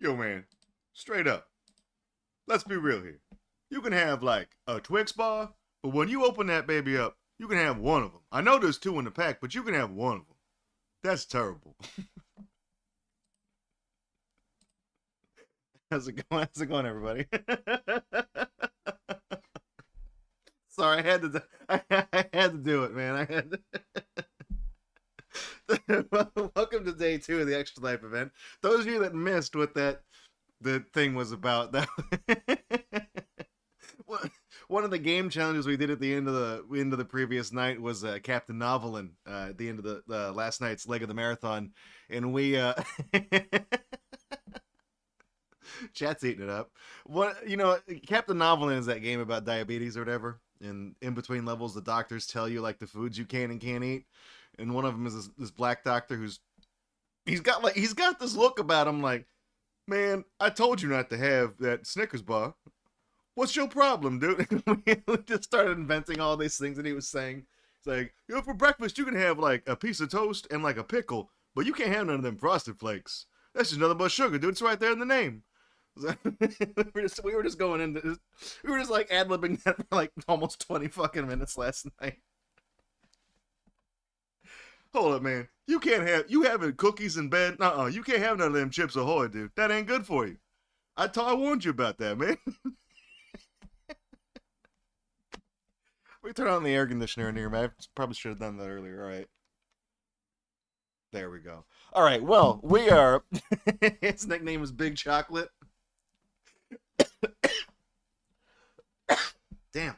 Yo, man, straight up. Let's be real here. You can have like a Twix bar, but when you open that baby up, you can have one of them. I know there's two in the pack, but you can have one of them. That's terrible. How's it going? How's it going, everybody? Sorry, I had to. I had to do it, man. I had to. Welcome to day 2 of the Extra Life event. Those of you that missed what the thing was about, that one of the game challenges we did at the end of the previous night was Captain Novelin at the end of the last night's leg of the marathon, and we chat's eating it up. Captain Novelin is that game about diabetes or whatever, and in between levels the doctors tell you like the foods you can and can't eat, and one of them is this black doctor he's got this look about him like, man, I told you not to have that Snickers bar. What's your problem, dude? We just started inventing all these things that he was saying. It's like, for breakfast you can have like a piece of toast and like a pickle, but you can't have none of them Frosted Flakes. That's just nothing but sugar, dude. It's right there in the name. We were just going into this, we were just like ad-libbing that for like almost 20 fucking minutes last night. Hold up, man. You having cookies in bed? You can't have none of them Chips Ahoy, dude. That ain't good for you. I warned you about that, man. We turn on the air conditioner in here, man. I probably should have done that earlier. All right. There we go. All right. Well, we are. His nickname is Big Chocolate. Damn.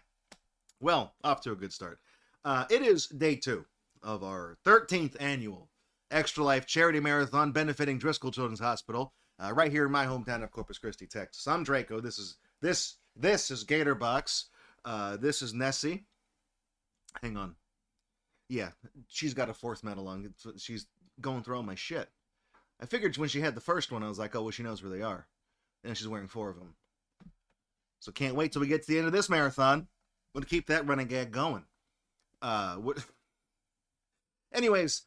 Well, off to a good start. It is day 2 of our 13th annual Extra Life Charity Marathon benefiting Driscoll Children's Hospital, right here in my hometown of Corpus Christi, Texas. I'm Draco. This is Gatorbox. This is Nessie. Hang on. Yeah, she's got a 4th medal on. She's going through all my shit. I figured when she had the first one, I was like, oh, well, she knows where they are. And she's wearing 4 of them. So can't wait till we get to the end of this marathon. I'm going to keep that running gag going. Anyways,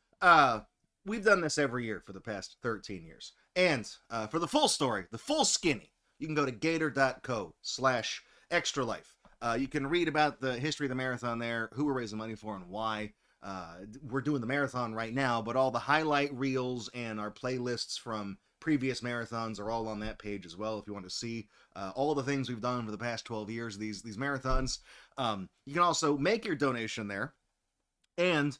we've done this every year for the past 13 years. And for the full story, the full skinny, you can go to gator.co/extralife. You can read about the history of the marathon there, who we're raising money for and why. We're doing the marathon right now, but all the highlight reels and our playlists from previous marathons are all on that page as well if you want to see all the things we've done for the past 12 years, these marathons. You can also make your donation there, and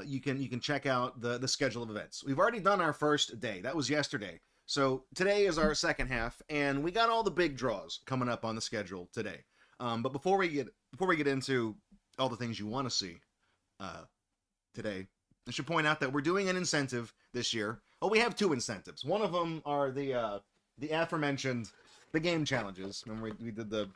you can check out the schedule of events. We've already done our first day. That was yesterday. So today is our second half, and we got all the big draws coming up on the schedule today. But before we get into all the things you want to see today, I should point out that we're doing an incentive this year. Oh, we have 2 incentives. One of them are the aforementioned the game challenges. Remember we did the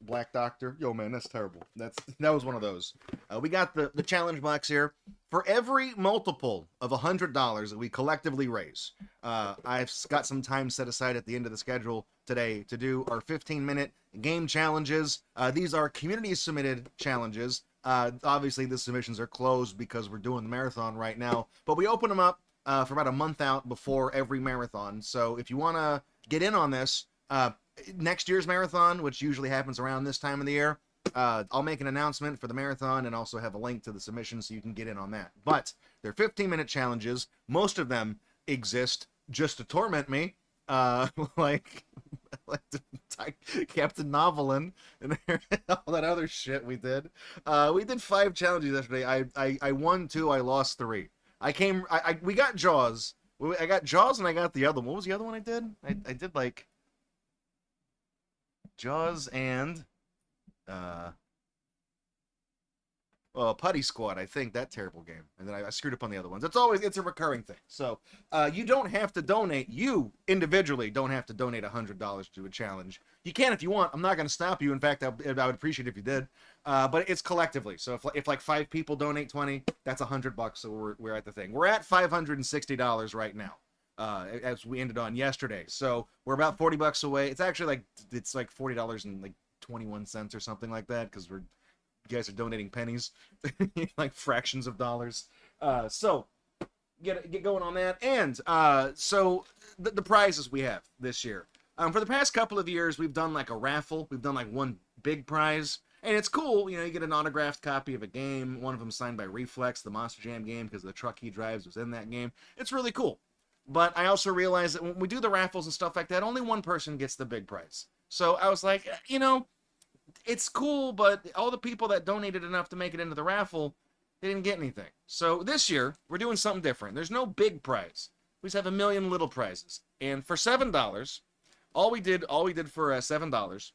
Black Doctor? Yo, man, that's terrible. That was one of those. We got the challenge box here. For every multiple of $100 that we collectively raise, I've got some time set aside at the end of the schedule today to do our 15-minute game challenges. These are community-submitted challenges. Obviously, the submissions are closed because we're doing the marathon right now, but we open them up for about a month out before every marathon. So if you want to get in on this, next year's marathon, which usually happens around this time of the year, I'll make an announcement for the marathon and also have a link to the submission so you can get in on that. But they're 15-minute challenges. Most of them exist just to torment me, like Captain Novelin and all that other shit we did. We did 5 challenges yesterday. I won 2. I lost 3. We got Jaws. I got Jaws and I got the other one. What was the other one I did? I did like Jaws and Putty Squad, I think, that terrible game. And then I screwed up on the other ones. It's a recurring thing. So you don't have to donate. You individually don't have to donate $100 to a challenge. You can if you want. I'm not going to stop you. In fact, I would appreciate it if you did. But it's collectively. So if like 5 people donate 20, that's $100. So we're at the thing. We're at $560 right now. As we ended on yesterday. So we're about $40 away. It's actually like $40 and like 21 cents or something like that, because you guys are donating pennies, like fractions of dollars. So get going on that. And so the prizes we have this year. For the past couple of years, we've done like a raffle. We've done like one big prize. And it's cool, you get an autographed copy of a game, one of them signed by Reflex, the Monster Jam game, because the truck he drives was in that game. It's really cool. But I also realized that when we do the raffles and stuff like that, only one person gets the big prize. So I was like, it's cool, but all the people that donated enough to make it into the raffle, they didn't get anything. So this year, we're doing something different. There's no big prize. We just have a million little prizes. And for $7, all we did for $7,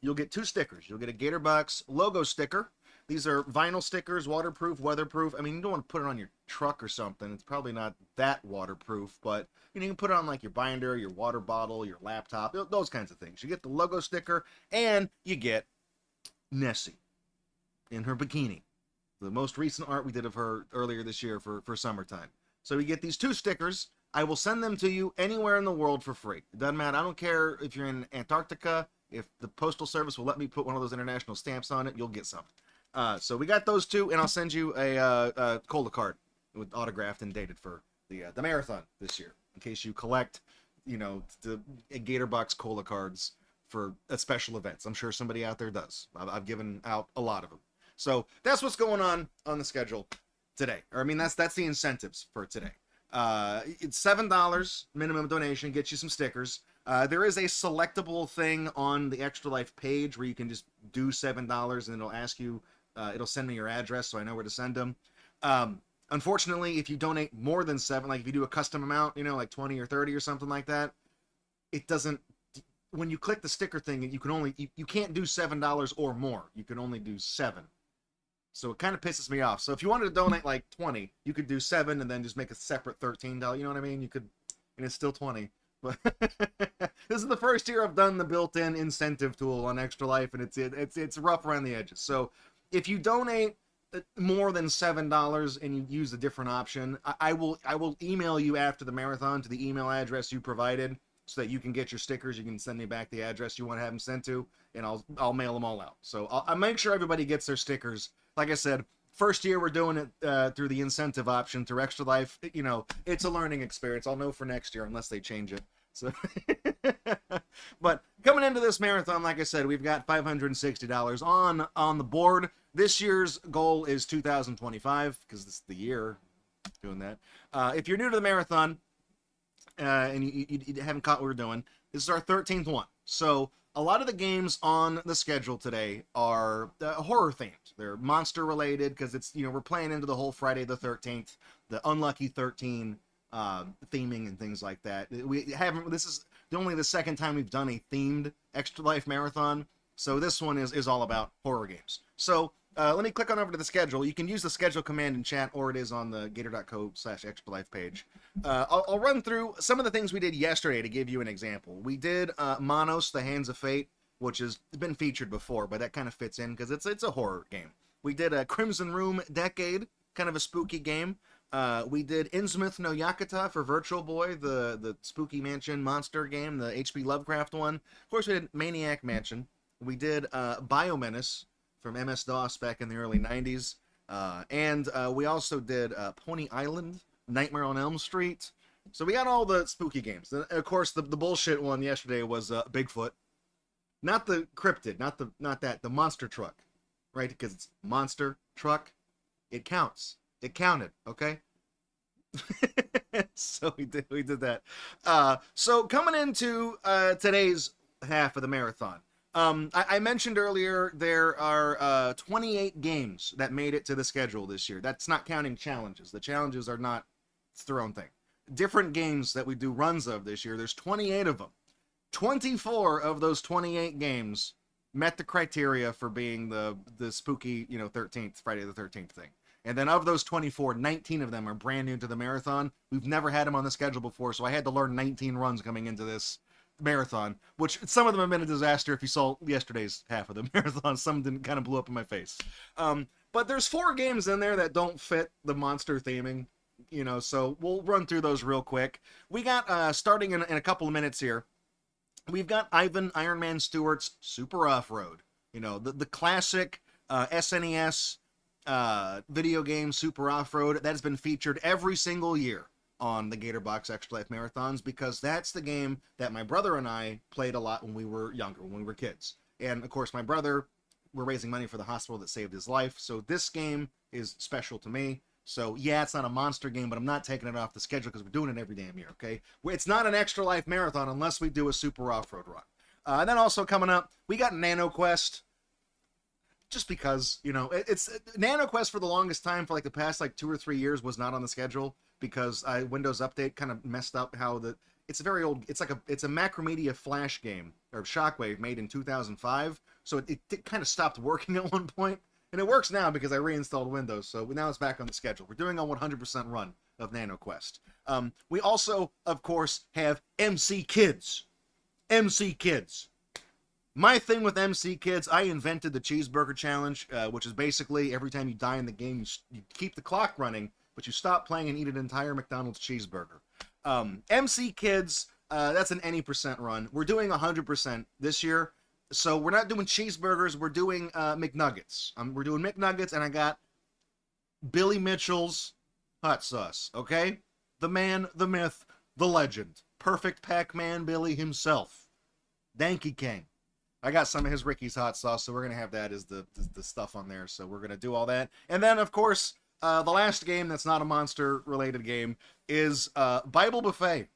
you'll get 2 stickers. You'll get a Gatorbox logo sticker. These are vinyl stickers, waterproof, weatherproof. I mean, you don't want to put it on your truck or something. It's probably not that waterproof, but you can put it on like your binder, your water bottle, your laptop, those kinds of things. You get the logo sticker, and you get Nessie in her bikini. The most recent art we did of her earlier this year for summertime. So you get these 2 stickers. I will send them to you anywhere in the world for free. It doesn't matter. I don't care if you're in Antarctica. If the Postal Service will let me put one of those international stamps on it, you'll get some. So we got those 2, and I'll send you a cola card with autographed and dated for the marathon this year, in case you collect, the Gatorbox cola cards for special events. I'm sure somebody out there does. I've given out a lot of them. So that's what's going on the schedule today. Or I mean, that's the incentives for today. It's $7 minimum donation, gets you some stickers. There is a selectable thing on the Extra Life page where you can just do $7 and it'll ask you, it'll send me your address so I know where to send them. Unfortunately, if you donate more than 7, like if you do a custom amount, like 20 or 30 or something like that, it doesn't, when you click the sticker thing, you can't do $7 or more. You can only do 7. So it kind of pisses me off. So if you wanted to donate like 20, you could do 7 and then just make a separate $13. You know what I mean? You could, and it's still 20. But this is the first year I've done the built-in incentive tool on Extra Life, and it's rough around the edges. So if you donate more than $7 and you use a different option, I will email you after the marathon to the email address you provided, so that you can get your stickers. You can send me back the address you want to have them sent to, and I'll mail them all out. So I'll make sure everybody gets their stickers. Like I said, first year we're doing it through the incentive option through Extra Life. It's a learning experience. I'll know for next year unless they change it. So, but coming into this marathon, like I said, we've got $560 on the board. This year's goal is 2025 because this is the year doing that. If you're new to the marathon and you haven't caught what we're doing, this is our 13th one. So a lot of the games on the schedule today are horror themed. They're monster related because it's, we're playing into the whole Friday the 13th, the unlucky 13 theming and things like that. This is only the second time we've done a themed Extra Life marathon. So this one is all about horror games. So let me click on over to the schedule. You can use the schedule command in chat, or it is on the gator.co/extralife page. I'll run through some of the things we did yesterday to give you an example. We did Monos, The Hands of Fate, which has been featured before, but that kind of fits in because it's a horror game. We did a Crimson Room Decade, kind of a spooky game. We did Innsmouth no Yakata for Virtual Boy, the Spooky Mansion monster game, the H.P. Lovecraft one. Of course, we did Maniac Mansion. We did Biomenace from MS-DOS back in the early 90s. And we also did Pony Island, Nightmare on Elm Street. So we got all the spooky games. And of course, the bullshit one yesterday was Bigfoot. Not the cryptid, not that, the monster truck. Right? Because it's monster truck. It counts. It counted, okay? So we did that. So coming into today's half of the marathon, I mentioned earlier there are 28 games that made it to the schedule this year. That's not counting challenges. The challenges are not, it's their own thing. Different games that we do runs of this year, there's 28 of them. 24 of those 28 games met the criteria for being the spooky, 13th, Friday the 13th thing. And then of those 24, 19 of them are brand new to the marathon. We've never had them on the schedule before, so I had to learn 19 runs coming into this marathon, which some of them have been a disaster if you saw yesterday's half of the marathon. Some didn't, kind of blew up in my face. But there's 4 games in there that don't fit the monster theming, so we'll run through those real quick. We got, starting in a couple of minutes here, we've got Ivan Iron Man Stewart's Super Off-Road. The classic SNES video game, Super Off-Road, that has been featured every single year on the Gatorbox Extra Life Marathons, because that's the game that my brother and I played a lot when we were younger, when we were kids. And of course, my brother, we're raising money for the hospital that saved his life, so this game is special to me. So yeah, it's not a monster game, but I'm not taking it off the schedule because we're doing it every damn year, okay? It's not an Extra Life Marathon unless we do a Super Off-Road run. And then also coming up, we got Nano Quest. Just because, you know, it's Nano Quest for the longest time, for like the past like 2 or 3 years, was not on the schedule because Windows Update kind of messed up how it's a very old, it's a Macromedia Flash game, or Shockwave, made in 2005, so it kind of stopped working at one point, and it works now because I reinstalled Windows, so now it's back on the schedule. We're doing a 100% run of Nano Quest. We also, of course, have MC Kids. MC Kids. My thing with MC Kids, I invented the Cheeseburger Challenge, which is basically every time you die in the game, you keep the clock running, but you stop playing and eat an entire McDonald's cheeseburger. MC Kids, that's an any percent run. We're doing 100% this year, so we're not doing cheeseburgers, we're doing McNuggets. We're doing McNuggets, and I got Billy Mitchell's hot sauce, okay? The man, the myth, the legend. Perfect Pac-Man Billy himself. Danky King. I got some of his Ricky's hot sauce, so we're going to have that as the stuff on there. So we're going to do all that. And then, of course, the last game that's not a monster-related game is Bible Buffet.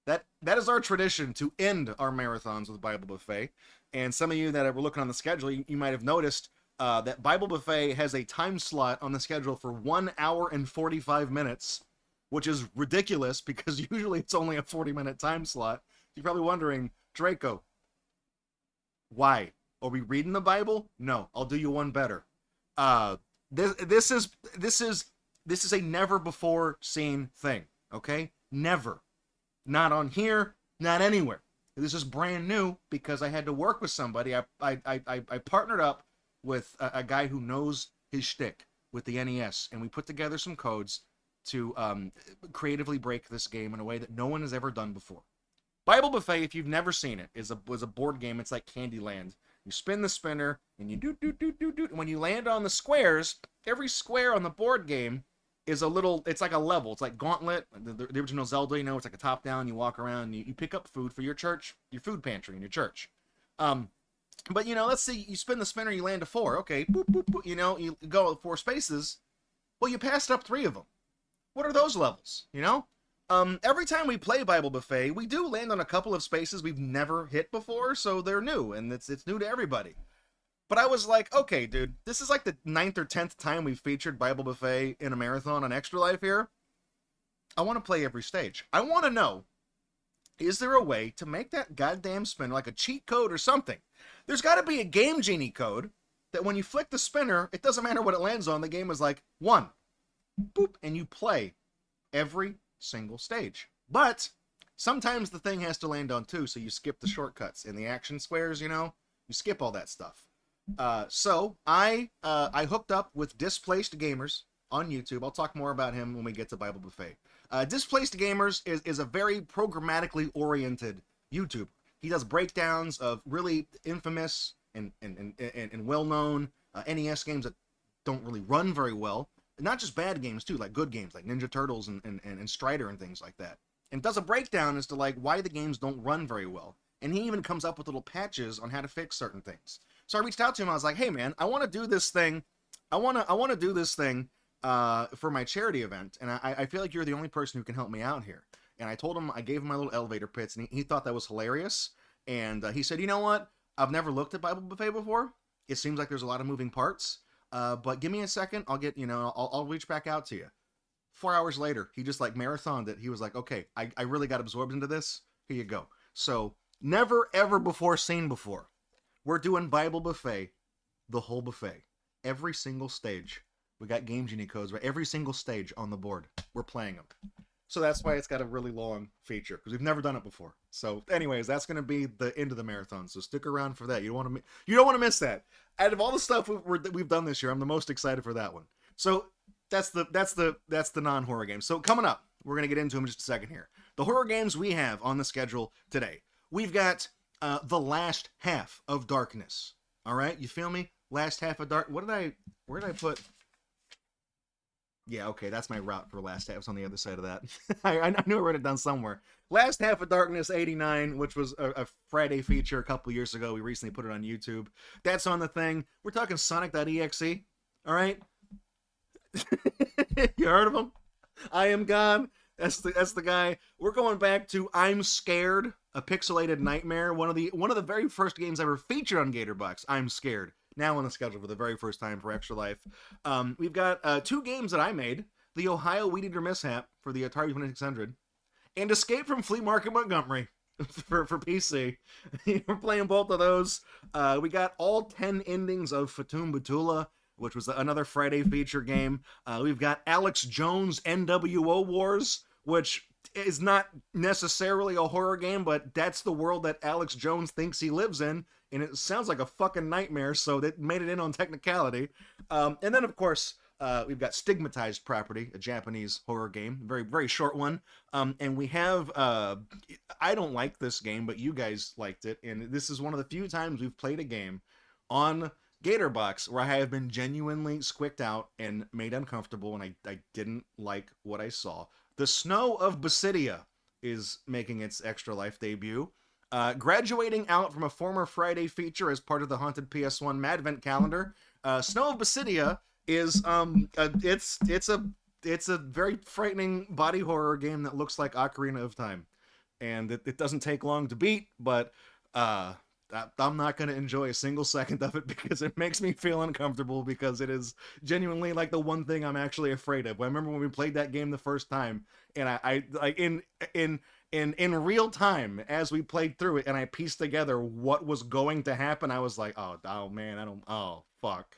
That is our tradition to end our marathons with Bible Buffet. And some of you that were looking on the schedule, you might have noticed that Bible Buffet has a time slot on the schedule for 1 hour and 45 minutes, which is ridiculous because usually it's only a 40-minute time slot. You're probably wondering, Draco, why? Are we reading the Bible? No, I'll do you one better. This is a never before seen thing, okay? Never. Not on here, not anywhere. This is brand new because I had to work with somebody. I partnered up with a guy who knows his shtick with the NES, and we put together some codes to creatively break this game in a way that no one has ever done before. Bible Buffet, if you've never seen it, was a board game. It's like Candyland. You spin the spinner, and you do. And when you land on the squares, every square on the board game is it's like a level. It's like Gauntlet, the original Zelda, you know, it's like a top-down. You walk around, and you pick up food for your church, your food pantry in your church. But, you know, let's say you spin the spinner, you land a 4. Okay, boop, boop, boop, you know, you go 4 spaces. Well, you passed up 3 of them. What are those levels, you know? Every time we play Bible Buffet, we do land on a couple of spaces we've never hit before, so they're new, and it's new to everybody. But I was like, okay, dude, this is like the 9th or 10th time we've featured Bible Buffet in a marathon on Extra Life here. I want to play every stage. I want to know, is there a way to make that goddamn spinner like a cheat code or something? There's got to be a Game Genie code that when you flick the spinner, it doesn't matter what it lands on, the game is like 1. Boop, and you play every single stage. But sometimes the thing has to land on 2, so you skip the shortcuts in the action squares, you know? You skip all that stuff. So I hooked up with Displaced Gamers on YouTube. I'll talk more about him when we get to Bible Buffet. Displaced Gamers is a very programmatically oriented YouTuber. He does breakdowns of really infamous and well-known NES games that don't really run very well. Not just bad games too, like good games like Ninja Turtles and Strider and things like that. And does a breakdown as to like why the games don't run very well. And he even comes up with little patches on how to fix certain things. So I reached out to him. I was like, hey man, I want to do this thing. I want to do this thing for my charity event. And I feel like you're the only person who can help me out here. And I told him, I gave him my little elevator pitch, and he thought that was hilarious. And he said, you know what? I've never looked at Bible Buffet before. It seems like there's a lot of moving parts. But give me a second. I'll get, you know, I'll reach back out to you. 4 hours later, he just like marathoned it. He was like, okay, I really got absorbed into this. Here you go. So never ever before seen before. We're doing Bible Buffet, the whole buffet. Every single stage. We got Game Genie codes, right? Every single stage on the board. We're playing them. So that's why it's got a really long feature, because we've never done it before. So anyways, that's going to be the end of the marathon. So stick around for that. You don't want to miss that. Out of all the stuff we've done this year, I'm the most excited for that one. So that's the non-horror game. So coming up, we're going to get into them in just a second here. The horror games we have on the schedule today. We've got The Last Half of Darkness. All right, you feel me? Last half of dark. Where did I put? Yeah, okay, that's my route for last half. It's on the other side of that. I knew I wrote it down somewhere. Last half of Darkness '89, which was a Friday feature a couple years ago. We recently put it on YouTube. That's on the thing. We're talking Sonic.exe. All right, you heard of him? I Am God. That's the guy. We're going back to I'm Scared, a pixelated nightmare. One of the very first games ever featured on Gatorbox. I'm Scared. Now on the schedule for the very first time for Extra Life. We've got 2 games that I made: the Ohio Weed Eater Mishap for the Atari 2600, and Escape from Flea Market Montgomery for PC. We're playing both of those. We got all 10 endings of Fatum Batula, which was another Friday feature game. We've got Alex Jones NWO Wars, which is not necessarily a horror game, but that's the world that Alex Jones thinks he lives in, and it sounds like a fucking nightmare, so that made it in on technicality. And then, of course, we've got Stigmatized Property, a Japanese horror game, very, very short one. And we have, I don't like this game, but you guys liked it, and this is one of the few times we've played a game on Gatorbox where I have been genuinely squicked out and made uncomfortable, and I didn't like what I saw. The Snow of Basidia is making its Extra Life debut. Graduating out from a former Friday feature as part of the Haunted PS1 Madvent calendar, Snow of Basidia is it's a very frightening body horror game that looks like Ocarina of Time, and it doesn't take long to beat, but I'm not going to enjoy a single second of it because it makes me feel uncomfortable, because it is genuinely like the one thing I'm actually afraid of. I remember when we played that game the first time, and I like in real time as we played through it, and I pieced together what was going to happen. I was like, oh man, oh fuck.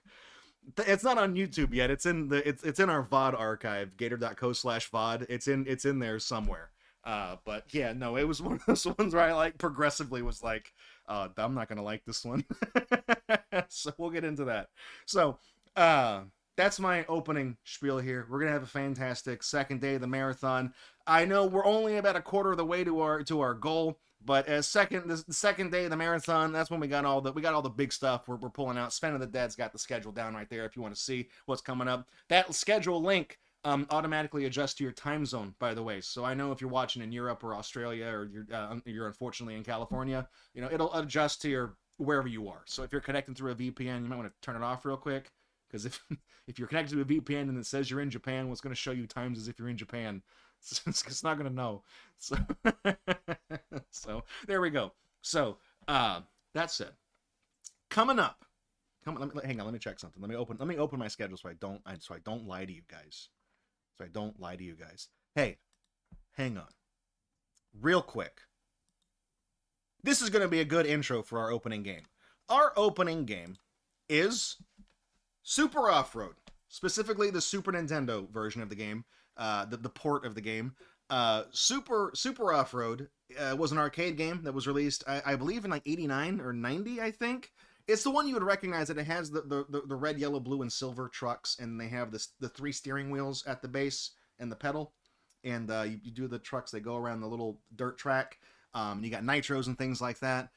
It's not on YouTube yet. It's in our VOD archive, gator.co/VOD. It's in there somewhere. But yeah, no, it was one of those ones where I like progressively was like, I'm not gonna like this one. So we'll get into that. So that's my opening spiel here. We're gonna have a fantastic second day of the marathon. I know we're only about a quarter of the way to our goal, but the second day of the marathon, that's when we got all the big stuff we're pulling out. Sven of the Dead's got the schedule down right there if you want to see what's coming up. That schedule link automatically adjusts to your time zone, by the way. So I know if you're watching in Europe or Australia, or you're unfortunately in California, it'll adjust to your wherever you are. So if you're connecting through a VPN, you might want to turn it off real quick, because if you're connected to a VPN and it says you're in Japan, what's going to show you times as if you're in Japan. It's not going to know. So so there we go. So that said, coming up, hang on, let me check something. Let me open my schedule so I don't lie to you guys. Hey, hang on. Real quick. This is going to be a good intro for our opening game. Our opening game is Super Off-Road, specifically the Super Nintendo version of the game, the port of the game. Super Off-Road was an arcade game that was released, I believe, in like 89 or 90, I think. It's the one you would recognize. That it has the red, yellow, blue, and silver trucks, and they have the 3 steering wheels at the base and the pedal. And you do the trucks, they go around the little dirt track. You got nitros and things like that.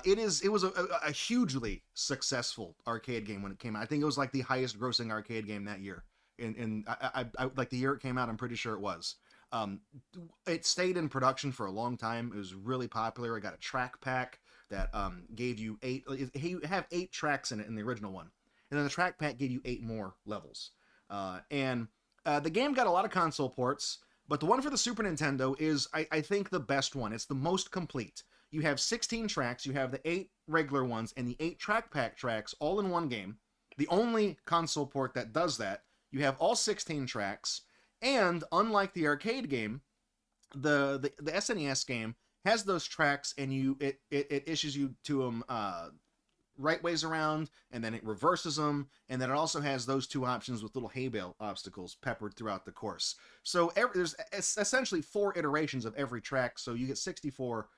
It was a hugely successful arcade game when it came out. I think it was like the highest grossing arcade game that year. I like the year it came out, I'm pretty sure it was. It stayed in production for a long time. It was really popular. It got a track pack that gave you 8. You have 8 tracks in it in the original one, and then the track pack gave you 8 more levels. And the game got a lot of console ports, but the one for the Super Nintendo is, I think, the best one. It's the most complete. You have 16 tracks. You have the 8 regular ones and the 8 track pack tracks all in one game. The only console port that does that. You have all 16 tracks, and unlike the arcade game, the SNES game has those tracks, and it issues you to them right ways around, and then it reverses them, and then it also has those 2 options with little hay bale obstacles peppered throughout the course. So there's essentially 4 iterations of every track, so you get 64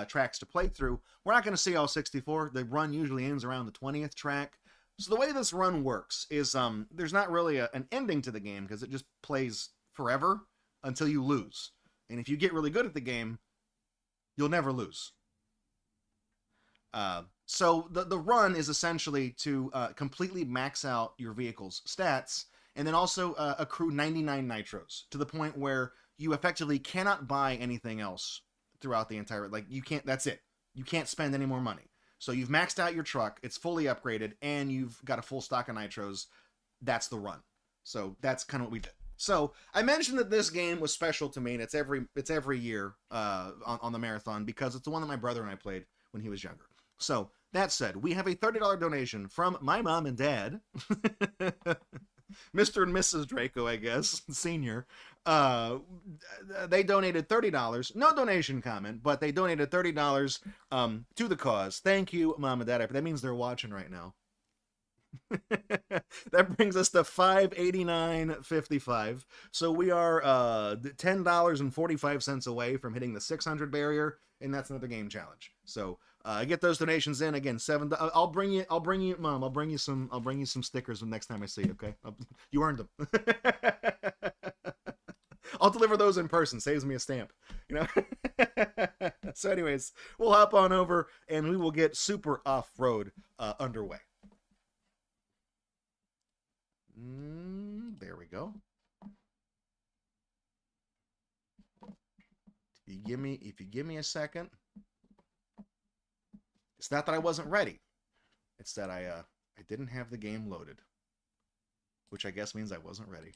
tracks to play through. We're not going to see all 64. The run usually ends around the 20th track. So the way this run works is there's not really an ending to the game, because it just plays forever until you lose. And if you get really good at the game, you'll never lose. So the run is essentially to completely max out your vehicle's stats and then also accrue 99 nitros to the point where you effectively cannot buy anything else throughout the entire, like you can't, that's it. You can't spend any more money. So you've maxed out your truck, it's fully upgraded, and you've got a full stock of nitros. That's the run. So that's kind of what we did. So I mentioned that this game was special to me, and it's every year on the marathon because it's the one that my brother and I played when he was younger. So that said, we have a $30 donation from my mom and dad, Mr. and Mrs. Draco, I guess, senior. They donated $30. No donation comment, but they donated $30 to the cause. Thank you, mom and dad. That means they're watching right now. That brings us to $589.55. So we are $10.45 away from hitting the 600 barrier, and that's another game challenge. So get those donations in again. I'll bring you, Mom. I'll bring you some stickers the next time I see you. Okay, you earned them. I'll deliver those in person. Saves me a stamp. You know. So, anyways, we'll hop on over and we will get super off-road underway. There we go. If you give me a second. It's not that I wasn't ready. It's that I didn't have the game loaded, which I guess means I wasn't ready.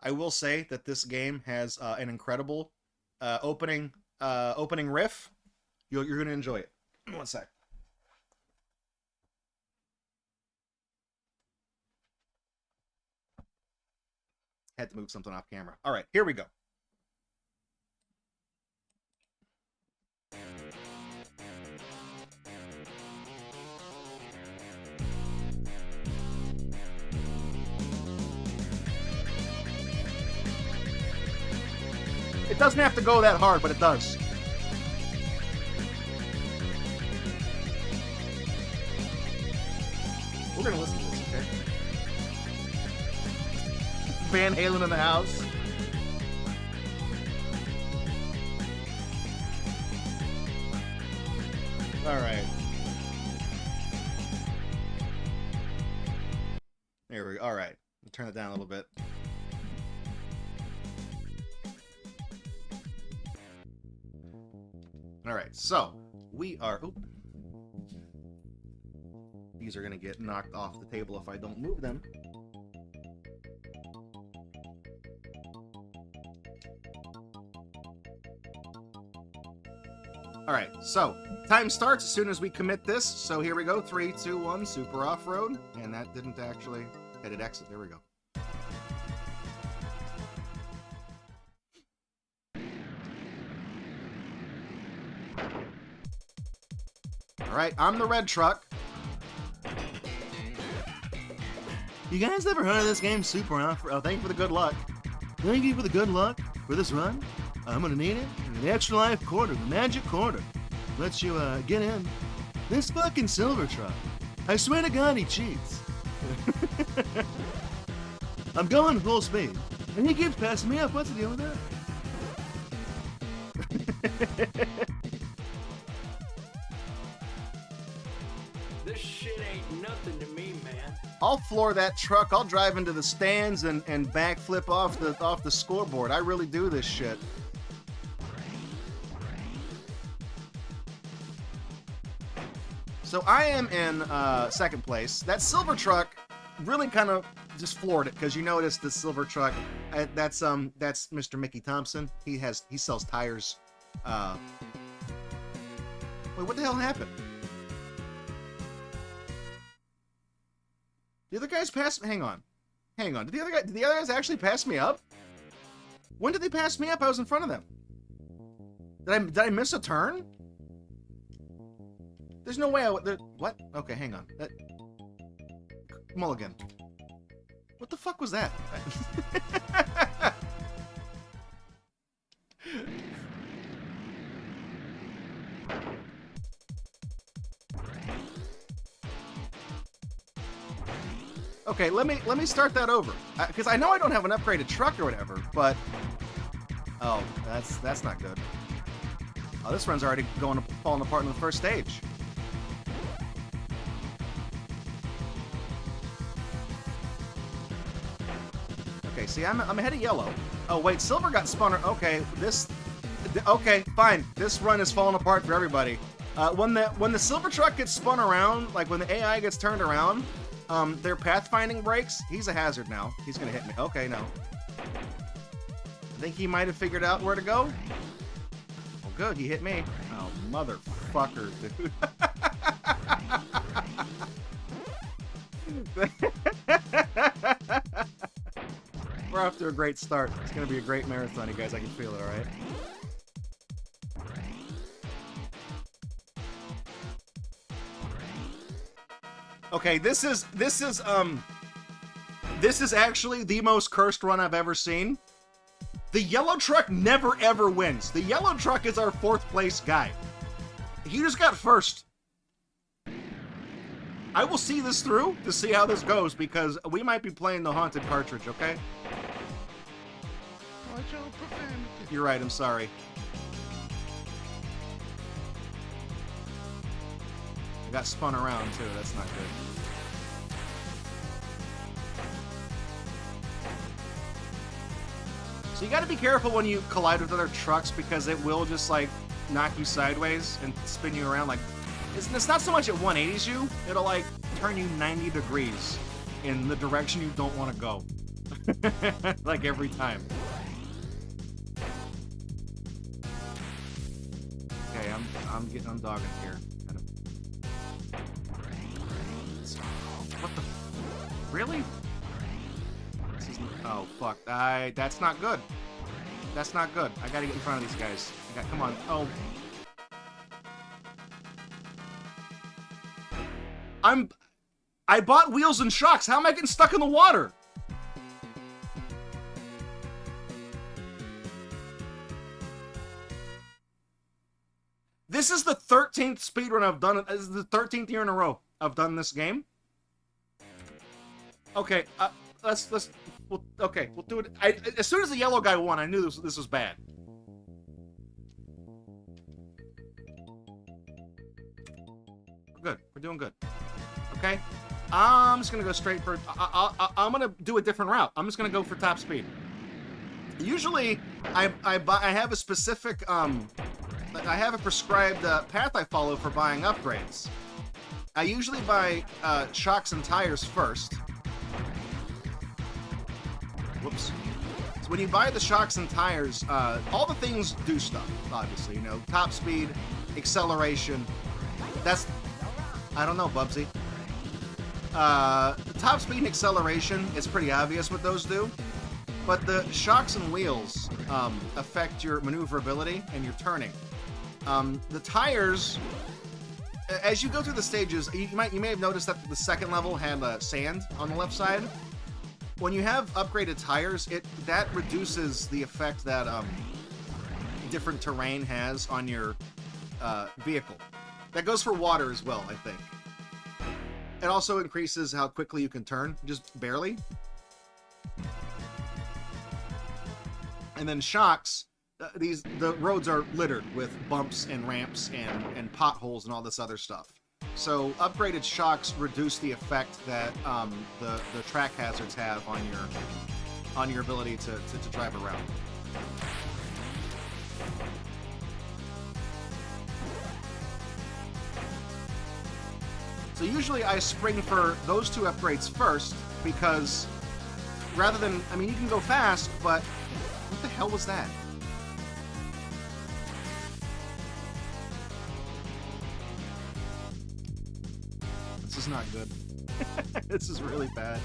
I will say that this game has an incredible opening riff. You're going to enjoy it. One sec. Had to move something off camera. All right, here we go. It doesn't have to go that hard, but it does. We're gonna listen to this, okay? Van Halen in the house. All right. There we go. All right. We'll turn it down a little bit. All right. So we are. Oop. These are going to get knocked off the table if I don't move them. All right, so time starts as soon as we commit this. So here we go, 3, 2, 1, super off-road. And that didn't actually, I did exit, there we go. All right, I'm the red truck. You guys ever heard of this game, Super Off-Road? Oh, thank you for the good luck. Thank you for the good luck for this run. I'm gonna need it. The extra life quarter, the magic quarter, lets you get in. This fucking silver truck, I swear to God, he cheats. I'm going full speed, and he keeps passing me up. What's the deal with that? This shit ain't nothing to me, man. I'll floor that truck. I'll drive into the stands and backflip off the scoreboard. I really do this shit. So I am in second place. That silver truck really kind of just floored it because you notice the silver truck. That's Mr. Mickey Thompson. He sells tires. Wait, what the hell happened? The other guys passed. Hang on. Did the other guys actually pass me up? When did they pass me up? I was in front of them. Did I miss a turn? There's no way I would. What? Okay, hang on. Mulligan. What the fuck was that? Okay, let me start that over. Because I know I don't have an upgraded truck or whatever, but... Oh, that's not good. Oh, this run's already falling apart in the first stage. Okay, see, I'm ahead of yellow. Oh, wait, silver got spun. Okay, okay, fine. This run is falling apart for everybody. When the silver truck gets spun around, like when the AI gets turned around, their pathfinding breaks. He's a hazard now. He's gonna hit me. Okay, no. I think he might have figured out where to go. Well, good, he hit me. Oh, motherfucker, dude. We're off to a great start. It's gonna be a great marathon, you guys. I can feel it, alright? Okay, this is actually the most cursed run I've ever seen. The yellow truck never ever wins. The yellow truck is our 4th place guy. He just got first. I will see this through to see how this goes because we might be playing the haunted cartridge, okay? You're right, I'm sorry. I got spun around too, that's not good. So you gotta be careful when you collide with other trucks because it will just like knock you sideways and spin you around like... It's not so much it 180s you, it'll like turn you 90 degrees in the direction you don't want to go. Like every time. Okay, I'm dogging here. What the? Really? This is, oh fuck! That's not good. That's not good. I gotta get in front of these guys. Come on. Oh. I bought wheels and shocks. How am I getting stuck in the water? This is the 13th speedrun I've done. This is the 13th year in a row I've done this game. Okay, we'll do it. As soon as the yellow guy won, I knew this was bad. We're good. We're doing good. Okay, I'm just gonna go straight for. I'm gonna do a different route. I'm just gonna go for top speed. Usually, I have a specific I have a prescribed path I follow for buying upgrades. I usually buy shocks and tires first. Whoops. So when you buy the shocks and tires, all the things do stuff, obviously. You know, top speed, acceleration. That's... I don't know, Bubsy. The top speed and acceleration is pretty obvious what those do. But the shocks and wheels affect your maneuverability and your turning. The tires, as you go through the stages, you may have noticed that the second level had sand on the left side. When you have upgraded tires, that reduces the effect that different terrain has on your vehicle. That goes for water as well, I think. It also increases how quickly you can turn, just barely. And then shocks, the roads are littered with bumps and ramps and potholes and all this other stuff. So upgraded shocks reduce the effect that the track hazards have on your ability to drive around. So usually I spring for those two upgrades first because rather than, I mean, you can go fast, but what the hell was that? This is not good. This is really bad.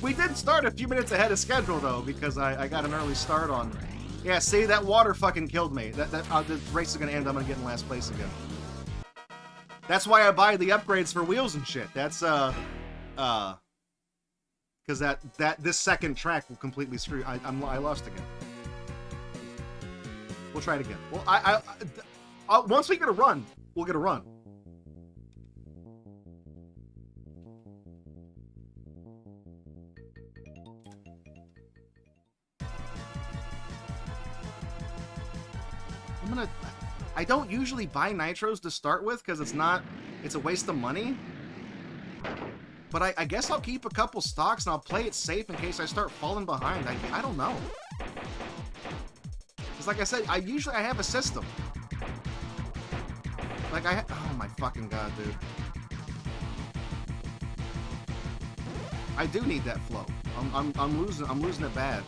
We did start a few minutes ahead of schedule though, because I got an early start on. Yeah, see, that water fucking killed me. The race is gonna end. I'm gonna get in last place again. That's why I buy the upgrades for wheels and shit. That's because this second track will completely screw. I lost again. We'll try it again. Well, once we get a run, we'll get a run. I don't usually buy nitros to start with because it's a waste of money. But I guess I'll keep a couple stocks and I'll play it safe in case I start falling behind. I don't know. Because like I said, I have a system. Like oh my fucking god, dude. I do need that flow. I'm losing it bad.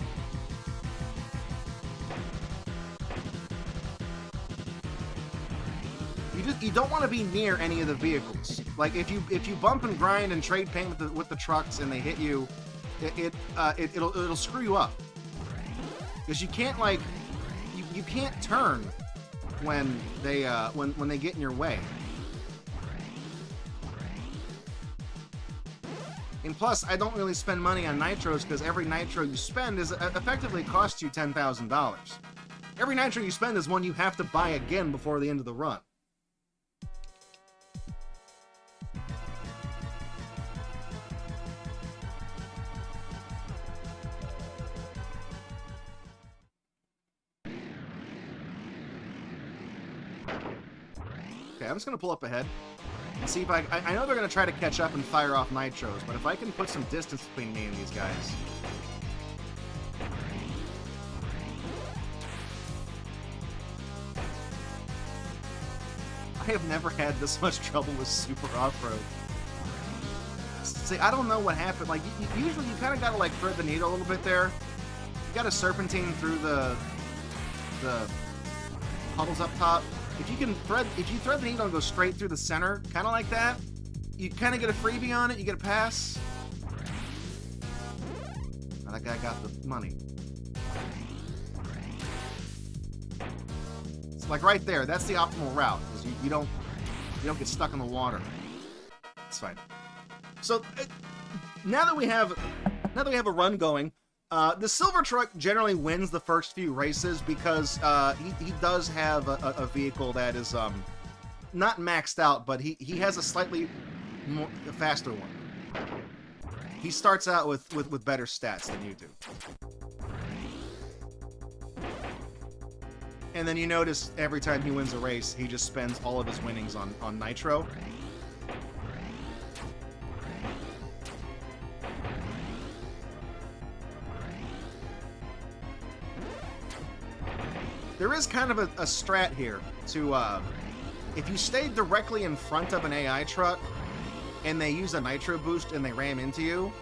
You don't want to be near any of the vehicles. Like if you bump and grind and trade paint with the trucks and they hit you, it'll screw you up. Because you can't like you can't turn when they get in your way. And plus, I don't really spend money on nitros because every nitro you spend is effectively costs you $10,000. Every nitro you spend is one you have to buy again before the end of the run. Okay, I'm just going to pull up ahead and see if I know they're going to try to catch up and fire off nitros, but if I can put some distance between me and these guys. I have never had this much trouble with super off-road. See, I don't know what happened. Like, usually you kind of got to, like, thread the needle a little bit there. You got to serpentine through the puddles up top. If you thread the needle and go straight through the center, kind of like that, you kind of get a freebie on it, you get a pass. Now that guy got the money. It's like right there, that's the optimal route, because you don't get stuck in the water. It's fine. So now that we have a run going, the silver truck generally wins the first few races because he does have a vehicle that is not maxed out, but he has a slightly faster one. He starts out with better stats than you do. And then you notice every time he wins a race, he just spends all of his winnings on nitro. There is kind of a strat here to, if you stay directly in front of an AI truck and they use a nitro boost and they ram into you,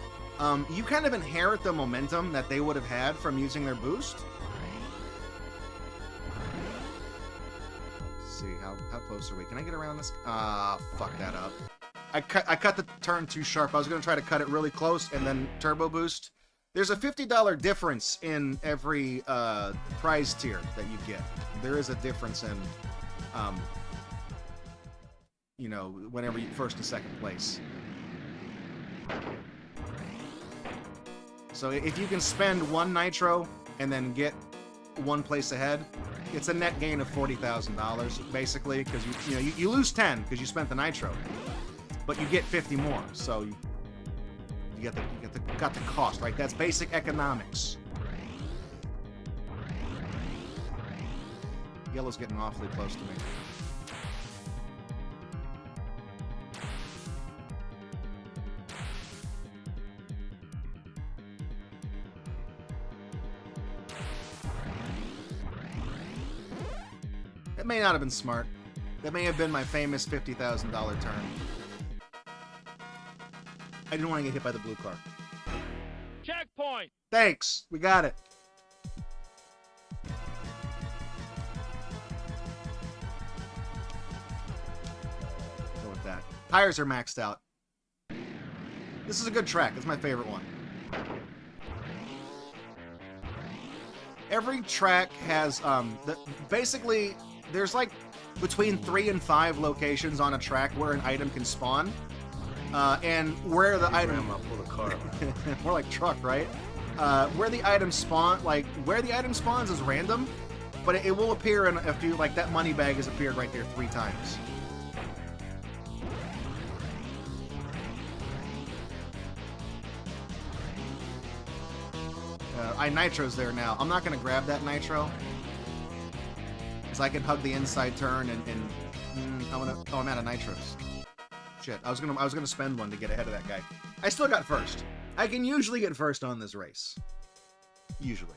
you kind of inherit the momentum that they would have had from using their boost. Let's see, how close are we? Can I get around this? Fuck that up. I cut the turn too sharp. I was going to try to cut it really close and then turbo boost. There's a $50 difference in every prize tier that you get. There is a difference in, you know, whenever you first and second place. So if you can spend one nitro and then get one place ahead, it's a net gain of $40,000 basically, because you lose 10 because you spent the nitro, but you get 50 more. So you got the cost, right? That's basic economics. Yellow's getting awfully close to me. That may not have been smart. That may have been my famous $50,000 turn. I didn't want to get hit by the blue car. Checkpoint! Thanks! We got it. Go with that. Tires are maxed out. This is a good track. It's my favorite one. Every track has, basically, there's like between 3 and 5 locations on a track where an item can spawn. And where the item... pull the car. More like truck, right? Where the item spawn, like, where the item spawns is random, but it will appear in a few, like, that money bag has appeared right there 3 times. I nitro's there now. I'm not going to grab that nitro. So I can hug the inside turn and I'm out of nitros. Shit, I was gonna spend one to get ahead of that guy. I still got first. I can usually get first on this race. Usually.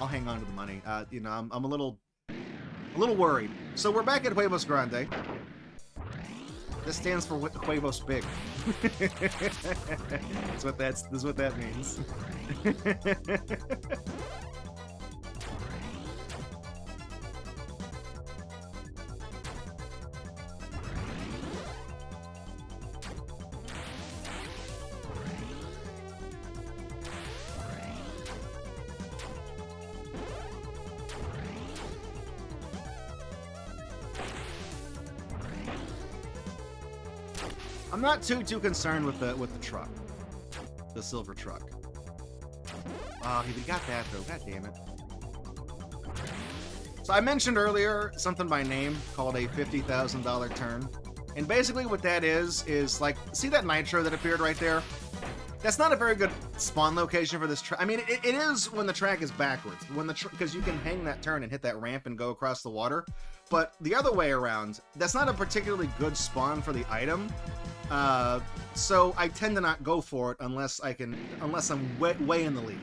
I'll hang on to the money. You know, I'm a little worried. So we're back at Huevos Grande. This stands for Huevos Big. This is what that means. I'm not too concerned with the truck, the silver truck. Oh, he got that though. God damn it! So I mentioned earlier something by name called a $50,000 turn, and basically what that is like, see that nitro that appeared right there? That's not a very good spawn location for this track. I mean, it is when the track is backwards, because you can hang that turn and hit that ramp and go across the water. But the other way around, that's not a particularly good spawn for the item. So I tend to not go for it unless I'm way in the lead.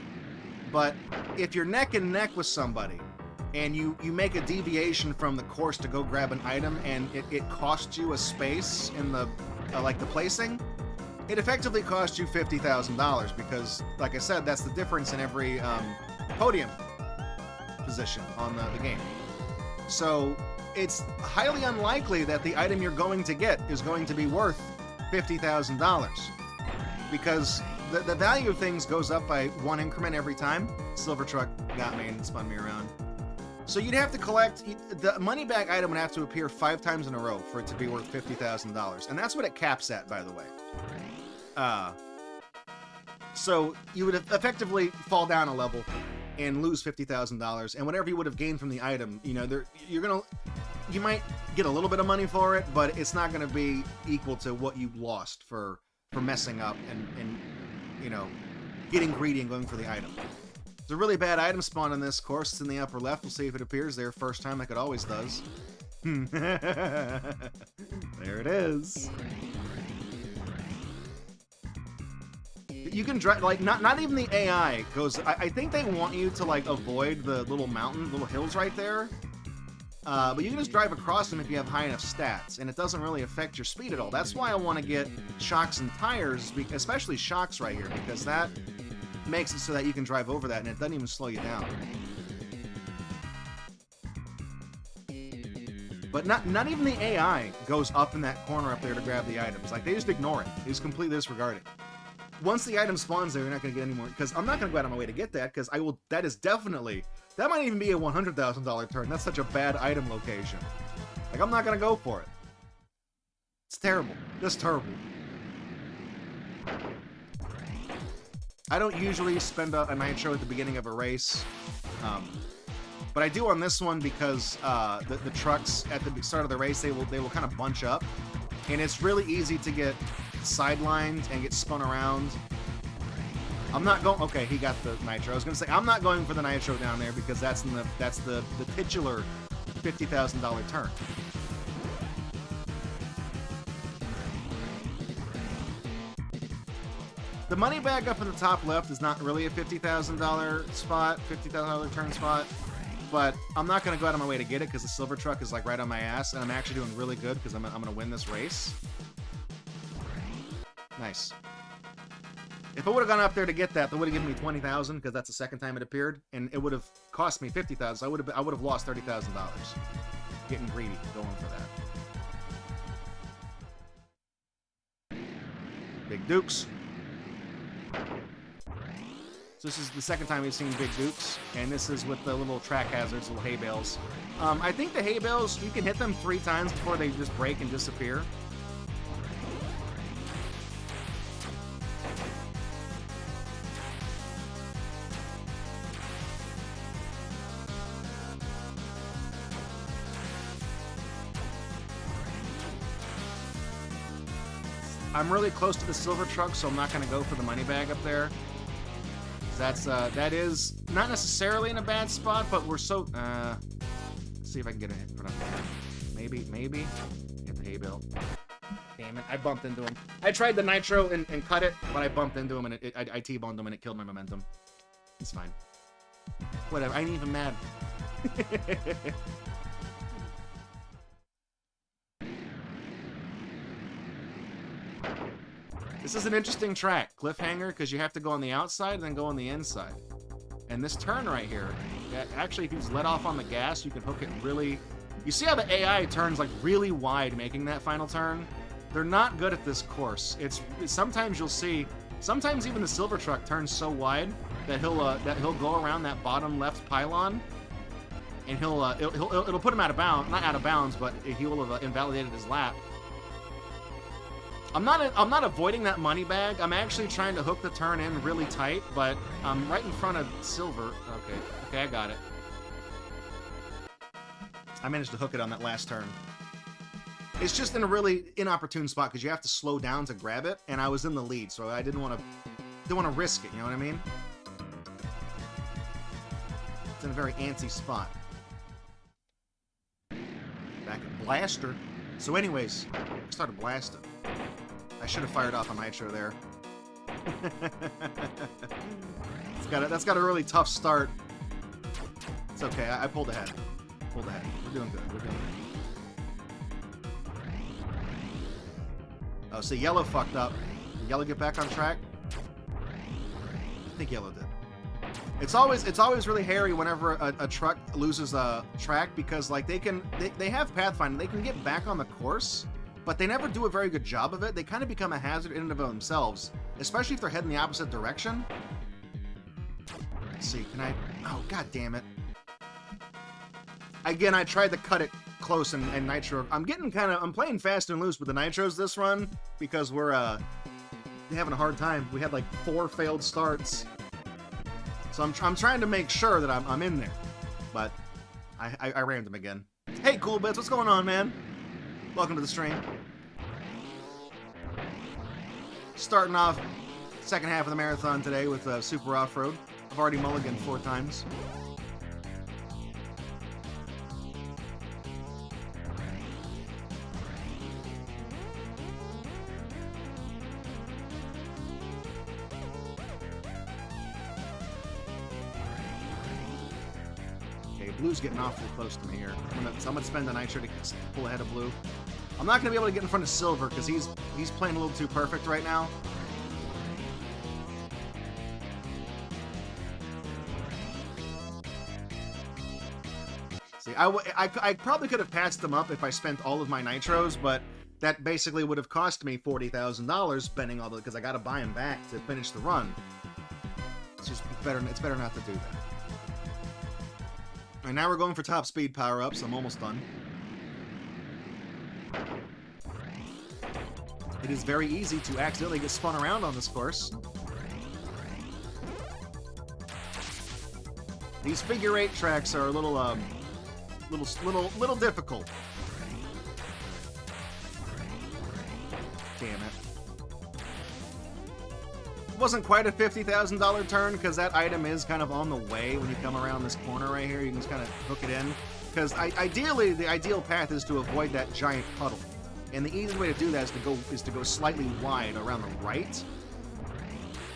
But if you're neck and neck with somebody and you make a deviation from the course to go grab an item and it costs you a space in the like the placing, it effectively costs you $50,000 because, like I said, that's the difference in every podium position on the game. So it's highly unlikely that the item you're going to get is going to be worth $50,000 because the value of things goes up by one increment every time. Silver truck got me and spun me around. So you'd have to collect, the money back item would have to appear 5 times in a row for it to be worth $50,000. And that's what it caps at, by the way. So you would effectively fall down a level and lose $50,000, and whatever you would have gained from the item, you know, you might get a little bit of money for it, but it's not going to be equal to what you lost for messing up and you know, getting greedy and going for the item. It's a really bad item spawn in this course. It's in the upper left. We'll see if it appears there first time like it always does. There it is. You can drive, like, not even the AI goes, I think they want you to, like, avoid the little hills right there. But you can just drive across them if you have high enough stats, and it doesn't really affect your speed at all. That's why I want to get shocks and tires, especially shocks right here, because that makes it so that you can drive over that, and it doesn't even slow you down. But not even the AI goes up in that corner up there to grab the items. Like, they just ignore it. They just completely disregard it. Once the item spawns there, you're not going to get any more, because I'm not going to go out of my way to get that, because that might even be a $100,000 turn. That's such a bad item location. Like, I'm not going to go for it. It's terrible. Just terrible. I don't usually spend a nitro at the beginning of a race, but I do on this one because the trucks at the start of the race, they will kind of bunch up, and it's really easy to get sidelined and get spun around. I'm not going. Okay, he got the nitro. I was gonna say I'm not going for the nitro down there because that's the titular $50,000 turn. The money bag up in the top left is not really a $50,000 spot, $50,000 turn spot, but I'm not gonna go out of my way to get it because the silver truck is like right on my ass, and I'm actually doing really good because I'm gonna win this race. Nice. If I would have gone up there to get that, they would have given me $20,000 because that's the second time it appeared, and it would have cost me $50,000. So I would have lost $30,000 getting greedy going for that. Big Dukes. So this is the second time we've seen Big Dukes, and this is with the little track hazards, little hay bales. I think the hay bales, you can hit them 3 times before they just break and disappear. I'm really close to the silver truck, so I'm not going to go for the money bag up there. That is not necessarily in a bad spot, but we're so... let's see if I can get a hit for that. Maybe. Hit the hay bale. Damn it, I bumped into him. I tried the nitro and cut it, but I bumped into him and I T-boned him and it killed my momentum. It's fine. Whatever, I ain't even mad. This is an interesting track, cliffhanger, because you have to go on the outside and then go on the inside. And this turn right here, actually, if you just let off on the gas, you can hook it really... You see how the AI turns like really wide making that final turn? They're not good at this course. Sometimes you'll see, sometimes even the silver truck turns so wide that he'll go around that bottom left pylon, and it'll put him out of bounds, not out of bounds, but he will have invalidated his lap. I'm not avoiding that money bag. I'm actually trying to hook the turn in really tight, but I'm right in front of silver. Okay, I got it. I managed to hook it on that last turn. It's just in a really inopportune spot because you have to slow down to grab it, and I was in the lead, so I didn't want to risk it. You know what I mean? It's in a very antsy spot. Back at Blaster. So, anyways, I started blasting. I should have fired off a nitro there. That's got a really tough start. It's okay. I pulled ahead. We're doing good. Oh, so yellow fucked up. Did yellow get back on track? I think yellow did. It's always really hairy whenever a truck loses a track because like they have pathfinding. They can get back on the course, but they never do a very good job of it. They kind of become a hazard in and of themselves, especially if they're heading the opposite direction. Let's see, can I... Oh, god damn it. Again, I tried to cut it close and nitro. I'm playing fast and loose with the nitros this run because we're having a hard time. We had like 4 failed starts. So I'm trying to make sure that I'm in there. But I rammed him again. Hey, Cool Bits, what's going on, man? Welcome to the stream. Starting off second half of the marathon today with Super Off-Road. I've already mulliganed 4 times. Okay, Blue's getting awfully close to me here. I'm gonna spend the nitro to pull ahead of Blue. I'm not gonna be able to get in front of Silver because he's playing a little too perfect right now. See, I probably could have passed them up if I spent all of my nitros, but that basically would have cost me $40,000 spending all the, because I got to buy them back to finish the run. It's just better. It's better not to do that. All right, now we're going for top speed power-ups. I'm almost done. It is very easy to accidentally get spun around on this course. These figure 8 tracks are a little difficult. Damn it. It wasn't quite a $50,000 turn because that item is kind of on the way when you come around this corner right here. You can just kind of hook it in. Because ideally, the ideal path is to avoid that giant puddle. And the easiest way to do that is to go slightly wide around the right.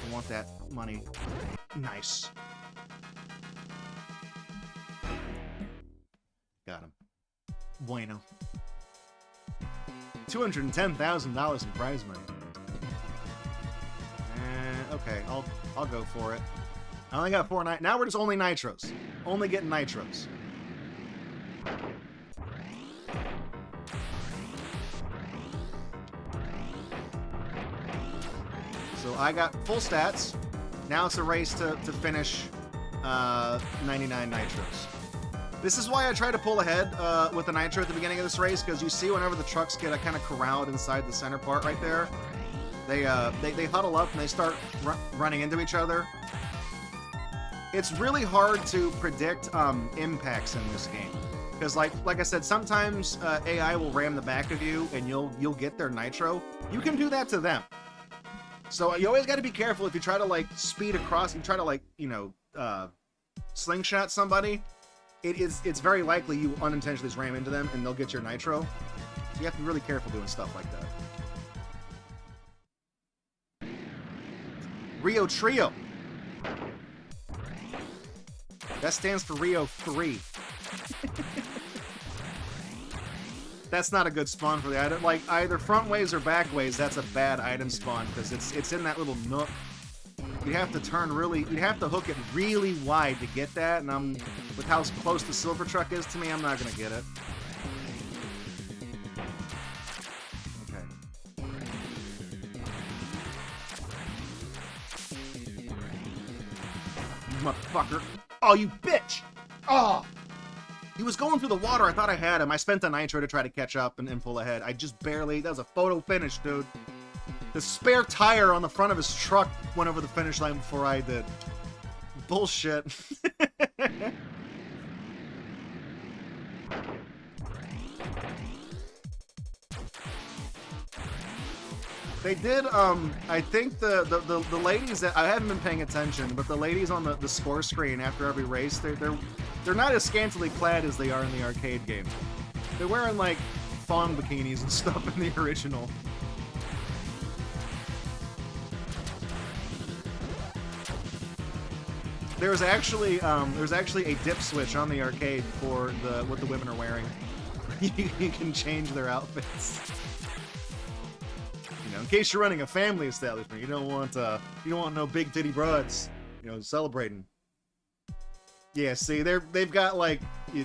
I want that money. Nice. Got him. Bueno. $210,000 in prize money. Okay, I'll go for it. I only got 4 nitros. Now we're just only nitros. Only getting nitros. So I got full stats. Now it's a race to finish 99 nitros. This is why I try to pull ahead with the nitro at the beginning of this race, because you see whenever the trucks get kind of corralled inside the center part right there, they huddle up and they start running into each other. It's really hard to predict impacts in this game. Because like I said, sometimes AI will ram the back of you and you'll get their nitro. You can do that to them. So you always got to be careful if you try to like speed across, you try to like, you know, slingshot somebody. It's very likely you unintentionally just ram into them and they'll get your nitro. So you have to be really careful doing stuff like that. Rio Trio. That stands for Rio 3. That's not a good spawn for the item. Like, either front ways or back ways, that's a bad item spawn, because it's in that little nook. You'd have to turn really... You'd have to hook it really wide to get that, and with how close the silver truck is to me, I'm not going to get it. Okay. Motherfucker. Oh, you bitch! Oh! He was going through the water. I thought I had him. I spent the nitro to try to catch up and pull ahead. I just barely... That was a photo finish, dude. The spare tire on the front of his truck went over the finish line before I did. Bullshit. They did, I think the ladies that... I haven't been paying attention, but the ladies on the score screen after every race, they're not as scantily clad as they are in the arcade game. They're wearing, like, fawn bikinis and stuff in the original. There's actually a dip switch on the arcade for what the women are wearing. You can change their outfits. You know, in case you're running a family establishment, you don't want no big titty broads, you know, celebrating. Yeah, see, they've got like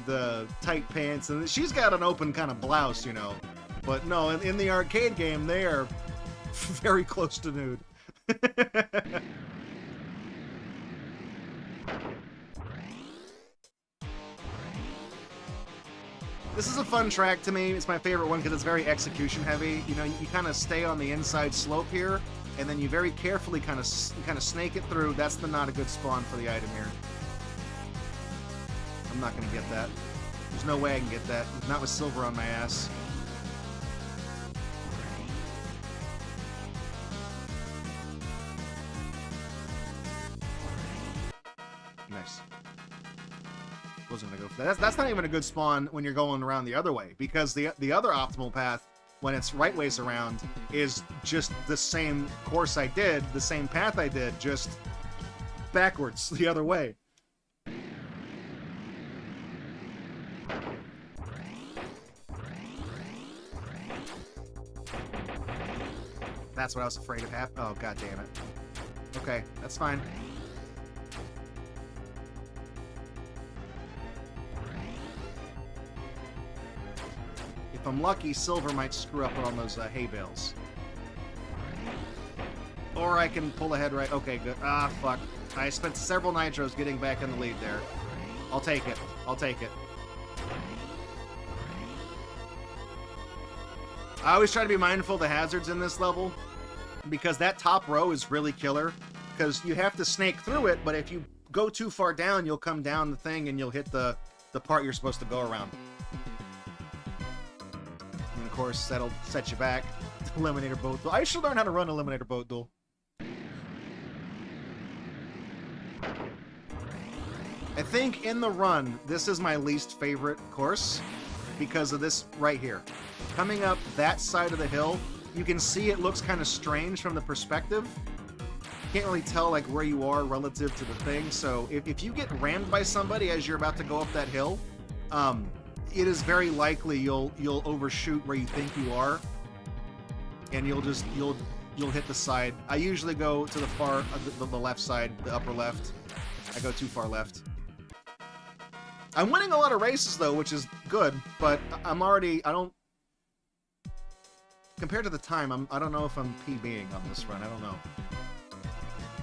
the tight pants, and she's got an open kind of blouse, you know. But no, in the arcade game, they are very close to nude. This is a fun track to me. It's my favorite one because it's very execution heavy. You know, you kind of stay on the inside slope here, and then you very carefully kind of snake it through. That's not a good spawn for the item here. I'm not going to get that. There's no way I can get that. Not with silver on my ass. Nice. Wasn't gonna go for that. That's not even a good spawn when you're going around the other way, because the other optimal path, when it's right ways around, is just the same course I did, the same path I did, just backwards the other way. That's what I was afraid of happening. Oh, god damn it. Okay, that's fine. If I'm lucky, silver might screw up on those hay bales. Or I can pull ahead right... Okay, good. Ah, fuck. I spent several nitros getting back in the lead there. I'll take it. I'll take it. I always try to be mindful of the hazards in this level, because that top row is really killer, because you have to snake through it, but if you go too far down, you'll come down the thing and you'll hit the part you're supposed to go around. And of course, that'll set you back. Eliminator boat duel. I should learn how to run Eliminator boat duel. I think in the run, this is my least favorite course because of this right here. Coming up that side of the hill, you can see it looks kind of strange from the perspective. You can't really tell like where you are relative to the thing. So if you get rammed by somebody as you're about to go up that hill, it is very likely you'll overshoot where you think you are, and you'll hit the side. I usually go to the left side, the upper left. I go too far left. I'm winning a lot of races though, which is good, but compared to the time, I don't know if I'm PBing on this run. I don't know.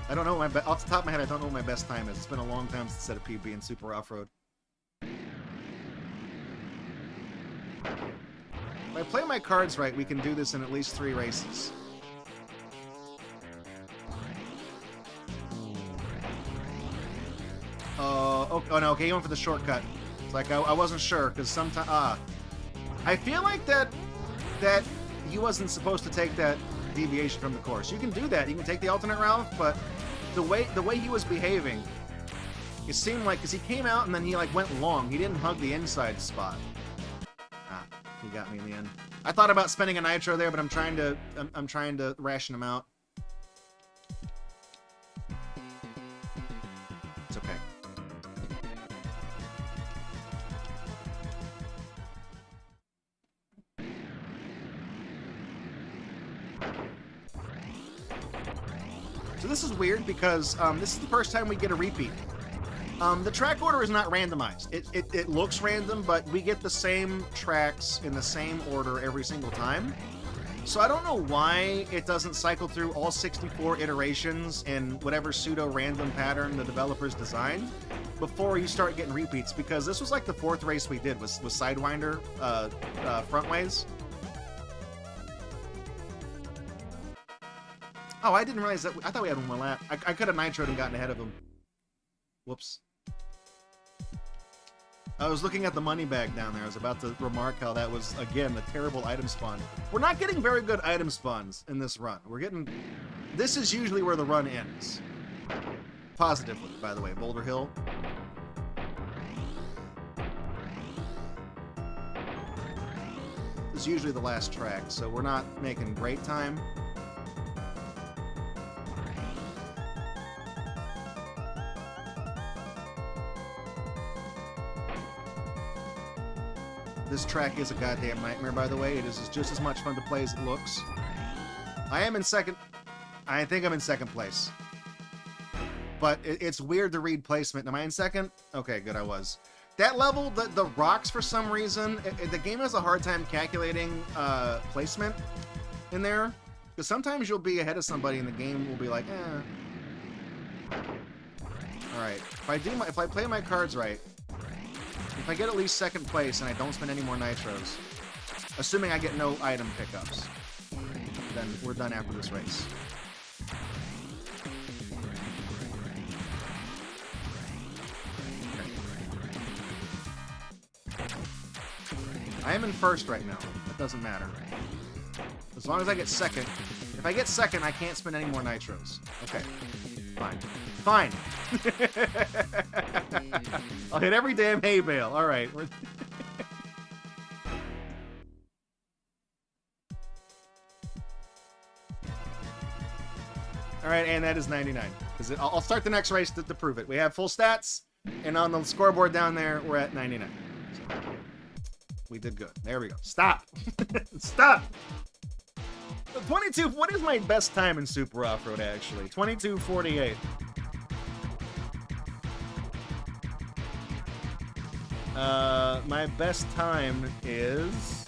I don't know off the top of my head, I don't know what my best time is. It's been a long time since I said a PB in Super Off-Road. If I play my cards right, we can do this in at least 3 races. Oh no, okay, he went for the shortcut. It's like I wasn't sure, because sometimes... I feel like that he wasn't supposed to take that deviation from the course. You can do that. You can take the alternate route, but the way he was behaving, it seemed like... Because he came out and then he, like, went long. He didn't hug the inside spot. He got me in the end. I thought about spending a nitro there, but I'm trying to ration him out. It's okay. So this is weird because this is the first time we get a repeat. The track order is not randomized. It looks random, but we get the same tracks in the same order every single time. So I don't know why it doesn't cycle through all 64 iterations in whatever pseudo-random pattern the developers designed before you start getting repeats, because this was like the 4th race we did was Sidewinder Frontways. Oh, I didn't realize that. I thought we had one more lap. I could have nitroed and gotten ahead of him. Whoops. I was looking at the money bag down there. I was about to remark how that was, again, a terrible item spawn. We're not getting very good item spawns in this run. We're getting... This is usually where the run ends. Positively, by the way. Boulder Hill. This is usually the last track, so we're not making great time. This track is a goddamn nightmare, by the way. It is just as much fun to play as it looks. I am in second... I think I'm in second place. But it's weird to read placement. Am I in second? Okay, good, I was. That level, the rocks, for some reason, the game has a hard time calculating placement in there. Because sometimes you'll be ahead of somebody and the game will be like, eh. Alright, if I play my cards right, if I get at least second place and I don't spend any more nitros, assuming I get no item pickups, then we're done after this race. Okay. I am in first right now. That doesn't matter. As long as I get second. If I get second, I can't spend any more nitros. Okay. Fine. Fine. I'll hit every damn hay bale. All right. All right, and that is 99. I'll start the next race to prove it. We have full stats, and on the scoreboard down there, we're at 99. So we did good. There we go. Stop. Stop. 22. What is my best time in Super Off-Road, actually? 22:48. My best time is...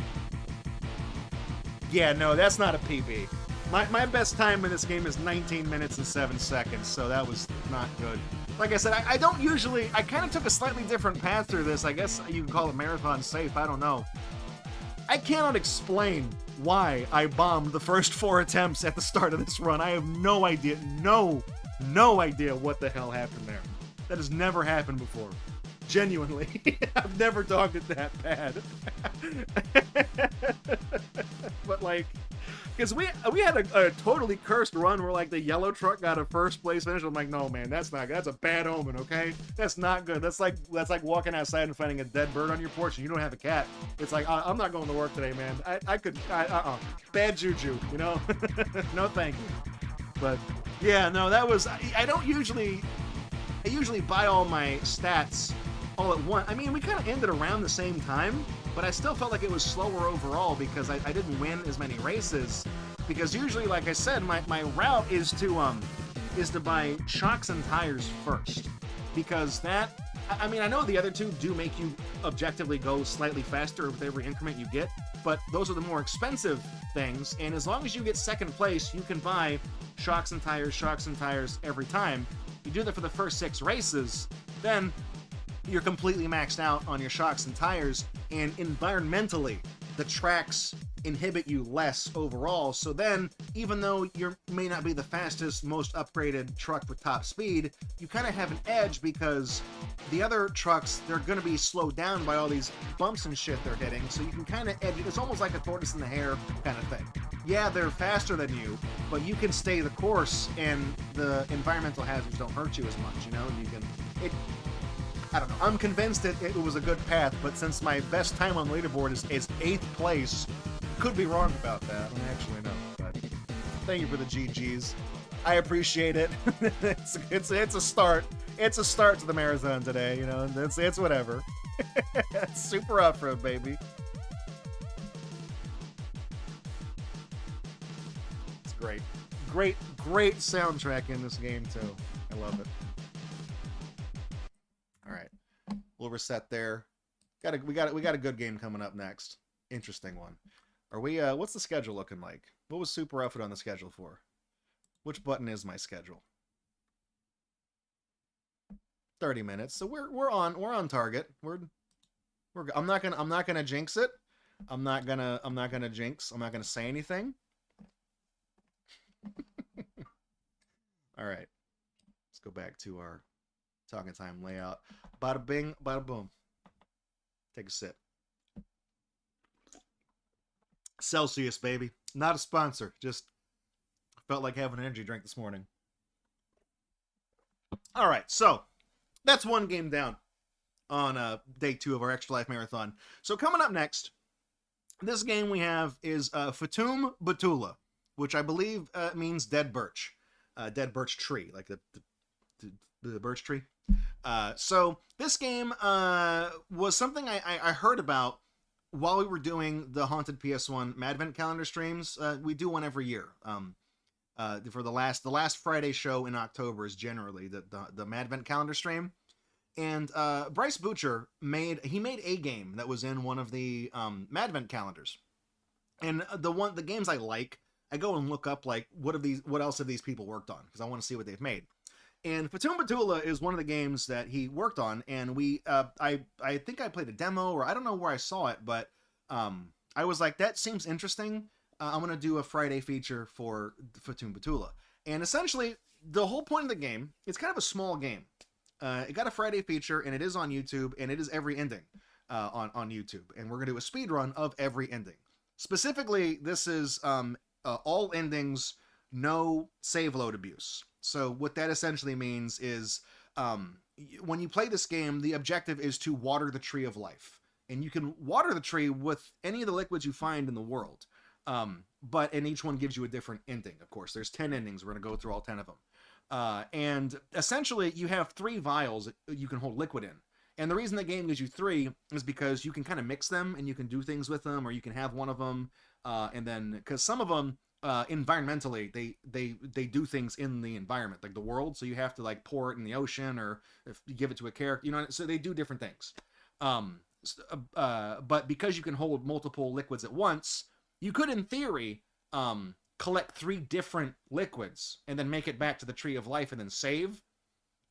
Yeah, no, that's not a PB. My best time in this game is 19 minutes and 7 seconds, so that was not good. Like I said, I don't usually... I kind of took a slightly different path through this. I guess you can call it marathon safe. I don't know. I cannot explain why I bombed the first 4 attempts at the start of this run. I have no idea. No idea what the hell happened there. That has never happened before. Genuinely. I've never dogged it that bad. But, like... Because we had a totally cursed run where, like, the yellow truck got a first place finish. I'm like, no, man, that's not good. That's a bad omen, okay? That's not good. That's like walking outside and finding a dead bird on your porch and you don't have a cat. It's like, I'm not going to work today, man. Bad juju, you know? No, thank you. But, yeah, no, that was... I usually buy all my stats all at once. I mean, we kind of ended around the same time, but I still felt like it was slower overall because I didn't win as many races. Because usually, like I said, my route is to buy shocks and tires first. Because that, I mean, I know the other two do make you objectively go slightly faster with every increment you get, but those are the more expensive things, and as long as you get second place, you can buy shocks and tires every time. You do that for the first 6 races, then you're completely maxed out on your shocks and tires, and environmentally, the tracks inhibit you less overall. So then, even though you may not be the fastest, most upgraded truck for top speed, you kind of have an edge because the other trucks, they're going to be slowed down by all these bumps and shit they're hitting. So you can kind of edge it. It's almost like a tortoise in the hare kind of thing. Yeah, they're faster than you, but you can stay the course and the environmental hazards don't hurt you as much, you know? You can... I don't know. I'm convinced it was a good path, but since my best time on the leaderboard is 8th place, could be wrong about that. I actually know. But thank you for the GGs. I appreciate it. it's a start. It's a start to the marathon today. You know, it's whatever. Super off-road, baby. It's great, great soundtrack in this game too. I love it. All right, we'll reset there. We got a good game coming up next. Interesting one. Are we? What's the schedule looking like? What was Super Rough on the schedule for? Which button is my schedule? 30 minutes. So we're on target. I'm not gonna jinx it. I'm not gonna jinx. I'm not gonna say anything. All right. Let's go back to our talking time layout. Bada bing, bada boom. Take a sip. Celsius, baby. Not a sponsor. Just felt like having an energy drink this morning. All right, so that's one game down on day 2 of our Extra Life Marathon. So coming up next, this game we have is Fatum Batula, which I believe means dead birch tree, like the birch tree. So this game was something I heard about while we were doing the Haunted PS1 Madvent calendar streams. We do one every year. For the last Friday show in October is generally the Madvent calendar stream. And Bryce Butcher made a game that was in one of the Madvent calendars. And the games I like, I go and look up like what else have these people worked on, because I want to see what they've made. And Fatum Batula is one of the games that he worked on, and I think I played a demo, or I don't know where I saw it, but I was like, that seems interesting. I'm going to do a Friday feature for Fatum Batula. And essentially, the whole point of the game, it's kind of a small game. It got a Friday feature, and it is on YouTube, and it is every ending on YouTube. And we're going to do a speed run of every ending. Specifically, this is all endings, no save load abuse. So what that essentially means is when you play this game, the objective is to water the tree of life. And you can water the tree with any of the liquids you find in the world. And each one gives you a different ending, of course. There's 10 endings. We're going to go through all 10 of them. And essentially, you have 3 vials that you can hold liquid in. And the reason the game gives you 3 is because you can kind of mix them, and you can do things with them, or you can have one of them. And then, because some of them, environmentally, they do things in the environment, like the world. So you have to like pour it in the ocean, or if you give it to a character, you know, so they do different things. But because you can hold multiple liquids at once, you could, in theory, collect 3 different liquids and then make it back to the Tree of Life and then save,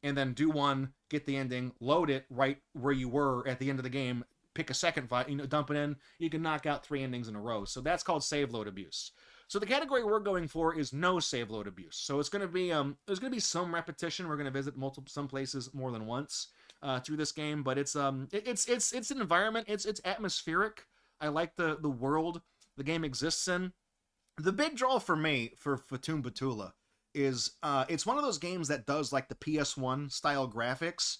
and then do one, get the ending, load it right where you were at the end of the game, pick a second vial, dump it in. You can knock out 3 endings in a row. So that's called save load abuse. So the category we're going for is no save load abuse. So it's going to be there's going to be some repetition. We're going to visit some places more than once through this game, but it's an environment. It's atmospheric. I like the world the game exists in. The big draw for me for Fatum Batula is it's one of those games that does like the PS1 style graphics,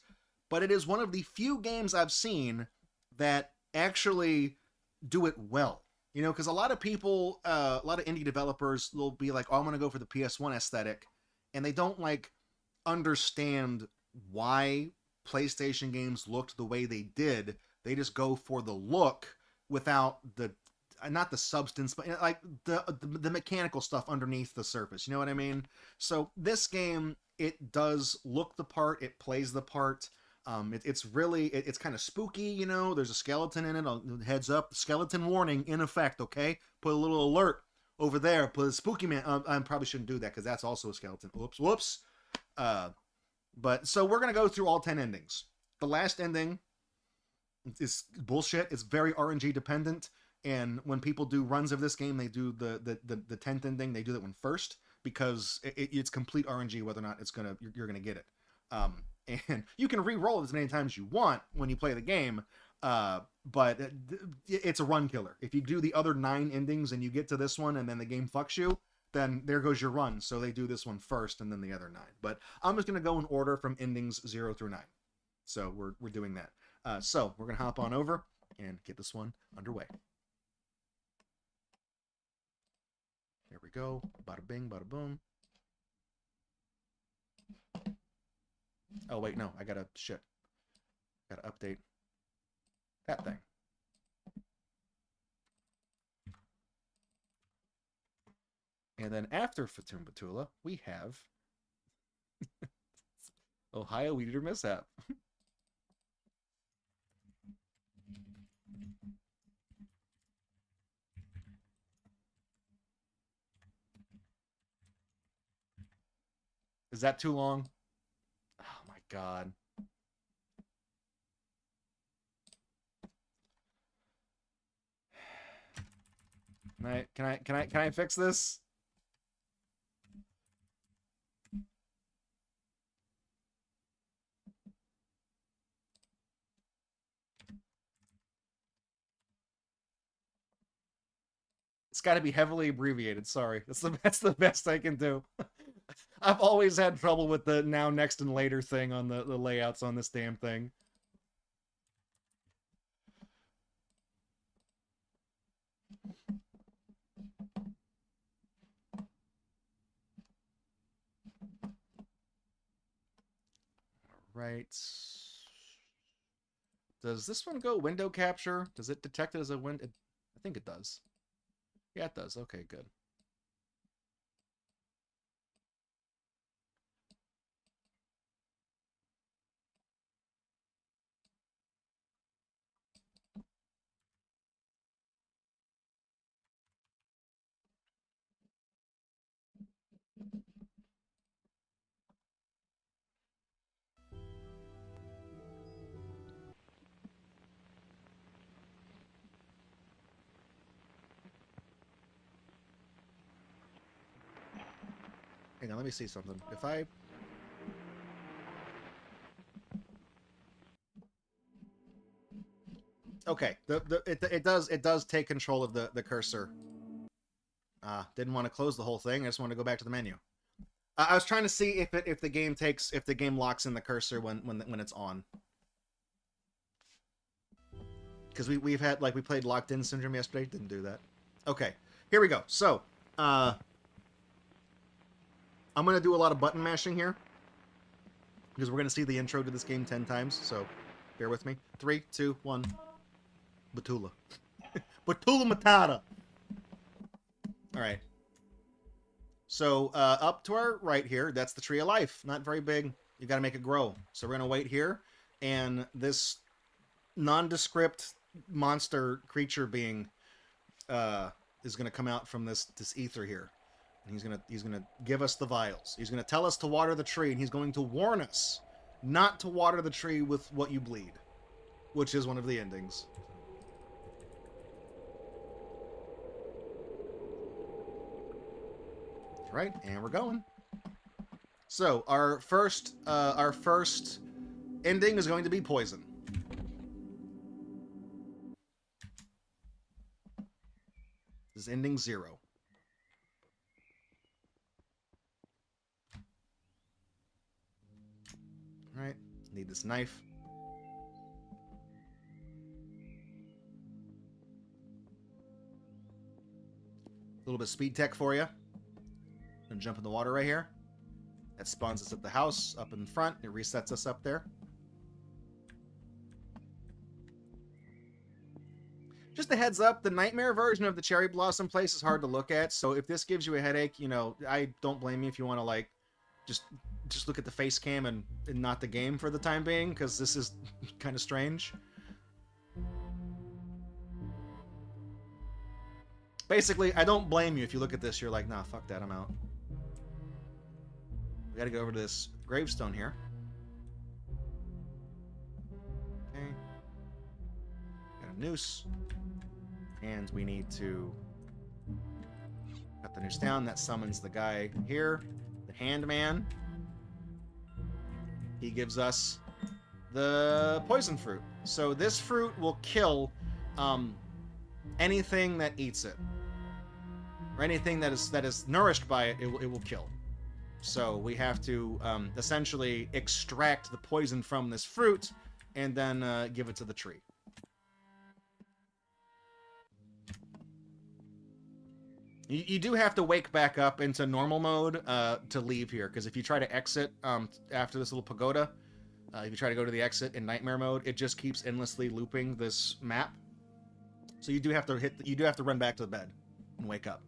but it is one of the few games I've seen that actually do it well. You know, because a lot of people, a lot of indie developers will be like, oh, I'm going to go for the PS1 aesthetic, and they don't like understand why PlayStation games looked the way they did. They just go for the look without not the substance, but like the mechanical stuff underneath the surface. You know what I mean? So this game, it does look the part, it plays the part. It's kind of spooky, you know. There's a skeleton in it. Heads up, skeleton warning in effect. Okay, put a little alert over there. Put a spooky man. I probably shouldn't do that because that's also a skeleton. Whoops. But so we're gonna go through all 10 endings. The last ending is bullshit. It's very RNG dependent. And when people do runs of this game, they do the 10th ending. They do that one first because it's complete RNG whether or not you're gonna get it. And you can re-roll it as many times as you want when you play the game, but it's a run killer. If you do the other 9 endings and you get to this one and then the game fucks you, then there goes your run. So they do this one first and then the other 9. But I'm just gonna go in order from endings 0 through 9. So we're doing that. So we're gonna hop on over and get this one underway. There we go. Bada bing, bada boom. Oh, wait, no. I gotta update that thing. And then after Fatum Batula, we have Ohio Weed Eater Mishap. Is that too long? Oh my god. Can I fix this? It's got to be heavily abbreviated. Sorry, that's the best I can do. I've always had trouble with the now, next, and later thing on the layouts on this damn thing. Right. Does this one go window capture? Does it detect it as a window? I think it does. Yeah, it does. Okay, good. Hang on, let me see something. If I... Okay, it does take control of the cursor. Didn't want to close the whole thing. I just want to go back to the menu. I was trying to see if the game locks in the cursor when it's on. Because we played Locked In Syndrome yesterday, didn't do that. Okay, here we go. So, I'm gonna do a lot of button mashing here because we're gonna see the intro to this game 10 times. So, bear with me. 3, 2, 1. Batula. Batula Matata. All right. So up to our right here, that's the Tree of Life. Not very big. You got to make it grow. So we're gonna wait here, and this nondescript monster creature being is gonna come out from this ether here, and he's gonna give us the vials. He's gonna tell us to water the tree, and he's going to warn us not to water the tree with what you bleed, which is one of the endings. Right, and we're going. So our first ending is going to be poison. This is ending 0. All right, need this knife. A little bit of speed tech for you. Gonna jump in the water right here. That spawns us at the house up in front. It resets us up there. Just a heads up, the nightmare version of the Cherry Blossom place is hard to look at, so if this gives you a headache, you know, I don't blame you if you want to, like, just look at the face cam and not the game for the time being, because this is kind of strange. Basically, I don't blame you if you look at this, you're like, nah, fuck that, I'm out. We gotta go over to this gravestone here. Okay. Got a noose. And we need to cut the noose down. That summons the guy here, the hand man. He gives us the poison fruit. So this fruit will kill anything that eats it, or anything that is nourished by it. It will kill. So we have to essentially extract the poison from this fruit and then give it to the tree. You do have to wake back up into normal mode to leave here, because if you try to exit after this little pagoda, if you try to go to the exit in nightmare mode, it just keeps endlessly looping this map. So you do have to run back to the bed and wake up.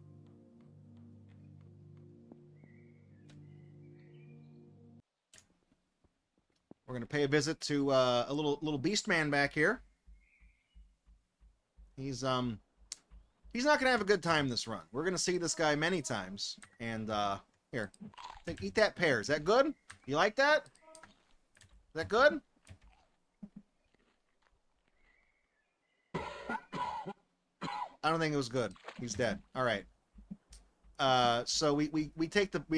We're gonna pay a visit to a little beast man back here. He's not gonna have a good time this run. We're gonna see this guy many times. And here, eat that pear. Is that good? You like that? Is that good? I don't think it was good. He's dead. All right. So we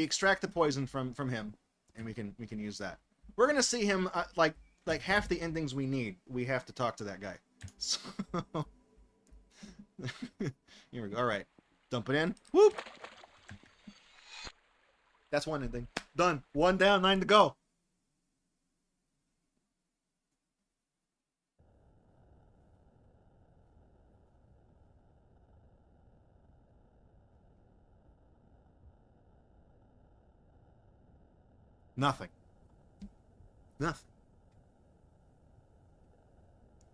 extract the poison from him, and we can use that. We're gonna see him like half the endings we need. We have to talk to that guy. So here we go. All right, dump it in. Whoop. That's one ending. Done. 1 down, 9 to go. Nothing. Nothing.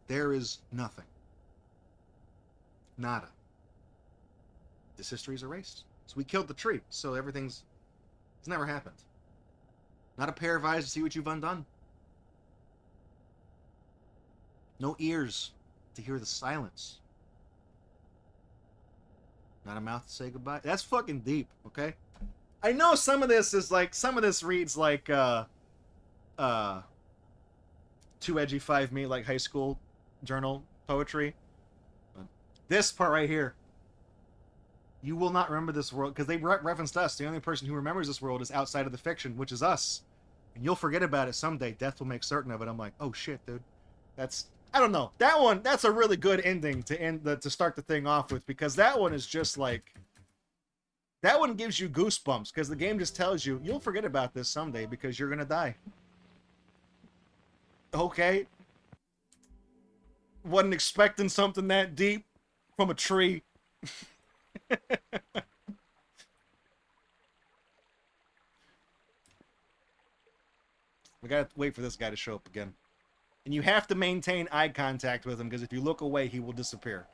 There is nothing. Nada. This history is erased. So we killed the tree, so it's never happened. Not a pair of eyes to see what you've undone. No ears to hear the silence. Not a mouth to say goodbye. That's fucking deep, okay? I know some of this reads like 2 edgy 5 me like high school journal poetry. But this part right here, you will not remember this world, because they referenced us. The only person who remembers this world is outside of the fiction, which is us. And you'll forget about it someday. Death will make certain of it. I'm like, oh shit, dude. I don't know. That's a really good ending to start the thing off with, because that one is just like, that one gives you goosebumps, because the game just tells you, you'll forget about this someday because you're gonna die. Okay. Wasn't expecting something that deep from a tree. We gotta wait for this guy to show up again. And you have to maintain eye contact with him, because if you look away, he will disappear.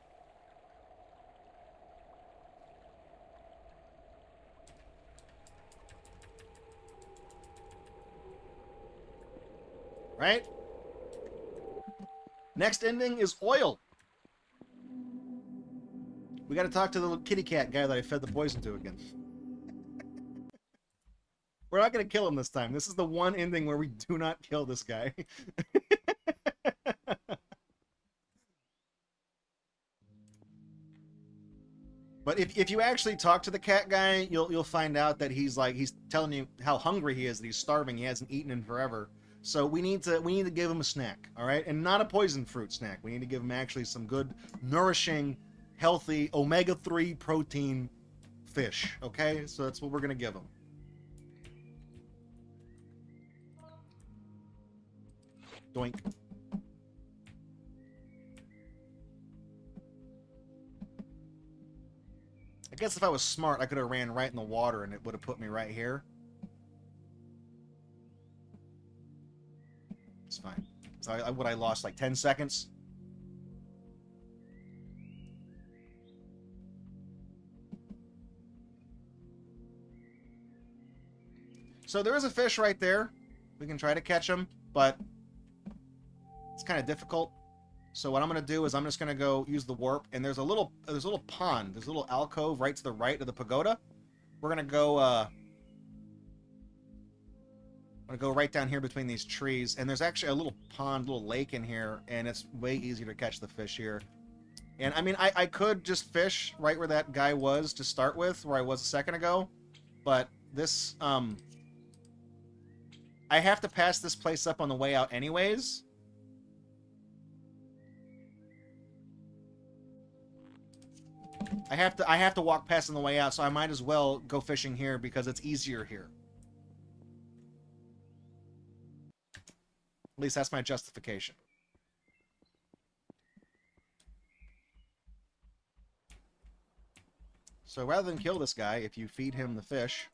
Right? Next ending is oil. We gotta talk to the little kitty cat guy that I fed the poison to again. We're not gonna kill him this time. This is the one ending where we do not kill this guy. But if you actually talk to the cat guy, you'll find out that he's telling you how hungry he is, that he's starving, he hasn't eaten in forever. So we need to give him a snack, all right? And not a poison fruit snack. We need to give him actually some good, nourishing, healthy, omega-3 protein fish, okay? So that's what we're gonna give him. Doink. I guess if I was smart, I could have ran right in the water and it would have put me right here. It's fine. So I lost like 10 seconds? So there is a fish right there. We can try to catch him, but it's kind of difficult. So what I'm going to do is I'm just going to go use the warp, and there's a little pond, there's a little alcove right to the right of the pagoda. We're going to go I'm going to go right down here between these trees, and there's actually a little pond, little lake in here, and it's way easier to catch the fish here. And I mean, I could just fish right where that guy was to start with, where I was a second ago, but this, I have to pass this place up on the way out anyways. I have to walk past on the way out, so I might as well go fishing here because it's easier here. At least that's my justification. So rather than kill this guy, if you feed him the fish...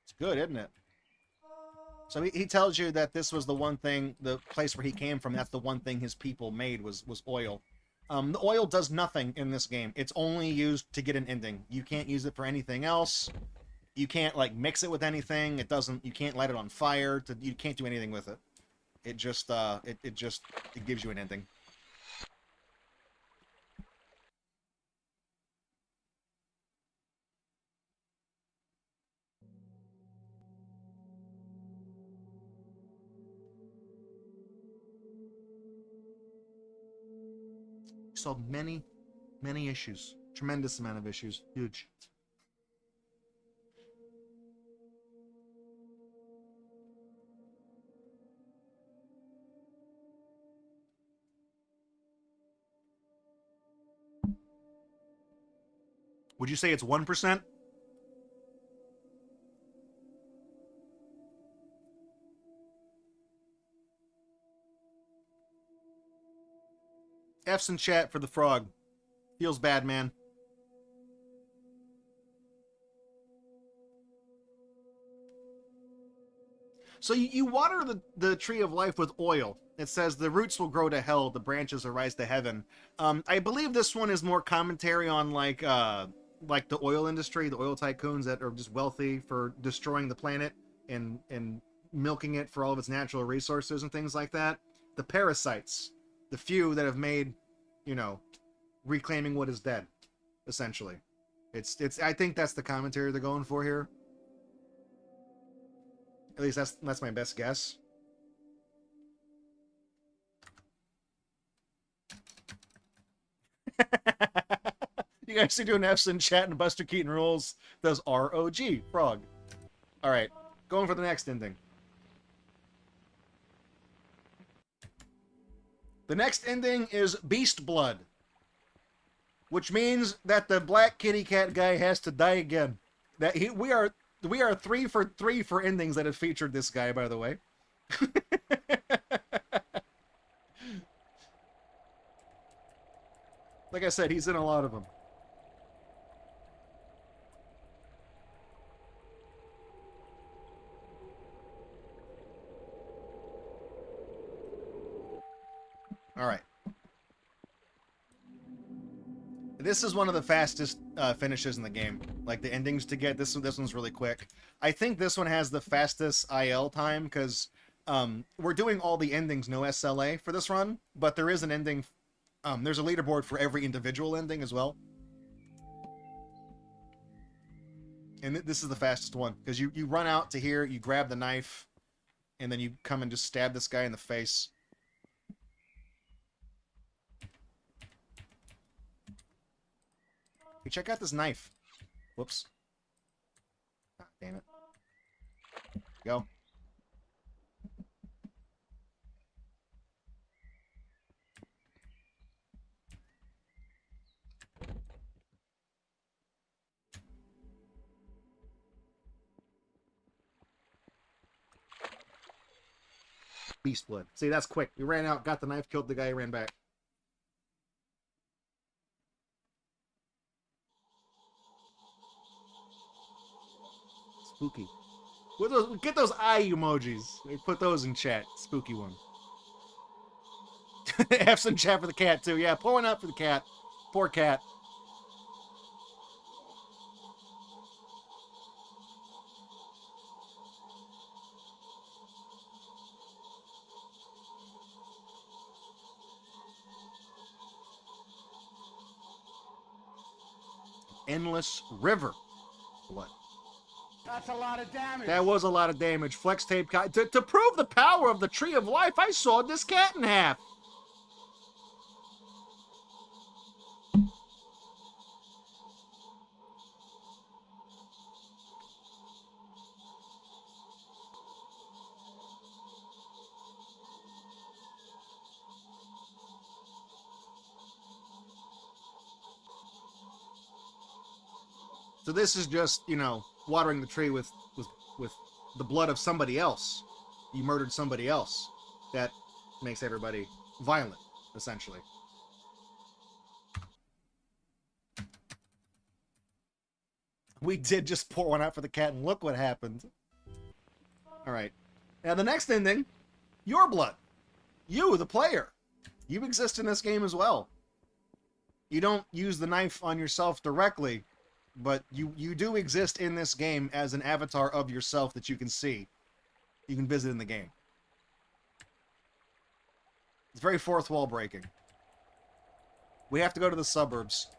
It's good, isn't it? So he tells you that this was the one thing, the place where he came from, that's the one thing his people made was oil. The oil does nothing in this game. It's only used to get an ending. You can't use it for anything else. You can't, like, mix it with anything. It doesn't, you can't light it on fire. You can't do anything with it. It just, it gives you an ending. Solved many, many issues. Tremendous amount of issues. Huge. Would you say it's 1%? F's in chat for the frog. Feels bad, man. So you water the tree of life with oil. It says the roots will grow to hell, the branches will rise to heaven. I believe this one is more commentary on like the oil industry, the oil tycoons that are just wealthy for destroying the planet and milking it for all of its natural resources and things like that. The parasites, the few that have made, you know, reclaiming what is dead, essentially. It's I think that's the commentary they're going for here. At least that's my best guess. You guys are doing F's in chat and Buster Keaton rules. Those ROG, frog. Alright, going for the next ending. The next ending is Beast Blood, which means that the black kitty cat guy has to die again. That we are 3 for 3 for endings that have featured this guy, by the way. Like I said, he's in a lot of them. All right. This is one of the fastest finishes in the game. Like the endings to get this one's really quick. I think this one has the fastest IL time because we're doing all the endings no SLA for this run, but there is an ending. There's a leaderboard for every individual ending as well. And this is the fastest one because you run out to here, you grab the knife, and then you come and just stab this guy in the face. Hey, check out this knife. Whoops. Ah, damn it. Go. Beast blood. See, that's quick. We ran out, got the knife, killed the guy, ran back. Spooky. Get those eye emojis. Put those in chat. Spooky one. F's in chat for the cat, too. Yeah, pulling up for the cat. Poor cat. Endless river. What? That's a lot of damage. That was a lot of damage. Flex tape. To prove the power of the Tree of Life, I sawed this cat in half. So this is just, you know, watering the tree with the blood of somebody else. You murdered somebody else. That makes everybody violent, essentially. We did just pour one out for the cat, and look what happened. Alright. Now the next ending, your blood. You, the player. You exist in this game as well. You don't use the knife on yourself directly, but you do exist in this game as an avatar of yourself that you can see. You can visit in the game. It's very fourth wall breaking. We have to go to the suburbs.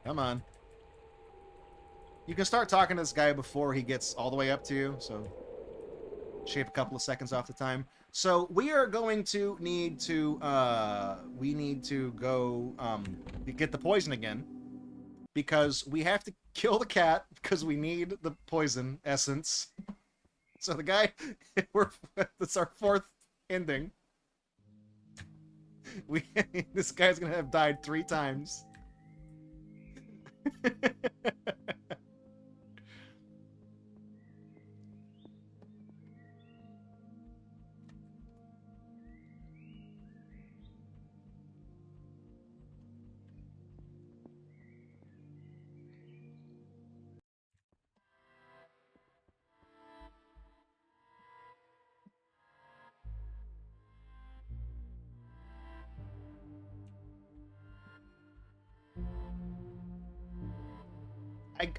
Come on. You can start talking to this guy before he gets all the way up to you, so shave a couple of seconds off the time. So we are going to need to go get the poison again, because we have to kill the cat because we need the poison essence. So the guy, that's our fourth ending. This guy's gonna have died 3 times.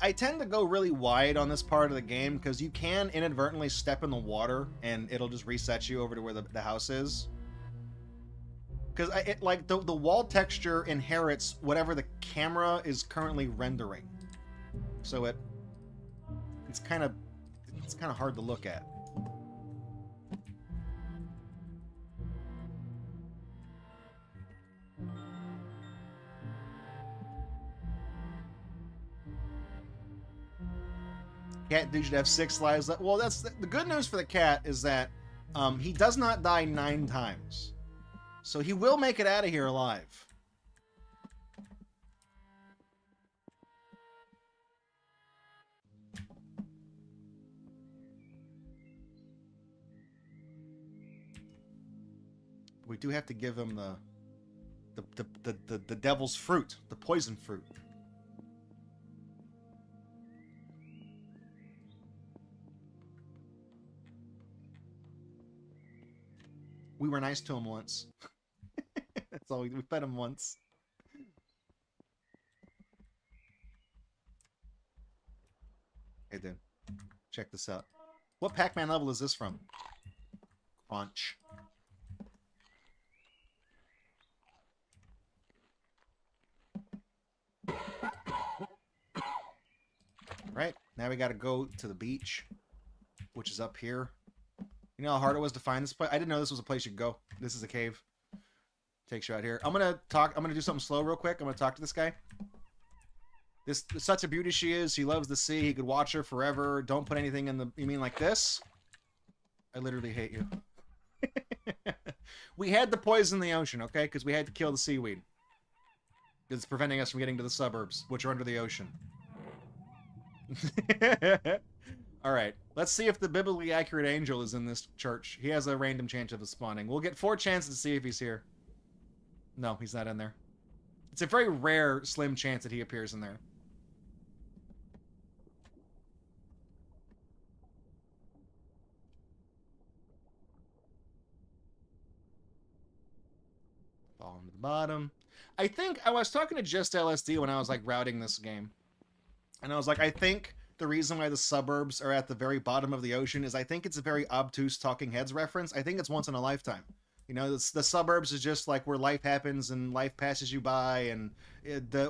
I tend to go really wide on this part of the game because you can inadvertently step in the water and it'll just reset you over to where the house is. Because like the wall texture inherits whatever the camera is currently rendering, so it's kind of hard to look at. Cat dude should have 6 lives left. Well, that's the good news for the cat is that he does not die 9 times. So he will make it out of here alive. We do have to give him the devil's fruit, the poison fruit. We were nice to him once. That's all. We fed him once. Hey, dude. Check this out. What Pac-Man level is this from? Crunch. Right. Now we gotta go to the beach, which is up here. You know how hard it was to find this place? I didn't know this was a place you could go. This is a cave. Takes you out here. I'm gonna do something slow real quick. I'm gonna talk to this guy. This is such a beauty she is. He loves the sea. He could watch her forever. Don't put anything in the... You mean like this? I literally hate you. We had to poison the ocean, okay? Because we had to kill the seaweed. It's preventing us from getting to the suburbs, which are under the ocean. Alright, let's see if the biblically accurate angel is in this church. He has a random chance of spawning. We'll get 4 chances to see if he's here. No, he's not in there. It's a very rare, slim chance that he appears in there. Falling to the bottom. I think I was talking to Just LSD when I was like routing this game. And I was like, I think the reason why the suburbs are at the very bottom of the ocean is I think it's a very obtuse Talking Heads reference. I think it's once in a lifetime. You know, the suburbs is just like where life happens and life passes you by, and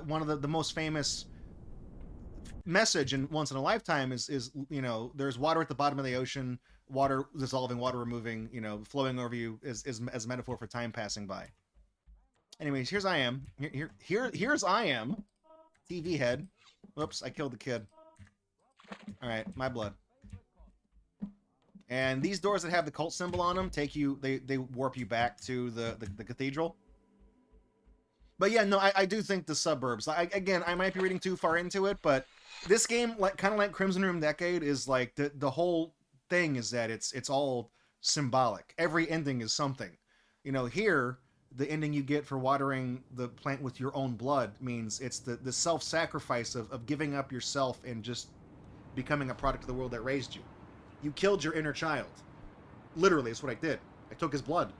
one of the most famous message in Once in a Lifetime is you know, there's water at the bottom of the ocean, water dissolving, water removing, you know, flowing over you is as a metaphor for time passing by. Anyways, here's I am. Here's I am. TV head. Whoops, I killed the kid. All right, my blood. And these doors that have the cult symbol on them take you, they warp you back to the cathedral. But yeah, no, I do think the suburbs. Again, I might be reading too far into it, but this game, like kind of like Crimson Room Decade, is like the whole thing is that it's all symbolic. Every ending is something. You know, here the ending you get for watering the plant with your own blood means it's the self-sacrifice of giving up yourself and just becoming a product of the world that raised you. You killed your inner child. Literally, that's what I did. I took his blood.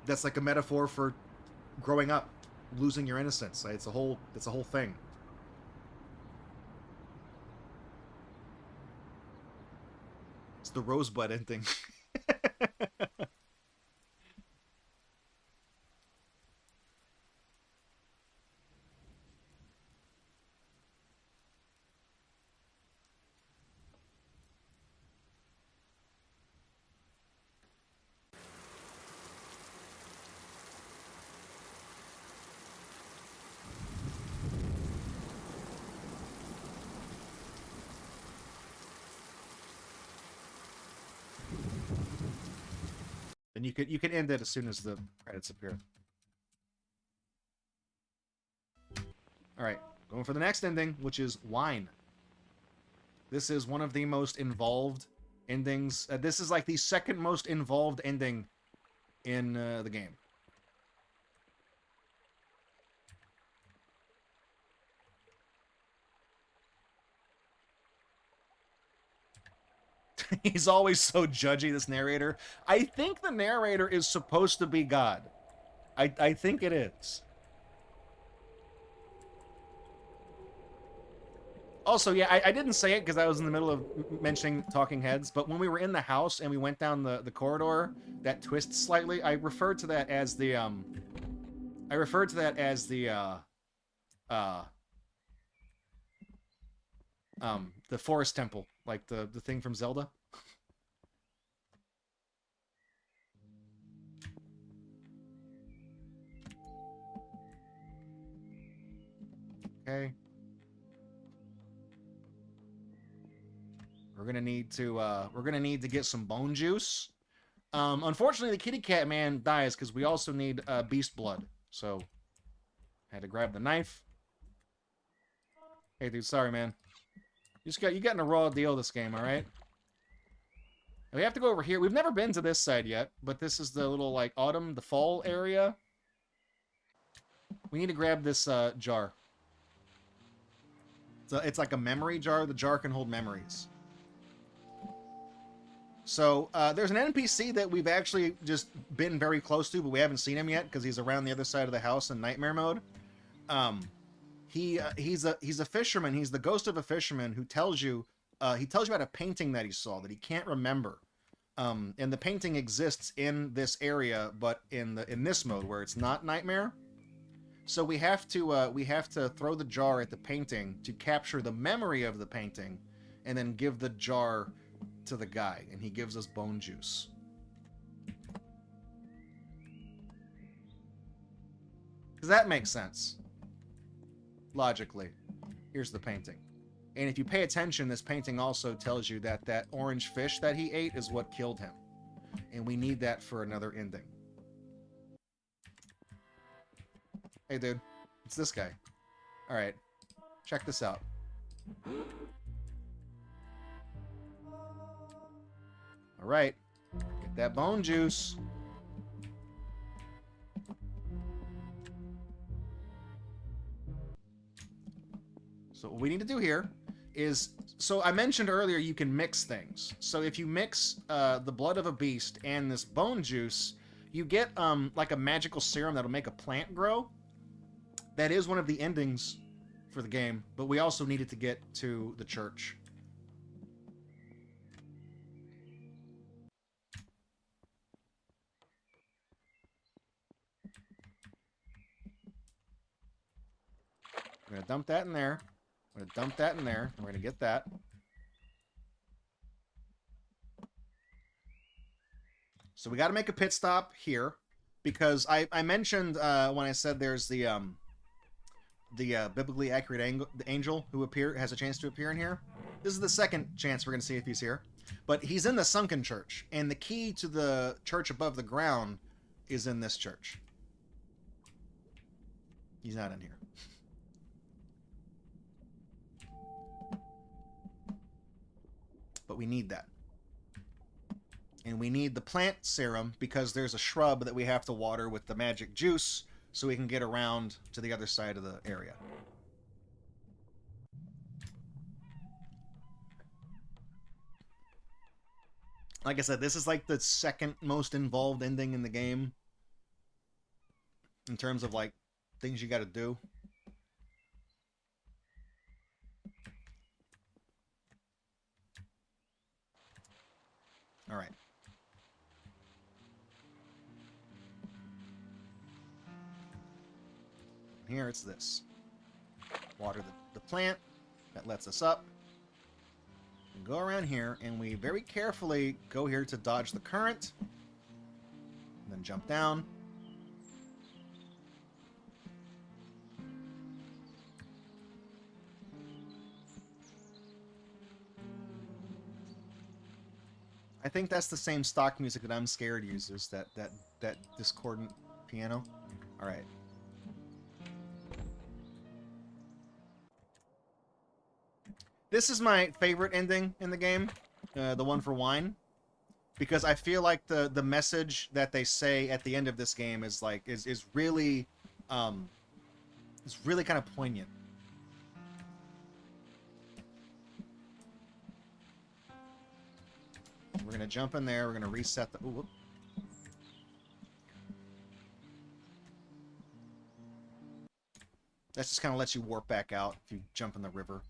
That's like a metaphor for growing up, losing your innocence. It's a whole thing. It's the rosebud ending. And you can end it as soon as the credits appear. All right, going for the next ending, which is wine. This is one of the most involved endings. This is like the second most involved ending in the game. He's always so judgy, this narrator. I think the narrator is supposed to be God. I think it is. Also, yeah, I didn't say it because I was in the middle of mentioning talking heads, but when we were in the house and we went down the corridor that twists slightly, I referred to that as the the forest temple, like the thing from Zelda. Okay. We're gonna need to get some bone juice. Unfortunately, the kitty cat man dies because we also need beast blood. So, I had to grab the knife. Hey, dude, sorry, man. You got in a raw deal this game, all right? We have to go over here. We've never been to this side yet, but this is the little like the fall area. We need to grab this jar. So it's like a memory jar. The jar can hold memories. So there's an NPC that we've actually just been very close to, but we haven't seen him yet because he's around the other side of the house in nightmare mode. He's a fisherman. He's the ghost of a fisherman who tells you about a painting that he saw that he can't remember. And the painting exists in this area, but in this mode where it's not nightmare. So we have to throw the jar at the painting to capture the memory of the painting, and then give the jar to the guy, and he gives us bone juice. Does that make sense? Logically. Here's the painting. And if you pay attention, this painting also tells you that that orange fish that he ate is what killed him. And we need that for another ending. Hey, dude. It's this guy. Alright. Check this out. Alright. Get that bone juice. So what we need to do here is... So I mentioned earlier you can mix things. So if you mix the blood of a beast and this bone juice, you get like a magical serum that'll make a plant grow. That is one of the endings for the game, but we also needed to get to the church. We're gonna dump that in there. We're gonna dump that in there. We're gonna get that. So we got to make a pit stop here because I mentioned when I said there's the biblically accurate angel who has a chance to appear in here. This is the second chance we're gonna see if he's here, but he's in the sunken church, and the key to the church above the ground is in this church. He's not in here. But we need that. And we need the plant serum because there's a shrub that we have to water with the magic juice so we can get around to the other side of the area. Like I said, this is like the second most involved ending in the game in terms of like things you got to do. All right. Here it's this. Water the plant. That lets us up. We go around here, and we very carefully go here to dodge the current. And then jump down. I think that's the same stock music that I'm Scared uses, that discordant piano. All right. This is my favorite ending in the game, the one for wine, because I feel like the message that they say at the end of this game is like is really kind of poignant. We're gonna jump in there. We're gonna reset the. Ooh, whoop. That just kind of lets you warp back out if you jump in the river.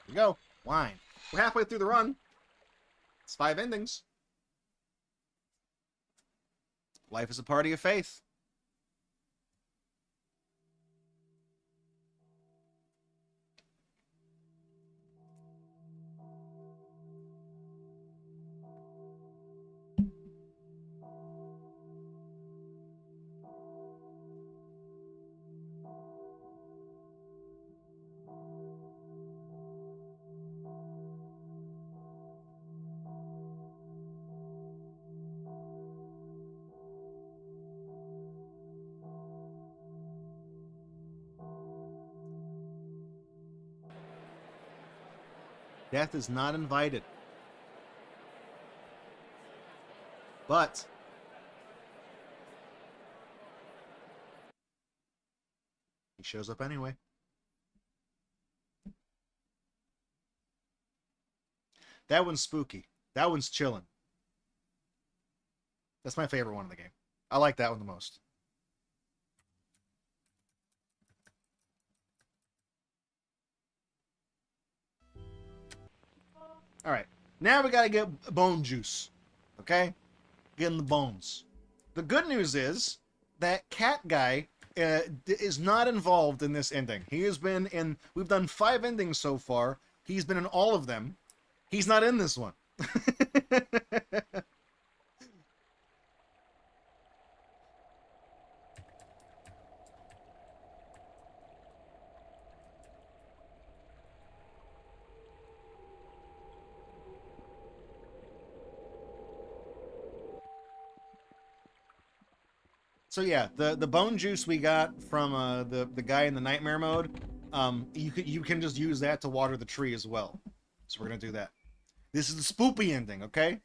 Here we go. Wine. We're halfway through the run. It's 5 endings. Life is a party of faith. Death is not invited. But he shows up anyway. That one's spooky. That one's chilling. That's my favorite one in the game. I like that one the most. All right, now we gotta get bone juice, okay? Getting the bones. The good news is that cat guy is not involved in this ending. He has been in. We've done 5 endings so far. He's been in all of them. He's not in this one. So yeah, the bone juice we got from the guy in the nightmare mode, you can just use that to water the tree as well. So we're gonna do that. This is the spoopy ending, okay?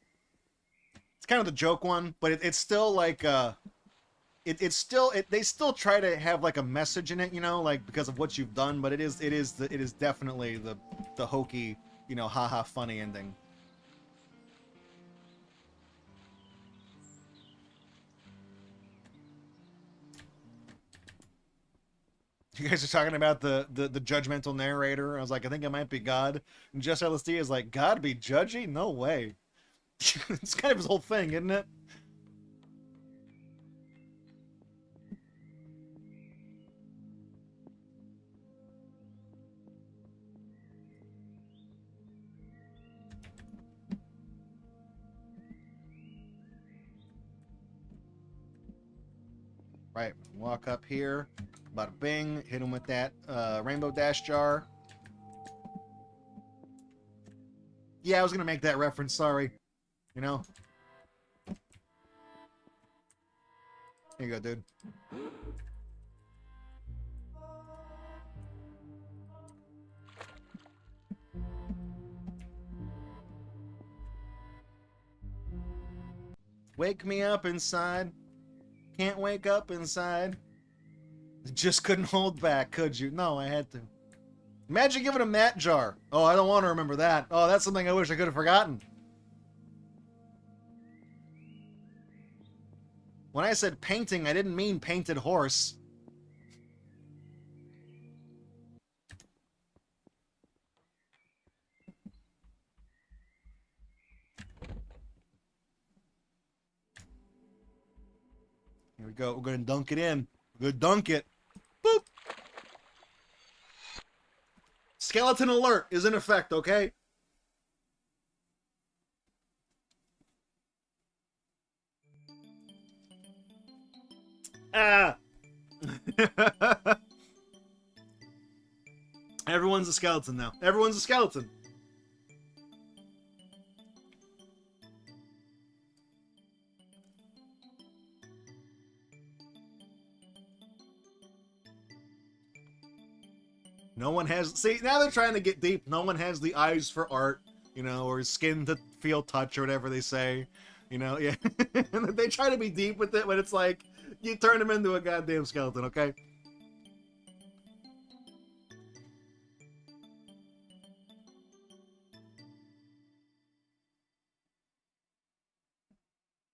It's kind of the joke one, but it's still like they still try to have like a message in it, you know, like because of what you've done. But it is definitely the hokey, you know, haha funny ending. You guys are talking about the judgmental narrator. I was like, I think it might be God. And Just LSD is like, God be judgy? No way. It's kind of his whole thing, isn't it? Right, walk up here, bada bing, hit him with that rainbow dash jar. Yeah, I was gonna make that reference, sorry. You know? Here you go, dude. Wake me up inside. Can't wake up inside. Just couldn't hold back, could you? No, I had to. Imagine giving him that jar. Oh, I don't want to remember that. Oh, that's something I wish I could have forgotten. When I said painting, I didn't mean painted horse. Here we go. We're going to dunk it in. We're going to dunk it. Boop. Skeleton alert is in effect, okay? Ah. Everyone's a skeleton now. Everyone's a skeleton. No one has... See, now they're trying to get deep. No one has the eyes for art, you know, or skin to feel touch or whatever they say. You know, yeah. And they try to be deep with it, but it's like, you turn them into a goddamn skeleton, okay?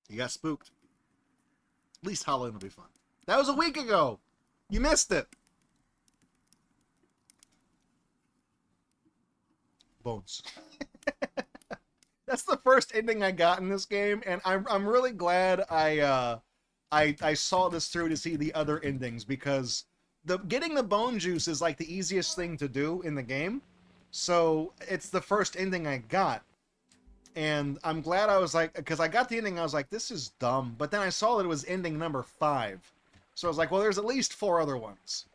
You got spooked. At least Halloween will be fun. That was a week ago! You missed it! Bones. That's the first ending I got in this game, and I'm really glad I saw this through to see the other endings, because getting the bone juice is like the easiest thing to do in the game. So it's the first ending I got. And I'm glad I was like, because I got the ending, I was like, this is dumb. But then I saw that it was ending number 5. So I was like, well, there's at least 4 other ones.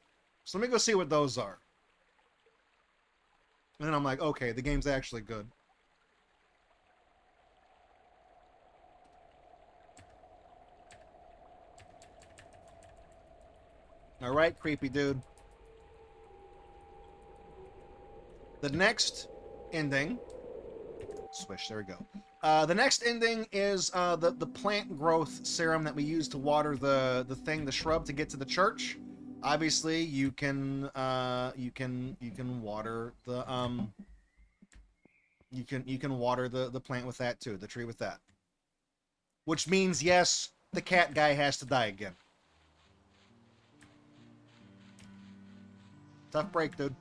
So let me go see what those are. And then I'm like, okay, the game's actually good. Alright, creepy dude. The next ending... Swish, there we go. The next ending is the plant growth serum that we use to water the shrub to get to the church. Obviously, you can water the you can water the plant with that too, the tree with that. Which means yes, the cat guy has to die again. Tough break, dude.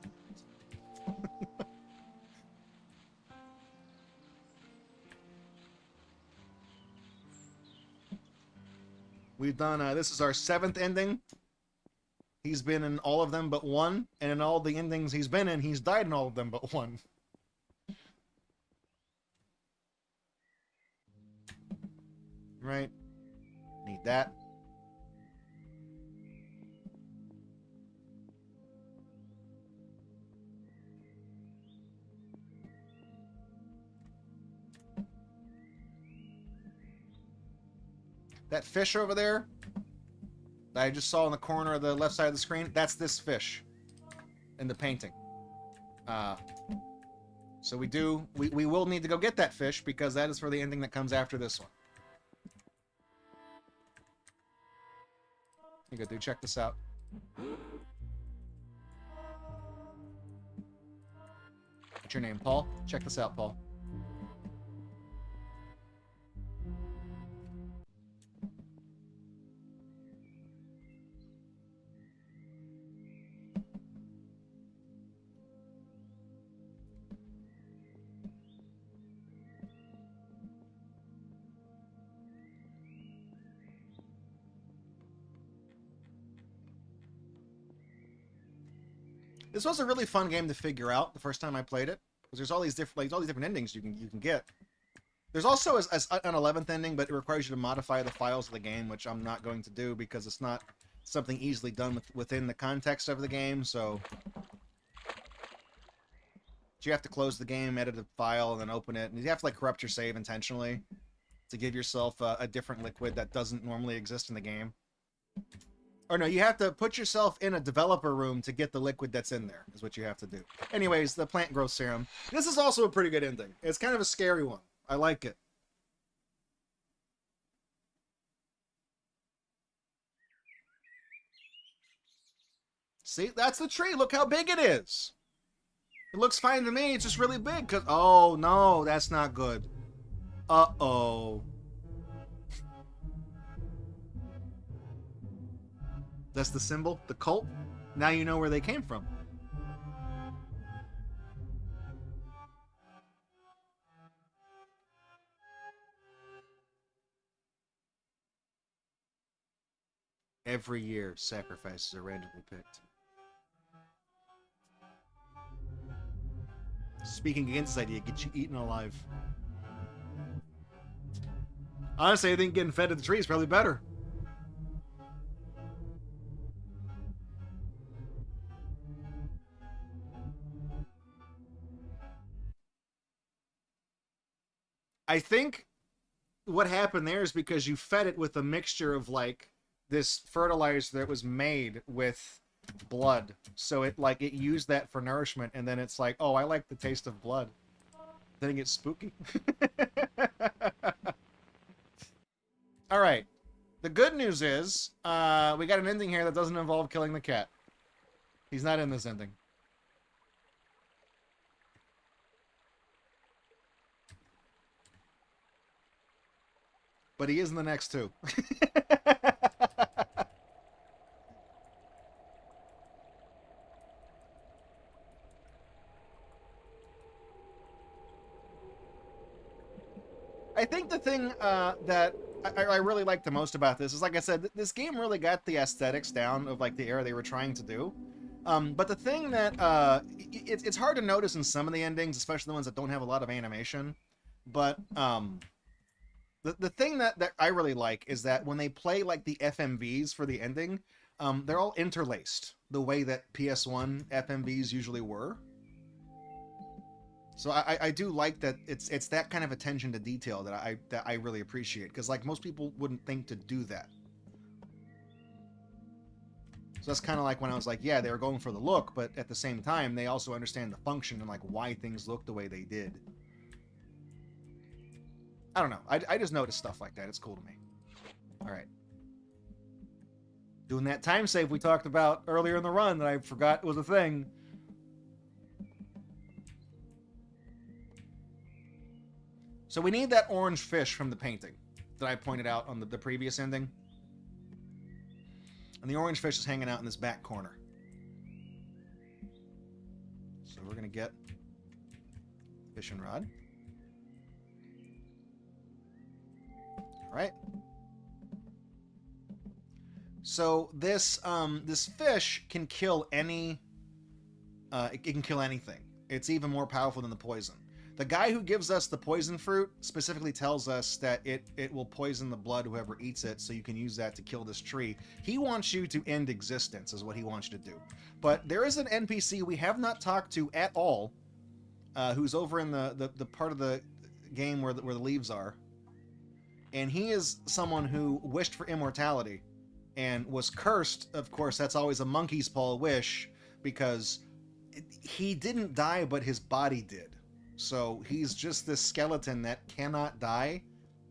We've done, this is our 7th ending. He's been in all of them but one, and in all the endings he's been in, he's died in all of them but one. Right? Need that. That fish over there that I just saw in the corner of the left side of the screen, that's this fish in the painting. So we will need to go get that fish, because that is for the ending that comes after this one. You go, dude. Check this out. What's your name, Paul? Check this out, Paul. This was a really fun game to figure out the first time I played it, because there's all these different, like, all these different endings you can get. There's also an 11th ending, but it requires you to modify the files of the game, which I'm not going to do because it's not something easily done within the context of the game. So you have to close the game, edit a file, and then open it, and you have to like corrupt your save intentionally to give yourself a different liquid that doesn't normally exist in the game. Or no, you have to put yourself in a developer room to get the liquid that's in there, is what you have to do. Anyways, the plant growth serum. This is also a pretty good ending. It's kind of a scary one. I like it. See, that's the tree. Look how big it is. It looks fine to me. It's just really big. Cause oh, no, that's not good. Uh-oh. That's the symbol? The cult? Now you know where they came from. Every year, sacrifices are randomly picked. Speaking against this idea, get you eaten alive. Honestly, I think getting fed to the tree is probably better. I think what happened there is because you fed it with a mixture of like this fertilizer that was made with blood, so it used that for nourishment, and then it's like, oh, I like the taste of blood. Then it gets spooky. All right, the good news is we got an ending here that doesn't involve killing the cat. He's not in this ending. But he is in the next two. I think the thing that I really like the most about this is, like I said, this game really got the aesthetics down of like the era they were trying to do. But the thing that it's hard to notice in some of the endings, especially the ones that don't have a lot of animation. But the thing that I really like is that when they play like the FMVs for the ending, they're all interlaced the way that PS1 FMVs usually were. So I do like that it's that kind of attention to detail that I really appreciate, because like most people wouldn't think to do that. So that's kind of like when I was like, yeah, they were going for the look, but at the same time they also understand the function and like why things look the way they did. I don't know. I just noticed stuff like that. It's cool to me. All right. Doing that time save we talked about earlier in the run that I forgot was a thing. So we need that orange fish from the painting that I pointed out on the previous ending. And the orange fish is hanging out in this back corner. So we're going to get fishing rod. All right. So this this fish can kill any it can kill anything. It's even more powerful than the poison. The guy who gives us the poison fruit specifically tells us that it will poison the blood whoever eats it, so you can use that to kill this tree. He wants you to end existence, is what he wants you to do. But there is an NPC we have not talked to at all, who's over in the part of the game where the leaves are. And he is someone who wished for immortality and was cursed. Of course, that's always a monkey's paw wish, because he didn't die, but his body did. So he's just this skeleton that cannot die,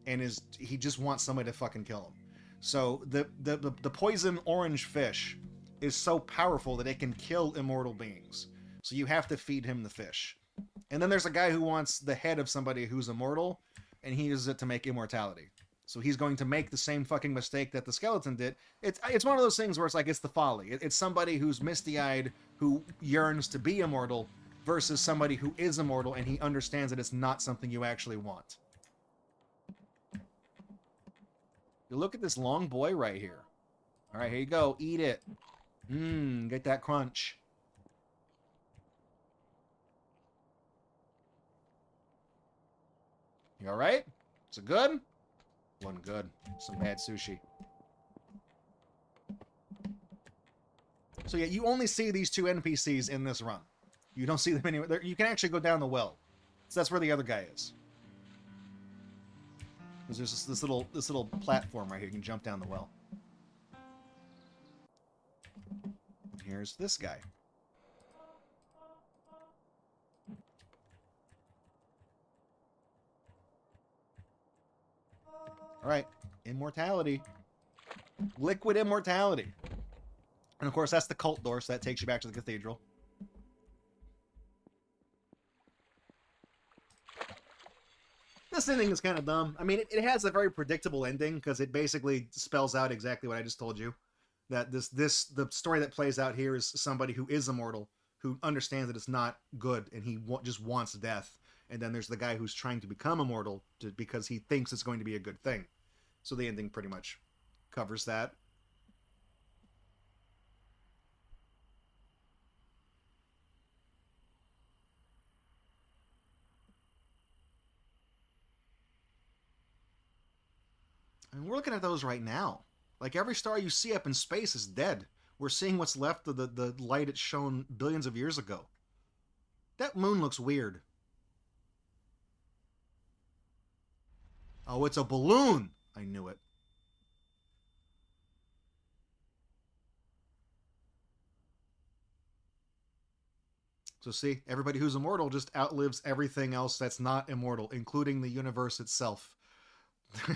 and he just wants somebody to fucking kill him. So the poison orange fish is so powerful that it can kill immortal beings. So you have to feed him the fish. And then there's a guy who wants the head of somebody who's immortal, and he uses it to make immortality. So he's going to make the same fucking mistake that the skeleton did. It's one of those things where it's like, it's the folly. It's somebody who's misty-eyed, who yearns to be immortal, versus somebody who is immortal and he understands that it's not something you actually want. You look at this long boy right here. All right, here you go. Eat it. Get that crunch. You alright? Is it good? Wasn't good. Some bad sushi. So yeah, you only see these two NPCs in this run. You don't see them anywhere. You can actually go down the well. So that's where the other guy is. There's this little platform right here. You can jump down the well. And here's this guy. All right, immortality, liquid immortality, and of course that's the cult door, so that takes you back to the cathedral. This ending is kind of dumb. I mean, it has a very predictable ending because it basically spells out exactly what I just told you. That the story that plays out here is somebody who is immortal, who understands that it's not good, and he just wants death. And then there's the guy who's trying to become immortal because he thinks it's going to be a good thing. So the ending pretty much covers that. And we're looking at those right now. Like every star you see up in space is dead. We're seeing what's left of the light it's shown billions of years ago. That moon looks weird. Oh, it's a balloon! I knew it. So see, everybody who's immortal just outlives everything else that's not immortal, including the universe itself.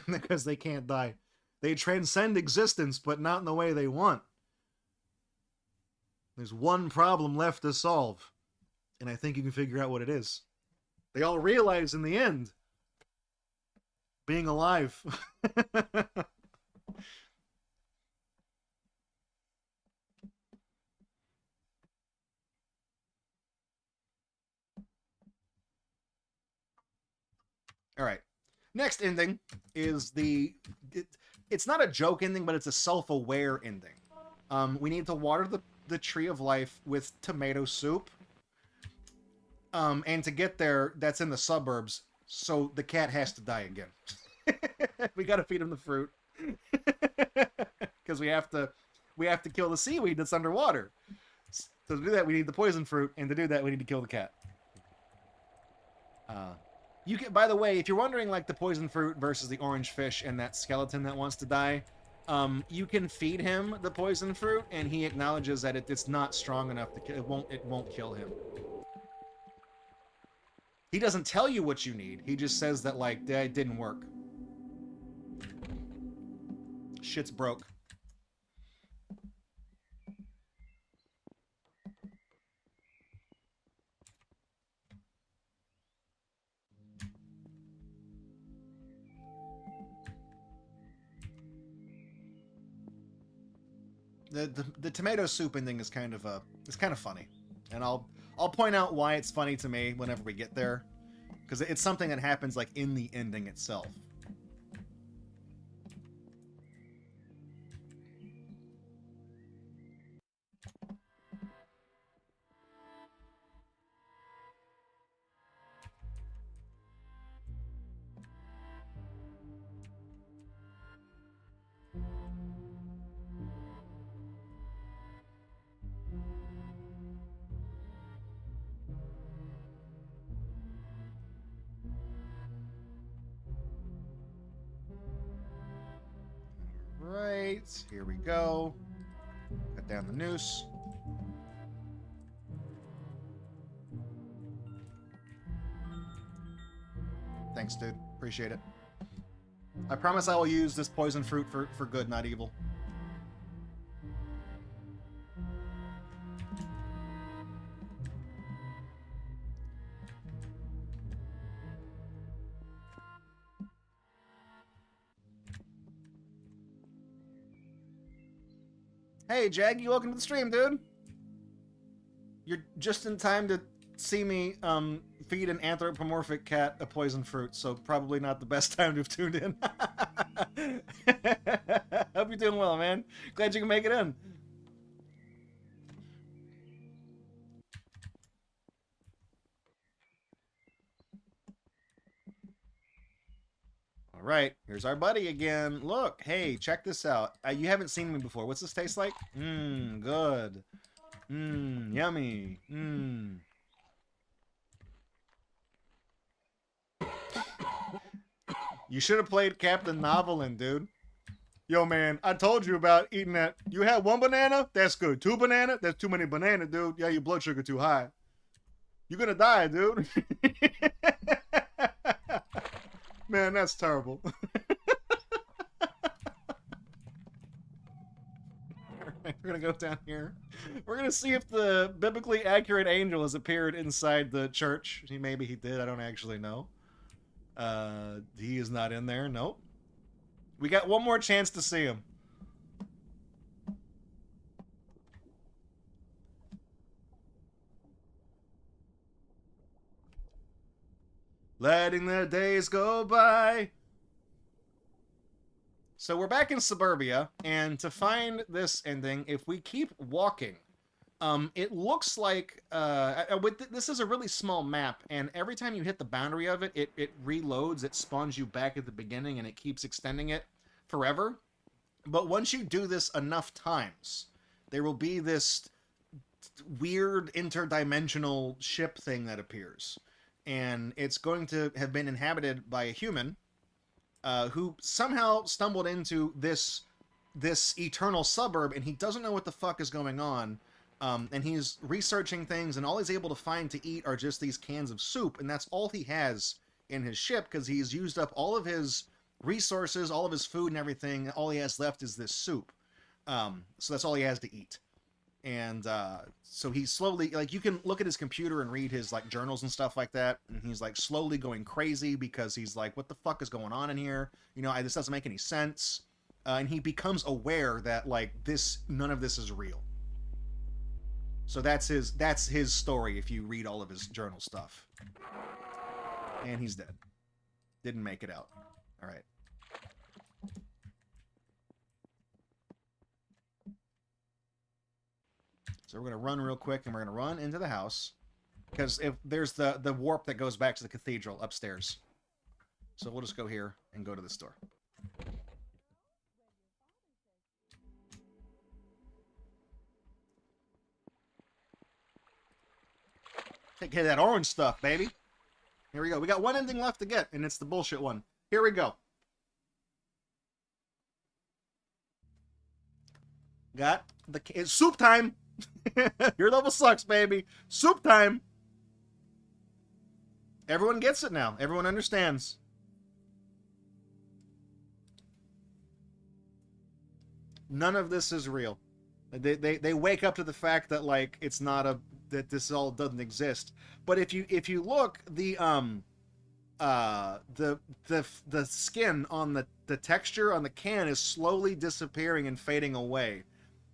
Because they can't die. They transcend existence, but not in the way they want. There's one problem left to solve, and I think you can figure out what it is. They all realize in the end, being alive. All right. Next ending is it's not a joke ending, but it's a self-aware ending. We need to water the tree of life with tomato soup. And to get there, that's in the suburbs, so the cat has to die again. We got to feed him the fruit because we have to kill the seaweed that's underwater. So to do that, we need the poison fruit, and to do that, we need to kill the cat. You can, by the way, if you're wondering, like the poison fruit versus the orange fish and that skeleton that wants to die, you can feed him the poison fruit, and he acknowledges that it's not strong enough to it won't kill him. He doesn't tell you what you need. He just says that like that didn't work. Shit's broke. The tomato soup ending is kind of funny, and I'll point out why it's funny to me whenever we get there, because it's something that happens like in the ending itself. Right, here we go. Cut down the noose. Thanks, dude. Appreciate it. I promise I will use this poison fruit for good, not evil. Hey, Jaggy, welcome to the stream, dude. You're just in time to see me feed an anthropomorphic cat a poison fruit, so probably not the best time to have tuned in. Hope you're doing well, man. Glad you can make it in. All right, here's our buddy again. Look, hey, check this out. You haven't seen me before. What's this taste like? Mmm, good. Mmm, yummy. Mmm. You should have played Captain Novelin, dude. Yo, man, I told you about eating that. You had one banana? That's good. Two banana? That's too many banana, dude. Yeah, your blood sugar too high. You're gonna die, dude. Man, that's terrible. We're gonna go down here. We're gonna see if the biblically accurate angel has appeared inside the church. Maybe he did. I don't actually know. He is not in there. Nope. We got one more chance to see him. Letting the days go by. So we're back in suburbia, and to find this ending, if we keep walking, it looks like this is a really small map, and every time you hit the boundary of it, it reloads, it spawns you back at the beginning, and it keeps extending it forever. But once you do this enough times, there will be this weird interdimensional ship thing that appears, and it's going to have been inhabited by a human who somehow stumbled into this eternal suburb, and he doesn't know what the fuck is going on. And he's researching things, and all he's able to find to eat are just these cans of soup, and that's all he has in his ship, because he's used up all of his resources, all of his food and everything. All he has left is this soup. So that's all he has to eat. And so he's slowly, like, you can look at his computer and read his, like, journals and stuff like that, and he's, like, slowly going crazy, because he's like, what the fuck is going on in here? You know, this doesn't make any sense. And he becomes aware that, like, none of this is real. So that's his story if you read all of his journal stuff. And he's dead. Didn't make it out. All right. So we're going to run real quick, and we're going to run into the house, because if there's the warp that goes back to the cathedral upstairs. So we'll just go here and go to the store. Take care of that orange stuff, baby. Here we go. We got one ending left to get, and it's the bullshit one. Here we go. Got it's soup time. Your level sucks, baby. Soup time. Everyone gets it now. Everyone understands. None of this is real. They wake up to the fact that, like, it's not that this all doesn't exist. But if you look, the skin on the texture on the can is slowly disappearing and fading away.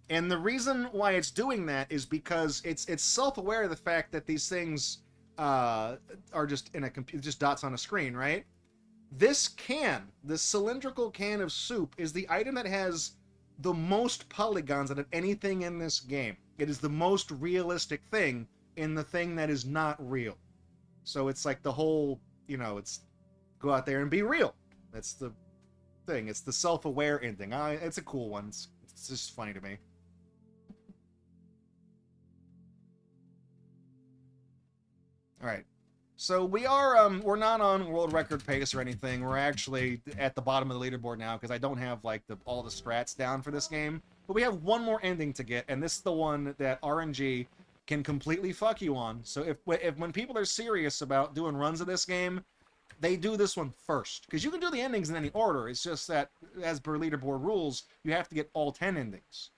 And the reason why it's doing that is because it's self-aware of the fact that these things are just in a computer, just dots on a screen, right? This cylindrical can of soup is the item that has the most polygons out of anything in this game. It is the most realistic thing in the thing that is not real. So it's like the whole, you know, it's go out there and be real. That's the thing. It's the self-aware ending. It's a cool one. It's just funny to me. All right. So we're not on world record pace or anything. We're actually at the bottom of the leaderboard now, because I don't have, like, all the strats down for this game. But we have one more ending to get, and this is the one that RNG can completely fuck you on. So if when people are serious about doing runs of this game, they do this one first. Because you can do the endings in any order. It's just that, as per leaderboard rules, you have to get all 10 endings.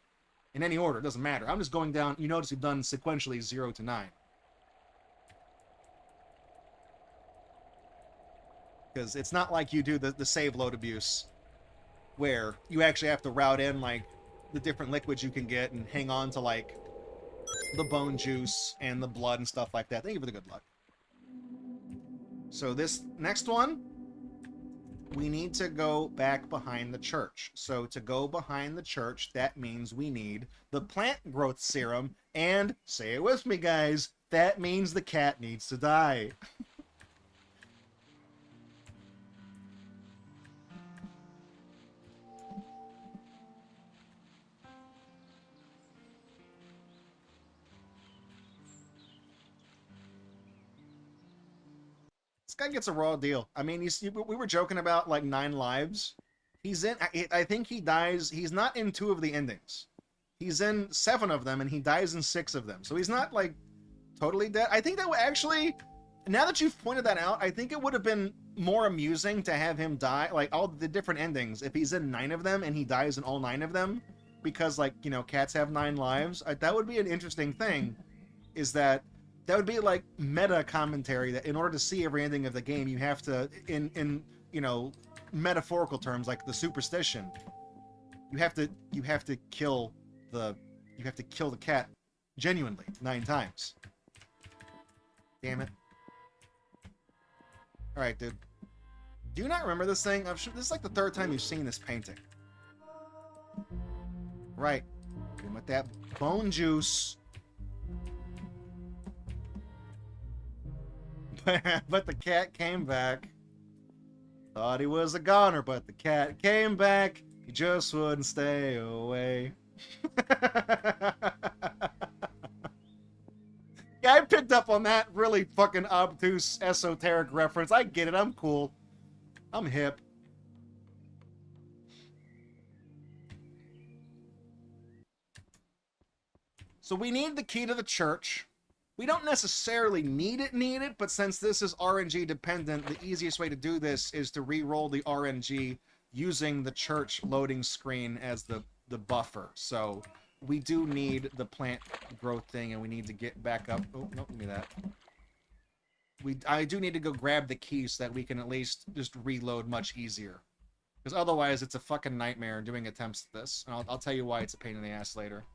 In any order, it doesn't matter. I'm just going down. You notice we've done sequentially 0 to 9. Because it's not like you do the save load abuse, where you actually have to route in, like, the different liquids you can get and hang on to, like, the bone juice and the blood and stuff like that. Thank you for the good luck. So this next one, we need to go back behind the church. So to go behind the church, that means we need the plant growth serum, and, say it with me, guys, that means the cat needs to die. guy gets a raw deal. I mean, we were joking about like 9 lives. He's in. I think he dies. He's not in 2 of the endings. He's in 7 of them, and he dies in 6 of them. So he's not like totally dead. I think that would actually, now that you've pointed that out, I think it would have been more amusing to have him die, like all the different endings, if he's in 9 of them and he dies in all 9 of them, because like, you know, cats have 9 lives. That would be an interesting thing, is that would be like meta commentary, that in order to see every ending of the game, you have to, in you know, metaphorical terms, like the superstition, you have to kill the cat genuinely 9 times. Damn it. Alright, dude. Do you not remember this thing? I'm sure this is like the 3rd time you've seen this painting. Right. And with that bone juice. But the cat came back. Thought he was a goner, but the cat came back. He just wouldn't stay away. Yeah, I picked up on that really fucking obtuse, esoteric reference. I get it. I'm cool. I'm hip. So we need the key to the church. We don't necessarily need it, but since this is RNG dependent, the easiest way to do this is to re-roll the RNG using the church loading screen as the buffer. So we do need the plant growth thing, and we need to get back up. Oh, no, give me that. I do need to go grab the key so that we can at least just reload much easier. Because otherwise, it's a fucking nightmare doing attempts at this. And I'll tell you why it's a pain in the ass later.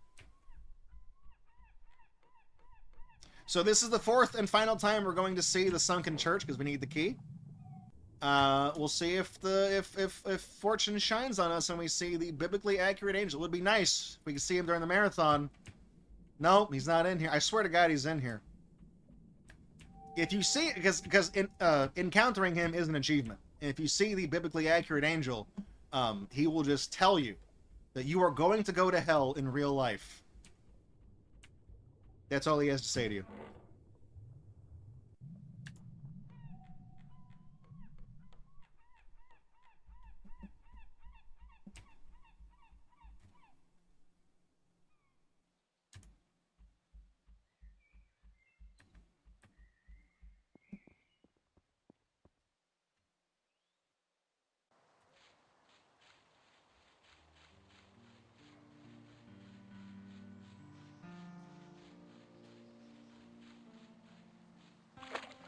So this is the 4th and final time we're going to see the sunken church, because we need the key. We'll see if fortune shines on us and we see the biblically accurate angel. It would be nice if we could see him during the marathon. No, he's not in here. I swear to God, he's in here. If you see, because encountering him is an achievement. And if you see the biblically accurate angel, he will just tell you that you are going to go to hell in real life. That's all he has to say to you.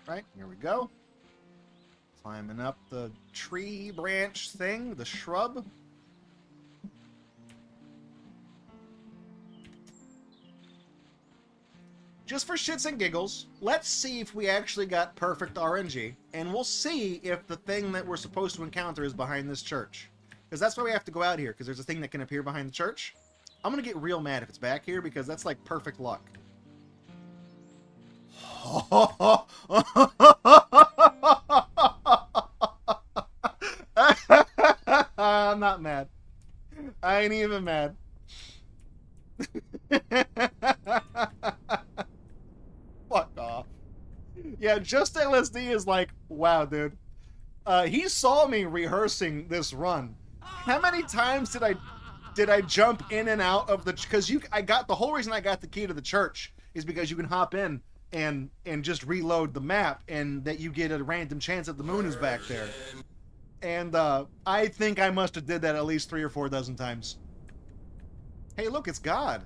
Right, here we go. Climbing up the tree branch thing, the shrub. Just for shits and giggles, let's see if we actually got perfect RNG, and we'll see if the thing that we're supposed to encounter is behind this church. Because that's why we have to go out here, because there's a thing that can appear behind the church. I'm going to get real mad if it's back here, because that's like perfect luck. I'm not mad. I ain't even mad. Fuck off. Yeah, Just LSD is like, wow, dude. He saw me rehearsing this run. How many times did I jump in and out of the, because the whole reason I got the key to the church is because you can hop in and just reload the map, and that you get a random chance that the moon is back there. And I think I must have did that at least 3 or 4 dozen times. Hey, look, it's God.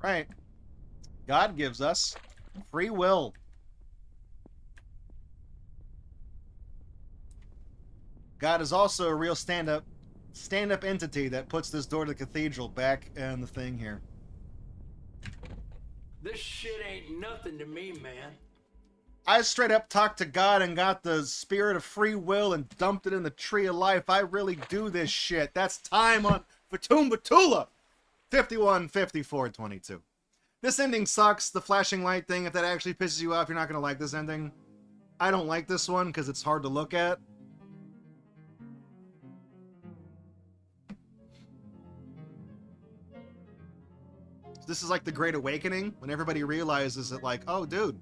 Right. God gives us free will. God is also a real stand-up entity that puts this door to the cathedral back in the thing here. This shit ain't nothing to me, man. I straight up talked to God and got the spirit of free will and dumped it in the tree of life. I really do this shit. That's time on Fatum Batula. 51, 54, 22. This ending sucks. The flashing light thing, if that actually pisses you off, you're not going to like this ending. I don't like this one because it's hard to look at. is like the Great Awakening, when everybody realizes that, like, oh, dude,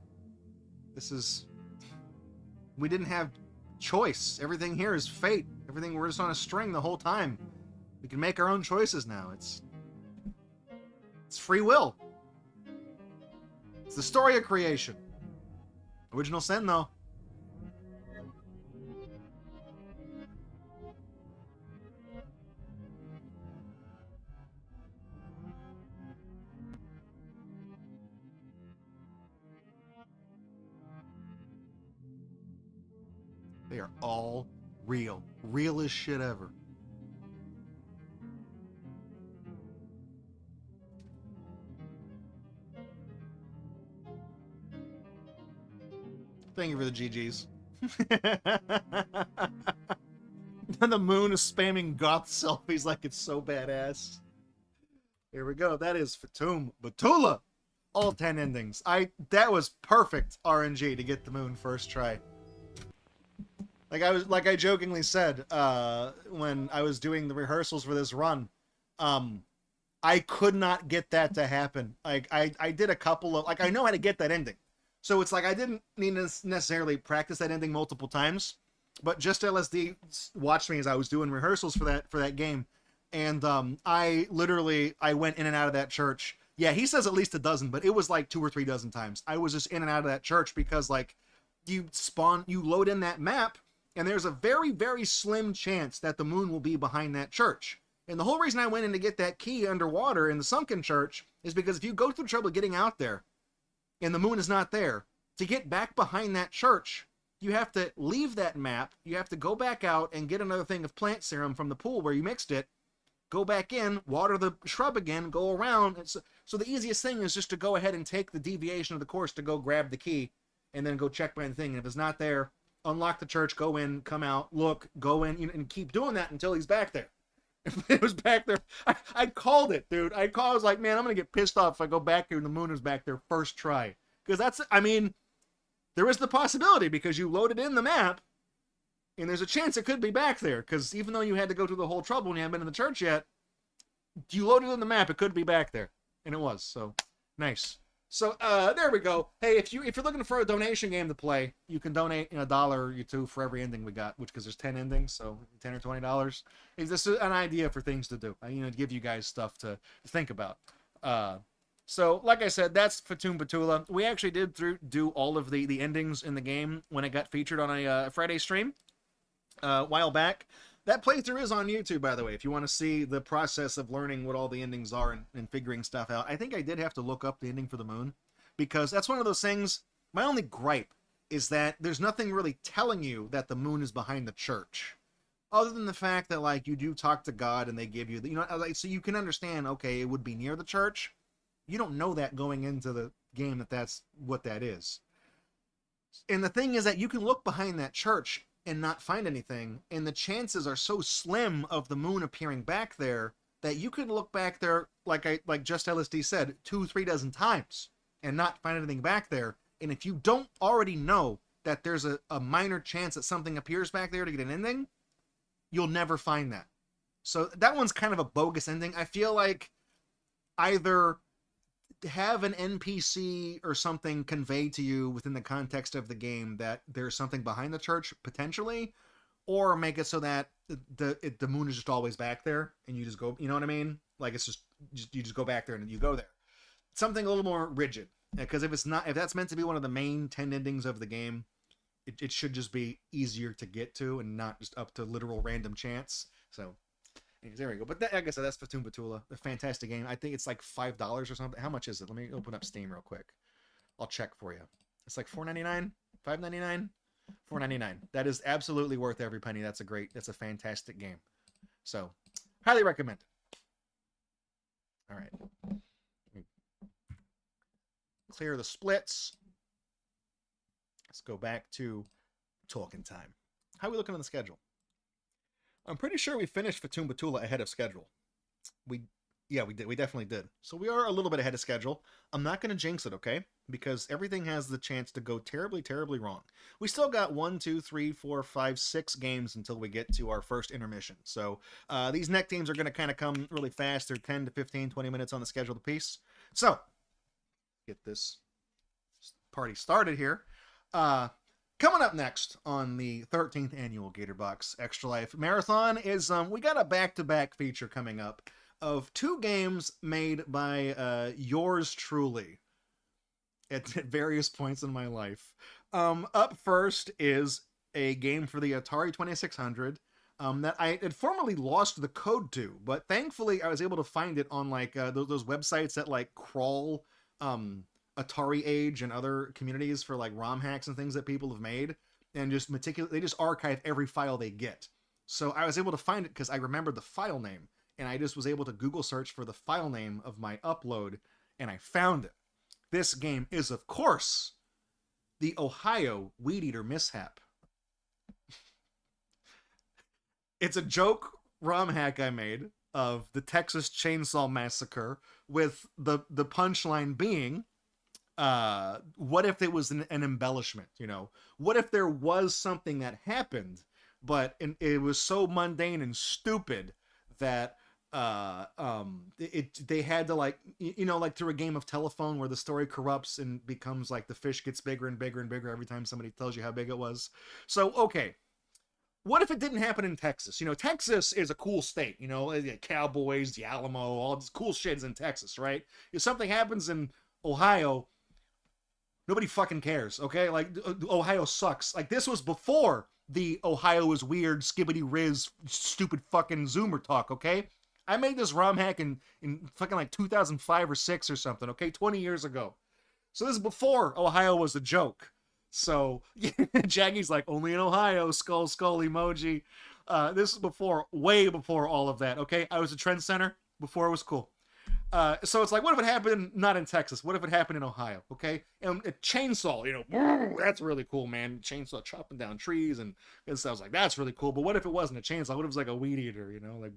we didn't have choice. Everything here is fate. Everything, we're just on a string the whole time. We can make our own choices now. It's free will. It's the story of creation. Original sin, though. They are all real. Real as shit ever. Thank you for the GGs. And the moon is spamming goth selfies like it's so badass. Here we go. That is Fatum Batula. All 10 endings. That was perfect RNG to get the moon first try. Like I jokingly said, when I was doing the rehearsals for this run, I could not get that to happen. Like I did a couple of, like, I know how to get that ending. So it's like I didn't need to necessarily practice that ending multiple times, but just LSD watched me as I was doing rehearsals for that game, and I went in and out of that church. Yeah, he says at least a dozen, but it was like 2 or 3 dozen times. I was just in and out of that church because, like, you load in that map, and there's a very, very slim chance that the moon will be behind that church. And the whole reason I went in to get that key underwater in the sunken church is because if you go through trouble getting out there and the moon is not there, to get back behind that church, you have to leave that map, you have to go back out and get another thing of plant serum from the pool where you mixed it, go back in, water the shrub again, go around. So the easiest thing is just to go ahead and take the deviation of the course to go grab the key and then go check behind the thing. And if it's not there, unlock the church, go in, come out, look, go in, and keep doing that until he's back there. If it was back there, I called it, dude. I was like, man, I'm going to get pissed off if I go back here and the moon is back there first try. Because that's, I mean, there is the possibility because you loaded in the map and there's a chance it could be back there. Because even though you had to go through the whole trouble and you haven't been in the church yet, you loaded in the map, it could be back there. And it was, so nice. So there we go. Hey, if you're looking for a donation game to play, you can donate $1 or $2 for every ending we got, which because there's 10 endings, so $10 or $20. It's just an idea for things to do. To give you guys stuff to think about. So like I said, that's Fatum Batula. We actually did do all of the endings in the game when it got featured on a Friday stream a while back. That playthrough is on YouTube, by the way, if you want to see the process of learning what all the endings are and figuring stuff out. I think I did have to look up the ending for the moon, because that's one of those things, my only gripe is that there's nothing really telling you that the moon is behind the church. Other than the fact that, like, you do talk to God and they give you, like, so you can understand, okay, it would be near the church. You don't know that going into the game that's what that is. And the thing is that you can look behind that church and not find anything, and the chances are so slim of the moon appearing back there that you could look back there, like Just LSD said, 2 or 3 dozen times and not find anything back there. And if you don't already know that there's a minor chance that something appears back there to get an ending, you'll never find that. So that one's kind of a bogus ending. I feel like either have an NPC or something convey to you within the context of the game that there's something behind the church potentially, or make it so that the moon is just always back there and you just go, you know what I mean? Like it's just you just go back there and you go there. Something a little more rigid, because if that's meant to be one of the main 10 endings of the game, it should just be easier to get to and not just up to literal random chance. So there we go. But like I said, that's Fatum Batula, a fantastic game. I think it's like $5 or something. How much is it? Let me open up Steam real quick. I'll check for you. It's like $4.99, $5.99, $4.99. That is absolutely worth every penny. That's a fantastic game. So, highly recommend it. All right. Clear the splits. Let's go back to talking time. How are we looking on the schedule? I'm pretty sure we finished Fatum Batula ahead of schedule. Yeah, we did. We definitely did. So we are a little bit ahead of schedule. I'm not going to jinx it, okay? Because everything has the chance to go terribly, terribly wrong. We still got 1, 2, 3, 4, 5, 6 games until we get to our first intermission. So these next games are going to kind of come really fast. They're 10 to 15, 20 minutes on the schedule apiece. So, get this party started here. Coming up next on the 13th annual Gatorbox Extra Life Marathon is we got a back-to-back feature coming up of 2 games made by yours truly at various points in my life. Up first is a game for the Atari 2600 that I had formerly lost the code to, but thankfully I was able to find it on like those websites that like crawl Atari Age and other communities for like ROM hacks and things that people have made, and just they just archive every file they get. So I was able to find it because I remembered the file name, and I just was able to Google search for the file name of my upload, and I found it. This game is, of course, the Ohio Weed Eater Mishap. It's a joke ROM hack I made of the Texas Chainsaw Massacre, with the punchline being, what if it was an embellishment, you know? What if there was something that happened, but it was so mundane and stupid that they had to, like, you know, like through a game of telephone where the story corrupts and becomes like the fish gets bigger and bigger and bigger every time somebody tells you how big it was. So, okay. What if it didn't happen in Texas? You know, Texas is a cool state, you know, the Cowboys, the Alamo, all this cool shit is in Texas, right? If something happens in Ohio, nobody fucking cares, okay? Like, Ohio sucks. Like, this was before the Ohio is weird, skibbity riz, stupid fucking Zoomer talk, okay? I made this ROM hack in fucking like 2005 or 6 or something, okay? 20 years ago. So this is before Ohio was a joke. So, yeah, Jaggy's like, only in Ohio, skull emoji. This is before, way before all of that, okay? I was a trend center before it was cool. So it's like, what if it happened not in Texas? What if it happened in Ohio, okay? And a chainsaw, you know, that's really cool, man. Chainsaw chopping down trees and so I was like, that's really cool. But what if it wasn't a chainsaw? What if it was like a weed eater, you know? Like,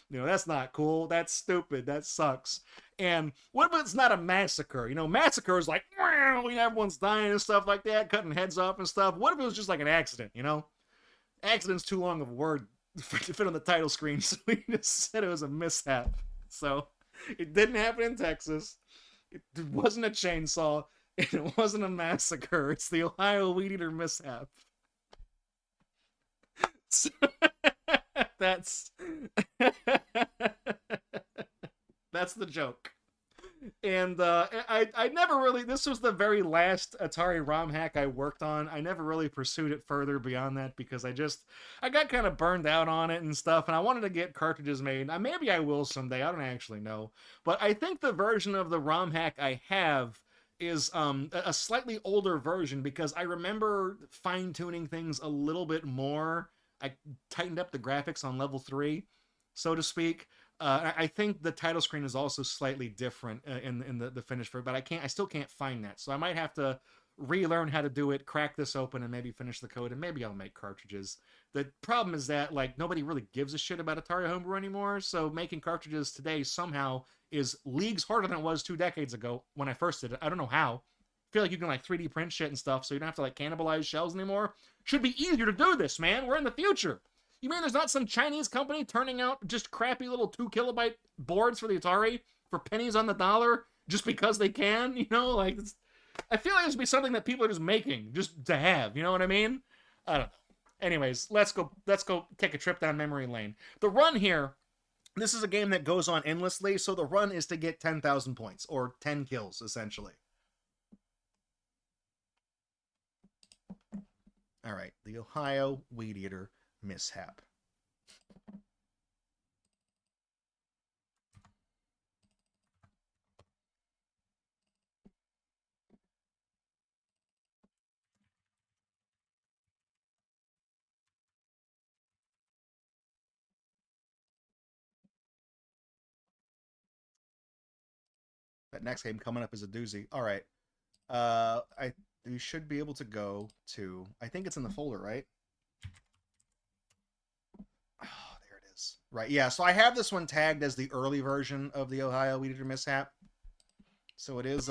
you know, that's not cool. That's stupid. That sucks. And what if it's not a massacre? You know, massacre is like, everyone's dying and stuff like that, cutting heads off and stuff. What if it was just like an accident, you know? Accident's too long of a word to fit on the title screen, so we just said it was a mishap. So it didn't happen in Texas. It wasn't a chainsaw. It wasn't a massacre. It's the Ohio Weed Eater Mishap. So, that's the joke. And I never really, this was the very last Atari ROM hack I worked on. I never really pursued it further beyond that because I got kind of burned out on it and stuff, and I wanted to get cartridges made. Maybe I will someday, I don't actually know. But I think the version of the ROM hack I have is a slightly older version because I remember fine-tuning things a little bit more. I tightened up the graphics on level 3, so to speak. I think the title screen is also slightly different in the finished version, but I still can't find that. So I might have to relearn how to do it, crack this open, and maybe finish the code, and maybe I'll make cartridges. The problem is that, like, nobody really gives a shit about Atari Homebrew anymore, so making cartridges today somehow is leagues harder than it was 2 decades ago when I first did it. I don't know how. I feel like you can, like, 3D print shit and stuff, so you don't have to, like, cannibalize shells anymore. Should be easier to do this, man. We're in the future. You mean there's not some Chinese company turning out just crappy little 2 kilobyte boards for the Atari for pennies on the dollar just because they can? You know, like, I feel like this would be something that people are just making just to have. You know what I mean? I don't know. Anyways, let's go take a trip down memory lane. The run here, this is a game that goes on endlessly, so the run is to get 10,000 points or 10 kills essentially. All right, the Ohio Weed Eater Mishap. That next game coming up is a doozy. All right. You should be able to go to, I think it's in the folder, right? Oh, there it is. Right, yeah, so I have this one tagged as the early version of the Ohio Weed Eater Mishap. So it is,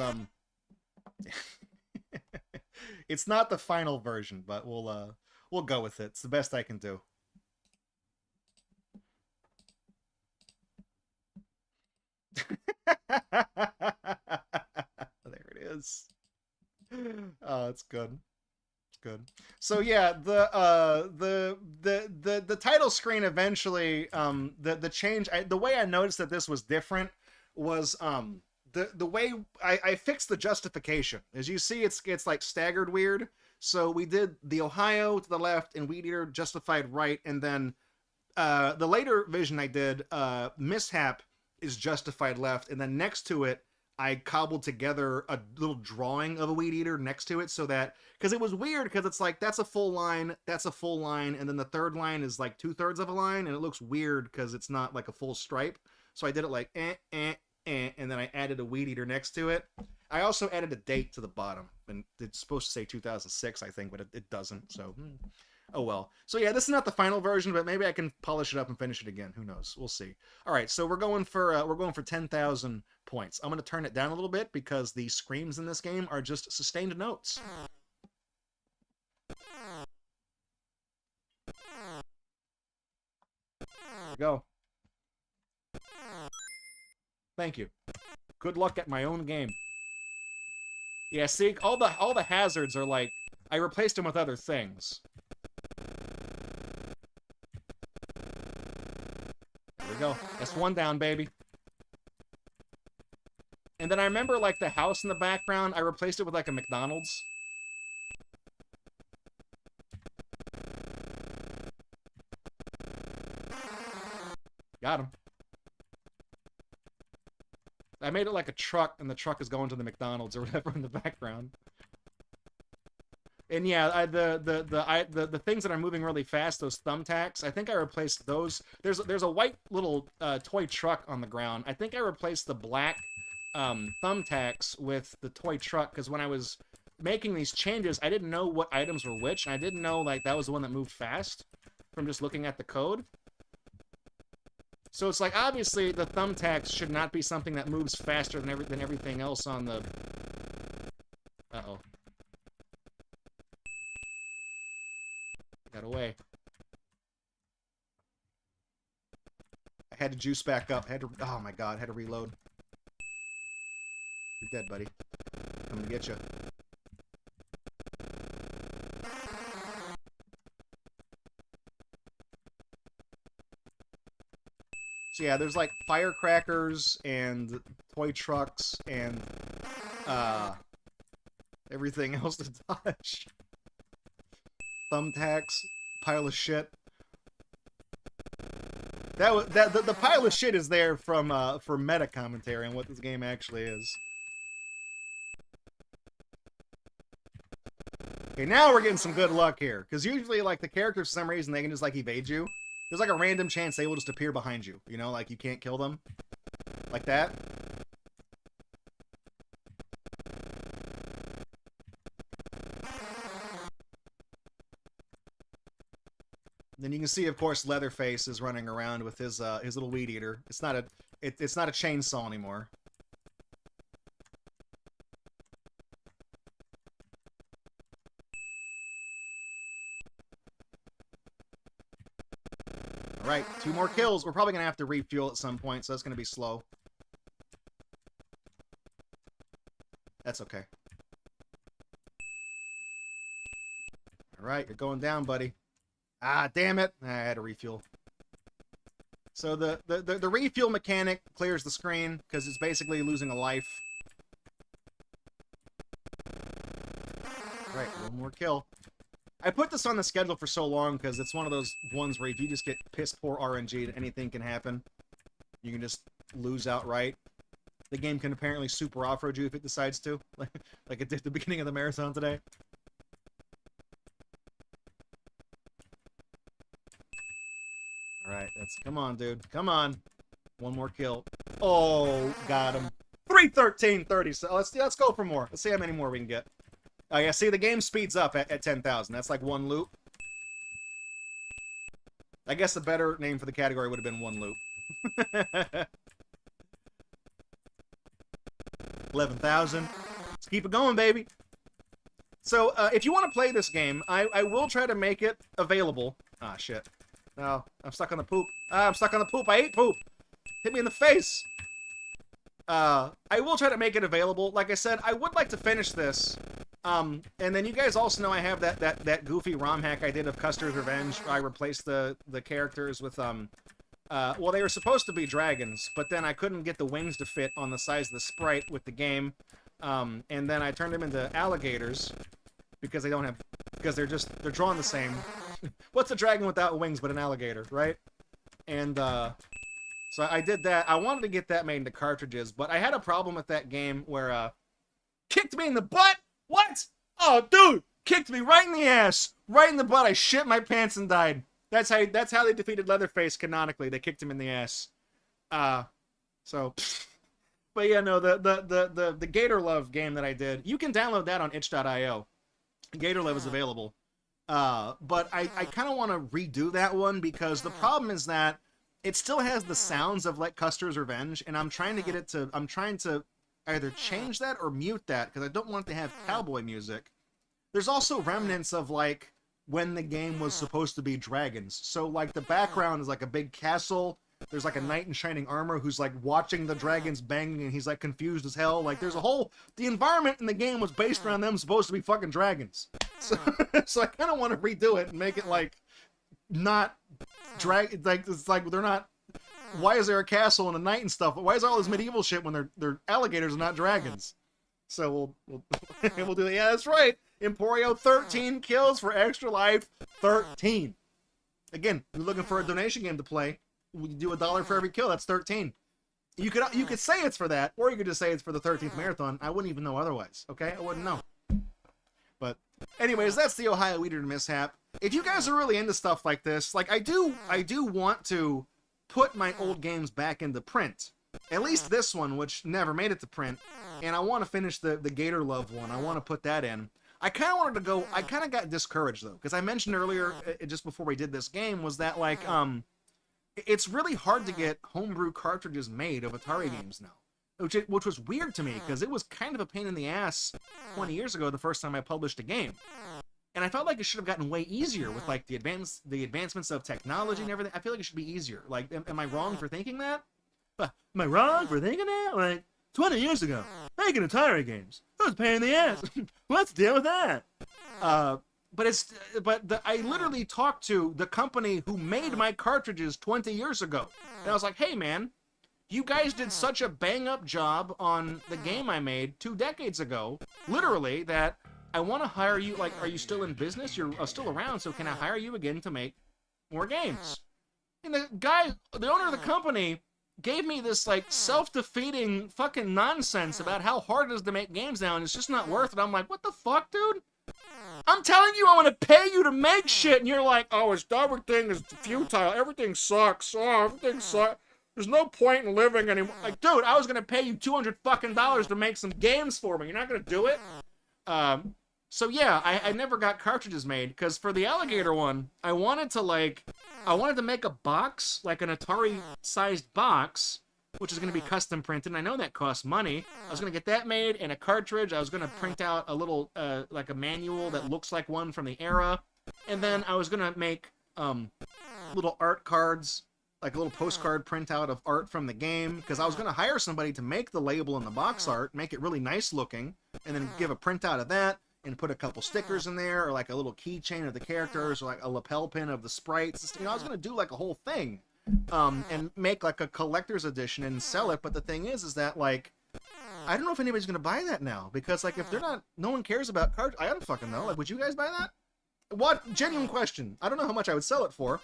it's not the final version, but we'll go with it. It's the best I can do. it is. Oh, it's good. Good. So yeah, the title screen eventually the change the way I noticed that this was different was the way I fixed the justification. As you see, it's like staggered weird. So we did the Ohio to the left and Weed Eater justified right, and then the later vision I did Mishap is justified left, and then next to it I cobbled together a little drawing of a Weed Eater next to it, so that, because it was weird, because it's like that's a full line, and then the third line is like 2/3 of a line, and it looks weird because it's not like a full stripe. So I did it like and then I added a Weed Eater next to it. I also added a date to the bottom, and it's supposed to say 2006, I think, but it doesn't. So oh well. So yeah, this is not the final version, but maybe I can polish it up and finish it again. Who knows? We'll see. All right, so we're going for 10,000 points. I'm going to turn it down a little bit because the screams in this game are just sustained notes. There we go. Thank you. Good luck at my own game. Yeah, see, all the hazards are like, I replaced them with other things. There we go. That's one down, baby. And then I remember, like, the house in the background, I replaced it with, like, a McDonald's. Got him. I made it like a truck, and the truck is going to the McDonald's or whatever in the background. And yeah, the things that are moving really fast, those thumbtacks, I think I replaced those. There's a white little toy truck on the ground. I think I replaced the black thumbtacks with the toy truck, because when I was making these changes, I didn't know what items were which, and I didn't know like that was the one that moved fast from just looking at the code. So it's like, obviously the thumbtacks should not be something that moves faster than everything else on the... Uh-oh. Got away. I had to juice back up. Oh my god, had to reload. You're dead, buddy. I'm gonna get you. So yeah, there's like firecrackers and toy trucks and everything else to dodge. Thumbtacks, pile of shit. The pile of shit is there from for meta commentary on what this game actually is. Okay, now we're getting some good luck here, because usually like the characters for some reason they can just like evade you. There's like a random chance they will just appear behind you, you know, like you can't kill them. Like that. Then you can see, of course, Leatherface is running around with his little Weed Eater. It's not a chainsaw anymore. Alright, 2 more kills. We're probably going to have to refuel at some point, so that's going to be slow. That's okay. Alright, you're going down, buddy. Ah, damn it. I had to refuel. So the refuel mechanic clears the screen, because it's basically losing a life. Alright, 1 more kill. I put this on the schedule for so long because it's one of those ones where if you just get piss poor RNG, anything can happen. You can just lose outright. The game can apparently super off-road you if it decides to, like it did at the beginning of the marathon today. Alright, come on, dude. Come on. 1 more kill. Oh, got him. 3:13:30. So let's go for more. Let's see how many more we can get. Oh yeah, see, the game speeds up at 10,000. That's like 1 loop. I guess the better name for the category would have been 1 loop. 11,000. Let's keep it going, baby. So, if you want to play this game, I will try to make it available. Ah, shit. No, I'm stuck on the poop. Ah, I'm stuck on the poop. I ate poop. Hit me in the face. I will try to make it available. Like I said, I would like to finish this. And then you guys also know I have that goofy ROM hack I did of Custer's Revenge. Where I replaced the characters with well, they were supposed to be dragons, but then I couldn't get the wings to fit on the size of the sprite with the game. And then I turned them into alligators because they're drawn the same. What's a dragon without wings but an alligator, right? And so I did that. I wanted to get that made into cartridges, but I had a problem with that game where kicked me in the butt. What? Oh, dude, kicked me right in the ass, right in the butt. I shit my pants and died. That's how they defeated Leatherface canonically. They kicked him in the ass. So, but yeah, no, the Gator Love game that I did, you can download that on itch.io. Gator Love is available. But I kind of want to redo that one because the problem is that it still has the sounds of like Custer's Revenge, and I'm trying to either change that or mute that because I don't want it to have cowboy music. There's also remnants of like when the game was supposed to be dragons. So like the background is like a big castle. There's like a knight in shining armor who's like watching the dragons banging and he's like confused as hell. Like there's the environment in the game was based around them supposed to be fucking dragons. So, so I kind of want to redo it and make it like not it's like they're not. Why is there a castle and a knight and stuff? Why is there all this medieval shit when they're alligators and not dragons? So we'll do that. Yeah, that's right. Emporio 13 kills for Extra Life 13. Again, if you're looking for a donation game to play, we do $1 for every kill. That's 13. You could say it's for that, or you could just say it's for the 13th marathon. I wouldn't even know otherwise. Okay, I wouldn't know. But anyways, that's the Ohio Weeder mishap. If you guys are really into stuff like this, like I do want to put my old games back into print. At least this one, which never made it to print. And I want to finish the Gator Love one. I want to put that in. I kind of wanted to go. I kind of got discouraged though, because I mentioned earlier, just before we did this game, was that like it's really hard to get homebrew cartridges made of Atari games now, which was weird to me because it was kind of a pain in the ass 20 years ago the first time I published a game. And I felt like it should have gotten way easier with like the advancements of technology and everything. I feel like it should be easier. Like, am I wrong for thinking that? Am I wrong for thinking that? Like 20 years ago, making Atari games, that was a pain in the ass. Let's deal with that. I literally talked to the company who made my cartridges 20 years ago, and I was like, hey man, you guys did such a bang up job on the game I made 2 decades ago, literally, that I want to hire you. Like, are you still in business? You're still around, so can I hire you again to make more games? And the owner of the company, gave me this like self-defeating fucking nonsense about how hard it is to make games now, and it's just not worth it. I'm like, what the fuck, dude? I'm telling you, I want to pay you to make shit, and you're like, oh, everything is futile. Everything sucks. Oh, everything sucks. There's no point in living anymore. Like, dude, I was gonna pay you $200 fucking to make some games for me. You're not gonna do it. So yeah, I never got cartridges made because for the alligator one, I wanted to make a box, like an Atari-sized box, which is going to be custom printed. And I know that costs money. I was going to get that made and a cartridge. I was going to print out a little, like a manual that looks like one from the era. And then I was going to make little art cards, like a little postcard printout of art from the game, because I was going to hire somebody to make the label and the box art, make it really nice looking, and then give a printout of that. And put a couple stickers in there, or like a little keychain of the characters, or like a lapel pin of the sprites. You know, I was gonna do like a whole thing, and make like a collector's edition and sell it. But the thing is that like, I don't know if anybody's gonna buy that now because like if they're not, no one cares about cards. I don't fucking know. Like, would you guys buy that? What? Genuine question. I don't know how much I would sell it for.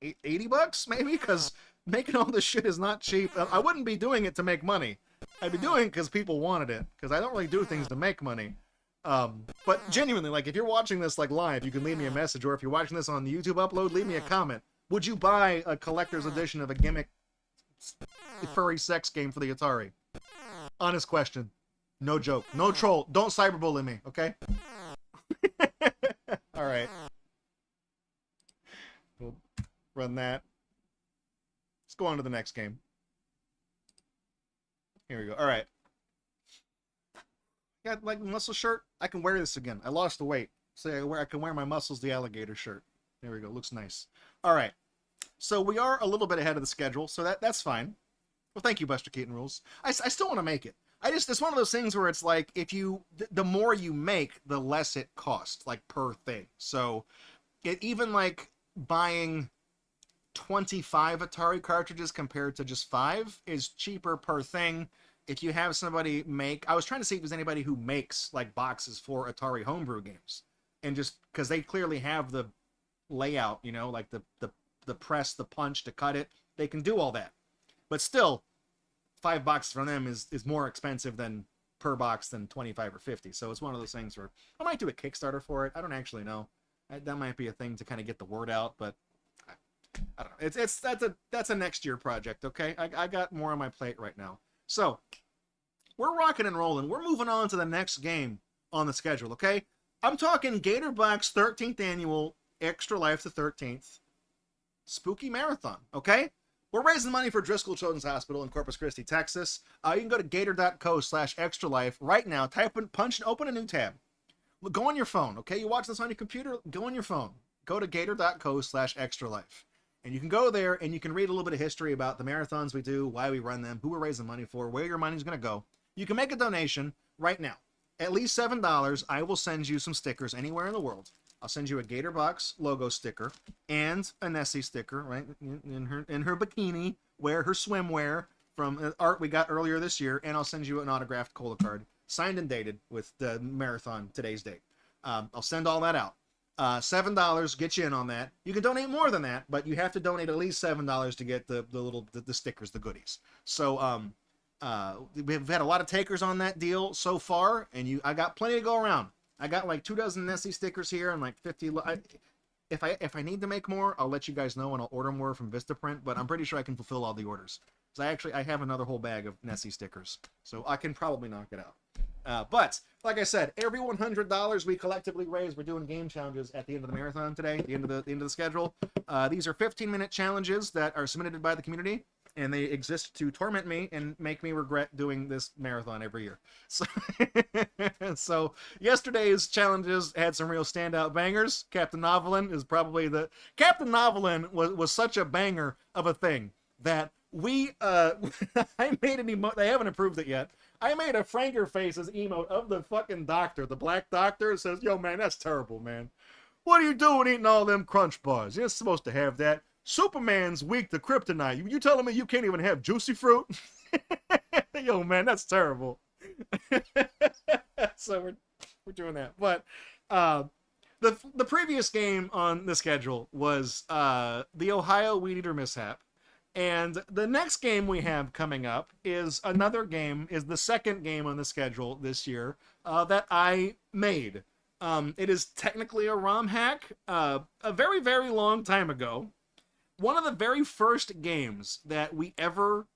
$80 maybe, because making all this shit is not cheap. I wouldn't be doing it to make money. I'd be doing it because people wanted it. Because I don't really do things to make money. But genuinely, like, if you're watching this, like, live, you can leave me a message, or if you're watching this on the YouTube upload, leave me a comment. Would you buy a collector's edition of a gimmick furry sex game for the Atari? Honest question. No joke. No troll. Don't cyberbully me, okay? Alright. We'll run that. Let's go on to the next game. Here we go. Alright. Got like muscle shirt. I can wear this again. I lost the weight, so I can wear my muscles the alligator shirt. There we go. Looks nice. All right. So we are a little bit ahead of the schedule, so that's fine. Well, thank you, Buster Keaton Rules. I still want to make it. It's one of those things where it's like, if you, the more you make, the less it costs, like per thing. So it even like buying 25 Atari cartridges compared to just 5 is cheaper per thing. If you have somebody make, I was trying to see if there's anybody who makes like boxes for Atari homebrew games, and just because they clearly have the layout, you know, like the press, the punch to cut it, they can do all that. But still, $5 from them is more expensive than per box than 25 or 50. So it's one of those things where I might do a Kickstarter for it. I don't actually know. That might be a thing to kind of get the word out, but I don't know. That's a next year project. Okay, I got more on my plate right now. So we're rocking and rolling. We're moving on to the next game on the schedule. Okay, I'm talking Gatorbox 13th annual Extra Life the 13th Spooky Marathon. Okay. We're raising money for Driscoll Children's Hospital in Corpus Christi, Texas. You can go to gator.co/extralife right now. Punch, and open a new tab. Go on your phone, okay? You watch this on your computer, go on your phone. Go to gator.co/extralife. And you can go there and you can read a little bit of history about the marathons we do, why we run them, who we're raising money for, where your money's going to go. You can make a donation right now. At least $7, I will send you some stickers anywhere in the world. I'll send you a Gatorbox logo sticker and a Nessie sticker, right, in her bikini, wear her swimwear from art we got earlier this year, and I'll send you an autographed Cola card, signed and dated with the marathon today's date. I'll send all that out. $7 get you in on that. You can donate more than that, but you have to donate at least $7 to get the stickers, the goodies. So we've had a lot of takers on that deal so far, and I got plenty to go around. I got like 24 Nessie stickers here and like 50. If I need to make more, I'll let you guys know and I'll order more from Vistaprint. But I'm pretty sure I can fulfill all the orders. So I have another whole bag of Nessie stickers, so I can probably knock it out. But like I said, every $100 we collectively raise, we're doing game challenges at the end of the marathon today, the end of the schedule. These are 15-minute challenges that are submitted by the community, and they exist to torment me and make me regret doing this marathon every year. So, so yesterday's challenges had some real standout bangers. Captain Novelin is probably Captain Novelin was such a banger of a thing that I made an emote. They haven't approved it yet. I made a Franker Faces emote of the fucking doctor, the black doctor. It says, "Yo, man, that's terrible, man. What are you doing eating all them crunch bars? You're supposed to have that. Superman's weak to kryptonite. You telling me you can't even have juicy fruit?" Yo, man, that's terrible. So we're doing that. But the previous game on the schedule was the Ohio Weed Eater mishap. And the next game we have coming up is the second game on the schedule this year that I made. It is technically a ROM hack. A very, very long time ago, one of the very first games that we ever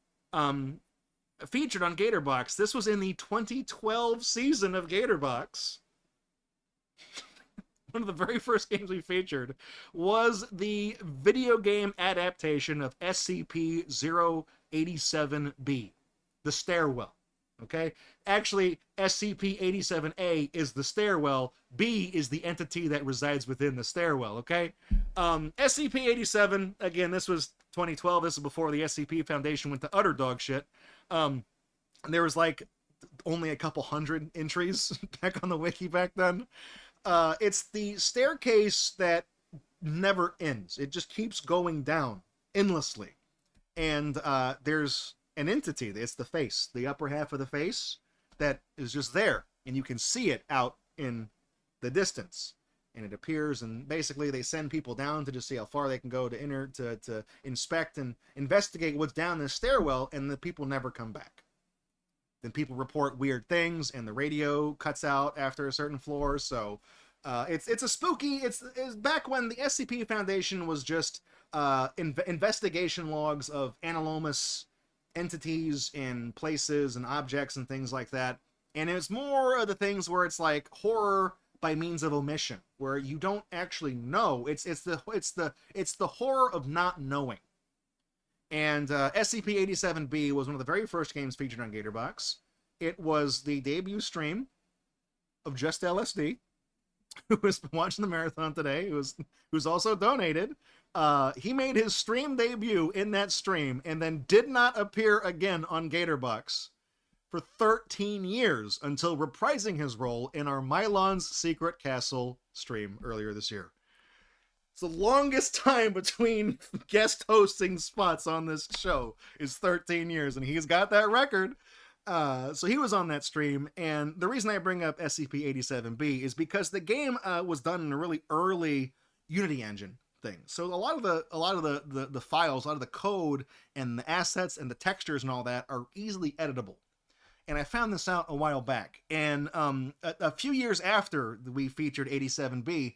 featured on Gatorbox, this was in the 2012 season of Gatorbox. One of the very first games we featured was the video game adaptation of SCP-087B, the stairwell. Okay? Actually, SCP-87A is the stairwell. B is the entity that resides within the stairwell, okay? SCP-87, again, this was 2012. This is before the SCP Foundation went to utter dog shit. There was like only a couple hundred entries back on the wiki back then. It's the staircase that never ends. It just keeps going down endlessly. And there's an entity. It's the face, the upper half of the face that is just there. And you can see it out in the distance. And it appears, and basically they send people down to just see how far they can go to inspect and investigate what's down this stairwell, and the people never come back. Then people report weird things, and the radio cuts out after a certain floor. So it's a spooky. It's back when the SCP Foundation was just investigation logs of anomalous entities and places and objects and things like that. And it's more of the things where it's like horror by means of omission, where you don't actually know. It's the horror of not knowing. And SCP-87B was one of the very first games featured on Gatorbox. It was the debut stream of Just LSD, who was watching the marathon today, who's also donated. He made his stream debut in that stream and then did not appear again on Gatorbox for 13 years until reprising his role in our Mylon's Secret Castle stream earlier this year. It's the longest time between guest hosting spots on this show is 13 years, and he's got that record. So he was on that stream, and the reason I bring up SCP-87B is because the game was done in a really early Unity engine thing. So a lot of the files, a lot of the code and the assets and the textures and all that are easily editable. And I found this out a while back. And a few years after we featured 87B,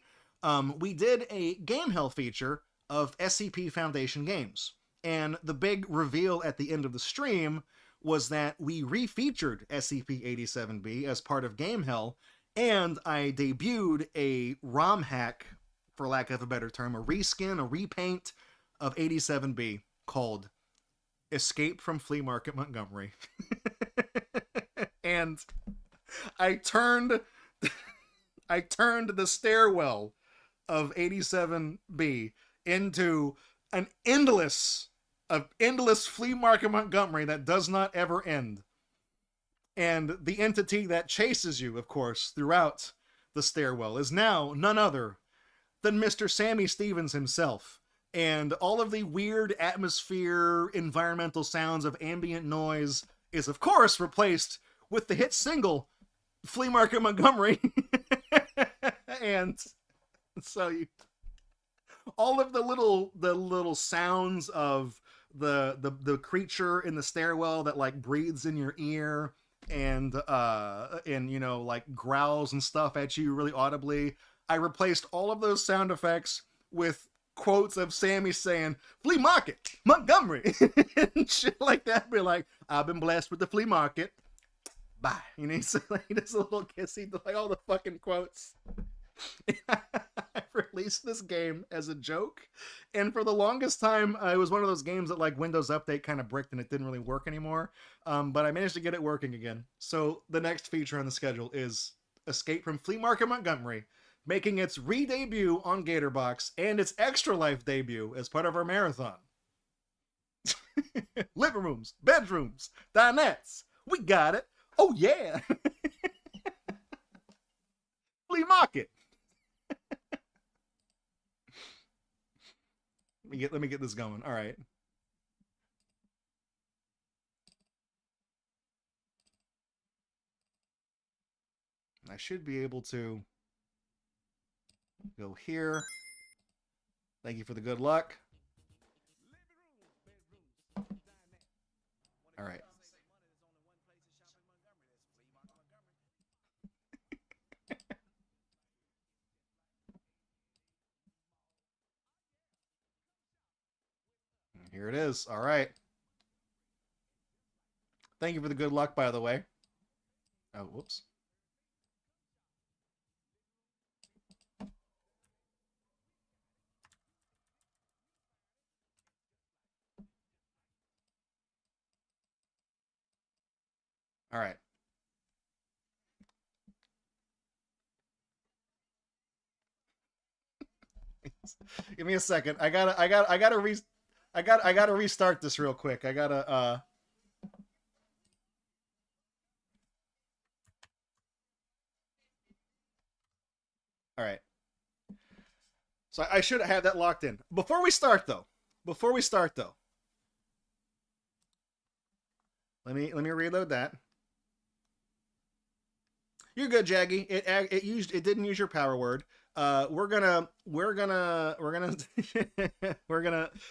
we did a Game Hell feature of SCP Foundation games. And the big reveal at the end of the stream was that we refeatured SCP-87B as part of Game Hell, and I debuted a ROM hack, for lack of a better term, a reskin, a repaint of 87B called Escape from Flea Market Montgomery. And I turned the stairwell of 87B into an endless Flea Market Montgomery that does not ever end. And the entity that chases you, of course, throughout the stairwell is now none other than Mr. Sammy Stevens himself. And all of the weird atmosphere, environmental sounds of ambient noise is, of course, replaced with the hit single, Flea Market Montgomery. And so all of the little sounds of the creature in the stairwell that like breathes in your ear and you know, like growls and stuff at you really audibly. I replaced all of those sound effects with quotes of Sammy saying, "Flea Market, Montgomery," and shit like that. Be like, "I've been blessed with the flea market. Bye." You know, he does a little kissy, like all the fucking quotes. I released this game as a joke, and for the longest time, it was one of those games that like Windows Update kind of bricked and it didn't really work anymore. But I managed to get it working again. So the next feature on the schedule is Escape from Flea Market Montgomery, making its re-debut on Gatorbox and its Extra Life debut as part of our marathon. Living rooms, bedrooms, dinettes. We got it. Oh yeah. Flea market. Let me get this going. All right. I should be able to go here. Thank you for the good luck. All right. Here it is. All right. Thank you for the good luck, by the way. Oh, whoops. All right. Give me a second. I gotta restart this real quick. I gotta All right. So I should have that locked in. Before we start though, let me reload that. You're good, Jaggy. It didn't use your power word. We're gonna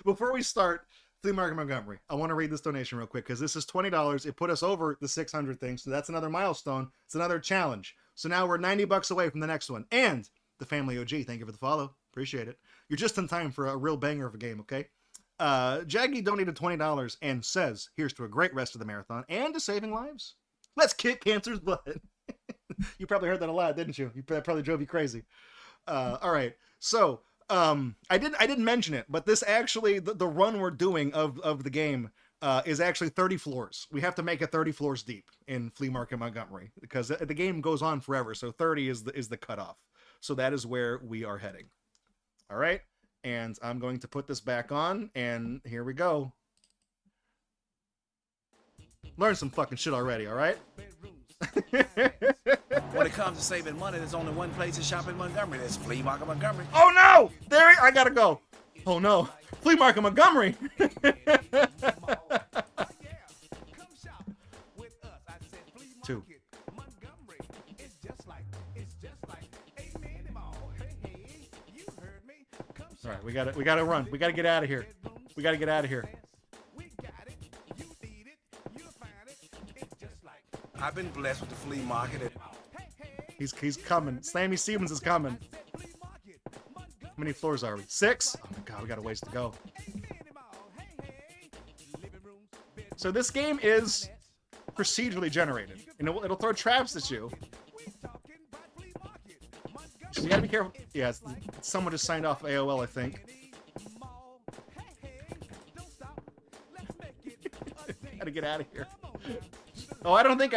before we start Flea Market Montgomery, I want to read this donation real quick because this is $20. It put us over the 600 thing, so that's another milestone. It's another challenge. So now we're $90 away from the next one. And the Family OG, thank you for the follow. Appreciate it. You're just in time for a real banger of a game, okay? Jaggy donated $20 and says, here's to a great rest of the marathon and to saving lives. Let's kick cancer's butt. You probably heard that a lot, didn't you? That probably drove you crazy. All right. So, I didn't mention it, but this actually, the run we're doing of the game is actually 30 floors. We have to make it 30 floors deep in Flea Market Montgomery because the game goes on forever. So 30 is the cutoff. So that is where we are heading. All right. And I'm going to put this back on, and here we go. Learn some fucking shit already, alright? When it comes to saving money, there's only one place to shop in Montgomery. That's Flea Market Montgomery. Oh no! I gotta go. Oh no. Flea Market Montgomery! 2. Alright, we gotta run. We gotta get out of here. We gotta get out of here. I've been blessed with the flea market. He's coming. Sammy Stevens is coming. How many floors are we? 6? Oh my god, we got a ways to go. So this game is procedurally generated. And it'll throw traps at you. So you gotta be careful. Yeah, someone just signed off AOL, I think. Gotta get out of here. Oh, I don't think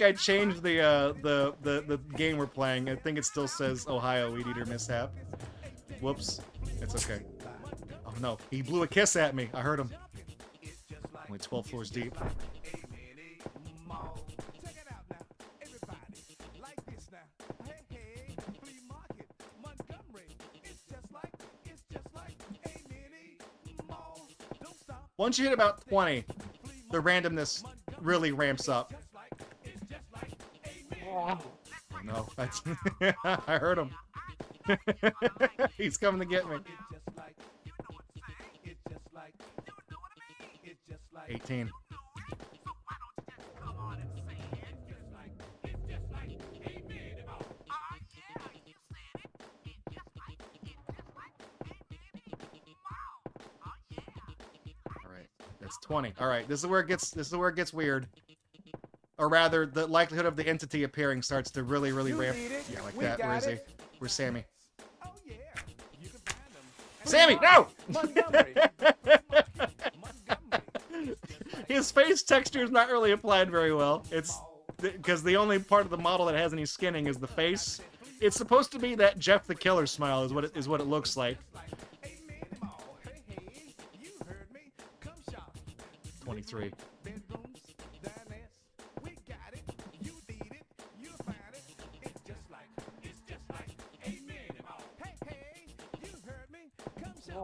I changed the game we're playing. I think it still says Ohio Weed Eater Mishap. Whoops. It's okay. Oh no, he blew a kiss at me. I heard him. Only 12 floors deep. Once you hit about 20, the randomness really ramps up. Oh, no, that's I heard him. He's coming to get me. 18. That's 20. All right, this is where it gets weird. Or rather, the likelihood of the entity appearing starts to really ramp. Yeah, like that. Where is he? Where's Sammy? Sammy, no! His face texture is not really applied very well. It's because the only part of the model that has any skinning is the face. It's supposed to be that Jeff the Killer smile is what it looks like. 23.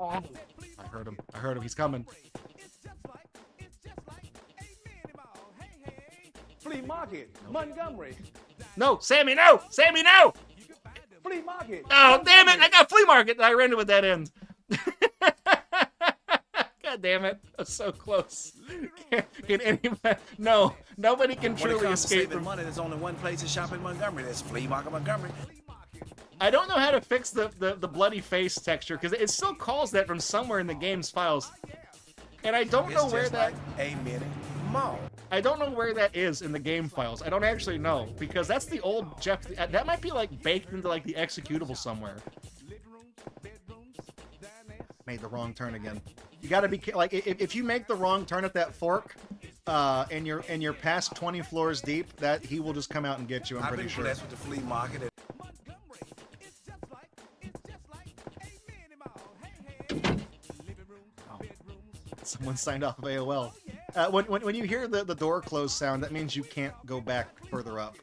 I heard him. He's coming. Flea Market, Montgomery. No, Sammy, no! Sammy, no! Flea Market. Oh, damn it! I got Flea Market. I ran it with that end. God damn it! I'm so close. Can anybody? No, nobody can truly escape from money. There's only one place to shop in Montgomery. That's Flea Market Montgomery. I don't know how to fix the bloody face texture because it still calls that from somewhere in the game's files, and I don't know where that. A mini mall. I don't know where that is in the game files. I don't actually know because that's the old Jeff. That might be like baked into like the executable somewhere. Made the wrong turn again. You got to be like if you make the wrong turn at that fork, and you're past 20 floors deep, that he will just come out and get you. I'm pretty sure. Blessed with the flea market. Someone signed off of AOL. When you hear the door close sound, that means you can't go back further up.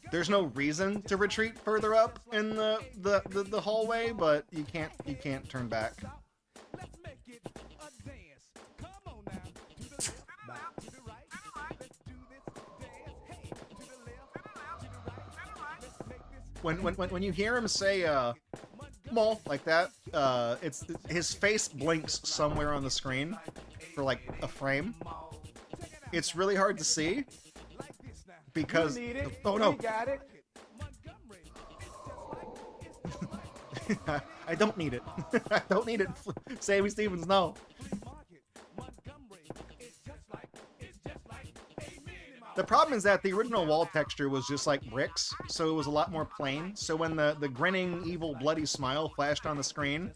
There's no reason to retreat further up in the hallway, but you can't turn back. When you hear him say "mall" like that, it's his face blinks somewhere on the screen for like a frame. It's really hard to see because oh no. I don't need it. I don't need it. Sammy Stevens, no. The problem is that the original wall texture was just like bricks, so it was a lot more plain. So when the grinning, evil, bloody smile flashed on the screen,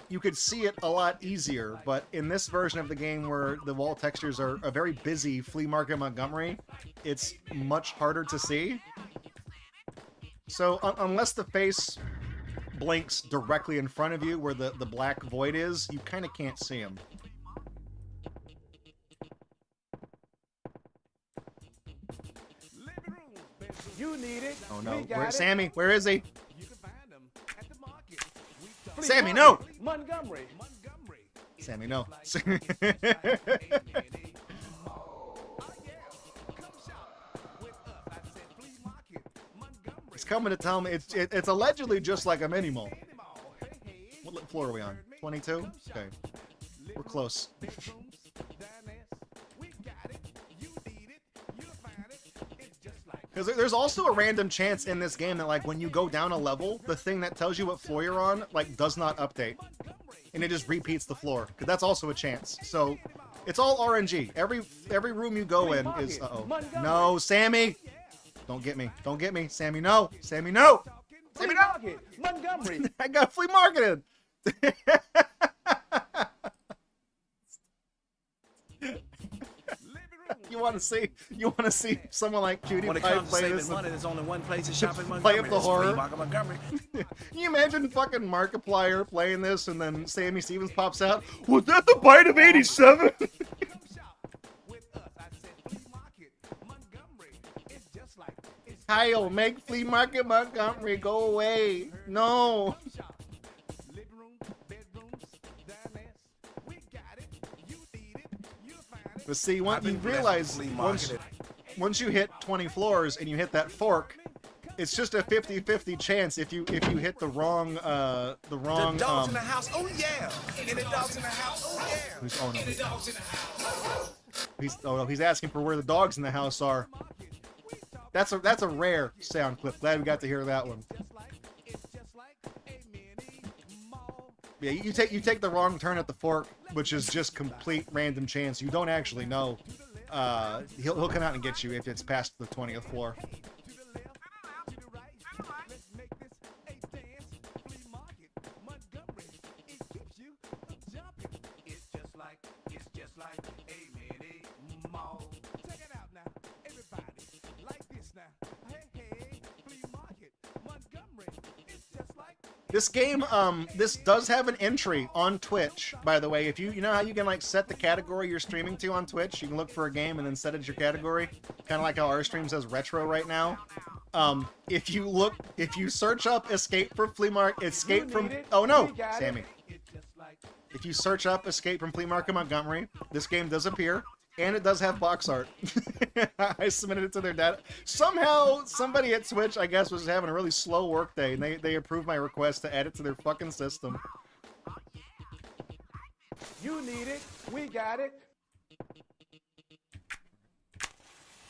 you could see it a lot easier. But in this version of the game where the wall textures are a very busy Flea Market Montgomery, it's much harder to see. So unless the face blinks directly in front of you where the black void is, you kind of can't see him. You need it. Oh no, We got where, it. Sammy, where is he? You can find them at the market. Flea Sammy, market, no! Montgomery. Sammy, no. He's coming to tell me it's allegedly just like a mini mall. What floor are we on? 22? Okay. We're close. Because there's also a random chance in this game that, like, when you go down a level, the thing that tells you what floor you're on, like, does not update. And it just repeats the floor. Because that's also a chance. So, it's all RNG. Every room you go in is... Uh-oh. No, Sammy! Don't get me. Don't get me. Sammy, no! Sammy, no! Sammy, no! Market, Montgomery. I got flea marketed! You want to see someone like When it PewDiePie comes to play saving this? money, there's only one place to shop in Play Montgomery. up the That's horror. Flea Market, Montgomery. Can you imagine fucking Markiplier playing this and then Sammy Stevens pops out? Was that the bite of 87? Kyle, make Flea Market Montgomery go away. No. But see, once you realize, once you hit 20 floors and you hit that fork, it's just a 50-50 chance if you hit the wrong The dogs in the house, oh yeah! And the dogs in the house, oh yeah! Oh no, he's asking for where the dogs in the house are. That's a rare sound clip. Glad we got to hear that one. Yeah, you take the wrong turn at the fork, which is just complete random chance. You don't actually know. He'll come out and get you if it's past the 20th floor. This game, this does have an entry on Twitch, by the way. If you know how you can like set the category you're streaming to on Twitch, you can look for a game and then set it as your category, kind of like how our stream says retro right now. If you search up Escape from Flea Market, oh no, Sammy. If you search up Escape from Flea Market Montgomery, this game does appear. And it does have box art. I submitted it to their data. Somehow, somebody at Twitch, I guess, was having a really slow work day, and they approved my request to add it to their fucking system. You need it. We got it.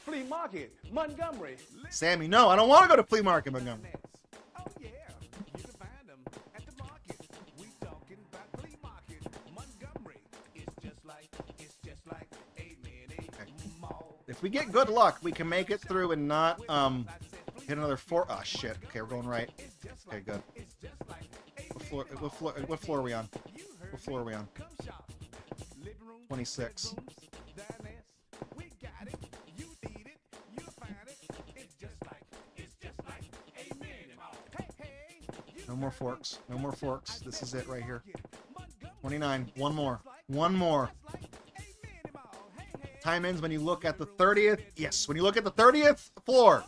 Flea Market, Montgomery. Sammy, no, I don't want to go to Flea Market Montgomery. Oh yeah, you can find them at the market. We talking about Flea Market, Montgomery. It's just like a mini mall. If we get good luck, we can make it through and not hit another four. Oh shit. Okay, we're going right. Okay, good. What floor are we on? What floor are we on? 26. No more forks. No more forks. This is it right here. 29. One more. One more. Time ends when you look at the 30th. Yes, when you look at the 30th floor.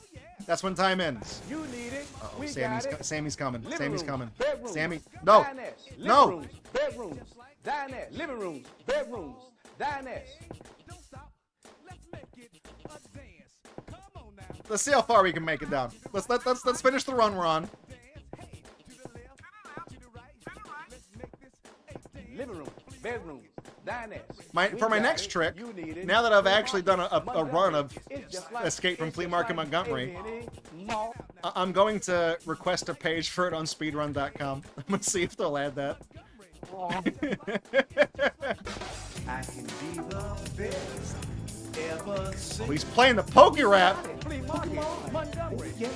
That's when time ends. You need it. Uh-oh, Sammy's coming. Sammy's coming. Bedrooms, Sammy, no. dinette, No. living rooms, bedrooms, dinette, living rooms, bedrooms, dinette. Let's see how far we can make it down. Let's finish the run we're on. Living room, bedrooms, dinette. For my next trick, now that I've actually done a run of Escape from Flea Market Montgomery, I'm going to request a page for it on speedrun.com. I'm going to see if they'll add that. Oh, he's playing the Pokey Rap. Flea Market, Montgomery. Did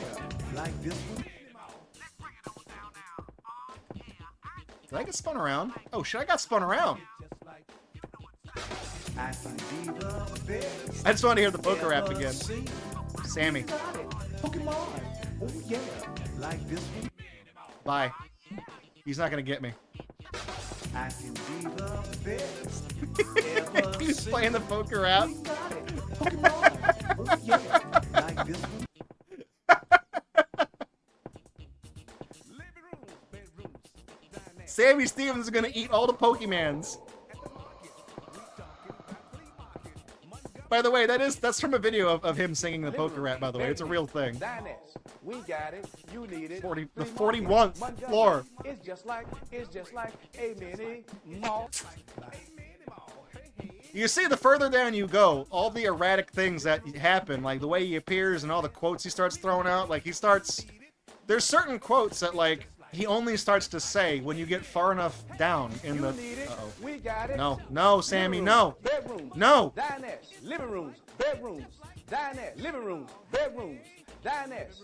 I get spun around? Oh shit, I got spun around. I just want to hear the Poker Rap again. Sammy. Bye. He's not going to get me. I can be the best ever He's seen. playing the poker out. We got it. Pokemon. Oh, yeah. Like this one. Living rooms, bedrooms, dinette. Sammy Stevens is going to eat all the Pokemans. At the market, we talking about flea market. Montgomery. By the way, that's from a video of him singing the poker rat, by the way. It's a real thing. Dinette. We got it. You need it. 40 the Flea market. 41th Montgomery. floor. It's just like a mini mall. You see, the further down you go, all the erratic things that happen, like the way he appears and all the quotes he starts throwing out, like there's certain quotes that, like, he only starts to say when you get far enough down in the... Uh-oh. We got it. No, Sammy, no. Bedrooms. No. Dinettes. Living rooms. Bedrooms. Dinettes. Living rooms. Bedrooms. Dinettes.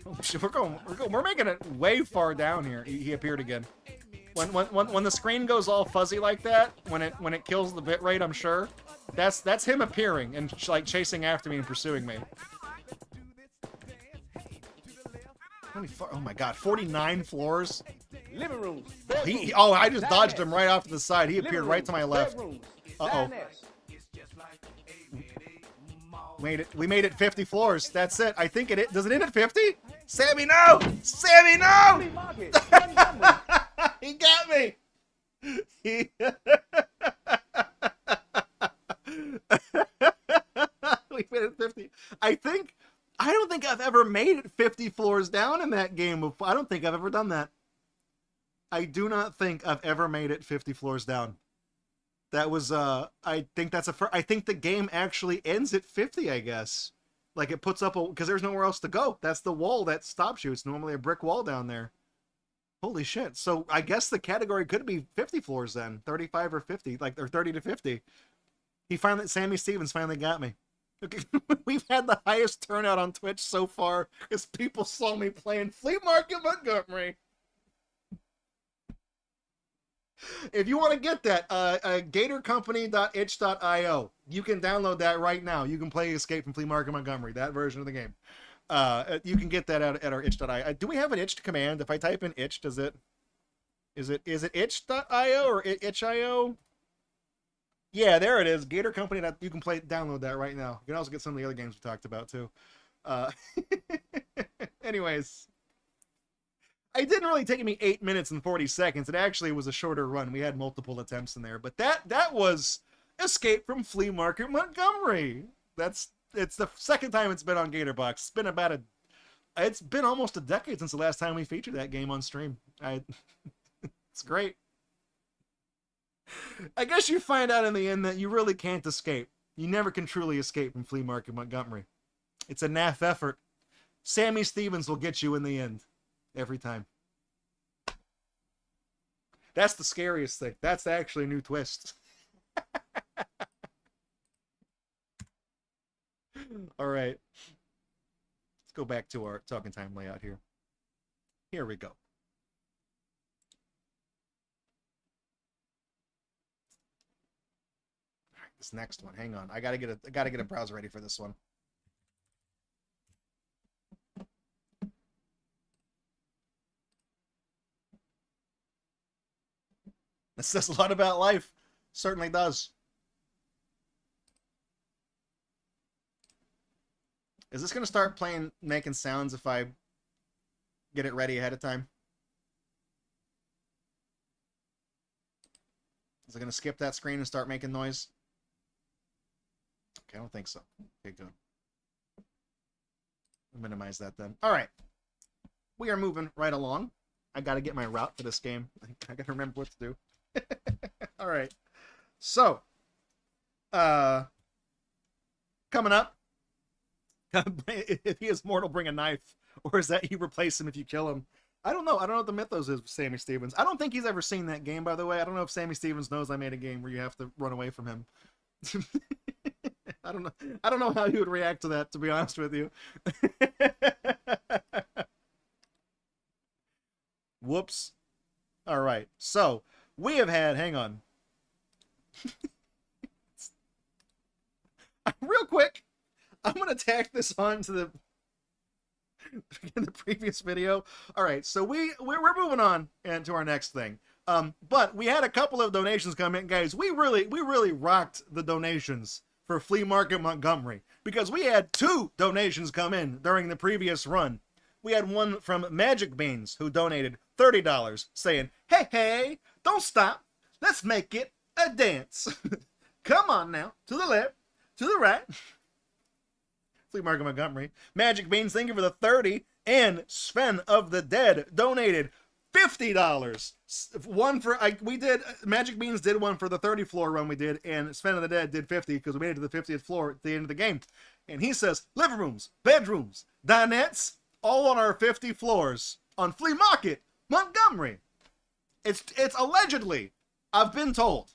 Oh, shit, we're making it way far down here. He appeared again. When the screen goes all fuzzy like that, when it kills the bit rate, I'm sure that's him appearing and like chasing after me and pursuing me. Oh my god, 49 floors. Living rooms. Oh, I just dodged him right off to the side. He appeared right to my left. Uh-oh. We made it 50 floors. That's it. I think it does it end at 50? Sammy, no! Sammy, no! He got me. We made it 50. I don't think I've ever made it 50 floors down in that game before. I don't think I've ever done that. I do not think I've ever made it 50 floors down. That was, I think I think the game actually ends at 50, I guess. Like, it puts up because there's nowhere else to go. That's the wall that stops you. It's normally a brick wall down there. Holy shit. So, I guess the category could be 50 floors then. 35 or 50, or 30 to 50. Sammy Stevens finally got me. Okay. We've had the highest turnout on Twitch so far because people saw me playing Flea Market Montgomery. If you want to get that, gatorcompany.itch.io. You can download that right now. You can play Escape from Flea Market Montgomery, that version of the game. You can get that out at our itch.io. Do we have an itch command? If I type in itch, is it itch.io or itch.io? Yeah, there it is. Gator Company. You can download that right now. You can also get some of the other games we talked about too. Anyways. It didn't really take me 8 minutes and 40 seconds. It actually was a shorter run. We had multiple attempts in there. But that was Escape from Flea Market Montgomery. It's the second time it's been on Gatorbox. It's been almost a decade since the last time we featured that game on stream. It's great. I guess you find out in the end that you really can't escape. You never can truly escape from Flea Market Montgomery. It's a naff effort. Sammy Stevens will get you in the end. Every time. That's the scariest thing. That's actually a new twist. All right. Let's go back to our talking time layout here. Here we go. All right, this next one. Hang on. I gotta get a browser ready for this one. It says a lot about life. Certainly does. Is this going to start making sounds if I get it ready ahead of time? Is it going to skip that screen and start making noise? Okay, I don't think so. Okay, good. I'll minimize that then. All right. We are moving right along. I got to get my route for this game. I got to remember what to do. All right. So, coming up, if he is mortal, bring a knife, or is that you replace him if you kill him? I don't know. I don't know what the mythos is with Sammy Stevens. I don't think he's ever seen that game, by the way. I don't know if Sammy Stevens knows I made a game where you have to run away from him. I don't know. I don't know how he would react to that, to be honest with you. Whoops. All right. So, we have had, hang on. Real quick, I'm going to tacked this on to the in the previous video. All right, so we're moving on and to our next thing. But we had a couple of donations come in, guys. We really rocked the donations for Flea Market Montgomery because we had 2 donations come in during the previous run. We had one from Magic Beans who donated $30 saying, hey, don't stop. Let's make it a dance. Come on now, to the left, to the right. Flea Market Montgomery. Magic Beans, thank you for the 30. And Sven of the Dead donated $50. One for Magic Beans did one for the 30 floor run we did, and Sven of the Dead did 50 because we made it to the 50th floor at the end of the game. And he says living rooms, bedrooms, dinettes, all on our 50 floors on Flea Market Montgomery. It's allegedly, I've been told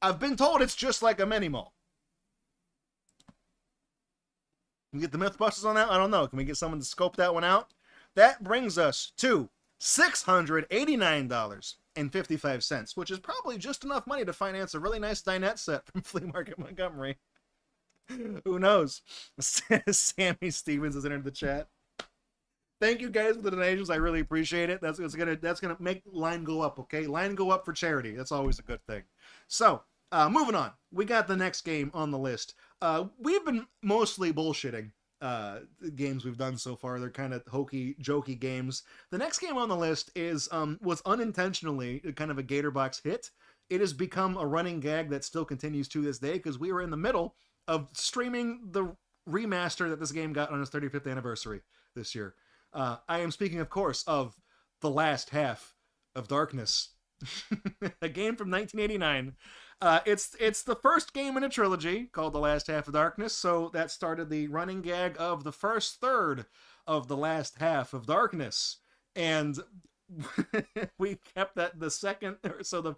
it's just like a mini mall. Can we get the Mythbusters on that? I don't know. Can we get someone to scope that one out? That brings us to $689.55, which is probably just enough money to finance a really nice dinette set from Flea Market Montgomery. Who knows? Sammy Stevens has entered the chat. Thank you guys for the donations. I really appreciate it. That's gonna make line go up, okay? Line go up for charity. That's always a good thing. So, moving on. We got the next game on the list. We've been mostly bullshitting games we've done so far. They're kind of hokey, jokey games. The next game on the list was unintentionally kind of a Gatorbox hit. It has become a running gag that still continues to this day because we were in the middle of streaming the remaster that this game got on its 35th anniversary this year. I am speaking, of course, of The Last Half of Darkness, a game from 1989. It's the first game in a trilogy called The Last Half of Darkness, so that started the running gag of the first third of The Last Half of Darkness. And we kept that the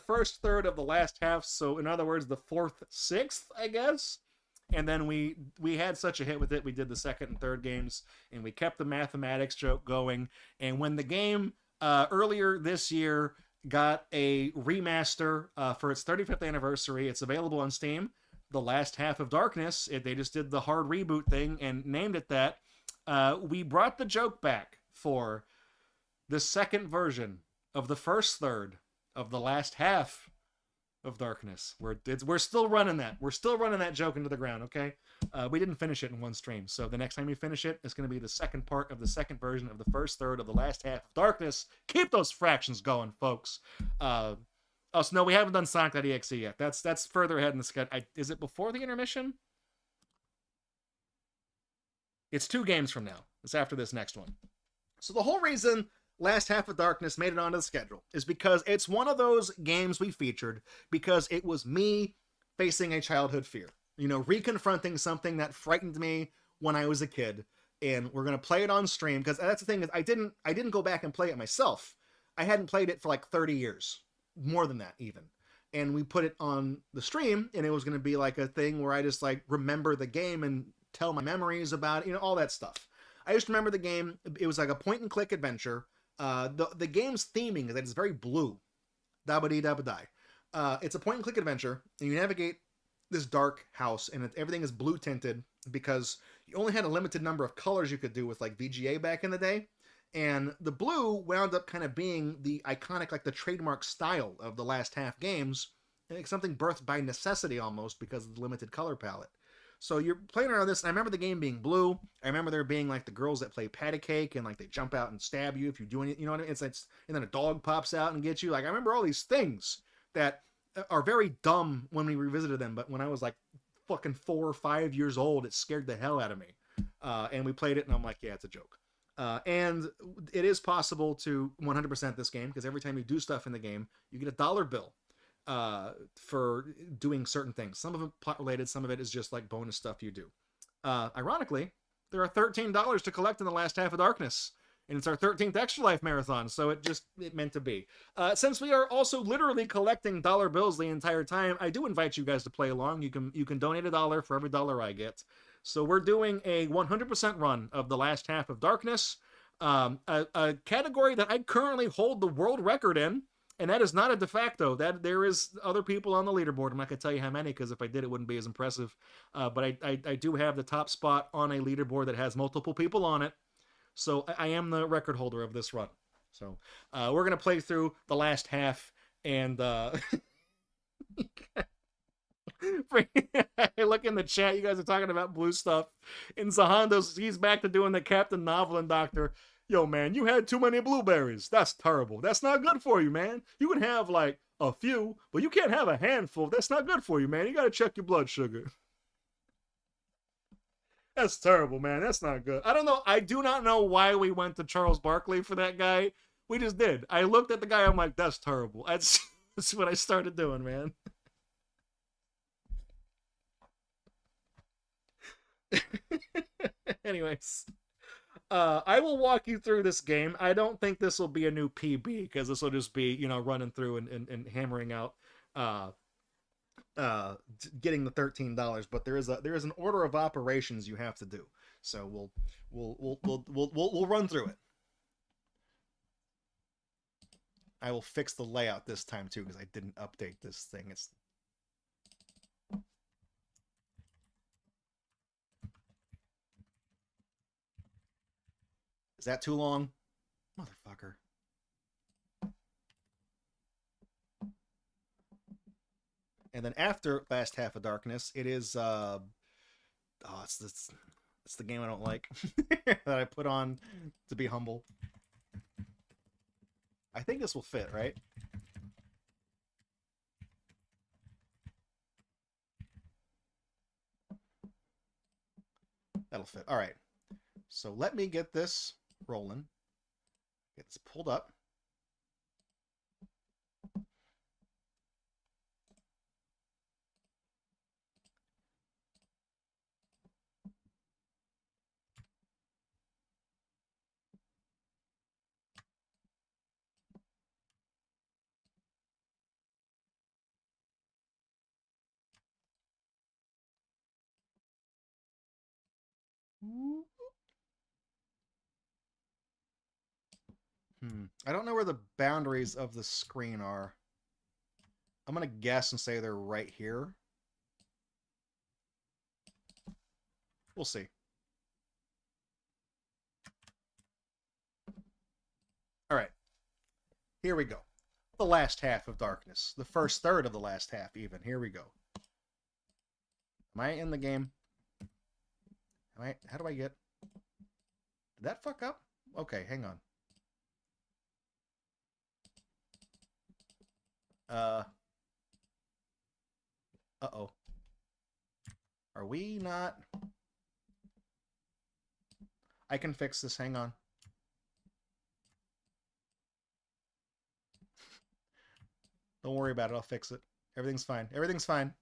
first third of the last half, so in other words, the 4th, 6th, I guess. And then we had such a hit with it, we did the second and third games, and we kept the mathematics joke going. And when the game earlier this year got a remaster for its 35th anniversary, it's available on Steam, The Last Half of Darkness. They just did the hard reboot thing and named it that. We brought the joke back for the second version of the first third of The Last Half of Darkness. We're still running that. We're still running that joke into the ground, okay? We didn't finish it in one stream, so the next time we finish it, it's going to be the second part of the second version of the first third of The Last Half of Darkness. Keep those fractions going, folks. Also, no, we haven't done Sonic.exe yet. That's further ahead in the schedule. Is it before the intermission? It's 2 games from now. It's after this next one. So the whole reason Last Half of Darkness made it onto the schedule is because it's one of those games we featured because it was me facing a childhood fear. You know, reconfronting something that frightened me when I was a kid. And we're going to play it on stream because that's the thing is I didn't go back and play it myself. I hadn't played it for like 30 years. More than that even. And we put it on the stream and it was going to be like a thing where I just like remember the game and tell my memories about it, you know, all that stuff. I just remember the game. It was like a point and click adventure. The game's theming is that it's very blue. Dabba-dee-dabba-die. It's a point and click adventure, and you navigate this dark house, and everything is blue tinted because you only had a limited number of colors you could do with like VGA back in the day. And the blue wound up kind of being the iconic, like the trademark style of the Last Half games, and something birthed by necessity almost because of the limited color palette. So you're playing around this, and I remember the game being blue. I remember there being like the girls that play patty cake, and like they jump out and stab you if you do anything, you know what I mean? It's like, and then a dog pops out and gets you. Like I remember all these things that are very dumb when we revisited them, but when I was like fucking 4 or 5 years old, it scared the hell out of me. And we played it, and I'm like, yeah, it's a joke. And it is possible to 100% this game because every time you do stuff in the game, you get a dollar bill for doing certain things. Some of it plot related, some of it is just like bonus stuff you do. Ironically, there are $13 to collect in The Last Half of Darkness, and it's our 13th Extra Life Marathon, so it meant to be. Since we are also literally collecting dollar bills the entire time, I do invite you guys to play along. You can donate $1 for every dollar I get. So we're doing a 100% run of The Last Half of Darkness, a category that I currently hold the world record in. And that is not a de facto. That there is other people on the leaderboard. I'm not going to tell you how many, because if I did, it wouldn't be as impressive. But I do have the top spot on a leaderboard that has multiple people on it. So I am the record holder of this run. So we're going to play through the last half. And I look in the chat. You guys are talking about blue stuff. And Zahando's, he's back to doing the Captain Novelin Doctor. Yo, man, you had too many blueberries. That's terrible. That's not good for you, man. You can have like a few, but you can't have a handful. That's not good for you, man. You got to check your blood sugar. That's terrible, man. That's not good. I don't know. I do not know why we went to Charles Barkley for that guy. We just did. I looked at the guy. I'm like, that's terrible. That's what I started doing, man. Anyways. I will walk you through this game. I don't think this will be a new PB, because this will just be, you know, running through and hammering out getting the $13. But there is an order of operations you have to do. So we'll run through it. I will fix the layout this time too, because I didn't update this thing. It's Is that too long? Motherfucker. And then after Last Half of Darkness, it is it's the game I don't like that I put on to be humble. I think this will fit, right? That'll fit. All right. So let me get this rolling. Get this pulled up. I don't know where the boundaries of the screen are. I'm going to guess and say they're right here. We'll see. All right. Here we go. The last half of Darkness. The first third of the last half, even. Here we go. Am I in the game? How do I get... Did that fuck up? Okay, hang on. Uh-oh. Are we not... I can fix this, hang on. Don't worry about it, I'll fix it. Everything's fine. Everything's fine.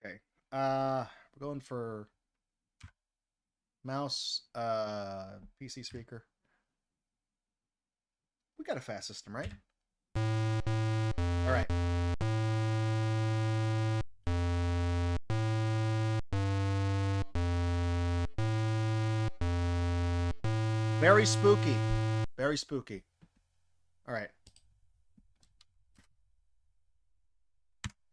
Okay. We're going for mouse, PC speaker. We got a fast system, right? All right. Very spooky. Very spooky. All right.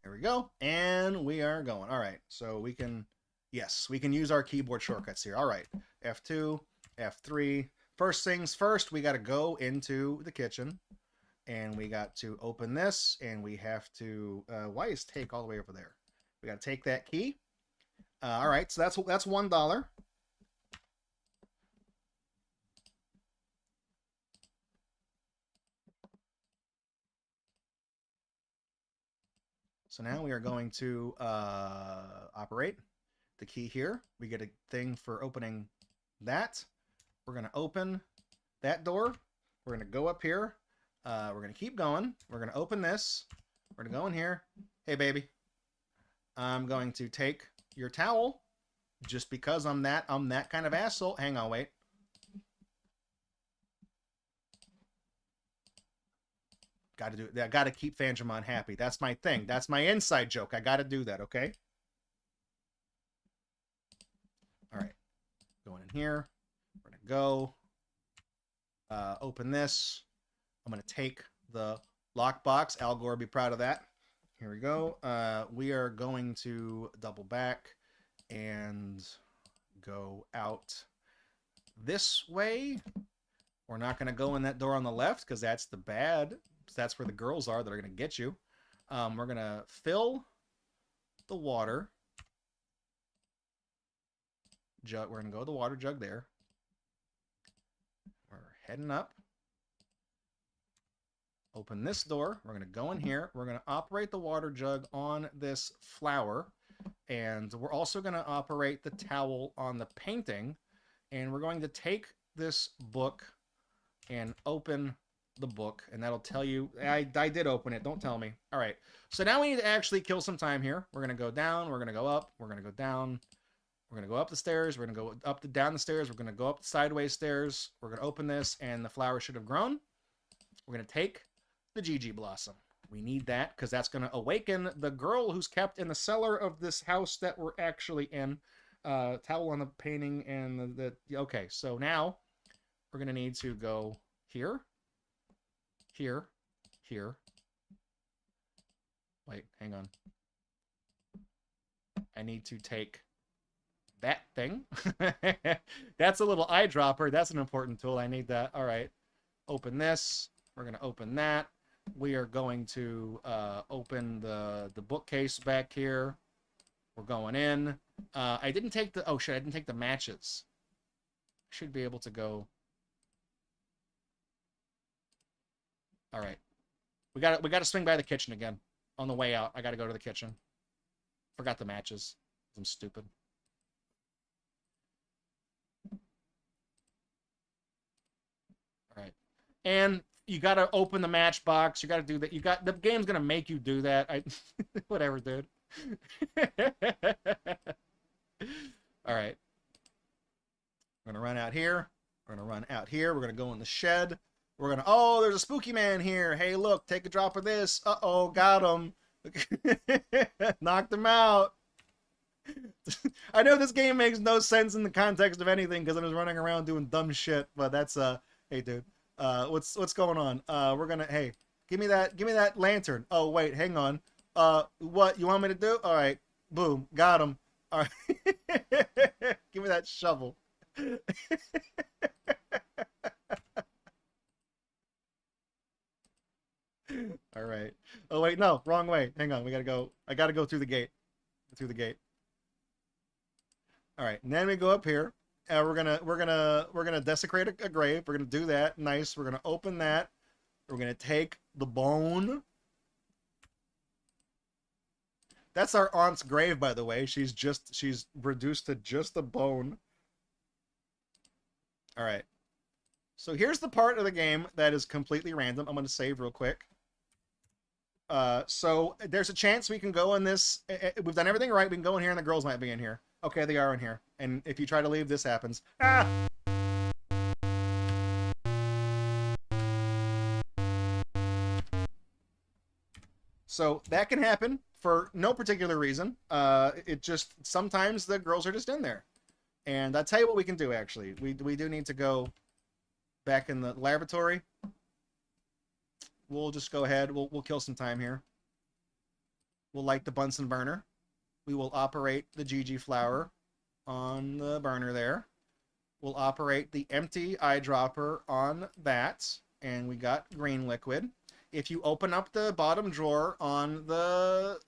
There we go. And we are going. All right. So we can, yes, we can use our keyboard shortcuts here. All right. F2, F3. First things first, we got to go into the kitchen. And we got to open this. And we have to, why is take all the way over there? We got to take that key. All right. So that's $1. So now we are going to operate the key here. We get a thing for opening that. We're going to open that door. We're going to go up here. We're going to keep going. We're going to open this. We're going to go in here. Hey, baby. I'm going to take your towel just because I'm that kind of asshole. Hang on, wait. Got to do it. I got to keep Fangemon happy. That's my thing. That's my inside joke. I got to do that, okay? All right. Going in here. We're going to go. Open this. I'm going to take the lockbox. Al Gore would be proud of that. Here we go. We are going to double back and go out this way. We're not going to go in that door on the left because that's the bad. That's where the girls are that are going to get you. We're going to fill the water jug. We're going to go to the water jug there. We're heading up. Open this door. We're going to go in here. We're going to operate the water jug on this flower. And we're also going to operate the towel on the painting. And we're going to take this book and open the book, and that'll tell you. I did open it. Don't tell me. All right. So now we need to actually kill some time here. We're going to go down. We're going to go up. We're going to go down. We're going to go up the stairs. We're going to go up down the stairs. We're going to go up the sideways stairs. We're going to open this, and the flower should have grown. We're going to take the Gigi Blossom. We need that because that's going to awaken the girl who's kept in the cellar of this house that we're actually in. Towel on the painting and the okay, so now we're going to need to go here, here, here. Wait, hang on. I need to take that thing. That's a little eyedropper. That's an important tool. I need that. All right. Open this. We're going to open that. We are going to open the bookcase back here. We're going in. I didn't take the... Oh, shit. I didn't take the matches. I should be able to go... All right. We got to swing by the kitchen again. On the way out, I got to go to the kitchen. Forgot the matches. I'm stupid. All right. And you got to open the matchbox. You got to do that. The game's going to make you do that. Whatever, dude. All right. We're going to run out here. We're going to run out here. We're going to go in the shed. We're going to, oh, there's a spooky man here. Hey, look, take a drop of this. Uh-oh, got him. Knocked him out. I know this game makes no sense in the context of anything because I'm just running around doing dumb shit, but that's, hey, dude, what's going on? We're going to, hey, give me that lantern. Oh, wait, hang on. What, you want me to do? All right, boom, got him. All right, give me that shovel. All right. Oh wait, no, wrong way. Hang on, we gotta go. I gotta go through the gate. Through the gate. All right, and then we go up here. We're gonna desecrate a grave. We're gonna do that. Nice. We're gonna open that. We're gonna take the bone. That's our aunt's grave, by the way. She's reduced to just a bone. All right. So here's the part of the game that is completely random. I'm gonna save real quick. So there's a chance we can go in this. We've done everything right. We can go in here and the girls might be in here. Okay, they are in here. And if you try to leave, this happens. Ah! So that can happen for no particular reason. It just, sometimes the girls are just in there. And I'll tell you what we can do, actually. We do need to go back in the laboratory. We'll just go ahead. We'll kill some time here. We'll light the Bunsen burner. We will operate the GG flower on the burner there. We'll operate the empty eyedropper on that. And we got green liquid. If you open up the bottom drawer on the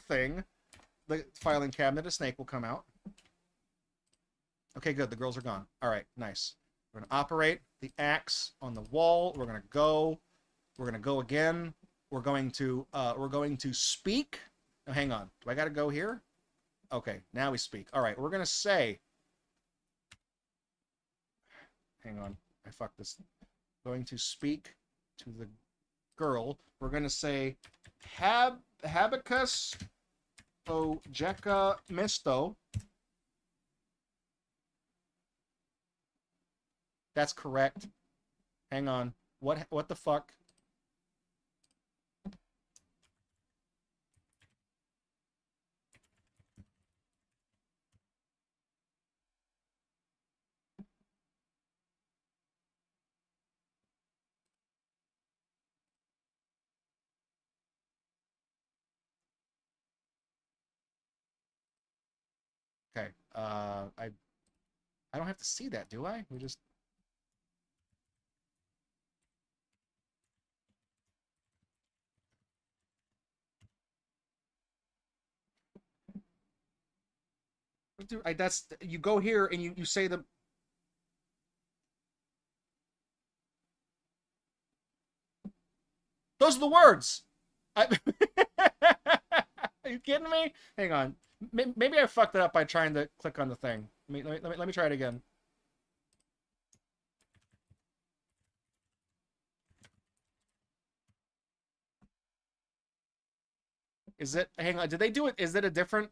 thing, the filing cabinet, a snake will come out. Okay, good. The girls are gone. All right, nice. We're going to operate the axe on the wall. We're going to go. We're going to go again. We're going to speak. Oh, hang on. Do I got to go here? Okay, now we speak. All right, we're going to say. Hang on. I fucked this. Going to speak to the girl. We're going to say Habacus Ojeka Misto. That's correct. Hang on. What the fuck? I don't have to see that, do I? We just... Dude, that's... You go here and you say the... Those are the words! Are you kidding me? Hang on. Maybe I fucked it up by trying to click on the thing. Let me try it again. Is it... Hang on. Did they do it? Is it a different...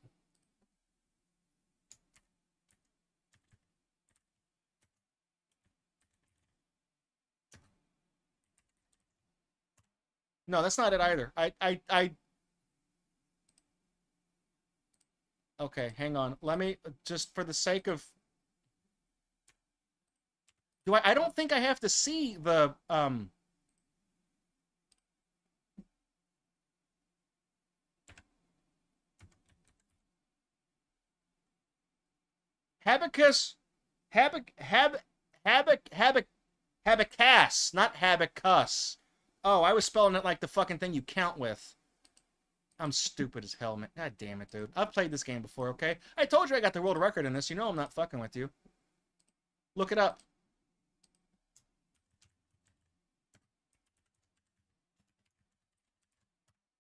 No, that's not it either. Okay, hang on. Let me, just for the sake of... I don't think I have to see the, Habacus, Habacus, not Habacus. Oh, I was spelling it like the fucking thing you count with. I'm stupid as hell, man. God damn it, dude. I've played this game before, okay? I told you I got the world record in this. You know I'm not fucking with you. Look it up.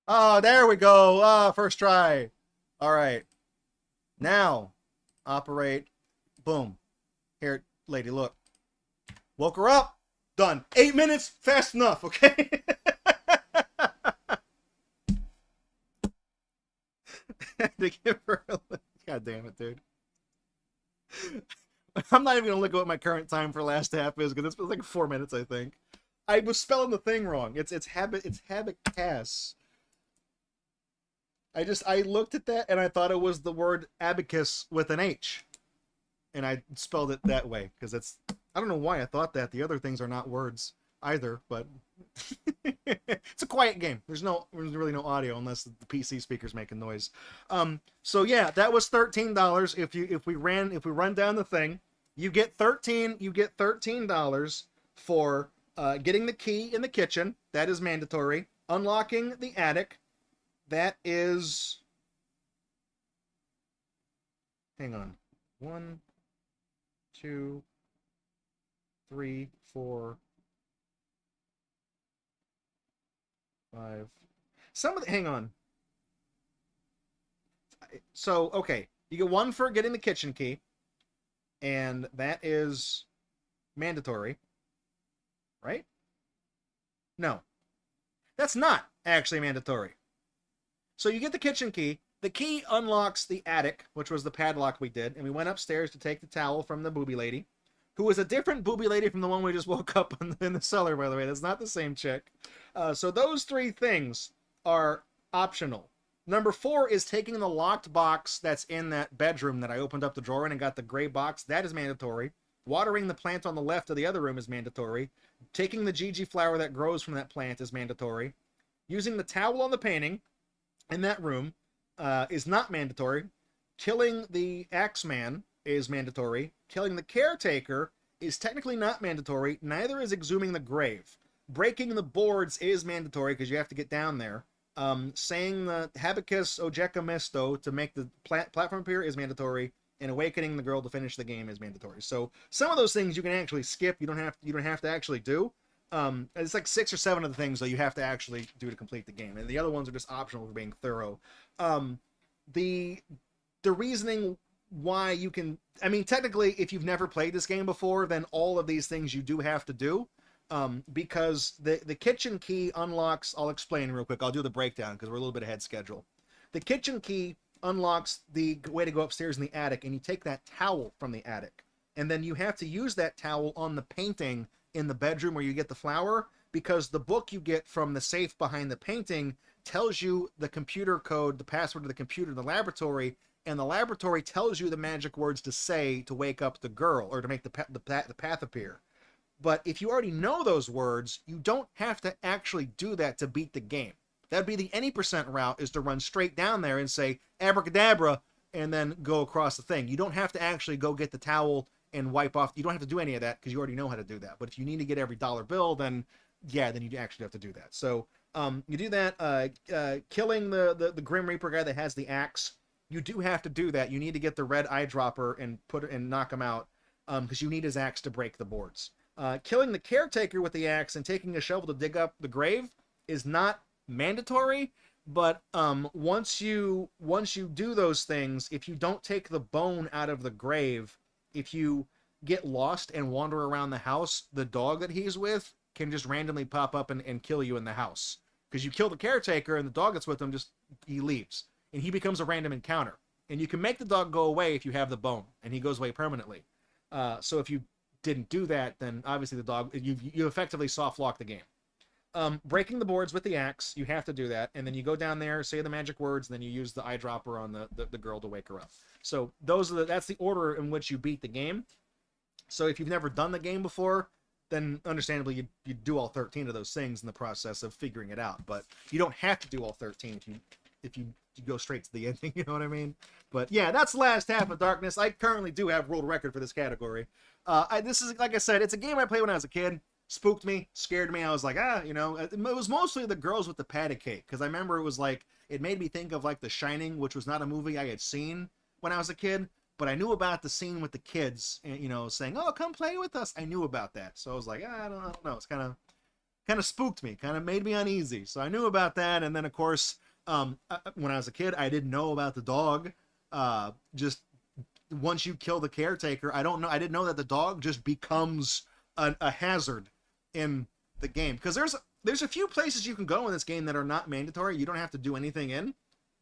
Oh, there we go. Ah, first try. All right. Now, operate. Boom. Here, lady, look. Woke her up. Done. 8 minutes. Fast enough, okay? To give her a look. God damn it, dude. I'm not even going to look at what my current time for last half is, because it's like 4 minutes, I think. I was spelling the thing wrong. It's habacus. I looked at that and I thought it was the word abacus with an H. And I spelled it that way, because it's... I don't know why I thought that. The other things are not words either, but... It's a quiet game. There's really no audio unless the PC speaker's making noise. So yeah, that was $13. If we run down the thing, you get $13 for getting the key in the kitchen. That is mandatory. Unlocking the attic. That is... Hang on. 1, 2, 3, 4, 5. Hang on. So, okay. You get 1 for getting the kitchen key. And that is mandatory. Right? No. That's not actually mandatory. So you get the kitchen key. The key unlocks the attic, which was the padlock we did. And we went upstairs to take the towel from the booby lady, who was a different booby lady from the one we just woke up in the cellar, by the way. That's not the same chick. So those 3 things are optional. Number 4 is taking the locked box that's in that bedroom that I opened up the drawer in and got the gray box. That is mandatory. Watering the plant on the left of the other room is mandatory. Taking the Gigi flower that grows from that plant is mandatory. Using the towel on the painting in that room is not mandatory. Killing the Axeman is mandatory. Killing the caretaker is technically not mandatory. Neither is exhuming the grave. Breaking the boards is mandatory because you have to get down there. Saying the Habacus Ojeka Misto to make the platform appear is mandatory. And awakening the girl to finish the game is mandatory. So some of those things you can actually skip. You don't have to actually do. It's like 6 or 7 of the things that you have to actually do to complete the game, and the other ones are just optional for being thorough. The reasoning why you can, I mean, technically, if you've never played this game before, then all of these things you do have to do, because the kitchen key unlocks. I'll explain real quick. I'll do the breakdown because we're a little bit ahead schedule. The kitchen key unlocks the way to go upstairs in the attic, and you take that towel from the attic, and then you have to use that towel on the painting in the bedroom where you get the flower, because the book you get from the safe behind the painting tells you the computer code, the password to the computer in the laboratory, and the laboratory tells you the magic words to say to wake up the girl, or to make the path appear. But if you already know those words, you don't have to actually do that to beat the game. That'd be the any % route, is to run straight down there and say, abracadabra, and then go across the thing. You don't have to actually go get the towel and wipe off. You don't have to do any of that because you already know how to do that. But if you need to get every dollar bill, then yeah, then you actually have to do that. So you do that. Killing the Grim Reaper guy that has the axe, you do have to do that. You need to get the red eyedropper and knock him out because you need his axe to break the boards. Killing the caretaker with the axe and taking a shovel to dig up the grave is not mandatory, but once you do those things, if you don't take the bone out of the grave, if you get lost and wander around the house, the dog that he's with can just randomly pop up and kill you in the house. Because you kill the caretaker and the dog that's with him, he leaves. And he becomes a random encounter. And you can make the dog go away if you have the bone, and he goes away permanently. So if you didn't do that, then obviously the dog, you effectively soft lock the game. Breaking the boards with the axe, you have to do that, and then you go down there, say the magic words, and then you use the eyedropper on the girl to wake her up. So that's the order in which you beat the game. So if you've never done the game before, then understandably you do all 13 of those things in the process of figuring it out. But you don't have to do all 13 if you go straight to the ending, you know what I mean? But yeah, that's Last Half of Darkness. I currently do have world record for this category. This is, like I said, it's a game I played when I was a kid. Spooked me, scared me. I was like, it was mostly the girls with the patty cake, because I remember it was like, it made me think of like The Shining, which was not a movie I had seen when I was a kid, but I knew about the scene with the kids, and, saying, "Oh, come play with us." I knew about that, so I was like, I don't know. It's kind of spooked me, kind of made me uneasy. So I knew about that, and then of course, when I was a kid, I didn't know about the dog. Just once you kill the caretaker, I didn't know that the dog just becomes a hazard in the game, because there's a few places you can go in this game that are not mandatory. You don't have to do anything in,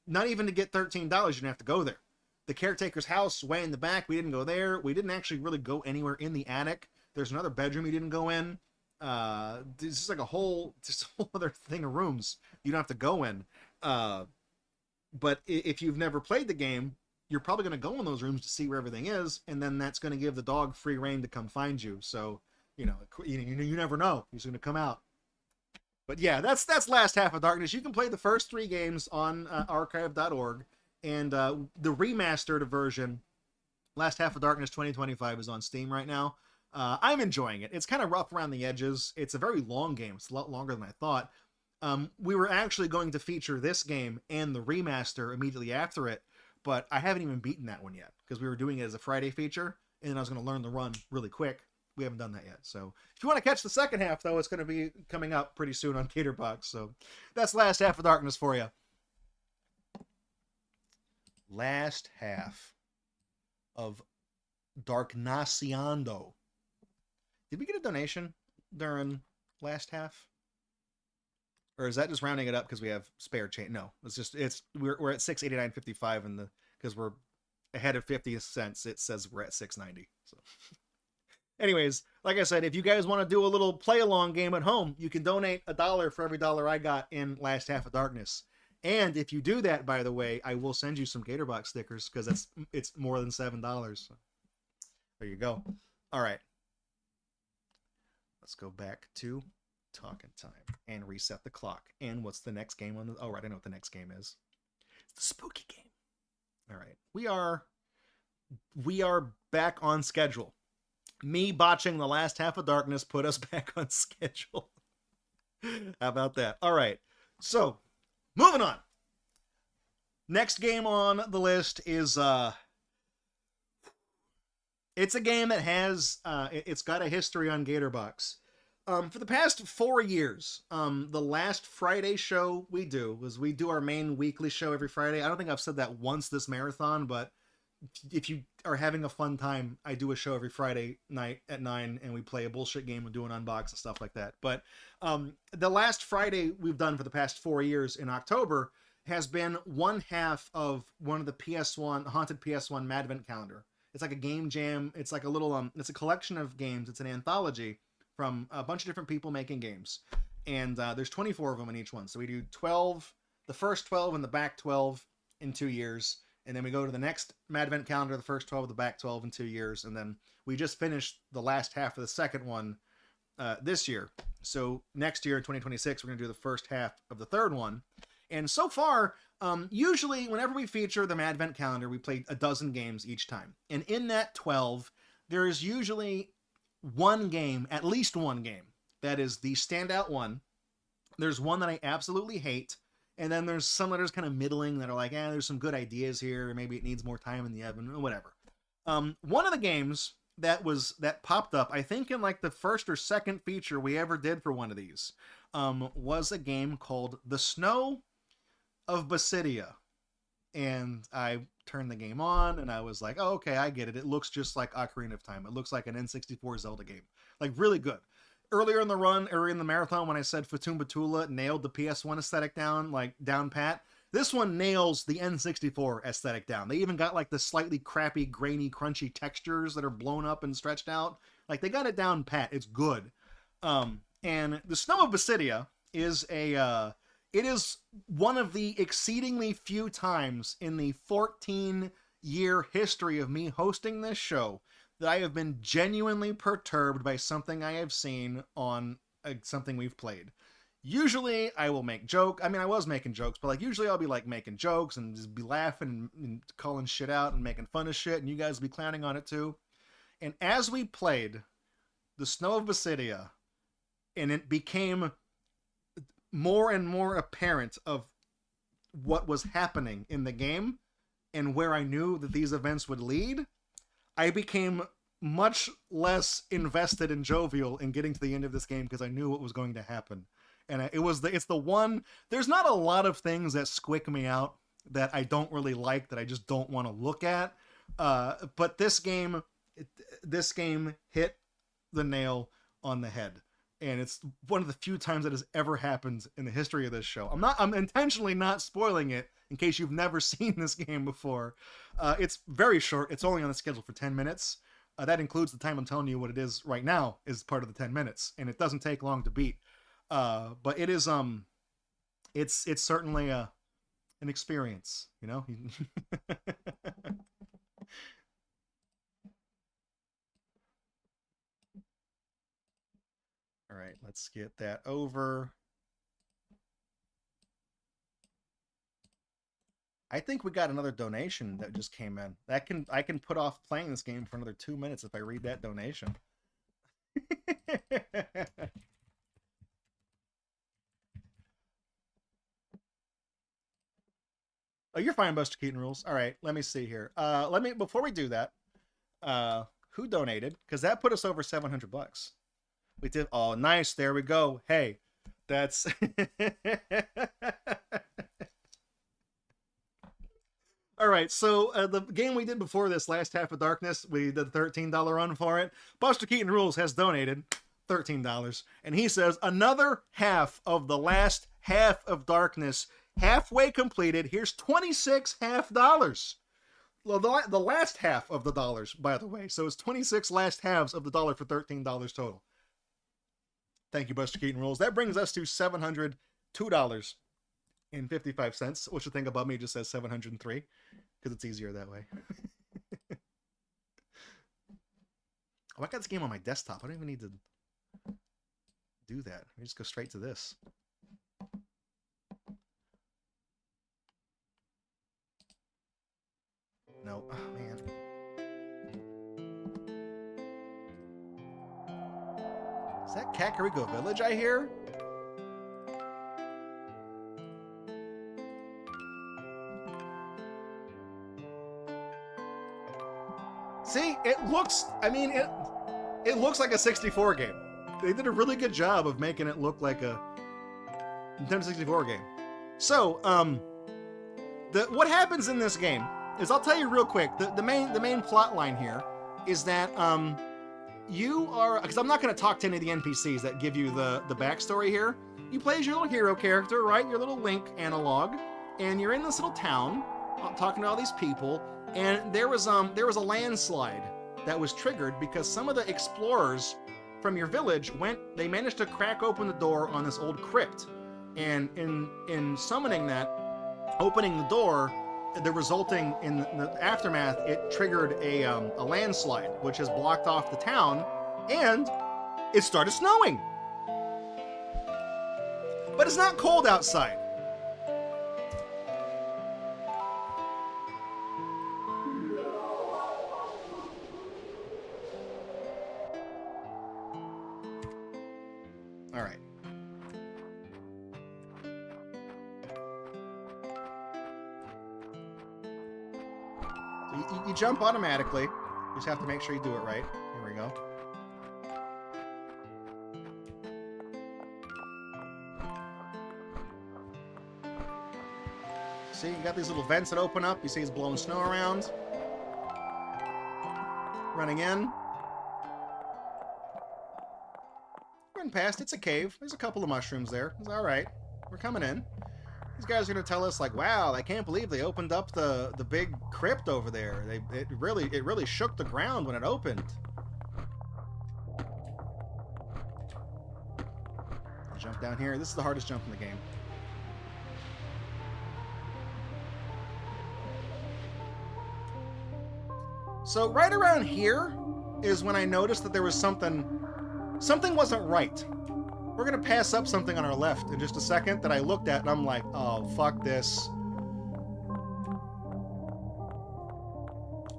not even to get $13. You don't have to go there. The caretaker's house way in the back, we didn't go there. We didn't actually really go anywhere in the attic. There's another bedroom you didn't go in. This is like a whole other thing of rooms you don't have to go in. But if you've never played the game, you're probably going to go in those rooms to see where everything is, and then that's going to give the dog free reign to come find you. So you never know he's going to come out. But yeah, that's Last Half of Darkness. You can play the first 3 games on archive.org, and the remastered version, Last Half of Darkness 2025, is on Steam right now. I'm enjoying it. It's kind of rough around the edges. It's a very long game. It's a lot longer than I thought. We were actually going to feature this game and the remaster immediately after it, but I haven't even beaten that one yet because we were doing it as a Friday feature, and then I was going to learn the run really quick. We haven't done that yet. So if you want to catch the second half, though, it's going to be coming up pretty soon on Gatorbox. So that's Last Half of Darkness for you. Last half of Darknaciando. Did we get a donation during last half? Or is that just rounding it up because we have spare change? No, we're at $6.89.55 and because we're ahead of 50 cents, it says we're at $6.90. So anyways, like I said, if you guys want to do a little play along game at home, you can donate $1 for every dollar I got in Last Half of Darkness. And if you do that, by the way, I will send you some Gatorbox stickers because it's more than $7. So there you go. All right. Let's go back to talking time and reset the clock. And what's the next game on the... Oh, right, I know what the next game is. It's the spooky game. All right. We are back on schedule. Me botching the Last Half of Darkness put us back on schedule. How about that? All right. So, moving on. Next game on the list is it's a game that has it's got a history on Gatorbox. For the past 4 years, the last Friday show we do our main weekly show every Friday. I don't think I've said that once this marathon, but if you are having a fun time, I do a show every Friday night at 9, and we play a bullshit game and do an unbox and stuff like that. But the last Friday we've done for the past 4 years in October has been one half of one of the PS1 Haunted PS1 Madvent calendar. It's like a game jam. It's like a little it's a collection of games. It's an anthology from a bunch of different people making games, and there's 24 of them in each one. So we do 12, the first 12 and the back 12 in 2 years. And then we go to the next Madvent calendar, the first 12, the back 12 in 2 years. And then we just finished the last half of the second one this year. So next year, 2026, we're going to do the first half of the third one. And so far, Usually, whenever we feature the Advent calendar, we play a dozen games each time. And in that 12, there is usually one game, at least one game, that is the standout one. There's one that I absolutely hate. And then there's some that are kind of middling that are like, there's some good ideas here. Maybe it needs more time in the oven, or whatever. One of the games that popped up, I think in like the first or second feature we ever did for one of these, was a game called The Snow of Basidia. And I turned the game on and I was like, oh, okay, I get it. It looks just like Ocarina of Time. It looks like an N64 Zelda game. Like, really good. Earlier in the run, or in the marathon, when I said Fatum Batula nailed the PS1 aesthetic down, like, down pat, this one nails the N64 aesthetic down. They even got, like, the slightly crappy, grainy, crunchy textures that are blown up and stretched out. Like, they got it down pat. It's good. And The Snow of Basidia is it is one of the exceedingly few times in the 14-year history of me hosting this show that I have been genuinely perturbed by something I have seen on something we've played. Usually I will make joke. I mean, I was making jokes, but like usually I'll be like making jokes and just be laughing and calling shit out and making fun of shit, and you guys will be clowning on it too. And as we played The Snow of Basidia, and it became more and more apparent of what was happening in the game and where I knew that these events would lead, I became much less invested and jovial in getting to the end of this game because I knew what was going to happen. And it's the one, there's not a lot of things that squick me out that I don't really like, that I just don't want to look at. But this game hit the nail on the head. And it's one of the few times that has ever happened in the history of this show. I'm intentionally not spoiling it in case you've never seen this game before. It's very short. It's only on the schedule for 10 minutes. That includes the time I'm telling you what it is right now is part of the 10 minutes, and it doesn't take long to beat. But it is it's certainly an experience, you know. All right, let's get that over. I think we got another donation that just came in. I can put off playing this game for another 2 minutes if I read that donation. Oh, you're fine, Buster Keaton Rules. All right, let me see here. Before we do that, who donated? Because that put us over $700. We did. Oh, nice. There we go. Hey, that's. All right. So the game we did before this, Last Half of Darkness, we did a $13 run for it. Buster Keaton Rules has donated $13, and he says another half of the Last Half of Darkness, halfway completed. Here's 26 half dollars. Well, the last half of the dollars, by the way. So it's 26 last halves of the dollar for $13 total. Thank you, Buster Keaton Rules. That brings us to $702.55, which the thing above me just says 703, because it's easier that way. Oh, I got this game on my desktop. I don't even need to do that. I just go straight to this. No, oh, man. Is that Kakariko Village I hear? See, it looks, I mean, it looks like a 64 game. They did a really good job of making it look like a Nintendo 64 game. So, what happens in this game is, I'll tell you real quick, the main plot line here is that, you are, because I'm not going to talk to any of the NPCs that give you the backstory here. You play as your little hero character, right? Your little Link analog, and you're in this little town, talking to all these people, and there was a landslide that was triggered because some of the explorers from your village they managed to crack open the door on this old crypt, and in summoning that, opening the door, the resulting in the aftermath, it triggered a landslide, which has blocked off the town, and it started snowing. But it's not cold outside. All right. You jump automatically. You just have to make sure you do it right. Here we go. See, you got these little vents that open up. You see he's blowing snow around. Running in. Run past. It's a cave. There's a couple of mushrooms there. It's all right. We're coming in. These guys are going to tell us, like, wow, I can't believe they opened up the big crypt over there. It really shook the ground when it opened. Jump down here. This is the hardest jump in the game. So right around here is when I noticed that there was something wasn't right. We're going to pass up something on our left in just a second that I looked at, and I'm like, oh, fuck this.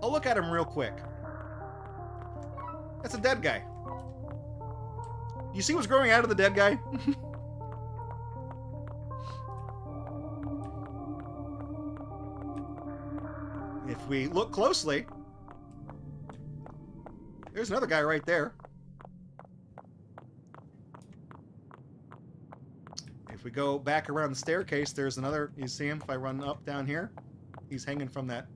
I'll look at him real quick. That's a dead guy. You see what's growing out of the dead guy? If we look closely, there's another guy right there. If we go back around the staircase, there's another. You see him? If I run up down here, he's hanging from that.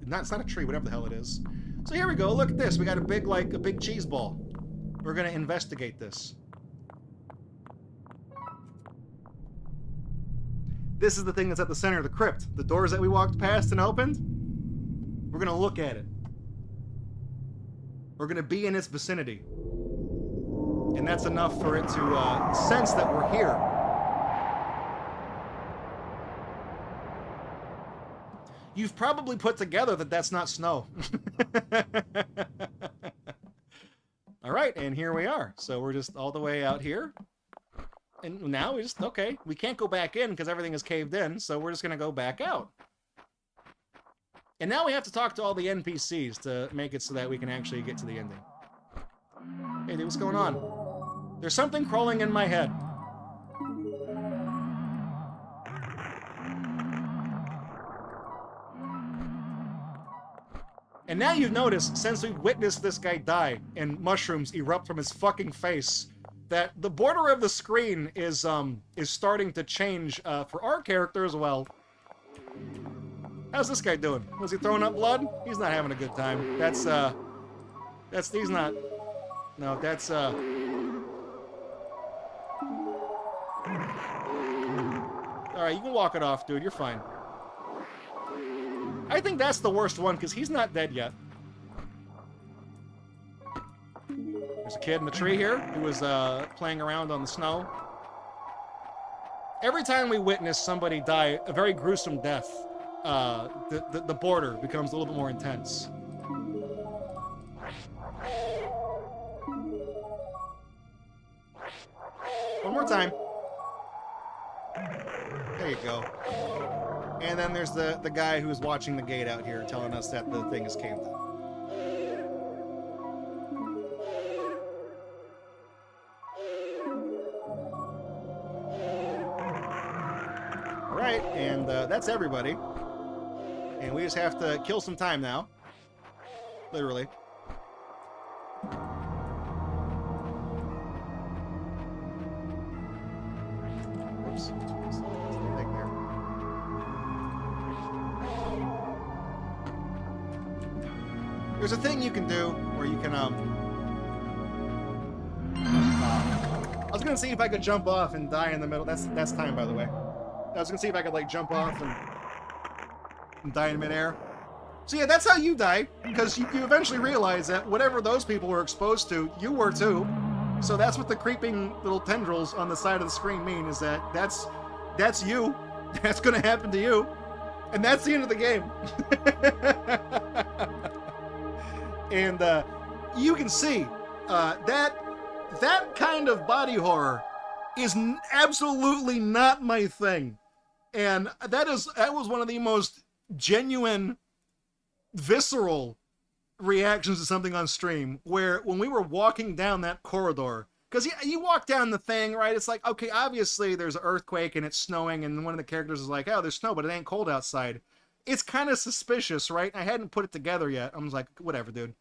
It's not a tree, whatever the hell it is. So here we go. Look at this. We got a big cheese ball. We're gonna investigate this. This is the thing that's at the center of the crypt. The doors that we walked past and opened. We're gonna look at it. We're gonna be in its vicinity, and that's enough for it to sense that we're here. You've probably put together that that's not snow. All right, and here we are. So we're just all the way out here. And now we just, okay, we can't go back in because everything is caved in, so we're just going to go back out. And now we have to talk to all the NPCs to make it so that we can actually get to the ending. Hey, dude, what's going on? There's something crawling in my head. And now you've noticed, since we've witnessed this guy die and mushrooms erupt from his fucking face, that the border of the screen is starting to change for our character as well. How's this guy doing? Was he throwing up blood? He's not having a good time. He's not. No, that's all right, you can walk it off, dude. You're fine. I think that's the worst one, because he's not dead yet. There's a kid in the tree here who was playing around on the snow. Every time we witness somebody die a very gruesome death, the border becomes a little bit more intense. One more time. There you go. And then there's the guy who's watching the gate out here telling us that the thing is caved in. Alright, and that's everybody. And we just have to kill some time now. Literally. Oops. There's a thing you can do where you can, I was gonna see if I could jump off and die in the middle. That's time, by the way. I was gonna see if I could, like, jump off and die in midair. So yeah, that's how you die, because you eventually realize that whatever those people were exposed to, you were too. So that's what the creeping little tendrils on the side of the screen mean, is that that's you. That's gonna happen to you. And that's the end of the game. And you can see that kind of body horror is absolutely not my thing. And that was one of the most genuine, visceral reactions to something on stream, where when we were walking down that corridor Because you walk down the thing, right? It's like, okay, obviously there's an earthquake and it's snowing, and one of the characters is like, oh, there's snow, but it ain't cold outside. It's kind of suspicious, right? I hadn't put it together yet. I was like, whatever, dude.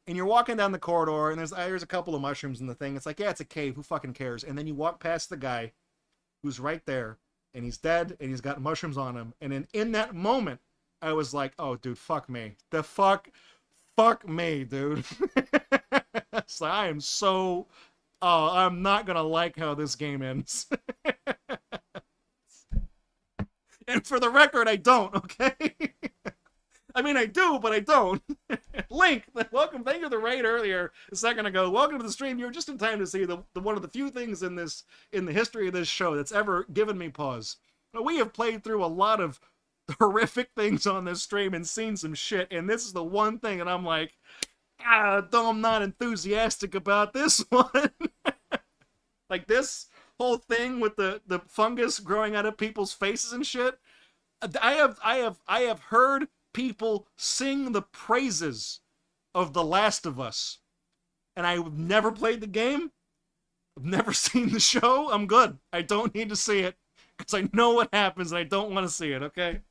And you're walking down the corridor, and there's a couple of mushrooms in the thing. It's like, yeah, it's a cave. Who fucking cares? And then you walk past the guy who's right there, and he's dead, and he's got mushrooms on him. And in that moment, I was like, oh, dude, fuck me. Fuck me, dude. So I am so... Oh, I'm not gonna like how this game ends. And for the record, I don't, okay? I mean, I do, but I don't. Link, welcome. Thank you for the raid earlier a second ago. Welcome to the stream. You were just in time to see the one of the few things in the history of this show that's ever given me pause. We have played through a lot of horrific things on this stream and seen some shit, and this is the one thing, and I'm like, I'm not enthusiastic about this one. Like this whole thing with the fungus growing out of people's faces and shit. I have heard people sing the praises of The Last of Us, and I've never played the game. I've never seen the show. I'm good. I don't need to see it because I know what happens and I don't want to see it. Okay.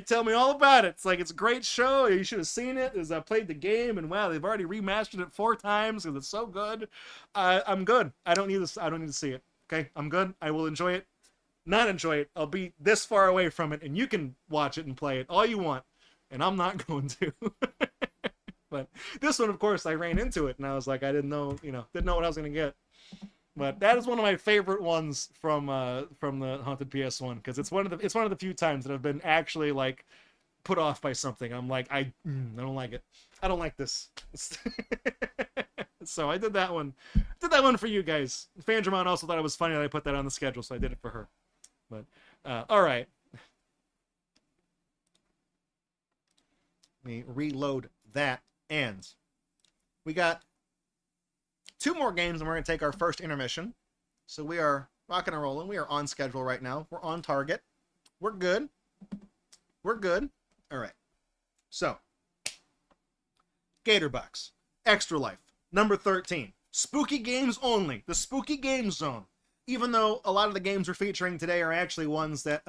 Tell me all about it. It's like, it's a great show. You should have seen it. As I played the game, and wow, they've already remastered it 4 times because it's so good. I'm good. I don't need this. I don't need to see it. Okay, I'm good. I will enjoy it. Not enjoy it. I'll be this far away from it, and you can watch it and play it all you want, and I'm not going to. But this one, of course, I ran into it, and I was like, I didn't know what I was gonna get. But that is one of my favorite ones from the Haunted PS1, because it's one of the few times that I've been actually like put off by something. I'm like, I don't like it. I don't like this. So I did that one. Did that one for you guys. Fandramon also thought it was funny that I put that on the schedule, so I did it for her. But all right. Let me reload that, and we got 2 more games, and we're going to take our first intermission. So we are rocking and rolling. We are on schedule right now. We're on target. We're good. We're good. All right. So, Gatorbox, Extra Life, number 13. Spooky games only. The Spooky Game Zone. Even though a lot of the games we're featuring today are actually ones that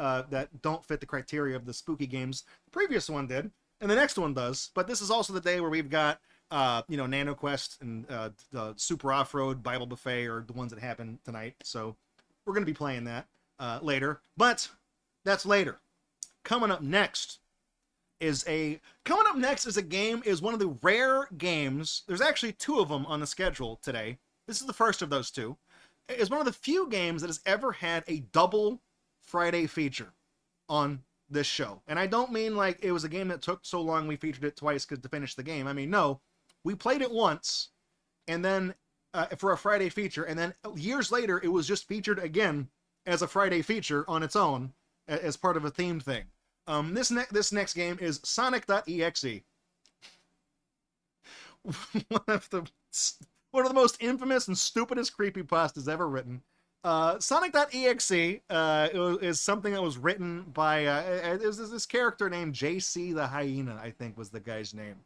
don't fit the criteria of the spooky games. The previous one did, and the next one does. But this is also the day where we've got Nano Quest and the Super Off-Road Bible Buffet are the ones that happen tonight. So we're going to be playing that later. But that's later. Coming up next is one of the rare games. There's actually 2 of them on the schedule today. This is the first of those 2. It's one of the few games that has ever had a double Friday feature on this show. And I don't mean like it was a game that took so long we featured it twice to finish the game. I mean, no. We played it once, and then for a Friday feature, and then years later, it was just featured again as a Friday feature on its own, as part of a themed thing. This next game is Sonic.exe. One of the most infamous and stupidest creepypastas ever written. Sonic.exe is something that was written by this character named JC the Hyena, I think was the guy's name.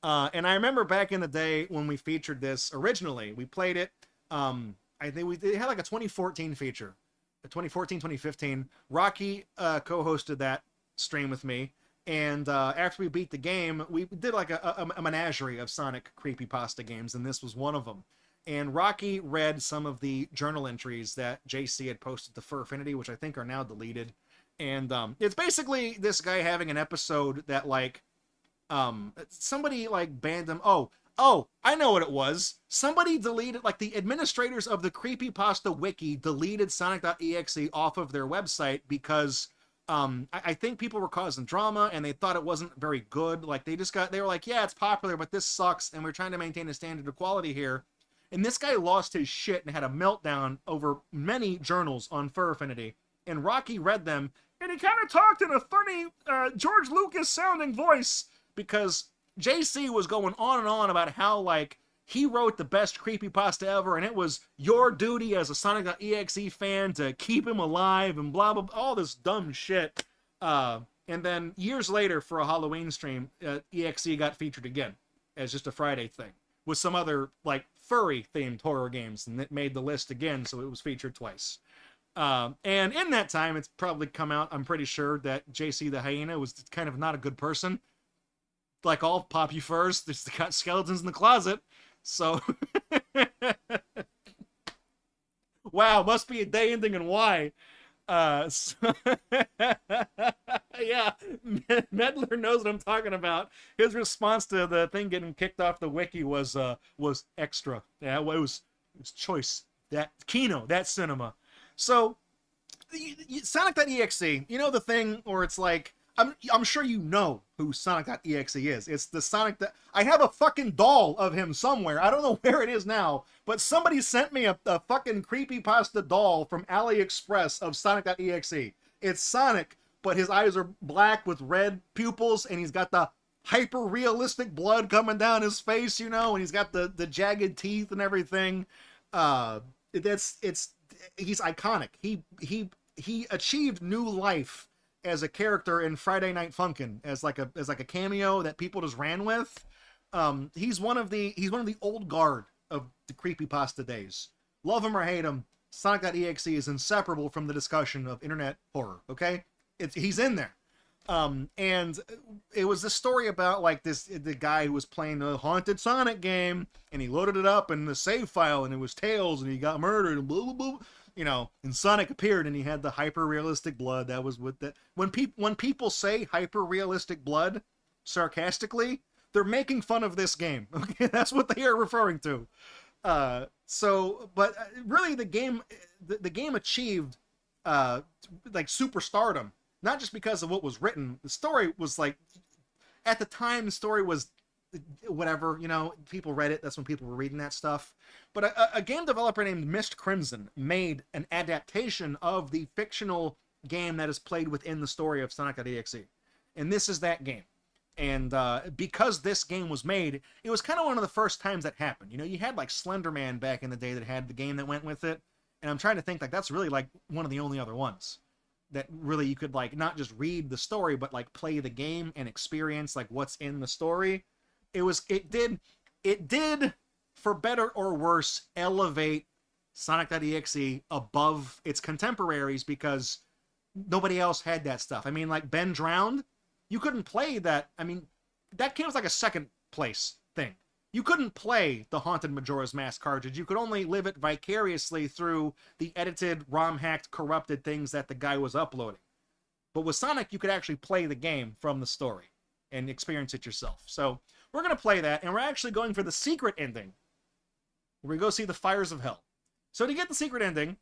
And I remember back in the day when we featured this originally, we played it. I think it had like a 2014 feature, 2014, 2015. Rocky co-hosted that stream with me, and after we beat the game, we did like a menagerie of Sonic creepypasta games, and this was one of them. And Rocky read some of the journal entries that JC had posted to Furfinity, which I think are now deleted. And it's basically this guy having an episode that like somebody like banned him. Oh, I know what it was. Somebody deleted, like the administrators of the creepypasta wiki deleted Sonic.exe off of their website because I think people were causing drama and they thought it wasn't very good. Like they were like, yeah, it's popular, but this sucks, and we're trying to maintain a standard of quality here. And this guy lost his shit and had a meltdown over many journals on Fur Affinity. And Rocky read them, and he kind of talked in a funny George Lucas sounding voice, because JC was going on and on about how, like, he wrote the best creepypasta ever, and it was your duty as a Sonic.exe fan to keep him alive, and blah, blah, blah, all this dumb shit. And then years later, for a Halloween stream, EXE got featured again as just a Friday thing, with some other, like, furry-themed horror games, and it made the list again, so it was featured twice. And in that time, it's probably come out, I'm pretty sure, that JC the Hyena was kind of not a good person. Like all Poppy Furs, there's got skeletons in the closet. So, wow, must be a day ending in Y. So yeah, Medler knows what I'm talking about. His response to the thing getting kicked off the wiki was extra. Yeah, it was choice. That Kino, that cinema. So, Sonic.exe, you know the thing where it's like, I'm sure you know who Sonic.exe is. It's the Sonic that... I have a fucking doll of him somewhere. I don't know where it is now, but somebody sent me a fucking creepypasta doll from AliExpress of Sonic.exe. It's Sonic, but his eyes are black with red pupils, and he's got the hyper-realistic blood coming down his face, you know, and he's got the jagged teeth and everything. He's iconic. He achieved new life as a character in Friday Night Funkin' as like a cameo that people just ran with. He's one of the old guard of the creepypasta days. Love him or hate him, Sonic.exe is inseparable from the discussion of internet horror. Okay, he's in there. And it was a story about like the guy who was playing the haunted Sonic game, and he loaded it up in the save file, and it was Tails, and he got murdered, and blah blah blah. You know, and Sonic appeared, and he had the hyper-realistic blood. That was what that... When people say hyper-realistic blood, sarcastically, they're making fun of this game. Okay, that's what they are referring to. But really, the game achieved like superstardom, not just because of what was written. The story was like, at the time, the story was whatever, you know, people read it. That's when people were reading that stuff. But a game developer named Mist Crimson made an adaptation of the fictional game that is played within the story of Sonic.exe. And this is that game. And because this game was made, it was kind of one of the first times that happened. You know, you had like Slender Man back in the day that had the game that went with it. And I'm trying to think, like, that's really like one of the only other ones that really you could like not just read the story, but like play the game and experience like what's in the story. It did, for better or worse, elevate Sonic.exe above its contemporaries because nobody else had that stuff. I mean, like Ben Drowned, you couldn't play that. I mean, that game was like a second place thing. You couldn't play the Haunted Majora's Mask cartridge. You could only live it vicariously through the edited, ROM-hacked, corrupted things that the guy was uploading. But with Sonic, you could actually play the game from the story and experience it yourself. So we're going to play that, and we're actually going for the secret ending. We're going to go see the Fires of Hell. So to get the secret ending,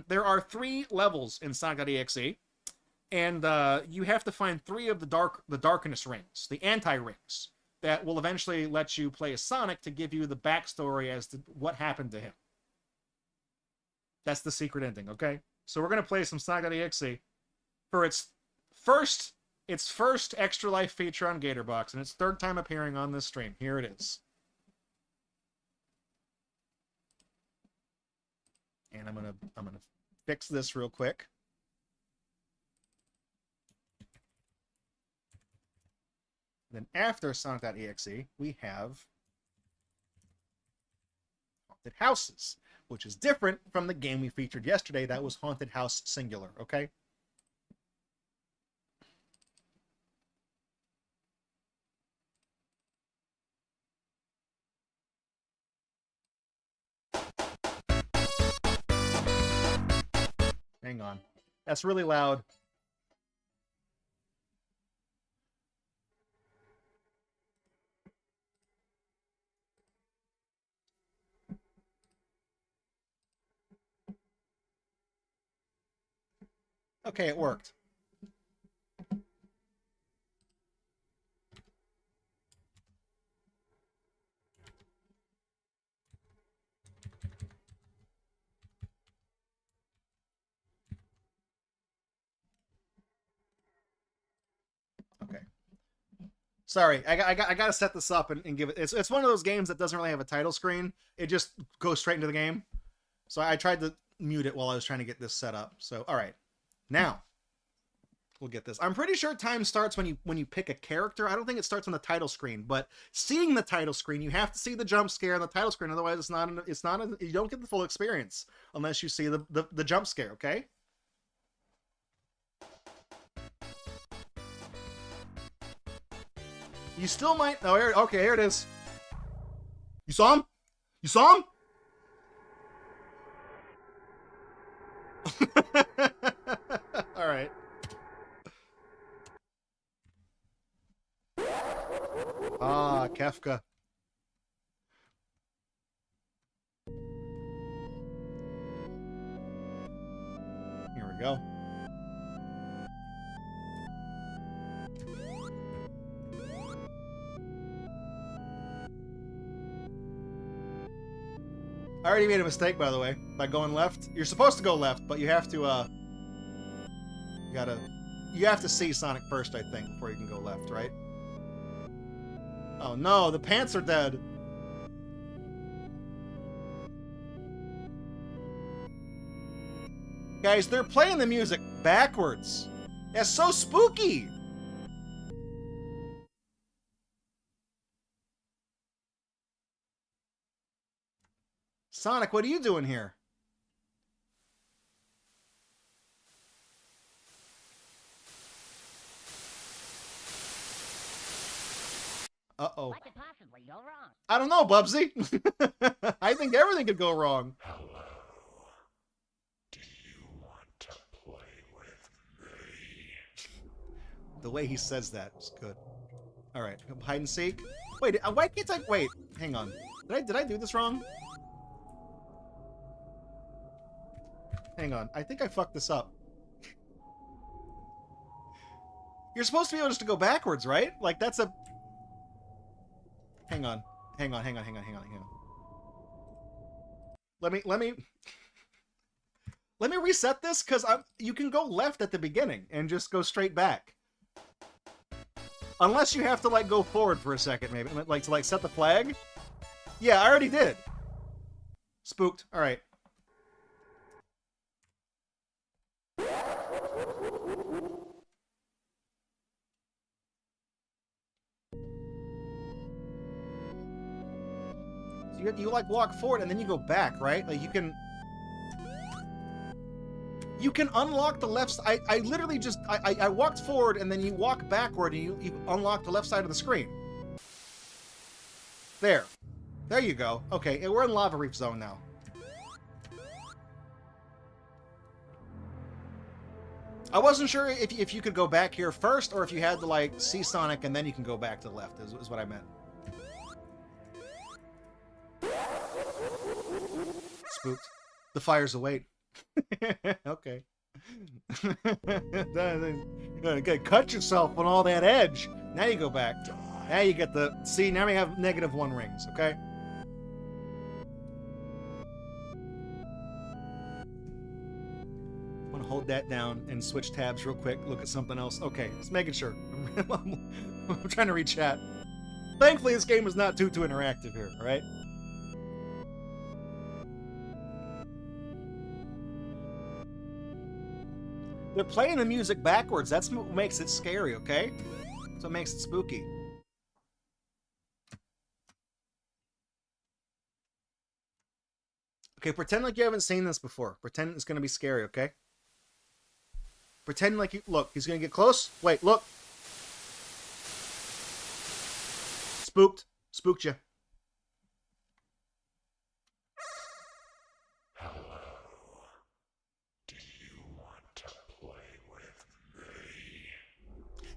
there are 3 levels in Sonic.exe, and you have to find 3 of the Darkness rings, the anti-rings, that will eventually let you play as Sonic to give you the backstory as to what happened to him. That's the secret ending, okay? So we're going to play some Sonic.exe for its first Extra Life feature on Gatorbox, and its 3rd time appearing on this stream. Here it is. And I'm gonna fix this real quick. Then after Sonic.exe, we have Haunted Houses, which is different from the game we featured yesterday. That was Haunted House Singular, okay? Hang on. That's really loud. Okay, it worked. Okay. Sorry, I got to set this up and give it. It's one of those games that doesn't really have a title screen. It just goes straight into the game. So I tried to mute it while I was trying to get this set up. So all right, now We'll get this. I'm pretty sure time starts when you pick a character. I don't think it starts on the title screen, but seeing the title screen, you have to see the jump scare on the title screen. Otherwise, you don't get the full experience unless you see the jump scare. Okay. You still might. Oh, okay, here it is. You saw him? You saw him? All right. Ah, Kefka. Here we go. I already made a mistake, by the way, by going left. You're supposed to go left, but you have to, you have to see Sonic first, I think, before you can go left, right? Oh no, the pants are dead. Guys, they're playing the music backwards. That's so spooky. Sonic, what are you doing here? Uh-oh. What could possibly go wrong? I don't know, Bubsy. I think everything could go wrong. Hello. Do you want to play with me? The way he says that is good. All right, hide and seek. Wait, why can't I? Wait, hang on. Did I do this wrong? Hang on. I think I fucked this up. You're supposed to be able just to go backwards, right? Like that's a. Hang on. Hang on. Let me reset this because you can go left at the beginning and just go straight back. Unless you have to like go forward for a second, maybe like to like set the flag. Yeah, I already did. Spooked. All right. You like walk forward and then you go back, right? Like you can unlock the left. I literally just I walked forward and then you walk backward and you unlock the left side of the screen. There you go. Okay, we're in Lava Reef Zone now. I wasn't sure if you could go back here first or if you had to like see Sonic and then you can go back to the left. Is what I meant. Spooked. The fires await. Okay. Cut yourself on all that edge. Now you go back. Now you get the... See, now we have -1 rings, okay? I'm gonna hold that down and switch tabs real quick. Look at something else. Okay, just making sure. I'm trying to read chat. Thankfully, this game is not too interactive here, alright? They're playing the music backwards. That's what makes it scary, okay? That's what makes it spooky. Okay, pretend like you haven't seen this before. Pretend it's gonna be scary, okay? Pretend like you... Look, he's gonna get close. Wait, look. Spooked. Spooked you.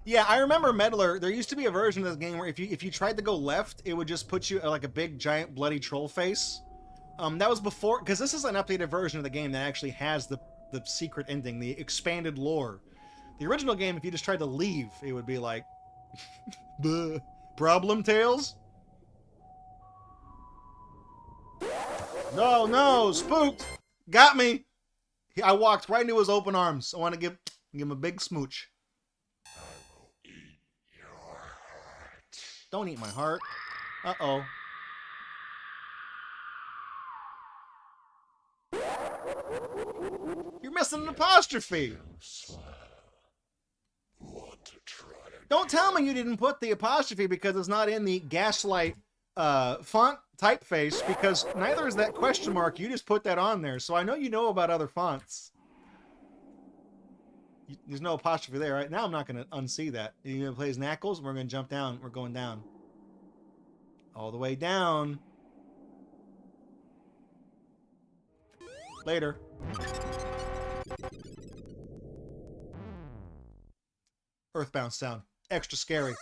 Yeah, I remember Meddler. There used to be a version of this game where if you tried to go left, it would just put you like a big, giant, bloody troll face. That was before, because this is an updated version of the game that actually has the secret ending, the expanded lore. The original game, if you just tried to leave, it would be like, problem tales? No, spooked! Got me! I walked right into his open arms. I want to give him a big smooch. Don't eat my heart. Uh-oh. You're missing an apostrophe. Don't tell me you didn't put the apostrophe because it's not in the Gaslight font typeface, because neither is that question mark. You just put that on there, so I know you know about other fonts. There's no apostrophe there, right? Now I'm not going to unsee that. You're going to play as Knuckles? We're going to jump down. We're going down. All the way down. Later. Earthbound sound. Extra scary.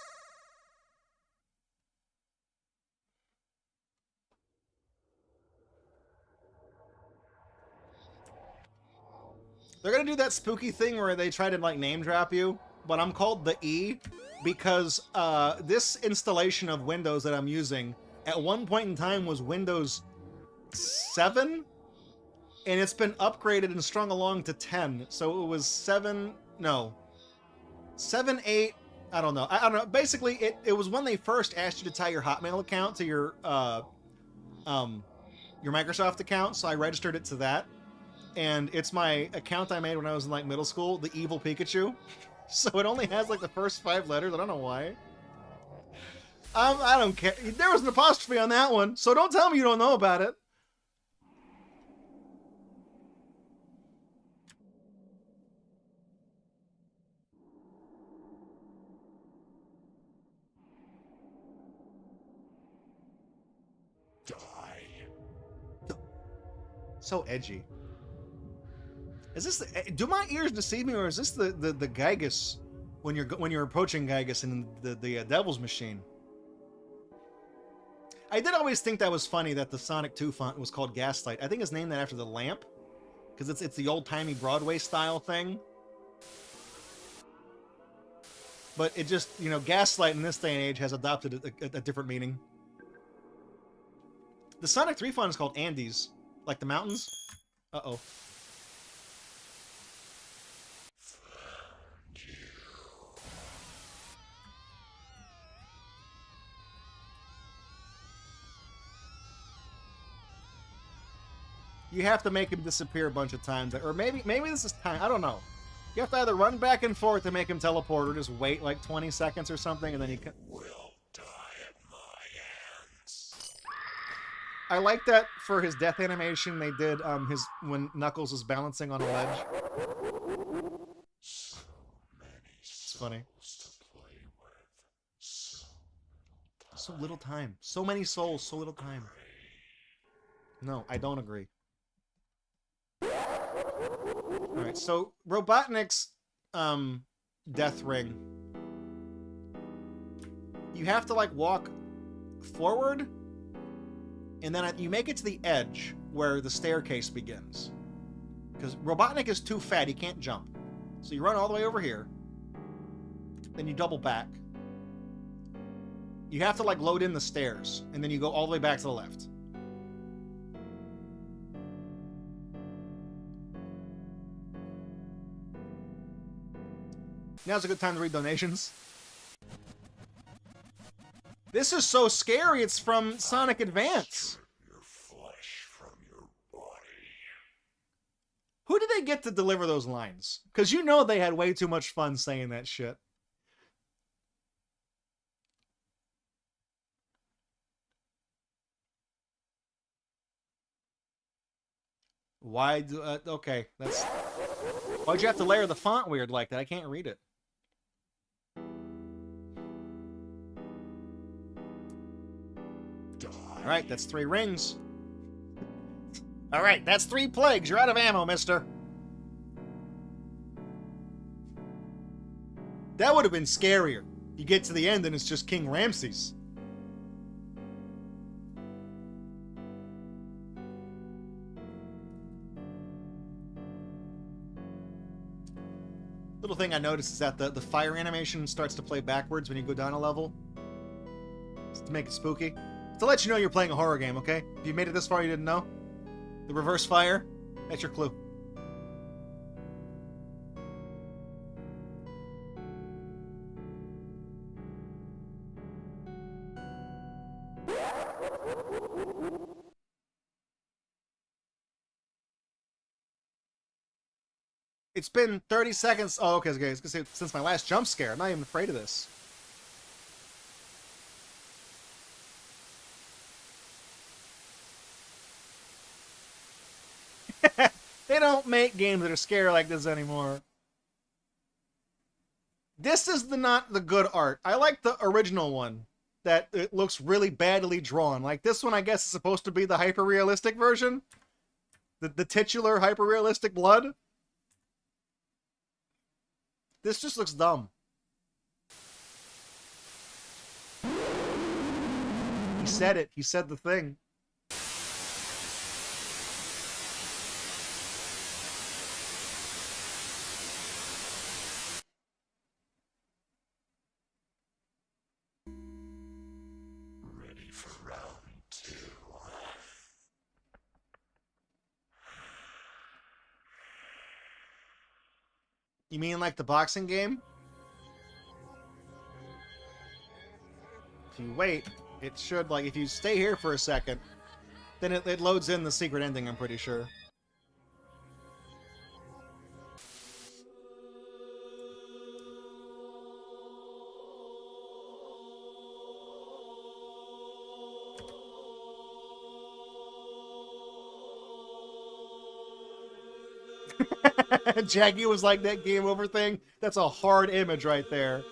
They're gonna do that spooky thing where they try to like name drop you, but I'm called the E because this installation of Windows that I'm using at one point in time was Windows 7, and it's been upgraded and strung along to 10. So it was 7, 8. I don't know. I don't know. Basically, it was when they first asked you to tie your Hotmail account to your Microsoft account, so I registered it to that. And it's my account I made when I was in like middle school, the Evil Pikachu. So it only has like the first 5 letters. I don't know why. I don't care. There was an apostrophe on that one, so don't tell me you don't know about it. Die. So edgy. Is this do my ears deceive me, or is this the Gygus when you're approaching Gygus in the Devil's Machine? I did always think that was funny that the Sonic 2 font was called Gaslight. I think it's named that after the lamp, because it's the old-timey Broadway style thing. But it just, you know, Gaslight in this day and age has adopted a different meaning. The Sonic 3 font is called Andes, like the mountains. Uh-oh. You have to make him disappear a bunch of times, or maybe this is time. I don't know. You have to either run back and forth to make him teleport, or just wait like 20 seconds or something, and then he can. Will die at my hands. I like that for his death animation. They did when Knuckles is balancing on a ledge. So many It's funny. souls to play with. So little time. So many souls. So little time. No, I don't agree. Alright, so Robotnik's death ring. You have to like walk forward, and then you make it to the edge where the staircase begins. Because Robotnik is too fat, he can't jump. So you run all the way over here, then you double back. You have to like load in the stairs, and then you go all the way back to the left. Now's a good time to read donations. This is so scary, it's from Sonic Advance. Your flesh from your body. Who did they get to deliver those lines? Because you know they had way too much fun saying that shit. Why do... okay, that's... Why'd you have to layer the font weird like that? I can't read it. Alright, that's 3 rings. Alright, that's 3 plagues. You're out of ammo, mister. That would have been scarier. You get to the end and it's just King Ramses. Little thing I noticed is that the fire animation starts to play backwards when you go down a level. It's to make it spooky. To let you know you're playing a horror game, okay? If you made it this far, you didn't know? The reverse fire, that's your clue. It's been 30 seconds. Oh, okay, okay. I was gonna say, since my last jump scare, I'm not even afraid of this. don't make games that are scary like this anymore. This is not the good art. I like the original one. That it looks really badly drawn. Like this one, I guess, is supposed to be the hyper-realistic version. The titular hyper-realistic blood. This just looks dumb. He said it. He said the thing. Ready for round 2. You mean like the boxing game? If you wait, it should, like, if you stay here for a second, then it loads in the secret ending, I'm pretty sure. Jackie was like that game over thing. That's a hard image right there.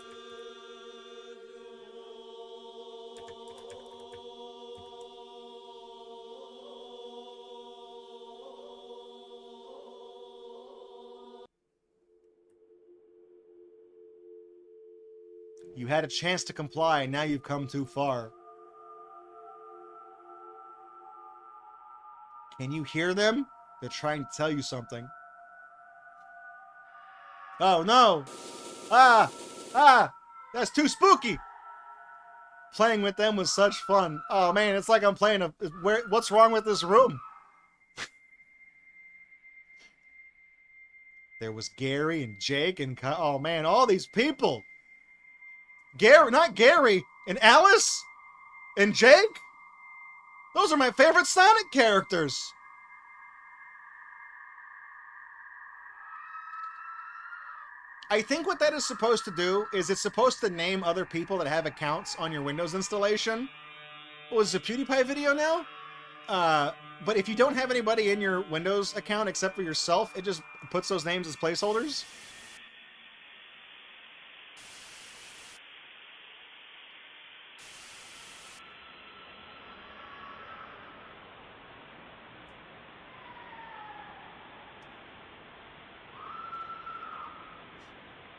You had a chance to comply, now you've come too far. Can you hear them? They're trying to tell you something. Oh no! Ah! Ah! That's too spooky! Playing with them was such fun. Oh man, it's like I'm playing a... what's wrong with this room? There was Gary and Jake and... oh man, all these people! Gary, not Gary! And Alice? And Jake? Those are my favorite Sonic characters! I think what that is supposed to do is it's supposed to name other people that have accounts on your Windows installation. What was it, a PewDiePie video now? But if you don't have anybody in your Windows account except for yourself, it just puts those names as placeholders.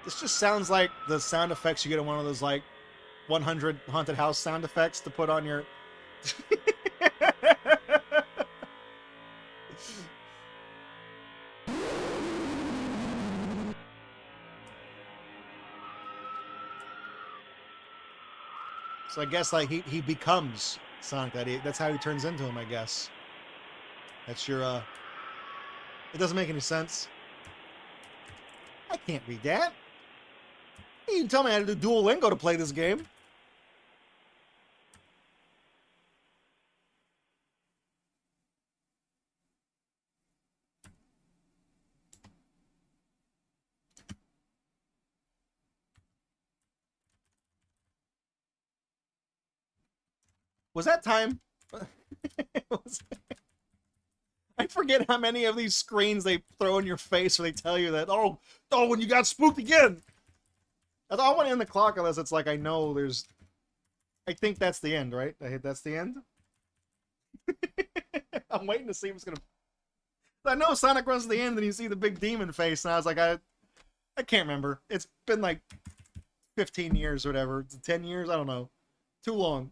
This just sounds like the sound effects you get in one of those, like, 100 haunted house sound effects to put on your... So I guess, like, he becomes Sonic. That's how he turns into him, I guess. That's your, It doesn't make any sense. I can't read that. You didn't tell me I had to do Duolingo to play this game. Was that time? I forget how many of these screens they throw in your face where they tell you that, oh, when you got spooked again. I want to end the clock unless it's like I know there's... I think that's the end, right? That's the end? I'm waiting to see what's going to... I know Sonic runs to the end and you see the big demon face, and I was like, I can't remember. It's been like 15 years or whatever. 10 years? I don't know. Too long.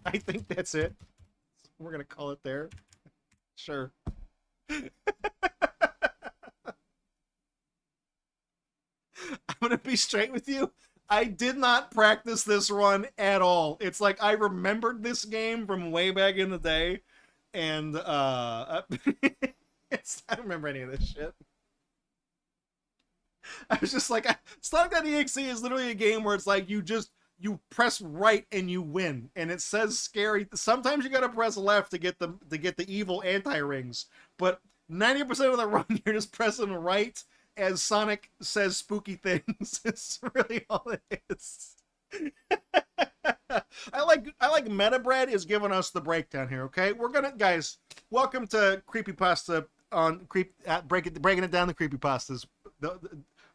I think that's it. We're going to call it there. Sure. I'm gonna be straight with you. I did not practice this run at all. It's like I remembered this game from way back in the day, and I don't remember any of this shit. I was just like, Sonic.exe is literally a game where it's like you press right and you win, and it says scary. Sometimes you gotta press left to get the evil anti-rings, but 90% of the run you're just pressing right as Sonic says spooky things. It's really all it is. I like Metabread is giving us the breakdown here. Okay, we're gonna guys. Welcome to Creepypasta on breaking it down the creepypastas.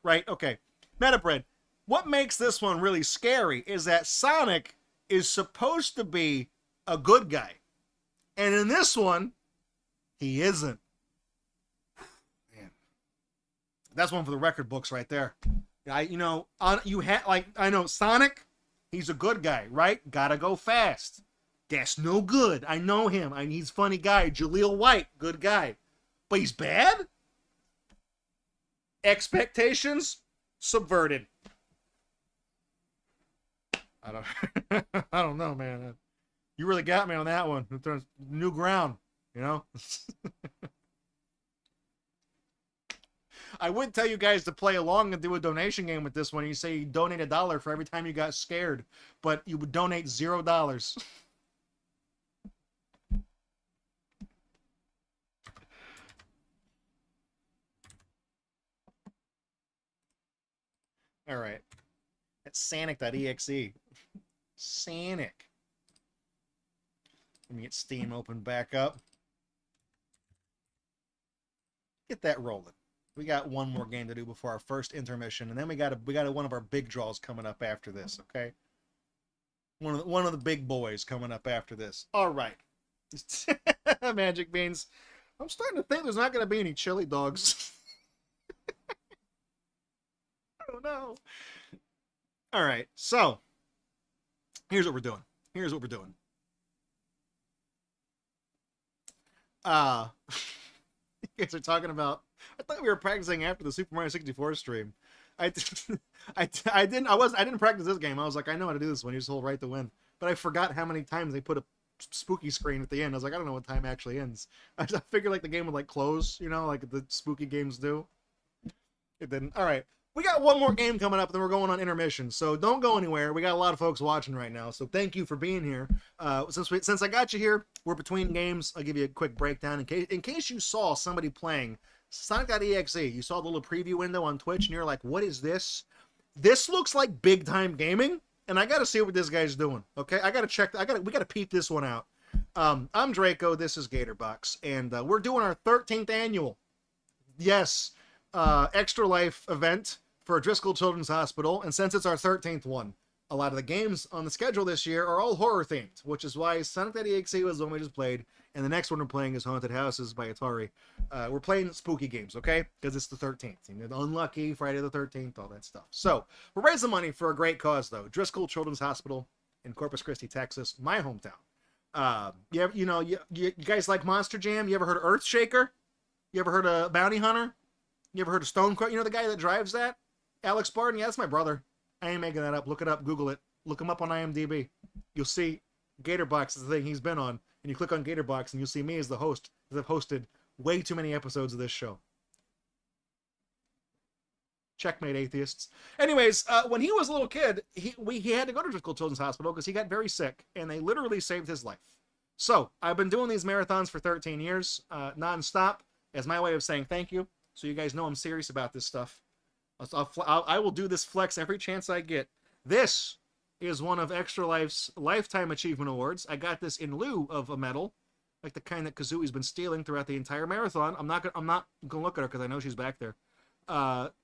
Right? Okay, Metabread. What makes this one really scary is that Sonic is supposed to be a good guy, and in this one, he isn't. Man, that's one for the record books right there. I know Sonic. He's a good guy, right? Gotta go fast. That's no good. I know him. He's a funny guy. Jaleel White, good guy. But he's bad? Expectations subverted. I don't I don't know, man. You really got me on that one. New ground, you know? I would tell you guys to play along and do a donation game with this one. You say you donate $1 for every time you got scared, but you would donate $0. All right. That's Sanic.exe. Sanic. Let me get Steam open back up. Get that rolling. We got one more game to do before our first intermission, and then we got one of our big draws coming up after this. Okay, one of the big boys coming up after this. All right, Magic Beans. I'm starting to think there's not going to be any chili dogs. I don't know. All right, so here's what we're doing. You guys are talking about. I thought we were practicing after the Super Mario 64 stream. I didn't practice this game. I was like, I know how to do this one. You just hold right to win. But I forgot how many times they put a spooky screen at the end. I was like, I don't know what time actually ends. I figured like the game would like close, you know, like the spooky games do. It didn't. All right. We got one more game coming up, and then we're going on intermission. So don't go anywhere. We got a lot of folks watching right now. So thank you for being here. Since I got you here, we're between games. I'll give you a quick breakdown in case you saw somebody playing Sonic.exe. You saw the little preview window on Twitch, and you're like, "What is this? This looks like big time gaming." And I got to see what this guy's doing. Okay, I got to check. We got to peep this one out. I'm Draco. This is Gatorbox, and we're doing our 13th annual, Extra Life event for Driscoll Children's Hospital. And since it's our 13th one, a lot of the games on the schedule this year are all horror themed, which is why Sonic.exe was the one we just played, and the next one we're playing is Haunted Houses by Atari. We're playing spooky games, okay? Because it's the 13th. You know, the Unlucky, Friday the 13th, all that stuff. So, we're raising money for a great cause, though. Driscoll Children's Hospital in Corpus Christi, Texas, my hometown. You guys like Monster Jam? You ever heard of Earthshaker? You ever heard of Bounty Hunter? You ever heard of Stonequest? You know the guy that drives that? Alex Barton? Yeah, that's my brother. I ain't making that up. Look it up. Google it. Look him up on IMDb. You'll see Gatorbox is the thing he's been on. And you click on Gatorbox and you'll see me as the host, because I've hosted way too many episodes of this show. Checkmate, atheists. Anyways, when he was a little kid, he had to go to Driscoll Children's Hospital because he got very sick, and they literally saved his life. So, I've been doing these marathons for 13 years, non-stop, as my way of saying thank you. So you guys know I'm serious about this stuff. I will do this flex every chance I get. This is one of Extra Life's Lifetime Achievement Awards. I got this in lieu of a medal, like the kind that Kazooie's been stealing throughout the entire marathon. I'm not gonna look at her because I know she's back there.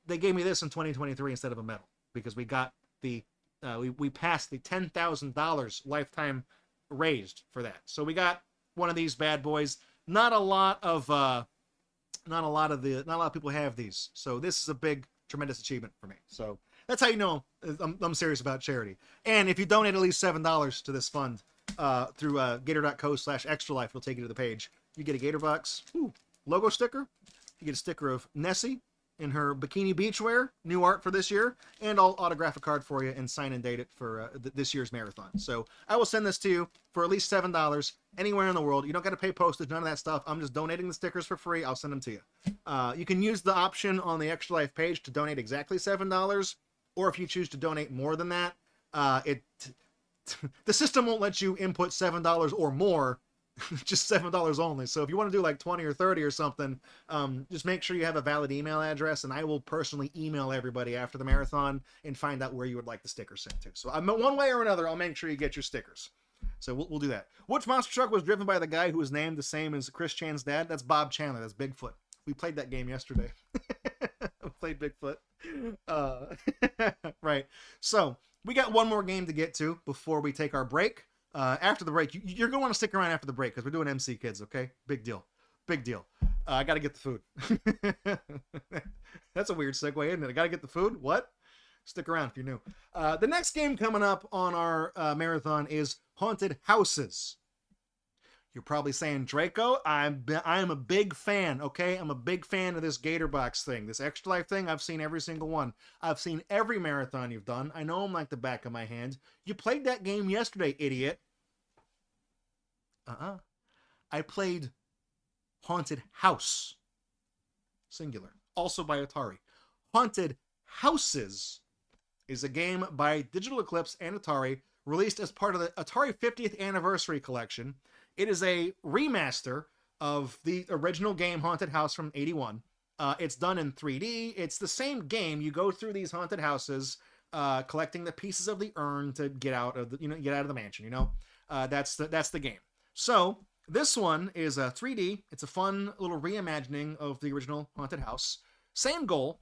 They gave me this in 2023 instead of a medal because we got the we passed the $10,000 lifetime raised for that. So we got one of these bad boys. Not a lot of people have these. So this is a big, tremendous achievement for me. So that's how you know I'm serious about charity. And if you donate at least $7 to this fund through gator.co/extralife, it'll take you to the page. You get a Gatorbox logo sticker. You get a sticker of Nessie in her bikini beachwear, new art for this year, and I'll autograph a card for you and sign and date it for this year's marathon. So I will send this to you for at least $7 anywhere in the world. You don't got to pay postage, none of that stuff. I'm just donating the stickers for free. I'll send them to you. You can use the option on the Extra Life page to donate exactly $7, or if you choose to donate more than that, the system won't let you input $7 or more Just $7 only. So if you want to do like 20 or 30 or something, just make sure you have a valid email address, and I will personally email everybody after the marathon and find out where you would like the sticker sent to. So one way or another, I'll make sure you get your stickers. So we'll do that. Which monster truck was driven by the guy who was named the same as Chris Chan's dad? That's Bob Chandler. That's Bigfoot. We played that game yesterday. We played Bigfoot. Right. So we got one more game to get to before we take our break. After the break, you're going to want to stick around after the break because we're doing MC Kids, okay? Big deal. Big deal. I got to get the food. That's a weird segue, isn't it? I got to get the food? What? Stick around if you're new. The next game coming up on our marathon is Haunted Houses. You're probably saying, Draco, I am a big fan, okay? I'm a big fan of this Gatorbox thing. This Extra Life thing, I've seen every single one. I've seen every marathon you've done. I know them like the back of my hand. You played that game yesterday, idiot. I played Haunted House. Singular. Also by Atari. Haunted Houses is a game by Digital Eclipse and Atari, released as part of the Atari 50th Anniversary Collection. It is a remaster of the original game Haunted House from '81. It's done in 3D. It's the same game. You go through these haunted houses, collecting the pieces of the urn to get out of the mansion. That's the game. So this one is 3D. It's a fun little reimagining of the original Haunted House. Same goal.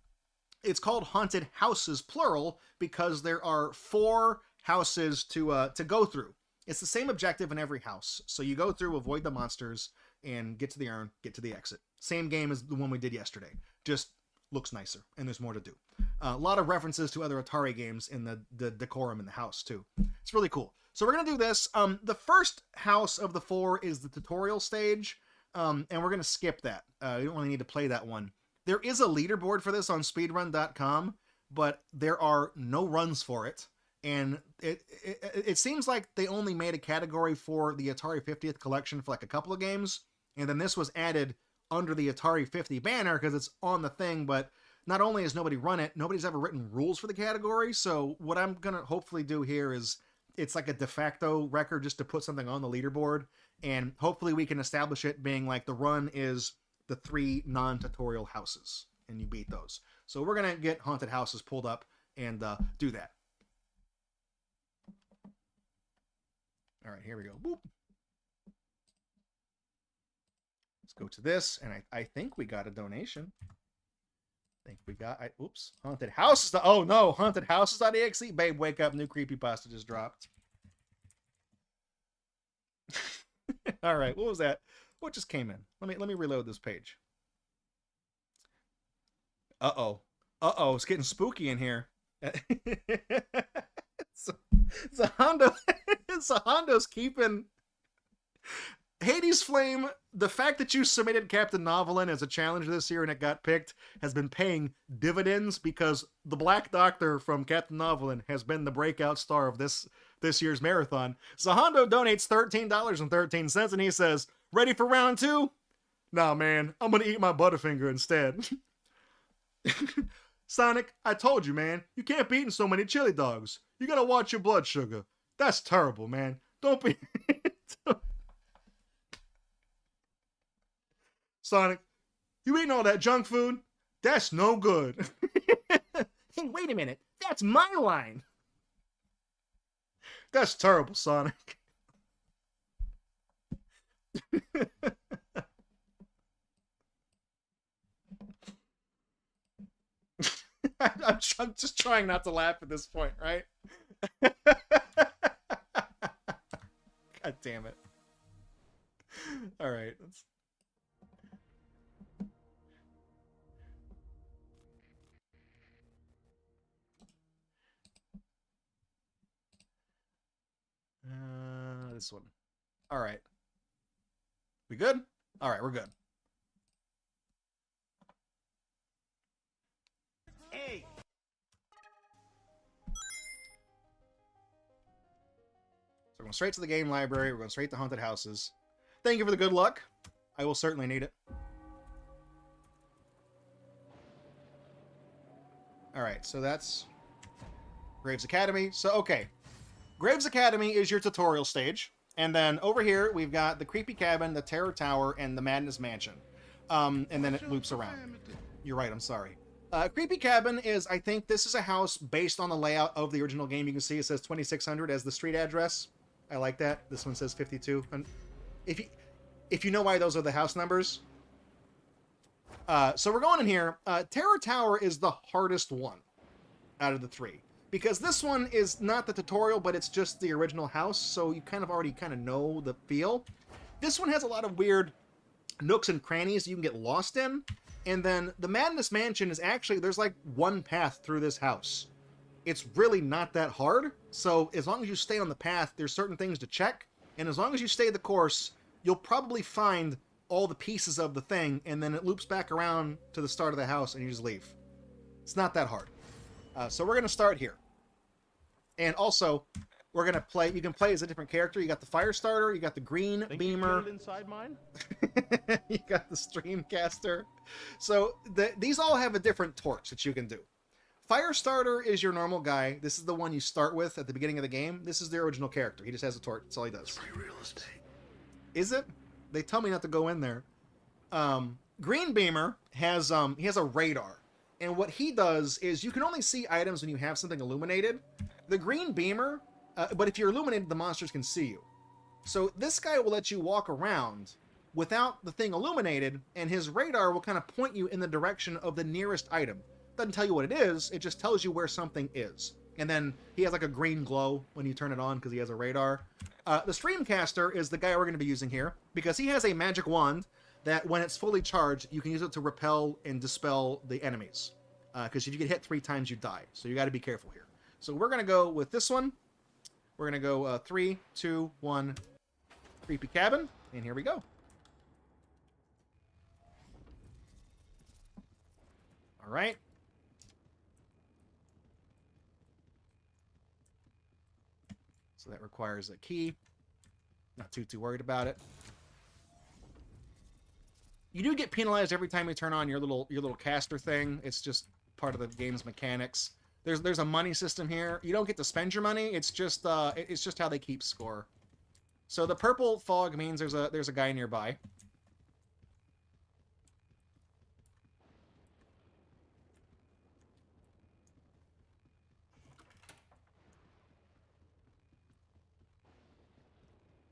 It's called Haunted Houses plural because there are 4 houses to go through. It's the same objective in every house. So you go through, avoid the monsters, and get to the urn, get to the exit. Same game as the one we did yesterday. Just looks nicer, and there's more to do. A lot of references to other Atari games in the decorum in the house, too. It's really cool. So we're going to do this. The first house of the 4 is the tutorial stage, and we're going to skip that. You don't really need to play that one. There is a leaderboard for this on speedrun.com, but there are no runs for it. And it seems like they only made a category for the Atari 50th collection for like a couple of games. And then this was added under the Atari 50 banner because it's on the thing. But not only has nobody run it, nobody's ever written rules for the category. So what I'm going to hopefully do here is it's like a de facto record just to put something on the leaderboard. And hopefully we can establish it being like the run is the 3 non-tutorial houses. And you beat those. So we're going to get Haunted Houses pulled up and do that. All right, here we go. Boop. Let's go to this, and I think we got a donation. Oops. Haunted Houses. Oh, no. Haunted Houses.exe. Babe, wake up. New creepypasta just dropped. All right, what was that? What just came in? Let me reload this page. Uh-oh. It's getting spooky in here. So Hondo's keeping Hades Flame. The fact that you submitted Captain Novelin as a challenge this year and it got picked has been paying dividends because the Black Doctor from Captain Novelin has been the breakout star of this year's marathon. So Hondo donates $13.13 and he says, "Ready for round 2? Nah, man, I'm gonna eat my Butterfinger instead." Sonic, I told you, man, you can't be eating so many chili dogs. You gotta watch your blood sugar. That's terrible, man. Don't be... Sonic, you eating all that junk food? That's no good. Hey, wait a minute. That's my line. That's terrible, Sonic. I'm just trying not to laugh at this point, right? God damn it. All right. This one. All right. We good? All right, we're good. Hey! So we're going straight to the game library. We're going straight to Haunted Houses. Thank you for the good luck. I will certainly need it. Alright, so that's Graves Academy. So, okay. Graves Academy is your tutorial stage. And then over here, we've got the Creepy Cabin, the Terror Tower, and the Madness Mansion. And then it loops around. You're right, I'm sorry. Creepy Cabin is, I think this is a house based on the layout of the original game. You can see it says 2600 as the street address. I like that. This one says 52. And if you know why those are the house numbers. So we're going in here. Terror Tower is the hardest one out of the three. Because this one is not the tutorial, but it's just the original house, so you kind of already know the feel. This one has a lot of weird nooks and crannies you can get lost in. And then the Madness Mansion is actually, there's like one path through this house. It's really not that hard, so as long as you stay on the path, there's certain things to check. And as long as you stay the course, you'll probably find all the pieces of the thing, and then it loops back around to the start of the house, and you just leave. It's not that hard. So we're going to start here. And also, we're going to play, you can play as a different character. You got the fire starter, you got the green beamer. Inside mine? You got the streamcaster. So these all have a different torch that you can do. Fire starter is your normal guy. This is the one you start with at the beginning of the game. This is the original character. He just has a torch. That's all he does. Free real estate. Is it? They tell me not to go in there. Green beamer has he has a radar. And what he does is you can only see items when you have something illuminated. The green beamer, but if you're illuminated, the monsters can see you. So this guy will let you walk around without the thing illuminated, and his radar will kind of point you in the direction of the nearest item. Doesn't tell you what it is, it just tells you where something is. And then he has like a green glow when you turn it on because he has a radar. The Streamcaster is the guy we're going to be using here because he has a magic wand that when it's fully charged, you can use it to repel and dispel the enemies. Because if you get hit 3 times, you die. So you got to be careful here. So we're going to go with this one. We're going to go 3, 2, 1, Creepy Cabin. And here we go. All right. So that requires a key. Not too worried about it. You do get penalized every time you turn on your little caster thing. It's just part of the game's mechanics. There's a money system here. You don't get to spend your money. It's just how they keep score. So the purple fog means there's a guy nearby.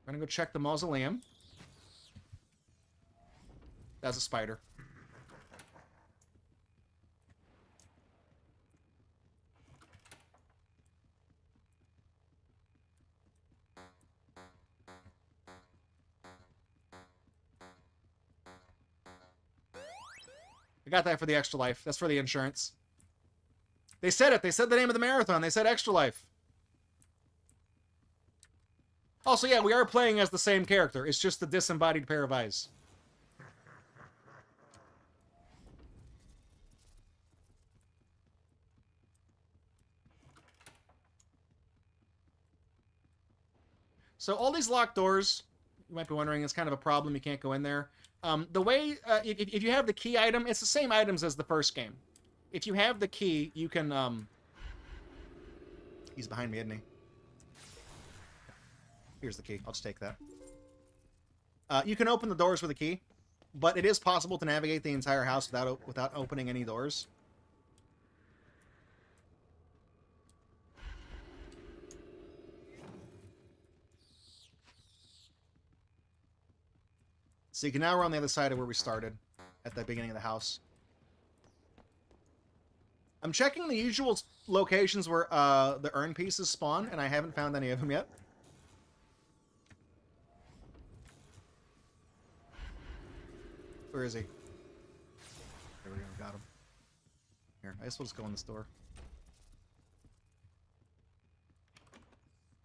I'm gonna go check the mausoleum. That's a spider. I got that for the extra life. That's for the insurance. They said it. They said the name of the marathon. They said extra life. Also, yeah, we are playing as the same character. It's just the disembodied pair of eyes. So all these locked doors, you might be wondering, it's kind of a problem. You can't go in there. The way, if you have the key item, it's the same items as the first game. If you have the key, you can, He's behind me, isn't he? Here's the key. I'll just take that. You can open the doors with a key, but it is possible to navigate the entire house without opening any doors. So you can now we're on the other side of where we started, at the beginning of the house. I'm checking the usual locations where the urn pieces spawn, and I haven't found any of them yet. Where is he? There we go, got him. Here, I guess we'll just go in this door.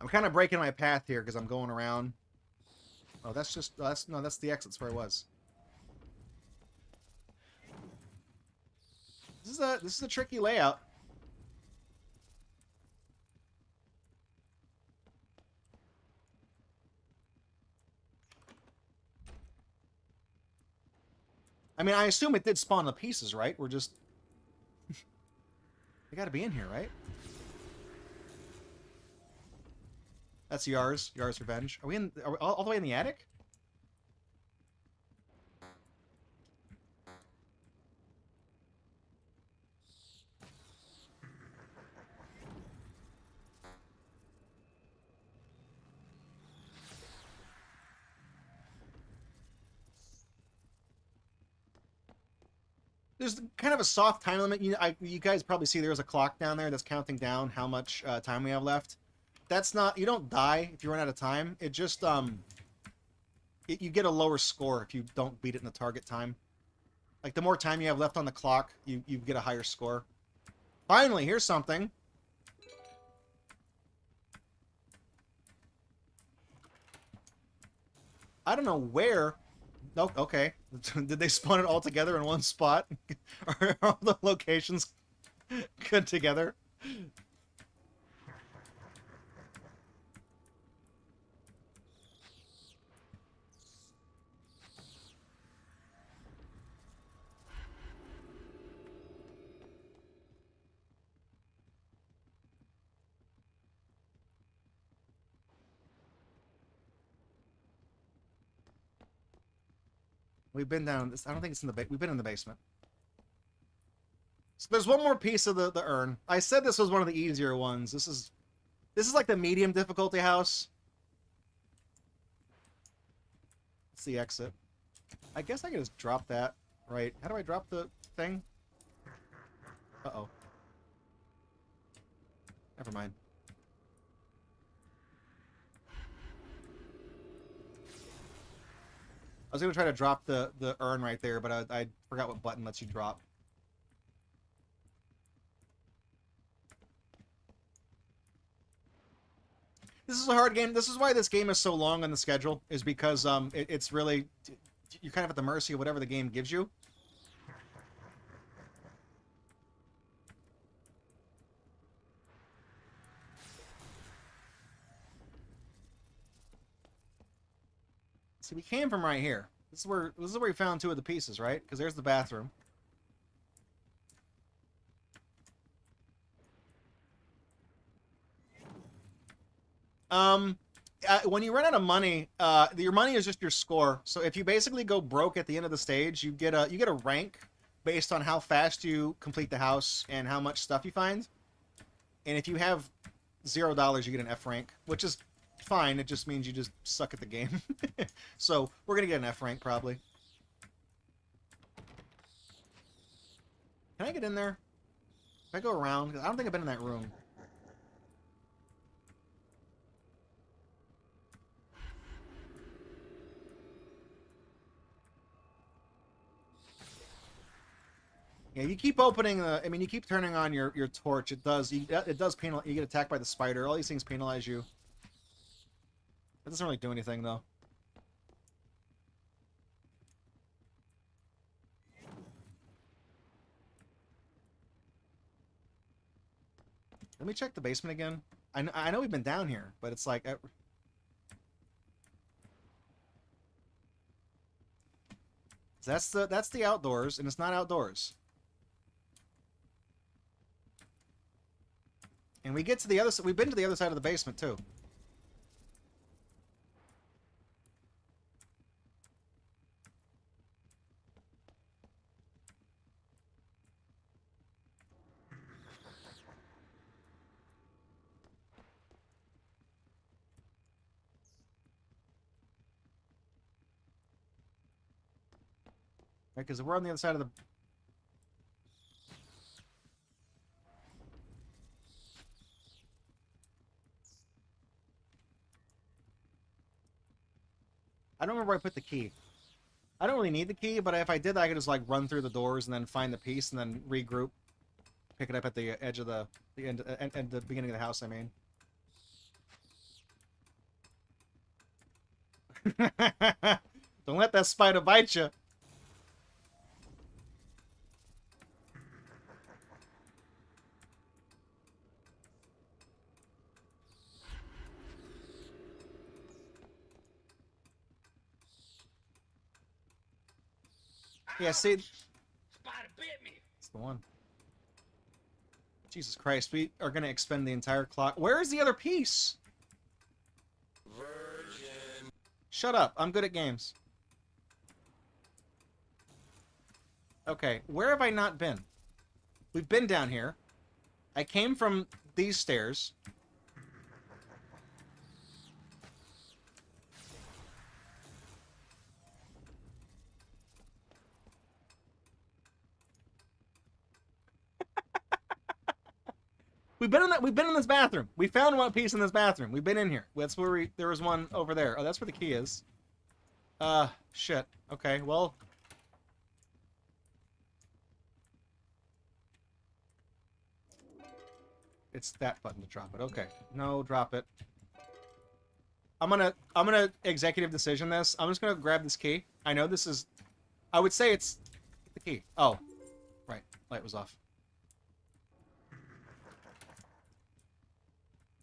I'm kind of breaking my path here because I'm going around. Oh, that's the exits where I was. This is a tricky layout. I mean, I assume it did spawn the pieces, right? We're just... They gotta be in here, right? That's Yar's. Yar's Revenge. Are we all the way in the attic? There's kind of a soft time limit. You guys probably see there's a clock down there that's counting down how much time we have left. That's not... You don't die if you run out of time. It just... you get a lower score if you don't beat it in the target time. Like, the more time you have left on the clock, you get a higher score. Finally, here's something. I don't know where... Oh, okay. Did they spawn it all together in one spot? Are all the locations good together? We've been down. I don't think it's in the we've been in the basement. So there's one more piece of the urn. I said this was one of the easier ones. This is like the medium difficulty house. It's the exit. I guess I can just drop that. Right. How do I drop the thing? Uh-oh. Never mind. I was going to try to drop the urn right there, but I forgot what button lets you drop. This is a hard game. This is why this game is so long on the schedule, is because it's really... You're kind of at the mercy of whatever the game gives you. See, we came from right here. This is where we found two of the pieces, right? Because there's the bathroom. When you run out of money, your money is just your score. So if you basically go broke at the end of the stage, you get a rank based on how fast you complete the house and how much stuff you find. And if you have $0, you get an F rank, which is fine. It just means you just suck at the game. So we're gonna get an F rank probably. Can I get in there? If I go around, I don't think I've been in that room. Yeah, you keep opening the... I mean, you keep turning on your torch. It does penalize... You get attacked by the spider. All these things penalize you. That doesn't really do anything, though. Let me check the basement again. I know we've been down here, but it's like... That's the outdoors, and it's not outdoors. And we get to the other side. We've been to the other side of the basement, too. Right, because we're on the other side of the... I don't remember where I put the key. I don't really need the key, but if I did, I could just like run through the doors and then find the piece and then regroup. Pick it up at the edge of the end and the beginning of the house, I mean. Don't let that spider bite you. Yeah, see, Spider bit me. it's the one. Jesus Christ, we are going to expend the entire clock. Where is the other piece? Shut up. I'm good at games. Okay, where have I not been? We've been down here. I came from these stairs. We've been in this bathroom. We found one piece in this bathroom. We've been in here. That's where there was one over there. Oh, that's where the key is. Shit. Okay, well. It's that button to drop it. Okay. No, drop it. I'm gonna executive decision this. I'm just gonna grab this key. I know this is, I would say it's the key. Oh, right. Light was off.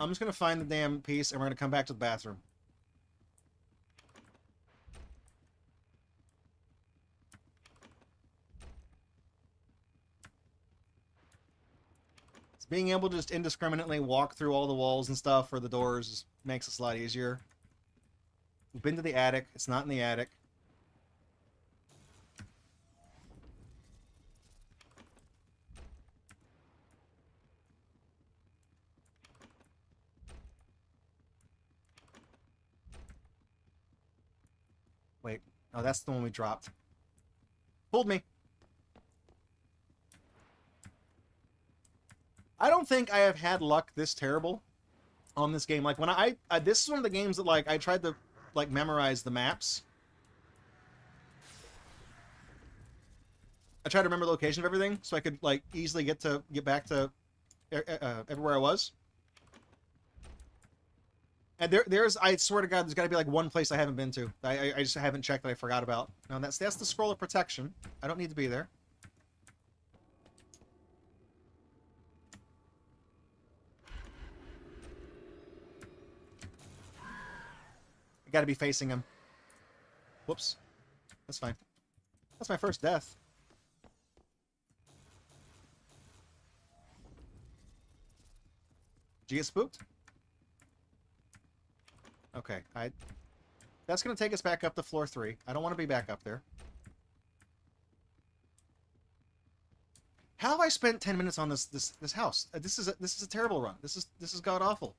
I'm just gonna find the damn piece and we're gonna come back to the bathroom. Being able to just indiscriminately walk through all the walls and stuff or the doors just makes this a lot easier. We've been to the attic. It's not in the attic. Wait. Oh, that's the one we dropped. Fooled me. I don't think I have had luck this terrible on this game. Like when this is one of the games that like I tried to like memorize the maps. I tried to remember the location of everything so I could like easily get back to everywhere I was. And there's I swear to God, there's got to be like one place I haven't been to. I just haven't checked that I forgot about. No, that's the scroll of protection. I don't need to be there. Got to be facing him. Whoops. That's fine. That's my first death. Did you get spooked? Okay. That's going to take us back up to floor 3. I don't want to be back up there. How have I spent 10 minutes on this house? This is a terrible run. This is god awful.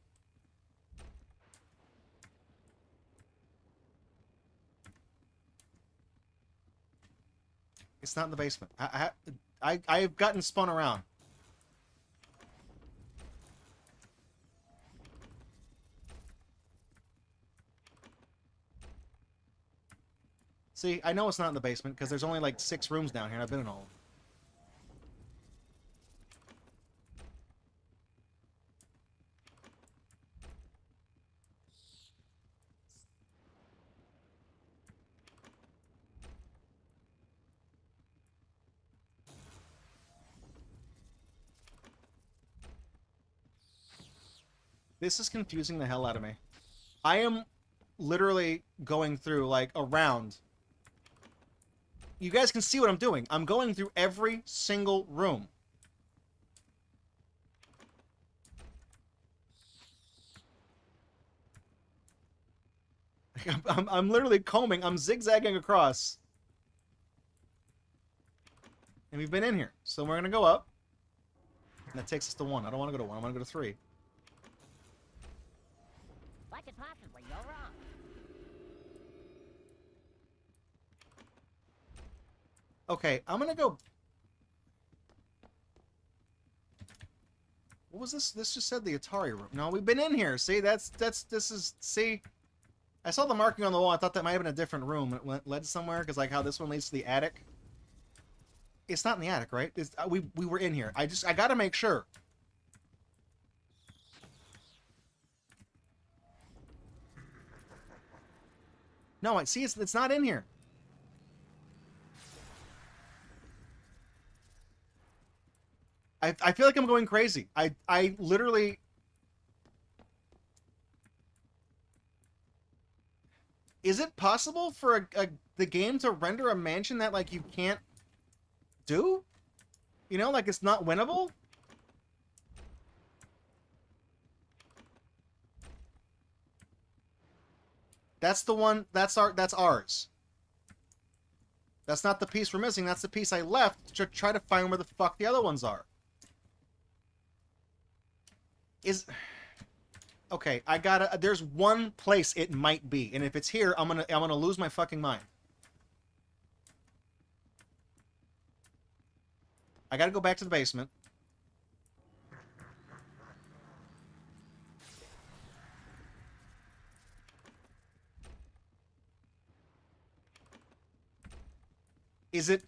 It's not in the basement. I've gotten spun around. See, I know it's not in the basement because there's only like 6 rooms down here and I've been in all of them. This is confusing the hell out of me. I am literally going through, like, a round. You guys can see what I'm doing. I'm going through every single room. I'm literally combing. I'm zigzagging across. And we've been in here. So we're going to go up. And that takes us to 1. I don't want to go to 1. I want to go to 3. What could possibly go wrong? Okay, I'm gonna go. What was this? This just said the Atari room. No, we've been in here. See, this is. See, I saw the marking on the wall. I thought that might have been a different room. It led somewhere because like how this one leads to the attic. It's not in the attic, right? We were in here. I gotta make sure. No, I see. It's not in here. I feel like I'm going crazy. I literally. Is it possible for the game to render a mansion that like you can't do? You know, like it's not winnable? That's the one. That's ours. That's not the piece we're missing. That's the piece I left to try to find where the fuck the other ones are. Okay, I gotta... There's one place it might be, and if it's here, I'm gonna lose my fucking mind. I gotta go back to the basement. Is it...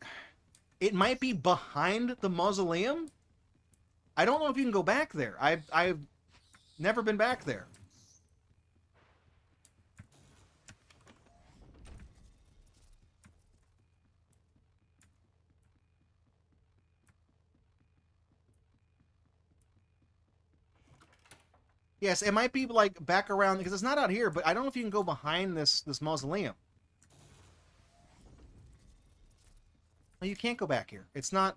It might be behind the mausoleum? I don't know if you can go back there. I've never been back there. Yes, it might be like back around because it's not out here, but I don't know if you can go behind this mausoleum. No, you can't go back here. It's not.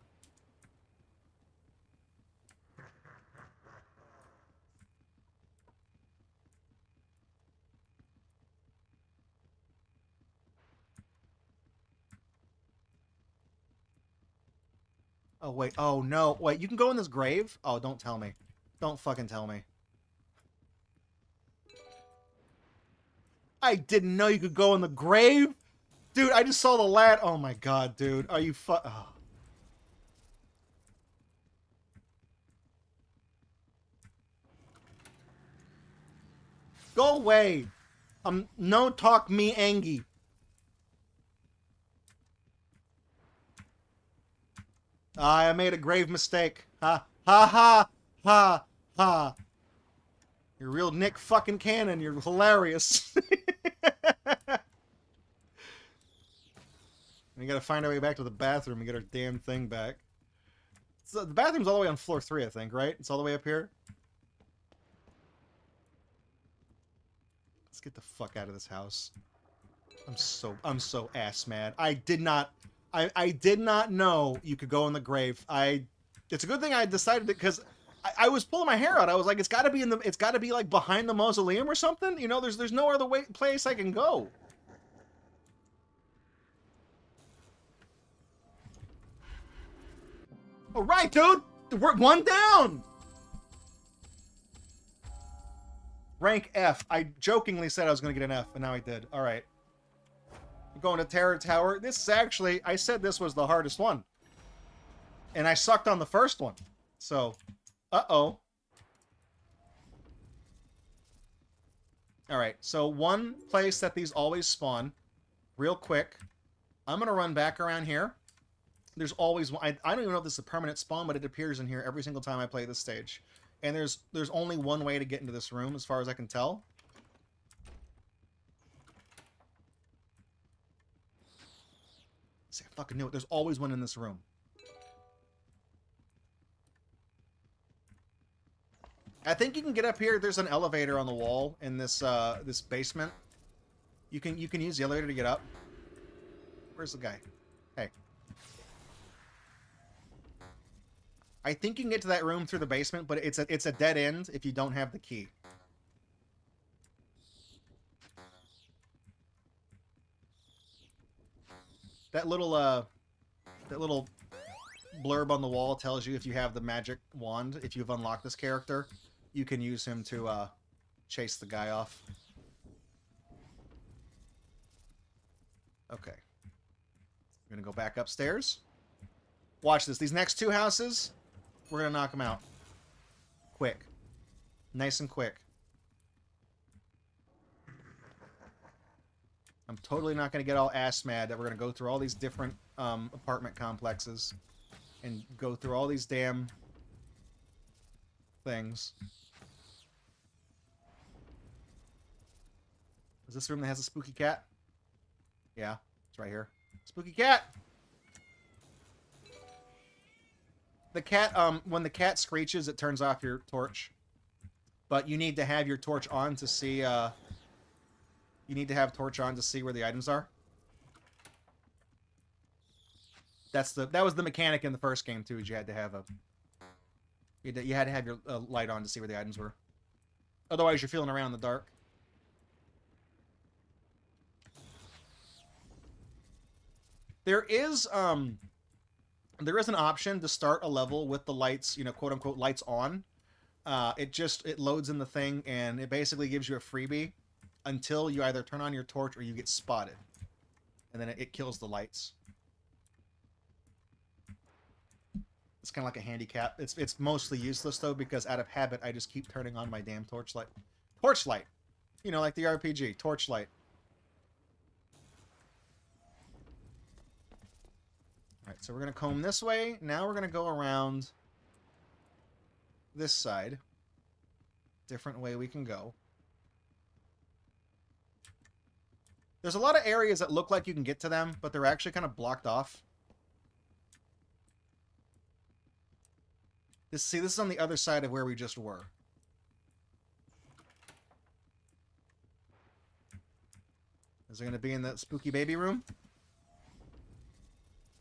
Oh wait. Oh no. Wait, you can go in this grave? Oh, don't tell me. Don't fucking tell me. I didn't know you could go in the grave. Dude, I just saw the lad. Oh my god, dude. Are you oh. Go away. No talk me Angie. I made a grave mistake. Ha ha ha ha ha. You're real Nick fucking Cannon. You're hilarious. We gotta find our way back to the bathroom and get our damn thing back. So the bathroom's all the way on floor 3, I think, right? It's all the way up here. Let's get the fuck out of this house. I'm so ass mad. I did not know you could go in the grave. It's a good thing I decided it because I was pulling my hair out. I was like, it's gotta be like behind the mausoleum or something. You know, there's no other place I can go. All right, dude. We're one down. Rank F. I jokingly said I was going to get an F, and now I did. All right. I'm going to Terror Tower. This is actually... I said this was the hardest one. And I sucked on the first one. So, uh-oh. All right. So, one place that these always spawn, real quick. I'm going to run back around here. There's always one. I don't even know if this is a permanent spawn, but it appears in here every single time I play this stage. And there's only one way to get into this room, as far as I can tell. See, I fucking knew it. There's always one in this room. I think you can get up here. There's an elevator on the wall in this this basement. You can use the elevator to get up. Where's the guy? Hey. I think you can get to that room through the basement, but it's a dead end if you don't have the key. That little blurb on the wall tells you if you have the magic wand, if you've unlocked this character, you can use him to chase the guy off. Okay. We're gonna go back upstairs. Watch this. These next two houses, we're gonna knock them out. Quick. Nice and quick. I'm totally not gonna get all ass mad that we're gonna go through all these different apartment complexes and go through all these damn things. Is this the room that has a spooky cat? Yeah, it's right here. Spooky cat! The cat, when the cat screeches, it turns off your torch. But you need to have your torch on to see, you need to have torch on to see where the items are. That was the mechanic in the first game, too, is you had to have you had to have your light on to see where the items were. Otherwise, you're feeling around in the dark. There is an option to start a level with the lights, you know, quote unquote lights on. It loads in the thing and it basically gives you a freebie until you either turn on your torch or you get spotted. And then it kills the lights. It's kind of like a handicap. It's mostly useless though because out of habit I just keep turning on my damn torchlight. Torchlight. You know, like the RPG, torchlight. Alright, so we're going to comb this way. Now we're going to go around this side. Different way we can go. There's a lot of areas that look like you can get to them, but they're actually kind of blocked off. This is on the other side of where we just were. Is it going to be in the spooky baby room?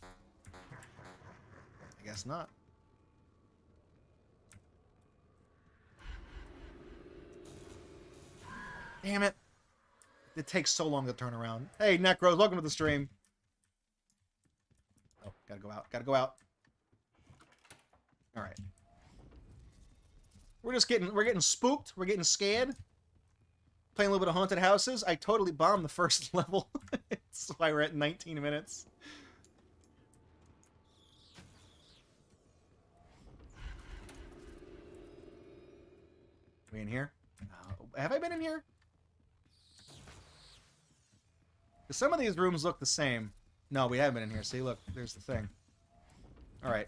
I guess not. Damn it. It takes so long to turn around. Hey, Necros, welcome to the stream. Oh, gotta go out. Gotta go out. Alright. We're getting spooked. We're getting scared. Playing a little bit of haunted houses. I totally bombed the first level. That's why we're at 19 minutes. We in here? Have I been in here? Some of these rooms look the same. No, we haven't been in here. See, look, there's the thing. Alright.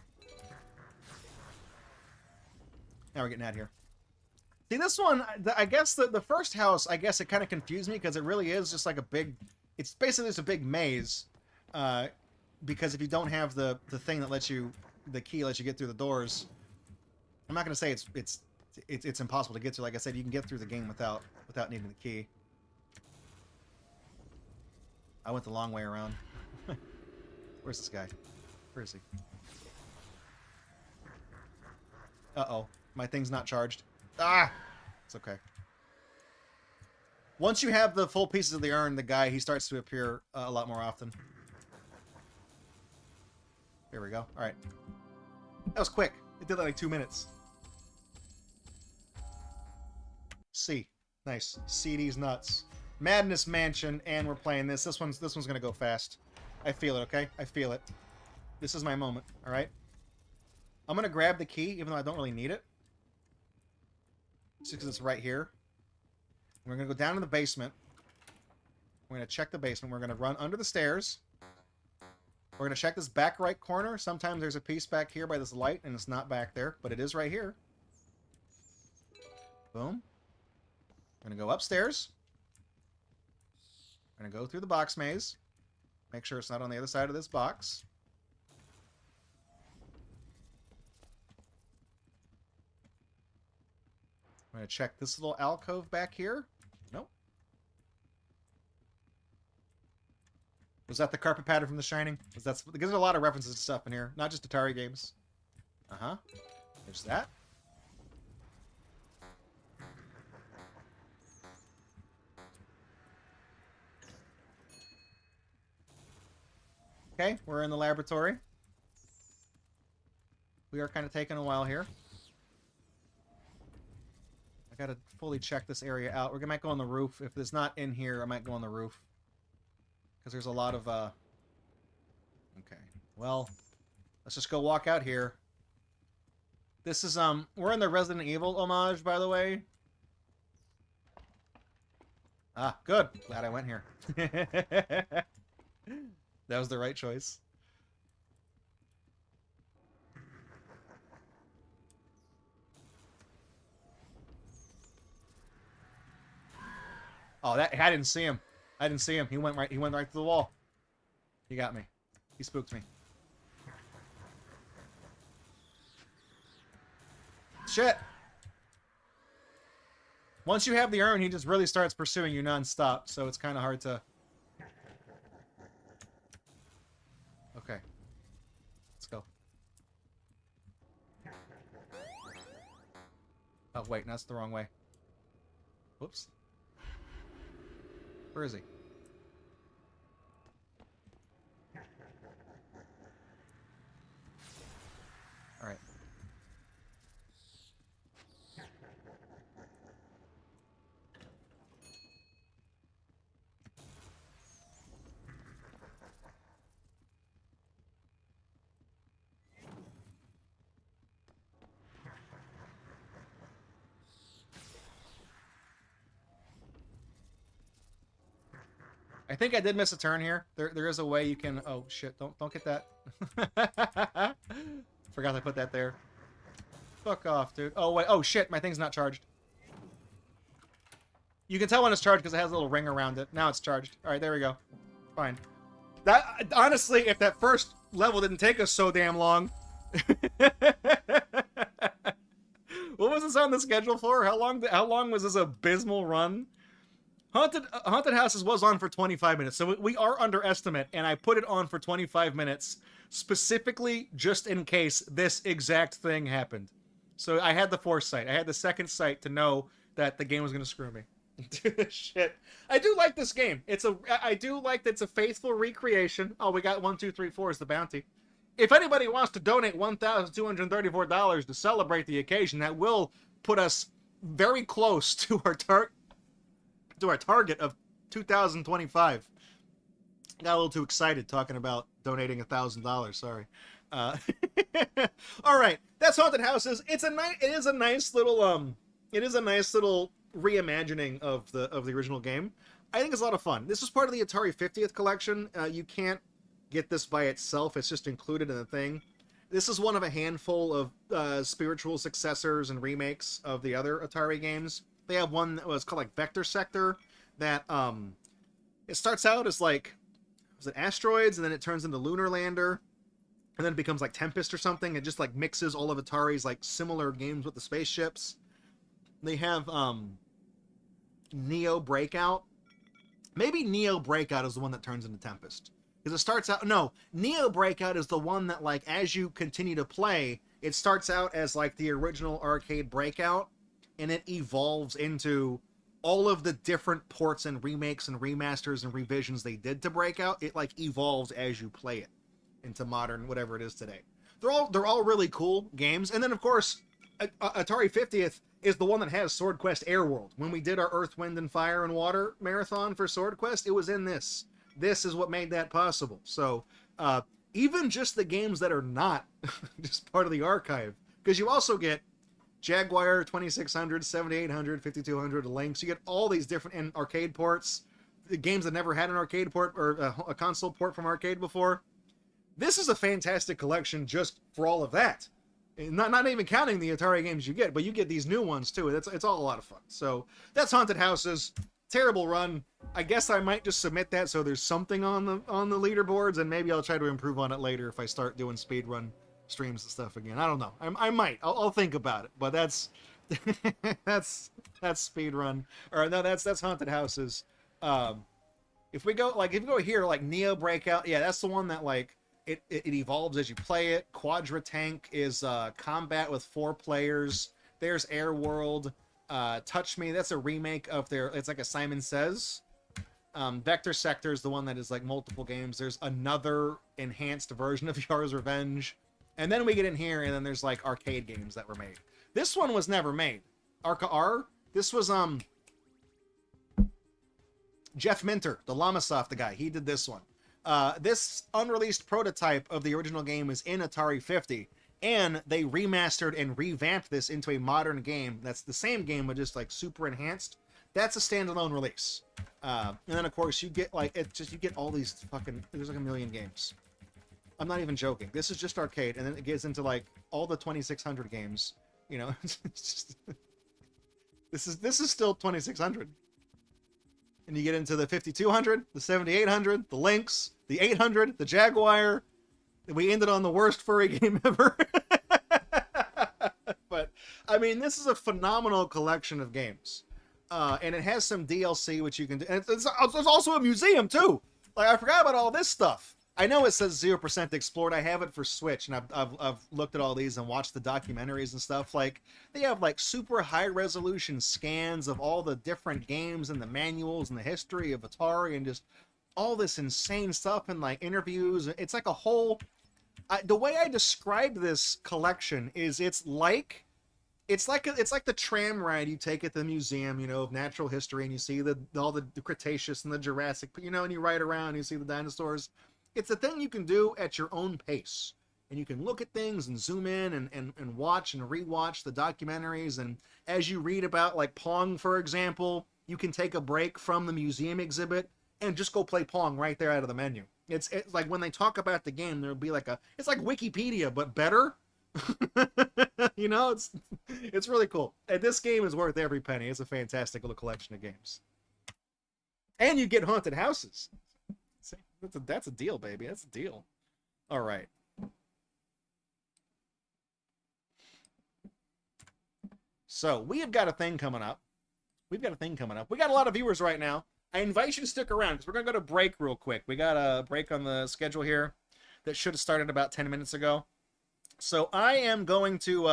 Now we're getting out of here. See, this one, I guess the first house, I guess it kind of confused me because it really is just like a big... It's basically just a big maze. Because if you don't have the thing that lets you... The key lets you get through the doors. I'm not going to say it's impossible to get to. Like I said, you can get through the game without needing the key. I went the long way around. Where's this guy? Where is he? Uh-oh. My thing's not charged. Ah! It's okay. Once you have the full pieces of the urn, the guy, he starts to appear a lot more often. There we go. Alright. That was quick. It did that like 2 minutes. C. Nice. CD's nuts. Madness Mansion, and we're playing this. This one's gonna go fast. I feel it, okay? I feel it. This is my moment, alright? I'm gonna grab the key, even though I don't really need it. Just because it's right here. We're gonna go down to the basement. We're gonna check the basement. We're gonna run under the stairs. We're gonna check this back right corner. Sometimes there's a piece back here by this light, and it's not back there, but it is right here. Boom. We're gonna go upstairs. We're going to go through the box maze. Make sure it's not on the other side of this box. I'm going to check this little alcove back here. Nope. Was that the carpet pattern from The Shining? Because there's a lot of references to stuff in here. Not just Atari games. Uh-huh. There's that. Okay, we're in the laboratory. We are kind of taking a while here. I gotta fully check this area out. We might go on the roof. If it's not in here, I might go on the roof. Because there's a lot of, Okay. Well, let's just go walk out here. This is, we're in the Resident Evil homage, by the way. Ah, good. Glad I went here. That was the right choice. Oh, I didn't see him. I didn't see him. He went right through the wall. He got me. He spooked me. Shit. Once you have the urn, he just really starts pursuing you non-stop, so it's kind of hard to... Okay. Let's go. Oh, wait, that's the wrong way. Whoops. Where is he? I think I did miss a turn here. There is a way you can. Oh shit! Don't get that. Forgot I put that there. Fuck off, dude. Oh wait. Oh shit! My thing's not charged. You can tell when it's charged because it has a little ring around it. Now it's charged. All right, there we go. Fine. That honestly, if that first level didn't take us so damn long. What was this on the schedule for? How long was this abysmal run? Haunted Houses was on for 25 minutes, so we are underestimate, and I put it on for 25 minutes specifically just in case this exact thing happened. So I had the foresight. I had the second sight to know that the game was going to screw me. Shit. I do like this game. I do like that it's a faithful recreation. Oh, we got 1, 2, 3, 4 is the bounty. If anybody wants to donate $1,234 to celebrate the occasion, that will put us very close to our target of 2025. Got a little too excited talking about donating $1,000. Sorry. All right, that's Haunted Houses. It is a nice little reimagining of the original game. I think it's a lot of fun. This is part of the Atari 50th collection. You can't get this by itself. It's just included in the thing. This is one of a handful of spiritual successors and remakes of the other Atari games. They have one that was called like Vector Sector that it starts out as like, was it asteroids, and then it turns into Lunar Lander, and then it becomes like Tempest or something. It just like mixes all of Atari's like similar games with the spaceships. They have Neo Breakout. Maybe Neo Breakout is the one that turns into Tempest. Because it starts out... No, Neo Breakout is the one that, like, as you continue to play, it starts out as, like, the original arcade Breakout, and it evolves into all of the different ports and remakes and remasters and revisions they did to Breakout. It, like, evolves as you play it into modern whatever it is today. They're all really cool games. And then, of course, Atari 50th is the one that has Sword Quest Airworld. When we did our Earth, Wind, and Fire and Water marathon for Sword Quest, it was in this. This is what made that possible. So even just the games that are not just part of the archive, because you also get Jaguar 2600, 7800, 5200 Lynx. You get all these different and arcade ports, the games that never had an arcade port or a console port from arcade before. This is a fantastic collection just for all of that. Not even counting the Atari games you get, but you get these new ones too. It's all a lot of fun. So that's Haunted Houses. Terrible run. I guess I might just submit that so there's something on the leaderboards, and maybe I'll try to improve on it later if I start doing speedrun streams and stuff again. I don't know. I might. I'll think about it. But that's that's speedrun. Or no, that's Haunted Houses. If we go here, like Neo Breakout, yeah, that's the one that like it evolves as you play it. Quadra Tank is combat with 4 players. There's Air World. Touch Me, that's a remake of it's like a Simon Says. Vector Sector is the one that is like multiple games. There's another enhanced version of Yar's Revenge. And then we get in here, and then there's like arcade games that were made. This one was never made. This was Jeff Minter, the Llamasoft, the guy. He did this one. This unreleased prototype of the original game is in Atari 50. And they remastered and revamped this into a modern game that's the same game but just like super enhanced. That's a standalone release. And then of course you get like you get all these fucking, there's like a million games. I'm not even joking. This is just arcade, and then it gets into like all the 2600 games. You know, it's just, this is still 2600. And you get into the 5200, the 7800, the Lynx, the 800, the Jaguar. We ended on the worst furry game ever. But, I mean, this is a phenomenal collection of games. And it has some DLC, which you can do. And there's also a museum, too. Like, I forgot about all this stuff. I know it says 0% explored. I have it for Switch, and I've looked at all these and watched the documentaries and stuff. Like, they have, like, super high-resolution scans of all the different games and the manuals and the history of Atari and just all this insane stuff and, like, interviews. It's like a whole... the way I describe this collection is it's like the tram ride you take at the museum, you know, of natural history, and you see all the Cretaceous and the Jurassic, you know, and you ride around and you see the dinosaurs. It's a thing you can do at your own pace, and you can look at things and zoom in and watch and rewatch the documentaries. And as you read about like Pong, for example, you can take a break from the museum exhibit and just go play Pong right there out of the menu. It's like when they talk about the game, there'll be like it's like Wikipedia, but better. You know, it's really cool. And this game is worth every penny. It's a fantastic little collection of games. And you get haunted houses. That's a deal, baby. That's a deal. All right. So we have got a thing coming up. We got a lot of viewers right now. I invite you to stick around because we're going to go to break real quick. We got a break on the schedule here that should have started about 10 minutes ago. So I am going to,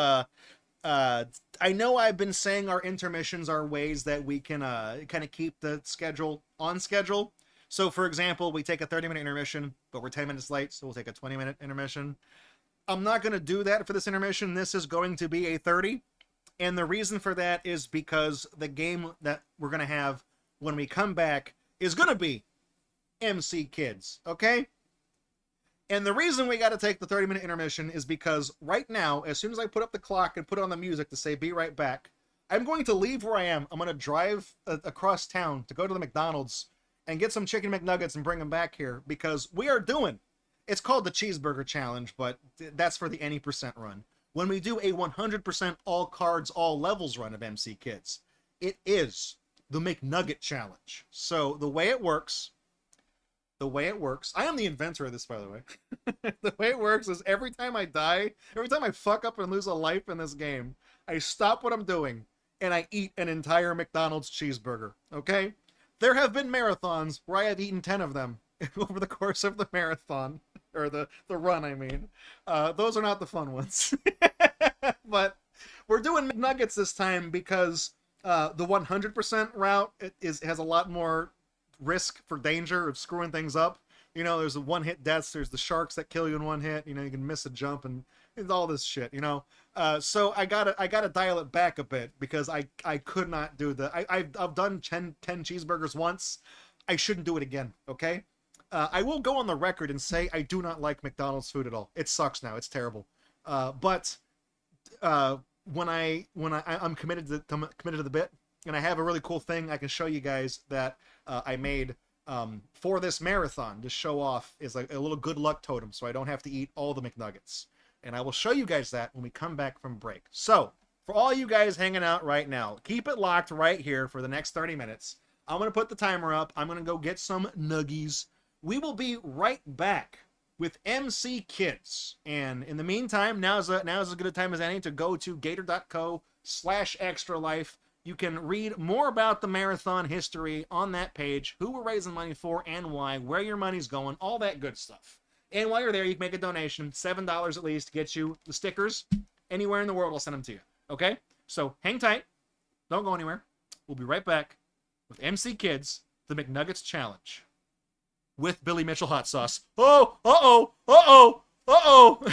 I know I've been saying our intermissions are ways that we can kind of keep the schedule on schedule. So for example, we take a 30-minute intermission, but we're 10 minutes late, so we'll take a 20-minute intermission. I'm not going to do that for this intermission. This is going to be a 30. And the reason for that is because the game that we're going to have when we come back is going to be MC Kids, okay? And the reason we got to take the 30-minute intermission is because right now, as soon as I put up the clock and put on the music to say be right back, I'm going to leave where I am. I'm going to drive across town to go to the McDonald's and get some chicken McNuggets and bring them back here because we are doing, it's called the Cheeseburger Challenge, but that's for the any percent run. When we do a 100% all cards, all levels run of MC Kids, it is the McNugget Challenge. So the way it works, I am the inventor of this, by the way. The way it works is every time I die, every time I fuck up and lose a life in this game, I stop what I'm doing and I eat an entire McDonald's cheeseburger, okay? There have been marathons where I have eaten 10 of them over the course of the marathon. Or the run, I mean. Those are not the fun ones. But we're doing McNuggets this time because the 100% route has a lot more risk for danger of screwing things up. You know, there's the one-hit deaths. There's the sharks that kill you in one hit. You know, you can miss a jump and all this shit, you know. So I gotta dial it back a bit because I could not do I've done 10 cheeseburgers once. I shouldn't do it again, okay? I will go on the record and say I do not like McDonald's food at all. It sucks now. It's terrible. But when I'm committed to the bit, and I have a really cool thing I can show you guys that I made for this marathon to show off is like a little good luck totem, so I don't have to eat all the McNuggets. And I will show you guys that when we come back from break. So for all you guys hanging out right now, keep it locked right here for the next 30 minutes. I'm gonna put the timer up. I'm gonna go get some nuggies. We will be right back with MC Kids. And in the meantime, now's as good a time as any to go to gator.co/extralife. You can read more about the marathon history on that page, who we're raising money for and why, where your money's going, all that good stuff. And while you're there, you can make a donation, $7 at least, to get you the stickers. Anywhere in the world, I'll send them to you. Okay? So hang tight. Don't go anywhere. We'll be right back with MC Kids, the McNuggets Challenge. With Billy Mitchell hot sauce. Oh, uh-oh, uh-oh, uh-oh.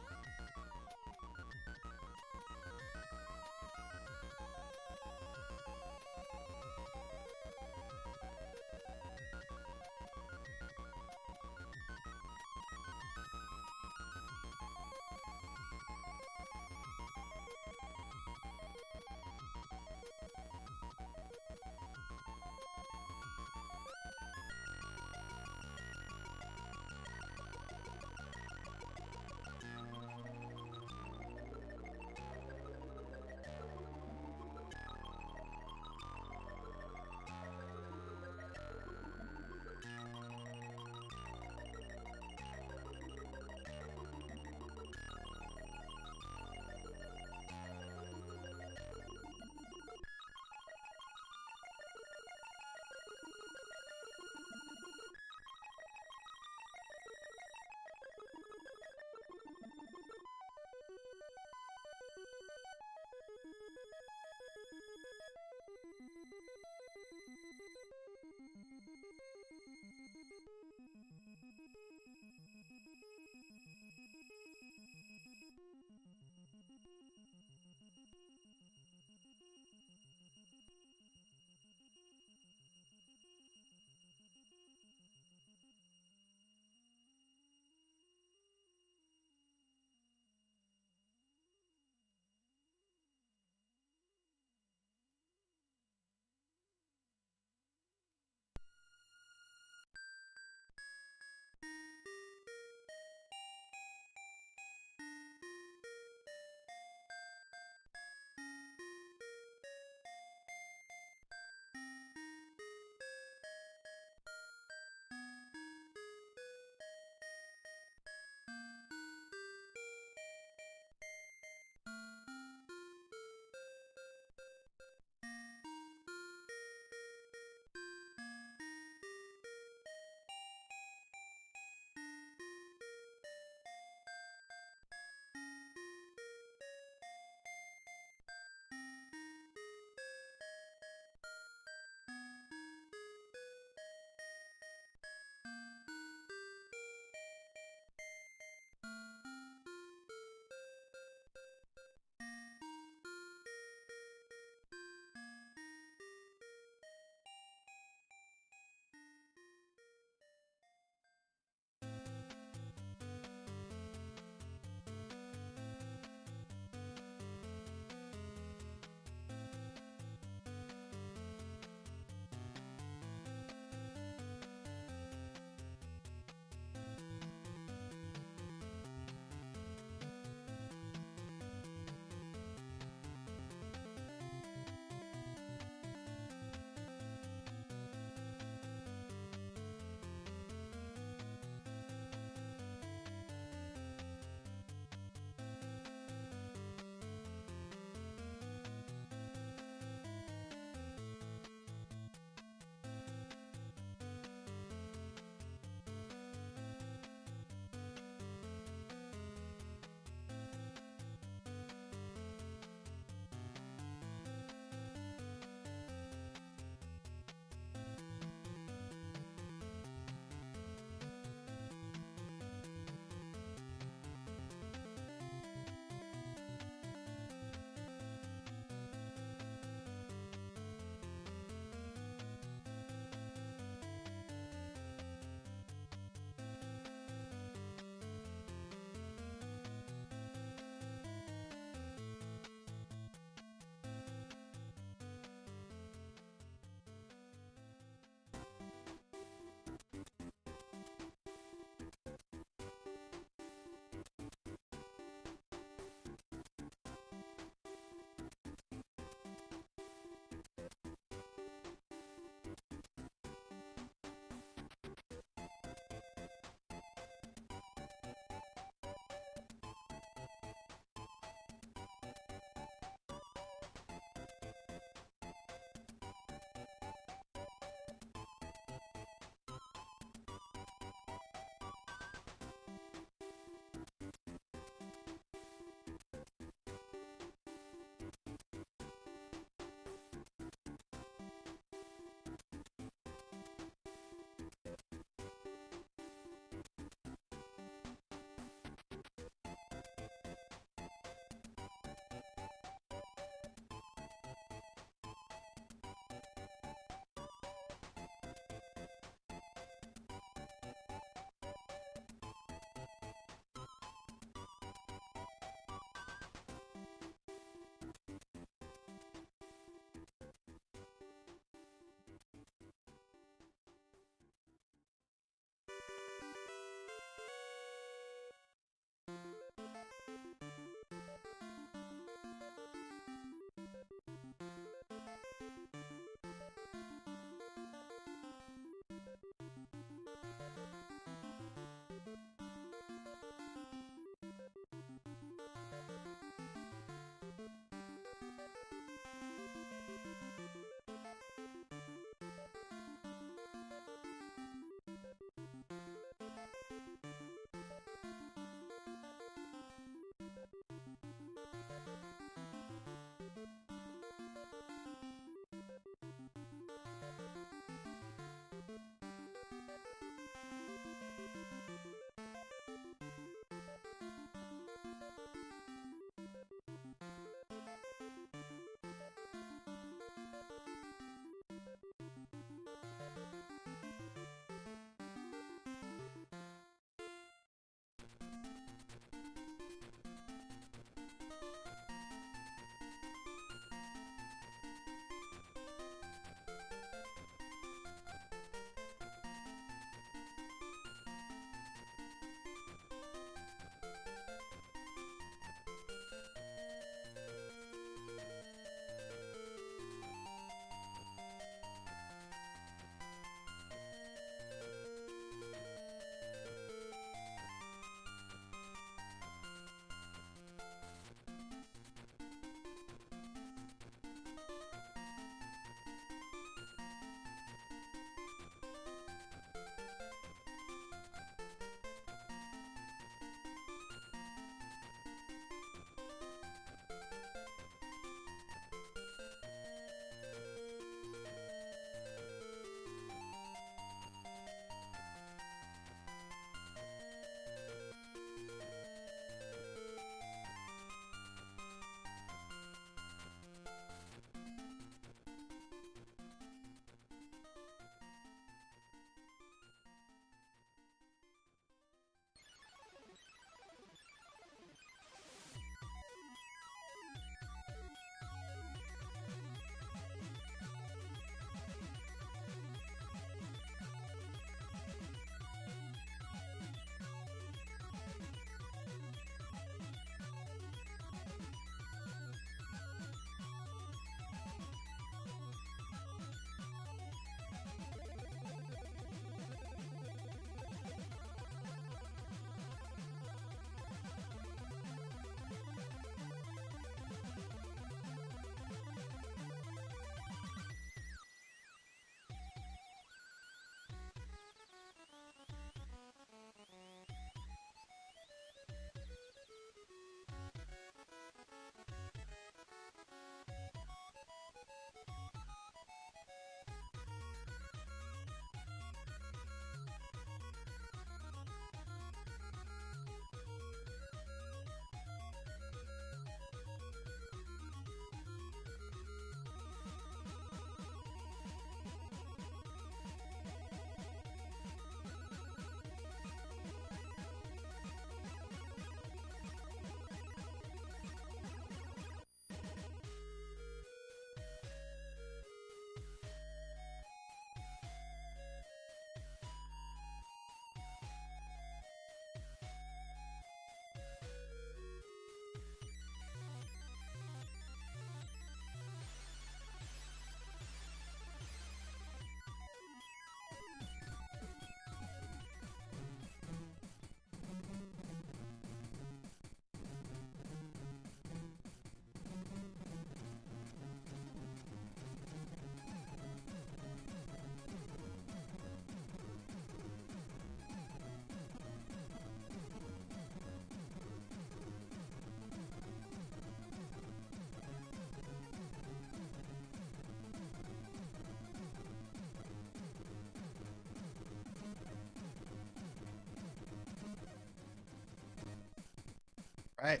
Right.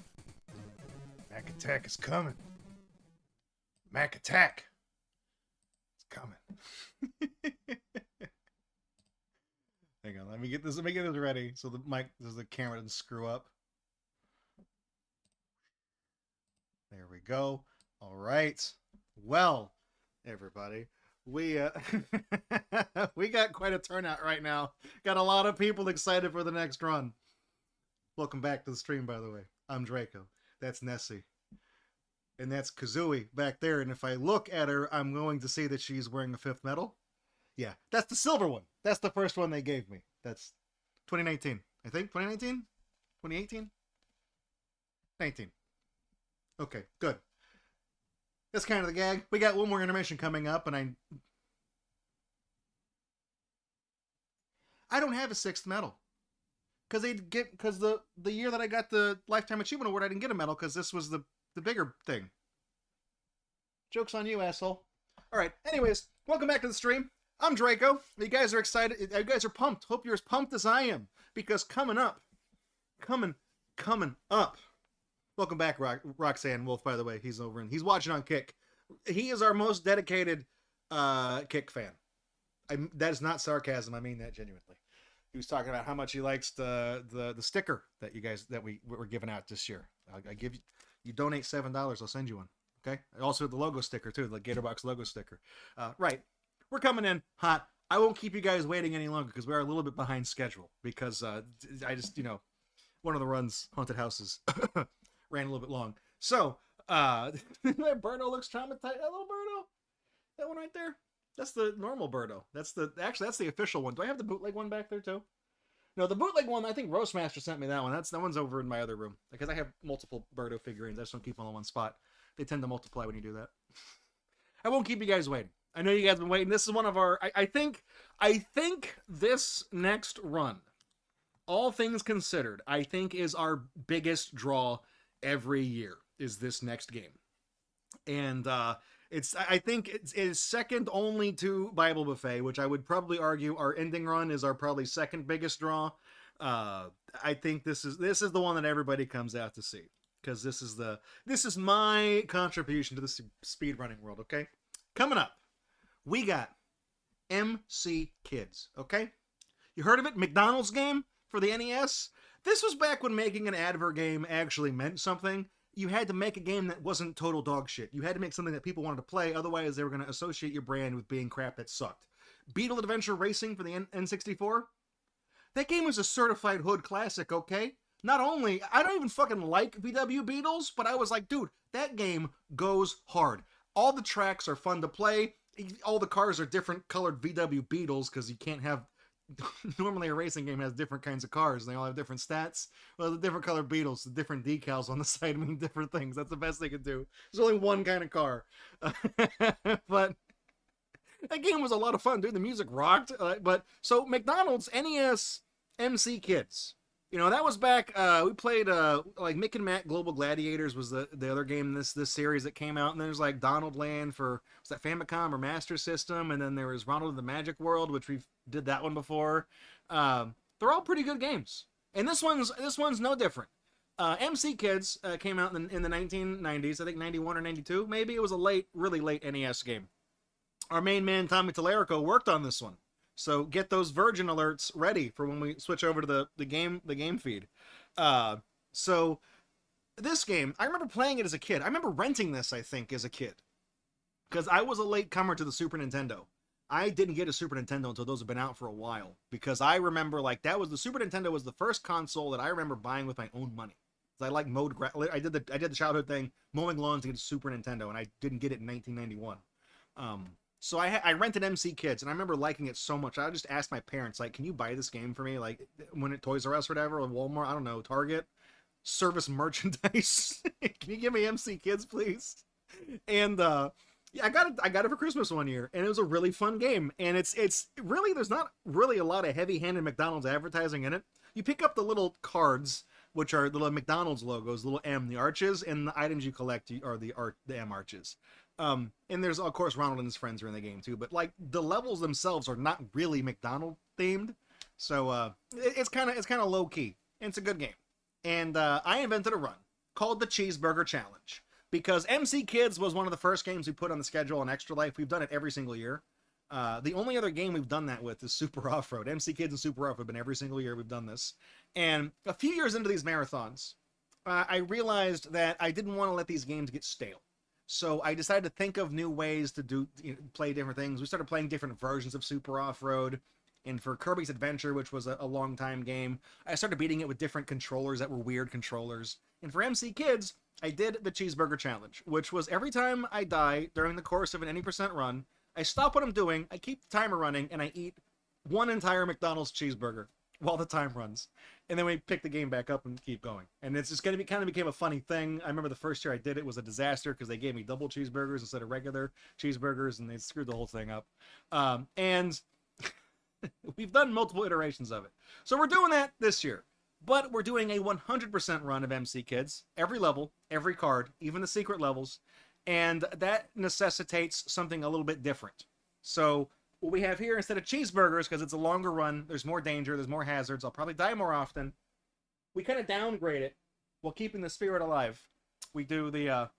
Mac Attack is coming. Mac Attack. It's coming. Hang on, let me get this ready so the camera doesn't screw up. There we go. All right. Well, everybody, we we got quite a turnout right now. Got a lot of people excited for the next run. Welcome back to the stream, by the way. I'm Draco. That's Nessie. And that's Kazooie back there. And if I look at her, I'm going to see that she's wearing a 5th medal. Yeah, that's the silver one. That's the first one they gave me. That's 2019. I think 2019? 2018? 19. Okay, good. That's kind of the gag. We got one more intermission coming up, and I don't have a 6th medal. Because the year that I got the Lifetime Achievement Award, I didn't get a medal because this was the bigger thing. Joke's on you, asshole. Alright, anyways, welcome back to the stream. I'm Draco. You guys are excited. You guys are pumped. Hope you're as pumped as I am. Because coming up. Welcome back, Roxanne Wolf, by the way. He's watching on Kick. He is our most dedicated Kick fan. That is not sarcasm. I mean that genuinely. He was talking about how much he likes the sticker that we were giving out this year. I give you donate $7, I'll send you one. Okay. Also the logo sticker too, the Gatorbox logo sticker. Right. We're coming in hot. I won't keep you guys waiting any longer because we're a little bit behind schedule because I just one of the runs, haunted houses, ran a little bit long. So that Birdo looks traumatized. That little Birdo, that one right there. That's the normal Birdo. That's the official one. Do I have the bootleg one back there too? No, the bootleg one, I think Roastmaster sent me that one. That one's over in my other room. Because I have multiple Birdo figurines. I just don't keep them all in one spot. They tend to multiply when you do that. I won't keep you guys waiting. I know you guys have been waiting. This is one of our... I think this next run, all things considered, I think is our biggest draw every year, is this next game. And I think it is second only to Bible Buffet, which I would probably argue our ending run is our probably second biggest draw. I think this is the one that everybody comes out to see because this is my contribution to the speedrunning world. Okay, coming up, we got MC Kids. Okay, you heard of it? McDonald's game for the NES. This was back when making an advert game actually meant something. You had to make a game that wasn't total dog shit. You had to make something that people wanted to play, otherwise they were going to associate your brand with being crap that sucked. Beetle Adventure Racing for the N64? That game was a certified hood classic, okay? Not only, I don't even fucking like VW Beetles, but I was like, dude, that game goes hard. All the tracks are fun to play. All the cars are different colored VW Beetles, because you can't have... Normally a racing game has different kinds of cars and they all have different stats. Well, the different colored Beetles, the different decals on the side mean different things. That's the best they could do. There's only one kind of car. But that game was a lot of fun, dude. The music rocked. So McDonald's NES MC Kids. That was back, we played, like Mick and Matt Global Gladiators was the other game in this series that came out, and there's like Donald Land for, was that Famicom or Master System, and then there was Ronald in the Magic World, which we've did that one before. They're all pretty good games. And this one's no different. MC Kids came out in the 1990s, I think 91 or 92, maybe. It was a really late NES game. Our main man, Tommy Tallarico, worked on this one. So get those Virgin alerts ready for when we switch over to the game feed. So this game, I remember playing it as a kid. I remember renting this, I think, as a kid. Because I was a late comer to the Super Nintendo. I didn't get a Super Nintendo until those had been out for a while. Because I remember, like, the Super Nintendo was the first console that I remember buying with my own money. I like I did the childhood thing, mowing lawns to get a Super Nintendo, and I didn't get it in 1991. So I rented MC Kids, and I remember liking it so much. I just asked my parents, like, can you buy this game for me? Like, when at Toys R Us or whatever, or Walmart, I don't know, Target, service merchandise. Can you give me MC Kids, please? And yeah, I got it for Christmas one year, and it was a really fun game. And it's really, there's not really a lot of heavy-handed McDonald's advertising in it. You pick up the little cards, which are the little McDonald's logos, the little M, the arches, and the items you collect are the M arches. And there's, of course, Ronald and his friends are in the game too, but like the levels themselves are not really McDonald themed. So it's kind of low key. And it's a good game. And I invented a run. called the Cheeseburger Challenge. Because MC Kids was one of the first games we put on the schedule on Extra Life. We've done it every single year. The only other game we've done that with is Super Off-Road. MC Kids and Super Off have been every single year we've done this. And a few years into these marathons, I realized that I didn't want to let these games get stale. So I decided to think of new ways to play different things. We started playing different versions of Super Off-Road. And for Kirby's Adventure, which was a long time game, I started beating it with different controllers that were weird controllers. And for MC Kids, I did the Cheeseburger Challenge, which was every time I die during the course of an any percent run, I stop what I'm doing, I keep the timer running, and I eat one entire McDonald's cheeseburger while the time runs. And then we pick the game back up and keep going. And it's just kind of became a funny thing. I remember the first year I did it was a disaster because they gave me double cheeseburgers instead of regular cheeseburgers, and they screwed the whole thing up. And we've done multiple iterations of it. So we're doing that this year. But we're doing a 100% run of MC Kids, every level, every card, even the secret levels, and that necessitates something a little bit different. So what we have here, instead of cheeseburgers, because it's a longer run, there's more danger, there's more hazards, I'll probably die more often, we kind of downgrade it while keeping the spirit alive. We do the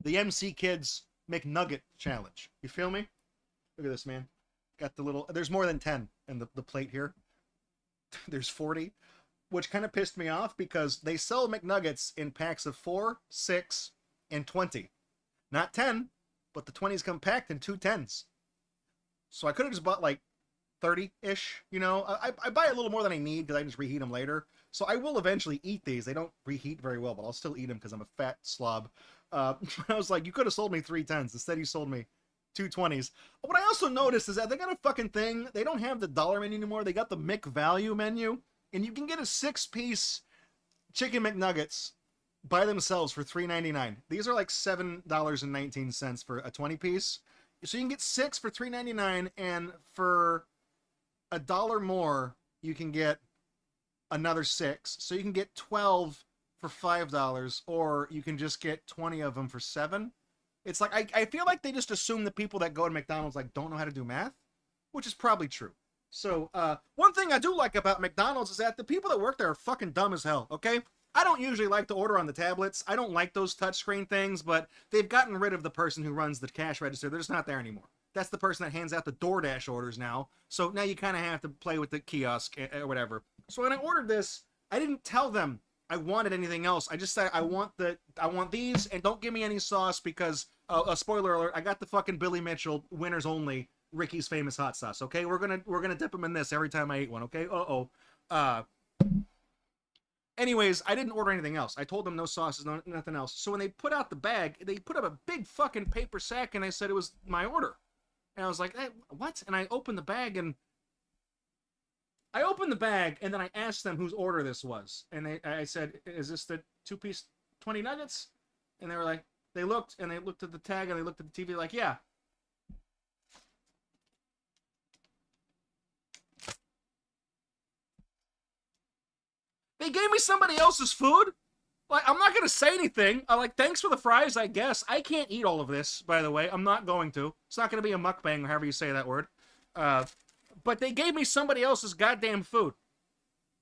MC Kids McNugget Challenge. You feel me? Look at this, man. Got the little, there's more than 10 in the plate here. There's 40. Which kind of pissed me off because they sell McNuggets in packs of 4, 6, and 20. Not 10, but the 20s come packed in 2 10s. So I could have just bought like 30-ish, you know? I buy a little more than I need because I can just reheat them later. So I will eventually eat these. They don't reheat very well, but I'll still eat them because I'm a fat slob. I was like, you could have sold me 3 10s. Instead, you sold me 2 20s. What I also noticed is that they got a fucking thing. They don't have the dollar menu anymore. They got the McValue menu. And you can get a 6-piece chicken McNuggets by themselves for $3.99. These are like $7.19 for a 20-piece. So you can get 6 for $3.99, and for $1 more, you can get another 6. So you can get 12 for $5, or you can just get 20 of them for $7. It's like, I feel like they just assume the people that go to McDonald's like don't know how to do math, which is probably true. So, one thing I do like about McDonald's is that the people that work there are fucking dumb as hell, okay? I don't usually like to order on the tablets. I don't like those touchscreen things, but they've gotten rid of the person who runs the cash register. They're just not there anymore. That's the person that hands out the DoorDash orders now. So now you kind of have to play with the kiosk or whatever. So when I ordered this, I didn't tell them I wanted anything else. I just said, I want these, and don't give me any sauce because, a spoiler alert, I got the fucking Billy Mitchell winners only Ricky's Famous Hot Sauce, okay? We're gonna dip them in this every time I eat one, okay? Anyways, I didn't order anything else. I told them no sauces, nothing else. So when they put out the bag, they put up a big fucking paper sack, and I said it was my order. And I was like, hey, what? And I opened the bag, and then I asked them whose order this was. And I said, is this the 2-piece 20 nuggets? And they were like, they looked at the tag, and they looked at the TV like, yeah. They gave me somebody else's food? Like, I'm not gonna say anything. I'm like, thanks for the fries, I guess. I can't eat all of this, by the way. I'm not going to. It's not gonna be a mukbang, or however you say that word. But they gave me somebody else's goddamn food.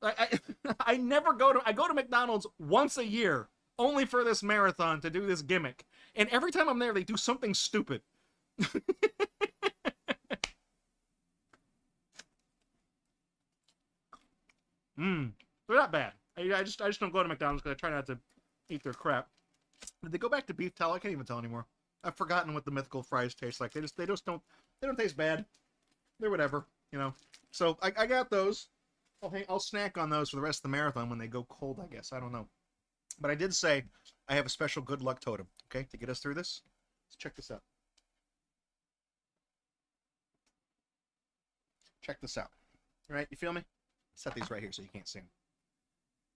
I go to McDonald's once a year, only for this marathon to do this gimmick. And every time I'm there, they do something stupid. They're not bad. I just don't go to McDonald's because I try not to eat their crap. Did they go back to beef tallow? I can't even tell anymore. I've forgotten what the mythical fries taste like. They don't taste bad. They're whatever, you know. So I got those. I'll snack on those for the rest of the marathon when they go cold, I guess. I don't know. But I did say I have a special good luck totem, okay, to get us through this. Let's check this out. Check this out. All right, you feel me? Set these right here so you can't see them.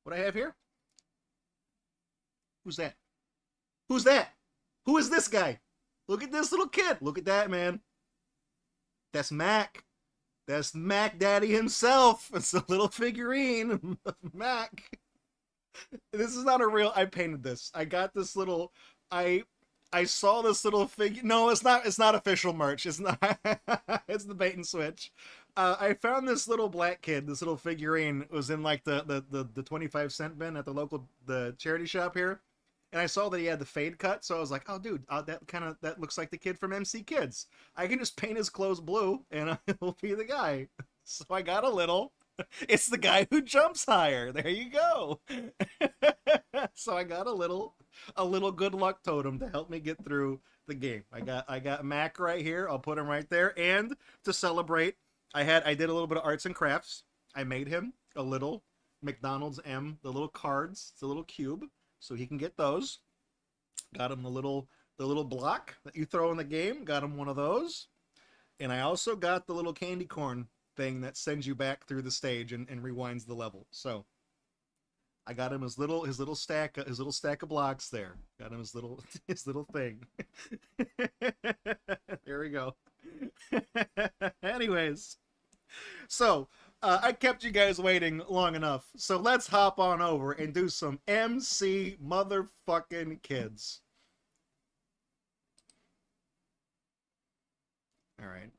What I have here? Who's that? Who's that? Who is this guy? Look at this little kid. Look at that, man. That's Mac. That's Mac Daddy himself. It's a little figurine of Mac. This is not a real... I painted this. I got this little... I saw this little figure... No, it's not official merch. It's not... It's the bait and switch. I found this little black kid, this little figurine was in like the 25-cent bin at the charity shop here. And I saw that he had the fade cut, so I was like, "Oh, dude, that looks like the kid from MC Kids. I can just paint his clothes blue, and I will be the guy." So I got a little. It's the guy who jumps higher. There you go. So I got a little good luck totem to help me get through the game. I got Mac right here. I'll put him right there. And to celebrate, I did a little bit of arts and crafts. I made him a little McDonald's M, the little cards. It's a little cube. So he can get those. Got him the little block that you throw in the game. Got him one of those. And I also got the little candy corn thing that sends you back through the stage and rewinds the level. So I got him his little stack of blocks there. Got him his little thing. There we go. Anyways, so I kept you guys waiting long enough, so let's hop on over and do some MC motherfucking Kids. All right.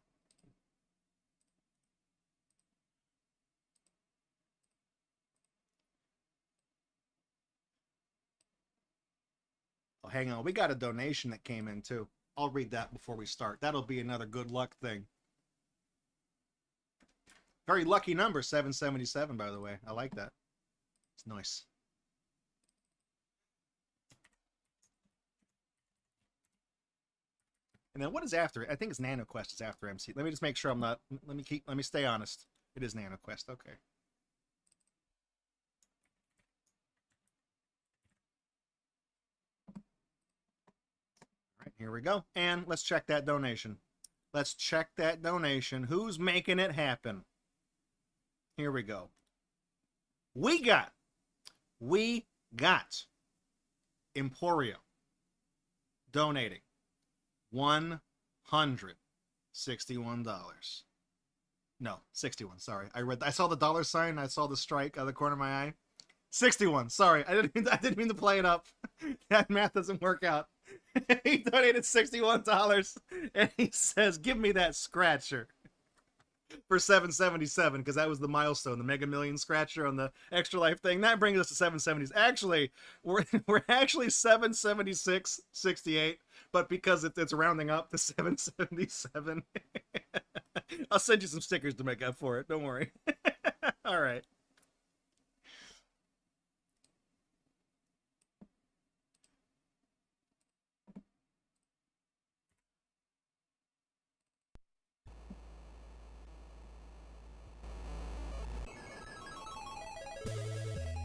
Oh, hang on. We got a donation that came in too. I'll read that before we start. That'll be another good luck thing. Very lucky number, 777, by the way. I like that. It's nice. And then what is after it? I think it's NanoQuest is after MC. Let me just make sure I'm not... Let me stay honest. It is NanoQuest. Okay. All right, here we go. And let's check that donation. Let's check that donation. Who's making it happen? Here we go. We got Emporio donating $161. No, 61. Sorry, I saw the dollar sign. I saw the strike out of the corner of my eye. 61. Sorry, I didn't mean to play it up. That math doesn't work out. He donated $61, and he says, "Give me that scratcher." For 777, because that was the milestone, the Mega Million scratcher on the Extra Life thing. That brings us to 770s. Actually, we're actually 776.68, but because it's rounding up to 777, I'll send you some stickers to make up for it. Don't worry. All right.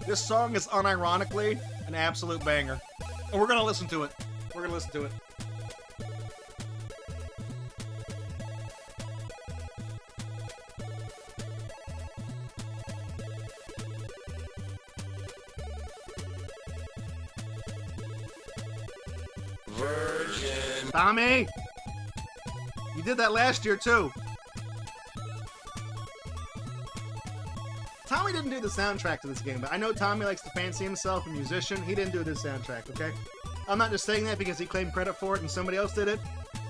This song is unironically an absolute banger. And we're going to listen to it. We're going to listen to it. Virgin. Tommy! You did that last year, too. Tommy didn't do the soundtrack to this game, but I know Tommy likes to fancy himself a musician. He didn't do this soundtrack, okay? I'm not just saying that because he claimed credit for it and somebody else did it.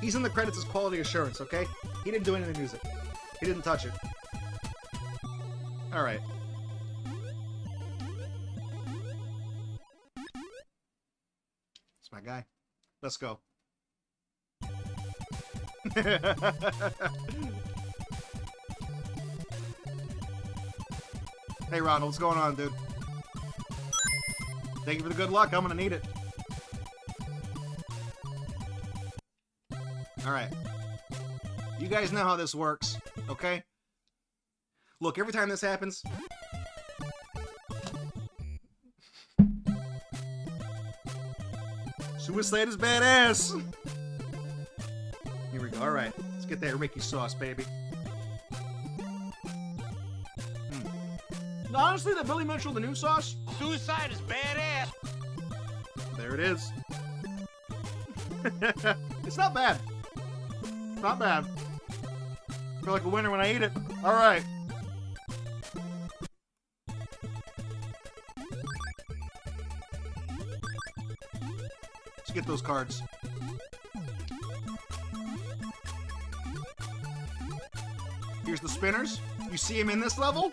He's in the credits as quality assurance, okay? He didn't do any of the music. He didn't touch it. All right. It's my guy. Let's go. Hey, Ronald, what's going on, dude? Thank you for the good luck. I'm gonna need it. Alright. You guys know how this works, okay? Look, every time this happens... Suicide is badass! Here we go. Alright. Let's get that Ricky sauce, baby. Honestly, the Billy Mitchell, the new sauce? Suicide is badass. There it is. It's not bad. Not bad. I feel like a winner when I eat it. Alright. Let's get those cards. Here's the spinners. You see him in this level.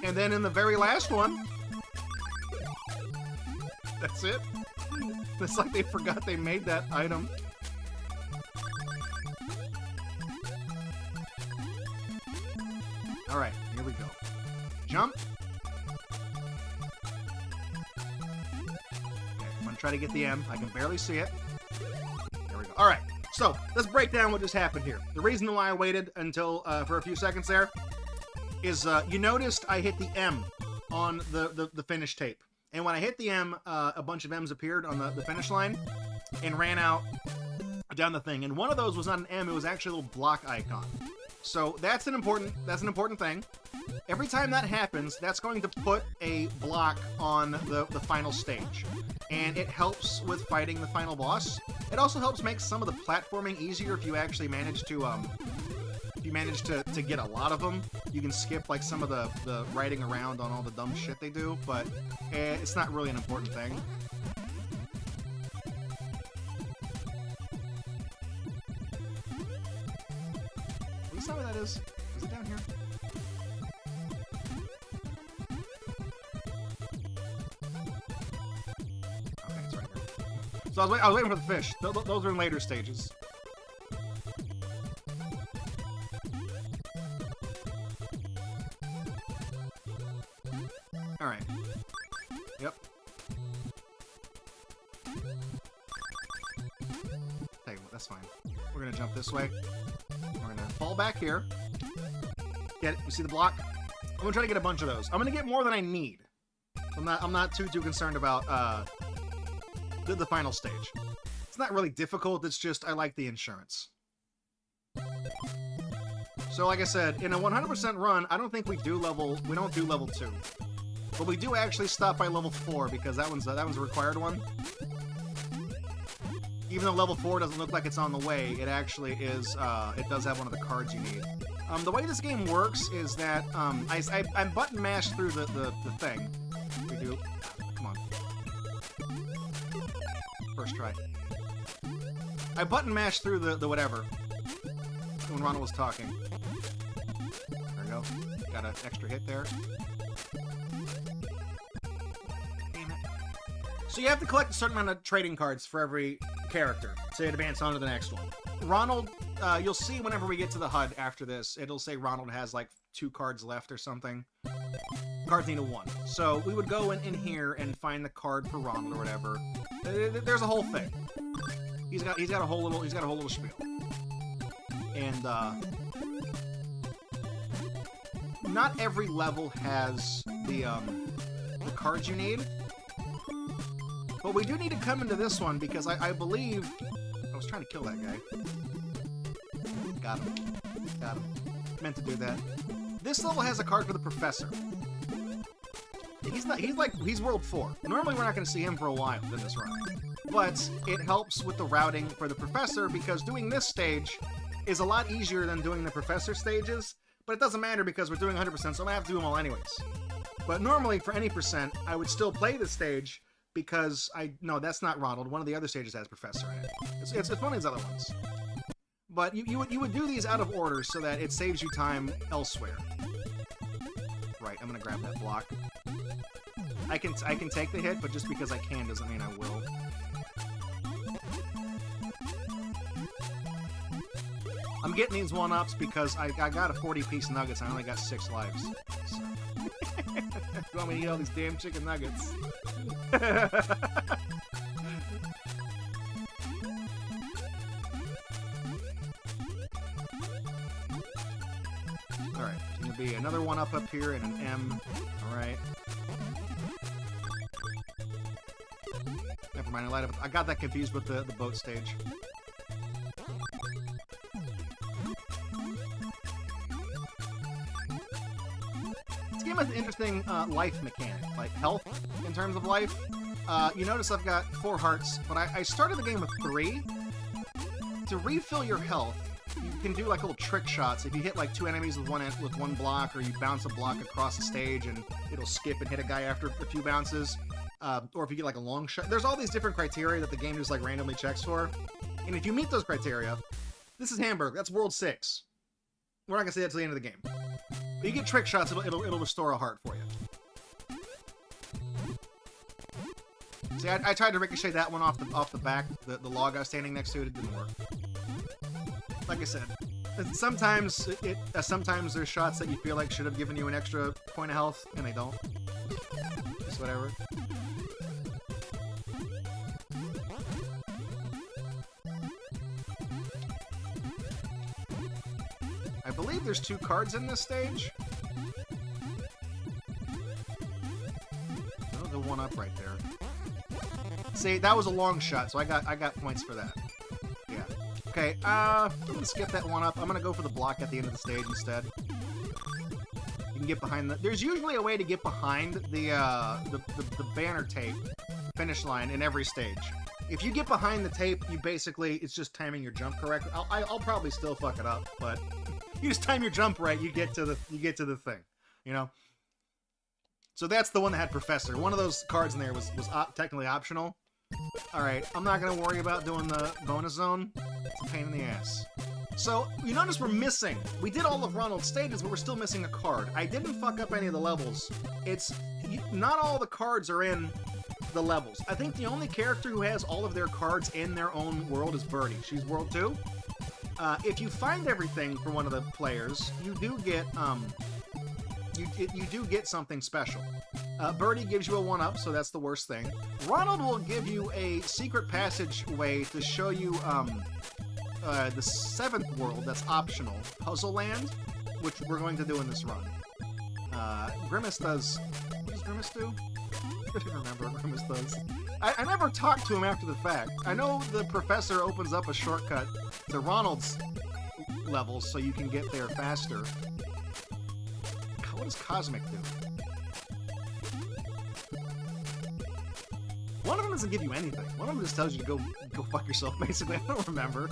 And then in the very last one, that's it. It's like they forgot they made that item. Alright, here we go. Jump. Okay, I'm gonna try to get the M. I can barely see it. There we go. Alright, so let's break down what just happened here. The reason why I waited until for a few seconds there is you noticed I hit the M on the finish tape. And when I hit the M, a bunch of M's appeared on the finish line and ran out down the thing. And one of those was not an M, it was actually a little block icon. So that's an important thing. Every time that happens, that's going to put a block on the final stage. And it helps with fighting the final boss. It also helps make some of the platforming easier if you actually manage to get a lot of them. You can skip like some of the riding around on all the dumb shit they do, but it's not really an important thing. What side that is? Is it down here? Okay, it's right here. So I was waiting for the fish. Those are in later stages. Alright. Yep. Hey, that's fine. We're gonna jump this way. We're gonna fall back here. Get it? You see the block? I'm gonna try to get a bunch of those. I'm gonna get more than I need. I'm not too concerned about the final stage. It's not really difficult, it's just I like the insurance. So like I said, in a 100% run, I don't think we don't do level 2. But we do actually stop by level 4 because that one's a required one. Even though level 4 doesn't look like it's on the way, it actually is, it does have one of the cards you need. The way this game works is that, I button mashed through the thing. We do. Come on. First try. I button mashed through the whatever. When Ronald was talking. There we go. Got an extra hit there. So you have to collect a certain amount of trading cards for every character to advance on to the next one. Ronald, you'll see whenever we get to the HUD after this, it'll say Ronald has like 2 cards left or something. Cards need a 1. So we would go in here and find the card for Ronald or whatever. There's a whole thing. He's got a whole little spiel. And not every level has the cards you need. But we do need to come into this one because I believe... I was trying to kill that guy. Got him. Got him. Meant to do that. This level has a card for the professor. He's World 4. Normally we're not going to see him for a while in this run. But it helps with the routing for the professor because doing this stage is a lot easier than doing the professor stages. But it doesn't matter because we're doing 100%, so I'm going to have to do them all anyways. But normally for any percent, I would still play this stage because no, that's not Ronald. One of the other stages has Professor in it. It's funny as other ones. But you would do these out of order so that it saves you time elsewhere. Right, I'm gonna grab that block. I can take the hit, but just because I can doesn't mean I will. I'm getting these 1-ups because I got a 40-piece nuggets and I only got 6 lives. So. You want me to eat all these damn chicken nuggets? Alright, there's gonna be another 1-up here and an M. Alright. Never mind, I got that confused with the boat stage. This game has an interesting life mechanic, like health in terms of life. You notice I've got 4 hearts, but I started the game with 3. To refill your health, you can do like little trick shots. If you hit like 2 enemies with one block, or you bounce a block across the stage and it'll skip and hit a guy after a few bounces, or if you get like a long shot. There's all these different criteria that the game just like randomly checks for. And if you meet those criteria, this is Hamburg. That's World 6. We're not gonna say that till the end of the game. But you get trick shots, it'll restore a heart for you. See, I tried to ricochet that one off the back, the log I was standing next to. It didn't work. Like I said, sometimes sometimes there's shots that you feel like should have given you an extra point of health, and they don't. Just whatever. I believe there's 2 cards in this stage. Oh, the one up right there. See, that was a long shot, so I got points for that. Yeah. Okay, I'm gonna skip that one up. I'm gonna go for the block at the end of the stage instead. You can get behind the... There's usually a way to get behind the banner tape finish line in every stage. If you get behind the tape, you basically... It's just timing your jump correctly. I'll probably still fuck it up, but you just time your jump right, you get to the thing, you know? So that's the one that had Professor. One of those cards in there was technically optional. Alright, I'm not going to worry about doing the bonus zone. It's a pain in the ass. So, you notice we're missing. We did all of Ronald's stages, but we're still missing a card. I didn't fuck up any of the levels. Not all the cards are in the levels. I think the only character who has all of their cards in their own world is Birdie. She's World 2. If you find everything for one of the players, you do get... You do get something special. Birdie gives you a 1-up, so that's the worst thing. Ronald will give you a secret passageway to show you the 7th world that's optional, Puzzle Land, which we're going to do in this run. Grimace does... What does Grimace do? I don't remember what Grimace does. I never talked to him after the fact. I know the professor opens up a shortcut to Ronald's levels so you can get there faster. What does Cosmic do? One of them doesn't give you anything. One of them just tells you to go fuck yourself, basically. I don't remember.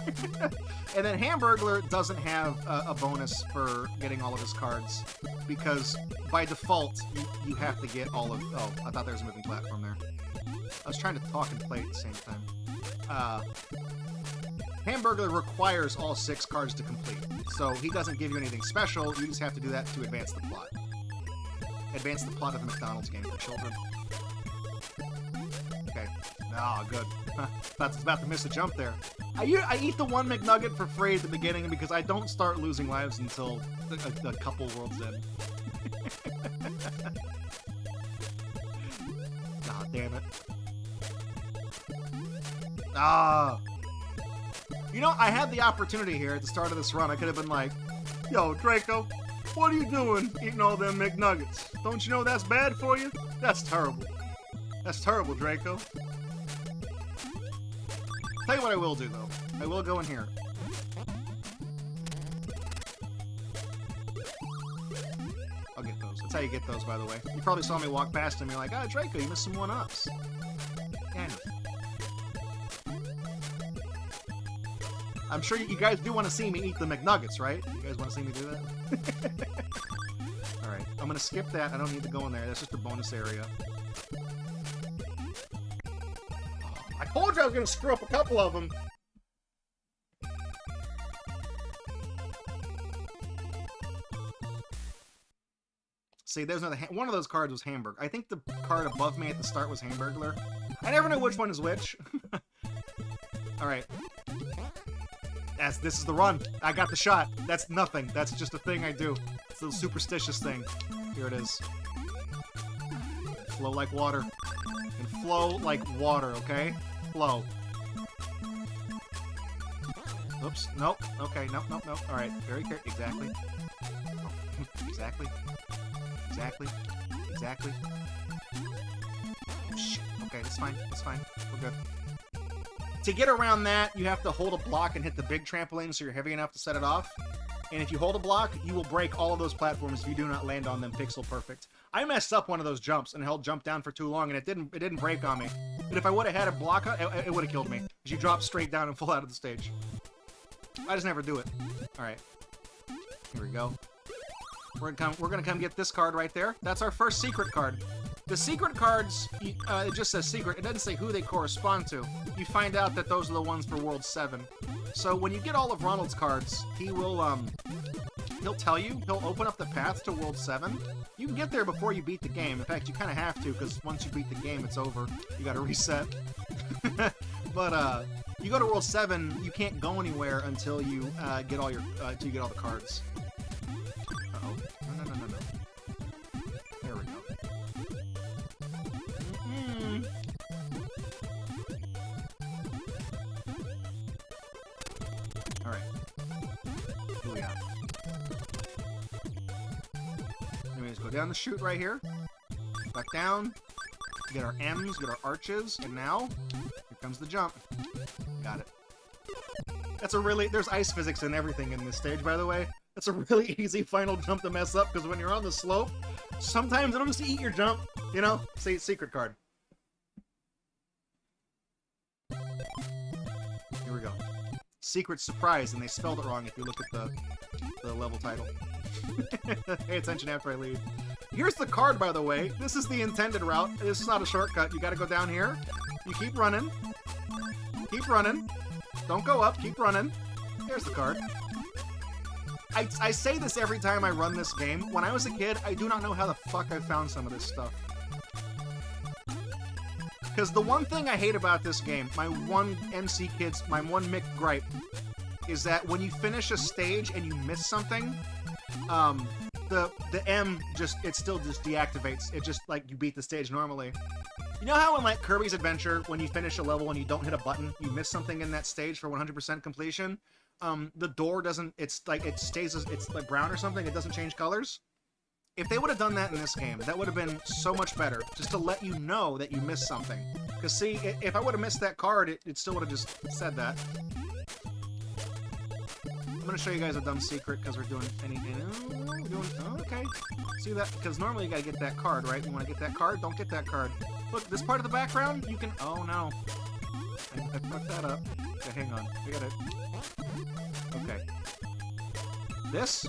And then Hamburglar doesn't have a bonus for getting all of his cards, because by default, you have to get all of... Oh, I thought there was a moving platform there. I was trying to talk and play at the same time. Hamburglar requires all 6 cards to complete, so he doesn't give you anything special. You just have to do that to advance the plot. Advance the plot of the McDonald's game for children. Okay. Ah, good. Thought I was about to miss a jump there. I eat the 1 McNugget for free at the beginning because I don't start losing lives until a couple worlds in. Ah, damn it. Ah. You know, I had the opportunity here at the start of this run. I could have been like, yo, Draco, what are you doing eating all them McNuggets? Don't you know that's bad for you? That's terrible. That's terrible, Draco. Tell you what I will do, though. I will go in here. I'll get those. That's how you get those, by the way. You probably saw me walk past him. You're like, ah, Draco, you missed some 1-ups. Yeah, I know. I'm sure you guys do want to see me eat the McNuggets, right? You guys want to see me do that? Alright, I'm going to skip that. I don't need to go in there. That's just a bonus area. Oh, I told you I was going to screw up a couple of them. See, there's another... One of those cards was Hamburg. I think the card above me at the start was Hamburglar. I never know which one is which. Alright. This is the run. I got the shot. That's nothing. That's just a thing I do. It's a little superstitious thing. Here it is. Flow like water. And flow like water, okay? Flow. Oops. Nope. Okay. Nope. Nope. Nope. Alright. Very careful. Exactly. Oh. Exactly. Exactly. Exactly. Oh, shit. Okay. That's fine. That's fine. We're good. To get around that, you have to hold a block and hit the big trampoline so you're heavy enough to set it off. And if you hold a block, you will break all of those platforms if you do not land on them pixel perfect. I messed up one of those jumps and held jump down for too long, and it didn't break on me. But if I would have had a block, it would have killed me. Because you drop straight down and fall out of the stage. I just never do it. Alright. Here we go. We're gonna come get this card right there. That's our first secret card. The secret cards, it just says secret. It doesn't say who they correspond to. You find out that those are the ones for World 7. So when you get all of Ronald's cards, he'll he'll tell you, he'll open up the path to World 7. You can get there before you beat the game. In fact, you kind of have to, because once you beat the game, it's over. You gotta reset. But, you go to World 7, you can't go anywhere until you get all your, until you get all the cards. Uh-oh. No. There we go. Alright. Here we are. Anyways, go down the chute right here. Back down. Get our M's, get our arches, and now, here comes the jump. Got it. That's a really... There's ice physics and everything in this stage, by the way. That's a really easy final jump to mess up, because when you're on the slope, sometimes it'll just eat your jump, you know? Say secret card. Here we go. Secret surprise, and they spelled it wrong if you look at the level title. Pay attention after I leave. Here's the card, by the way. This is the intended route. This is not a shortcut. You gotta go down here. You keep running. Keep running. Don't go up. Keep running. There's the card. I say this every time I run this game. When I was a kid, I do not know how the fuck I found some of this stuff. Because the one thing I hate about this game, my one MC Kids, my one Mick gripe, is that when you finish a stage and you miss something, the M it still just deactivates. It just, like, you beat the stage normally. You know how in, like, Kirby's Adventure, when you finish a level and you don't hit a button, you miss something in that stage for 100% completion? The door doesn't, it's like, it stays, it's like brown or something, it doesn't change colors? If they would have done that in this game, that would have been so much better, just to let you know that you missed something. Because, see, if I would have missed that card, it still would have just said that. I'm going to show you guys a dumb secret, because we're doing okay. See that? Because normally you got to get that card, right? You want to get that card? Don't get that card. Look, this part of the background, you can... Oh, no. I fucked that up. Okay, hang on. We got it. Okay. This...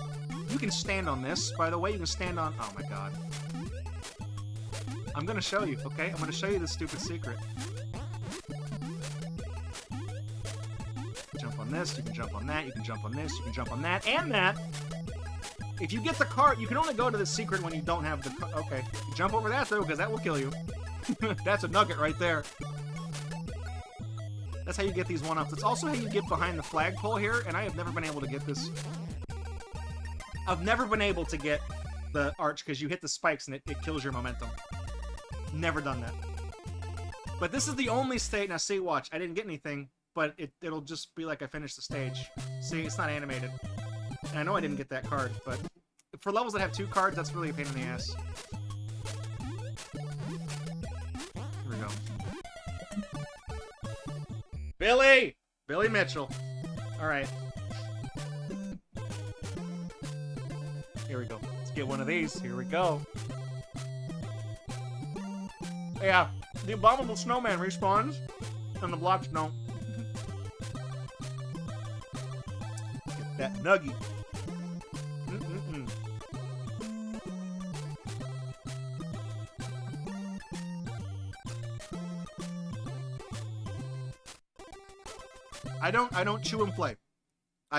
You can stand on this, by the way. You can stand on... Oh, my God. I'm gonna show you, okay? I'm gonna show you this stupid secret. Jump on this, you can jump on that, you can jump on this, you can jump on that, and that! If you get the card, you can only go to the secret when you don't have the card. Okay. You jump over that, though, because that will kill you. That's a nugget right there. That's how you get these one-ups. It's also how you get behind the flagpole here, and I have never been able to get this... I've never been able to get the arch because you hit the spikes and it kills your momentum. Never done that. But this is the only stage. Now, see, watch. I didn't get anything, but it'll just be like I finished the stage. See, it's not animated. And I know I didn't get that card, but for levels that have 2 cards, that's really a pain in the ass. Here we go. Billy! Billy Mitchell. All right. Here we go. Let's get one of these. Here we go. Yeah, the abominable snowman respawns, and the blocks don't. Get that nugget. I don't chew and play.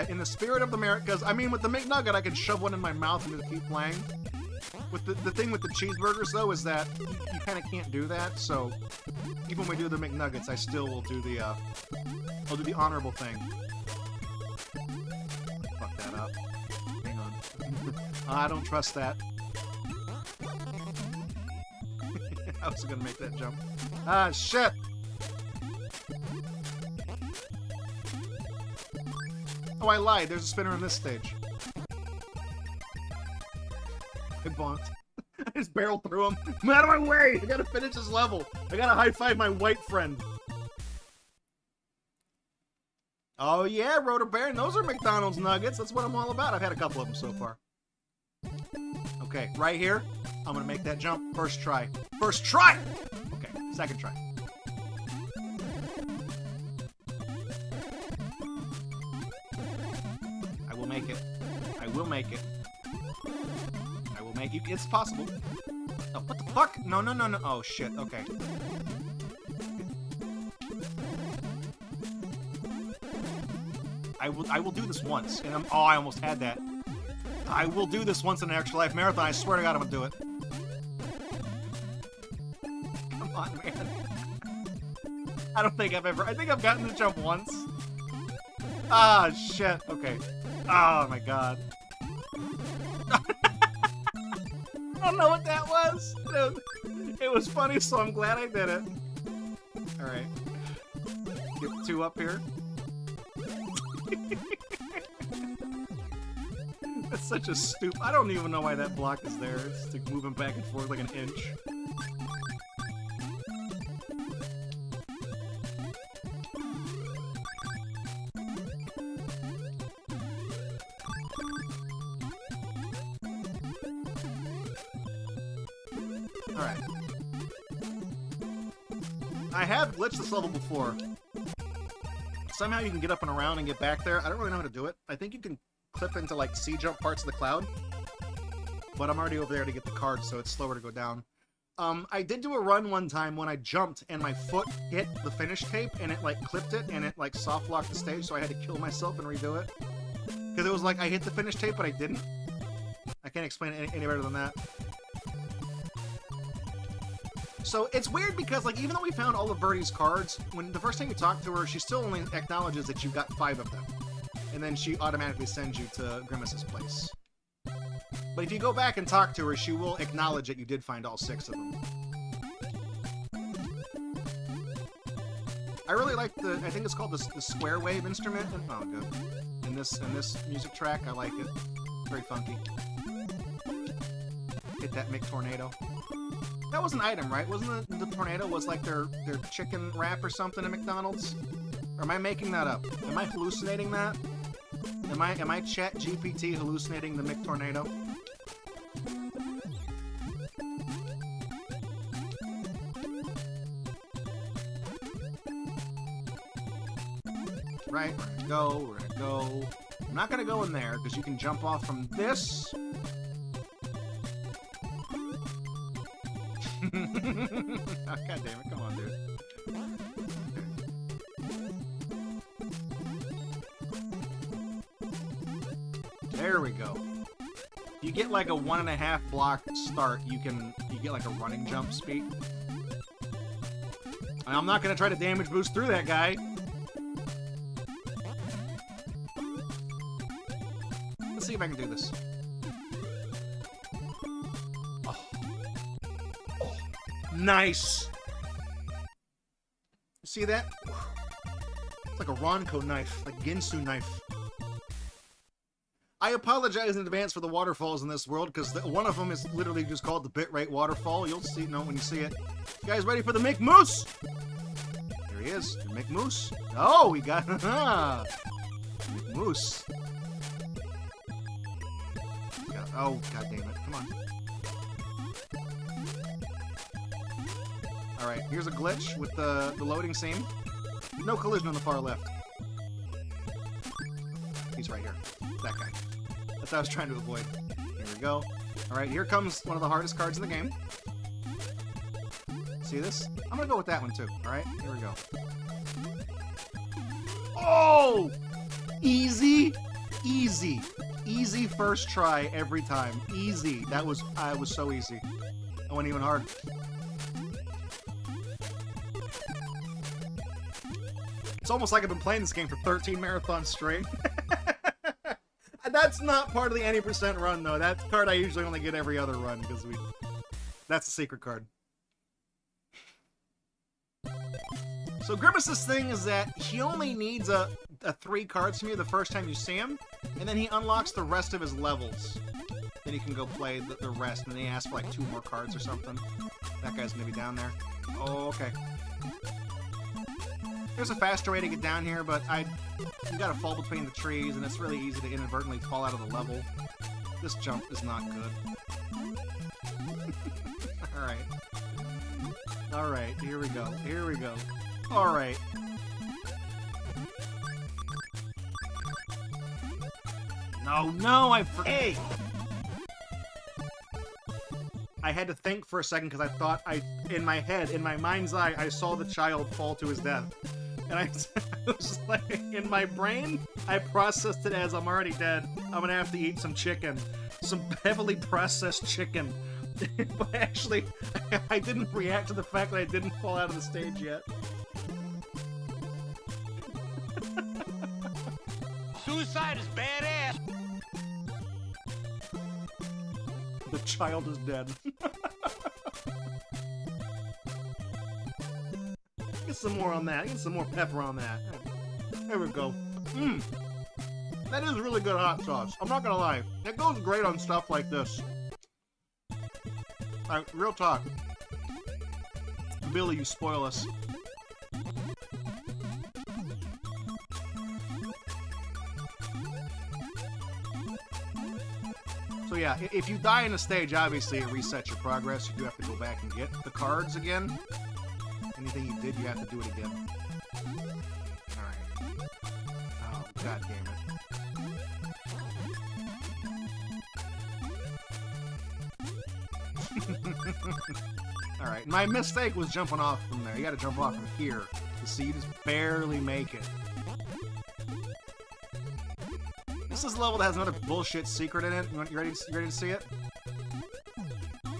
In the spirit of the merit, because, I mean, with the McNugget, I can shove one in my mouth and just keep playing. With the thing with the cheeseburgers, though, is that you kind of can't do that, so even when we do the McNuggets, I still will do the, I'll do the honorable thing. Fuck that up. Hang on. I don't trust that. I was gonna make that jump. Ah, shit! Oh, I lied. There's a spinner in this stage. I bonked. I just barreled through him. I'm out of my way! I gotta finish this level. I gotta high-five my white friend. Oh yeah, Rotor Baron. Those are McDonald's nuggets. That's what I'm all about. I've had a couple of them so far. Okay, right here. I'm gonna make that jump. First try. First try! Okay, second try. I will make it. I will make it. I will make it. It's possible. Oh, what the fuck? No, no, no, no. Oh, shit. Okay. I will do this once. And I almost had that. I will do this once in an extra life marathon. I swear to God, I'm gonna do it. Come on, man. I don't think I've ever... I think I've gotten to jump once. Ah, shit. Okay. Oh, my God. I don't know what that was. It was funny, so I'm glad I did it. Alright. Get 2 up here. That's such a I don't even know why that block is there. It's like moving back and forth like an inch. Alright. I have glitched this level before. Somehow you can get up and around and get back there. I don't really know how to do it. I think you can clip into like C-jump parts of the cloud. But I'm already over there to get the card, so it's slower to go down. I did do a run one time when I jumped and my foot hit the finish tape and it like clipped it and it like soft locked the stage, so I had to kill myself and redo it. Because it was like I hit the finish tape but I didn't. I can't explain it any better than that. So it's weird because, like, even though we found all of Birdie's cards, when the first time you talk to her, she still only acknowledges that you've got 5 of them. And then she automatically sends you to Grimace's place. But if you go back and talk to her, she will acknowledge that you did find all 6 of them. I really like I think it's called the square wave instrument. Oh, good. In this music track, I like it. Very funky. Hit that Mick Tornado. That was an item, right? Wasn't the tornado was like their chicken wrap or something at McDonald's? Or am I making that up? Am I hallucinating that? Am I Chat GPT hallucinating the Mick Tornado? Right, we're gonna go. I'm not gonna go in there because you can jump off from this. Oh, God damn it, come on, dude. There we go. You get like a 1.5 block start, you get like a running jump speed. And I'm not gonna try to damage boost through that guy. Let's see if I can do this. Nice! See that? It's like a Ronco knife, like Ginsu knife. I apologize in advance for the waterfalls in this world, because one of them is literally just called the bitrate waterfall. You'll see, when you see it. You guys ready for the McMoose? There he is, the McMoose. Oh, we got McMoose. Oh, God damn it! Come on. Alright, here's a glitch with the loading scene. No collision on the far left. He's right here. That guy. That's what I was trying to avoid. Here we go. Alright, here comes one of the hardest cards in the game. See this? I'm gonna go with that one too. Alright, here we go. Oh! Easy! Easy. Easy first try every time. Easy. That was so easy. I went even hard. It's almost like I've been playing this game for 13 marathons straight. That's not part of the any percent run, though. That card I usually only get every other run, because that's a secret card. So Grimace's thing is that he only needs a 3 cards from you the first time you see him, and then he unlocks the rest of his levels. Then he can go play the rest, and then he asks for like 2 more cards or something. That guy's gonna be down there. Oh, okay. There's a faster way to get down here, but you gotta fall between the trees, and it's really easy to inadvertently fall out of the level. This jump is not good. Alright. Alright, here we go. Here we go. Alright. No, Hey! I had to think for a second because I thought in my head, in my mind's eye, I saw the child fall to his death. And I was like, in my brain, I processed it as I'm already dead. I'm gonna have to eat some chicken. some heavily processed chicken. But actually, I didn't react to the fact that I didn't fall out of the stage yet. Suicide is badass. The child is dead. Get some more on that. Get some more pepper on that. There we go. Mmm. That is really good hot sauce. I'm not gonna lie. It goes great on stuff like this. Alright, real talk. Billy, you spoil us. So yeah, if you die in a stage, obviously it resets your progress. You do have to go back and get the cards again. Anything you did, you have to do it again. Alright. Oh, god damn it. Alright, my mistake was jumping off from there. You gotta jump off from here. You see, you just barely make it. This is a level that has another bullshit secret in it. You ready to see it?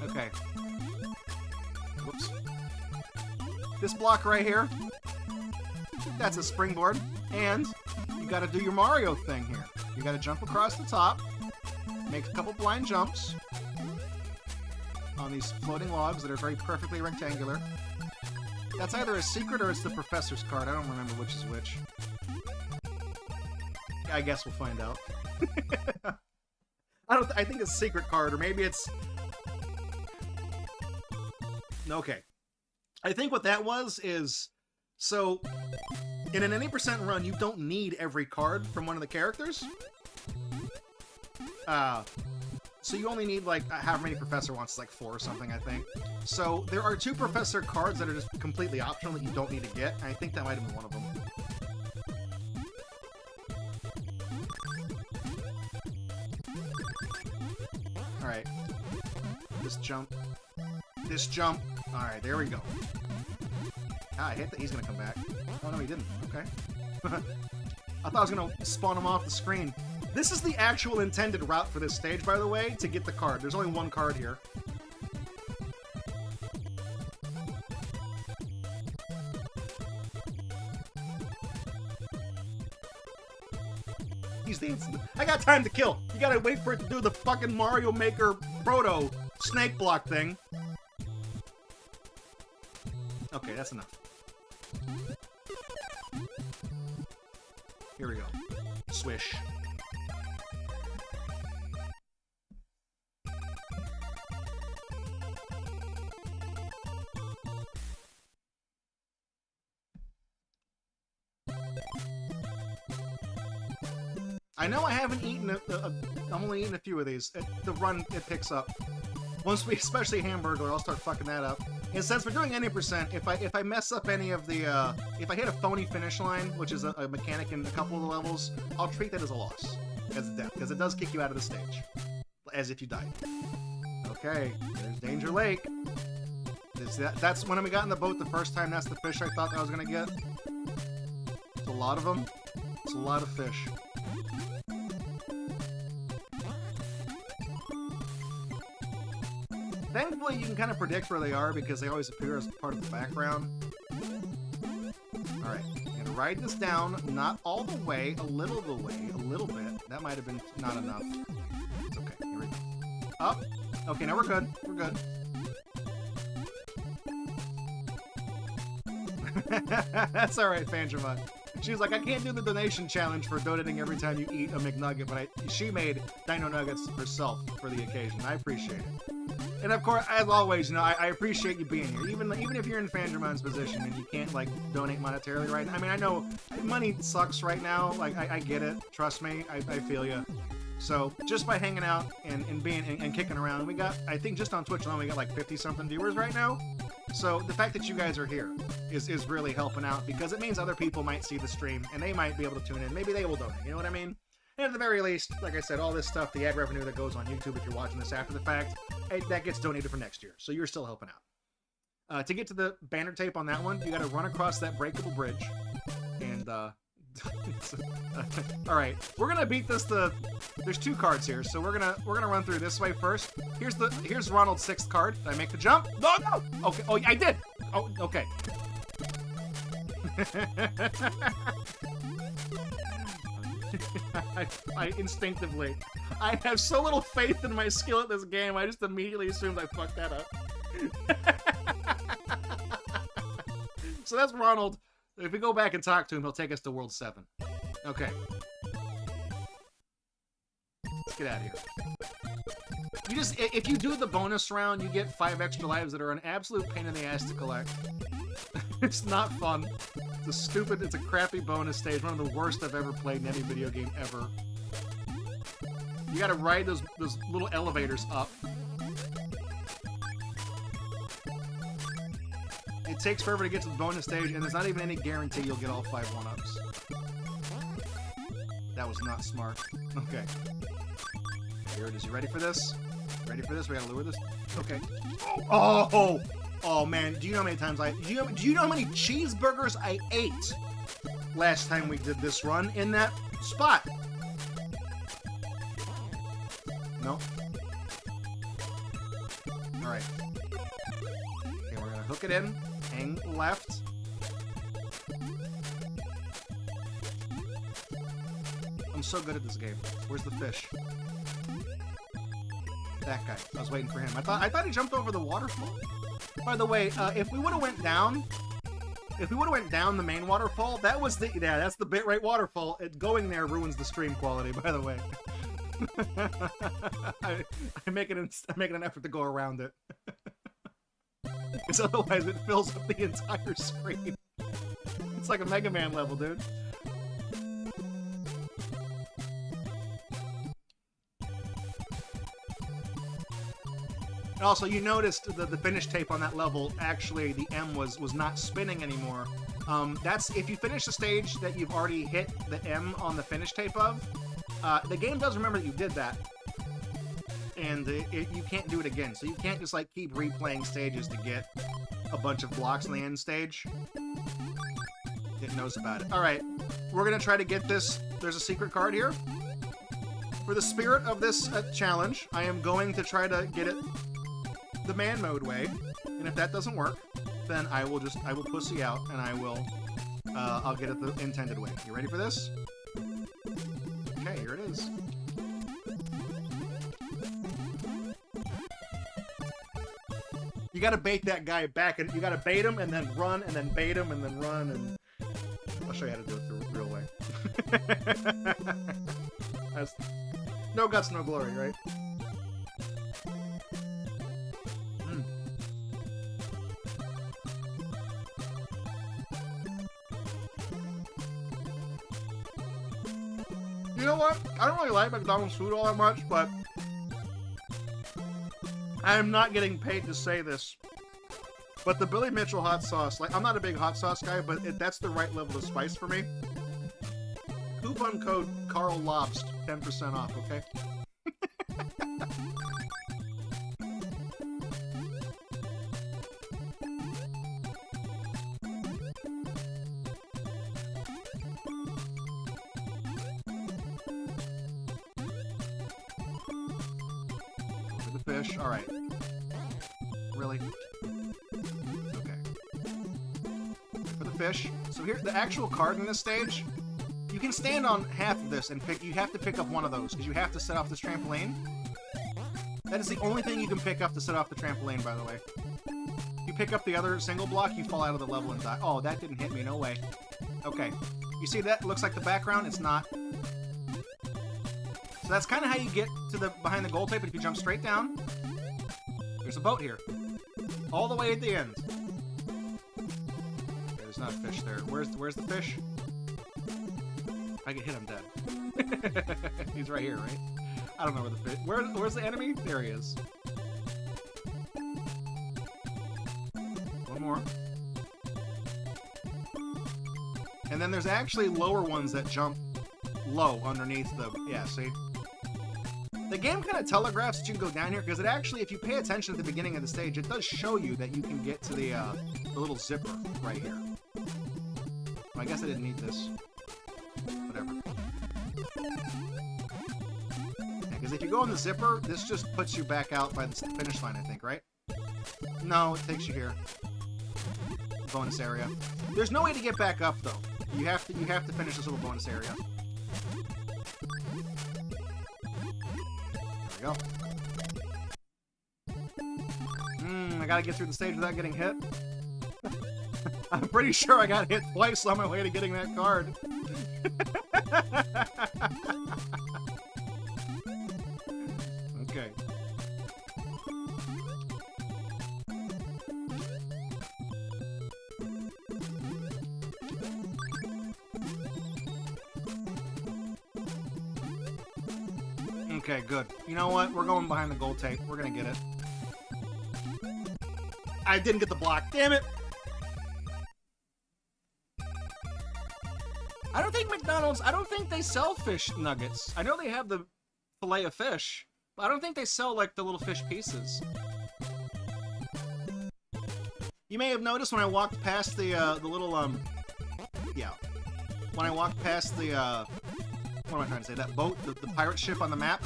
Okay. Whoops. This block right here, that's a springboard. And you gotta do your Mario thing here. You gotta jump across the top, make a couple blind jumps on these floating logs that are very perfectly rectangular. That's either a secret or it's the professor's card. I don't remember which is which. I guess we'll find out. I think it's a secret card, or maybe it's... Okay. I think what that was is... So, in an 80% run, you don't need every card from one of the characters. So you only need, like, however many Professor wants, like 4 or something, I think. So there are 2 Professor cards that are just completely optional that you don't need to get, and I think that might have been one of them. Alright. This jump. This jump. Alright, there we go. Ah, I hit that. He's gonna come back. Oh, no, he didn't. Okay. I thought I was gonna spawn him off the screen. This is the actual intended route for this stage, by the way, to get the card. There's only one card here. He's the instant. I got time to kill. You gotta wait for it to do the fucking Mario Maker Proto snake block thing. Okay, that's enough. Here we go. Swish. I know I haven't eaten I'm only eating a few of these. The run, it picks up. Once we, especially Hamburger, I'll start fucking that up. And since we're doing any percent, if I mess up any of the, if I hit a phony finish line, which is a mechanic in a couple of the levels, I'll treat that as a loss, as a death, because it does kick you out of the stage, as if you died. Okay, there's Danger Lake. That's when we got in the boat the first time. That's the fish I thought I was gonna get. It's a lot of them. It's a lot of fish. Thankfully, you can kind of predict where they are because they always appear as part of the background. Alright, I'm gonna ride this down, not all the way, a little bit. That might have been not enough. It's okay, here we go. Up. Okay, now we're good. We're good. That's alright, Fangermut. She was like, I can't do the donation challenge for donating every time you eat a McNugget, but she made Dino Nuggets herself for the occasion. I appreciate it. And of course, as always, you know, I appreciate you being here. Even if you're in Fangerman's position and you can't, like, donate monetarily right now. I mean, I know money sucks right now. Like, I get it. Trust me. I feel you. So, just by hanging out and being and kicking around, we got, I think just on Twitch alone, we got like 50-something viewers right now. So, the fact that you guys are here is really helping out because it means other people might see the stream and they might be able to tune in. Maybe they will donate. You know what I mean? And at the very least, like I said, all this stuff, the ad revenue that goes on YouTube if you're watching this after the fact, that gets donated for next year. So you're still helping out. To get to the banner tape on that one, you got to run across that breakable bridge and All right, we're gonna beat this. There's 2 cards here, so we're gonna run through this way first. Here's Ronald's 6th card. Did I make the jump? No. Okay. Oh, I did. Oh, okay. I instinctively, I have so little faith in my skill at this game. I just immediately assumed I fucked that up. So that's Ronald. If we go back and talk to him, he'll take us to World 7. Okay. Let's get out of here. If you do the bonus round, you get 5 extra lives that are an absolute pain in the ass to collect. It's not fun. It's a crappy bonus stage, one of the worst I've ever played in any video game ever. You gotta ride those little elevators up. It takes forever to get to the bonus stage, and there's not even any guarantee you'll get all 5 1-ups. That was not smart. Okay. Here it is. You ready for this? Ready for this? We gotta lure this. Okay. Oh man, do you know how many times do you know how many cheeseburgers I ate last time we did this run in that spot? No. All right. Okay, we're gonna hook it in. Hang left. I'm so good at this game. Where's the fish? That guy. I was waiting for him. I thought he jumped over the waterfall. By the way, if we would have went down the main waterfall, that's the bitrate waterfall. Going there ruins the stream quality, by the way. I'm making an effort to go around it. Because otherwise it fills up the entire screen. It's like a Mega Man level, dude. And also, you noticed the finish tape on that level, actually, the M was not spinning anymore. That's if you finish the stage that you've already hit the M on the finish tape of, the game does remember that you did that. And you can't do it again. So you can't just, like, keep replaying stages to get a bunch of blocks in the end stage. It knows about it. Alright, we're gonna try to get this. There's a secret card here. For the spirit of this challenge, I am going to try to get it the man mode way, and if that doesn't work, then I will pussy out, and I'll get it the intended way. You ready for this? Okay, here it is. You gotta bait that guy back, and you gotta bait him, and then run, and then bait him, and then run, and I'll show you how to do it the real way. That's no guts, no glory, right? You know what? I don't really like McDonald's food all that much, but I am not getting paid to say this. But the Billy Mitchell hot sauce, like, I'm not a big hot sauce guy, but that's the right level of spice for me. Coupon code Carl Lobst, 10% off, okay? Fish. All right. Really? Okay. For the fish. So here, the actual card in this stage, you can stand on half of this and you have to pick up one of those because you have to set off this trampoline. That is the only thing you can pick up to set off the trampoline, by the way. If you pick up the other single block, you fall out of the level and die. Oh, that didn't hit me. No way. Okay. You see that? It looks like the background. It's not. So that's kind of how you get to the behind the goal tape, but if you jump straight down, there's a boat here. All the way at the end. Okay, there's not a fish there. Where's the fish? If I get hit, I'm dead. He's right here, right? I don't know where the fish... Where's the enemy? There he is. One more. And then there's actually lower ones that jump low underneath the... Yeah, see? The game kind of telegraphs that you can go down here, because it actually, if you pay attention at the beginning of the stage, it does show you that you can get to the little zipper right here. Well, I guess I didn't need this. Whatever. Because if you go in the zipper, this just puts you back out by the finish line, I think, right? No, it takes you here. Bonus area. There's no way to get back up though. You have to finish this little bonus area. There we go. I gotta get through the stage without getting hit. I'm pretty sure I got hit twice on my way to getting that card. Okay. Okay, good. You know what? We're going behind the gold tape. We're gonna get it. I didn't get the block. Damn it! I don't think McDonald's... I don't think they sell fish nuggets. I know they have the fillet of fish, but I don't think they sell, like, the little fish pieces. You may have noticed when I walked past the little, yeah. When I walked past the, what am I trying to say? That boat, the pirate ship on the map,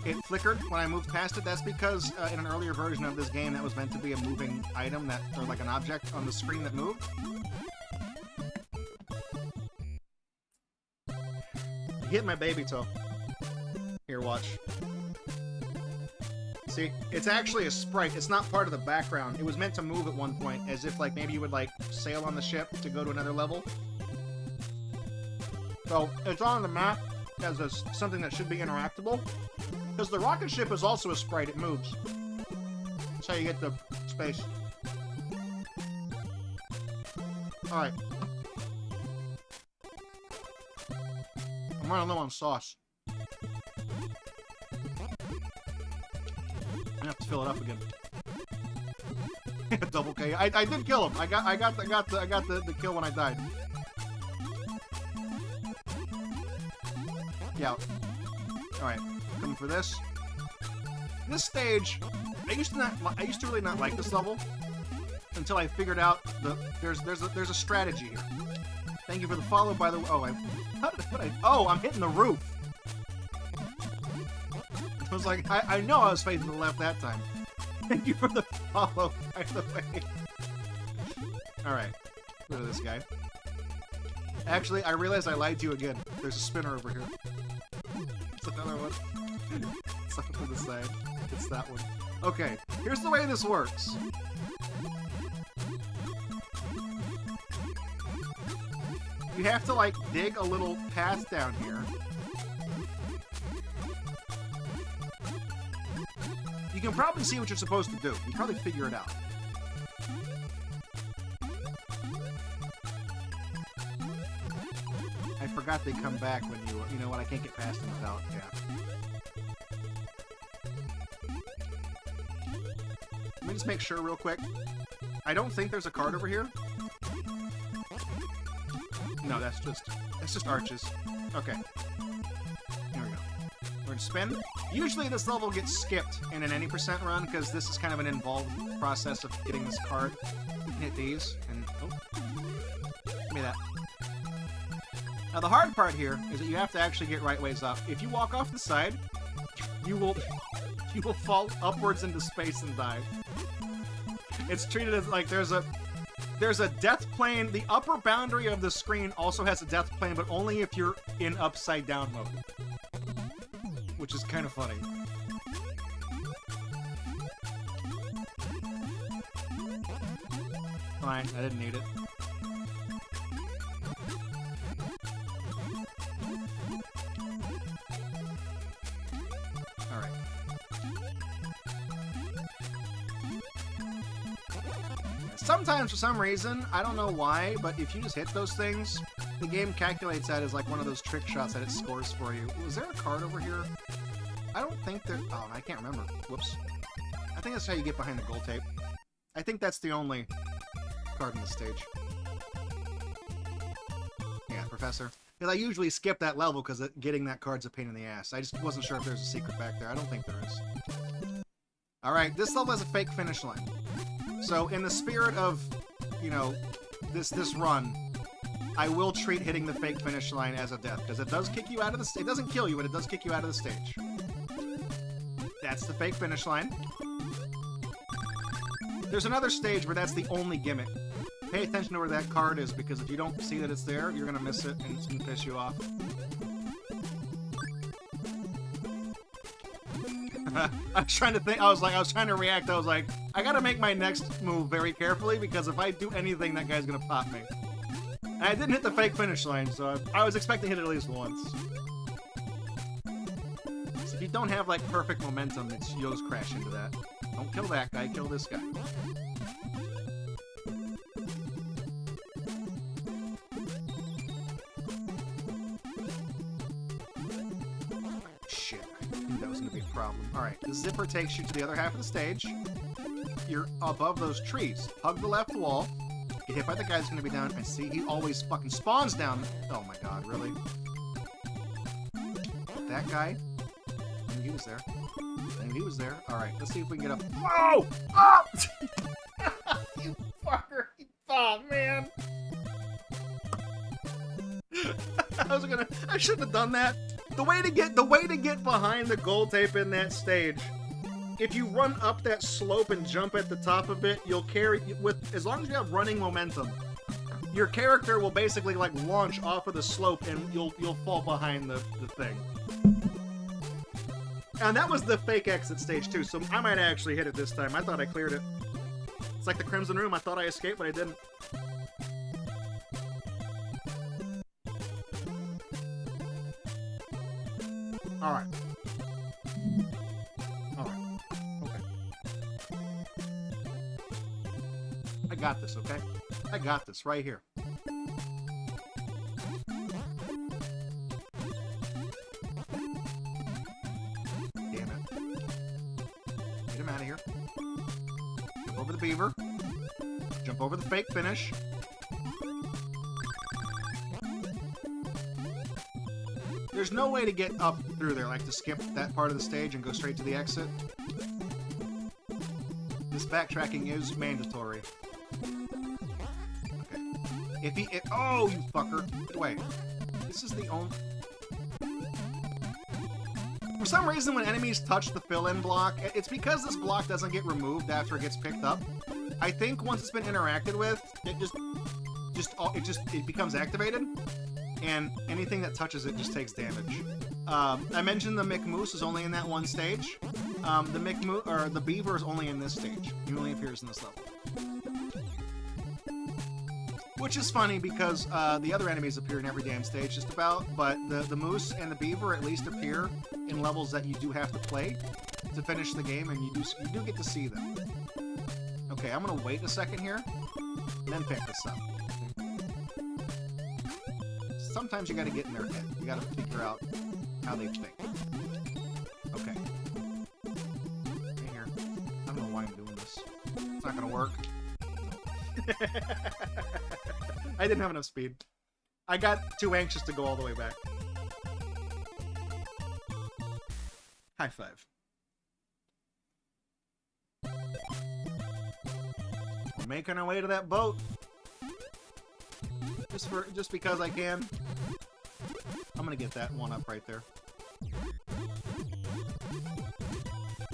it flickered when I moved past it. That's because in an earlier version of this game, that was meant to be a moving item, that, or like an object on the screen that moved. Hit my baby toe. Here, watch. See? It's actually a sprite. It's not part of the background. It was meant to move at one point, as if, like, maybe you would, like, sail on the ship to go to another level. So, it's on the map as something that should be interactable. Because the rocket ship is also a sprite. It moves. That's how you get the space. Alright. I'm running low on sauce. I'm gonna have to fill it up again. Double K. I did kill him. I got the kill when I died. Yeah. Alright. Coming for this. This stage, I used to really not like this level until I figured out there's a strategy here. Thank you for the follow, by the way. Oh, I'm hitting the roof. I was like, I know I was facing the left that time. Thank you for the follow, by the way. Alright. Rid of this guy. Actually, I realized I lied to you again. There's a spinner over here. It's another one. It's up to the side. It's that one. Okay, here's the way this works. You have to, like, dig a little path down here. You can probably see what you're supposed to do. You can probably figure it out. I forgot they come back when you know what, I can't get past them without, yeah. Let me just make sure real quick. I don't think there's a card over here. No, that's just arches. Okay. Here we go. We're gonna spin. Usually this level gets skipped in an any % run, because this is kind of an involved process of getting this card. You can hit these, and... oh. Give me that. Now the hard part here is that you have to actually get right ways up. If you walk off the side, you will fall upwards into space and die. It's treated as like there's a death plane. The upper boundary of the screen also has a death plane, but only if you're in upside down mode. Which is kind of funny. Fine, I didn't need it. Alright. Sometimes, for some reason, I don't know why, but if you just hit those things, the game calculates that as like one of those trick shots that it scores for you. Was there a card over here? I don't think there... oh, I can't remember. Whoops. I think that's how you get behind the gold tape. I think that's the only card in the stage. Yeah, Professor. Because I usually skip that level because getting that card's a pain in the ass. I just wasn't sure if there's a secret back there. I don't think there is. Alright, this level has a fake finish line. So, in the spirit of, you know, this run, I will treat hitting the fake finish line as a death, because it does kick you out of the... It doesn't kill you, but it does kick you out of the stage. That's the fake finish line. There's another stage where that's the only gimmick. Pay attention to where that card is, because if you don't see that it's there, you're gonna miss it, and it's gonna piss you off. I was trying to think, I was trying to react, I was like, I gotta make my next move very carefully, because if I do anything, that guy's gonna pop me. And I didn't hit the fake finish line, so I was expecting to hit it at least once. So if you don't have, like, perfect momentum, you'll just crash into that. Don't kill that guy, kill this guy. Shit, I knew that was gonna be a problem. Alright, the zipper takes you to the other half of the stage. You're above those trees. Hug the left wall. Get hit by the guy that's gonna be down. I see he always fucking spawns down. Oh my god, really? That guy? I knew he was there. I knew he was there. Alright, let's see if we can get up. Oh! Oh! You fucker! Oh, man! I shouldn't have done that. The way to get behind the gold tape in that stage, if you run up that slope and jump at the top of it, you'll carry with as long as you have running momentum. Your character will basically like launch off of the slope and you'll fall behind the thing. And that was the fake exit stage too, so I might actually hit it this time. I thought I cleared it. It's like the Crimson Room. I thought I escaped, but I didn't. Alright. Alright. Okay. I got this, okay? I got this right here. Damn it. Get him out of here. Jump over the beaver. Jump over the fake finish. There's no way to get up through there, like to skip that part of the stage and go straight to the exit. This backtracking is mandatory. Okay. Oh, you fucker. Get away. This is the only... For some reason, when enemies touch the fill-in block, it's because this block doesn't get removed after it gets picked up. I think once it's been interacted with, it becomes activated. And anything that touches it just takes damage. I mentioned the McMoose is only in that one stage. The Beaver is only in this stage. He only appears in this level. Which is funny because the other enemies appear in every damn stage just about, but the Moose and the Beaver at least appear in levels that you do have to play to finish the game, and you do get to see them. Okay, I'm gonna wait a second here, and then pick this up. Sometimes you gotta get in their head. You gotta figure out how they think. Okay. Right here. I don't know why I'm doing this. It's not gonna work. I didn't have enough speed. I got too anxious to go all the way back. High five. We're making our way to that boat. Just because I can. I'm gonna get that one up right there.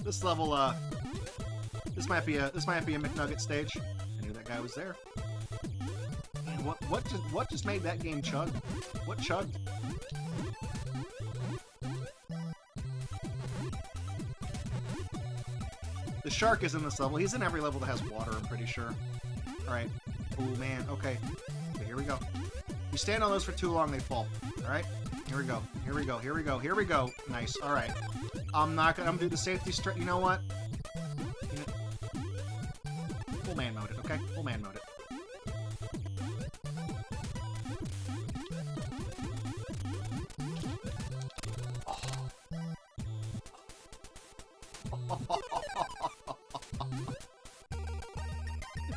This level, this might be a McNugget stage. I knew that guy was there. Man, what just made that game chug? What chugged? The shark is in this level. He's in every level that has water, I'm pretty sure. Alright. Oh man, okay. Okay, here we go. You stand on those for too long, they fall. Alright? Here we go. Here we go. Here we go. Here we go. Nice. Alright. I'm gonna do the safety straight. You know what? Full man mode it, okay? Full man mode it.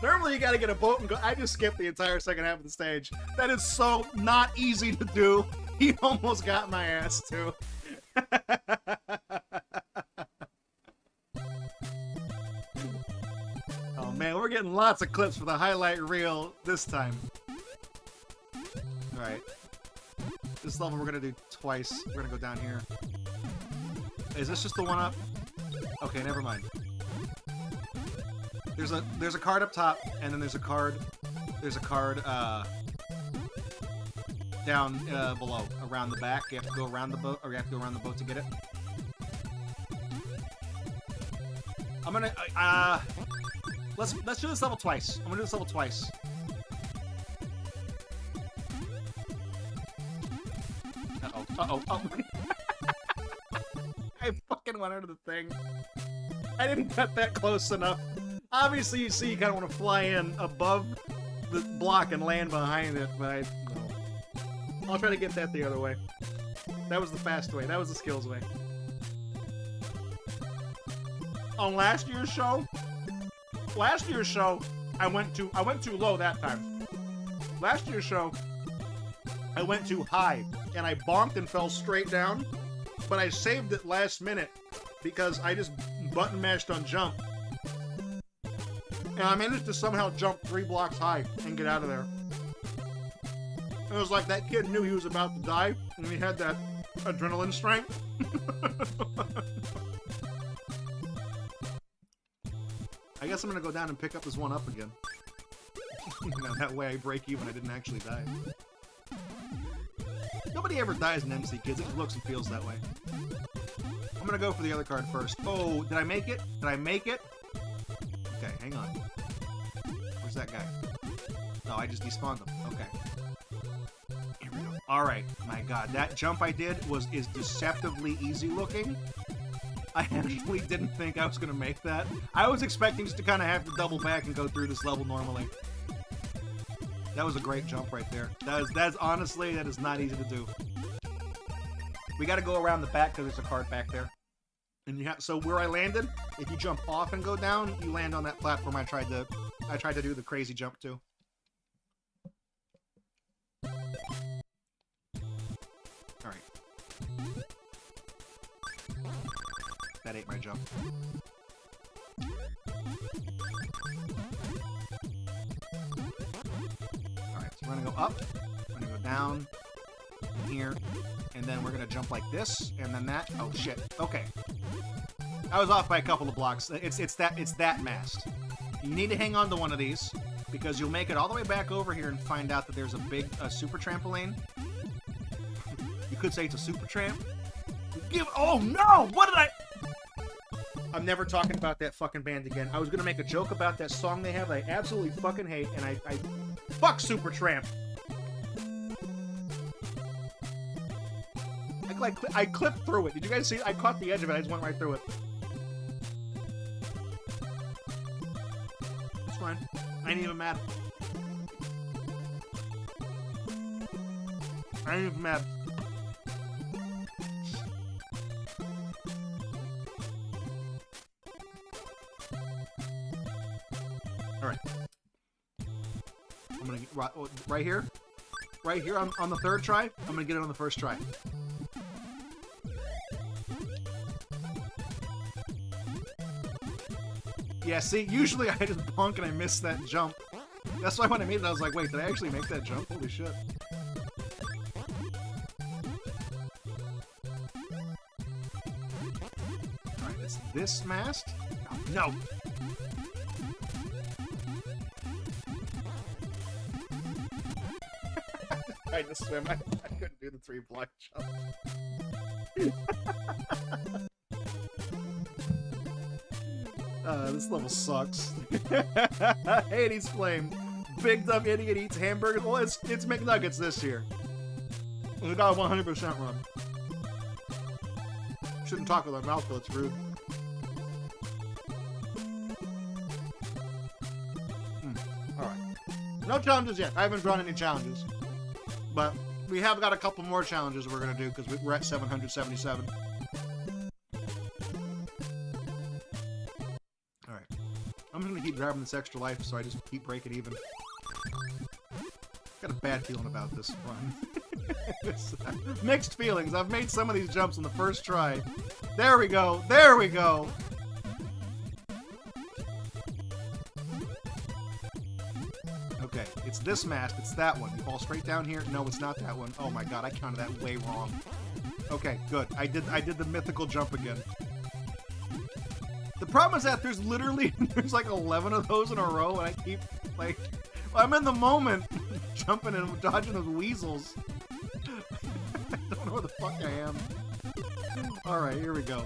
Normally you gotta get a boat and go. I just skipped the entire second half of the stage. That is so not easy to do. He almost got my ass too. Oh man, we're getting lots of clips for the highlight reel this time. Alright. This level we're gonna do twice. We're gonna go down here. Is this just the one up? Okay, never mind. There's a card up top, and then there's a card down below, around the back. You have to go around the boat, or you have to go around the boat to get it. I'm gonna let's do this level twice. I'm gonna do this level twice. Uh-oh. I fucking went under the thing. I didn't cut that close enough. Obviously, you see, you kind of want to fly in above the block and land behind it, but no. I'll try to get that the other way. That was the fast way. That was the skills way. On last year's show, I went too low that time. Last year's show, I went too high, and I bonked and fell straight down, but I saved it last minute because I just button mashed on jump. And I managed to somehow jump 3 blocks high and get out of there. It was like that kid knew he was about to die, and he had that adrenaline strength. I guess I'm gonna go down and pick up this one up again. That way I break even, I didn't actually die. Nobody ever dies in MC Kids, it looks and feels that way. I'm gonna go for the other card first. Oh, did I make it? Did I make it? Okay, hang on. Where's that guy? No, I just despawned him. Okay. Here we go. Alright, my god, that jump I did is deceptively easy looking. I actually didn't think I was gonna make that. I was expecting just to kind of have to double back and go through this level normally. That was a great jump right there. That's honestly, that is not easy to do. We gotta go around the back because there's a card back there. And you have, so where I landed, if you jump off and go down, you land on that platform I tried to do the crazy jump to. Alright. That ate my jump. Alright, so we're gonna go up, we're gonna go down, and here, and then we're gonna jump like this, and then that. Oh shit. Okay. I was off by a couple of blocks. It's that mast. You need to hang on to one of these, because you'll make it all the way back over here and find out that there's a super trampoline. You could say it's a super tramp. Oh no! What did I... I'm never talking about that fucking band again. I was gonna make a joke about that song they have that I absolutely fucking hate, and I fuck Super Tramp. I clipped through it. Did you guys see it? I caught the edge of it. I just went right through it. It's fine. I ain't even mad. I ain't even mad. Alright. I'm gonna get right here. Right here on the third try. I'm gonna get it on the first try. Yeah, see, usually I just bonk and I miss that jump. That's why when I made it, I was like, wait, did I actually make that jump? Holy shit. Alright, it's this mast? Oh, no! I just swim. I couldn't do the 3-block jump. This level sucks. Hades Flame. Big dumb idiot eats hamburgers. Well, it's McNuggets this year. We got a 100% run. Shouldn't talk with our mouth though, it's rude. Alright. No challenges yet. I haven't drawn any challenges. But we have got a couple more challenges we're going to do because we're at 777. Alright. I'm just going to keep grabbing this extra life so I just keep breaking even. Got a bad feeling about this run. Mixed feelings. I've made some of these jumps on the first try. There we go. There we go. Okay. Okay, it's this mast. It's that one. You fall straight down here. No, it's not that one. Oh my god, I counted that way wrong. Okay, good. I did the mythical jump again. The problem is that there's literally there's like 11 of those in a row, and I keep like I'm in the moment jumping and dodging those weasels. I don't know where the fuck I am. All right, here we go.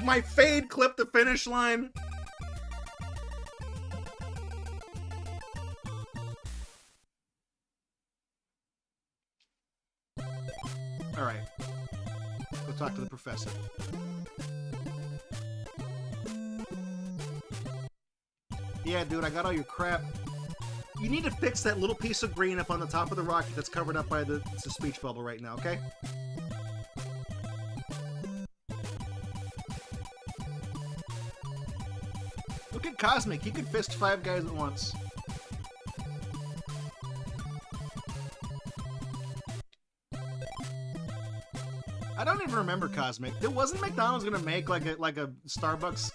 My fade clipped the finish line. All right. Go talk to the professor. Yeah, dude, I got all your crap. You need to fix that little piece of green up on the top of the rocket that's covered up by the speech bubble right now, okay? Look at Cosmic. He could fist 5 guys at once. I don't even remember Cosmic. Wasn't McDonald's gonna make like a Starbucks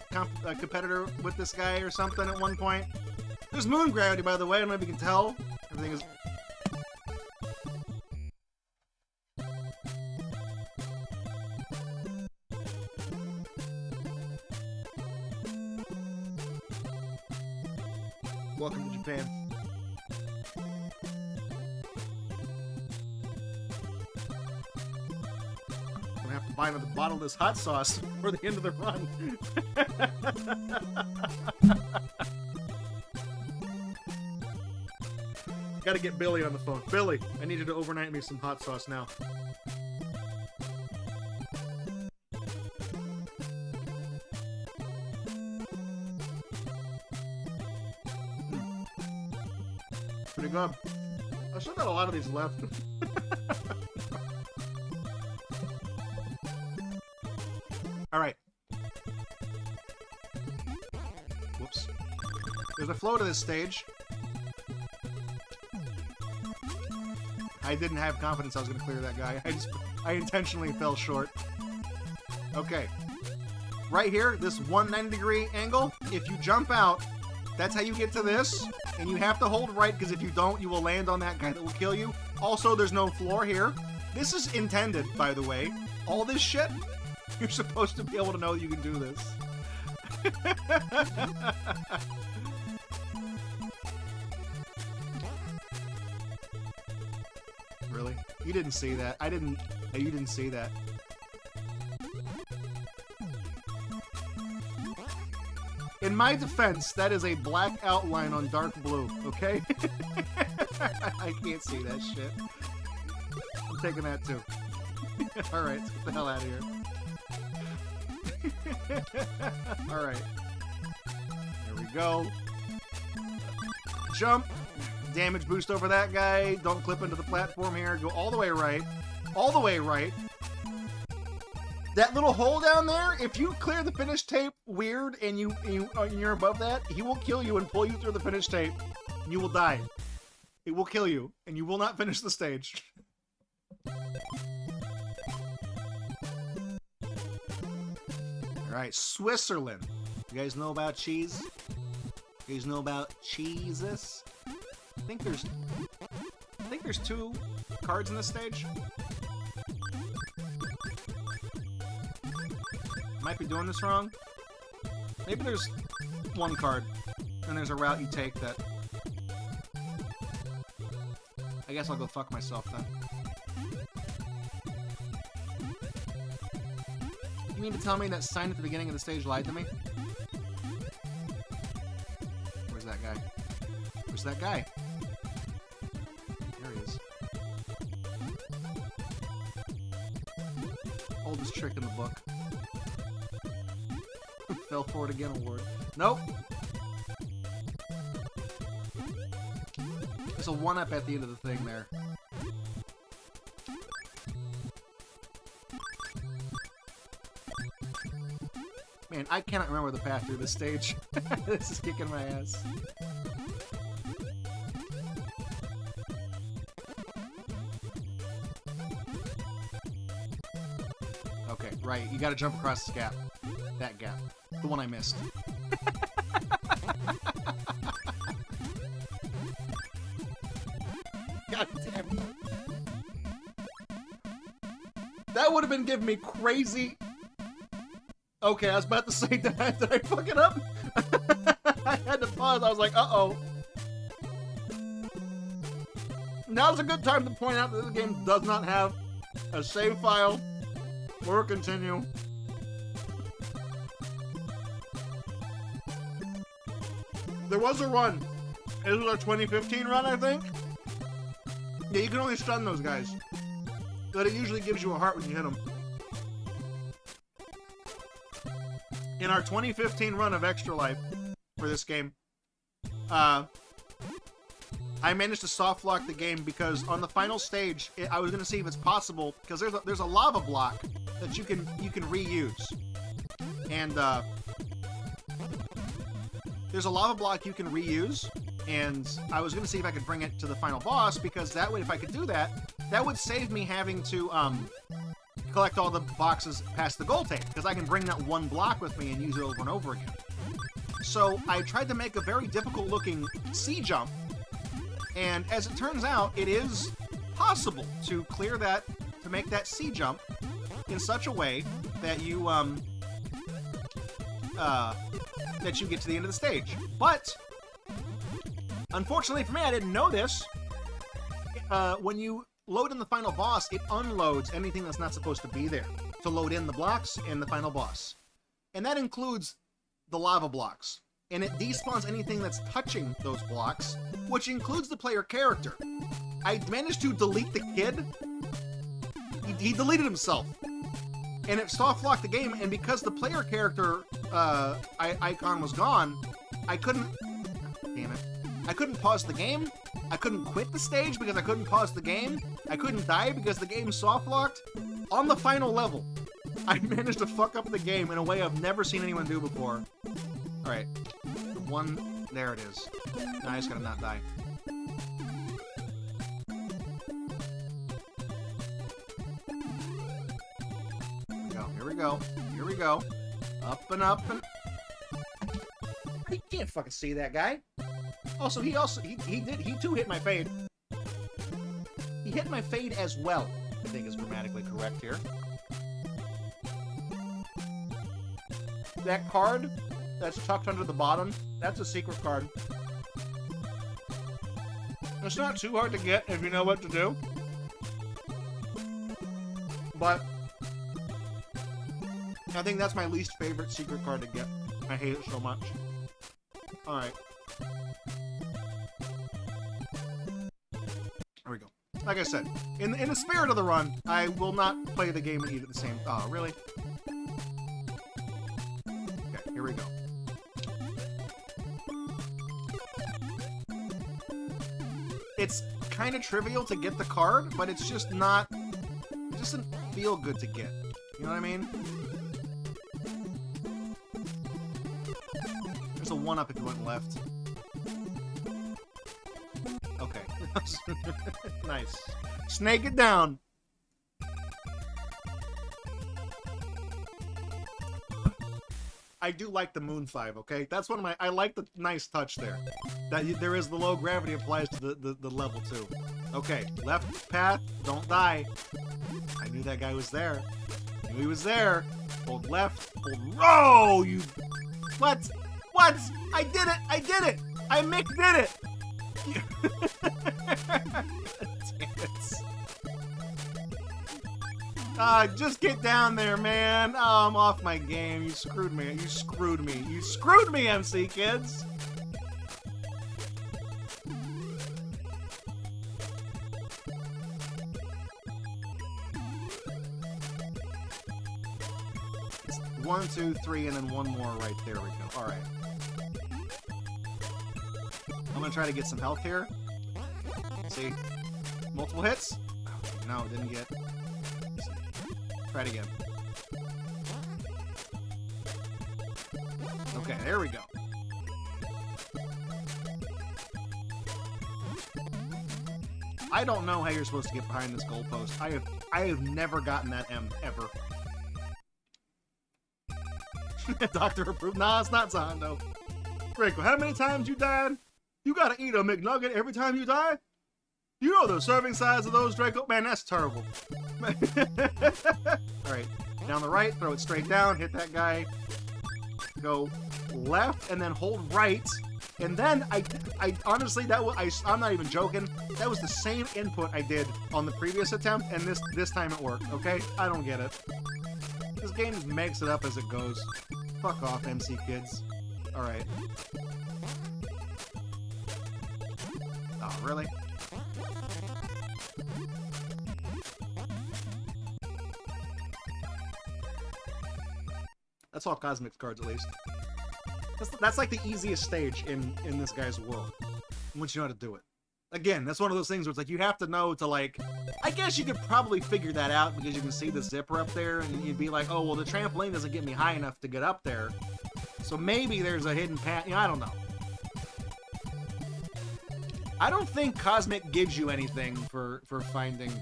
competitor with this guy or something at one point? There's moon gravity, by the way. I don't know if you can tell. Everything is. Welcome to Japan. Have to buy another bottle of this hot sauce for the end of the run. Gotta get Billy on the phone. Billy, I need you to overnight me some hot sauce now. Pretty good. I still got a lot of these left. Alright. Whoops. There's a flow to this stage. I didn't have confidence I was going to clear that guy. I intentionally fell short. Okay. Right here, this 190-degree angle, if you jump out, that's how you get to this. And you have to hold right, because if you don't, you will land on that guy that will kill you. Also, there's no floor here. This is intended, by the way. All this shit, you're supposed to be able to know you can do this. Really? You didn't see that. I didn't... You didn't see that. In my defense, that is a black outline on dark blue, okay? I can't see that shit. I'm taking that too. Alright, let's get the hell out of here. Alright. There we go. Jump. Damage boost over that guy. Don't clip into the platform here. Go all the way right. All the way right. That little hole down there, if you clear the finish tape weird and you're above that, he will kill you and pull you through the finish tape. And you will die. It will kill you, and you will not finish the stage. Alright, Switzerland. You guys know about cheese? You guys know about cheeses? I think there's 2 cards in this stage. Might be doing this wrong. Maybe there's 1 card, and there's a route you take that... I guess I'll go fuck myself then. You mean to tell me that sign at the beginning of the stage lied to me? Where's that guy? Where's that guy? There he is. Oldest trick in the book. Fell for it again award. Nope. There's a 1-up at the end of the thing there. Man, I cannot remember the path through this stage. This is kicking my ass. Okay, right. You gotta jump across this gap. That gap. The one I missed. been giving me crazy... Okay, I was about to say, did I fuck it up? I had to pause. I was like, uh-oh. Now's a good time to point out that this game does not have a save file or a continue. There was a run. It was our 2015 run, I think. Yeah, you can only stun those guys. But it usually gives you a heart when you hit them. In our 2015 run of Extra Life for this game, I managed to soft lock the game because on the final stage, I was going to see if it's possible, because there's a lava block that you can reuse. And there's a lava block you can reuse, and I was going to see if I could bring it to the final boss, because that way, if I could do that, that would save me having to collect all the boxes past the goal tape, because I can bring that one block with me and use it over and over again. So I tried to make a very difficult looking sea jump, and as it turns out, it is possible to clear that, to make that sea jump in such a way that you get to the end of the stage. But unfortunately for me, I didn't know this. When you load in the final boss, it unloads anything that's not supposed to be there to load in the blocks and the final boss. And that includes the lava blocks. And it despawns anything that's touching those blocks, which includes the player character. I managed to delete the kid. He deleted himself. And it soft locked the game, and because the player character icon was gone, I couldn't... Damn it. I couldn't pause the game. I couldn't quit the stage because I couldn't pause the game. I couldn't die because the game soft-locked. On the final level, I managed to fuck up the game in a way I've never seen anyone do before. Alright. The one... There it is. Now I just gotta not die. Here we go. Here we go. Up and up and... You can't fucking see that guy. Also, he too hit my fade. He hit my fade as well, I think is grammatically correct here. That card that's tucked under the bottom, that's a secret card. It's not too hard to get if you know what to do. But I think that's my least favorite secret card to get. I hate it so much. Alright. There we go. Like I said, in the spirit of the run, I will not play the game and eat at the same... Oh, really? Okay, here we go. It's kind of trivial to get the card, but it's just not... It doesn't feel good to get. You know what I mean? There's a 1-up if you went left. Okay. Nice. Snake it down. I do like the Moon 5, okay? That's one of my... I like the nice touch there. That there is the low gravity applies to the level, too. Okay, left path, don't die. I knew that guy was there. I knew he was there. Hold left, hold... Oh, you... What? What? I did it! I did it! I Mick did it! Damn it. Just get down there, man. Oh, I'm off my game. You screwed me. You screwed me. You screwed me, MC kids. It's 1, 2, 3, and then one more right there. We go. All right. I'm gonna try to get some health here. See, multiple hits. No, didn't get. Try it again. Okay, there we go. I don't know how you're supposed to get behind this goalpost. I have never gotten that M ever. Doctor approved. Nah, it's not Zondo. Draco, how many times you died? You gotta eat a McNugget every time you die? You know the serving size of those, Draco? Man, that's terrible. Alright, down the right, throw it straight down, hit that guy. Go left, and then hold right. And then, I honestly, I'm not even joking, that was the same input I did on the previous attempt, and this time it worked, okay? I don't get it. This game just makes it up as it goes. Fuck off, MC kids. Alright. Oh, really? That's all Cosmic cards, at least. That's like the easiest stage in this guy's world, once you know how to do it. Again, that's one of those things where it's like, you have to know to, like... I guess you could probably figure that out, because you can see the zipper up there, and you'd be like, oh, well, the trampoline doesn't get me high enough to get up there. So maybe there's a hidden path. You know, I don't know. I don't think Cosmic gives you anything for finding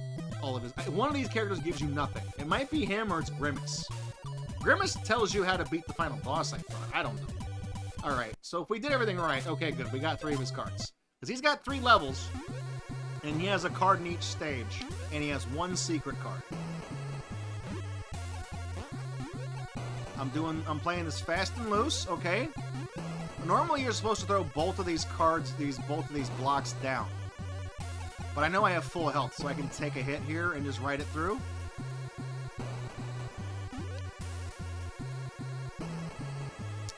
all of his... One of these characters gives you nothing. It might be him, or it's Grimace. Grimace tells you how to beat the final boss, I thought. I don't know. Alright, so if we did everything right, okay, good. We got 3 of his cards. Because he's got 3 levels, and he has a card in each stage, and he has 1 secret card. I'm playing this fast and loose, okay? Normally you're supposed to throw both of these cards, both of these blocks down. But I know I have full health, so I can take a hit here and just ride it through.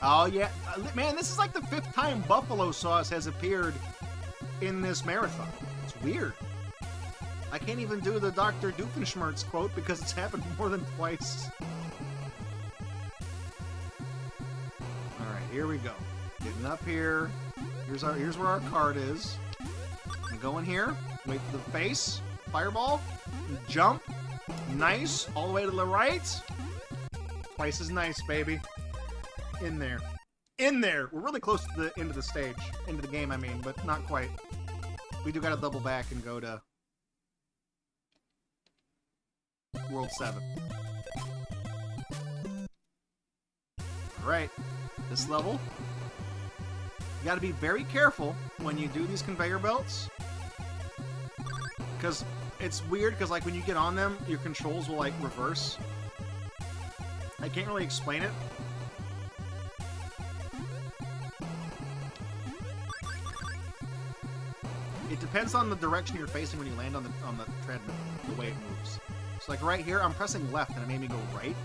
Oh, yeah. Man, this is like the 5th time Buffalo Sauce has appeared in this marathon. It's weird. I can't even do the Dr. Doofenshmirtz quote because it's happened more than twice. Alright, here we go. Getting up here. Here's where our card is. And go in here. Wait for the face. Fireball. Jump. Nice. All the way to the right. Twice as nice, baby. In there. In there! We're really close to the end of the stage. End of the game, I mean, but not quite. We do gotta double back and go to World 7. Alright. This level. You gotta be very careful when you do these conveyor belts. Because it's weird, because like when you get on them, your controls will like reverse. I can't really explain it. It depends on the direction you're facing when you land on the treadmill, the way it moves. So like right here, I'm pressing left and it made me go right.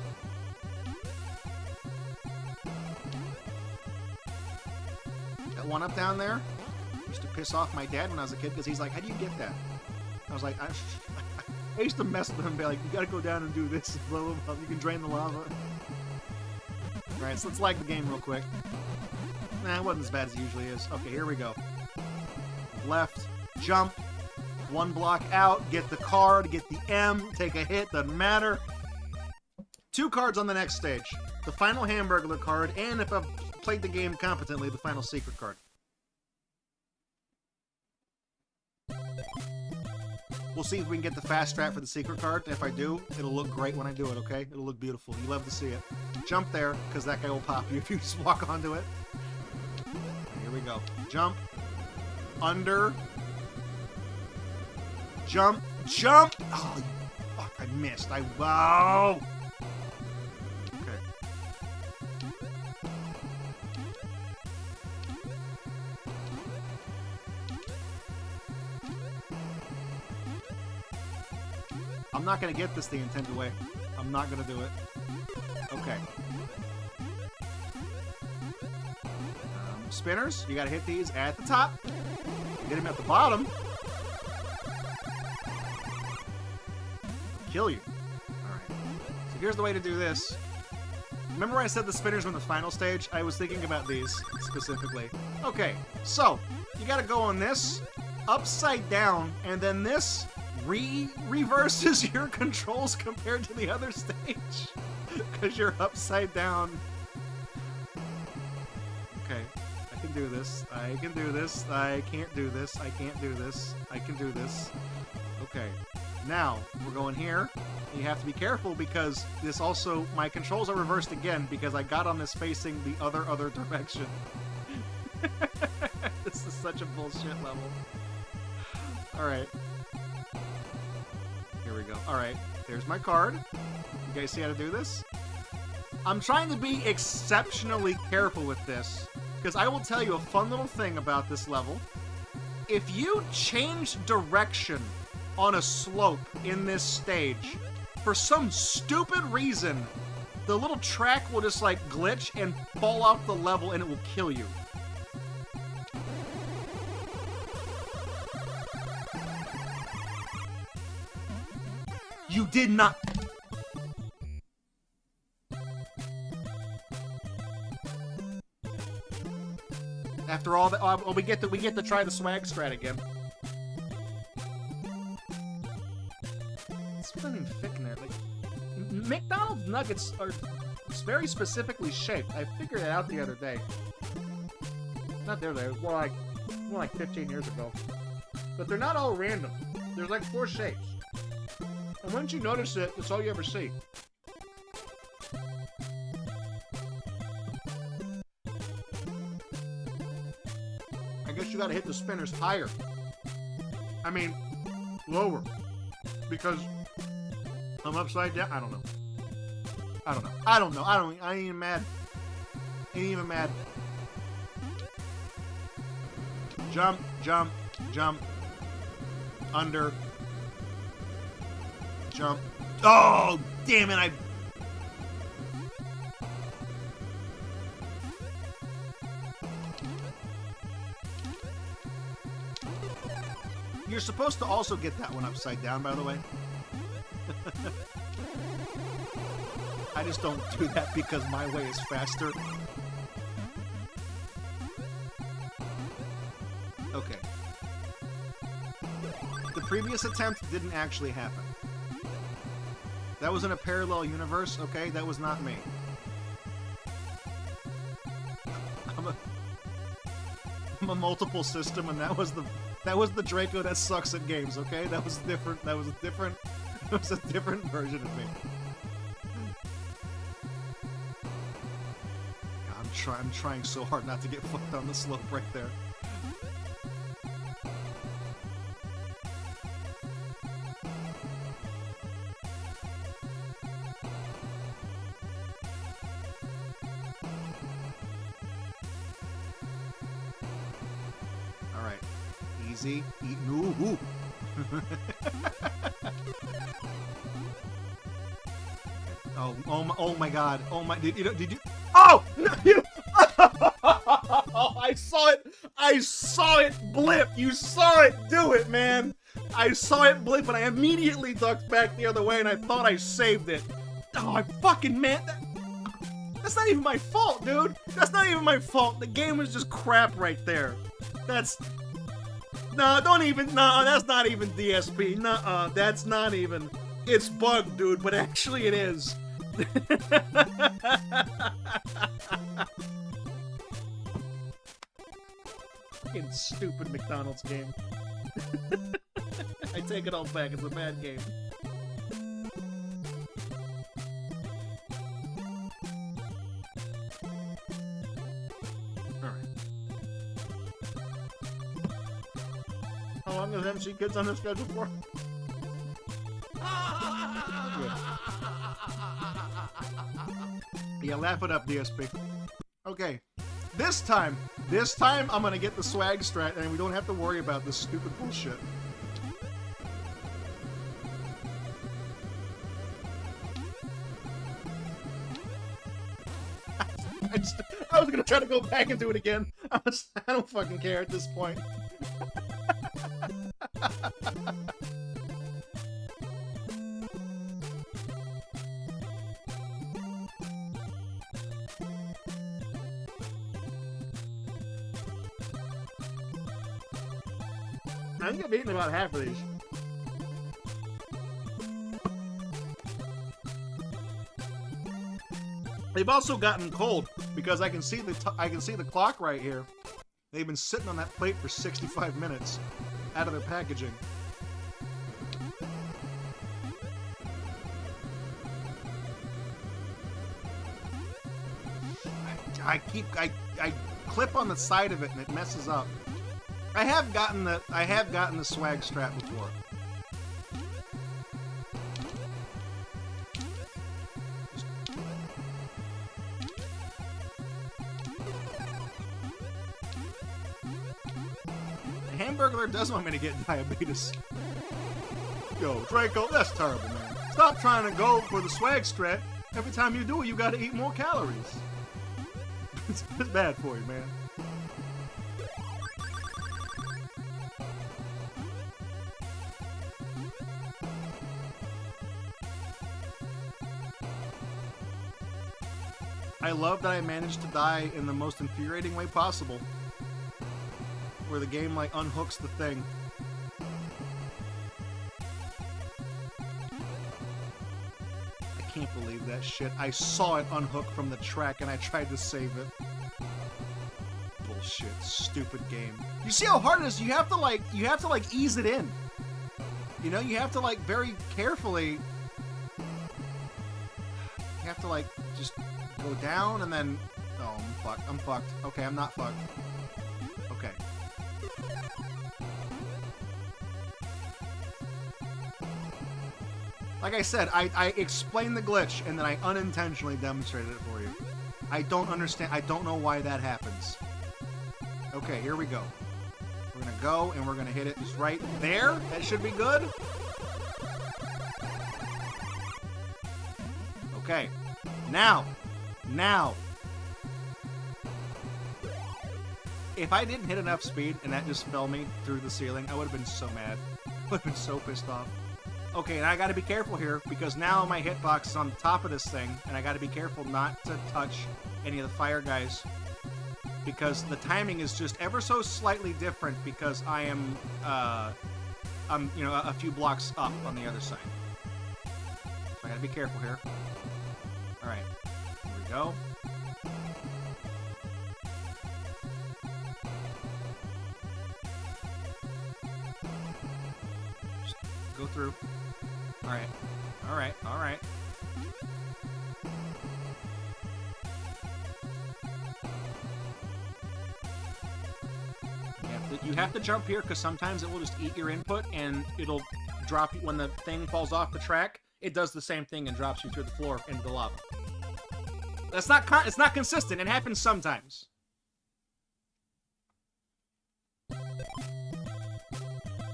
That one up down there used to piss off my dad when I was a kid because he's like, how do you get that? I was like, I used to mess with him and be like, you gotta go down and do this, blah, blah, blah. You can drain the lava. Alright, so let's lag the game real quick. Nah, it wasn't as bad as it usually is. Okay, here we go. Left, jump, 1 block out, get the card, get the M, take a hit, doesn't matter. 2 cards on the next stage. The final Hamburglar card, and if I've played the game competently, the final secret card. We'll see if we can get the fast strat for the secret card. If I do, it'll look great when I do it, okay? It'll look beautiful. You love to see it. Jump there, because that guy will pop you if you just walk onto it. Here we go. Jump. Under. Jump. Jump! Oh, fuck, I missed. Wow! Okay. I'm not gonna get this the intended way. I'm not gonna do it. Okay. Spinners, you gotta hit these at the top. Hit them at the bottom. Kill you. Alright. So here's the way to do this. Remember when I said the spinners were in the final stage? I was thinking about these specifically. Okay, so you gotta go on this, upside down, and then this reverses your controls compared to the other stage. Because you're upside down. Okay. I can do this. I can do this. I can't do this. I can't do this. I can do this. Okay. Now, we're going here. You have to be careful because this also... My controls are reversed again because I got on this facing the other direction. This is such a bullshit level. Alright. Here we go. All right, there's my card. You guys see how to do this? I'm trying to be exceptionally careful with this, because I will tell you a fun little thing about this level. If you change direction on a slope in this stage, for some stupid reason, the little track will just like glitch and fall off the level and it will kill you. You did not. After all that, oh, we get to try the swag strat again. It's not even fit in there. Like, McDonald's nuggets are very specifically shaped. I figured it out the other day. Not the other day. It was more like 15 years ago. But they're not all random. There's like 4 shapes. And once you notice it, it's all you ever see. I guess you gotta hit the spinners higher. I mean, lower. Because I'm upside down. I don't know. I ain't even mad. Ain't even mad. Jump, jump, jump. Under. Jump. Oh, damn it, You're supposed to also get that one upside down, by the way. I just don't do that because my way is faster. Okay. The previous attempt didn't actually happen. That was in a parallel universe, okay? That was not me. I'm a multiple system, and that was the Draco that sucks at games, okay? That was different. That was a different version of me. God, I'm trying so hard not to get fucked on the slope right there. Alright. Easy. Ooh. Oh my god. Oh my, did you? Oh! No, you, oh, I saw it blip. You saw it do it, man. I saw it blip and I immediately ducked back the other way and I thought I saved it. Oh, I fucking, man. That's not even my fault, dude. That's not even my fault. The game was just crap right there. That's... No, don't even... No, that's not even DSP. Nuh-uh. That's not even... It's bugged, dude, but actually it is. Fucking stupid McDonald's game. I take it all back. It's a bad game. How long has MC Kids on the schedule for? Yeah, laugh it up, DSP. Okay. This time, I'm gonna get the swag strat and we don't have to worry about this stupid bullshit. I was gonna try to go back and do it again. I don't fucking care at this point. I think I've eaten about half of these. They've also gotten cold because I can see the clock right here. They've been sitting on that plate for 65 minutes out of their packaging. I clip on the side of it and it messes up. I have gotten the swag strap before. Hamburglar does want me to get diabetes. Yo, Draco, that's terrible, man. Stop trying to go for the swag strat. Every time you do it, you gotta eat more calories. It's bad for you, man. I love that I managed to die in the most infuriating way possible. Where the game, like, unhooks the thing. I can't believe that shit. I saw it unhook from the track and I tried to save it. Bullshit. Stupid game. You see how hard it is? You have to, like, ease it in. You know, you have to, like, very carefully... You have to, like, just... go down and then... Oh, I'm fucked. I'm fucked. Okay, I'm not fucked. Okay. Like I said, I explained the glitch and then I unintentionally demonstrated it for you. I don't understand. I don't know why that happens. Okay, here we go. We're gonna go and we're gonna hit it just right there. That should be good. Okay. Now. If I didn't hit enough speed and that just fell me through the ceiling, I would have been so mad. I would have been so pissed off. Okay, and I gotta be careful here, because now my hitbox is on the top of this thing, and I gotta be careful not to touch any of the fire guys, because the timing is just ever so slightly different, because I am, I'm, you know, a few blocks up on the other side. So I gotta be careful here. Alright, here we go. Just go through. Alright. Alright. Alright. You have to jump here, because sometimes it will just eat your input, and it'll drop you when the thing falls off the track. It does the same thing and drops you through the floor into the lava. That's not it's not consistent. It happens sometimes.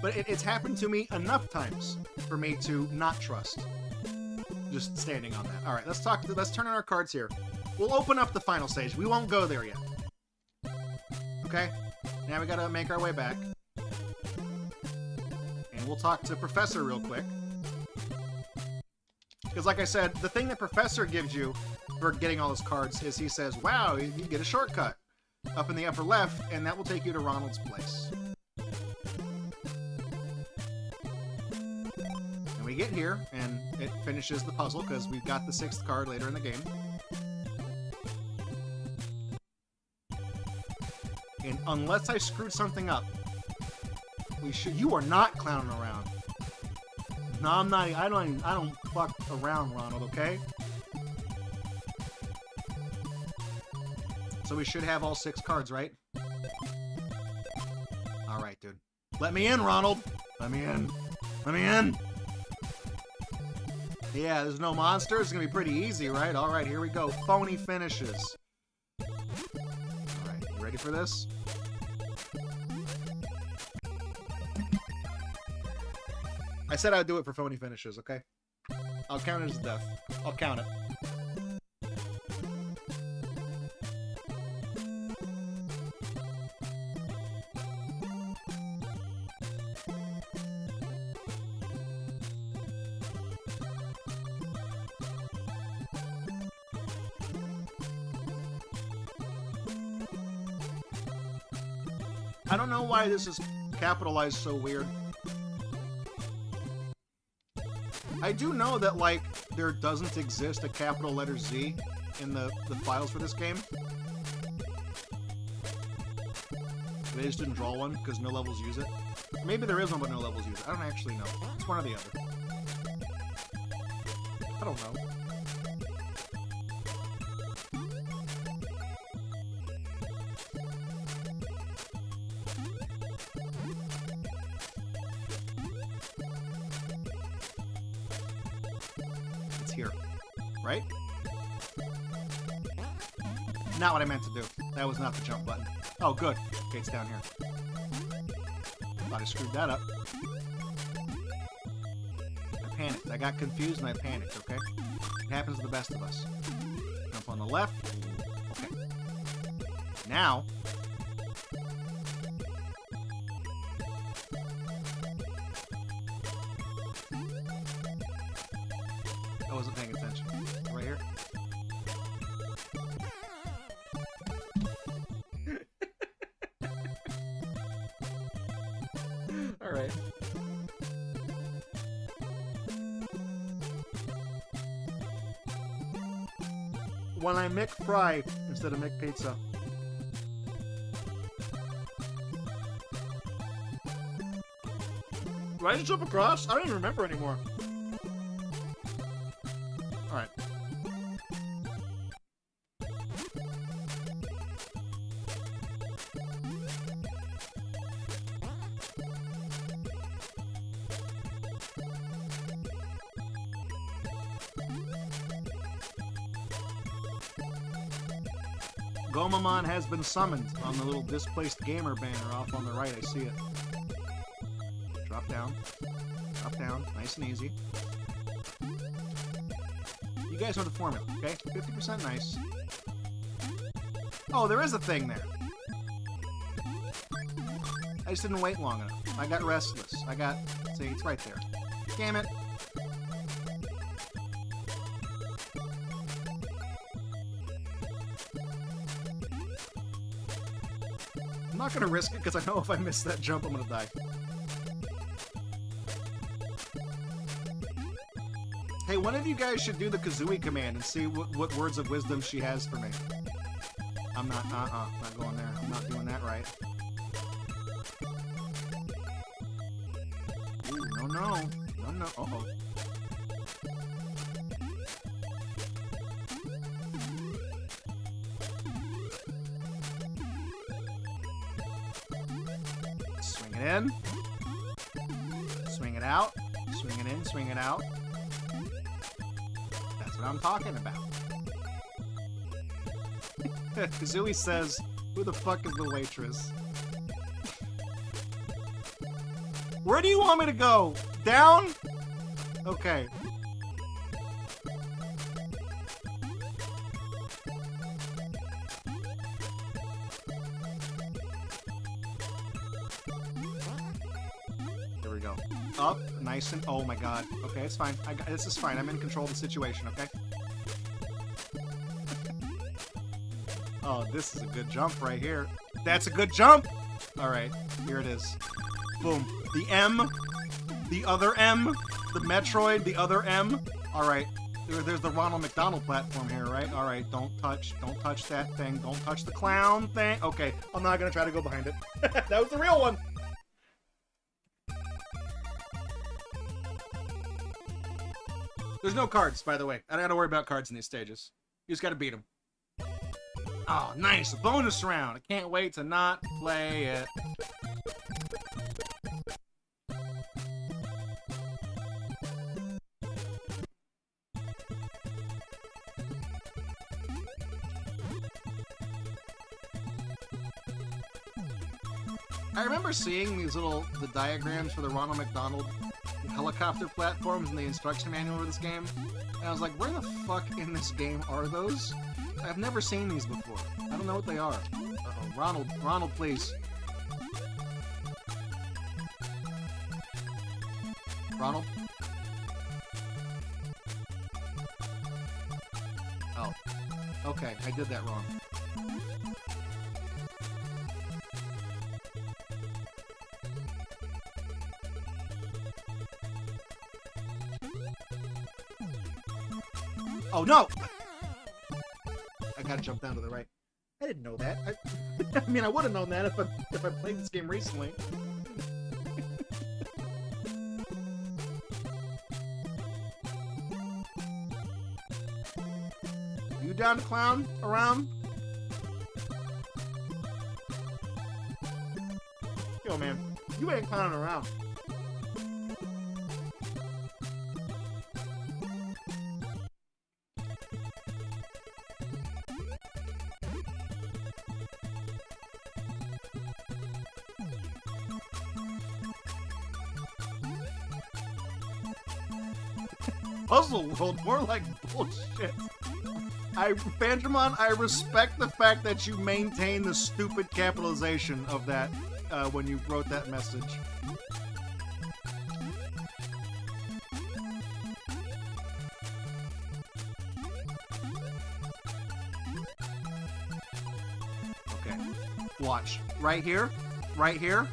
But it's happened to me enough times for me to not trust just standing on that. All right, let's turn in our cards here. We'll open up the final stage. We won't go there yet. Okay? Now we gotta make our way back. And we'll talk to Professor real quick. Because like I said, the thing that Professor gives you for getting all his cards is he says, wow, you get a shortcut up in the upper left, and that will take you to Ronald's place. And we get here, and it finishes the puzzle, because we've got the 6th card later in the game. And unless I screwed something up, you are not clowning around. No, I'm not. I don't fuck around, Ronald, okay? So we should have all 6 cards, right? Alright, dude. Let me in, Ronald! Let me in. Let me in! Yeah, there's no monster. It's gonna be pretty easy, right? Alright, here we go. Phony finishes. Alright, you ready for this? I said I'd do it for phony finishes, okay? I'll count it as a death. I'll count it. I don't know why this is capitalized so weird. I do know that, like, there doesn't exist a capital letter Z in the files for this game. They just didn't draw one because no levels use it. Maybe there is one, but no levels use it. I don't actually know. It's one or the other. I don't know. Here, right? Not what I meant to do. That was not the jump button. Oh, good. Okay, it's down here. Thought I screwed that up. I panicked. I got confused and I panicked, okay? It happens to the best of us. Jump on the left. Okay. Now... I wasn't paying attention. Right here. Alright. When I make fry instead of make pizza. Do I just jump across? I don't even remember anymore. Alright. Gomamon has been summoned on the little displaced gamer banner off on the right. I see it. Drop down. Drop down. Nice and easy. You guys know the formula, okay? 50% nice. Oh, there is a thing there. I just didn't wait long enough. I got restless. See, it's right there. Damn it. I'm not gonna risk it because I know if I miss that jump, I'm gonna die. Hey, one of you guys should do the Kazooie command and see what words of wisdom she has for me. I'm not, not going there. I'm not doing that right. Ooh, no, no. No, no. Uh-oh. Swing it in. Swing it out. Swing it in, swing it out. That's what I'm talking about. Kazooie says, who the fuck is the waitress? Where do you want me to go? Down? Okay. There we go. Up, nice and... Oh my god. Okay, it's fine. This is fine. I'm in control of the situation, okay? Oh, this is a good jump right here. That's a good jump! Alright, here it is. Boom. The M, the other M, the Metroid, the other M. Alright, there's the Ronald McDonald platform here, right? Alright, don't touch that thing. Don't touch the clown thing. Okay, I'm not gonna try to go behind it. That was the real one! There's no cards, by the way. I don't gotta worry about cards in these stages. You just gotta beat them. Oh, nice! A bonus round! I can't wait to not play it. I remember seeing the diagrams for the Ronald McDonald helicopter platforms in the instruction manual for this game, and I was like, where the fuck in this game are those? I've never seen these before. I don't know what they are. Uh-oh. Ronald, please. Ronald? Oh. Okay, I did that wrong. Oh no! I gotta jump down to the right. I didn't know that. I mean, I would have known that if I played this game recently. You down to clown around? Yo, man, you ain't clowning around. puzzle world, more like bullshit. Phantomon, I respect the fact that you maintain the stupid capitalization of that when you wrote that message. Okay, watch. Right here, right here.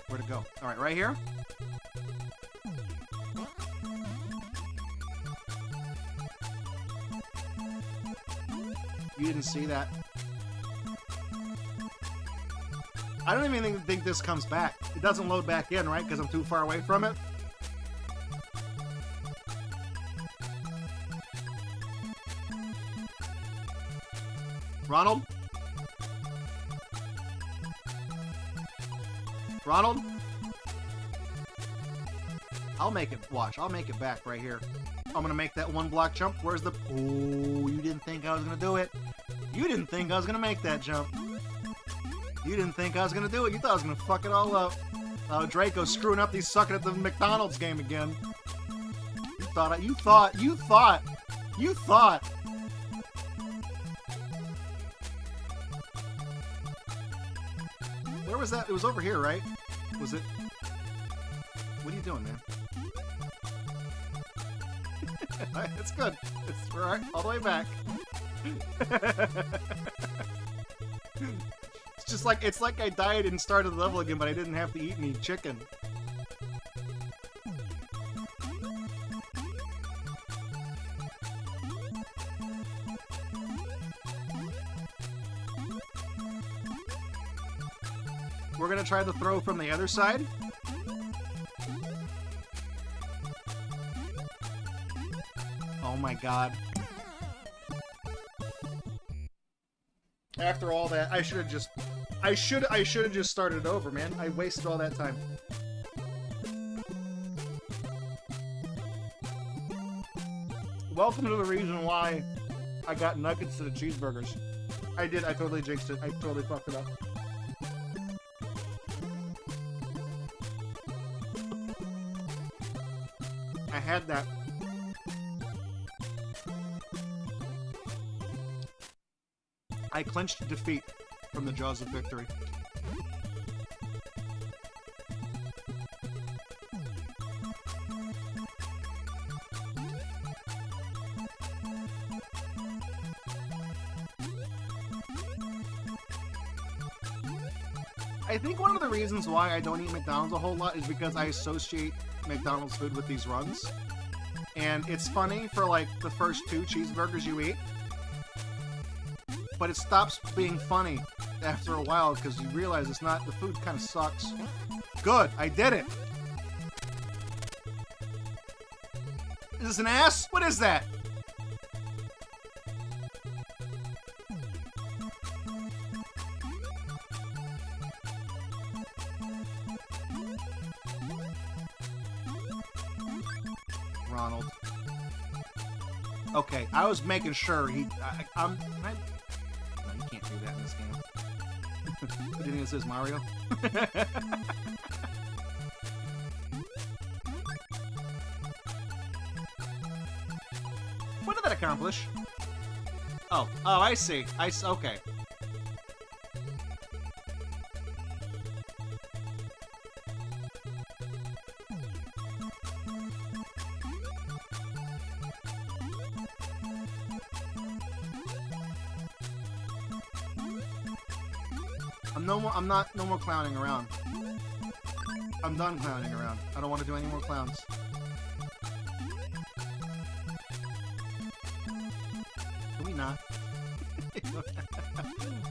Where'd it go? All right, right here. You didn't see that. I don't even think this comes back. It doesn't load back in, right? Because I'm too far away from it. Ronald? Ronald? I'll make it, watch, I'll make it back right here. I'm gonna make that one block jump. Where's the, oh, you didn't think I was gonna do it. You didn't think I was gonna make that jump. You didn't think I was gonna do it. You thought I was gonna fuck it all up. Draco's screwing up. He's sucking at the McDonald's game again. You thought. Where was that? It was over here, right? Was it? What are you doing, man? It's good. It's right all the way back. It's like I died and started the level again, but I didn't have to eat any chicken. We're gonna try the throw from the other side. Oh my god. After all that, I should have just started over, man. I wasted all that time. Welcome to the reason why I got nuggets to the cheeseburgers. I did, I totally jinxed it. I totally fucked it up. I had that. I clenched defeat from the jaws of victory. I think one of the reasons why I don't eat McDonald's a whole lot is because I associate McDonald's food with these runs. And it's funny for like the first 2 cheeseburgers you eat, but it stops being funny after a while because you realize it's not, the food kind of sucks. Good, I did it! Is this an ass? What is that? Ronald. Okay, I was making sure he... No, you can't do that in this game. Do you think this is Mario? What did that accomplish? Oh, I see. Okay. No more clowning around. I'm done clowning around. I don't want to do any more clowns. Can we not?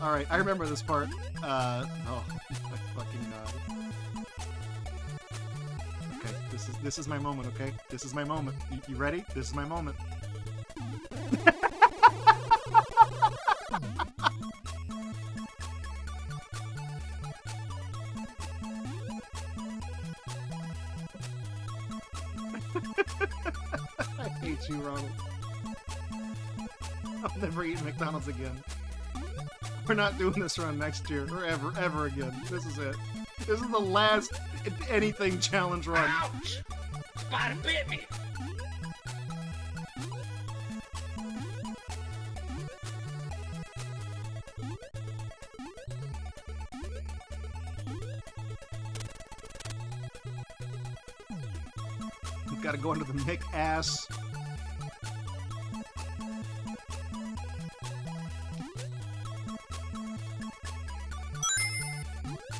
Alright, I remember this part. Oh my fucking god. Okay, this is my moment, okay? This is my moment. You ready? This is my moment. I hate you, Ronald. I'll never eat McDonald's again. We're not doing this run next year, or ever again. This is it. This is the last anything challenge run. Ouch! Spider bit me. We've got to go into the Mick ass.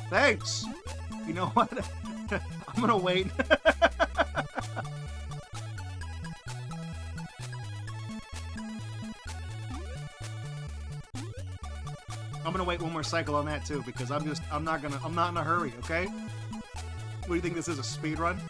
Thanks. You know what? I'm gonna wait. I'm gonna wait one more cycle on that too because I'm not in a hurry. Okay. What do you think this is? A speed run?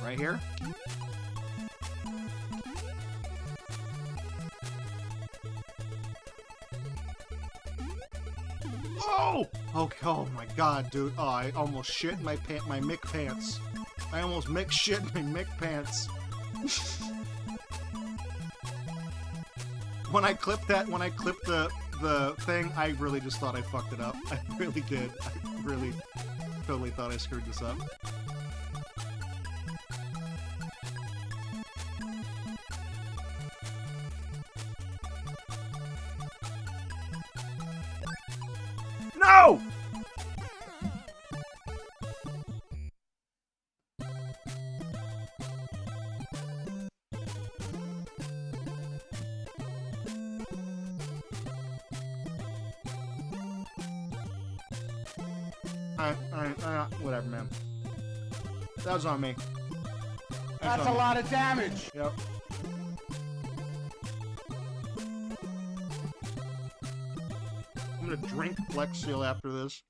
Right here. Oh! Okay, oh my god, dude. Oh, I almost shit my Mick pants. I almost shit my Mick pants. When I clipped the thing, I really just thought I fucked it up. I really did. I really totally thought I screwed this up. No! Whatever, man. That was on me. That's a lot of damage. Yep. I'm gonna drink Flex Seal after this.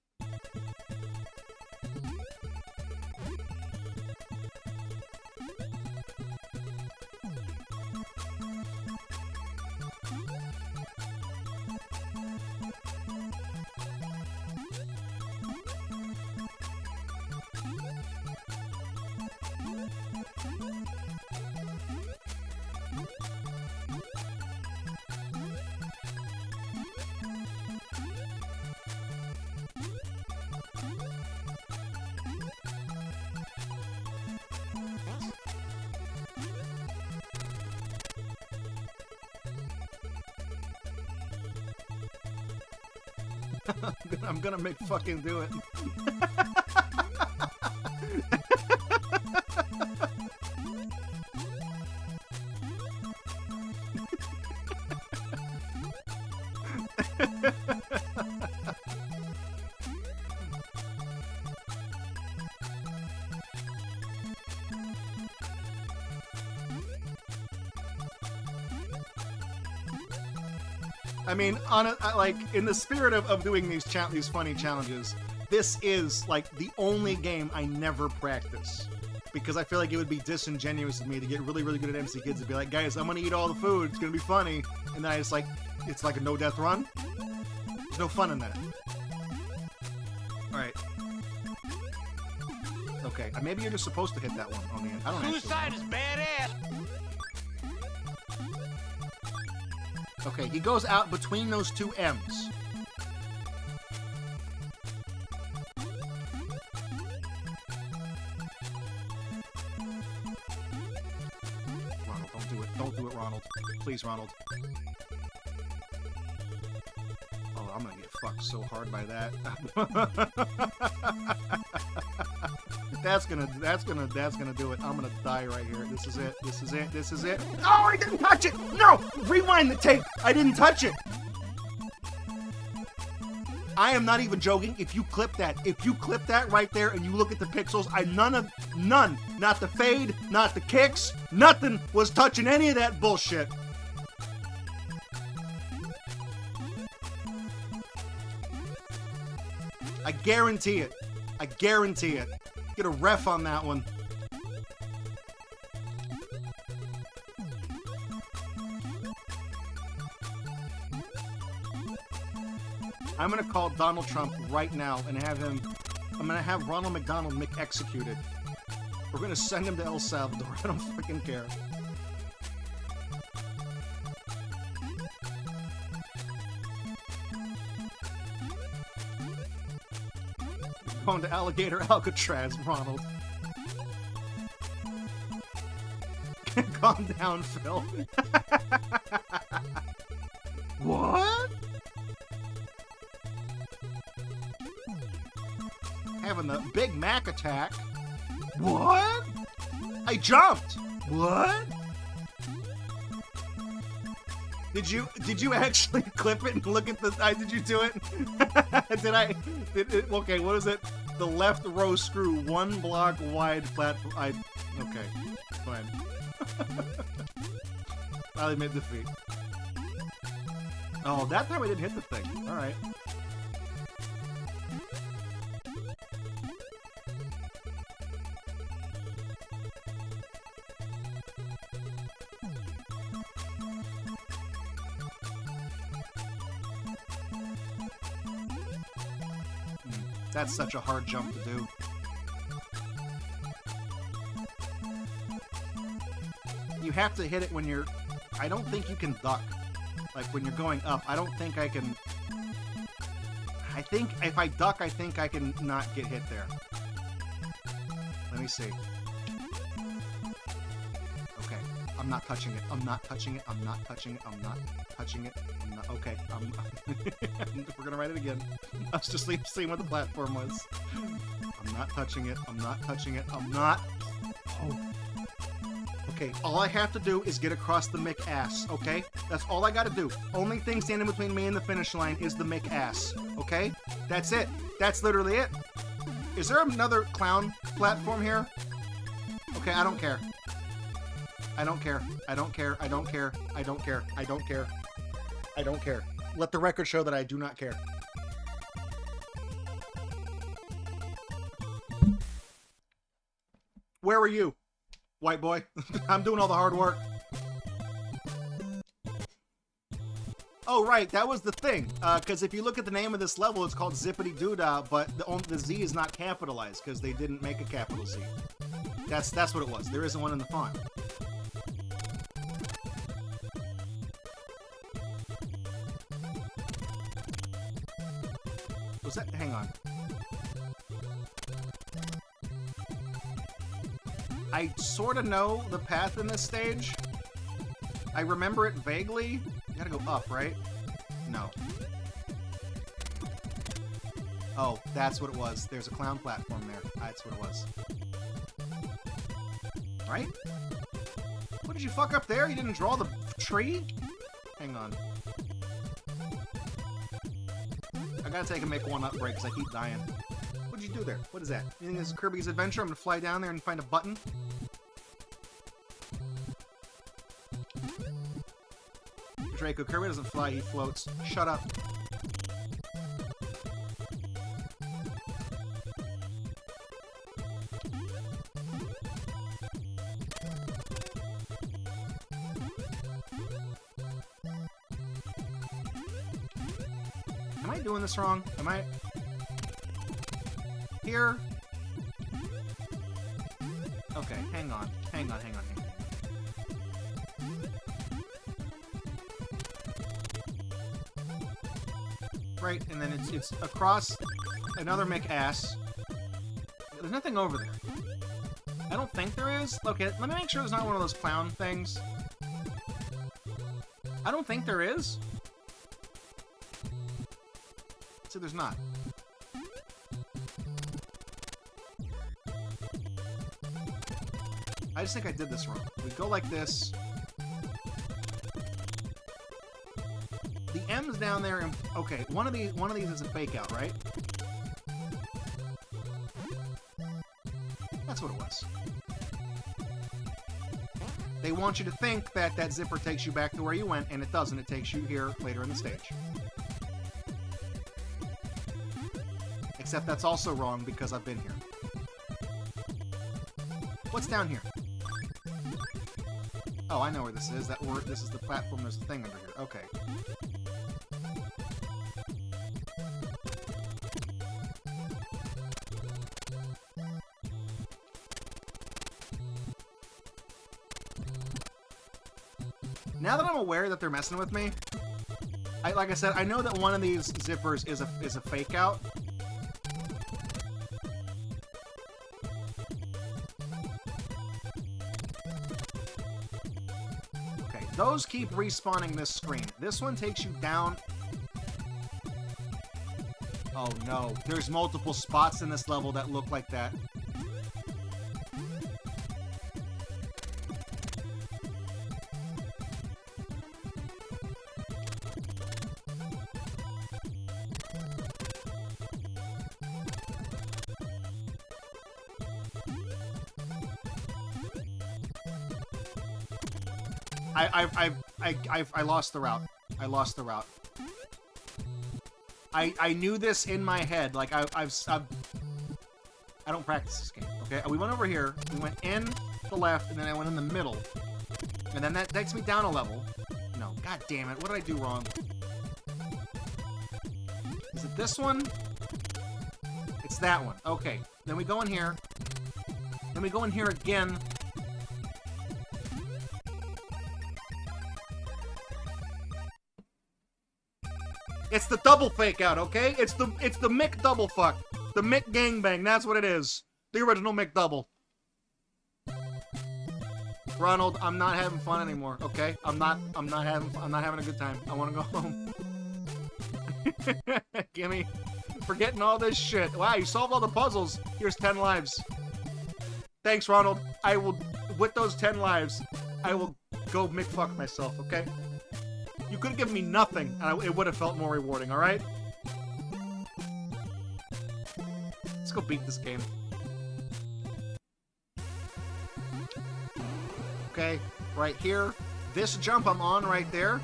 I'm gonna make fucking do it. I mean, like in the spirit of doing these funny challenges, this is like the only game I never practice because I feel like it would be disingenuous of me to get really, really good at MC Kids and be like, guys, I'm gonna eat all the food. It's gonna be funny, and then it's like a no-death run. There's no fun in that. All right. Okay, maybe you're just supposed to hit that one on the end. I don't know. Suicide is badass. Okay, he goes out between those two M's. Ronald, don't do it. Don't do it, Ronald. Please, Ronald. Oh, I'm gonna get fucked so hard by that. That's gonna do it. I'm gonna die right here. This is it. This is it. This is it. Oh, I didn't touch it! No! Rewind the tape! I didn't touch it! I am not even joking. If you clip that right there and you look at the pixels, none, not the fade, not the kicks, nothing was touching any of that bullshit. guarantee it. I guarantee it. Get a ref on that one. I'm gonna call Donald Trump right now and have him. I'm gonna have Ronald McDonald executed. We're gonna send him to El Salvador. I don't fucking care. Going to Alligator Alcatraz, Ronald. Calm down, Phil. What? Having the Big Mac attack. What? I jumped. What? Did you actually clip it and look at the? Did you do it? Okay, what is it? The left row screw, 1 block wide platform. Okay, fine. I'll admit defeat. Oh, that time I didn't hit the thing. All right. That's such a hard jump to do. You have to hit it when you're... I don't think you can duck. Like, when you're going up, I don't think I can... I think if I duck, I think I can not get hit there. Let me see. Okay. I'm not touching it. I'm not touching it. I'm not touching it. I'm not touching it. I'm not... Okay. We're gonna write it again. I was just seeing what the platform was. I'm not touching it. I'm not touching it. I'm not... Oh. Okay, all I have to do is get across the Mick ass, okay? That's all I gotta do. Only thing standing between me and the finish line is the Mick ass, okay? That's it. That's literally it. Is there another clown platform here? Okay, I don't care. I don't care. I don't care. I don't care. I don't care. I don't care. I don't care. Let the record show that I do not care. Where were you, white boy? I'm doing all the hard work. Oh, right, that was the thing. Because if you look at the name of this level, it's called Zippity Doodah, but the Z is not capitalized because they didn't make a capital Z. That's what it was. There isn't one in the font. Was that? Hang on. I sort of know the path in this stage. I remember it vaguely. You gotta go up, right? No. Oh, that's what it was. There's a clown platform there. That's what it was. Right? What, did you fuck up there? You didn't draw the tree? Hang on. I gotta take a make one up break because I keep dying. What did you do there? What is that? You think this is Kirby's Adventure? I'm gonna fly down there and find a button. Draco, Kirby doesn't fly, he floats. Shut up. Am I doing this wrong? Am I... Here? Okay, hang on. Hang on. Right, and then it's across another McAss. There's nothing over there. I don't think there is. Okay, let me make sure there's not one of those clown things. I don't think there is. So there's not. I just think I did this wrong. We go like this. The M's down there, and okay, one of these is a fake out, right? That's what it was. They want you to think that that zipper takes you back to where you went, and it doesn't. It takes you here later in the stage. Except that's also wrong because I've been here. What's down here? Oh, I know where this is. This is the platform. There's a thing under here. Okay. Now that I'm aware that they're messing with me, like I said, I know that one of these zippers is a fake out. Okay, those keep respawning this screen. This one takes you down. Oh no, there's multiple spots in this level that look like that. I lost the route. I lost the route. I knew this in my head. Like I don't practice this game. Okay, we went over here. We went in the left, and then I went in the middle, and then that takes me down a level. No, god damn it! What did I do wrong? Is it this one? It's that one. Okay. Then we go in here. Then we go in here again. It's the double fake out, okay? It's the Mick double fuck. The Mick gangbang, that's what it is. The original Mick double. Ronald, I'm not having fun anymore, okay? I'm not having a good time. I want to go home. Gimme. Forgetting all this shit. Wow, you solved all the puzzles. Here's 10 lives. Thanks, Ronald. I will, with those 10 lives, I will go Mick fuck myself, okay? You could have given me nothing, and it would have felt more rewarding, alright? Let's go beat this game. Okay, right here. This jump I'm on right there.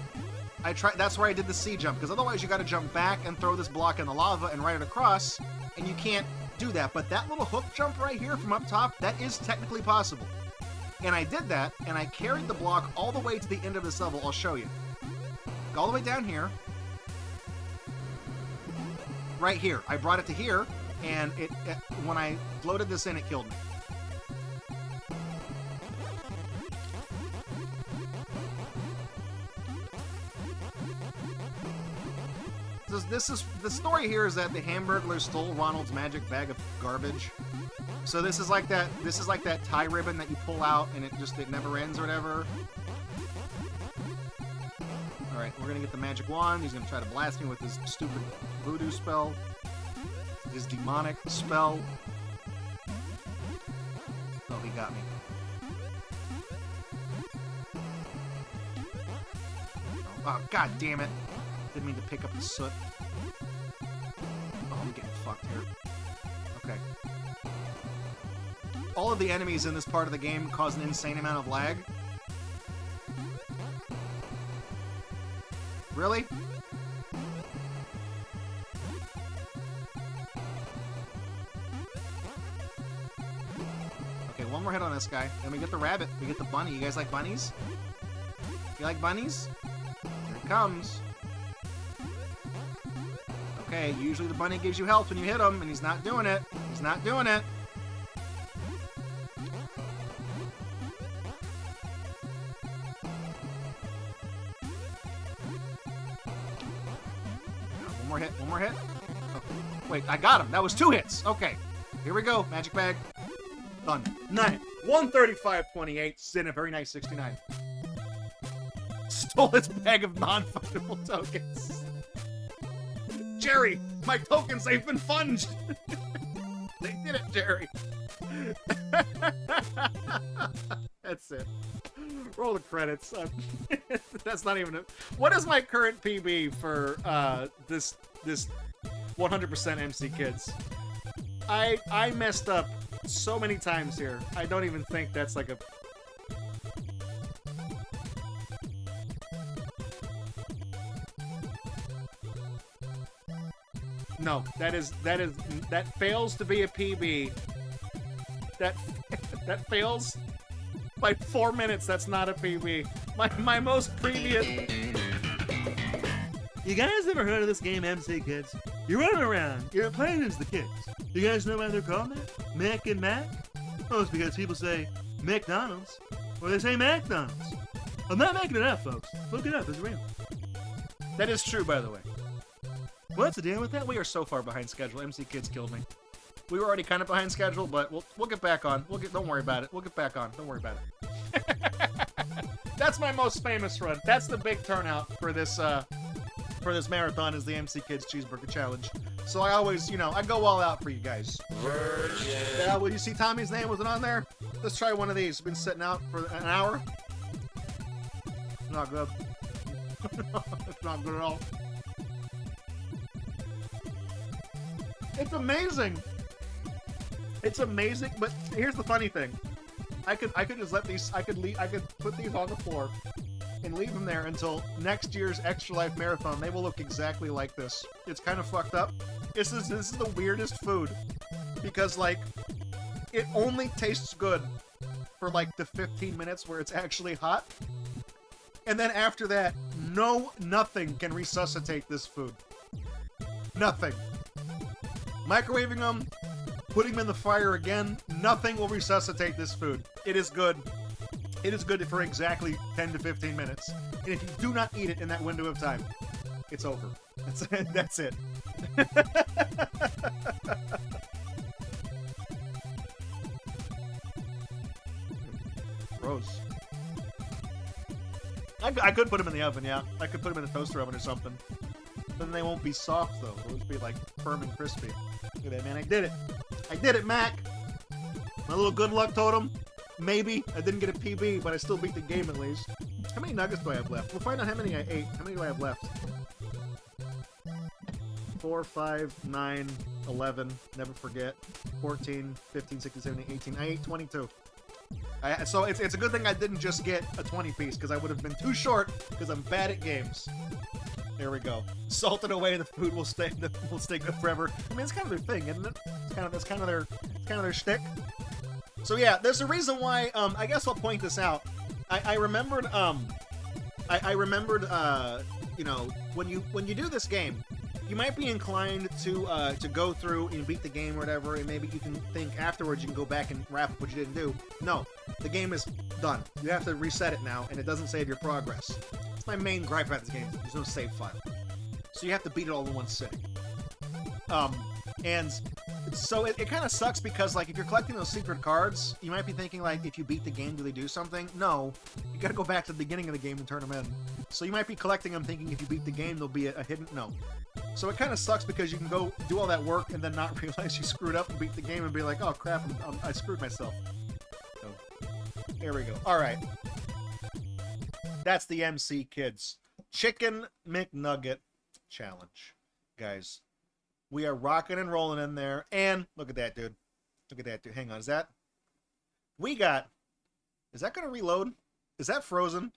That's where I did the C jump, because otherwise you gotta jump back and throw this block in the lava and ride it across, and you can't do that. But that little hook jump right here from up top, that is technically possible. And I did that, and I carried the block all the way to the end of this level. I'll show you. All the way down here. Right here. I brought it to here, and when I loaded this in, it killed me. The story here is that the Hamburglar stole Ronald's magic bag of garbage. So this is like that tie ribbon that you pull out and it never ends or whatever. Alright, we're gonna get the magic wand. He's gonna try to blast me with his stupid voodoo spell. His demonic spell. Oh, he got me. Oh, god damn it. Didn't mean to pick up the soot. Oh, I'm getting fucked here. Okay. All of the enemies in this part of the game cause an insane amount of lag. Really? Okay, one more hit on this guy. Then we get the rabbit. We get the bunny. You guys like bunnies? You like bunnies? Here it comes. Okay, usually the bunny gives you health when you hit him, and he's not doing it. He's not doing it. One more hit. Okay. Wait, I got him. That was 2 hits. Okay. Here we go. Magic bag. Done. 135.28. Sin a very nice 69. Stole its bag of non-fungible tokens. Jerry, my tokens, they've been funged. They did it, Jerry. That's it. Roll the credits. That's not even a... What is my current PB for this 100% MC Kids? I messed up so many times here. I don't even think that's like a... No, that fails to be a PB. That fails by 4 minutes. That's not a PB. My most previous. You guys ever heard of this game, MC Kids? You're running around. You're playing as the kids. You guys know why they're called that? Mac and Mac? Oh, it's because people say McDonald's or they say McDonald's. I'm not making it up, folks. Look it up. It's real. That is true, by the way. What's the deal with that? We are so far behind schedule. MC Kids killed me. We were already kind of behind schedule, but we'll get back on. Don't worry about it. We'll get back on. Don't worry about it. That's my most famous run. That's the big turnout for this marathon is the MC Kids Cheeseburger Challenge. So I always, I go all out for you guys. Yeah, well, you see Tommy's name wasn't on there? Let's try one of these. Been sitting out for an hour. Not good. It's not good at all. It's amazing. It's amazing, but here's the funny thing. I could just let these. I could put these on the floor and leave them there until next year's Extra Life Marathon. They will look exactly like this. It's kind of fucked up. This is the weirdest food because like it only tastes good for like the 15 minutes where it's actually hot, and then after that, nothing can resuscitate this food. Nothing. Microwaving them, putting them in the fire again, nothing will resuscitate this food. It is good. It is good for exactly 10 to 15 minutes. And if you do not eat it in that window of time, it's over. That's it. Gross. I could put them in the oven, yeah. I could put them in the toaster oven or something. But then they won't be soft, though. They'll just be, like, firm and crispy. Look at that, man. I did it. I did it, Mac. My little good luck totem. Maybe. I didn't get a PB, but I still beat the game at least. How many nuggets do I have left? We'll find out how many I ate. How many do I have left? 4, 5, 9, 11. Never forget. 14, 15, 16, 17, 18. I ate 22. So it's a good thing I didn't just get a 20 piece, because I would have been too short, because I'm bad at games. There we go. Salted away, the food will stay good forever. I mean, it's kind of their thing, isn't it? It's kind of their shtick. So yeah, there's a reason why. I guess I'll point this out. I remembered. When you do this game, you might be inclined to go through and beat the game or whatever, and maybe you can think afterwards you can go back and wrap up what you didn't do. No, the game is done. You have to reset it now, and it doesn't save your progress. It's my main gripe about this game. There's no save file, so you have to beat it all in one sitting. And so it kind of sucks because, like, if you're collecting those secret cards, you might be thinking, like, if you beat the game, do they do something? No. You gotta go back to the beginning of the game and turn them in. So you might be collecting them thinking if you beat the game, there'll be a hidden... No. So it kind of sucks because you can go do all that work and then not realize you screwed up and beat the game and be like, oh, crap, I screwed myself. So, there we go. All right. That's the MC Kids Chicken McNugget Challenge. Guys, we are rocking and rolling in there. And look at that, dude. Look at that, dude. Hang on. Is that... We got... Is that going to reload? Is that frozen?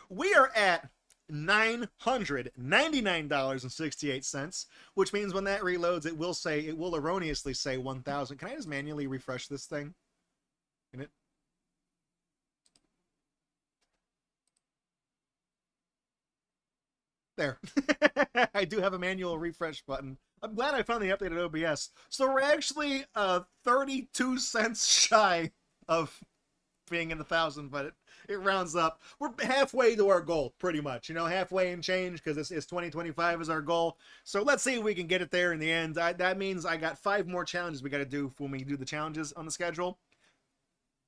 We are at $999.68, which means when that reloads, it will erroneously say 1,000. Can I just manually refresh this thing? Can it? There. I do have a manual refresh button. I'm glad I finally updated OBS. So we're actually 32 cents shy of being in 1,000, but it rounds up. We're halfway to our goal, pretty much. You know, halfway and change, because it's 2025 is our goal. So let's see if we can get it there in the end. That means I got 5 more challenges we got to do when we do the challenges on the schedule.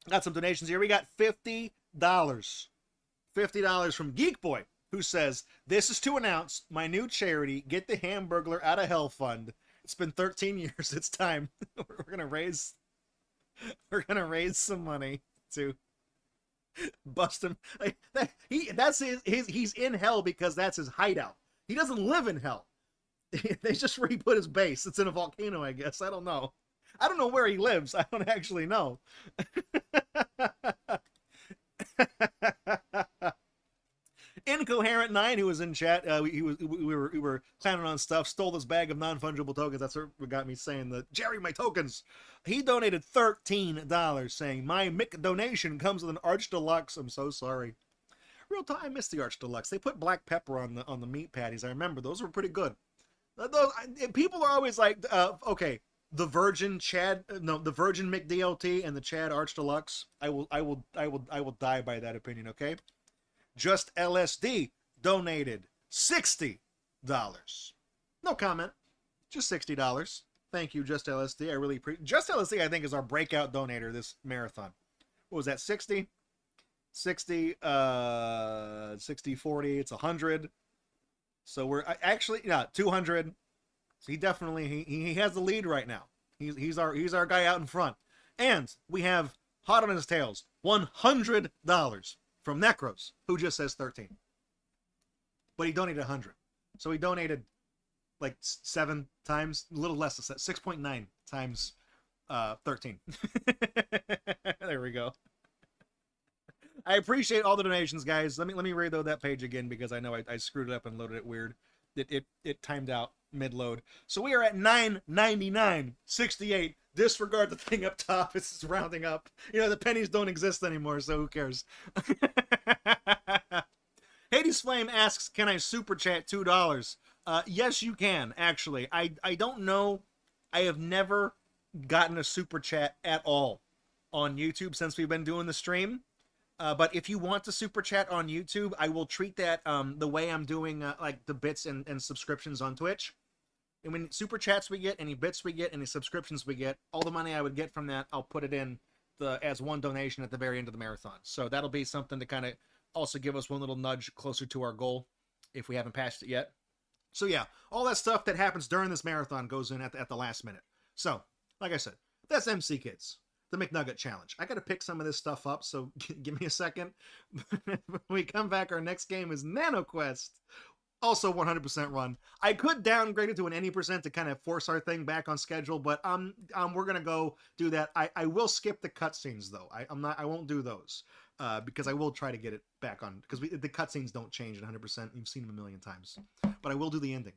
Got some donations here. We got $50. $50 from Geek Boy, who says, "This is to announce my new charity, Get the Hamburglar Out of Hell Fund. It's been 13 years. It's time. We're gonna raise some money to bust him. Like, he's in hell because that's his hideout. He doesn't live in hell. They just where he put his base. It's in a volcano, I guess. I don't know. I don't know where he lives. I don't actually know." Incoherent 9, who was in chat, we were clowning on stuff, stole this bag of non-fungible tokens. That's what got me saying that, Jerry, my tokens. He donated $13, saying, my Mick donation comes with an Arch Deluxe. I'm so sorry. Real time, I missed the Arch Deluxe. They put black pepper on the meat patties. I remember those were pretty good. People are always like, okay, the Virgin the Virgin McDLT and the Chad Arch Deluxe. I will die by that opinion. Okay, Just LSD donated $60. No comment, just $60. Thank you, Just LSD. I really appreciate. Just LSD, I think, is our breakout donator this marathon. What was that? 60, 60, 60, 40. It's 100. So we're actually 200. So he definitely he has the lead right now. He's our guy out in front. And we have hot on his tails $100 from Necros, who just says 13. But he donated 100. So he donated like 7 times, a little less than 6.9 times 13. There we go. I appreciate all the donations, guys. Let me read though that page again because I know I screwed it up and loaded it weird. It timed out mid-load. So we are at $9.99.68. Disregard the thing up top. It's rounding up. You know, the pennies don't exist anymore, so who cares? Hades Flame asks, can I super chat $2? Yes, you can, actually. I don't know. I have never gotten a super chat at all on YouTube since we've been doing the stream. But if you want to super chat on YouTube, I will treat that the way I'm doing like the bits and subscriptions on Twitch. And when super chats we get, any bits we get, any subscriptions we get, all the money I would get from that, I'll put it in as one donation at the very end of the marathon. So that'll be something to kind of also give us one little nudge closer to our goal if we haven't passed it yet. So yeah, all that stuff that happens during this marathon goes in at the last minute. So, like I said, that's MC Kids. The McNugget Challenge. I got to pick some of this stuff up, so give me a second. When we come back, our next game is Nano Quest. Also 100% run. I could downgrade it to an any percent to kind of force our thing back on schedule, but we're gonna go do that. I will skip the cutscenes though. I won't do those because I will try to get it back on because the cutscenes don't change at 100%. You've seen them a million times, but I will do the ending.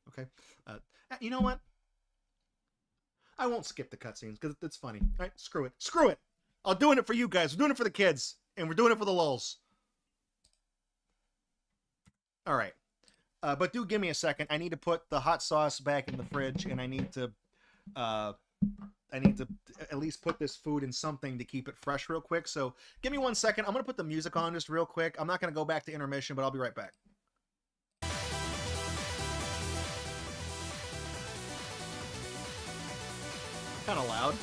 Okay. You know what? I won't skip the cutscenes because it's funny. All right, screw it. Screw it. I'm doing it for you guys. We're doing it for the kids, and we're doing it for the lulz. All right. But do give me a second. I need to put the hot sauce back in the fridge, and I need to at least put this food in something to keep it fresh real quick. So give me 1 second. I'm going to put the music on just real quick. I'm not going to go back to intermission, but I'll be right back. Kind of loud.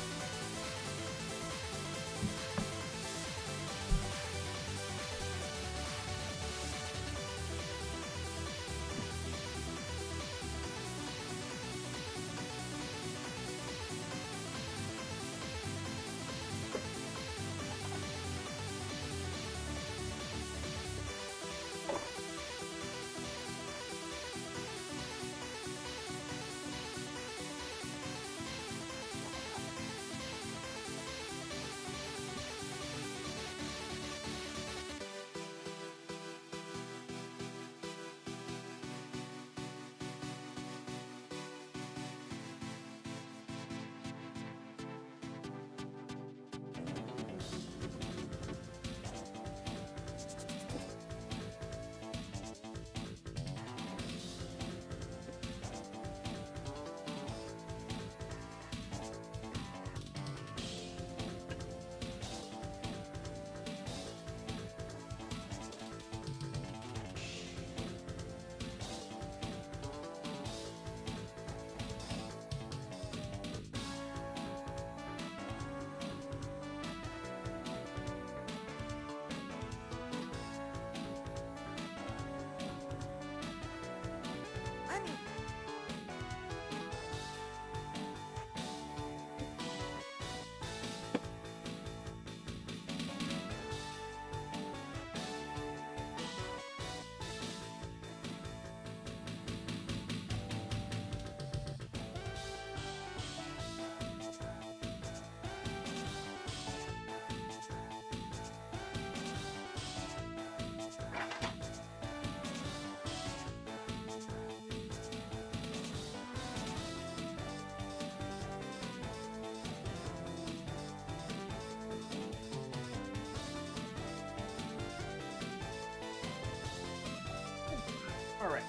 All right.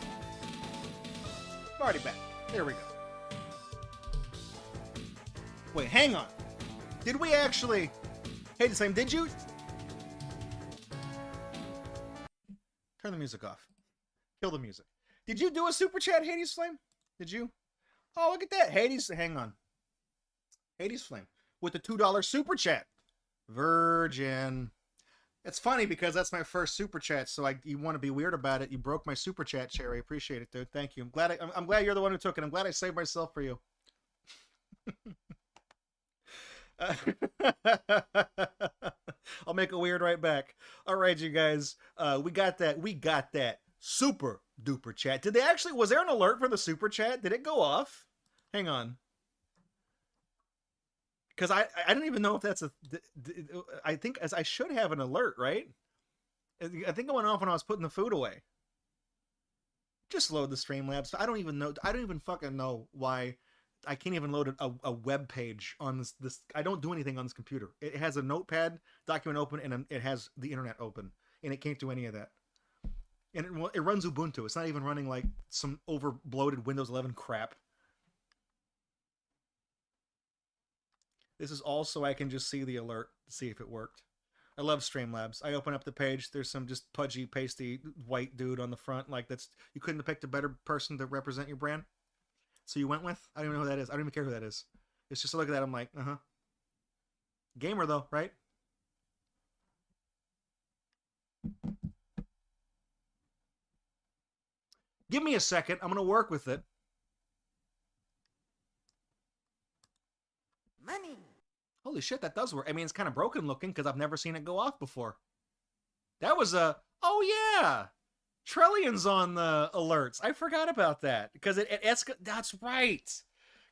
Already back. There we go. Wait, hang on. Did we actually... Hey, the same, did you... Turn the music off. Kill the music. Did you do a super chat, Hades Flame? Did you? Oh, look at that. Hades, hang on. Hades Flame with the $2 super chat. Virgin. It's funny because that's my first super chat, so you want to be weird about it. You broke my super chat, Cherry. Appreciate it, dude. Thank you. I'm glad you're the one who took it. I'm glad I saved myself for you. I'll make it weird right back. All right, you guys. We got that super duper chat. Did they actually? Was there an alert for the super chat? Did it go off? Hang on. Because I don't even know if that's I think as I should have an alert, right? I think it went off when I was putting the food away. Just load the Streamlabs. I don't even fucking know why I can't even load a web page on this. I don't do anything on this computer. It has a notepad document open and it has the internet open, and it can't do any of that. And it runs Ubuntu. It's not even running like some over bloated Windows 11 crap. This is also I can just see the alert to see if it worked. I love Streamlabs. I open up the page. There's some just pudgy, pasty white dude on the front. Like you couldn't have picked a better person to represent your brand. So you went with? I don't even know who that is. I don't even care who that is. It's just a look at that. I'm like, gamer though, right? Give me a second. I'm gonna work with it. Money. Holy shit, that does work. I mean, it's kind of broken looking because I've never seen it go off before. That was a... Oh, yeah! Trellion's on the alerts. I forgot about that. Because that's right!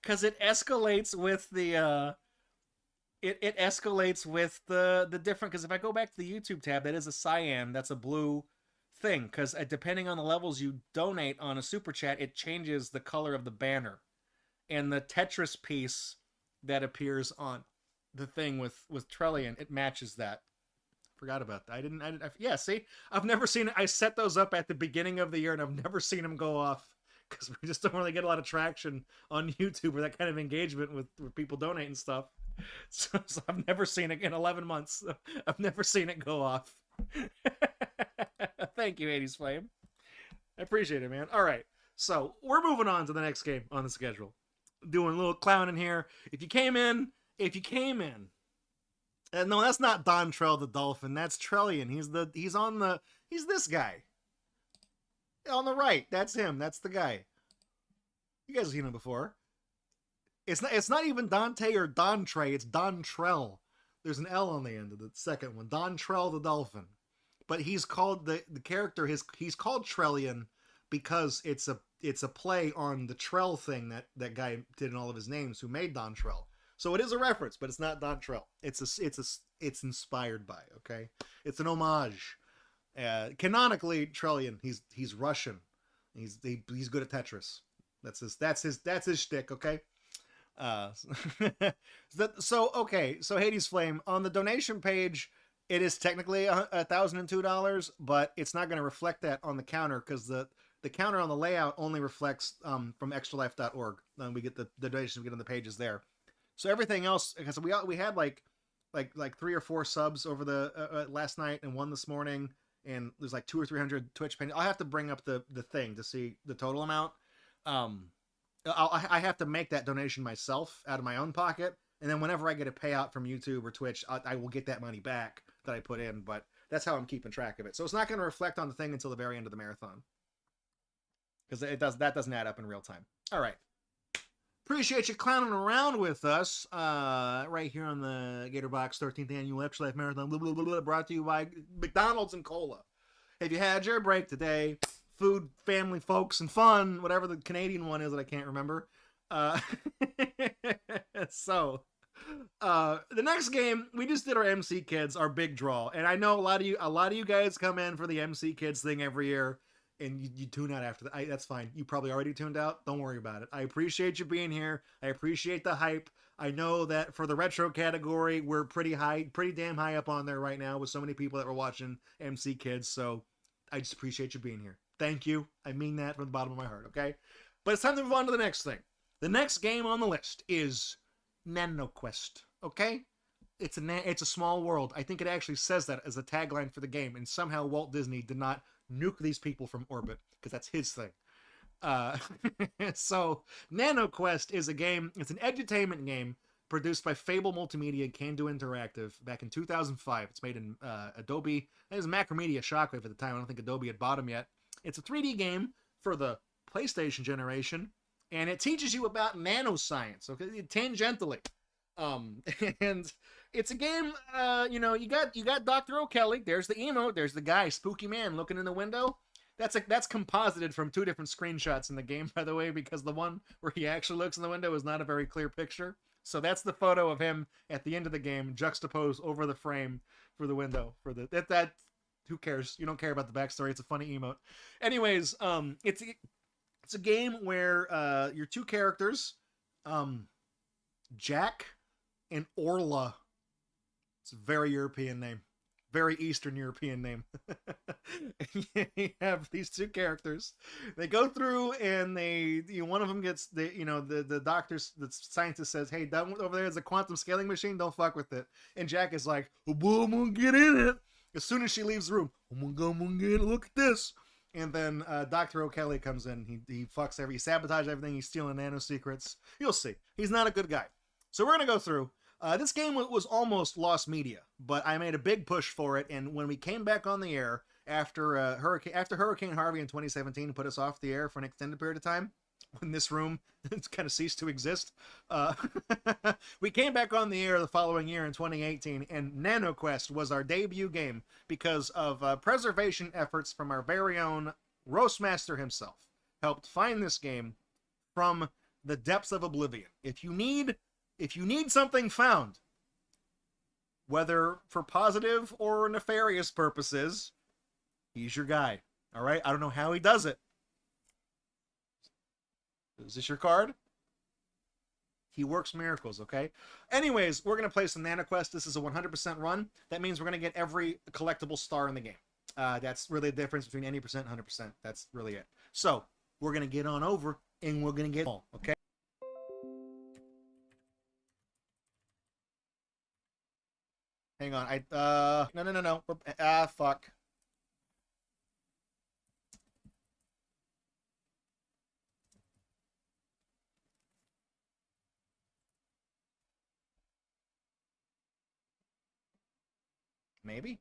Because it escalates with the... It escalates with the different... Because if I go back to the YouTube tab, that is a cyan. That's a blue thing. Because depending on the levels you donate on a super chat, it changes the color of the banner. And the Tetris piece that appears on the thing with Trellian, it matches that. Forgot about that. Yeah, see? I've never seen it. I set those up at the beginning of the year and I've never seen them go off because we just don't really get a lot of traction on YouTube or that kind of engagement with people donating stuff. So I've never seen it in 11 months. I've never seen it go off. Thank you, 80s Flame. I appreciate it, man. All right. So we're moving on to the next game on the schedule. Doing a little clowning here. If you came in, no, that's not Dontrell the Dolphin. That's Trellian. He's this guy on the right. That's him. That's the guy. You guys have seen him before. It's not even Dante or Dontre. It's Dontrell. There's an L on the end of the second one. Dontrell the Dolphin. But he's called the character. He's called Trellian because it's a play on the Trell thing that guy did in all of his names, who made Dontrell. So it is a reference, but it's not Dontrell. It's inspired by. Okay, it's an homage. Canonically, Trellian. He's Russian. He's good at Tetris. That's his shtick. Okay. So Hades Flame on the donation page. It is technically $1,002, but it's not going to reflect that on the counter because the counter on the layout only reflects from extralife.org. We get the donations we get on the pages there. So everything else, because we had like 3 or 4 subs over the last night and 1 this morning, and there's like 200 or 300 Twitch pages. I'll have to bring up the thing to see the total amount. I have to make that donation myself out of my own pocket, and then whenever I get a payout from YouTube or Twitch, I will get that money back that I put in. But that's how I'm keeping track of it. So it's not going to reflect on the thing until the very end of the marathon, because that doesn't add up in real time. All right. Appreciate you clowning around with us right here on the Gatorbox 13th Annual Extra Life Marathon, blah, blah, blah, blah, brought to you by McDonald's and Cola. Have you had your break today? Food, family, folks, and fun, whatever the Canadian one is that I can't remember. So, the next game, we just did our MC Kids, our big draw. And I know a lot of you guys come in for the MC Kids thing every year. And you tune out after that. That's fine. You probably already tuned out. Don't worry about it. I appreciate you being here. I appreciate the hype. I know that for the retro category, we're pretty damn high up on there right now with so many people that were watching MC Kids. So I just appreciate you being here. Thank you. I mean that from the bottom of my heart, okay? But it's time to move on to the next thing. The next game on the list is NanoQuest, okay? It's a small world. I think it actually says that as a tagline for the game, and somehow Walt Disney did not nuke these people from orbit, because that's his thing. So, NanoQuest is a game, it's an edutainment game produced by Fable Multimedia and Can Do Interactive back in 2005. It's made in Adobe. It was Macromedia Shockwave at the time. I don't think Adobe had bought them yet. It's a 3D game for the PlayStation generation, and it teaches you about nanoscience, okay, tangentially. And it's a game, you know, you got Dr. O'Kelly. There's the emote. There's the guy, spooky man, looking in the window. That's composited from 2 different screenshots in the game, by the way, because the one where he actually looks in the window is not a very clear picture. So that's the photo of him at the end of the game, juxtaposed over the frame for the window. For the that who cares? You don't care about the backstory. It's a funny emote. Anyways, it's a game where your 2 characters, Jack and Orla. It's a very European name. Very Eastern European name. You have these 2 characters. They go through and one of them gets the doctor's, the scientist says, "Hey, that one over there is a quantum scaling machine. Don't fuck with it." And Jack is like, "Oh, boy, I'm gonna get in it." As soon as she leaves the room, I'm gonna get it. Look at this. And then Dr. O'Kelly comes in. He fucks he sabotages everything. He's stealing nano secrets. You'll see. He's not a good guy. So we're gonna go through. This game was almost lost media, but I made a big push for it, and when we came back on the air after Hurricane Harvey in 2017 put us off the air for an extended period of time, when this room kind of ceased to exist, we came back on the air the following year in 2018, and NanoQuest was our debut game because of preservation efforts from our very own Roastmaster himself. Helped find this game from the depths of oblivion. If you need something found, whether for positive or nefarious purposes, he's your guy. All right? I don't know how he does it. Is this your card? He works miracles, okay? Anyways, we're going to play some NanoQuest. This is a 100% run. That means we're going to get every collectible star in the game. That's really the difference between 80% and 100%. That's really it. So, we're going to get on over, and we're going to get all, okay? Hang on, no. Fuck. Maybe?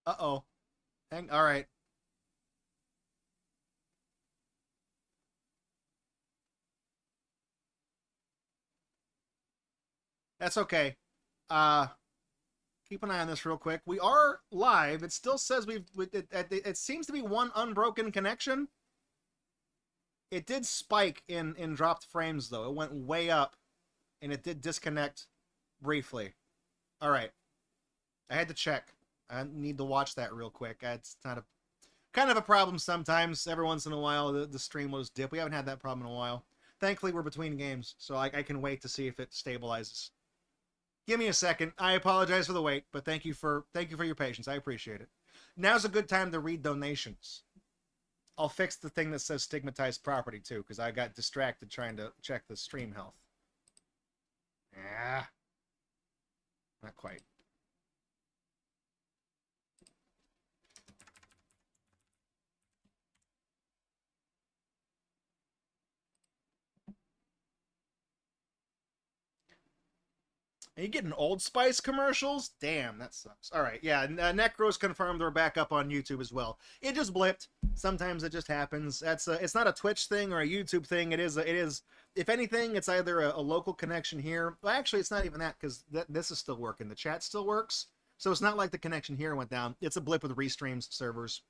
Uh-oh. All right. That's okay. Keep an eye on this real quick. We are live. It still says it seems to be one unbroken connection. It did spike in dropped frames, though. It went way up, and it did disconnect briefly. All right. I had to check. I need to watch that real quick. It's not kind of a problem sometimes. Every once in a while, the stream will just dip. We haven't had that problem in a while. Thankfully, we're between games, so I can wait to see if it stabilizes. Give me a second. I apologize for the wait, but thank you for your patience. I appreciate it. Now's a good time to read donations. I'll fix the thing that says stigmatized property too, because I got distracted trying to check the stream health. Yeah, not quite. Are you getting Old Spice commercials? Damn, that sucks. All right, yeah, Necro's confirmed we're back up on YouTube as well. It just blipped. Sometimes it just happens. It's not a Twitch thing or a YouTube thing. It is. If anything, it's either a local connection here. Well, actually, it's not even that because this is still working. The chat still works, so it's not like the connection here went down. It's a blip with Restream's servers.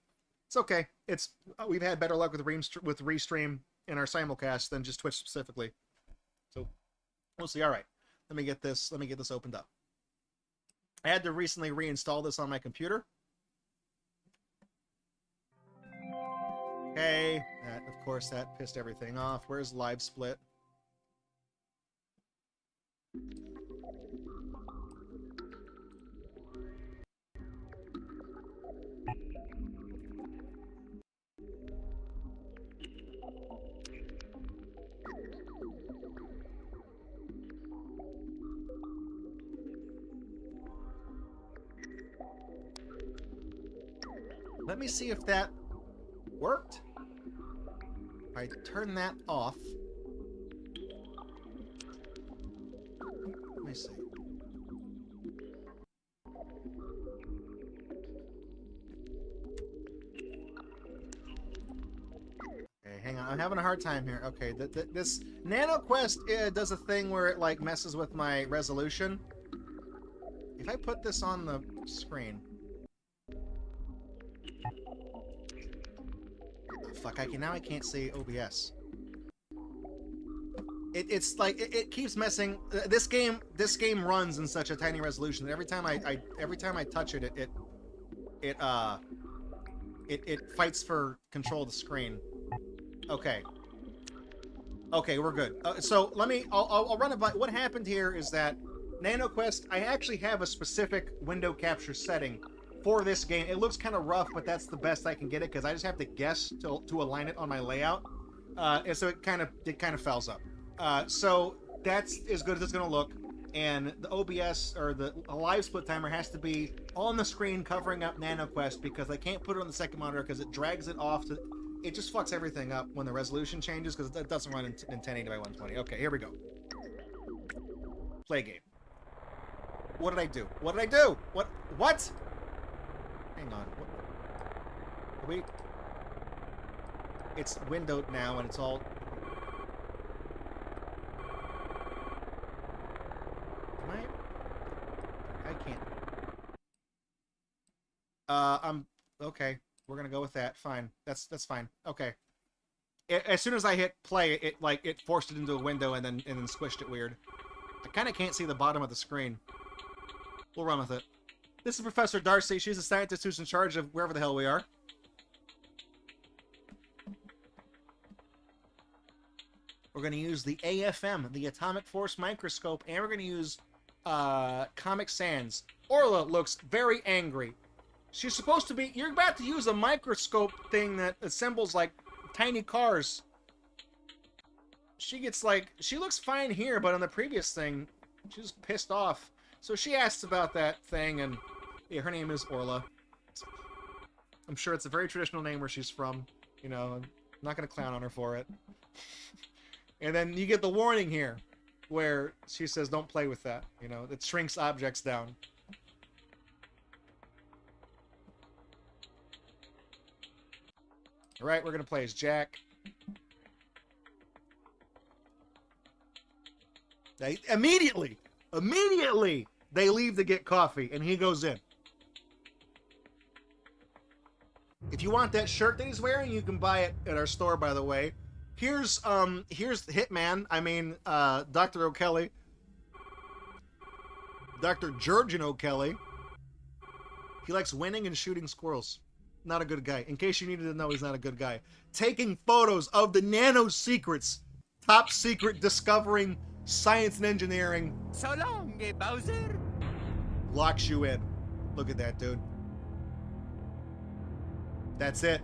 It's okay. We've had better luck with Restream in our simulcast than just Twitch specifically. So we'll see. All right. Let me get this opened up. I had to recently reinstall this on my computer. Okay, of course that pissed everything off. Where's live split? Let me see if that worked. If I turn that off. Let me see. Okay, hang on. I'm having a hard time here. Okay, this NanoQuest does a thing where it like messes with my resolution. If I put this on the screen. Oh, fuck, now I can't see OBS. It's like it keeps messing. This game runs in such a tiny resolution that every time I touch it, it fights for control of the screen. Okay. Okay, we're good. So I'll run it by. What happened here is that NanoQuest, I actually have a specific window capture setting for this game. It looks kind of rough, but that's the best I can get it because I just have to guess to align it on my layout. And so it kind of fouls up. So that's as good as it's going to look. And the OBS or the live split timer has to be on the screen covering up NanoQuest because I can't put it on the second monitor because it drags it off to. It just fucks everything up when the resolution changes because it doesn't run in 1080 by 120. Okay, here we go. Play game. What did I do? What did I do? What? Hang on. Wait. It's windowed now and it's all. I can't. I'm okay. We're gonna go with that. Fine. That's fine. Okay. As soon as I hit play, it forced it into a window and then squished it weird. I kind of can't see the bottom of the screen. We'll run with it. This is Professor Darcy. She's a scientist who's in charge of wherever the hell we are. We're gonna use the AFM, the Atomic Force Microscope, and we're gonna use Comic Sans. Orla looks very angry. She's supposed to be. You're about to use a microscope thing that assembles like tiny cars. She gets like. She looks fine here, but on the previous thing, she's pissed off. So she asks about that thing, and yeah, her name is Orla. I'm sure it's a very traditional name where she's from. You know, I'm not gonna clown on her for it. And then you get the warning here, where she says, "Don't play with that." You know, it shrinks objects down. All right, we're gonna play as Jack. Immediately, they leave to get coffee, and he goes in. If you want that shirt that he's wearing, you can buy it at our store. By the way, here's Hitman. I mean, Dr. O'Kelly, Dr. Georgian O'Kelly. He likes winning and shooting squirrels. Not a good guy. In case you needed to know, he's not a good guy. Taking photos of the nano secrets. Top secret discovering science and engineering. So long, Bowser. Locks you in. Look at that, dude. That's it.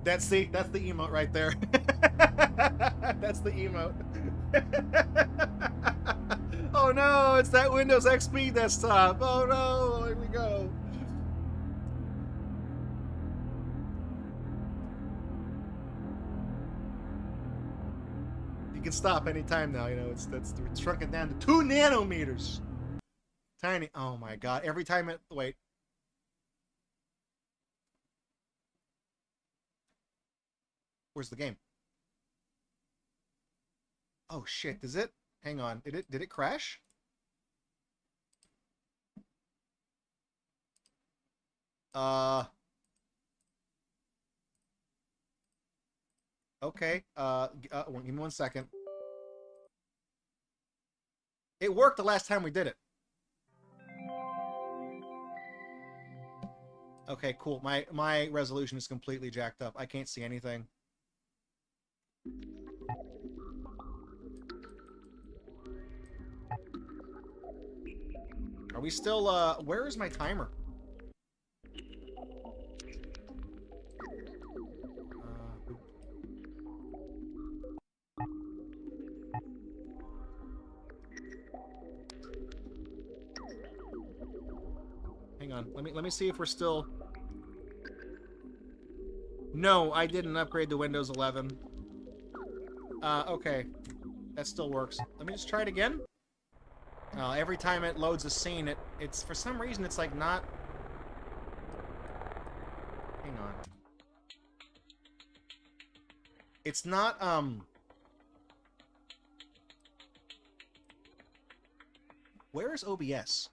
That's the emote right there. That's the emote. Oh no, it's that Windows XP desktop. Oh no, here we go. You can stop anytime now, you know, it's shrunken down to 2 nanometers. Tiny. Oh my god. Every time it wait. Where's the game? Oh shit, does it? Hang on. Did it crash? Okay. Give me 1 second. It worked the last time we did it. Okay, cool. My resolution is completely jacked up. I can't see anything. Are we still, where is my timer? Hang on. Let me see if we're still. No, I didn't upgrade to Windows 11. Okay. That still works. Let me just try it again. Every time it loads a scene, it's for some reason it's like not... Hang on. It's not, Where is OBS?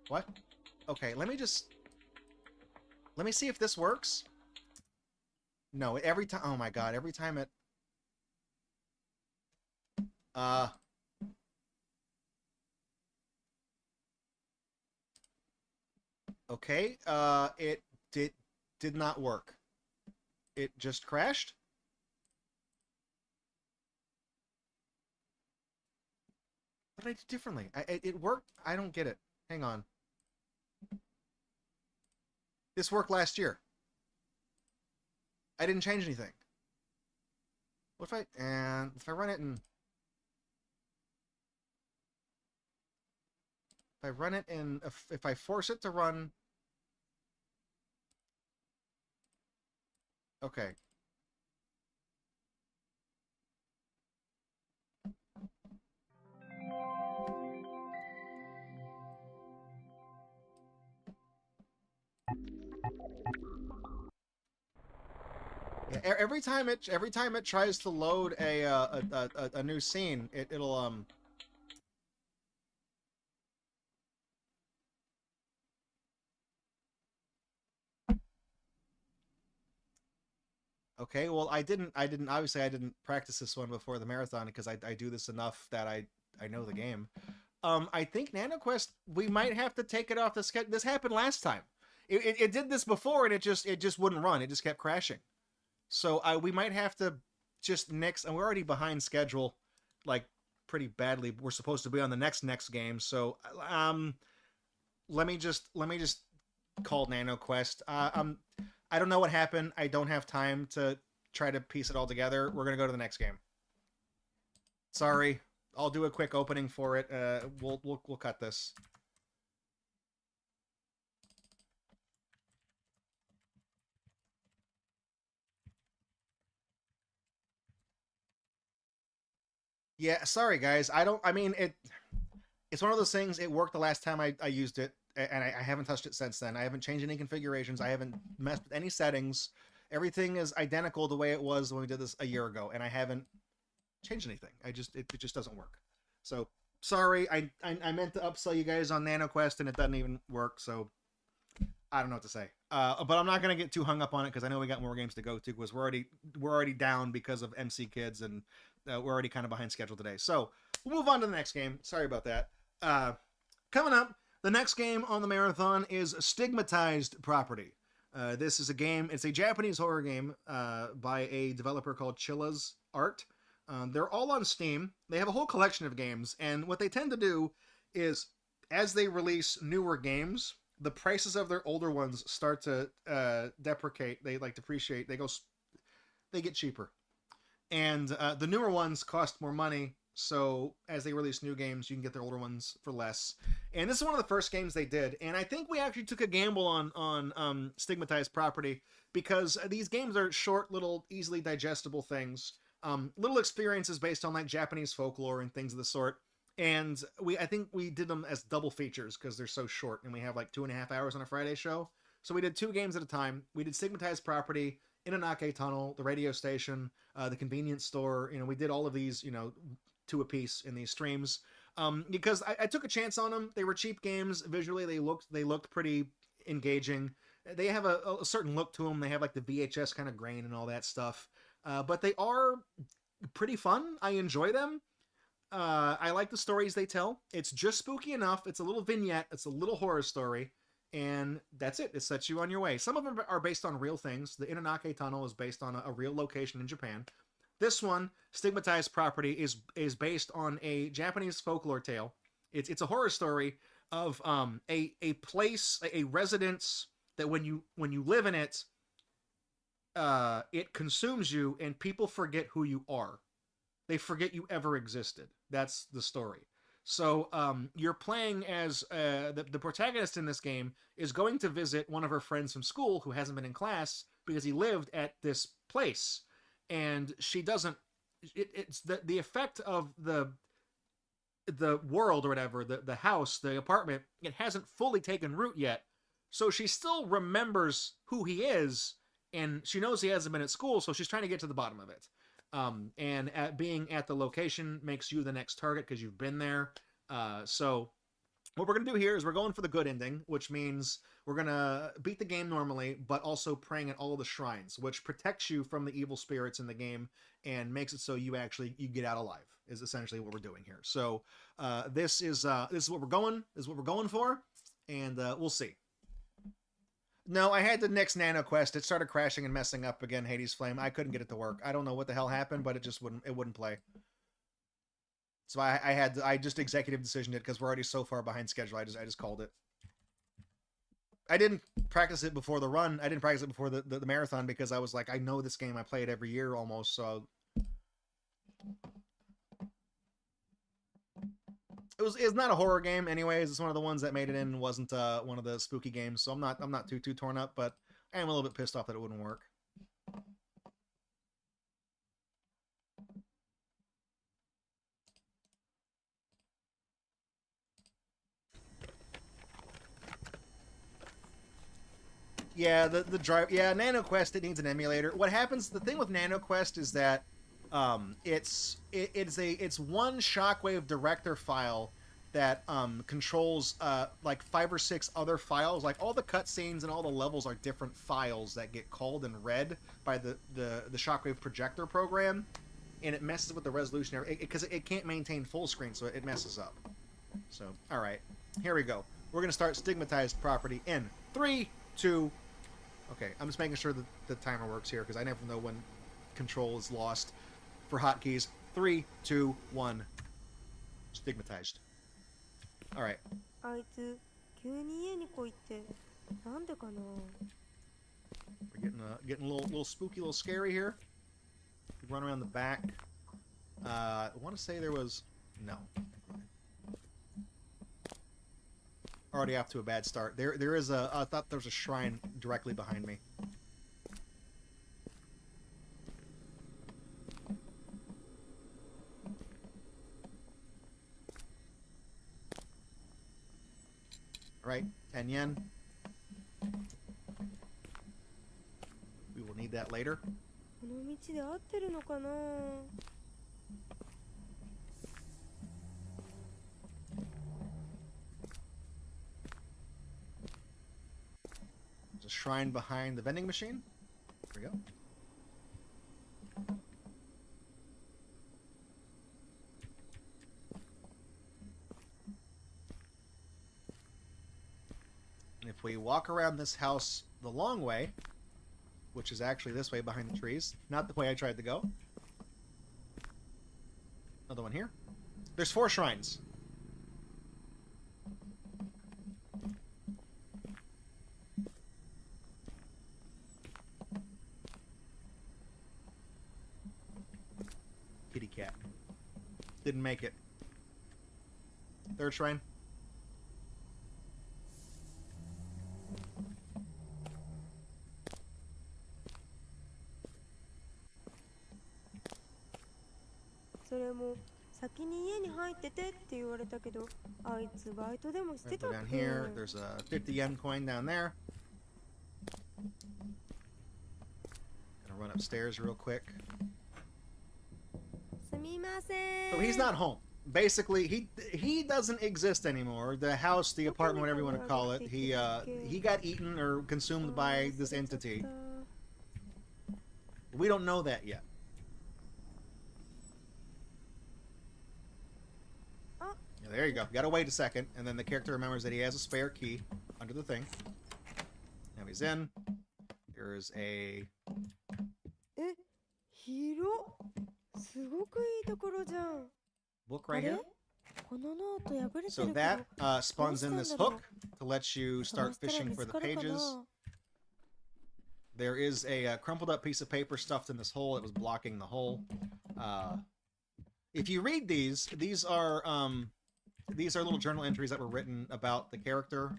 What? Okay, let me see if this works. No, every time... Oh my god, every time it... Okay, it did not work. It just crashed. What did I do differently? It worked. I don't get it. Hang on. This worked last year. I didn't change anything. What if if I run it in... If I run it in... If I force it to run... Okay. Yeah, every time it tries to load a new scene, it'll Okay, well obviously I didn't practice this one before the marathon because I do this enough that I know the game. I think NanoQuest, we might have to take it off the schedule. This happened last time. It did this before and it just wouldn't run. It just kept crashing. So we might have to just nix, and we're already behind schedule, like pretty badly. We're supposed to be on the next game. So let me just call NanoQuest. I don't know what happened. I don't have time to try to piece it all together. We're gonna go to the next game. Sorry, I'll do a quick opening for it. We'll cut this. Yeah, sorry guys. I mean it's one of those things. It worked the last time I used it, and I haven't touched it since then. I haven't changed any configurations. I haven't messed with any settings. Everything is identical the way it was when we did this a year ago, and I haven't changed anything. It just doesn't work. So sorry. I meant to upsell you guys on NanoQuest, and it doesn't even work. So I don't know what to say. But I'm not gonna get too hung up on it because I know we got more games to go to because we're already down because of MC Kids, and we're already kind of behind schedule today. So we'll move on to the next game. Sorry about that. Coming up, the next game on the marathon is Stigmatized Property. This is a game. It's a Japanese horror game by a developer called Chilla's Art. They're all on Steam. They have a whole collection of games, and what they tend to do is, as they release newer games, the prices of their older ones start to depreciate. They depreciate. They get cheaper, and the newer ones cost more money. So as they release new games, you can get their older ones for less. And this is one of the first games they did. And I think we actually took a gamble on Stigmatized Property because these games are short, little, easily digestible things. Little experiences based on like Japanese folklore and things of the sort. And I think we did them as double features because they're so short, and we have like 2.5 hours on a Friday show. So we did 2 games at a time. We did Stigmatized Property, Inanake Tunnel, the radio station, the convenience store. We did all of these, 2 apiece in these streams, because I took a chance on them. They were cheap games. Visually, they looked pretty engaging. They have a certain look to them. They have like the VHS kind of grain and all that stuff, but they are pretty fun. I enjoy them. I like the stories they tell. It's just spooky enough. It's a little vignette. It's a little horror story, and that's it. It sets you on your way. Some of them are based on real things. The Inanake Tunnel is based on a real location in Japan. This one, Stigmatized Property, is based on a Japanese folklore tale. It's a horror story of a place, a residence that when you live in it, it consumes you, and people forget who you are. They forget you ever existed. That's the story. So you're playing as the protagonist in this game is going to visit one of her friends from school who hasn't been in class because he lived at this place, and she doesn't. It's the effect of the world or whatever, the house, the apartment. It hasn't fully taken root yet, so she still remembers who he is, and she knows he hasn't been at school, so she's trying to get to the bottom of it. And being at the location makes you the next target because you've been there. So what we're going to do here is we're going for the good ending, which means we're going to beat the game normally, but also praying at all of the shrines, which protects you from the evil spirits in the game and makes it so you get out alive, is essentially what we're doing here. So this is what we're going for, and we'll see. No, I had the next Nano Quest. It started crashing and messing up again, Hades Flame. I couldn't get it to work. I don't know what the hell happened, but it wouldn't play. So I just executive decisioned it because we're already so far behind schedule. I just called it. I didn't practice it before the run. I didn't practice it before the marathon because I was like, I know this game. I play it every year almost. So it's not a horror game, anyways. It's one of the ones that made it in and wasn't one of the spooky games. So I'm not too torn up, but I am a little bit pissed off that it wouldn't work. Yeah, the drive. Yeah, Nano Quest, it needs an emulator. What happens? The thing with Nano Quest is that it's one Shockwave director file that controls like 5 or 6 other files. Like all the cutscenes and all the levels are different files that get called and read by the Shockwave projector program, and it messes with the resolution because it can't maintain full screen, so it messes up. So all right, here we go. We're gonna start Stigmatized property in 3, 2. Okay, I'm just making sure that the timer works here because I never know when control is lost for hotkeys. 3, 2, 1. Stigmatized. All right. We're getting a little spooky, a little scary here. We run around the back. I want to say there was no. Already off to a bad start. There is a. I thought there was a shrine directly behind me. All right, 10 yen. We will need that later. There's a shrine behind the vending machine. There we go. And if we walk around this house the long way, which is actually this way behind the trees, not the way I tried to go. Another one here. There's 4 shrines. Kitty cat. Didn't make it. 3rd shrine. Right down here, there's a 50 yen coin down there. Gonna run upstairs real quick. So he's not home. Basically, he doesn't exist anymore. The house, the apartment, whatever you want to call it, he got eaten or consumed by this entity. We don't know that yet. Yeah, there you go. Gotta wait a second, and then the character remembers that he has a spare key under the thing. Now he's in. There's a... book right here. So that spawns in this hook to let you start fishing for the pages. There is a crumpled up piece of paper stuffed in this hole. It was blocking the hole. If you read these are these are little journal entries that were written about the character,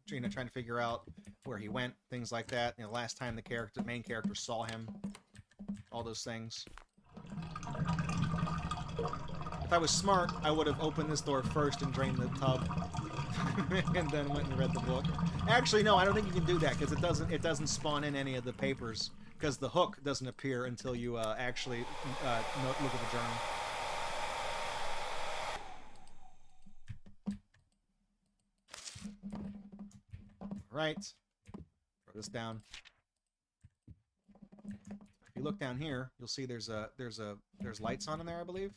you know, trying to figure out where he went, things like that. You know, last time the main character saw him, all those things. If I was smart, I would have opened this door first and drained the tub, and then went and read the book. Actually, no, I don't think you can do that because it doesn't spawn in any of the papers because the hook doesn't appear until you actually look at the journal. Right. Throw this down. If you look down here, you'll see there's lights on in there, I believe.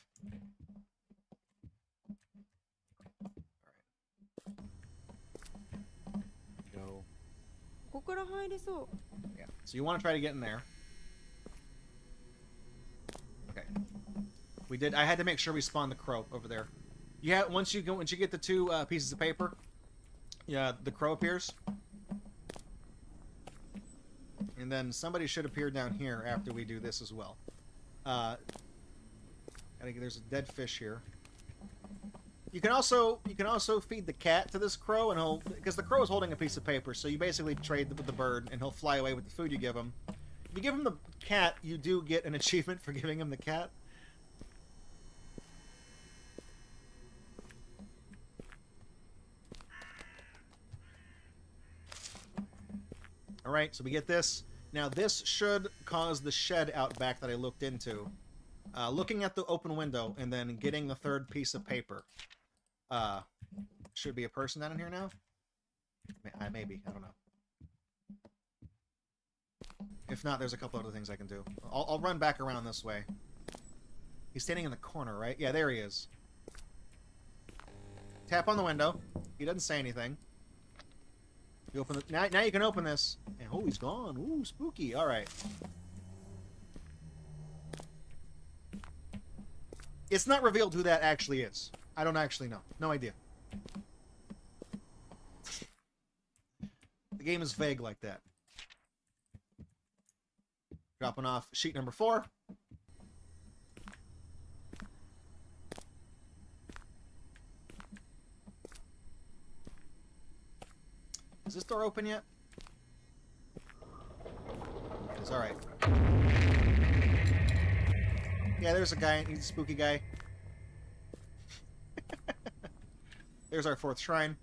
Go. Yeah. So you want to try to get in there. Okay. We did. I had to make sure we spawned the crow over there. Yeah. Once you get the two pieces of paper, yeah, the crow appears. And then somebody should appear down here after we do this as well. There's a dead fish here. You can also feed the cat to this crow, and because the crow is holding a piece of paper, so you basically trade with the bird, and he'll fly away with the food you give him. If you give him the cat, you do get an achievement for giving him the cat. All right, so we get this. Now this should cause the shed out back that I looked into. Looking at the open window and then getting the third piece of paper. Should be a person down in here now? Maybe, I don't know. If not, there's a couple other things I can do. I'll run back around this way. He's standing in the corner, right? Yeah, there he is. Tap on the window. He doesn't say anything. You open the, now you can open this. And, oh, he's gone. Ooh, spooky. All right. It's not revealed who that actually is. I don't actually know. No idea. The game is vague like that. Dropping off sheet number 4. Is this door open yet? It is. All right. Yeah, there's a guy. He's a spooky guy. There's our 4th shrine.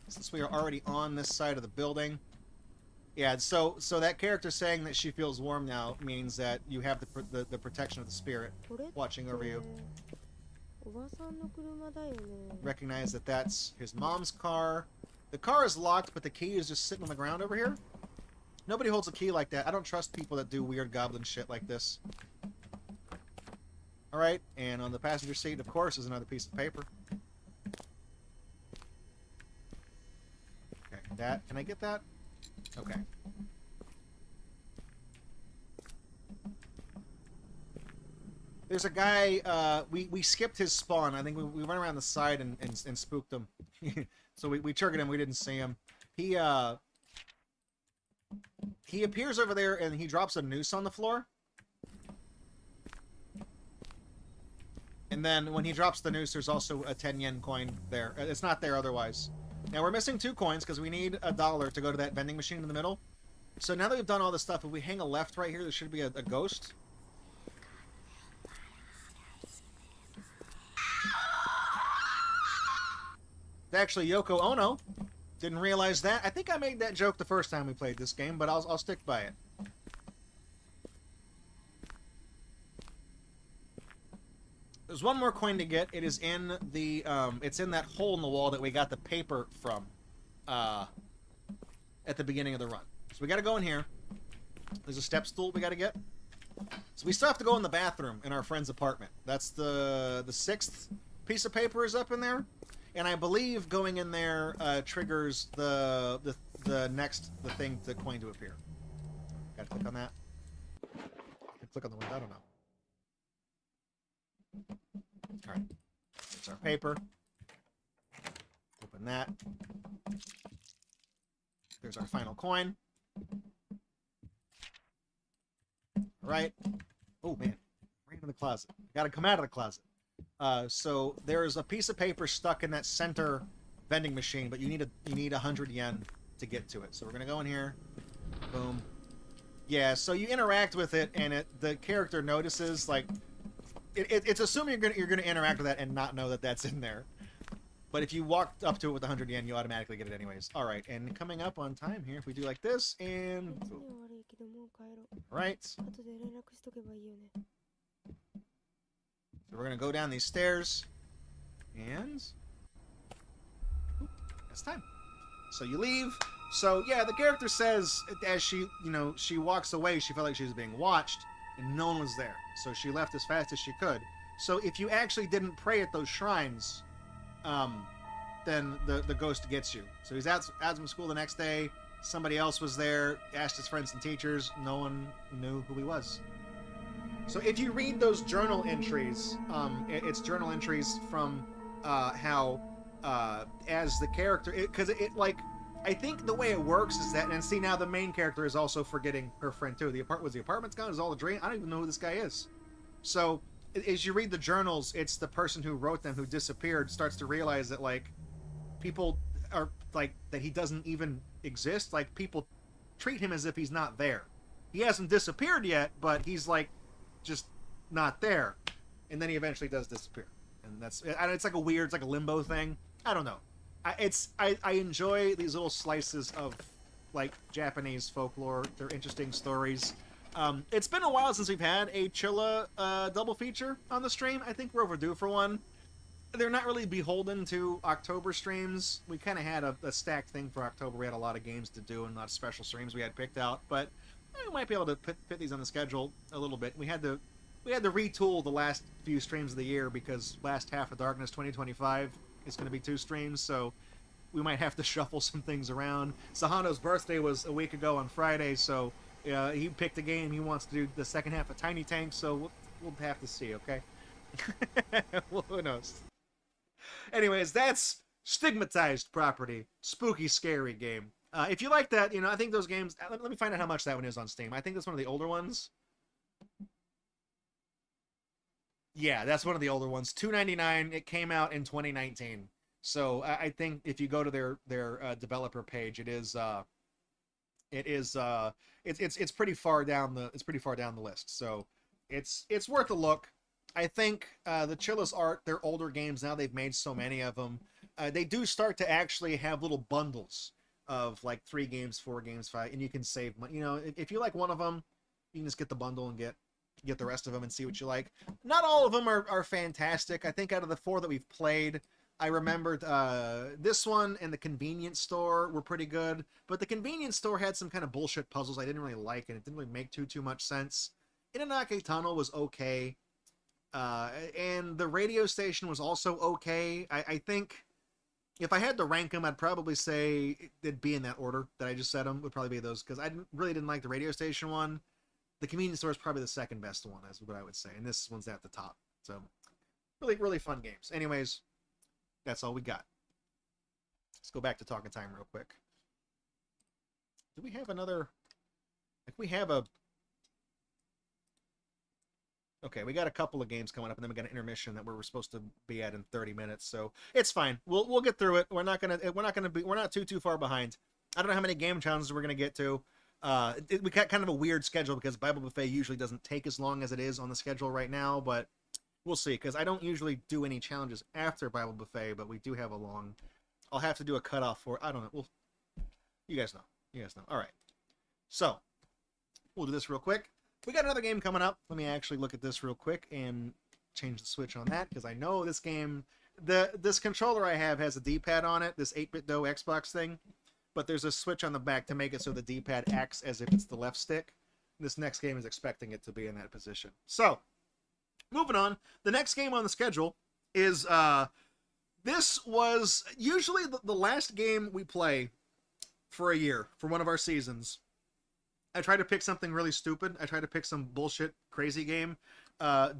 Since we are already on this side of the building. Yeah, so that character saying that she feels warm now means that you have the protection of the spirit watching over you. Recognize that that's his mom's car. The car is locked, but the key is just sitting on the ground over here. Nobody holds a key like that. I don't trust people that do weird goblin shit like this. Alright, and on the passenger seat, of course, is another piece of paper. Okay, that. Can I get that? Okay. There's a guy, we skipped his spawn. I think we went around the side and spooked him. So we triggered him, we didn't see him. He appears over there and he drops a noose on the floor. And then when he drops the noose, there's also a 10 yen coin there. It's not there otherwise. Now we're missing 2 coins because we need $1 to go to that vending machine in the middle. So now that we've done all this stuff, if we hang a left right here, there should be a ghost. It's actually Yoko Ono. Didn't realize that. I think I made that joke the first time we played this game, but I'll stick by it. There's one more coin to get. It is in the it's in that hole in the wall that we got the paper from at the beginning of the run. So we got to go in here. There's a step stool we got to get. So we still have to go in the bathroom in our friend's apartment. That's the 6th piece of paper is up in there. And I believe going in there triggers the coin to appear. Gotta click on that. Click on the window, I don't know. Alright. There's our paper. Open that. There's our final coin. Alright. Oh man. Right into the closet. Gotta come out of the closet. So there's a piece of paper stuck in that center vending machine, but you need 100 yen to get to it. So we're gonna go in here. Boom. Yeah. So you interact with it, and the character notices like it's assuming you're gonna interact with that and not know that that's in there. But if you walk up to it with 100 yen, you automatically get it anyways. All right, and coming up on time here, if we do like this, and right. So we're gonna go down these stairs, and it's time. So you leave. So yeah, the character says as she walks away, she felt like she was being watched, and no one was there. So she left as fast as she could. So if you actually didn't pray at those shrines, then the ghost gets you. So he's out from school the next day. Somebody else was there, asked his friends and teachers. No one knew who he was. So if you read those journal entries, it's journal entries from how as the character, because I think the way it works is that, and see now the main character is also forgetting her friend too. Was the apartment's gone? Is all a dream? I don't even know who this guy is. So as you read the journals, it's the person who wrote them who disappeared starts to realize that like people are like that he doesn't even exist. Like people treat him as if he's not there. He hasn't disappeared yet, but he's like just not there. And then he eventually does disappear. And it's like a weird, it's like a limbo thing. I don't know. I enjoy these little slices of like Japanese folklore. They're interesting stories. It's been a while since we've had a Chilla double feature on the stream. I think we're overdue for one. They're not really beholden to October streams. We kind of had a stacked thing for October. We had a lot of games to do and a lot of special streams we had picked out, but we might be able to fit these on the schedule a little bit. We had to retool the last few streams of the year because last half of Darkness 2025 is going to be 2 streams, so we might have to shuffle some things around. Sahano's birthday was a week ago on Friday, so he picked a game. He wants to do the second half of Tiny Tank, so we'll have to see, okay? Well, who knows? Anyways, that's Stigmatized Property. Spooky, scary game. If you like that, I think those games... Let me find out how much that one is on Steam. I think that's one of the older ones. Yeah, that's one of the older ones. $2.99. It came out in 2019. So I think if you go to their developer page, it's pretty far down the list. So it's worth a look. I think the Chillis art, they're older games now. They've made so many of them. They do start to actually have little bundles of like 3 games, 4 games, 5, and you can save money. If you like one of them, you can just get the bundle and get the rest of them and see what you like. Not all of them are fantastic. I think out of the 4 that we've played, I remembered this one and the Convenience Store were pretty good, but the Convenience Store had some kind of bullshit puzzles I didn't really like, and it didn't really make too much sense. Inanake Tunnel was okay. And the radio station was also okay. I think if I had to rank them, I'd probably say it'd be in that order that I just said them. Would probably be those because I really didn't like the radio station one. The convenience store is probably the second best one, is what I would say, and this one's at the top. So really, really fun games. Anyways, that's all we got. Let's go back to Talking Time real quick. Do we have another? Like we have a. Okay, we got a couple of games coming up, and then we got an intermission that we're supposed to be at in 30 minutes. So it's fine. We'll get through it. We're not too far behind. I don't know how many game challenges we're gonna get to. We got kind of a weird schedule because Bible Buffet usually doesn't take as long as it is on the schedule right now, but we'll see. Because I don't usually do any challenges after Bible Buffet, but we do have a long. I'll have to do a cutoff for. I don't know. Well, you guys know. All right. So we'll do this real quick. We got another game coming up. Let me actually look at this real quick and change the switch on that because I know this game. This controller I have has a D-pad on it. This 8-bit Do Xbox thing. But there's a switch on the back to make it so the D-pad acts as if it's the left stick. This next game is expecting it to be in that position. So, moving on. The next game on the schedule is, this was usually the last game we play for a year, for one of our seasons. I try to pick something really stupid. I try to pick some bullshit, crazy game. I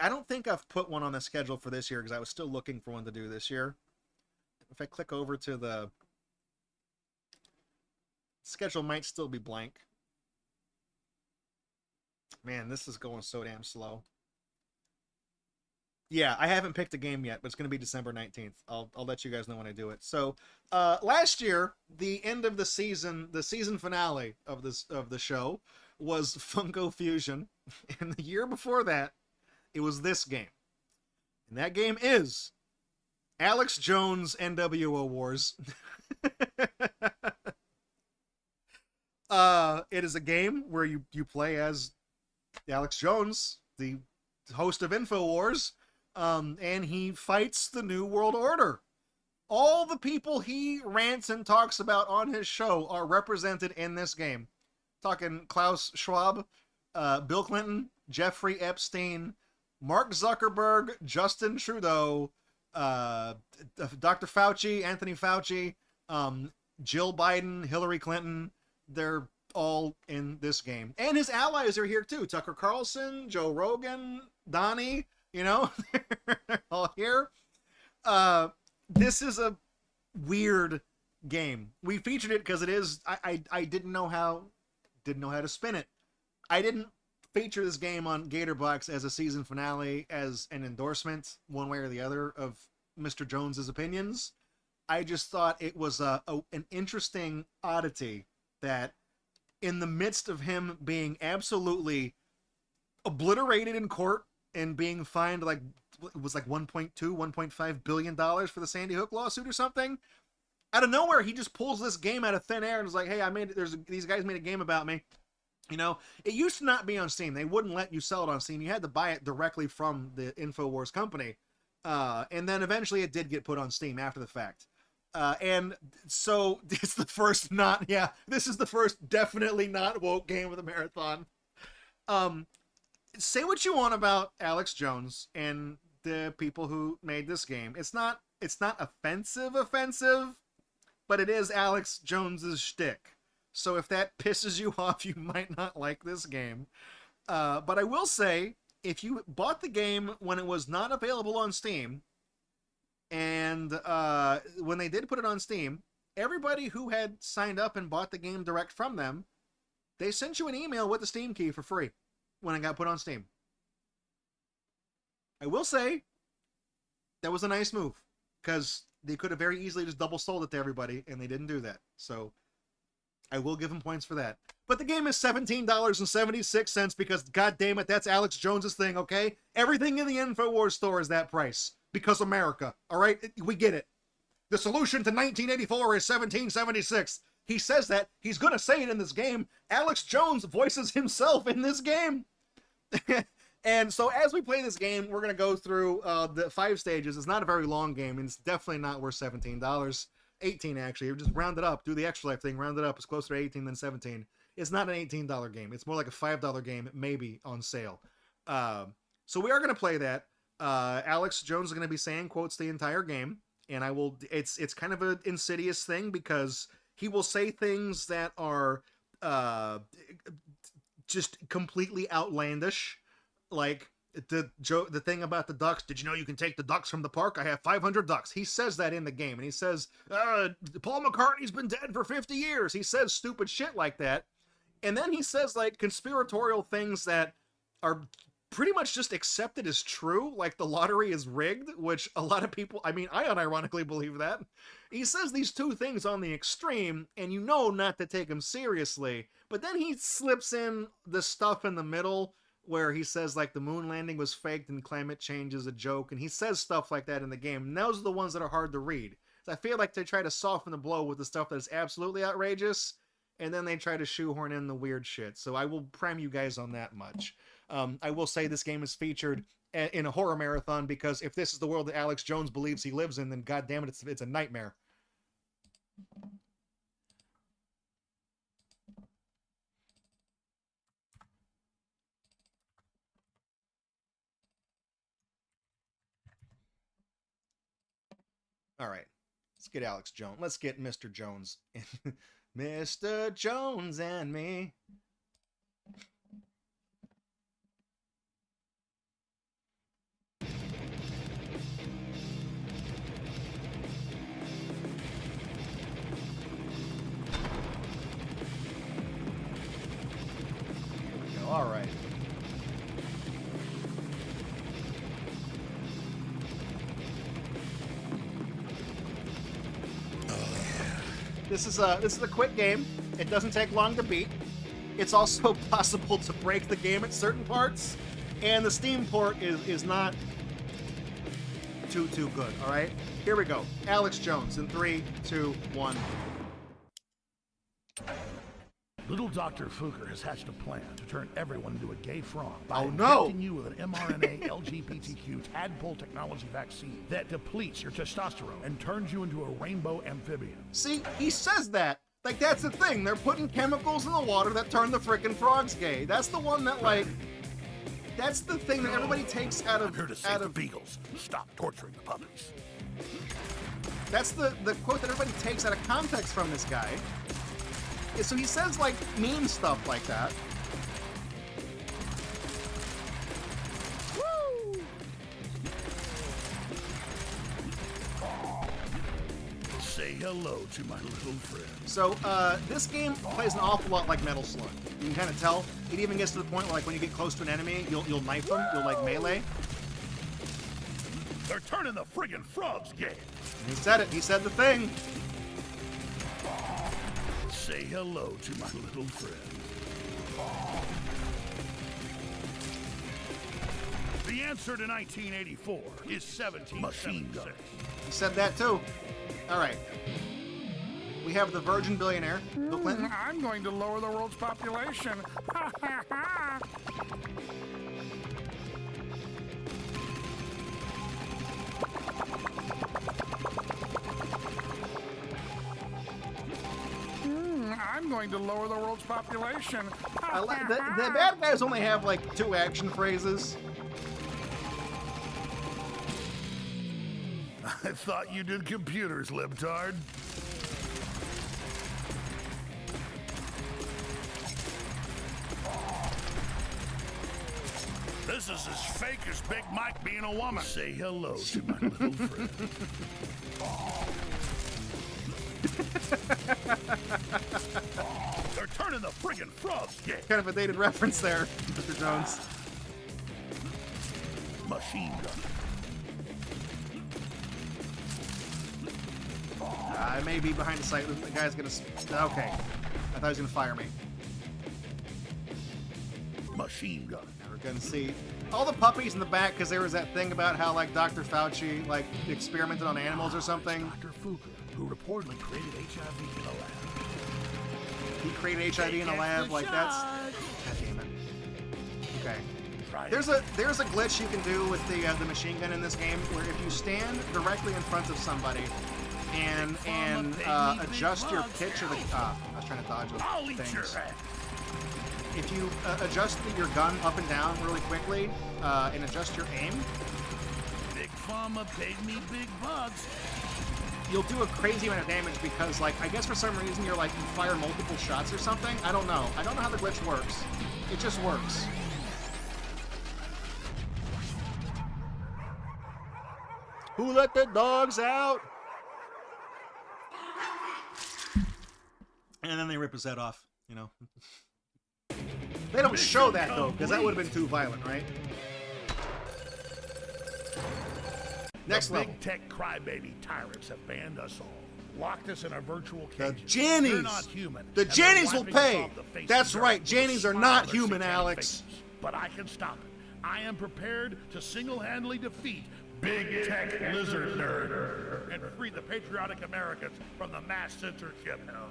don't think I've put one on the schedule for this year because I was still looking for one to do this year. If I click over to the schedule, might still be blank. Man, this is going so damn slow. Yeah, I haven't picked a game yet, but it's going to be December 19th. I'll let you guys know when I do it. So, last year, the end of the season finale of the show was Funko Fusion, and the year before that, it was this game. And that game is Alex Jones NWO Wars. It is a game where you play as Alex Jones, the host of InfoWars, and he fights the New World Order. All the people he rants and talks about on his show are represented in this game. Talking Klaus Schwab, Bill Clinton, Jeffrey Epstein, Mark Zuckerberg, Justin Trudeau, Dr. Fauci, Anthony Fauci, Jill Biden, Hillary Clinton. They're all in this game. And his allies are here too. Tucker Carlson, Joe Rogan, Donnie, you know, they're all here. This is a weird game. We featured it because it is, I didn't know how to spin it. I didn't feature this game on Gatorbox as a season finale, as an endorsement, one way or the other, of Mr. Jones's opinions. I just thought it was an interesting oddity that in the midst of him being absolutely obliterated in court and being fined like, it was like $1.5 billion for the Sandy Hook lawsuit or something, out of nowhere he just pulls this game out of thin air and is like, hey, these guys made a game about me. You know, it used to not be on Steam. They wouldn't let you sell it on Steam. You had to buy it directly from the InfoWars company. And then eventually it did get put on Steam after the fact. And so it's the first this is the first definitely not woke game of the marathon. Say what you want about Alex Jones and the people who made this game. It's not offensive, but it is Alex Jones's shtick. So if that pisses you off, you might not like this game. But I will say, if you bought the game when it was not available on Steam, and when they did put it on Steam, everybody who had signed up and bought the game direct from them, they sent you an email with the Steam key for free when it got put on Steam. I will say, that was a nice move, because they could have very easily just double sold it to everybody, and they didn't do that. So I will give him points for that. But the game is $17.76 because, god damn it, that's Alex Jones's thing, okay? Everything in the InfoWars store is that price. Because America, all right? We get it. The solution to 1984 is $17.76. He says that. He's going to say it in this game. Alex Jones voices himself in this game. And so as we play this game, we're going to go through the 5 stages. It's not a very long game, and it's definitely not worth $17. $18 actually. Just round it up. Do the extra life thing. Round it up. It's closer to 18 than 17. It's not an $18 game. It's more like a $5 game, maybe on sale. So we are going to play that. Alex Jones is going to be saying quotes the entire game, and I will. It's kind of an insidious thing because he will say things that are just completely outlandish, like the thing about the ducks. Did you know you can take the ducks from the park? I have 500 ducks. He says that in the game, and he says Paul McCartney's been dead for 50 years. He says stupid shit like that, and then he says like conspiratorial things that are pretty much just accepted as true, like the lottery is rigged, which a lot of people, I mean, I unironically believe that. He says these two things on the extreme, and you know not to take him seriously, but then he slips in the stuff in the middle where he says, like, the moon landing was faked and climate change is a joke, and he says stuff like that in the game, and those are the ones that are hard to read. I feel like they try to soften the blow with the stuff that is absolutely outrageous, and then they try to shoehorn in the weird shit, so I will prime you guys on that much. I will say this game is featured in a horror marathon because if this is the world that Alex Jones believes he lives in, then goddammit, it's a nightmare. All right, let's get Alex Jones. Let's get Mr. Jones. Mr. Jones and me. All right. This is a quick game. It doesn't take long to beat. It's also possible to break the game at certain parts, and the Steam port is not too good. All right, here we go. Alex Jones in 3, 2, 1. Little Dr. Fuker has hatched a plan to turn everyone into a gay frog by Oh, no. injecting you with an mRNA LGBTQ tadpole technology vaccine that depletes your testosterone and turns you into a rainbow amphibian. See, he says that. Like, that's the thing. They're putting chemicals in the water that turn the frickin' frogs gay. That's the one that, like, that's the thing that everybody takes out I'm here to of, save the beagles. Stop torturing the puppies. that's the quote that everybody takes out of context from this guy. So he says, like, mean stuff like that. Woo! Say hello to my little friend. So, this game plays an awful lot like Metal Slug. You can kind of tell. It even gets to the point where, like, when you get close to an enemy, you'll knife them. You'll, like, melee. They're turning the friggin' frogs gay. He said it. He said the thing. Say hello to my little friend. The answer to 1984 is 17 machine gun. He said that, too. All right. We have the Virgin Billionaire, Bill Clinton. I'm going to lower the world's population. I'm going to lower the world's population. The bad guys only have, like, 2 action phrases. I thought you did computers, libtard. This is as fake as Big Mike being a woman. Say hello to my little friend. They're turning the friggin' frogs gay. Kind of a dated reference there, Mr. Jones. Machine gun. I may be behind the sight. The guy's gonna... Okay. I thought he was gonna fire me. Machine gun. Now we're gonna see all the puppies in the back, because there was that thing about how, like, Dr. Fauci, like, experimented on animals or something. Dr. Fuker, who reportedly created HIV in a lab. He created HIV in a lab. Like, that's... God damn it. Okay. There's a glitch you can do with the machine gun in this game, where if you stand directly in front of somebody and adjust your pitch of the... I was trying to dodge those things. If you adjust your gun up and down really quickly and adjust your aim, Big Pharma paid me big bucks. you'll do a crazy amount of damage because, like, I guess for some reason you're like, you fire multiple shots or something. I don't know. I don't know how the glitch works. It just works. Who let the dogs out? And then they rip his head off, you know. They don't show that, though, because that would have been too violent, right? Next level. Big tech crybaby tyrants have banned us all. Locked us in our virtual The cages. Jannies! They're not human. The and they're Jannies will wiping us pay! off the face That's of right, the earth with Jannies are a not smile on their human, satanic Alex. faces. But I can stop it. I am prepared to single-handedly defeat Big Tech Lizard Nerd and free the patriotic Americans from the mass censorship hell.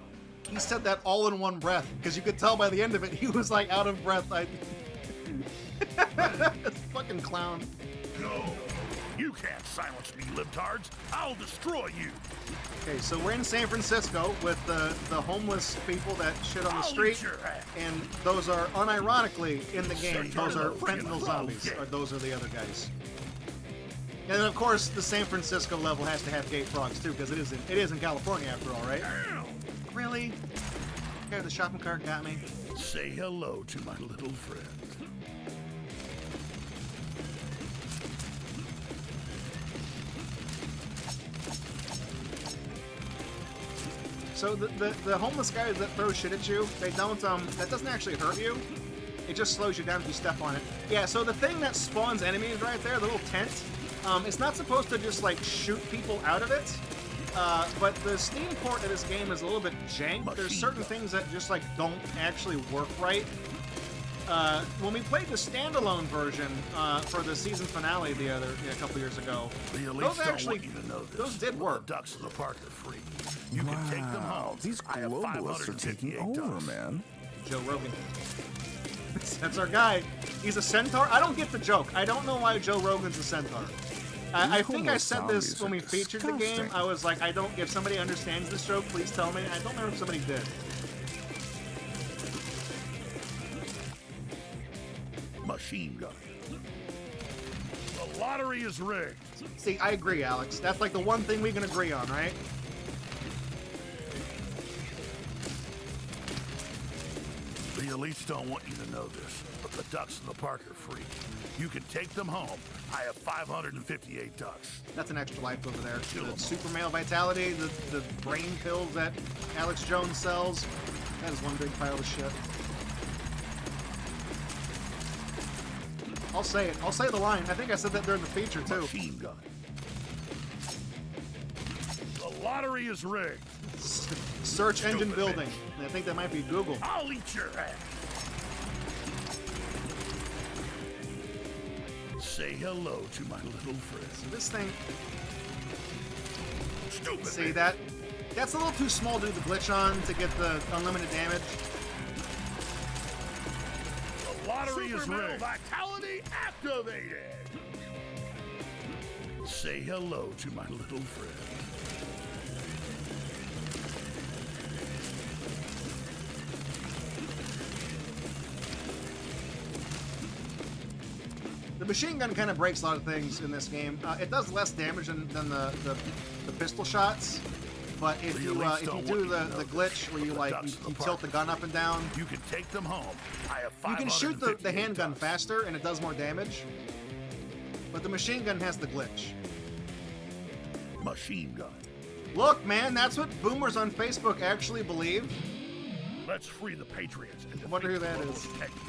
He said that all in one breath, because you could tell by the end of it, he was, like, out of breath. Fucking clown. No, you can't silence me, libtards. I'll destroy you. Okay, so we're in San Francisco with the homeless people that shit on the I'll street, eat your ass. and those are unironically in the game. Sure, Those are you're fentanyl freaking zombies, frogs. or those are the other guys. And then, of course, the San Francisco level has to have gay frogs too, because it is in California after all, right? Really? Okay, the shopping cart got me. Say hello to my little friend. So the homeless guys that throw shit at you, they don't that doesn't actually hurt you. It just slows you down if you step on it. Yeah, so the thing that spawns enemies right there, the little tent, it's not supposed to just like shoot people out of it. But the Steam port of this game is a little bit jank. There's certain things that just like don't actually work right. When we played the standalone version for the season finale a couple years ago, those actually those did work. Ducks in the park are free. You can take them home. These I have globalists are taking 558 over, ducks. man. Joe Rogan. That's our guy. He's a centaur. I don't get the joke. I don't know why Joe Rogan's a centaur. I think I said this when we featured the game. I was like, if somebody understands this joke, please tell me. I don't remember if somebody did. Machine gun. The lottery is rigged. See, I agree, Alex. That's like the one thing we can agree on, right? The elites don't want you to know this, but the ducks in the park are free. You can take them home. I have 558 ducks. That's an extra life over there. The super male vitality, the brain pills that Alex Jones sells. That is one big pile of shit. I'll say it. I'll say the line. I think I said that during the feature, too. Machine gun. The lottery is rigged. Search engine Stupid building. I think that might be Google. I'll eat your ass. Say hello to my little friend. So this thing, Stupid. see that's a little too small to do the glitch on to get the unlimited damage. The lottery is Super rigged. Vitality activated. Say hello to my little friend. The machine gun kind of breaks a lot of things in this game. It does less damage than the pistol shots, but if you do the glitch where you tilt the gun up and down, You can take them home. I have you can shoot the 558 handgun ducks. faster and it does more damage. But the machine gun has the glitch. Machine gun. Look, man, that's what boomers on Facebook actually believe. Let's free the Patriots. And I wonder who defeat that the is. global tech beast.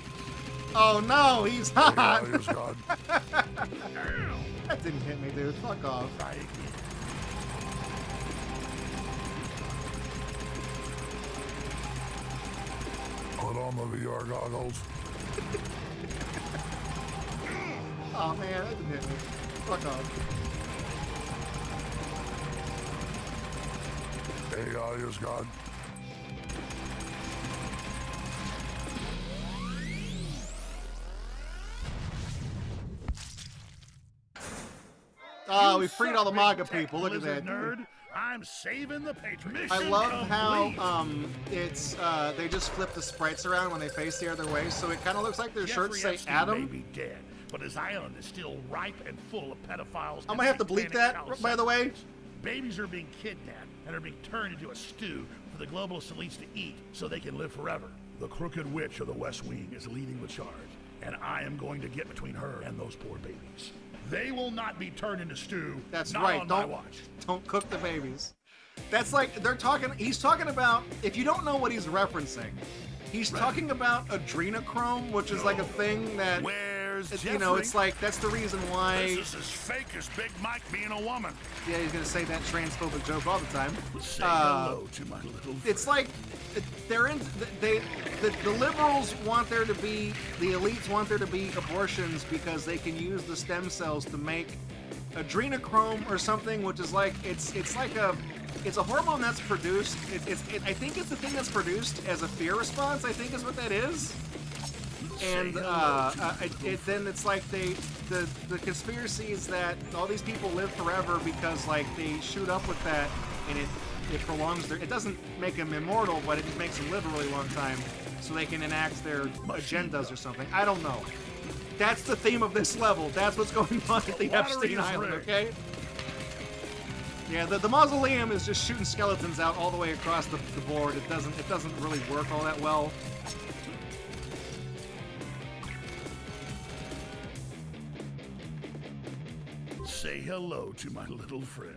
Oh no, he's hot. Warriors God. That didn't hit me, dude. Fuck off. Try again. Put on the VR goggles. Oh man, that didn't hit me. Fuck off. AI is God. Oh, we freed all the Big MAGA tech people. Look at lizard that. Nerd. I'm saving the Patriots. I love Mission how complete. it's they just flip the sprites around when they face the other way, so it kind of looks like their shirts Jeffrey say Epstein may Adam. be dead, but his island is still ripe and full of pedophiles. I'm gonna have to bleep that, by the way. Babies are being kidnapped and are being turned into a stew for the globalist elites to eat so they can live forever. The crooked witch of the West Wing is leading the charge, and I am going to get between her and those poor babies. They will not be turned into stew. That's not right. on my watch. Don't cook the babies. That's like he's talking about, if you don't know what he's referencing, he's talking about adrenochrome, which is like a thing that Where's Jeffrey? you know, it's like that's the reason why This is as fake as Big Mike being a woman. yeah, he's gonna say that transphobic joke all the time. Say hello to my little friend. It's like they're in the liberals want there to be, the elites want there to be abortions because they can use the stem cells to make adrenochrome or something, which is like it's a hormone that's produced. I think it's the thing that's produced as a fear response. I think is what that is. And then it's like the conspiracy is that all these people live forever because like they shoot up with that and it prolongs it doesn't make them immortal, but it just makes them live a really long time so they can enact their agendas or something. I don't know. That's the theme of this level. That's what's going on at the Epstein Island, okay? Yeah, the mausoleum is just shooting skeletons out all the way across the board. It doesn't really work all that well. Say hello to my little friend.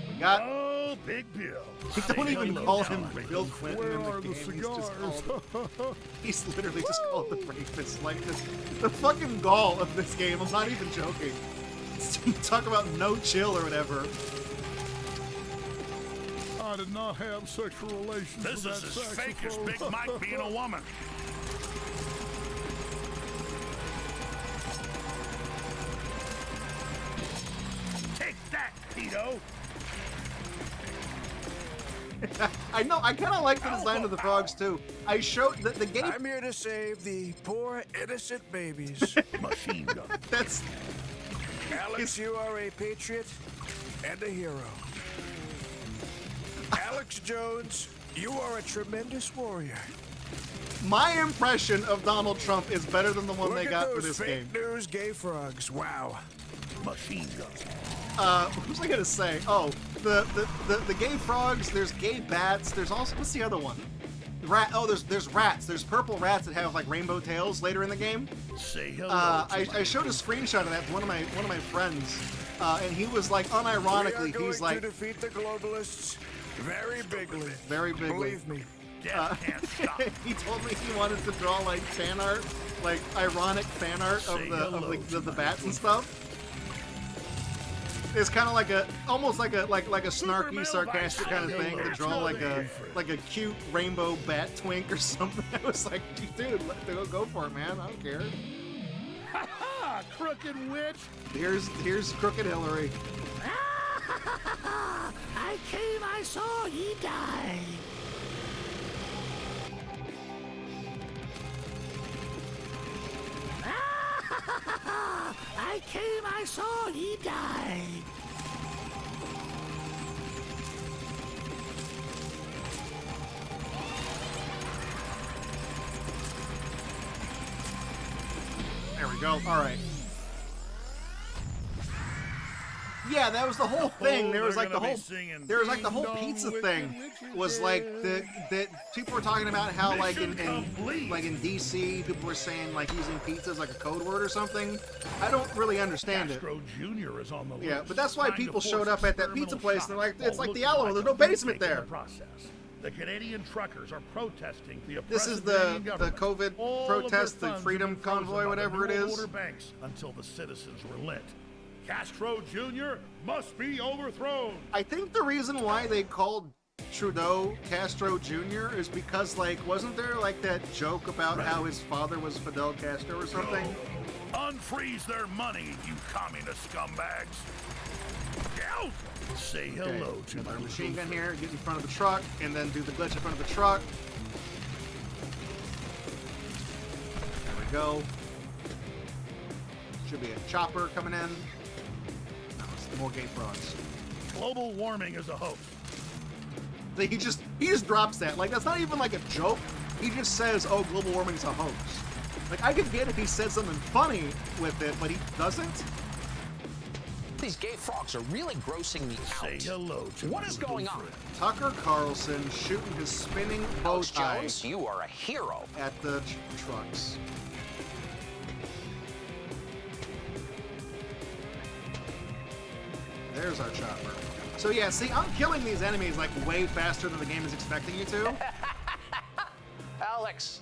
We got. Oh, Big Bill. We don't Say even hello call to him my Bill little friend. Clinton in the game. He's literally just called the rapist. Like the fucking gall of this game. I'm not even joking. Talk about no chill or whatever. I did not have sexual relations. This is as fake as Big Mike being a woman. Take that, Tito. I know. I kind of like the design of the frogs too. I showed the game. I'm here to save the poor innocent babies. Machine gun. That's Alex, you are a patriot and a hero. Alex Jones, you are a tremendous warrior. my impression of Donald Trump is better than the one Look they at got those for this game. fake news gay frogs. Wow. Machine gun. What was I gonna say? Oh, the gay frogs. There's gay bats. There's also, what's the other one? Rat. Oh, there's rats. There's purple rats that have like rainbow tails later in the game. Say hello. I showed a screenshot of that to one of my friends, and he was like, unironically, we are he's going like, to defeat the globalists very bigly. very bigly. Believe me. Death can't stop. He told me he wanted to draw like fan art, like ironic fan art of Say the hello to the my bats and stuff. It's kind of like almost like a snarky, sarcastic kind of thing to draw like a cute rainbow bat twink or something. I was like, dude, go for it, man. I don't care. Ha ha! Crooked witch! Here's Crooked Hillary. I came, I saw, ye die. I came, I saw, ye die. There we go. All right. Yeah, that was the whole thing. There was like the whole pizza thing was like that people were talking about how like in DC people were saying like using pizza as like a code word or something. I don't really understand it. Castro Jr. is on the list. Yeah, but that's why trying to people force showed up at that experimental pizza place and they're like, shops it's while like the looking Alamo. There's no a basement fruitcake in there. the process. The Canadian truckers are protesting the This is oppressive the Canadian government. COVID All protest, of their the funds Freedom have been frozen Convoy, by whatever the it New is. Order banks until the citizens relent. Castro Jr. must be overthrown. I think the reason why they called Trudeau Castro Jr. is because, like, wasn't there, like, that joke about how his father was Fidel Castro or something? Go. Unfreeze their money, you communist scumbags. Out! Say hello to Got my our little machine gun friend. here, get in front of the truck, and then do the glitch in front of the truck. There we go. Should be a chopper coming in. No, it's more gay frogs. Global warming is a hoax. He just drops that. Like, that's not even like a joke. He just says, oh, global warming is a hoax. Like, I could get if he said something funny with it, but he doesn't. These gay frogs are really grossing me Say out. hello to What my is little going on? friend. Tucker Carlson shooting his spinning bow Alex tie Jones, you are a hero. at the trucks. There's our chopper. So yeah, see, I'm killing these enemies like way faster than the game is expecting you to, Alex,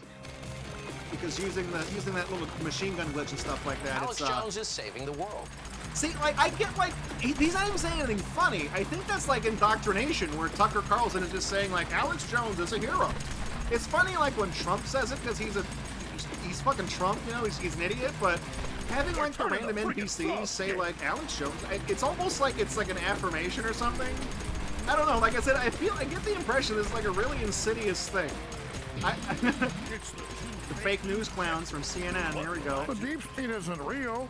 because using that little machine gun glitch and stuff like that. Alex Jones is saving the world. See, like, I get, like, he's not even saying anything funny. I think that's, like, indoctrination, where Tucker Carlson is just saying, like, Alex Jones is a hero. It's funny, like, when Trump says it, because he's fucking Trump, you know, he's an idiot, but having, like, the random NPCs say, like, Alex Jones, it's almost like it's, like, an affirmation or something. I don't know, like I said, I get the impression this is, like, a really insidious thing. The fake news clowns from CNN, here we go. The deep state isn't real.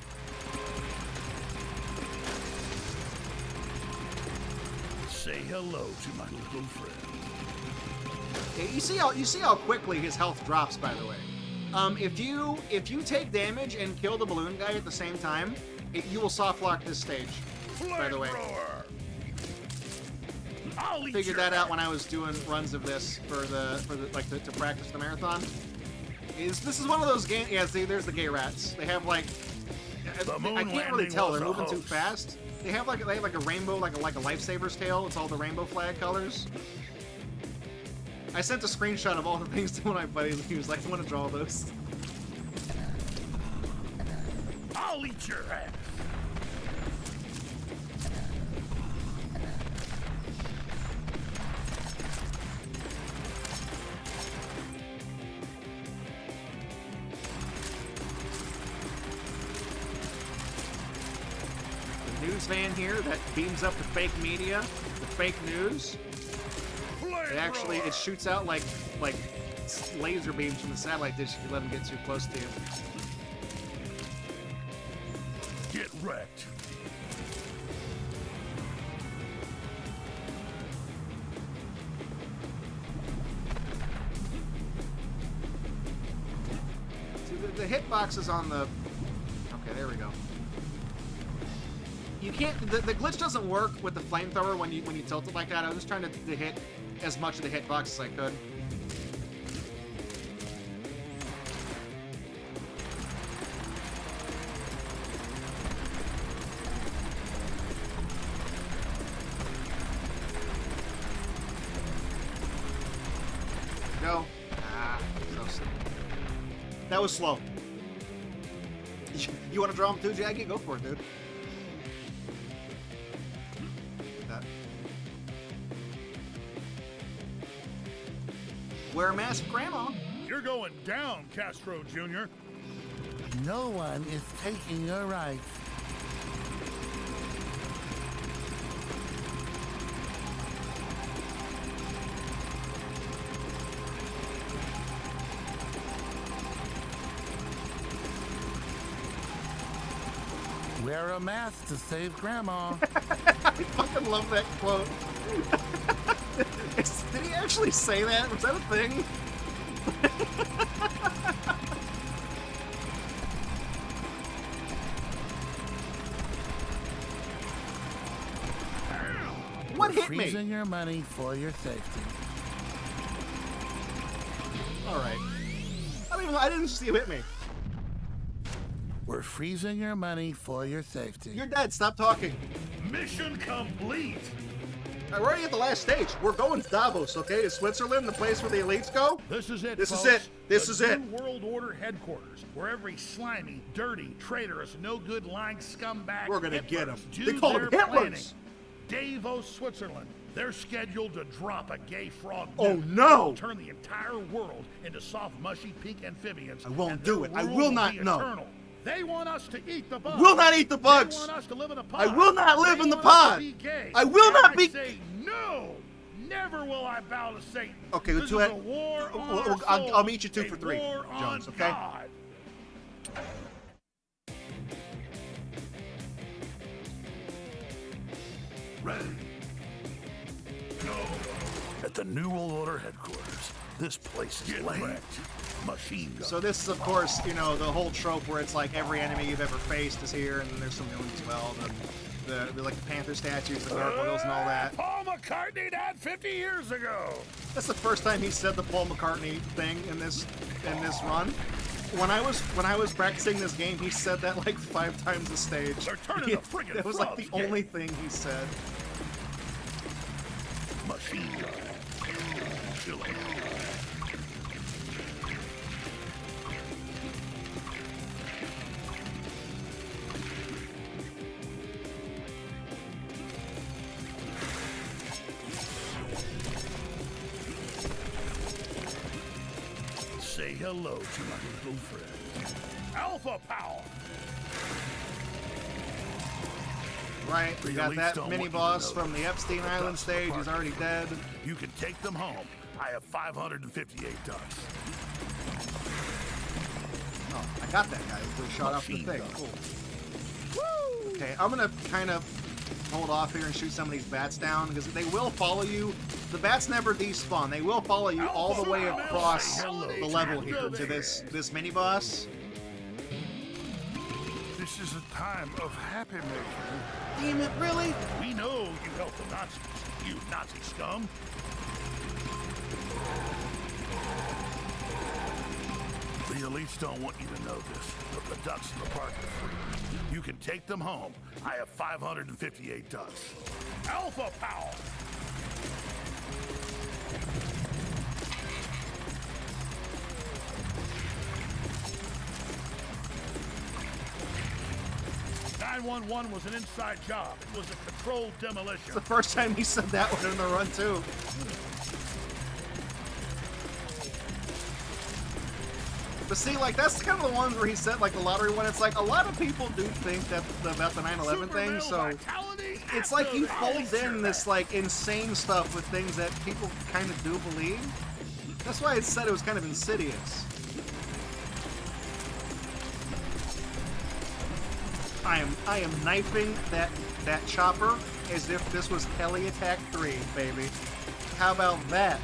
Say hello to my little friend. Okay, you see how quickly his health drops, by the way. If you take damage and kill the balloon guy at the same time, you will soft lock this stage. By the way, figured that out when I was doing runs of this for the to practice the marathon. This is one of those games? Yeah, see, there's the gay rats. They have like I can't really tell. They're moving too fast. They have like a rainbow, like a lifesaver's tail. It's all the rainbow flag colors. I sent a screenshot of all the things to one of my buddies, and he was like, "I want to draw those." I'll eat your ass. Ravens fan here that beams up the fake media, the fake news. It shoots out like laser beams from the satellite dish if you let them get too close to you. Get wrecked. See, the hitboxes on the... Okay, there we go. You can't... The glitch doesn't work with the flamethrower when you tilt it like that. I was just trying to hit as much of the hitbox as I could. Go. Ah, so slow. That was slow. You want to draw him too, Jackie? Go for it, dude. That. Wear a mask, Grandma. You're going down, Castro Jr. No one is taking your rights. Wear a mask to save Grandma. I fucking love that quote. Did he actually say that? Was that a thing? What hit me? Freezing your money for your safety. All right. I didn't see you hit me. We're freezing your money for your safety. You're dead. Stop talking. Mission complete. We're already at the last stage. We're going to Davos, okay? Is Switzerland the place where the elites go? This is it, This folks. is it. This The is it. New World Order headquarters, where every slimy, dirty, traitorous, no-good lying scumbag We're gonna get 'em. do They call their them Hitlers. planning. Davos, Switzerland. They're scheduled to drop a gay frog. Oh, nuke no. that'll turn the entire world into soft, mushy pink amphibians. I won't and do their it. I rule will not- be no. eternal. They want us to eat the bugs. Will not eat the bugs. They want us to live in a pod. I will not live They in the want us to pod. be gay. I will And not I be- say no. Never will I bow to Satan. Okay, this is two a at- war on I'll- our I'll souls, meet you 2 for a 3, war on Jones, okay? God. Ready. Go. At the New World Order headquarters, this place is wrecked. Machine gun. So this is, of course, you know, the whole trope where it's like every enemy you've ever faced is here, and then there's some new ones as well. The like the Panther statues, the gargoyles, and all that. Paul McCartney died 50 years ago. That's the first time he said the Paul McCartney thing in this run. When I was practicing this game, he said that like 5 times a stage. They're turning the friggin' That was like the frogs only gay. thing he said. Machine gun. Killing. Say hello to my little friend. Alpha power. Right, we The got elites that don't mini want you to boss know from the this, Epstein but Island that's the stage. part He's already dead. You can take them home. I have 558 ducks. Oh, I got that guy before he shot off the Machine thing. gun. Cool. Woo! Okay, I'm gonna kind of hold off here and shoot some of these bats down because they will follow you. The bats never despawn. They will follow you all the way across the level here to this mini boss. This is a time of happy making. Damn it, really? We know you helped the Nazis, you Nazi scum. The elites don't want you to know this, but the ducks in the park are free. You can take them home. I have 558 ducks. Alpha power! "911 was an inside job. It was a controlled demolition. It's the first time he said that one in the run, too. But see, like, that's kind of the ones where he said, like, the lottery one. It's like, a lot of people do think that about the 9/11 thing, so it's like you fold in this, like, insane stuff with things that people kind of do believe. That's why I said it was kind of insidious. I am knifing that chopper as if this was Heli Attack 3, baby. How about that?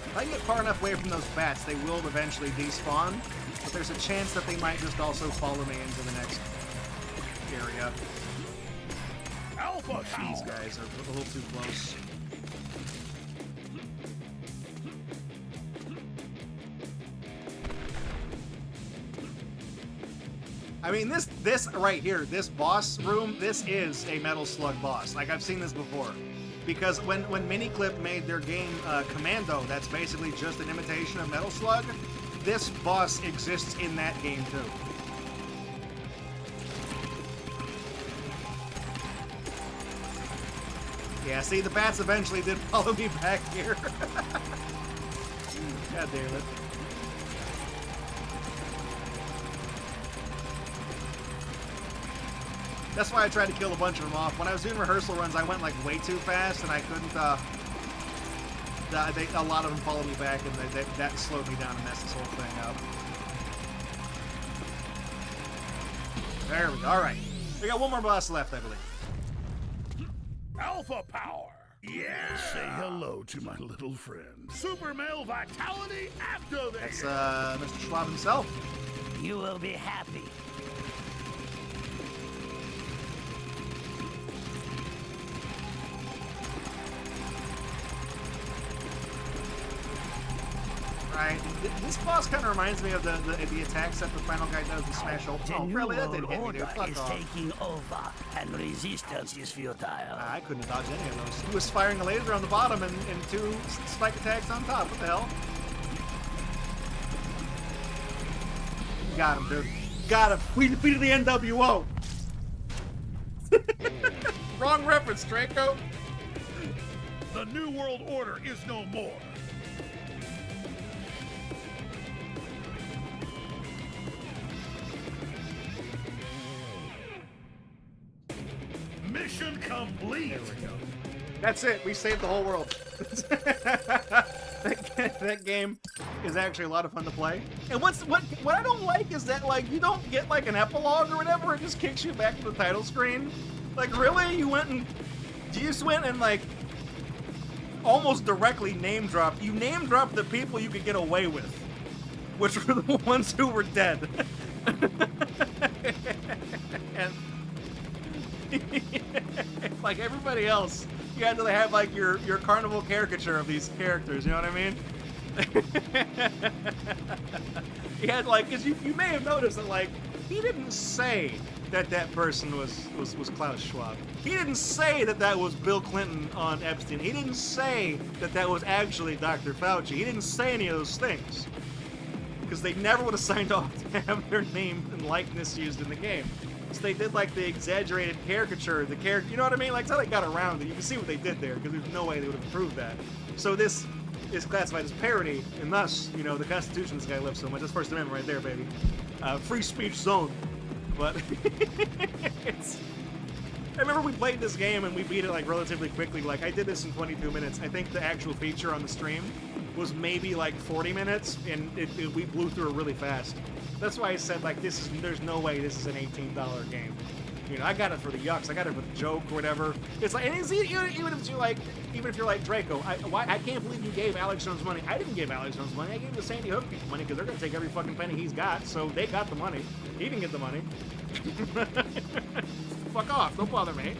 If I get far enough away from those bats, they will eventually despawn, but there's a chance that they might just also follow me into the next area. Alpha These guys are a little too close. I mean, this right here, this boss room, this is a Metal Slug boss. Like, I've seen this before. Because when Miniclip made their game Commando, that's basically just an imitation of Metal Slug, this boss exists in that game too. Yeah, see, the bats eventually did follow me back here. God damn it. That's why I tried to kill a bunch of them off. When I was doing rehearsal runs, I went like way too fast, and I couldn't. A lot of them followed me back, and that slowed me down and messed this whole thing up. There we go. All right, we got one more boss left, I believe. Alpha power. Yeah. Say hello to my little friend. Super male vitality activated. That's Mr. Schwab himself. You will be happy. Right. This boss kind of reminds me of the attacks that the final guy does in Smash Ultimate. Oh, really? That didn't hit me, dude. Fuck off. Taking over, and resistance is futile. I couldn't have dodged any of those. He was firing a laser on the bottom and two spike attacks on top. What the hell? Got him, dude. Got him. We defeated the NWO. Wrong reference, Draco. The New World Order is no more. Mission complete. There we go. That's it. We saved the whole world. that game is actually a lot of fun to play. And what I don't like is that, like, you don't get like an epilogue or whatever. It just kicks you back to the title screen. Like, really? You just went and like almost directly name dropped. You name dropped the people you could get away with, which were the ones who were dead. And like everybody else, you had to have like your carnival caricature of these characters, you know what I mean? You had like, because you may have noticed that like he didn't say that person was Klaus Schwab. He didn't say that was Bill Clinton on Epstein. He didn't say that was actually Dr. Fauci. He didn't say any of those things because they never would have signed off to have their name and likeness used in the game. So they did like the exaggerated caricature of the character, you know what I mean? Like, that's how they got around it. You can see what they did there, because there's no way they would have improved that. So this is classified as parody, and thus, you know, the Constitution this guy lives so much. That's First Amendment right there, baby. Free speech zone. But I remember we played this game and we beat it like relatively quickly. Like, I did this in 22 minutes. I think the actual feature on the stream was maybe like 40 minutes, and we blew through it really fast. That's why I said, like, there's no way this is an $18 game. You know, I got it for the yucks. I got it for the joke or whatever. It's like, and it's, even if you're like Draco, I can't believe you gave Alex Jones money. I didn't give Alex Jones money. I gave the Sandy Hook people money because they're gonna take every fucking penny he's got. So they got the money. He didn't get the money. Fuck off. Don't bother me.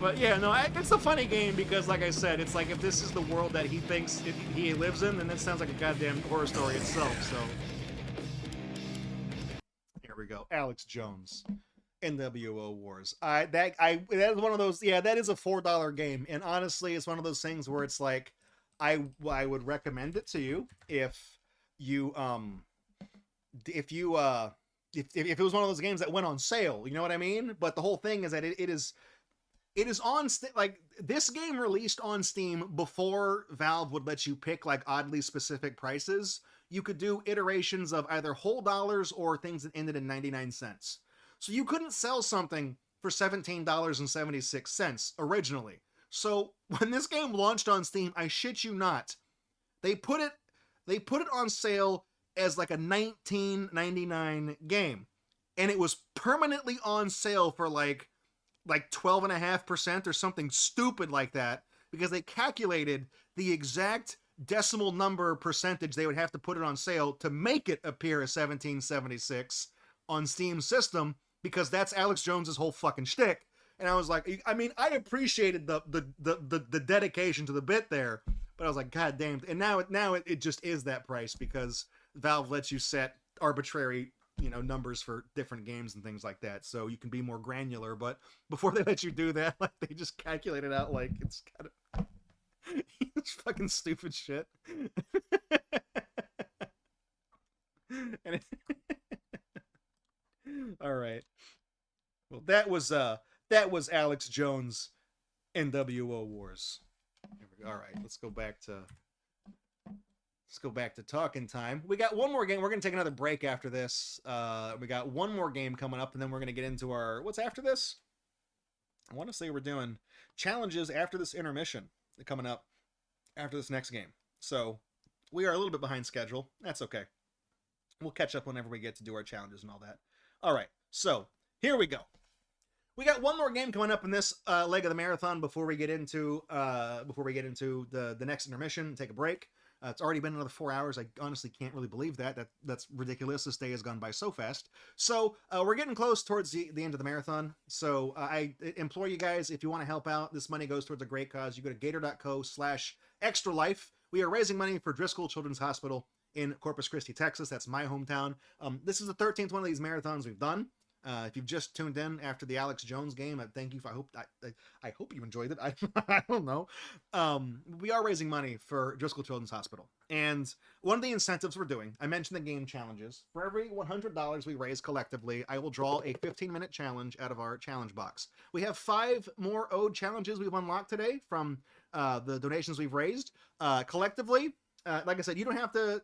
But yeah, no, it's a funny game because, like I said, it's like if this is the world that he thinks he lives in, then that sounds like a goddamn horror story itself. So. We go. Alex Jones, NWO Wars. That is one of those. Yeah, that is a $4 game, and honestly, it's one of those things where it's like, I would recommend it to you if it was one of those games that went on sale. You know what I mean? But the whole thing is that it It is on like this game released on Steam before Valve would let you pick like oddly specific prices. You could do iterations of either whole dollars or things that ended in 99 cents. So you couldn't sell something for $17.76 originally. So when this game launched on Steam, I shit you not, they put it on sale as like a $19.99 game, and it was permanently on sale for like 12.5% or something stupid like that, because they calculated the exact decimal number percentage they would have to put it on sale to make it appear as 1776 on Steam system, because that's Alex Jones's whole fucking shtick. And I was like, I mean, I appreciated the dedication to the bit there, but I was like, God damn. And now it just is that price because Valve lets you set arbitrary, you know, numbers for different games and things like that, so you can be more granular. But before they let you do that, like, they just calculate it out like it's kind of it's fucking stupid shit. And all right, well, that was Alex Jones NWO Wars. All right, let's go back to talking time. We got one more game. We're going to take another break after this. We got one more game coming up, and then we're going to get into our... What's after this? I want to say we're doing challenges after this intermission coming up after this next game. So we are a little bit behind schedule. That's okay. We'll catch up whenever we get to do our challenges and all that. All right, so here we go. We got one more game coming up in this leg of the marathon before we get into the next intermission and take a break. It's already been another 4 hours. I honestly can't really believe that. That's ridiculous. This day has gone by so fast. So we're getting close towards the end of the marathon. So I implore you guys, if you want to help out, this money goes towards a great cause. You go to gator.co/extralife. We are raising money for Driscoll Children's Hospital in Corpus Christi, Texas. That's my hometown. This is the 13th one of these marathons we've done. If you've just tuned in after the Alex Jones game, thank you. I hope you enjoyed it. I don't know. We are raising money for Driscoll Children's Hospital, and one of the incentives we're doing, I mentioned the game challenges. For every $100 we raise collectively, I will draw a 15-minute challenge out of our challenge box. We have 5 more owed challenges we've unlocked today from the donations we've raised collectively. Like I said, you don't have to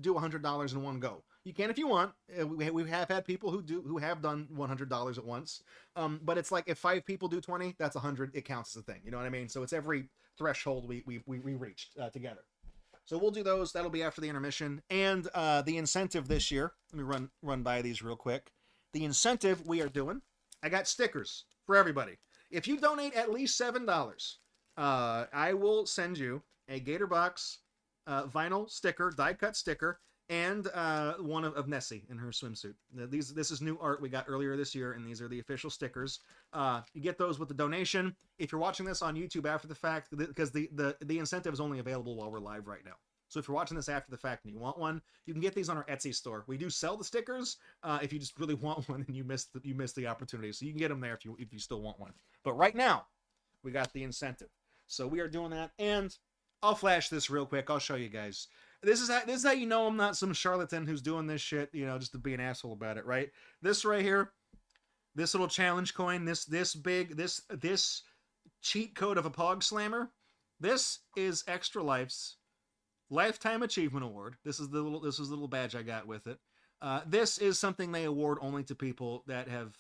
do $100 in one go. You can if you want. We have had people who have done $100 at once. But it's like if 5 people do 20, that's 100. It counts as a thing. You know what I mean? So it's every threshold we reached together. So we'll do those. That'll be after the intermission. And the incentive this year. Let me run by these real quick. The incentive we are doing. I got stickers for everybody. If you donate at least $7, I will send you a Gatorbox vinyl sticker, die-cut sticker, and one of Nessie in her swimsuit. This is new art we got earlier this year, and these are the official stickers. You get those with the donation. If you're watching this on YouTube after the fact, because the incentive is only available while we're live right now. So if you're watching this after the fact and you want one, you can get these on our Etsy store. We do sell the stickers if you just really want one and you missed the opportunity. So you can get them there if you still want one. But right now, we got the incentive. So we are doing that, and I'll flash this real quick. I'll show you guys. This is how you know I'm not some charlatan who's doing this shit, you know, just to be an asshole about it, right? This right here, this little challenge coin, this cheat code of a Pog Slammer, this is Extra Life's Lifetime Achievement Award. This is the little badge I got with it. This is something they award only to people that have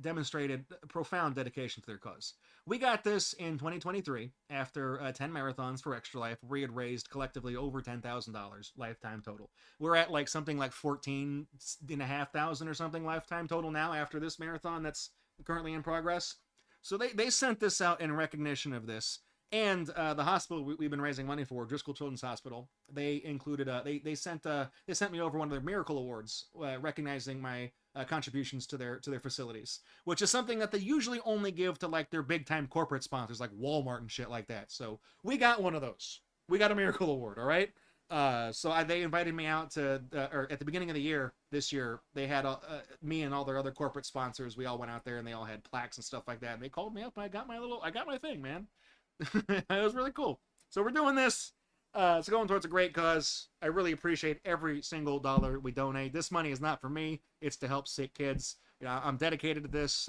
demonstrated profound dedication to their cause. We got this in 2023 after 10 marathons for Extra Life. We had raised collectively over $10,000 lifetime total. We're at like something like 14,500 or something lifetime total now after this marathon that's currently in progress. So they sent this out in recognition of this. And the hospital we've been raising money for, Driscoll Children's Hospital, they included they sent me over one of their Miracle Awards, recognizing my contributions to their facilities, which is something that they usually only give to like their big time corporate sponsors like Walmart and shit like that. So we got one of those. We got a Miracle Award, all right. So they invited me out to, or at the beginning of the year, this year, they had me and all their other corporate sponsors. We all went out there and they all had plaques and stuff like that. And they called me up and I got my thing, man. It was really cool. So we're doing this. It's going towards a great cause. I really appreciate every single dollar we donate. This money is not for me. It's to help sick kids. Yeah, I'm dedicated to this.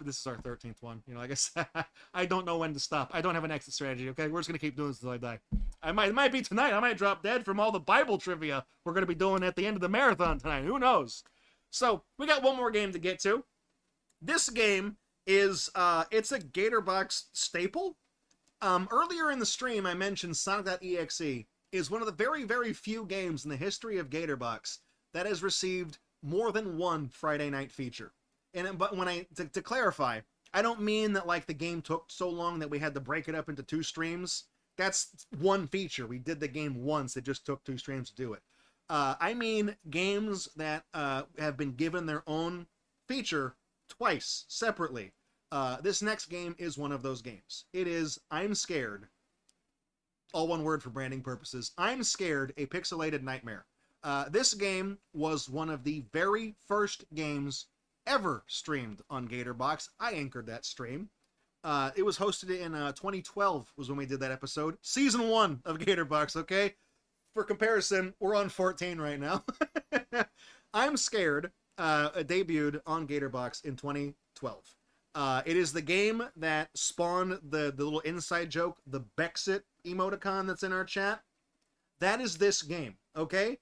This is our 13th one. You know, like I said, I don't know when to stop. I don't have an exit strategy. Okay, we're just gonna keep doing this until I die. It might be tonight. I might drop dead from all the Bible trivia we're gonna be doing at the end of the marathon tonight. Who knows? So we got one more game to get to. This game is it's a Gatorbox staple. Earlier in the stream, I mentioned Sonic.exe is one of the very, very few games in the history of Gatorbox that has received more than one Friday night feature. But when to clarify, I don't mean that like the game took so long that we had to break it up into 2 streams. That's one feature. We did the game once. It just took 2 streams to do it. I mean games that have been given their own feature twice separately. This next game is one of those games. It is I'm Scared. All one word for branding purposes. I'm Scared, a pixelated nightmare. This game was one of the very first games ever streamed on Gatorbox. I anchored that stream. It was hosted in 2012 was when we did that episode. Season 1 of Gatorbox, okay? For comparison, we're on 14 right now. I'm Scared debuted on Gatorbox in 2012. It is the game that spawned the little inside joke, the Bexit emoticon that's in our chat. That is this game, okay?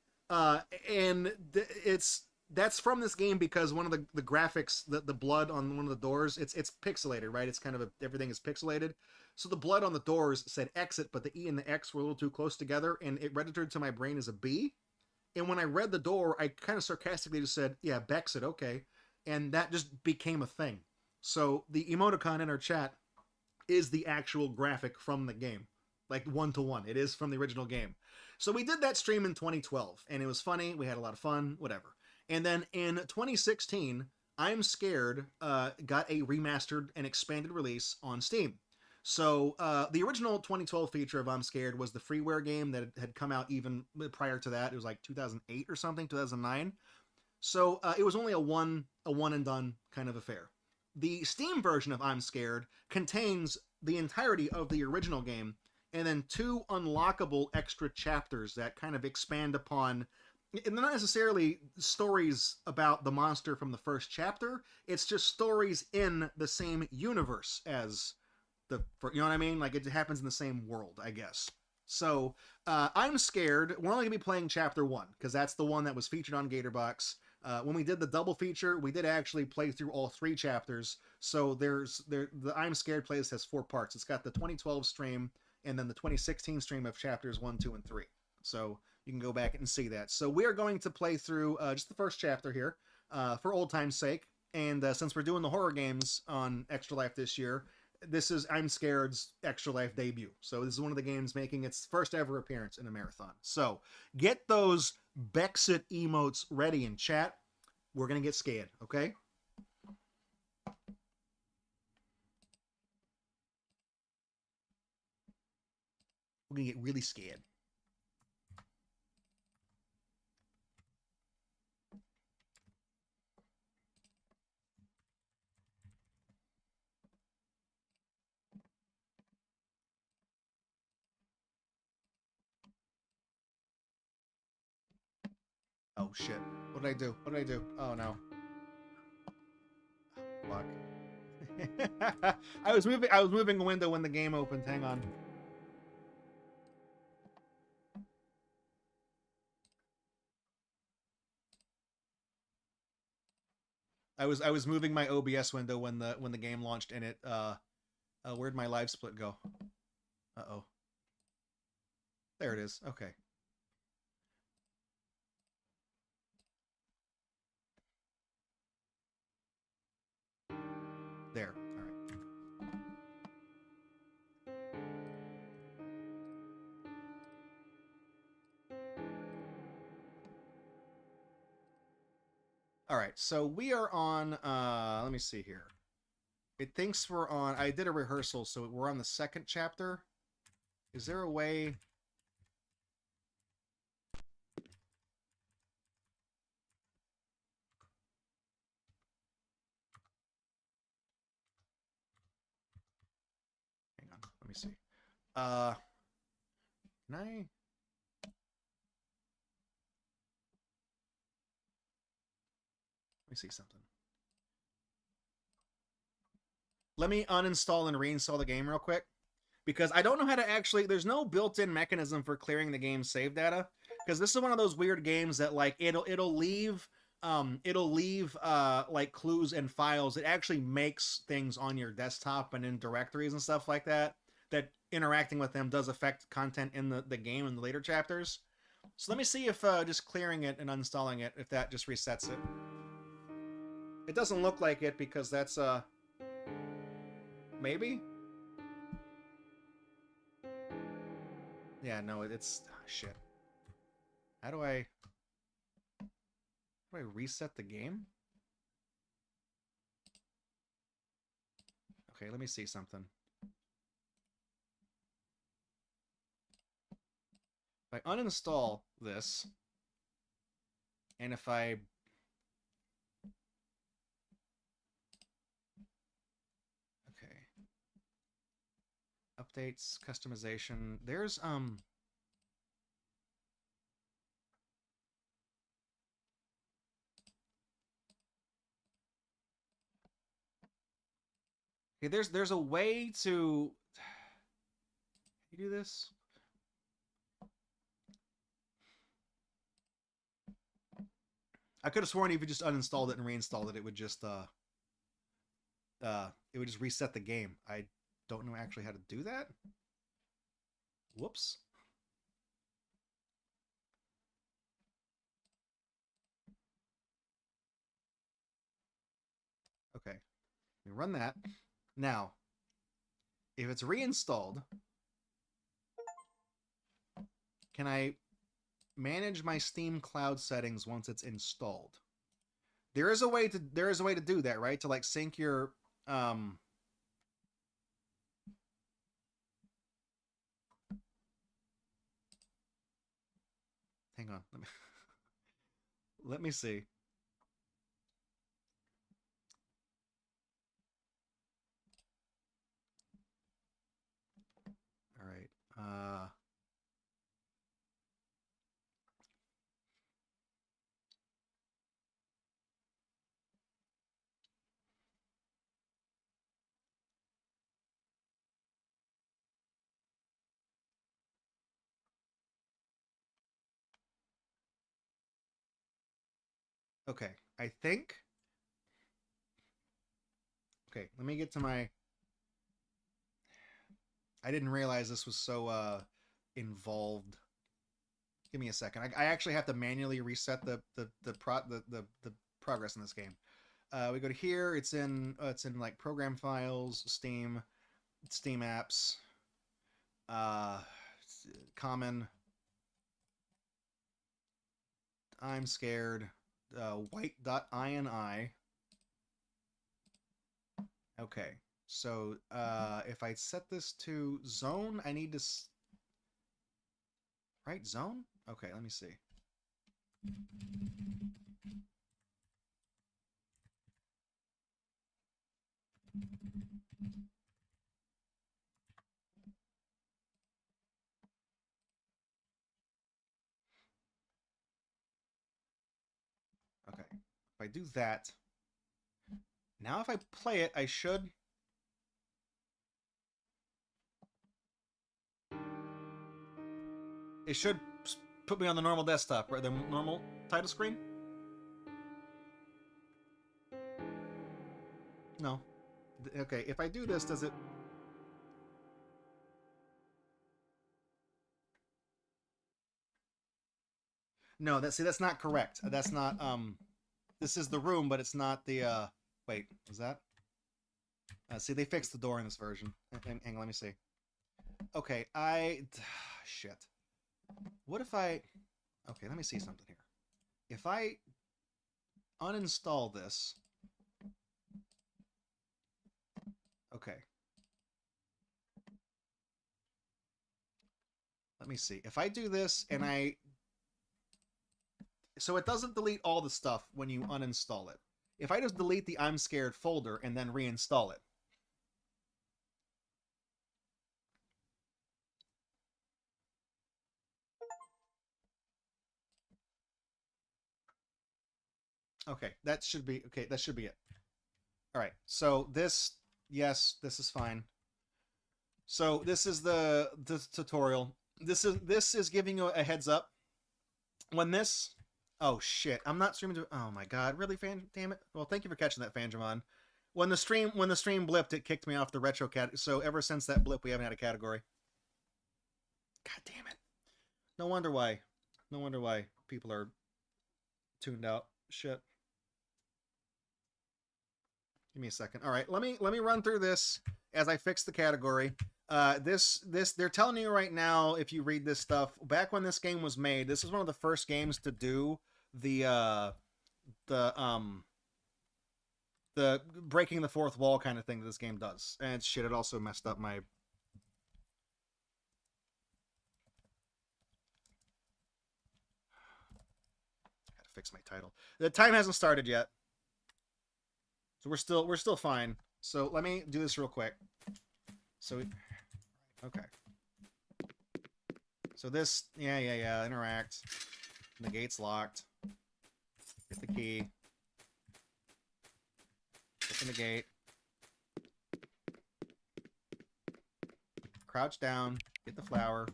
That's from this game because one of the graphics, the blood on one of the doors, it's pixelated, right? It's kind of everything is pixelated. So the blood on the doors said exit, but the E and the X were a little too close together, and it registered to my brain as a B. And when I read the door, I kind of sarcastically just said, yeah, Bexit, okay. And that just became a thing. So the emoticon in our chat is the actual graphic from the game. Like 1-to-1. It is from the original game. So we did that stream in 2012, and it was funny. We had a lot of fun, whatever. And then in 2016, I'm Scared got a remastered and expanded release on Steam. So the original 2012 feature of I'm Scared was the freeware game that had come out even prior to that. It was like 2008 or something, 2009. So it was only a one and done kind of affair. The Steam version of I'm Scared contains the entirety of the original game and then 2 unlockable extra chapters that kind of expand upon, and not necessarily stories about the monster from the first chapter, it's just stories in the same universe as you know what I mean? Like it happens in the same world, I guess. So I'm Scared, we're only going to be playing chapter 1 because that's the one that was featured on Gatorbox. When we did the double feature, we did actually play through all 3 chapters. So the I'm Scared playlist has 4 parts. It's got the 2012 stream and then the 2016 stream of chapters 1, 2, and 3. So you can go back and see that. So we are going to play through just the first chapter here for old time's sake. And since we're doing the horror games on Extra Life this year, this is I'm Scared's Extra Life debut. So this is one of the games making its first ever appearance in a marathon. So get those Bexit emotes ready in chat. We're going to get scared, okay? We're going to get really scared. Oh shit. What did I do? What did I do? Oh no. Fuck. I was moving a window when the game opened. Hang on. I was moving my OBS window when the game launched and it where'd my live split go? Uh-oh. There it is. Okay. There. All right. All right. So we are on let me see here. It thinks we're on I did a rehearsal, so we're on the 2nd chapter. Is there a way Hang on, let me see. Can I? Let me see something. Let me uninstall and reinstall the game real quick, because I don't know how to actually, there's no built-in mechanism for clearing the game's save data, because this is one of those weird games that like it'll leave like clues and files. It actually makes things on your desktop and in directories and stuff like that, that interacting with them does affect content in the game in the later chapters. So let me see if just clearing it and uninstalling it, if that just resets it. It doesn't look like it, because that's maybe? Yeah, no, it's shit. How do I reset the game? Okay, let me see something. If I uninstall this, and if I updates, customization, there's okay, there's a way to you do this. I could have sworn if you just uninstalled it and reinstalled it, it would just reset the game. I don't know actually how to do that. Whoops. Okay, we run that. Now, if it's reinstalled, can I manage my Steam Cloud settings once it's installed? There is a way to do that, right? To like sync your hang on, let me see. All right. Okay, I think. Okay, let me get to my. I didn't realize this was so involved. Give me a second. I actually have to manually reset the progress in this game. We go to here. It's in like program files, Steam apps, common. I'm scared. White.ini. Okay, so if I set this to zone, I need to right zone. Okay, let me see. Okay, if I do that, now if I play it, I should. It should put me on the normal desktop, right? The normal title screen? No. Okay, if I do this, does it... No, that's not correct. That's not, this is the room, but it's not the, wait, was that? See, they fixed the door in this version. Hang on, let me see. Okay, shit. What if I... Okay, let me see something here. If I uninstall this... Okay. Let me see. If I do this and I... So it doesn't delete all the stuff when you uninstall it. If I just delete the I'm Scared folder and then reinstall it. Okay, that should be it. All right, so this Yes, this is fine. So this is the tutorial. This is giving you a heads up. When this, oh shit, I'm not streaming to. Oh my god, really, fan? Damn it. Well, thank you for catching that, Fanjamon. When the stream blipped, it kicked me off the retro cat. So ever since that blip, we haven't had a category. God damn it. No wonder why. No wonder why people are tuned out. Shit. Give me a second. All right, let me run through this as I fix the category. This they're telling you right now, if you read this stuff, back when this game was made, this was one of the first games to do the breaking the fourth wall kind of thing that this game does. And shit, it also messed up my. Gotta fix my title. The time hasn't started yet. So we're still fine. So let me do this real quick. So okay. So this, yeah, interact. The gate's locked. Get the key. Open the gate. Crouch down. Get the flower.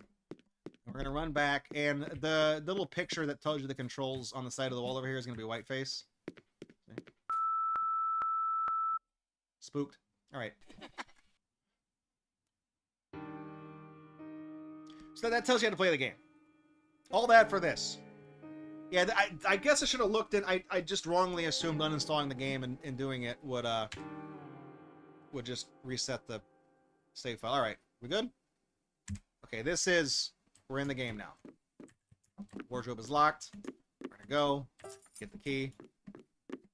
And we're gonna run back, and the little picture that tells you the controls on the side of the wall over here is gonna be white face. Spooked. All right. So that tells you how to play the game. All that for this. Yeah, I guess I should have looked in. I just wrongly assumed uninstalling the game and doing it would just reset the save file. All right, we good? Okay, we're in the game now. Wardrobe is locked. We're gonna go get the key.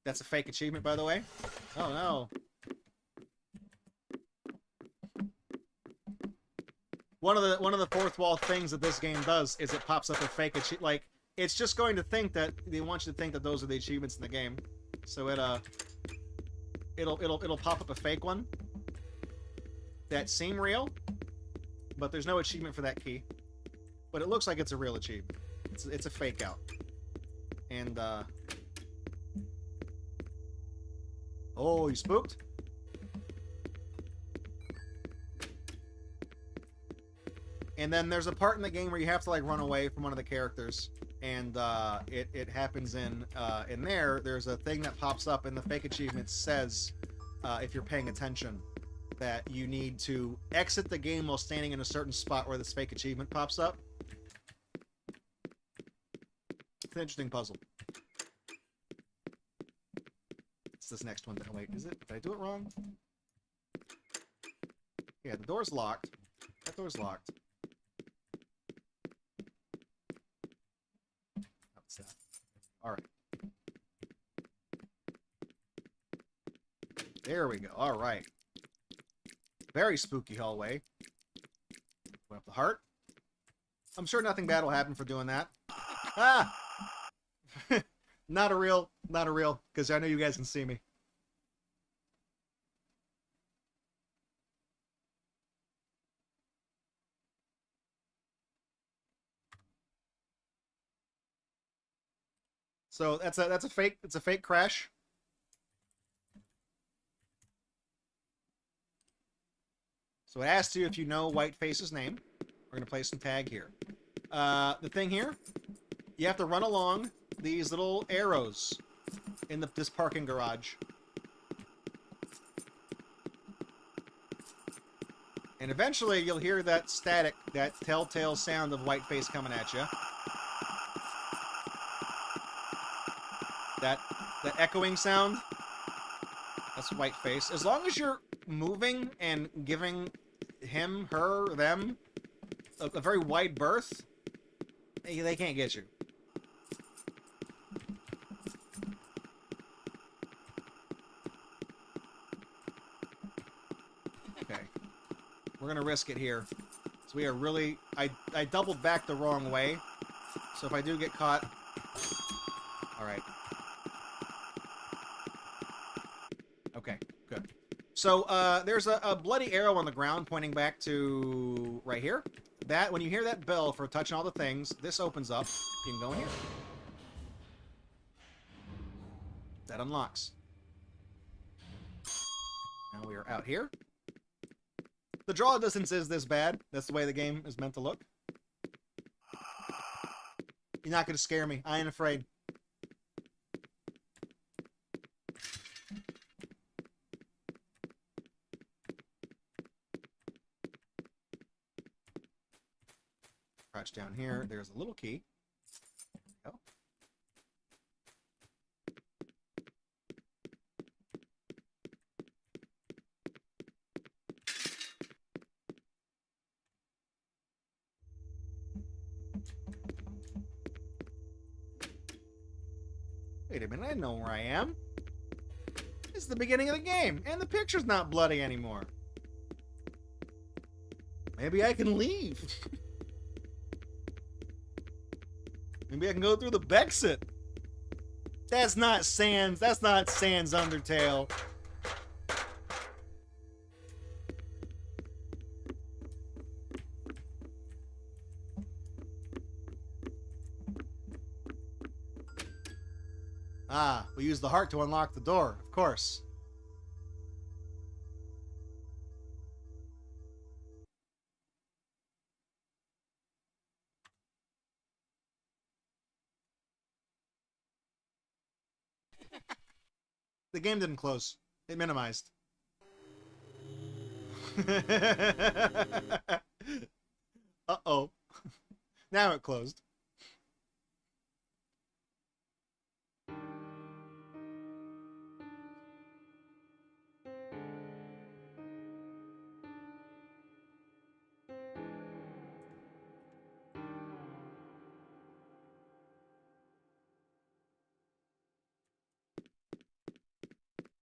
That's a fake achievement, by the way. Oh no. One of the fourth wall things that this game does is it pops up a fake achievement. Like, it's just going to think that they want you to think that those are the achievements in the game. So it'll pop up a fake one that seem real, but there's no achievement for that key. But it looks like it's a real achievement. It's a fake out. And oh, you spooked? And then there's a part in the game where you have to like run away from one of the characters, and it happens in there. There's a thing that pops up, and the fake achievement says, if you're paying attention, that you need to exit the game while standing in a certain spot where this fake achievement pops up. It's an interesting puzzle. It's this next one. Wait, is it? Did I do it wrong? Yeah, the door's locked. That door's locked. All right. There we go. All right. Very spooky hallway. Open up the heart. I'm sure nothing bad will happen for doing that. Ah! Not a real, because I know you guys can see me. So that's a fake crash. So it asks you if you know Whiteface's name. We're gonna play some tag here. The thing here, you have to run along these little arrows in this parking garage. And eventually you'll hear that static, that telltale sound of Whiteface coming at you. That echoing sound, that's Whiteface. As long as you're moving and giving him, her, them a very wide berth, they can't get you. Okay. We're gonna risk it here. So we are really... I doubled back the wrong way. So if I do get caught... Alright. Okay, good. So, there's a bloody arrow on the ground pointing back to right here. That, when you hear that bell for touching all the things, this opens up. You can go in here. That unlocks. Now we are out here. The draw distance is this bad. That's the way the game is meant to look. You're not going to scare me. I ain't afraid. Crouch down here. There's a little key. There we go. Wait a minute, I know where I am. This is the beginning of the game, and the picture's not bloody anymore. Maybe I can leave. Maybe I can go through the Bexit. That's not Sans. That's not Sans Undertale. Ah, we use the heart to unlock the door, of course. The game didn't close. It minimized. Uh-oh. Now it closed.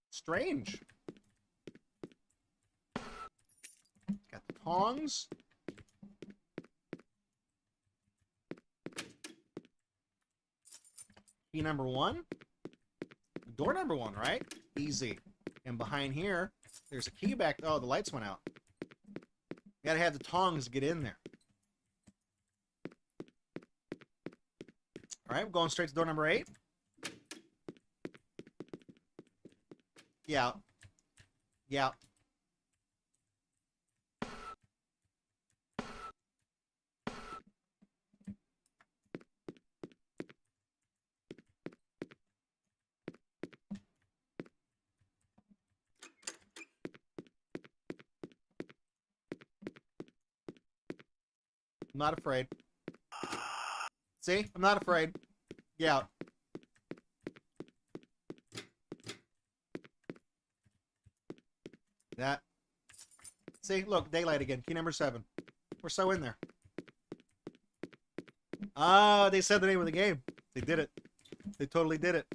Strange. Got the tongs. Key number 1. Door number 1, right? Easy. And behind here, there's a key back. Oh, the lights went out. You gotta have the tongs to get in there. Alright, we're going straight to door number 8. Yeah. Yeah. I'm not afraid. See? I'm not afraid. Yeah. That. See? Look, daylight again. Key number 7. We're so in there. Ah, they said the name of the game. They did it. They totally did it.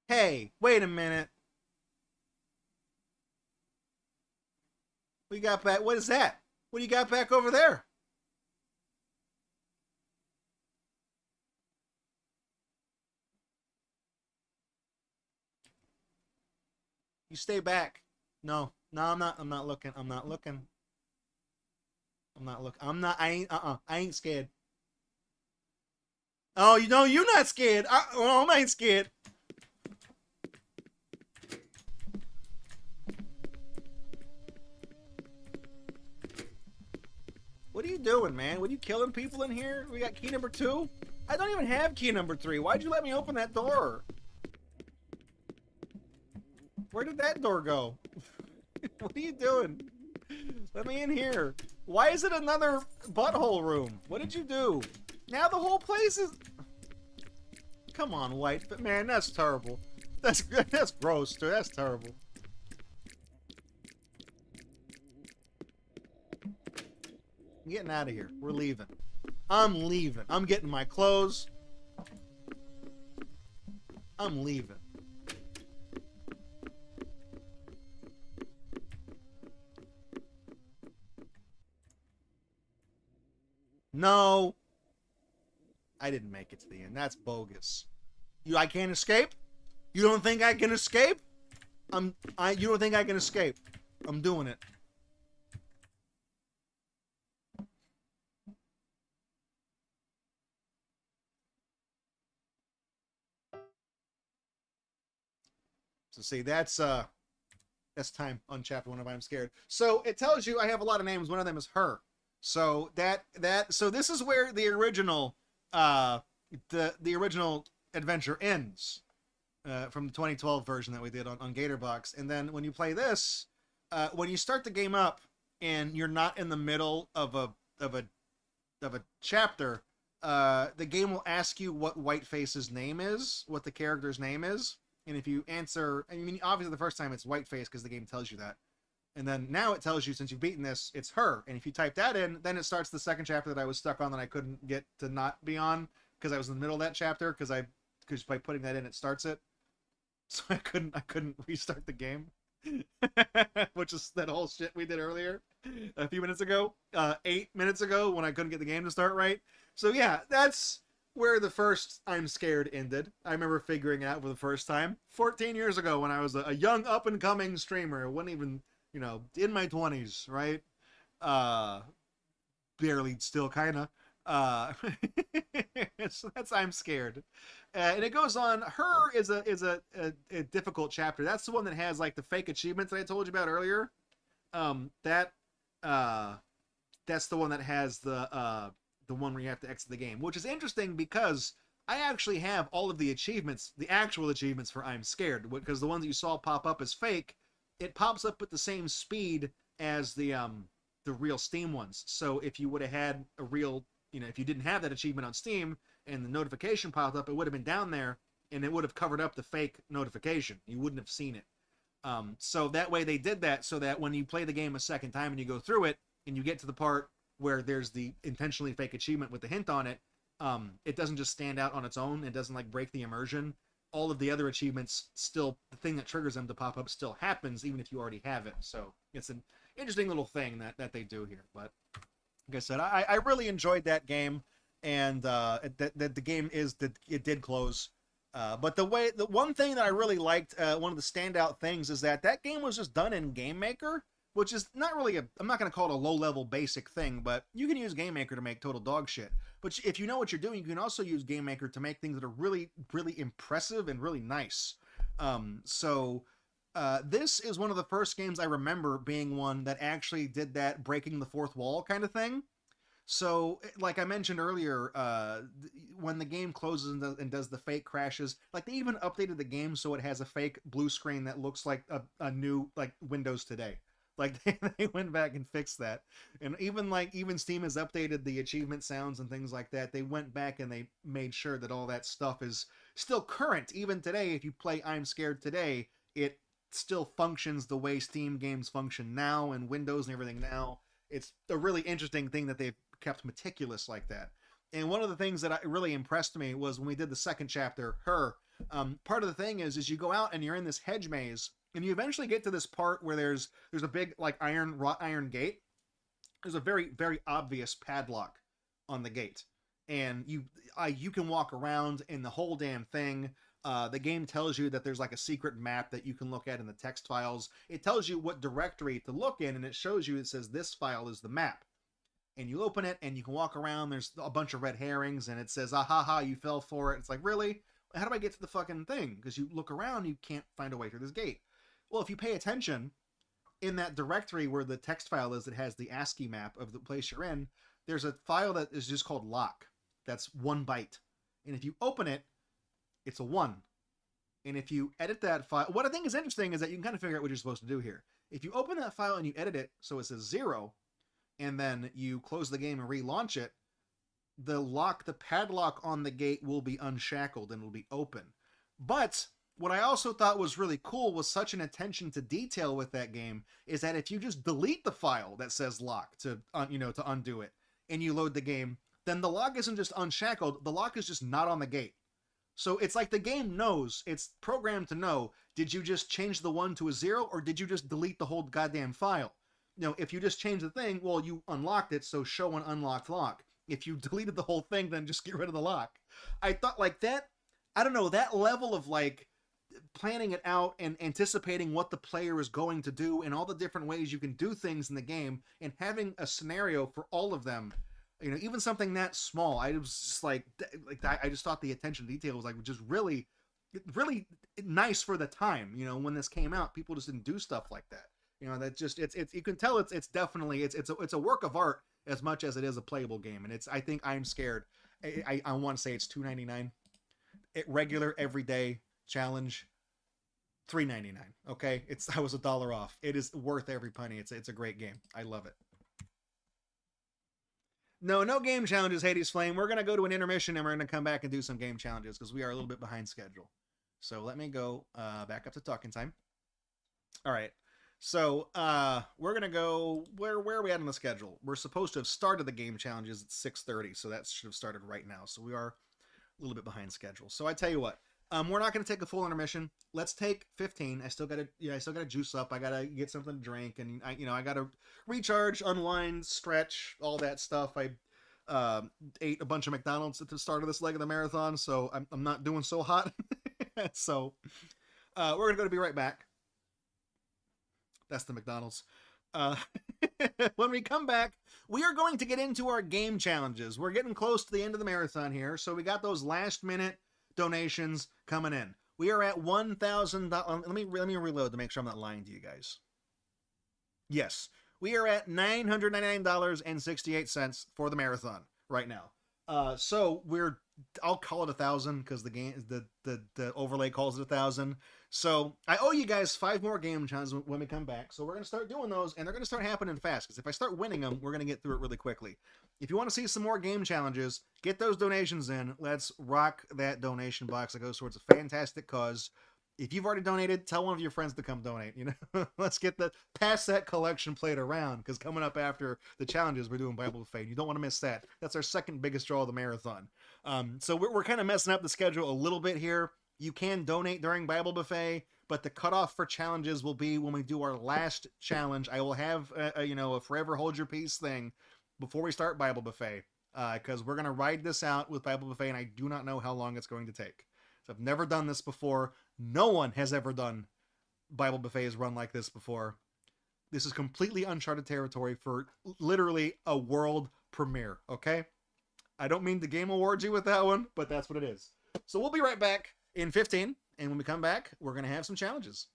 Hey, wait a minute. What you got back? What is that? What do you got back over there? You stay back. No, I'm not. I'm not looking. I'm not looking. I'm not looking. I'm not. I ain't. I ain't scared. Oh, you know you're not scared. Well, I ain't scared. What are you doing, man? What are you killing people in here? We got key number 2. I don't even have key number 3. Why'd you let me open that door? Where did that door go? What are you doing? Let me in here. Why is it another butthole room? What did you do? Now the whole place is... Come on, White. But man, that's terrible. That's gross, too. That's terrible. I'm getting out of here. We're leaving. I'm leaving. I'm getting my clothes. I'm leaving. No. I didn't make it to the end. That's bogus. I can't escape? You don't think I can escape? You don't think I can escape? I'm doing it. So see, that's time on chapter 1 of I'm Scared. So it tells you I have a lot of names. One of them is her. So so this is where the original the original adventure ends from the 2012 version that we did on Gatorbox. And then when you play this, when you start the game up and you're not in the middle of a chapter, the game will ask you what Whiteface's name is, what the character's name is. And if you answer, I mean, obviously the first time it's Whiteface because the game tells you that. And then now it tells you, since you've beaten this, it's her. And if you type that in, then it starts the second chapter that I was stuck on that I couldn't get to not be on because I was in the middle of that chapter because by putting that in, it starts it. So I couldn't restart the game, which is that whole shit we did earlier a few minutes ago, 8 minutes ago when I couldn't get the game to start right. So yeah, that's where the first I'm Scared ended. I remember figuring it out for the first time 14 years ago when I was a young up and coming streamer. I wasn't even, in my 20s, right? Barely, still kind of. So that's I'm Scared. And it goes on. Her is a difficult chapter. That's the one that has like the fake achievements that I told you about earlier. That's the one that has the one where you have to exit the game, which is interesting because I actually have all of the achievements, the actual achievements for I'm Scared, because the ones that you saw pop up as fake, it pops up at the same speed as the real Steam ones. So if you would have had a real, if you didn't have that achievement on Steam and the notification popped up, it would have been down there and it would have covered up the fake notification. You wouldn't have seen it. So that way they did that so that when you play the game a second time and you go through it and you get to the part where there's the intentionally fake achievement with the hint on it, it doesn't just stand out on its own. It doesn't like break the immersion. All of the other achievements still, the thing that triggers them to pop up still happens even if you already have it. So it's an interesting little thing that they do here. But like I said, I really enjoyed that game, and that the game it did close. But the one thing that I really liked, one of the standout things, is that game was just done in Game Maker, which is not really I'm not going to call it a low-level basic thing, but you can use Game Maker to make total dog shit. But if you know what you're doing, you can also use Game Maker to make things that are really, really impressive and really nice. This is one of the first games I remember being one that actually did that breaking the fourth wall kind of thing. So, like I mentioned earlier, when the game closes and does the fake crashes, like they even updated the game so it has a fake blue screen that looks like a new like Windows today. Like they went back and fixed that. And even Steam has updated the achievement sounds and things like that. They went back and they made sure that all that stuff is still current. Even today, if you play I'm Scared today, it still functions the way Steam games function now and Windows and everything now. It's a really interesting thing that they've kept meticulous like that. And one of the things that really impressed me was when we did the second chapter, her. Part of the thing is you go out and you're in this hedge maze, and you eventually get to this part where there's a big like wrought iron gate. There's a very, very obvious padlock on the gate, and you can walk around in the whole damn thing. The game tells you that there's like a secret map that you can look at in the text files. It tells you what directory to look in, and it shows you, it says this file is the map. And you open it and you can walk around. There's a bunch of red herrings and it says, ah ha ha, you fell for it. It's like, really? How do I get to the fucking thing? Because you look around, you can't find a way through this gate. Well, if you pay attention, in that directory where the text file is that has the ASCII map of the place you're in, there's a file that is just called lock. That's 1 byte. And if you open it, it's a 1. And if you edit that file, what I think is interesting is that you can kind of figure out what you're supposed to do here. If you open that file and you edit it so it says 0, and then you close the game and relaunch it, the padlock on the gate will be unshackled and will be open. But what I also thought was really cool was such an attention to detail with that game is that if you just delete the file that says lock to undo it, and you load the game, then the lock isn't just unshackled, the lock is just not on the gate. So it's like the game knows, it's programmed to know, did you just change the 1 to a 0, or did you just delete the whole goddamn file? If you just change the thing, well, you unlocked it, so show an unlocked lock. If you deleted the whole thing, then just get rid of the lock. I thought like that, I don't know, that level of like planning it out and anticipating what the player is going to do and all the different ways you can do things in the game and having a scenario for all of them, even something that small, I was just like I just thought the attention to detail was like just really, really nice for the time. You know, when this came out, people just didn't do stuff like that. You know, that just it's you can tell it's definitely it's a work of art as much as it is a playable game. And I think I'm Scared. I want to say it's $2.99. Regular everyday challenge, $3.99. Okay, I was $1 off. It is worth every penny. It's a great game. I love it. No game challenges, Hades Flame. We're gonna go to an intermission and we're gonna come back and do some game challenges because we are a little bit behind schedule. So let me go back up to talking time. All right. So we're gonna go where are we at on the schedule? We're supposed to have started the game challenges at 6:30, so that should have started right now. So we are a little bit behind schedule. So I tell you what, we're not gonna take a full intermission. Let's take 15. I still gotta juice up. I gotta get something to drink, and I gotta recharge, unwind, stretch, all that stuff. I ate a bunch of McDonald's at the start of this leg of the marathon, so I'm not doing so hot. So we're gonna be right back. That's the McDonald's. When we come back, we are going to get into our game challenges. We're getting close to the end of the marathon here, so we got those last minute donations coming in. We are at $1,000. Let me reload to make sure I'm not lying to you guys. Yes, we are at $999.68 for the marathon right now. So I'll call it 1,000 because the game the overlay calls it 1,000. So I owe you guys 5 more game challenges when we come back. So we're gonna start doing those, and they're gonna start happening fast. Because if I start winning them, we're gonna get through it really quickly. If you want to see some more game challenges, get those donations in. Let's rock that donation box that goes towards a fantastic cause. If you've already donated, tell one of your friends to come donate. Let's pass that collection plate around, because coming up after the challenges, we're doing Bible Buffet. You don't want to miss that. That's our second biggest draw of the marathon. So we're kind of messing up the schedule a little bit here. You can donate during Bible Buffet, but the cutoff for challenges will be when we do our last challenge. I will have a forever hold your peace thing before we start Bible Buffet, because we're gonna ride this out with Bible Buffet, and I do not know how long it's going to take. So I've never done this before. No one has ever done Bible Buffets run like this before. This is completely uncharted territory for literally a world premiere, okay? I don't mean to Game Awards you with that one, but that's what it is. So we'll be right back in 15, and when we come back, we're going to have some challenges.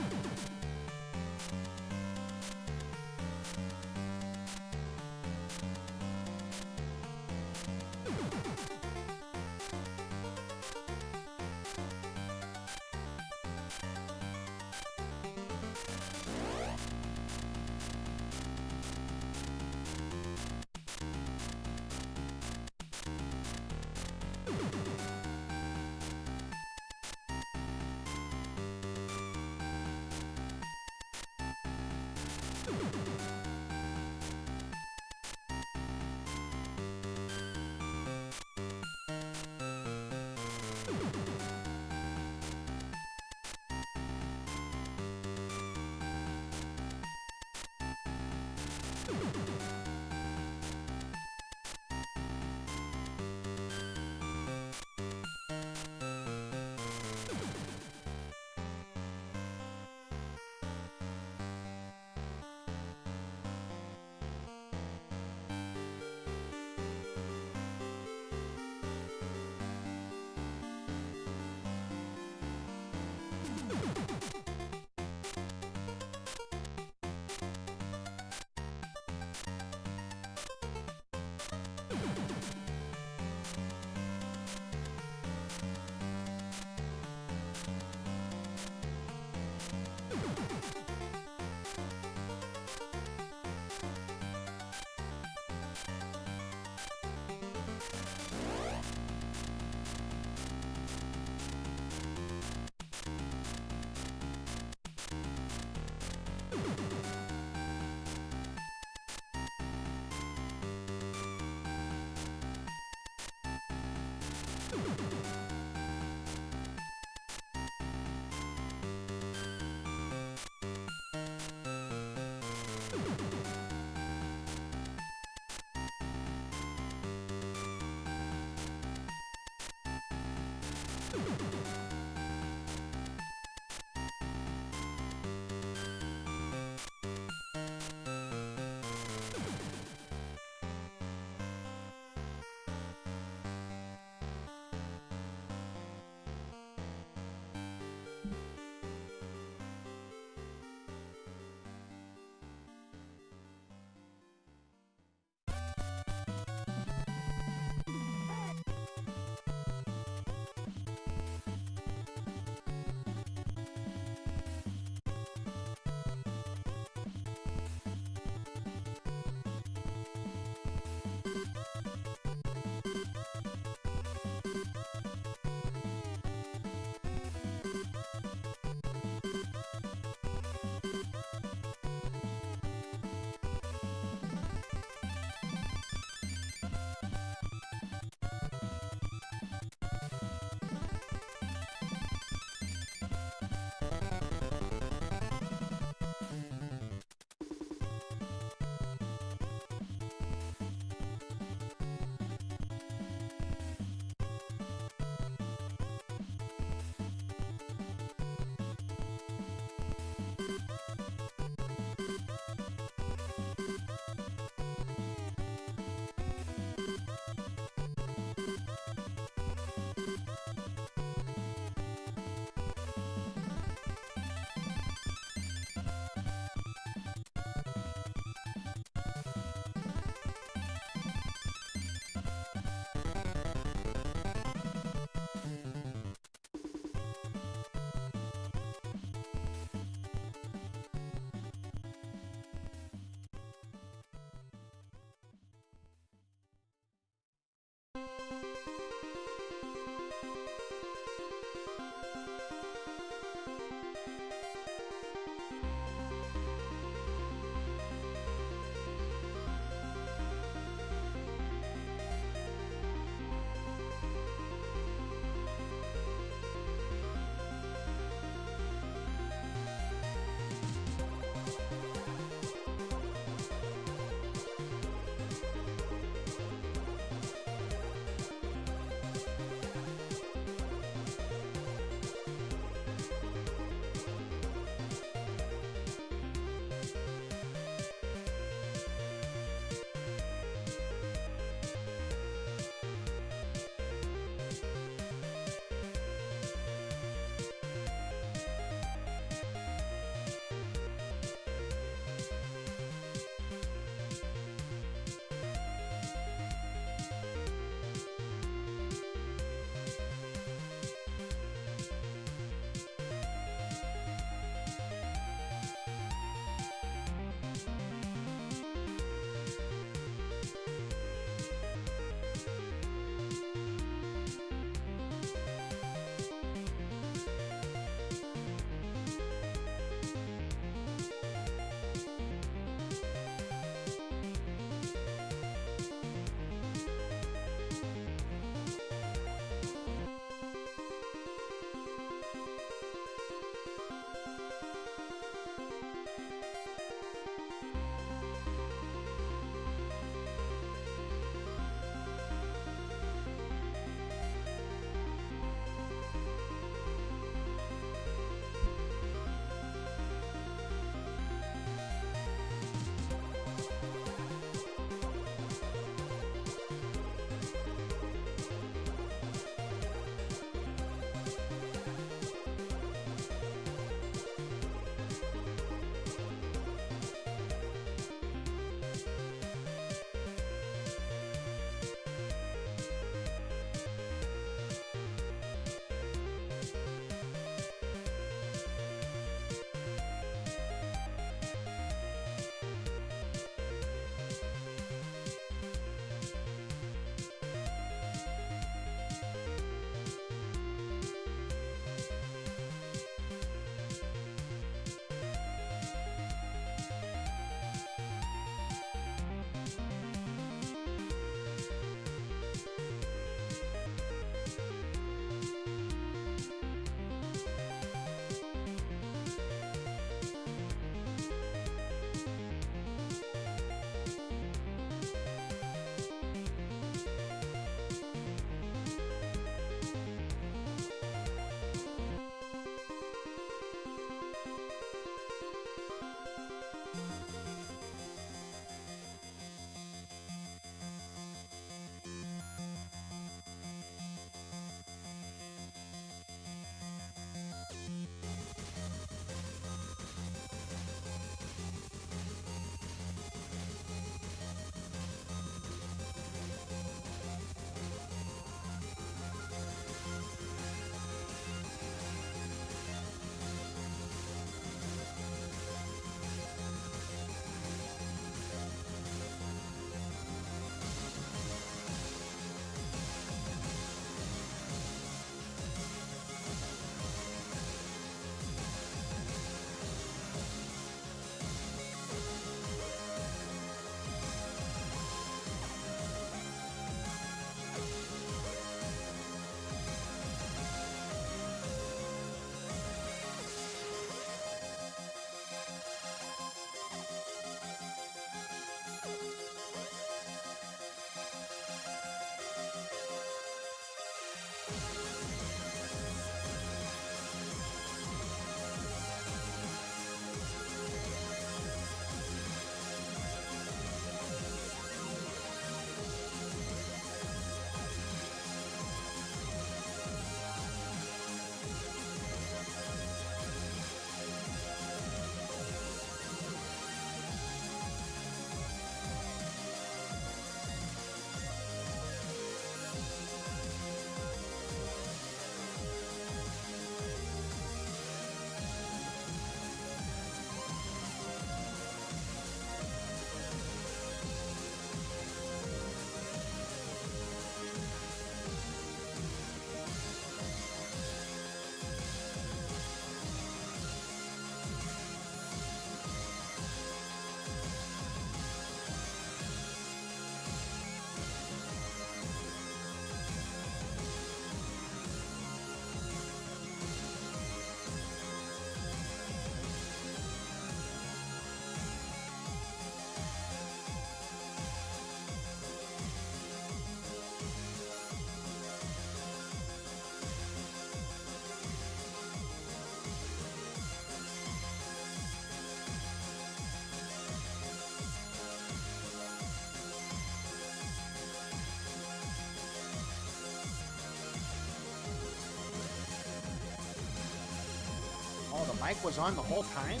the mic was on the whole time?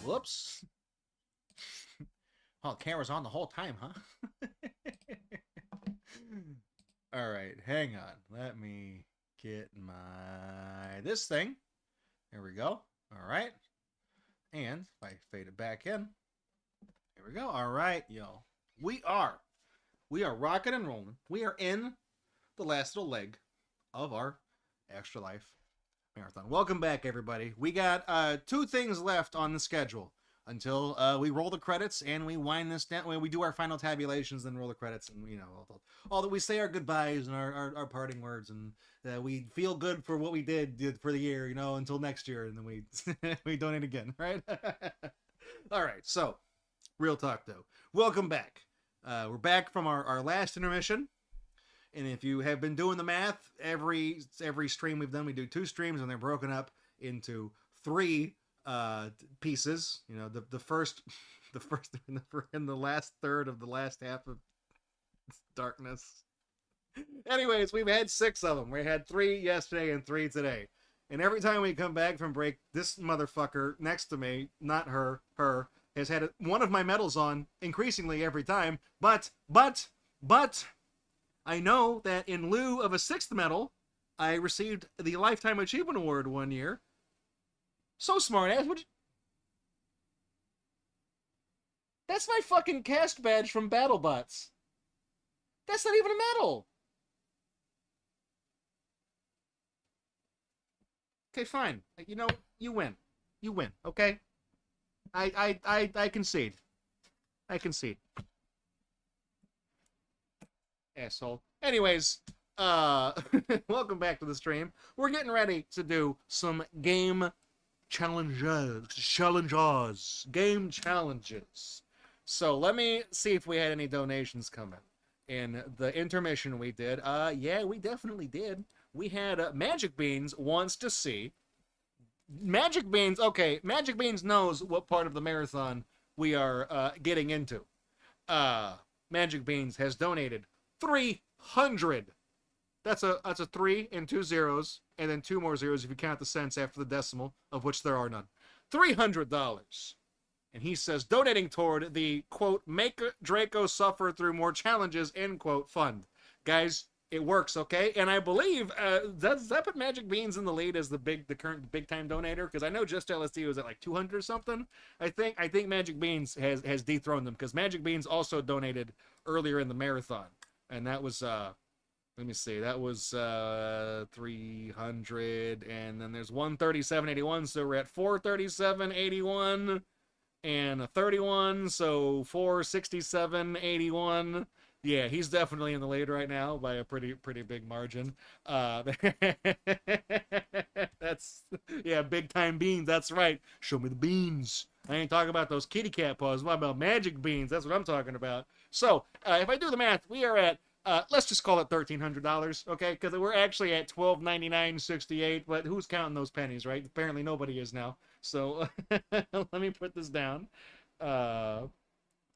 Whoops. Oh, the camera's on the whole time, huh? All right, hang on. Let me get this thing. There we go. All right. And if I fade it back in, there we go. All right, yo. We are rocking and rolling. We are in the last little leg of our Extra Life Marathon. Welcome back, everybody. We got 2 things left on the schedule until we roll the credits and we wind this down. When we do our final tabulations, then roll the credits, and all that we say our goodbyes and our parting words, and we feel good for what we did for the year, until next year, and then we we donate again, right? All right, so real talk though. Welcome back. We're back from our last intermission. And if you have been doing the math, every stream we've done, we do 2 streams, and they're broken up into 3 pieces. The first in the last third of the last half of darkness. Anyways, we've had 6 of them. We had 3 yesterday and 3 today. And every time we come back from break, this motherfucker next to me, not her, has had one of my medals on increasingly every time. But I know that in lieu of a 6th medal, I received the Lifetime Achievement Award one year. So smart ass. That's my fucking cast badge from BattleBots. That's not even a medal. Okay, fine. You win. You win, okay? I concede. I concede. Asshole. Anyways, welcome back to the stream. We're getting ready to do some game game challenges. So let me see if we had any donations coming. In the intermission we did, yeah, we definitely did. We had Magic Beans wants to see. Magic Beans, okay, Magic Beans knows what part of the marathon we are getting into. Magic Beans has donated 300. That's a 3 and 2 zeros, and then 2 more zeros if you count the cents after the decimal, of which there are none. $300. And he says, donating toward the, quote, make Draco suffer through more challenges, end quote, fund. Guys, it works, okay? And I believe, does that put Magic Beans in the lead as the current big-time donator? Because I know Just LSD was at like 200 or something. I think Magic Beans has dethroned them, because Magic Beans also donated earlier in the marathon. And that was, let me see, that was 300, and then there's 137.81, so we're at 437.81, and a 31, so 467.81. Yeah, he's definitely in the lead right now by a pretty big margin. That's, yeah, big time beans, that's right. Show me the beans. I ain't talking about those kitty cat paws. What about Magic Beans? That's what I'm talking about. So, if I do the math, we are at, let's just call it $1,300, okay? Because we're actually at $1,299.68, but who's counting those pennies, right? Apparently nobody is now. So, let me put this down. All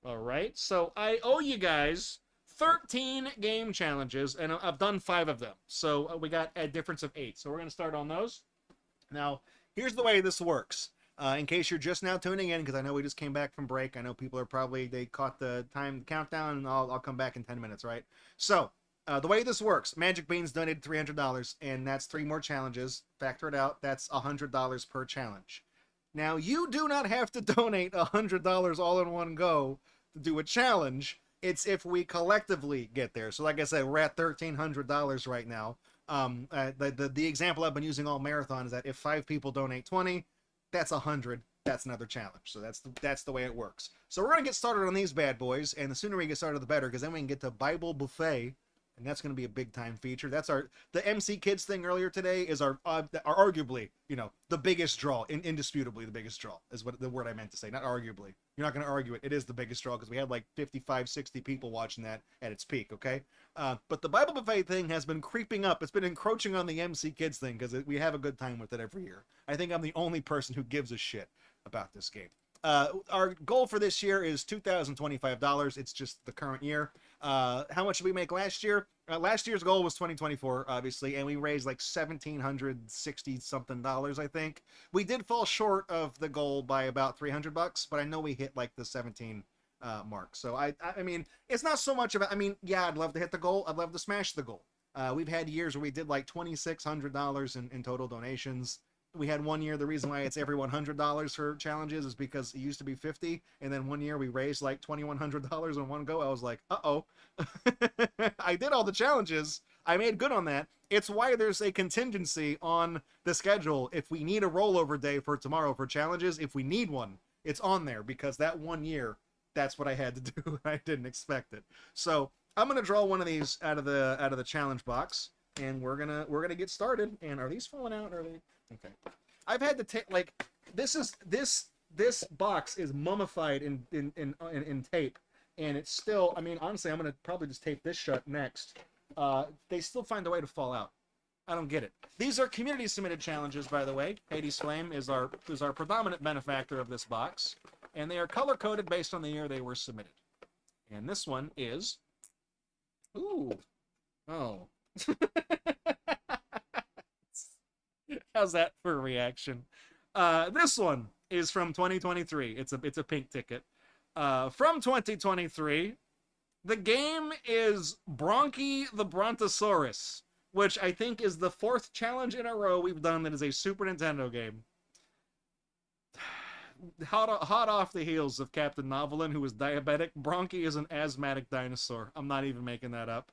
right, so I owe you guys 13 game challenges, and I've done 5 of them. So, we got a difference of 8. So, we're going to start on those. Now, here's the way this works. In case you're just now tuning in, because I know we just came back from break. I know people are they caught the time countdown, and I'll come back in 10 minutes, right? So, the way this works, Magic Beans donated $300, and that's 3 more challenges. Factor it out, that's $100 per challenge. Now, you do not have to donate $100 all in one go to do a challenge. It's if we collectively get there. So, like I said, we're at $1,300 right now. The example I've been using all marathon is that if 5 people donate 20, that's 100. That's another challenge. So that's the way it works. So we're going to get started on these bad boys, and the sooner we get started, the better, because then we can get to Bible Buffet, and that's going to be a big time feature. That's the MC Kids thing earlier today is our arguably, the biggest draw, indisputably the biggest draw is what the word I meant to say, not arguably. You're not going to argue it. It is the biggest draw because we had like 55, 60 people watching that at its peak, okay? But the Bible Buffet thing has been creeping up. It's been encroaching on the MC Kids thing because we have a good time with it every year. I think I'm the only person who gives a shit about this game. Our goal for this year is $2,025. It's just the current year. How much did we make last year? Last year's goal was 2024, obviously, and we raised like $1,760 something, I think. We did fall short of the goal by about $300, but I know we hit like the 17 mark. So I mean, it's not so much about. I mean, yeah, I'd love to hit the goal. I'd love to smash the goal. We've had years where we did like $2,600 in total donations. We had one year, the reason why it's every $100 for challenges is because it used to be 50, and then one year we raised like $2,100 in one go. I was like, uh-oh. I did all the challenges. I made good on that. It's why there's a contingency on the schedule. If we need a rollover day for tomorrow for challenges, if we need one, it's on there, because that one year, that's what I had to do. I didn't expect it. So I'm gonna draw one of these out of the challenge box, and we're gonna get started. And are these falling out? Or are they? Okay. I've had to take, like, this box is mummified in tape, and it's still, I mean, honestly, I'm gonna probably just tape this shut next. They still find a way to fall out. I don't get it. These are community submitted challenges, by the way. Hades Flame is our predominant benefactor of this box, and they are color coded based on the year they were submitted. And this one is, ooh, oh. How's that for a reaction? This one is from 2023. It's a pink ticket. From 2023, the game is Bronchi the Brontosaurus, which I think is the 4th challenge in a row we've done that is a Super Nintendo game. Hot off the heels of Captain Novelin, who was diabetic, Bronchi is an asthmatic dinosaur. I'm not even making that up.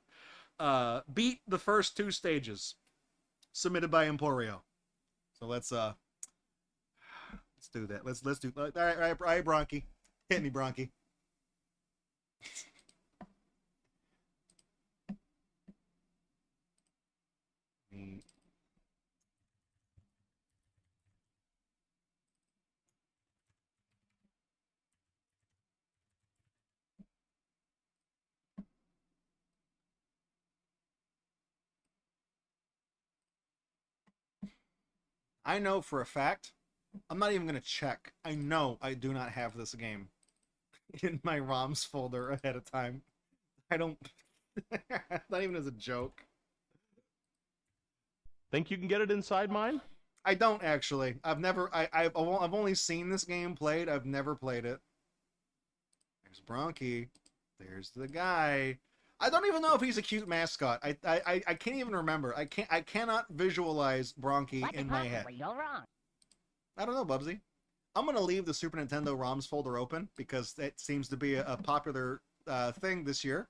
Beat the first 2 stages. Submitted by Emporio. So let's do that. Let's do. All right, Bronchi, hit me, Bronchi. I know for a fact, I'm not even going to check. I know I do not have this game in my ROMs folder ahead of time. I don't, not even as a joke. Think you can get it inside mine? I don't actually. I've only seen this game played. I've never played it. There's Bronchi. There's the guy. I don't even know if he's a cute mascot. I can't even remember. I cannot visualize Bronchi in my head. You're wrong. I don't know, Bubsy. I'm gonna leave the Super Nintendo ROMs folder open because it seems to be a popular thing this year.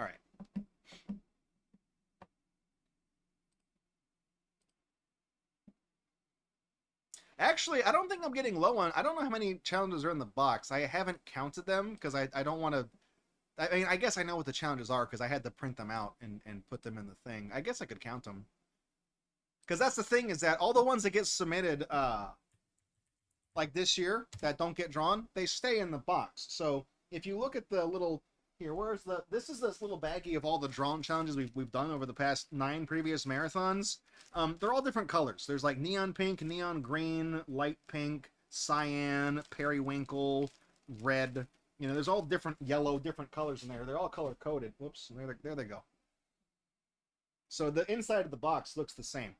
All right. Actually, I don't think I'm getting low on. I don't know how many challenges are in the box. I haven't counted them because I don't want to. I mean, I guess I know what the challenges are because I had to print them out and put them in the thing. I guess I could count them. Because that's the thing, is that all the ones that get submitted, like this year, that don't get drawn, they stay in the box. So if you look at the little. Here, this is this little baggie of all the drawn challenges we've done over the past 9 previous marathons. They're all different colors. There's like neon pink, neon green, light pink, cyan, periwinkle, red. You know, there's all different yellow, different colors in there. They're all color coded. Whoops, there they go. So the inside of the box looks the same.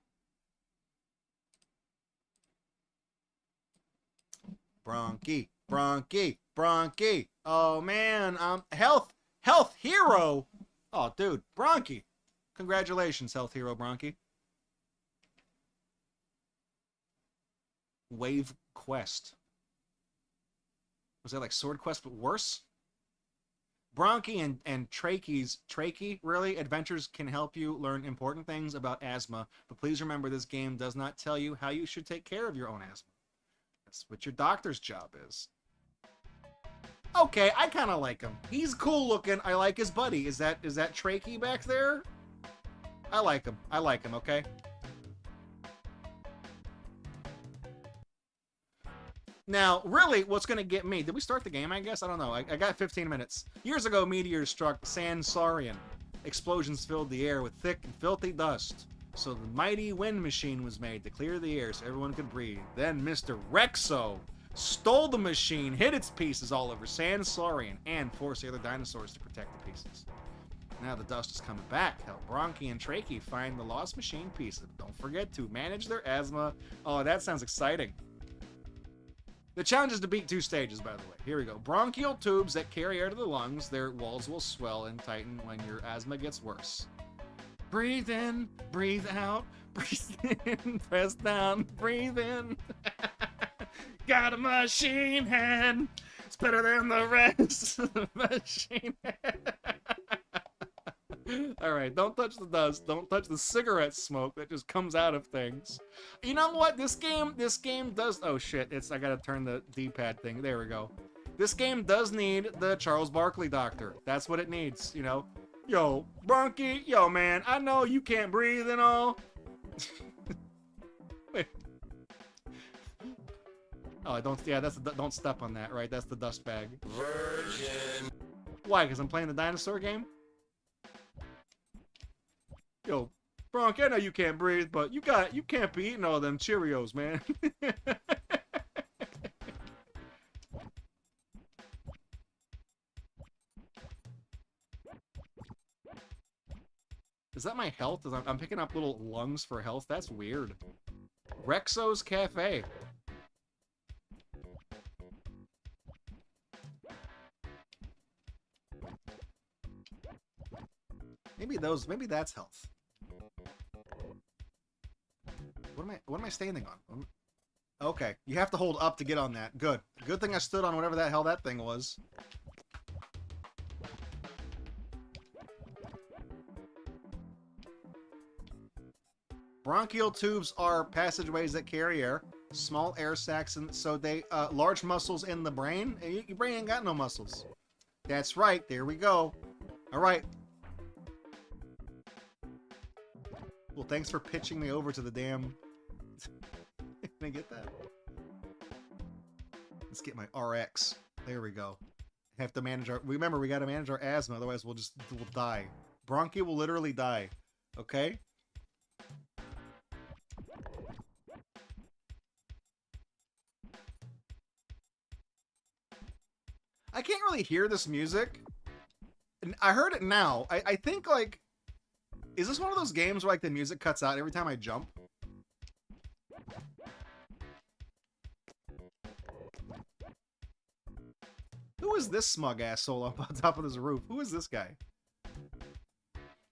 Bronchi, Bronchi, Bronchi. Oh man, health hero. Oh dude, Bronchi. Congratulations, health hero Bronchi. Wave Quest. Was that like Sword Quest but worse? Bronchi and Trachea, really? Adventures can help you learn important things about asthma, but please remember this game does not tell you how you should take care of your own asthma. That's what your doctor's job is. Okay, I kind of like him. He's cool looking. I like his buddy. Is that Trachea back there? I like him. Okay? Now, really, what's going to get me... Did we start the game, I guess? I don't know. I got 15 minutes. Years ago, meteors struck San Saurian. Explosions filled the air with thick and filthy dust. So the mighty wind machine was made to clear the air so everyone could breathe. Then Mr. Rexo stole the machine, hid its pieces all over San Saurian, and forced the other dinosaurs to protect the pieces. Now the dust is coming back. Help Bronchi and Trachea find the lost machine pieces. Don't forget to manage their asthma. Oh, that sounds exciting. The challenge is to beat 2 stages, by the way. Here we go. Bronchial tubes that carry air to the lungs. Their walls will swell and tighten when your asthma gets worse. Breathe in, breathe out, breathe in, press down, breathe in. Got a machine head. It's better than the rest of the machine head. All right, don't touch the dust. Don't touch the cigarette smoke that just comes out of things. You know what? This game does... Oh, shit. I gotta turn the D-pad thing. There we go. This game does need the Charles Barkley doctor. That's what it needs, you know? Yo, Bronchi, yo, man, I know you can't breathe and all. Wait. Oh, don't step on that, right? That's the dust bag. Virgin. Why? Because I'm playing the dinosaur game? Yo, Bronchi, I know you can't breathe, but you can't be eating all them Cheerios, man. Is that my health? I'm picking up little lungs for health? That's weird. Rexo's Cafe. Maybe that's health. What am I standing on? Okay, you have to hold up to get on that. Good thing I stood on whatever the hell that thing was. Bronchial tubes are passageways that carry air. Small air sacs, and so they large muscles in the brain. Your brain ain't got no muscles. That's right. There we go. All right. Well, thanks for pitching me over to the damn... Can I get that? Let's get my RX. There we go. Have to manage our... Remember, we got to manage our asthma, otherwise we'll die. Bronchi will literally die. Okay? I can't really hear this music. I heard it now. I think, like... Is this one of those games where, like, the music cuts out every time I jump? Who is this smug asshole up on top of this roof? Who is this guy?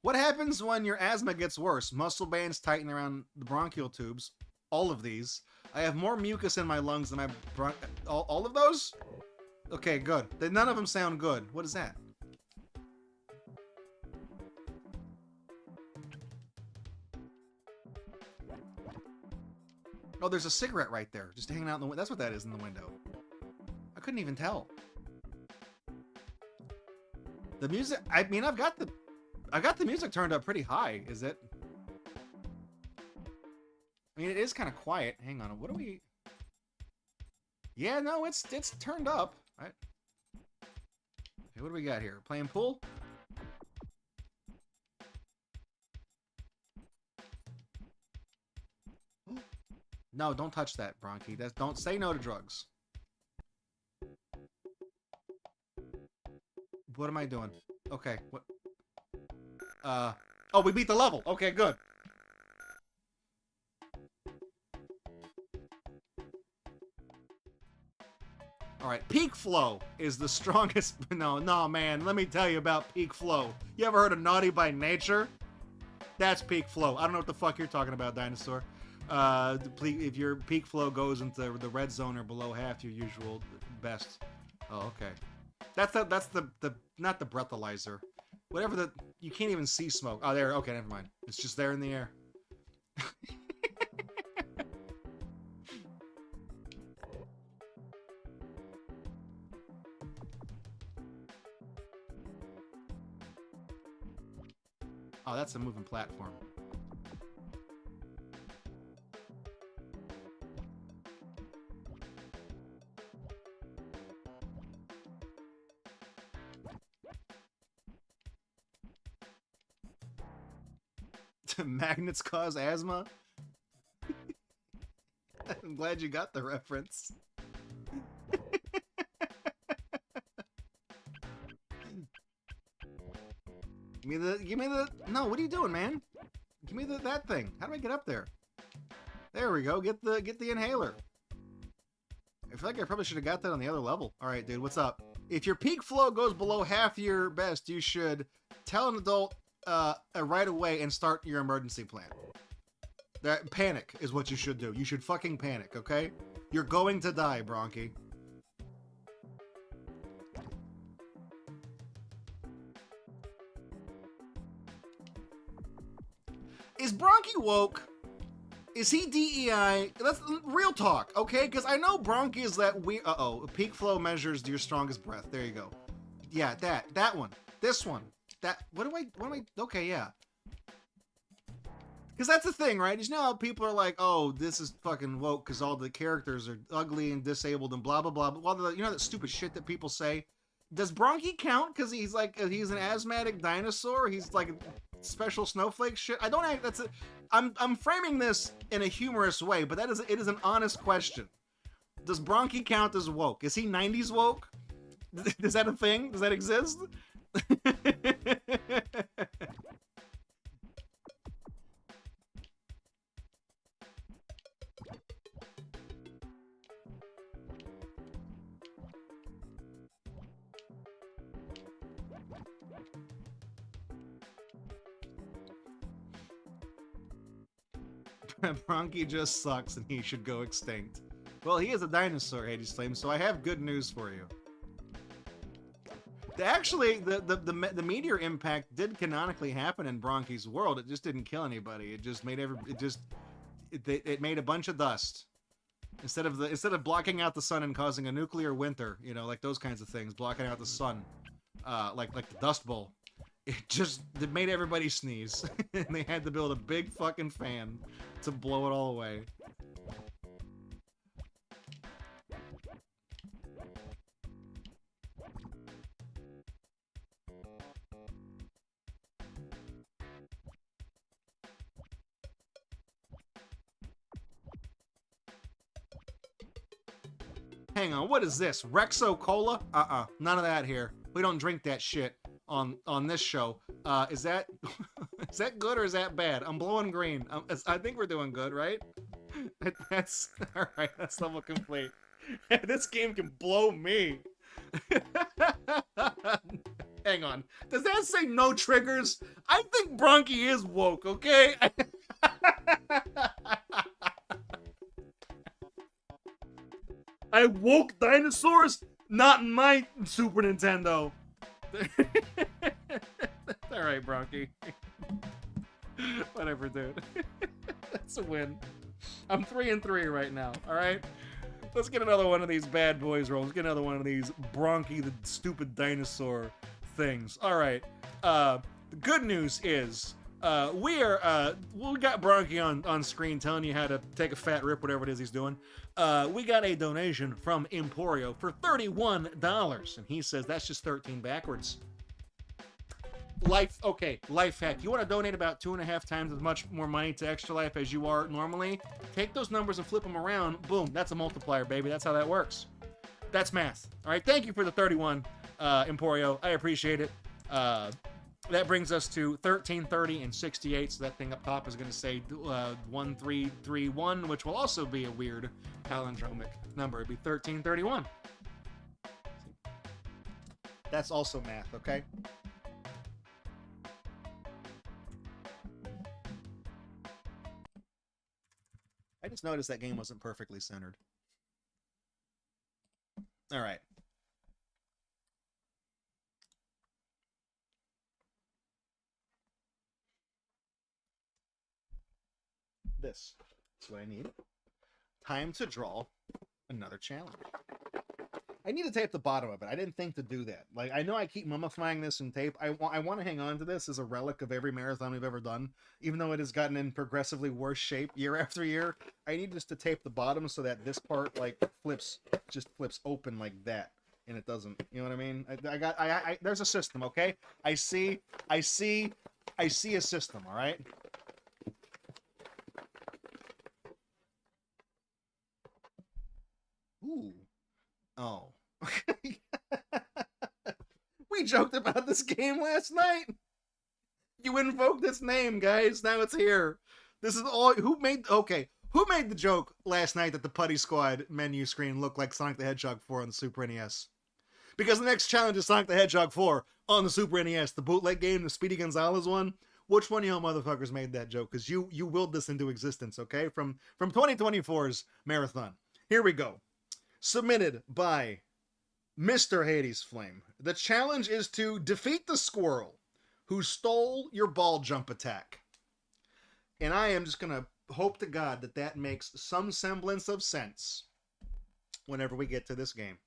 What happens when your asthma gets worse? Muscle bands tighten around the bronchial tubes. All of these. I have more mucus in my lungs than my all of those? Okay, good. None of them sound good. What is that? Oh, there's a cigarette right there, just hanging out in the window. That's what that is in the window. I couldn't even tell. The music, I mean, I've got the music turned up pretty high. Is it? I mean, it is kind of quiet. Hang on, what are we? Yeah, no, it's turned up. Okay, what do we got here? Playing pool? No, don't touch that, Bronchi. Don't say no to drugs. What am I doing? Okay, what? Oh, we beat the level. Okay, good. All right, peak flow is the strongest. No, man. Let me tell you about peak flow. You ever heard of Naughty by Nature? That's peak flow. I don't know what the fuck you're talking about, dinosaur. If your peak flow goes into the red zone or below half your usual best. Oh, okay. That's the not the breathalyzer. Whatever you can't even see smoke. Oh, there. Okay, never mind. It's just there in the air. Oh, that's a moving platform. Magnets cause asthma? I'm glad you got the reference. Give me the, no, what are you doing, man? Give me that thing. How do I get up there? There we go. Get the inhaler. I feel like I probably should have got that on the other level. All right, dude, what's up? If your peak flow goes below half your best, you should tell an adult right away and start your emergency plan. That panic is what you should do. You should fucking panic, okay? You're going to die, Bronchi. Is Bronchi woke? Is he DEI? That's real talk, okay? Because I know Bronchi is that we. Peak flow measures your strongest breath. There you go. Yeah, that one. This one. That. What am I? Okay, yeah. Because that's the thing, right? You know how people are like, oh, this is fucking woke because all the characters are ugly and disabled and blah, blah, blah. But you know that stupid shit that people say? Does Bronchi count because he's like, he's an asthmatic dinosaur? He's like special snowflake shit? I don't think that's it. I'm framing this in a humorous way, but it is an honest question. Does Bronchi count as woke? Is he 90s woke? Is that a thing? Does that exist? Bronchi just sucks and he should go extinct. Well, he is a dinosaur, Hades Flame, so I have good news for you. Actually, the meteor impact did canonically happen in Bronchi's world. It just didn't kill anybody. It just made it made a bunch of dust. Instead of blocking out the sun and causing a nuclear winter, you know, like those kinds of things, blocking out the sun, like the Dust Bowl. It made everybody sneeze. And they had to build a big fucking fan to blow it all away. Hang on, what is this? Rexo Cola? None of that here. We don't drink that shit on this show. Is that is that good or is that bad? I'm blowing green. I think we're doing good, right? That's all right. That's level complete. This game can blow me. Hang on. Does that say no triggers? I think Bronchi is woke. Okay. I woke dinosaurs? Not in my Super Nintendo. Alright, Bronchi. Whatever, dude. That's a win. I'm 3-3 right now, alright? Let's get another one of these bad boys rolls. Let's get another one of these Bronchi the stupid dinosaur things. Alright. The good news is we got Bronchi on screen telling you how to take a fat rip, whatever it is he's doing. We got a donation from Emporio for $31, and he says that's just 13 backwards. Life hack. You want to donate about 2.5 times as much more money to Extra Life as you are normally? Take those numbers and flip them around. Boom, that's a multiplier, baby. That's how that works. That's math. All right, thank you for the 31, Emporio. I appreciate it. That brings us to 1330 and 68, so that thing up top is going to say 1331, which will also be a weird palindromic number. It'd be 1331. That's also math, okay? I just noticed that game wasn't perfectly centered. All right. This is what I need. Time to draw another challenge. I need to tape the bottom of it. I didn't think to do that. Like, I know I keep mummifying this in tape. I want to hang on to this as a relic of every marathon we've ever done, even though it has gotten in progressively worse shape year after year. I need just to tape the bottom so that this part like flips open like that, and it doesn't. You know what I mean? There's a system, okay? I see a system. All right. Ooh. Oh. We joked about this game last night. You invoked its name, guys. Now it's here. This is all. Who made the joke last night that the Putty Squad menu screen looked like Sonic the Hedgehog 4 on the Super NES? Because the next challenge is Sonic the Hedgehog 4 on the Super NES, the bootleg game, the Speedy Gonzalez one. Which one of y'all motherfuckers made that joke? Because you willed this into existence, okay? From 2024's marathon. Here we go. Submitted by Mr. Hades Flame. The challenge is to defeat the squirrel who stole your ball jump attack. And I am just going to hope to God that that makes some semblance of sense whenever we get to this game.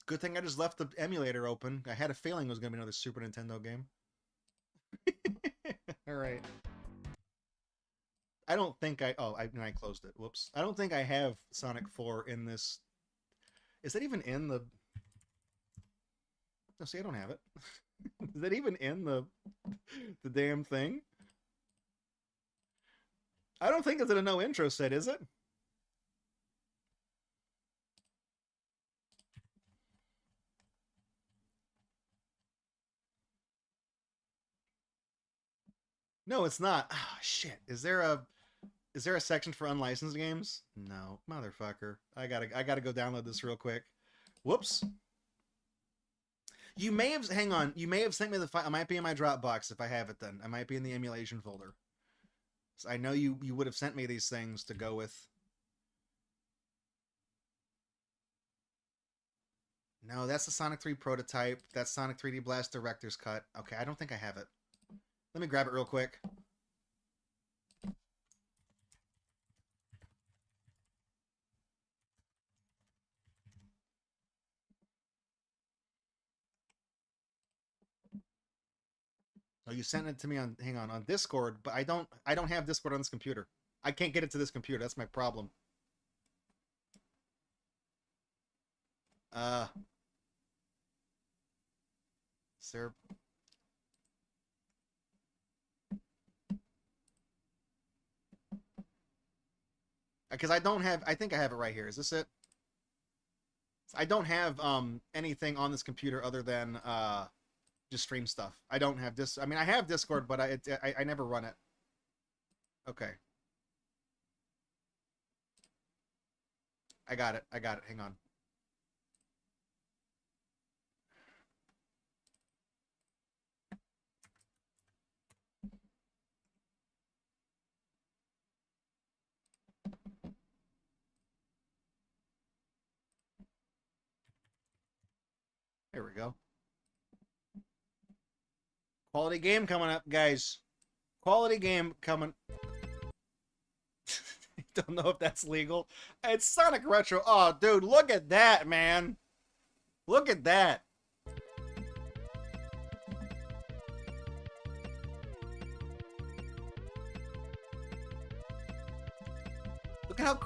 Good thing I just left the emulator open. I had a feeling it was going to be another Super Nintendo game. All right. I don't think I closed it. Whoops. I don't think I have Sonic 4 in this. Is that even in the... No, see, I don't have it. Is that even in the damn thing? I don't think it's in a no intro set, is it? No, it's not. Ah, shit. Is there a section for unlicensed games? No, motherfucker. I gotta go download this real quick. Whoops. You may have You may have sent me the file. It might be in my Dropbox if I have it. Then I might be in the emulation folder. So I know you would have sent me these things to go with. No, that's the Sonic 3 prototype. That's Sonic 3D Blast Director's Cut. Okay, I don't think I have it. Let me grab it real quick. So you sent it to me on, hang on Discord, but I don't have Discord on this computer. I can't get it to this computer. That's my problem. Sir. Because I don't have, I think I have it right here. Is this it? I don't have anything on this computer other than just stream stuff. I don't have this. I mean, I have Discord, but I never run it. Okay. I got it. Hang on. There we go. Quality game coming up, guys. Quality game coming. Don't know if that's legal. It's Sonic Retro. Oh, dude, look at that, man. Look at that. Look at how...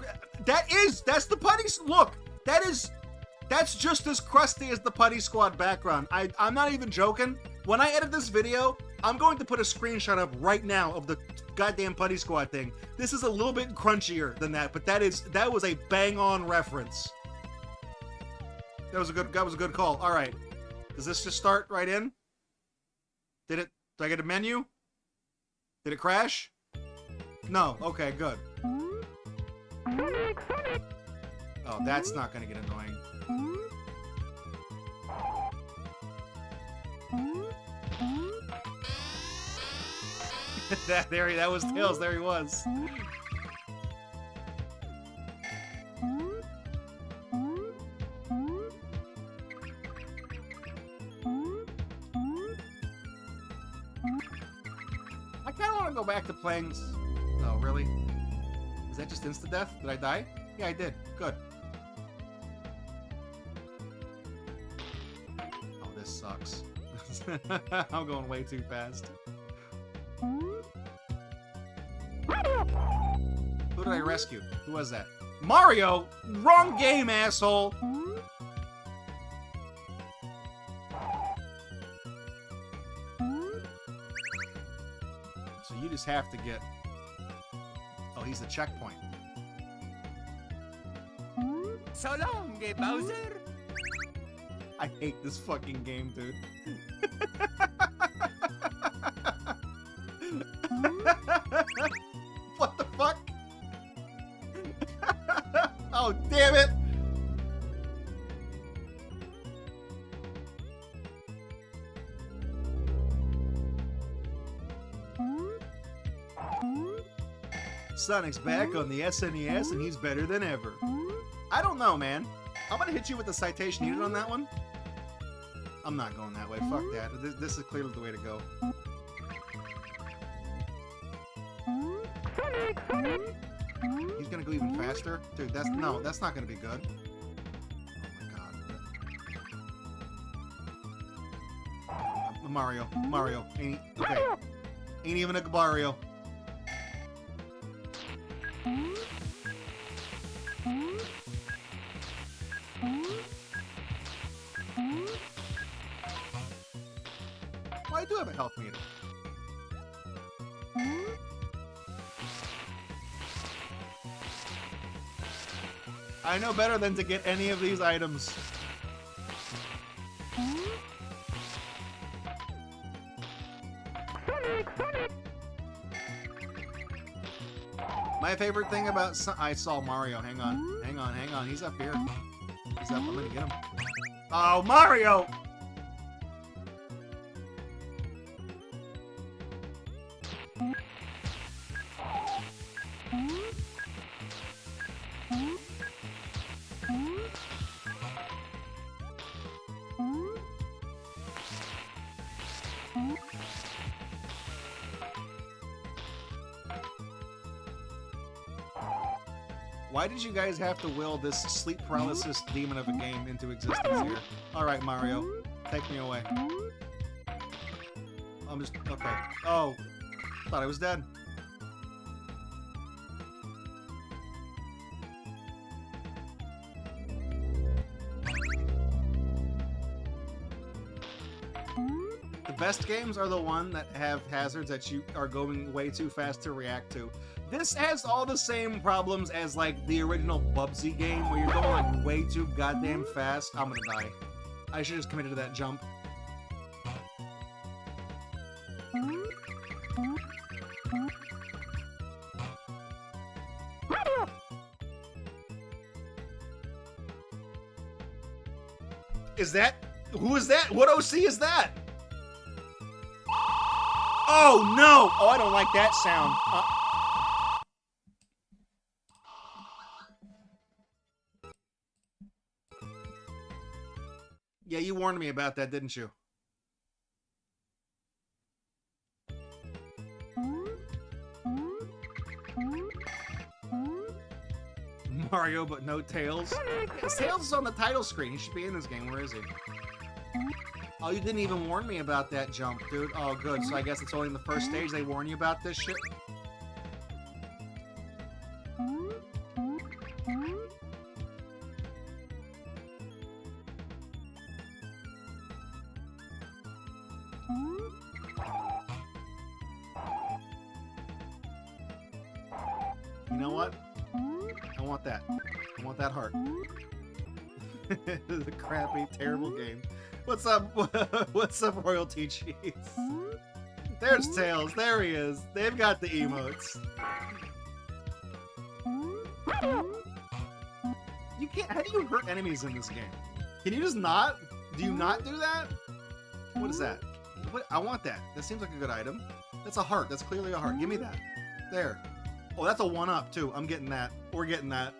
That's the Putty... Look, that's just as crusty as the Putty Squad background. I'm not even joking. When I edit this video, I'm going to put a screenshot up right now of the goddamn Putty Squad thing. This is a little bit crunchier than that, but that was a bang-on reference. That was a good call. All right. Does this just start right in? Did I get a menu? Did it crash? No. Okay, good. Oh, that's not going to get annoying. That was Tails. There he was. I kind of want to go back to playing... Oh, really? Is that just insta-death? Did I die? Yeah, I did. Good. Oh, this sucks. I'm going way too fast. Who did I rescue? Who was that? Mario! Wrong game, asshole! So you just have to get... Oh, he's the checkpoint. So long, Bowser. I hate this fucking game, dude. What the fuck? Oh, damn it! Sonic's back on the SNES and he's better than ever. I don't know, man. I'm gonna hit you with the citation needed on that one. I'm not going that way. Fuck that. This is clearly the way to go. He's gonna go even faster? Dude, that's not gonna be good. Oh my god. Mario. Ain't even a Mario. Well, I do have a health meter. I know better than to get any of these items. My favorite thing about I saw Mario. Hang on. He's up here. He's up. I'm gonna get him. Oh, Mario! Why did you guys have to will this sleep paralysis demon of a game into existence here? Alright, Mario. Take me away. I'm just... okay. Oh. Thought I was dead. The best games are the one that have hazards that you are going way too fast to react to. This has all the same problems as, like, the original Bubsy game, where you're going, like, way too goddamn fast. I'm gonna die. I should have just committed to that jump. Is that... who is that? What OC is that? Oh, no! Oh, I don't like that sound. Yeah, you warned me about that, didn't you? Mario, but no Tails. Tails is on the title screen. He should be in this game. Where is he? Oh, you didn't even warn me about that jump, dude. Oh, good. So I guess it's only in the first stage they warn you about this shit? You know what? I want that. I want that heart. The crappy, terrible game. What's up? What's up, Royalty Cheese? There's Tails. There he is. They've got the emotes. You can't. How do you hurt enemies in this game? Can you just not? Do you not do that? What is that? What? I want that. That seems like a good item. That's a heart. That's clearly a heart. Give me that. There. Oh, that's a 1-up too. I'm getting that. We're getting that.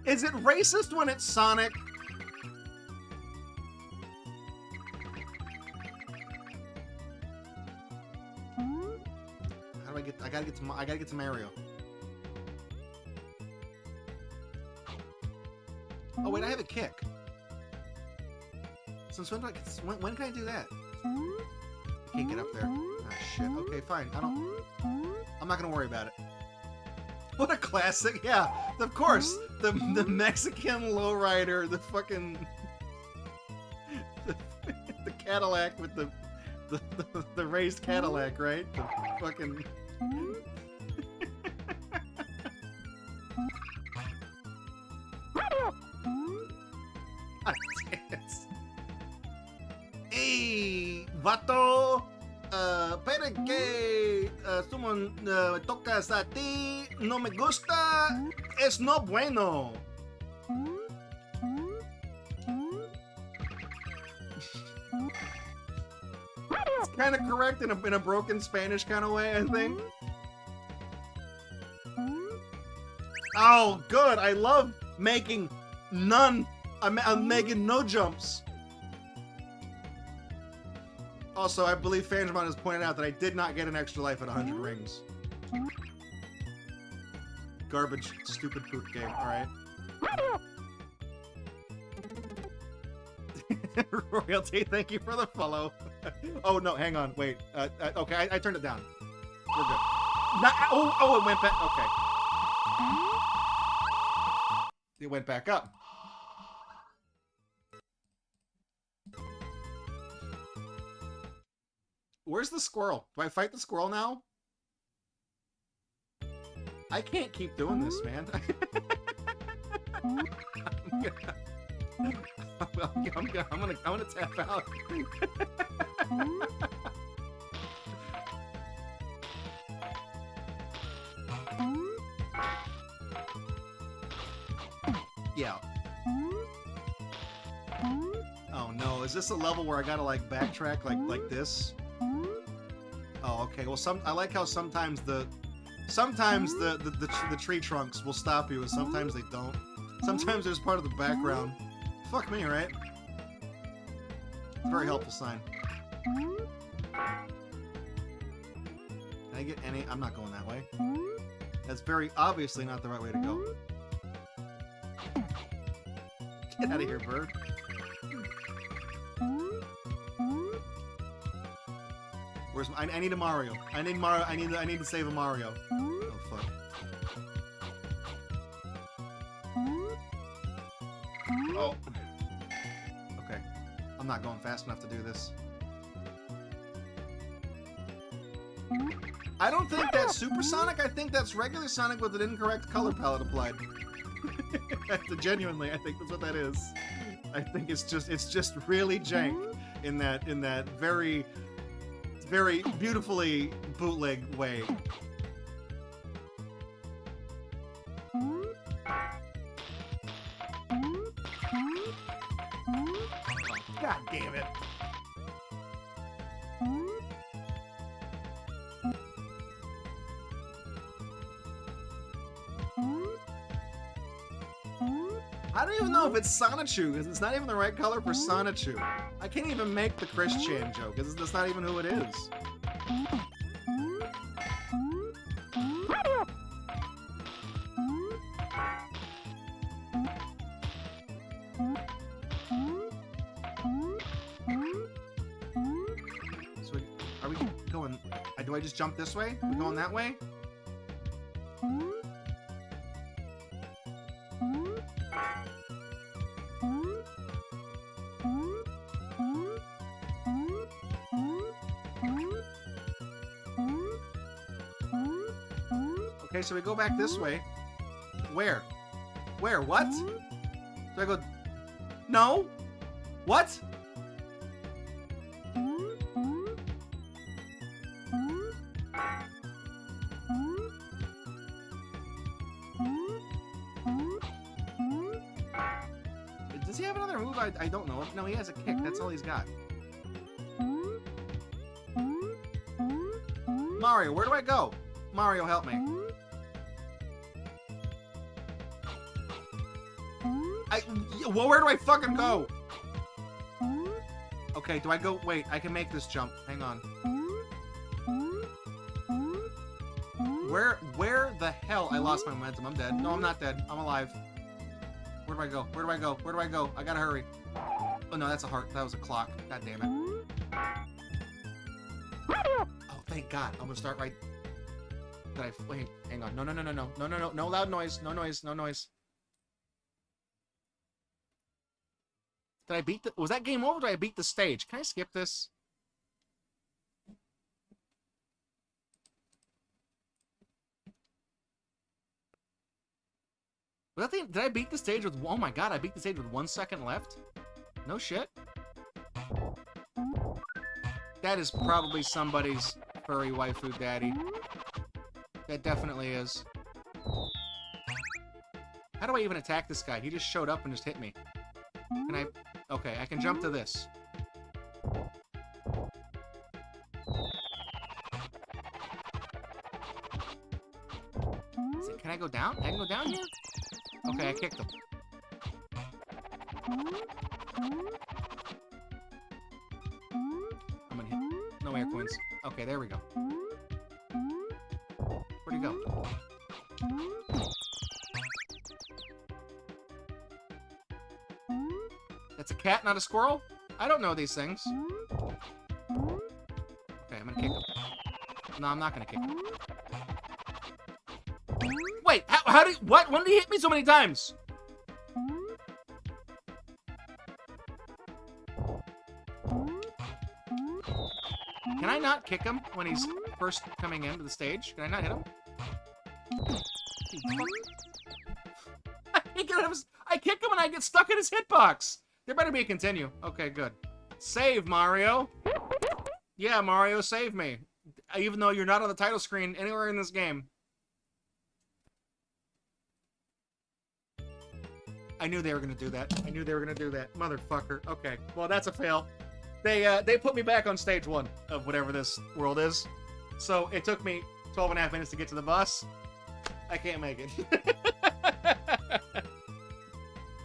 Is it racist when it's Sonic? How do I get? I gotta get to Mario. Oh wait, I have a kick. Since when do when can I do that? I can't get up there. Ah shit. Okay, fine. I'm not gonna worry about it. What a classic! Yeah, of course. The Mexican lowrider, the fucking the Cadillac with the raised Cadillac, right? The fucking Hey, vato. Pero que sumo tocas a ti, no me gusta, es no bueno. It's kind of correct in a broken Spanish kind of way, I think. Oh, good. I love making none. I'm making no jumps. Also, I believe Fangemon has pointed out that I did not get an extra life at 100 rings. Garbage, stupid poop game. Alright. Royalty, thank you for the follow. Oh, no, hang on. Wait. Okay, I turned it down. We're good. Oh, it went back. Okay. It went back up. Where's the squirrel? Do I fight the squirrel now? I can't keep doing this, man. I'm gonna tap out. Yeah. Oh no, is this a level where I gotta like backtrack like this? Oh, okay. Well, I like how sometimes the tree trunks will stop you, and sometimes they don't. Sometimes there's part of the background. Fuck me, right? It's a very helpful sign. Can I get any? I'm not going that way. That's very obviously not the right way to go. Get out of here, bird. Where's I need a Mario. I need Mario. I need to save a Mario. Oh fuck. Oh. Okay. I'm not going fast enough to do this. I don't think that's Supersonic. I think that's regular Sonic with an incorrect color palette applied. Genuinely, I think that's what that is. I think it's just really jank in that very beautifully bootleg way. God damn it. I don't even know if it's Sonichu, because it's not even the right color for Sonichu. I can't even make the Chris Chan joke, because that's not even who it is. So, are we going... Do I just jump this way? Are we going that way? Okay, so we go back this way. Where? Where? What? Do I go... No? What? Does he have another move? I don't know. No, he has a kick. That's all he's got. Mario, where do I go? Mario, help me. Well, where do I fucking go? Okay, do I go... Wait, I can make this jump. Hang on. Where the hell? I lost my momentum. I'm dead. No, I'm not dead. I'm alive. Where do I go? Where do I go? Where do I go? I gotta hurry. Oh, no, that's a heart. That was a clock. God damn it. Oh, thank God. I'm gonna start right... Wait, hang on. No. No loud noise. No noise. No noise. Did I beat the... Was that game over or did I beat the stage? Can I skip this? Was that the... Did I beat the stage with... Oh my God, I beat the stage with 1 second left? No shit. That is probably somebody's furry waifu daddy. That definitely is. How do I even attack this guy? He just showed up and just hit me. Can I... Okay, I can jump to this. Can I go down? I can go down here? Okay, I kicked him. I'm gonna hit. No air coins. Okay, there we go. Where'd he go? That's a cat, not a squirrel? I don't know these things. Okay, I'm gonna kick him. No, I'm not gonna kick him. Wait, how did... What? When did he hit me so many times? Can I not kick him when he's first coming into the stage? Can I not hit him? I kick him and I get stuck in his hitbox. There better be a continue. Okay, good. Save, Mario. Yeah, Mario, save me. Even though you're not on the title screen anywhere in this game. I knew they were going to do that. I knew they were going to do that. Motherfucker. Okay, well, that's a fail. They put me back on stage 1 of whatever this world is. So it took me 12 and a half minutes to get to the bus. I can't make it.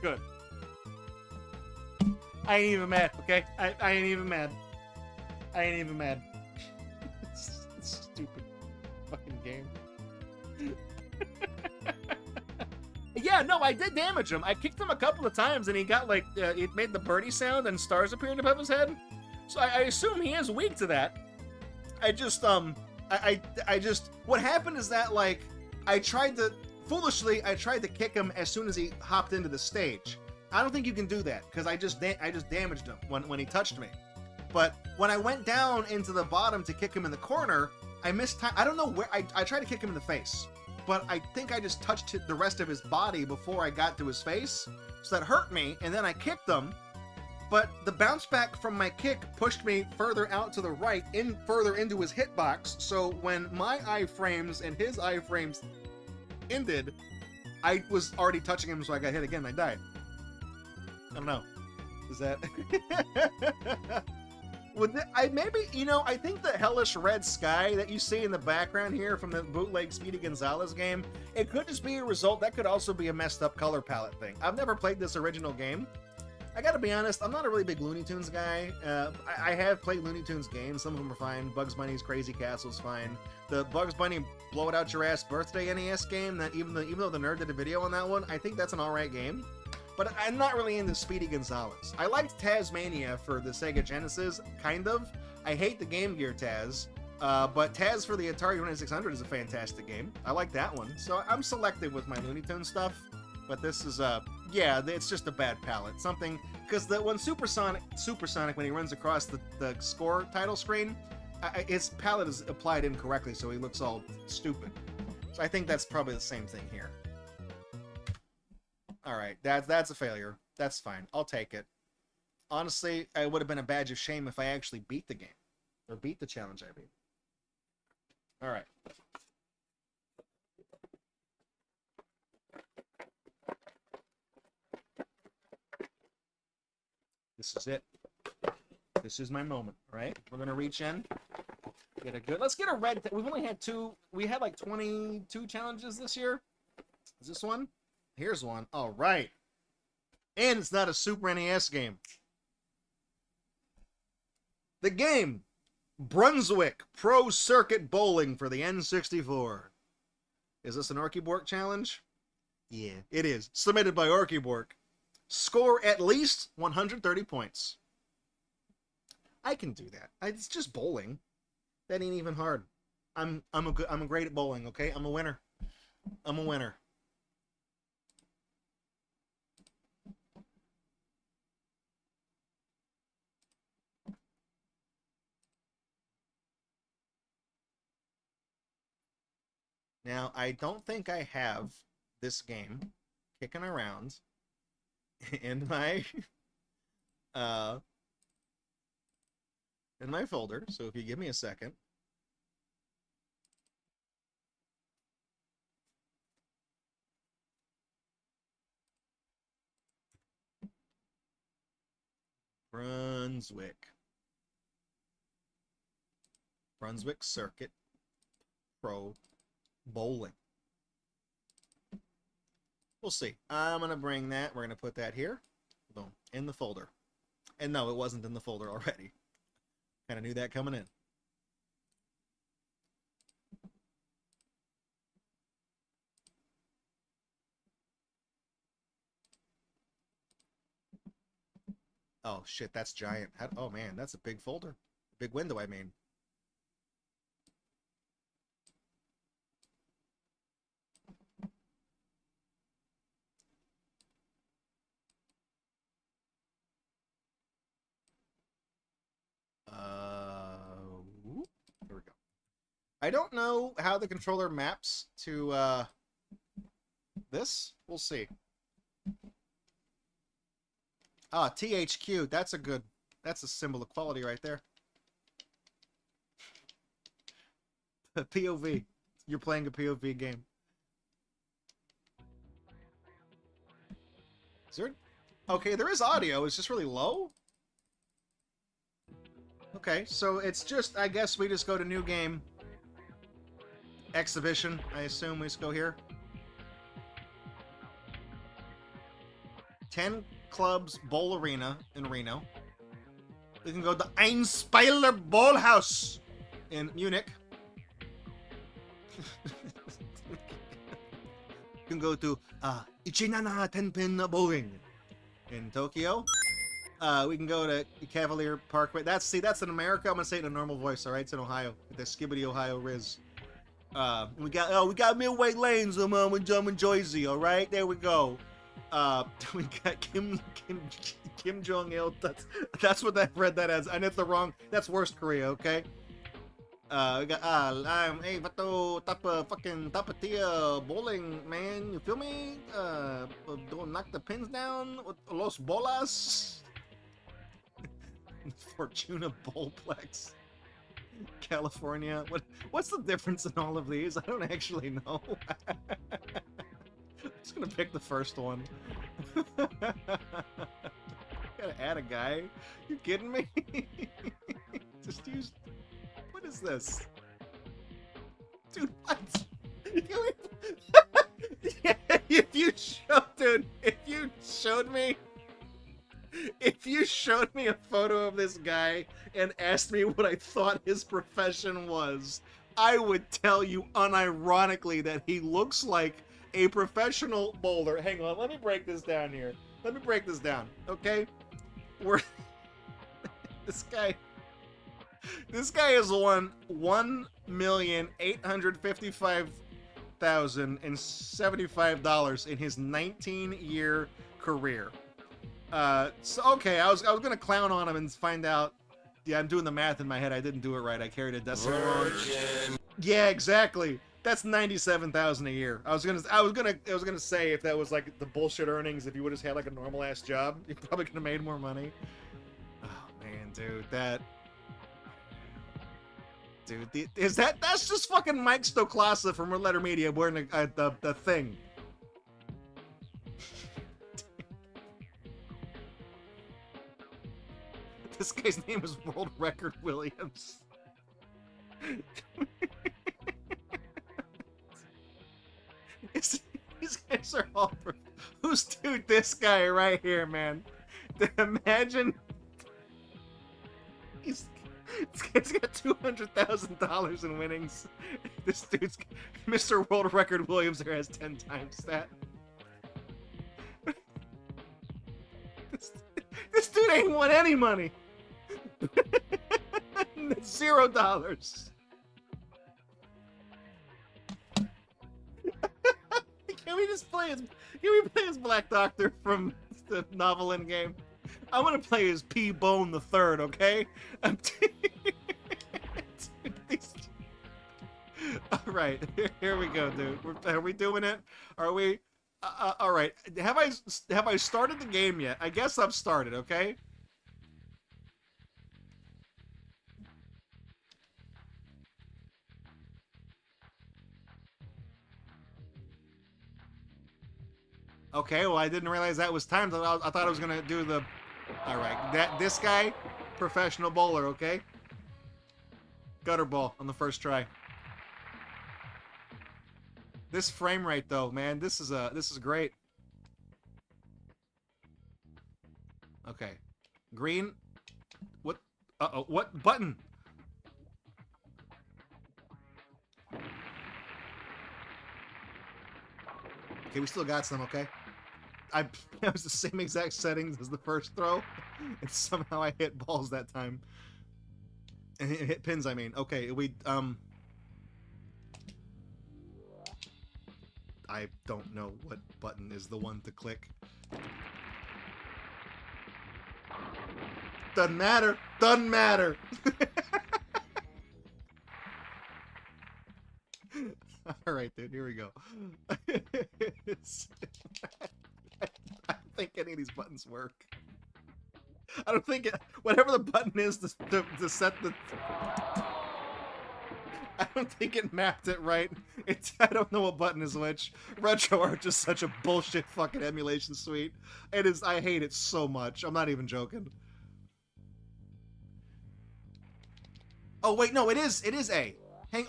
Good. I ain't even mad, okay? I ain't even mad. I ain't even mad. Stupid fucking game. Yeah, no, I did damage him. I kicked him a couple of times, and he got, like, it made the birdie sound, and stars appeared above his head. So I assume he is weak to that. I just, I just... What happened is that, like, foolishly, I tried to kick him as soon as he hopped into the stage. I don't think you can do that, because I just damaged him when he touched me. But when I went down into the bottom to kick him in the corner, I missed time. I don't know where... I tried to kick him in the face. But I think I just touched the rest of his body before I got to his face. So that hurt me, and then I kicked him. But the bounce back from my kick pushed me further out to the right, further into his hitbox. So when my iframes and his iframes ended, I was already touching him, so I got hit again and I died. I don't know. Is that... maybe, you know, I think the hellish red sky that you see in the background here from the bootleg Speedy Gonzalez game, it could just be a result. That could also be a messed up color palette thing. I've never played this original game. I gotta be honest, I'm not a really big Looney Tunes guy. I have played Looney Tunes games. Some of them are fine. Bugs Bunny's Crazy Castle's fine. The Bugs Bunny Blow It Out Your Ass Birthday NES game, that even though the nerd did a video on that one, I think that's an alright game. But I'm not really into Speedy Gonzalez. I liked Tazmania for the Sega Genesis, kind of. I hate the Game Gear Taz, but Taz for the Atari 2600 is a fantastic game. I like that one. So I'm selective with my Looney Tunes stuff, but this is, yeah, it's just a bad palette. Something, because when Supersonic, when he runs across the score title screen, his palette is applied incorrectly, so he looks all stupid. So I think that's probably the same thing here. Alright, that's a failure. That's fine. I'll take it. Honestly, it would have been a badge of shame if I actually beat the game. Or beat the challenge I beat. Alright. This is it. This is my moment, right? We're gonna reach in. Get a good... Let's get a red... We've only had 2... We had like 22 challenges this year. Is this one? Here's one. All right. And it's not a Super NES game. The game, Brunswick Pro Circuit Bowling for the N64. Is this an Orkybork challenge? Yeah, it is. Submitted by Orkybork. Score at least 130 points. I can do that. It's just bowling. That ain't even hard. I'm great at bowling, okay? I'm a winner. I'm a winner. Now, I don't think I have this game kicking around in my in my folder, so if you give me a second. Brunswick Circuit Pro Bowling. We'll see. I'm going to bring that. We're going to put that here. Boom. In the folder. And no, it wasn't in the folder already. Kind of knew that coming in. Oh, shit, that's giant. Oh, man, that's a big folder. Big window, I mean. Here we go. I don't know how the controller maps to this. We'll see. Ah, THQ. That's a symbol of quality right there. POV. You're playing a POV game. Is there? Okay, there is audio. It's just really low. Okay, so it's just, I guess we just go to new game. Exhibition, I assume we just go here. 10 clubs bowl arena in Reno. We can go to Einspeiler Ballhaus in Munich. We can go to Ichinana Tenpin Bowling in Tokyo. We can go to Cavalier Parkway. That's in America. I'm gonna say it in a normal voice. All right, it's in Ohio. The Skibbity Ohio Riz. We got Midway Lanes in Jersey. All right, there we go. We got Kim Jong Il. That's what I read that as. And it's the wrong. That's worst Korea. Okay. We got hey bato tapatia bowling, man. You feel me? Don't knock the pins down with Los Bolas. Fortuna Bowlplex, California. What's the difference in all of these? I don't actually know. I'm just gonna pick the first one. Gotta add a guy. You kidding me? Just use. What is this? Dude, what? Yeah, if you showed me a photo of this guy and asked me what I thought his profession was, I would tell you unironically that he looks like a professional bowler. Hang on, let me break this down here. Let me break this down, okay? This guy has won $1,855,075 in his 19-year career. So okay, I was gonna clown on him and find out. Yeah, I'm doing the math in my head. I didn't do it right. I carried a decimal wrong. Yeah, exactly. That's $97,000 a year. I was gonna say if that was like the bullshit earnings, if you would have had like a normal ass job, you probably could have made more money. Oh man, dude, that's just fucking Mike Stoklasa from Red Letter Media wearing the thing. This guy's name is World Record Williams. These guys are all. Who's dude? This guy right here, man. Imagine. This guy's got $200,000 in winnings. This dude's Mr. World Record Williams there has 10 times that. This dude ain't won any money. $0. Can we just play his Black Doctor from the novel in game? I want to play as P Bone the Third, okay? All right, here we go, dude. Are we doing it? Are we? All right. Have I started the game yet? I guess I've started. Okay. Okay, well, I didn't realize that was timed. I thought I was gonna do the... Alright, this guy, professional bowler, okay? Gutter ball on the first try. This frame rate, though, man, this is great. Okay. Green. What? Uh-oh, what button? Okay, we still got some, okay? I was the same exact settings as the first throw, and somehow I hit balls that time. And hit pins, I mean. Okay, I don't know what button is the one to click. Doesn't matter. Doesn't matter. All right, dude. Here we go. I don't think any of these buttons work. I don't think whatever the button is to set the... I don't think it mapped it right. I don't know what button is which. RetroArch is such a bullshit fucking emulation suite. It is. I hate it so much. I'm not even joking. Oh wait, no, it is A.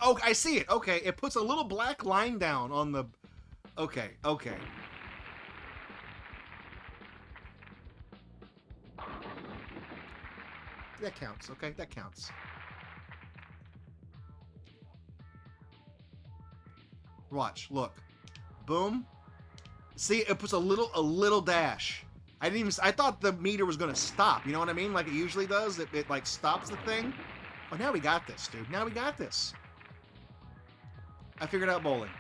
Oh, I see it. Okay, it puts a little black line down on the... Okay. That counts, okay? That counts. Watch, look. Boom. See, it puts a little dash. I thought the meter was gonna stop, you know what I mean? Like it usually does. It like stops the thing. Oh, now we got this, dude. Now we got this. I figured out bowling.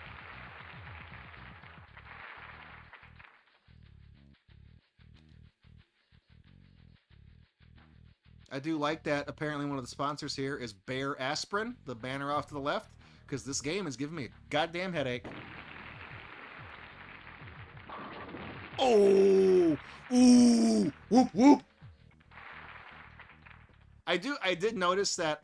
I do like that apparently one of the sponsors here is Bear Aspirin, the banner off to the left, because this game is giving me a goddamn headache. Oh! Ooh! Whoop whoop! I did notice that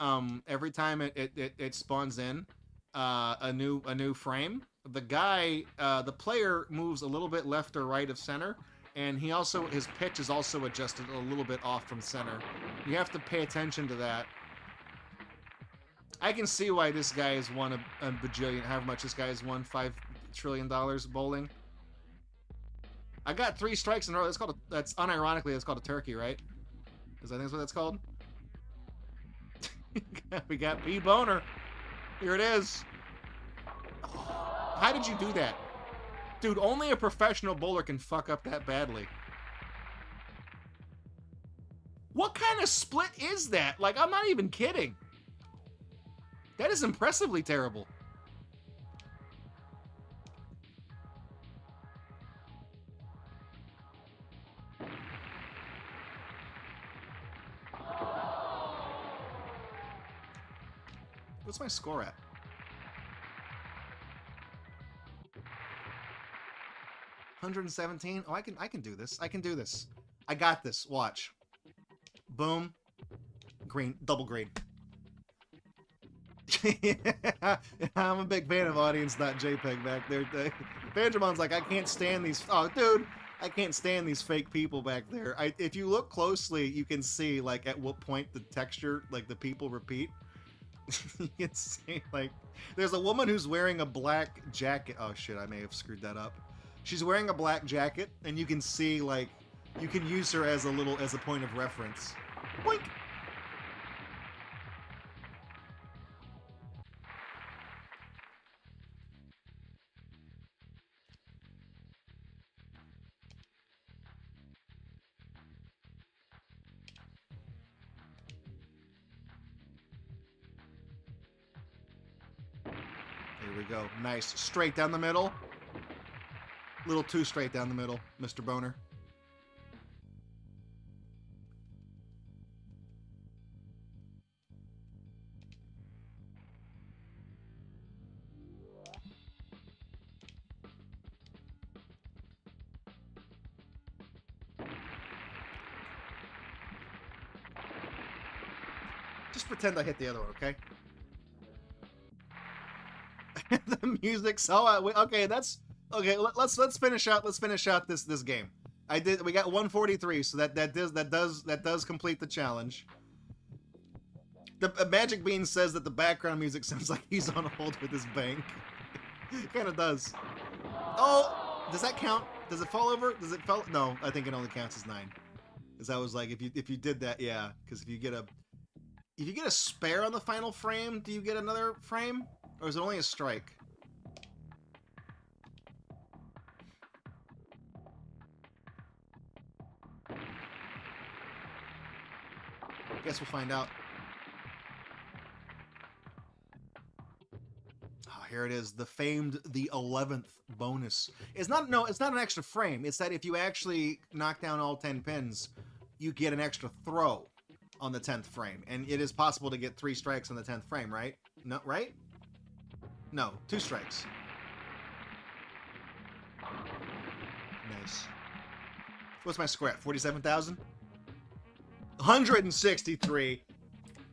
every time it spawns in a new frame, the player moves a little bit left or right of center, and his pitch is also adjusted a little bit off from center. You have to pay attention to that. I can see why this guy has won a bajillion, however much this guy has won, $5 trillion bowling. I got 3 strikes in a row. That's unironically, it's called a turkey, right? Because I think that's what that's called. We got P Boner. Here it is. Oh, how did you do that? Dude, only a professional bowler can fuck up that badly. What kind of split is that? Like, I'm not even kidding. That is impressively terrible. What's my score at? 117? Oh, I can do this. I can do this. I got this. Watch. Boom. Green. Double green. I'm a big fan of audience, not JPEG back there. Benjamin's like, I can't stand these. Oh, dude. I can't stand these fake people back there. If you look closely, you can see, like, at what point the texture, like, the people repeat. You can see, like, there's a woman who's wearing a black jacket. Oh, shit, I may have screwed that up. She's wearing a black jacket, and you can see, like, you can use her as a point of reference. Boink! Here we go. Nice. Straight down the middle. A little too straight down the middle, Mr. Boner. Just pretend I hit the other one, okay? The music's so... Okay, that's Okay, let's finish out this game. We got 143, so that does complete the challenge. The Magic Bean says that the background music sounds like he's on hold with his bank. It kind of does. Oh, does that count? Does it fall over? Does it fall? No, I think it only counts as 9. Because I was like, if you did that, yeah. Because if you get a spare on the final frame, do you get another frame, or is it only a strike? Guess we'll find out. Here it is, the 11th bonus. It's not an extra frame. It's that if you actually knock down all 10 pins, you get an extra throw on the 10th frame. And it is possible to get 3 strikes on the 10th frame, right? No, right? No, 2 strikes. Nice. What's my score at? 47,000? 163.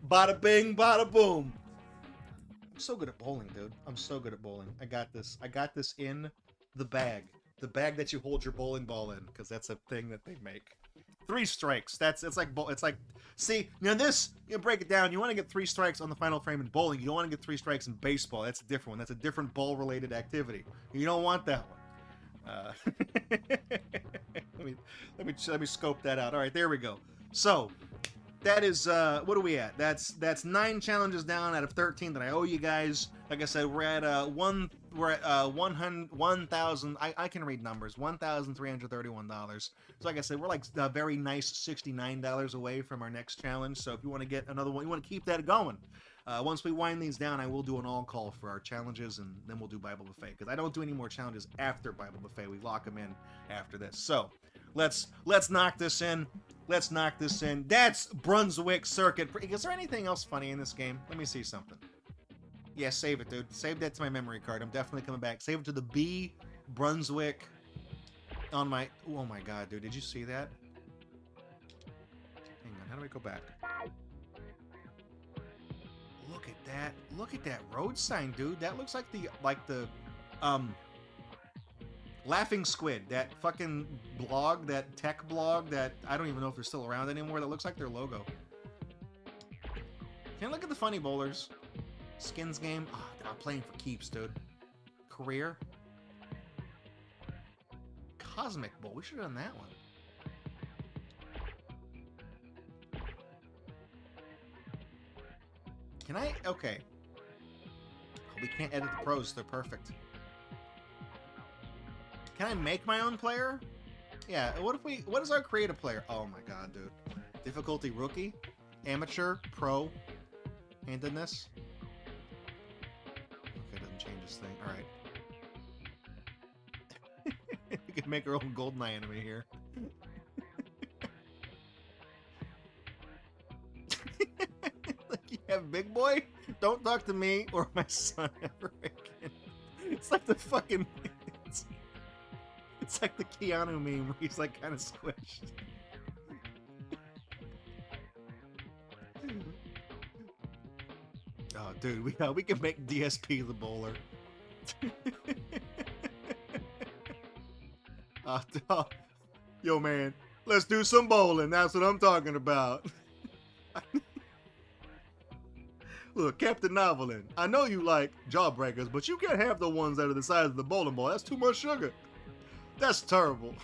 Bada bing, bada boom. I'm so good at bowling, dude. I'm so good at bowling. I got this. I got this in the bag. The bag that you hold your bowling ball in, because that's a thing that they make. 3 strikes. It's like see, now this, you break it down, you want to get 3 strikes on the final frame in bowling. You don't want to get 3 strikes in baseball. That's a different one. That's a different ball-related activity. You don't want that one. Let me scope that out. All right, there we go. So, that is, what are we at? That's 9 challenges down out of 13 that I owe you guys. Like I said, we're at 1,000. I can read numbers. $1,331. So like I said, we're like a very nice $69 away from our next challenge. So if you want to get another one, you want to keep that going. Once we wind these down, I will do an all-call for our challenges, and then we'll do Bible Buffet, because I don't do any more challenges after Bible Buffet. We lock them in after this. So let's knock this in. Let's knock this in. That's Brunswick Circuit. Is there anything else funny in this game? Let me see something. Yeah, save it, dude. Save that to my memory card. I'm definitely coming back. Save it to the B Brunswick on my... Oh my god, dude. Did you see that? Hang on. How do I go back? Look at that. Look at that road sign, dude. That looks like the Laughing Squid, that fucking blog, that tech blog that I don't even know if they're still around anymore. That looks like their logo. Can I look at the funny bowlers? Skins game. Oh, I'm playing for keeps, dude. Career. Cosmic Bowl. We should have done that one. Can I? Okay. Oh, we can't edit the pros. They're perfect. Can I make my own player? Yeah, what is our create a player? Oh my god, dude. Difficulty rookie, amateur, pro, handedness. Okay, doesn't change this thing. Alright. We can make our own GoldenEye enemy here. Like, you have big boy? Don't talk to me or my son ever again. It's like the fucking... It's like the Keanu meme where he's like kind of squished. Oh, dude, we can make DSP the bowler. Yo, man, let's do some bowling. That's what I'm talking about. Look, Captain Novelin, I know you like jawbreakers, but you can't have the ones that are the size of the bowling ball. That's too much sugar. That's terrible.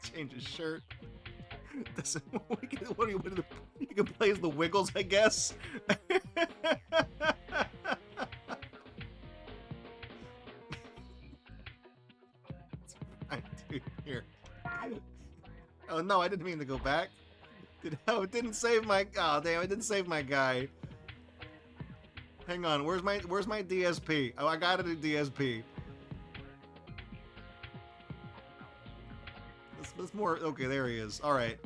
Change his shirt. What do you can play as the Wiggles, I guess. Fine, dude, here. Oh no, I didn't mean to go back. It didn't save my. Oh damn! It didn't save my guy. Hang on, where's my DSP? Oh, I got it at DSP. That's more. Okay, there he is. All right.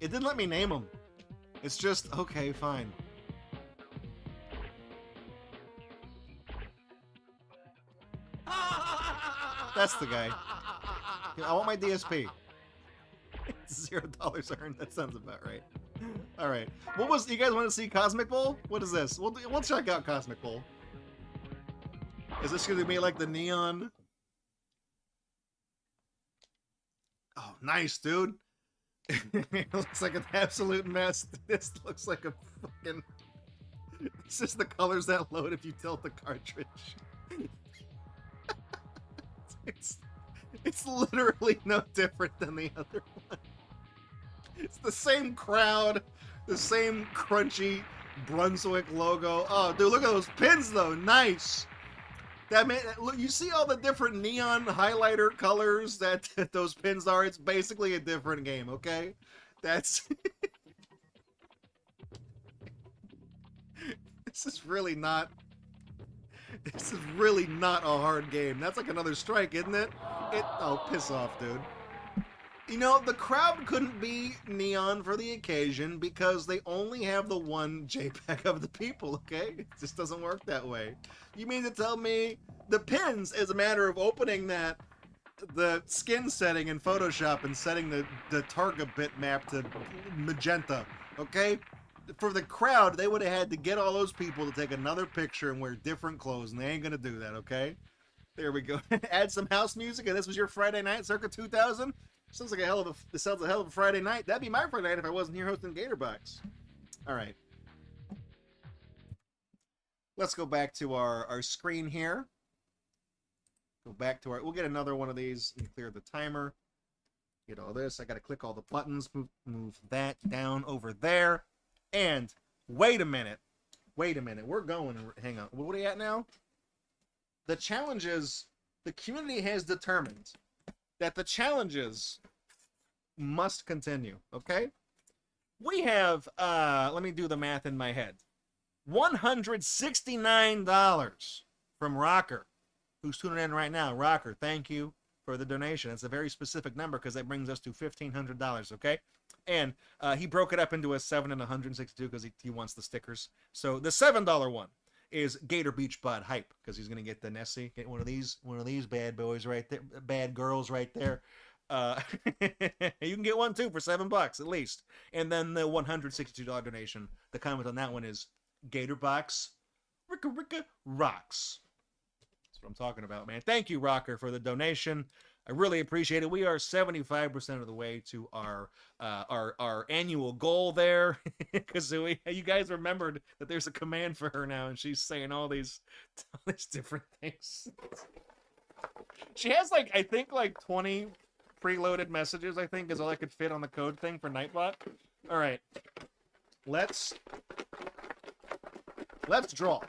It didn't let me name him. It's just okay, fine. That's the guy. I want my DSP. $0 earned. That sounds about right. All right. What was you guys want to see? Cosmic Bowl? What is this? We'll check out Cosmic Bowl. Is this going to be like the neon? Oh, nice, dude. It looks like an absolute mess. This looks like a fucking. It's just the colors that load if you tilt the cartridge. It's literally no different than the other one. It's the same crowd, the same crunchy Brunswick logo. Oh, dude, look at those pins though. Nice. That man, look, you see all the different neon highlighter colors that those pins are. It's basically a different game. Okay, that's. This is really not a hard game. That's like another strike, isn't it? Oh, piss off, dude. You know, the crowd couldn't be neon for the occasion because they only have the one JPEG of the people, okay? It just doesn't work that way. You mean to tell me the pins is a matter of opening the skin setting in Photoshop and setting the target bitmap to magenta, okay? For the crowd, they would have had to get all those people to take another picture and wear different clothes, and they ain't gonna do that, okay? There we go. Add some house music, and this was your Friday night, circa 2000. Sounds like this sounds a hell of a Friday night. That'd be my Friday night if I wasn't here hosting Gatorbox. All right. Let's go back to our screen here. Go back to we'll get another one of these and clear the timer. Get all this. I got to click all the buttons. Move that down over there. And wait a minute. We're going. Hang on. What are we at now? The challenges, the community has determined that the challenges must continue, okay? We have, let me do the math in my head. $169 from Rocker, who's tuning in right now. Rocker, thank you for the donation. It's a very specific number because that brings us to $1,500, okay? And he broke it up into a 7 and 162 because he wants the stickers. So the $7 one is Gator Beach Bud Hype because he's gonna get the Nessie, get one of these bad boys right there, bad girls right there. You can get one too for $7 at least. And then the $162 donation. The comment on that one is Gatorbox Ricka Rocks. That's what I'm talking about, man. Thank you, Rocker, for the donation. I really appreciate it. We are 75% of the way to our annual goal there. Kazooie, you guys remembered that there's a command for her now, and she's saying all these different things. She has I think 20 preloaded messages. I think is all I could fit on the code thing for Nightbot. All right, let's draw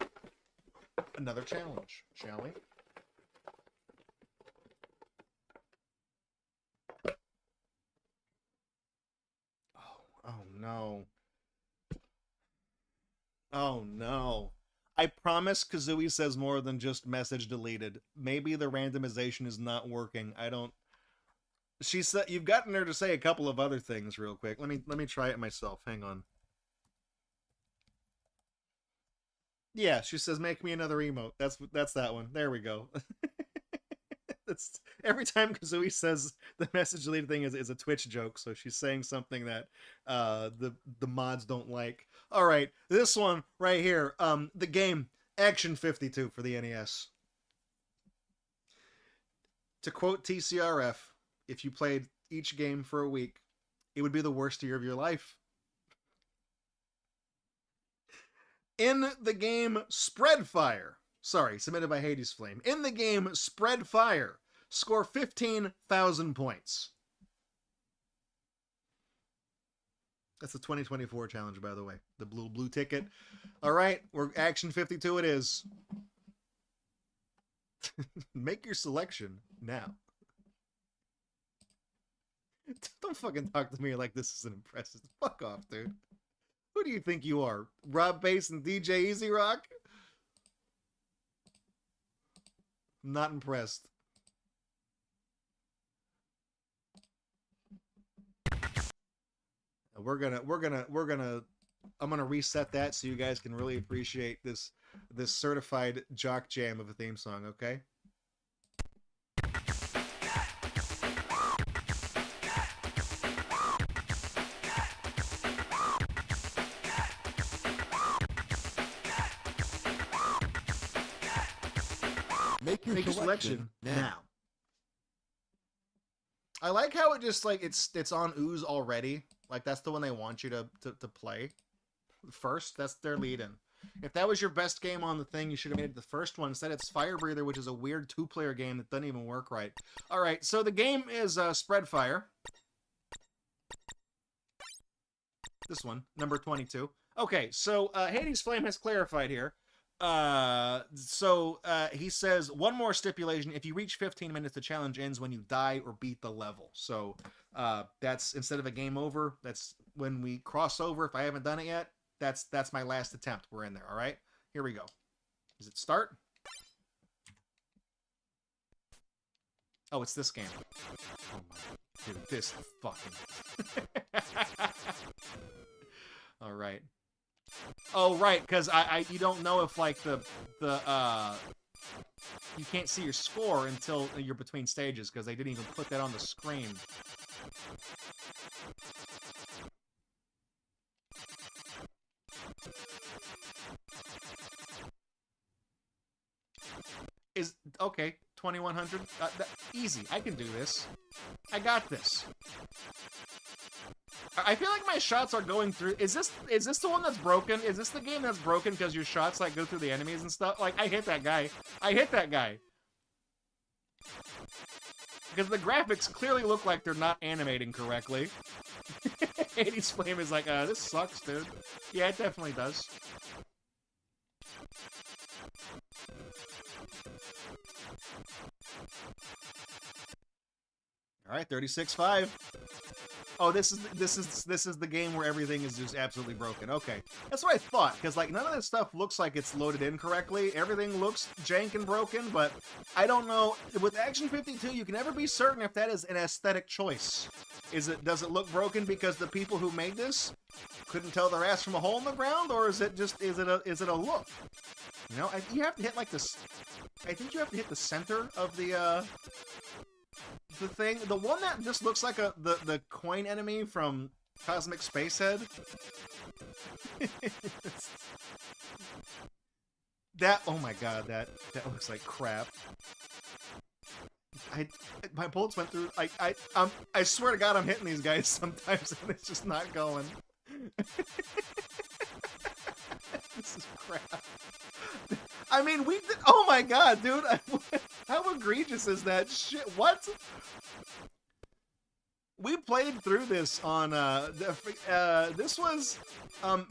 another challenge, shall we? Oh no. Oh no. I promise Kazooie says more than just message deleted. Maybe the randomization is not working. I don't. She said you've gotten her to say a couple of other things real quick. Let me try it myself. Hang on. Yeah, she says make me another emote. That's that one. There we go. That's every time Kazooie says the message deleted thing is a Twitch joke, so she's saying something that the mods don't like. All right, this one right here, the game Action 52 for the NES. To quote TCRF, if you played each game for a week, it would be the worst year of your life. In the game Spread Fire, submitted by Hades Flame. In the game Spread Fire, score 15,000 points. That's the 2024 challenge, by the way. The blue ticket. All right, we're Action 52 it is. Make your selection now. Don't fucking talk to me like this isn't impressive. Fuck off, dude. Who do you think you are? Rob Bass and DJ Easy Rock? I'm not impressed. I'm gonna reset that so you guys can really appreciate this certified jock jam of a theme song, okay? Make your selection now. I like how it just like it's on ooze already. Like that's the one they want you to play first. That's their lead-in. If that was your best game on the thing, you should have made it the first one. Instead, it's Fire Breather, which is a weird 2-player game that doesn't even work right. All right, so the game is Spread Fire. This one, number 22. Okay, so Hades Flame has clarified here. He says, one more stipulation. If you reach 15 minutes, the challenge ends when you die or beat the level. So that's, instead of a game over, that's when we cross over. If I haven't done it yet, that's my last attempt. We're in there, all right? Here we go. Does it start? Oh, it's this game. Oh my, dude, this fucking... All right. Oh, right, because you don't know if, like, you can't see your score until you're between stages, because they didn't even put that on the screen. Okay, 2100. Easy. I can do this. I got this. I feel like my shots are going through. Is this the one that's broken? Is this the game that's broken because your shots like go through the enemies and stuff? Like I hit that guy. Because the graphics clearly look like they're not animating correctly. 80's Flame is like, this sucks, dude. Yeah, it definitely does. All right, 36.5. Oh, this is the game where everything is just absolutely broken. Okay, that's what I thought, because like none of this stuff looks like it's loaded in correctly. Everything looks jank and broken, but I don't know. With Action 52, you can never be certain if that is an aesthetic choice. Does it look broken because the people who made this couldn't tell their ass from a hole in the ground, or is it a look? You know, you have to hit like this. I think you have to hit the center of the thing. The one that just looks like the coin enemy from Cosmic Spacehead. Oh my god, that looks like crap. My bullets went through. I swear to God, I'm hitting these guys sometimes, and it's just not going. This is crap. I mean, oh my god, dude! How egregious is that shit? What? We played through this on this was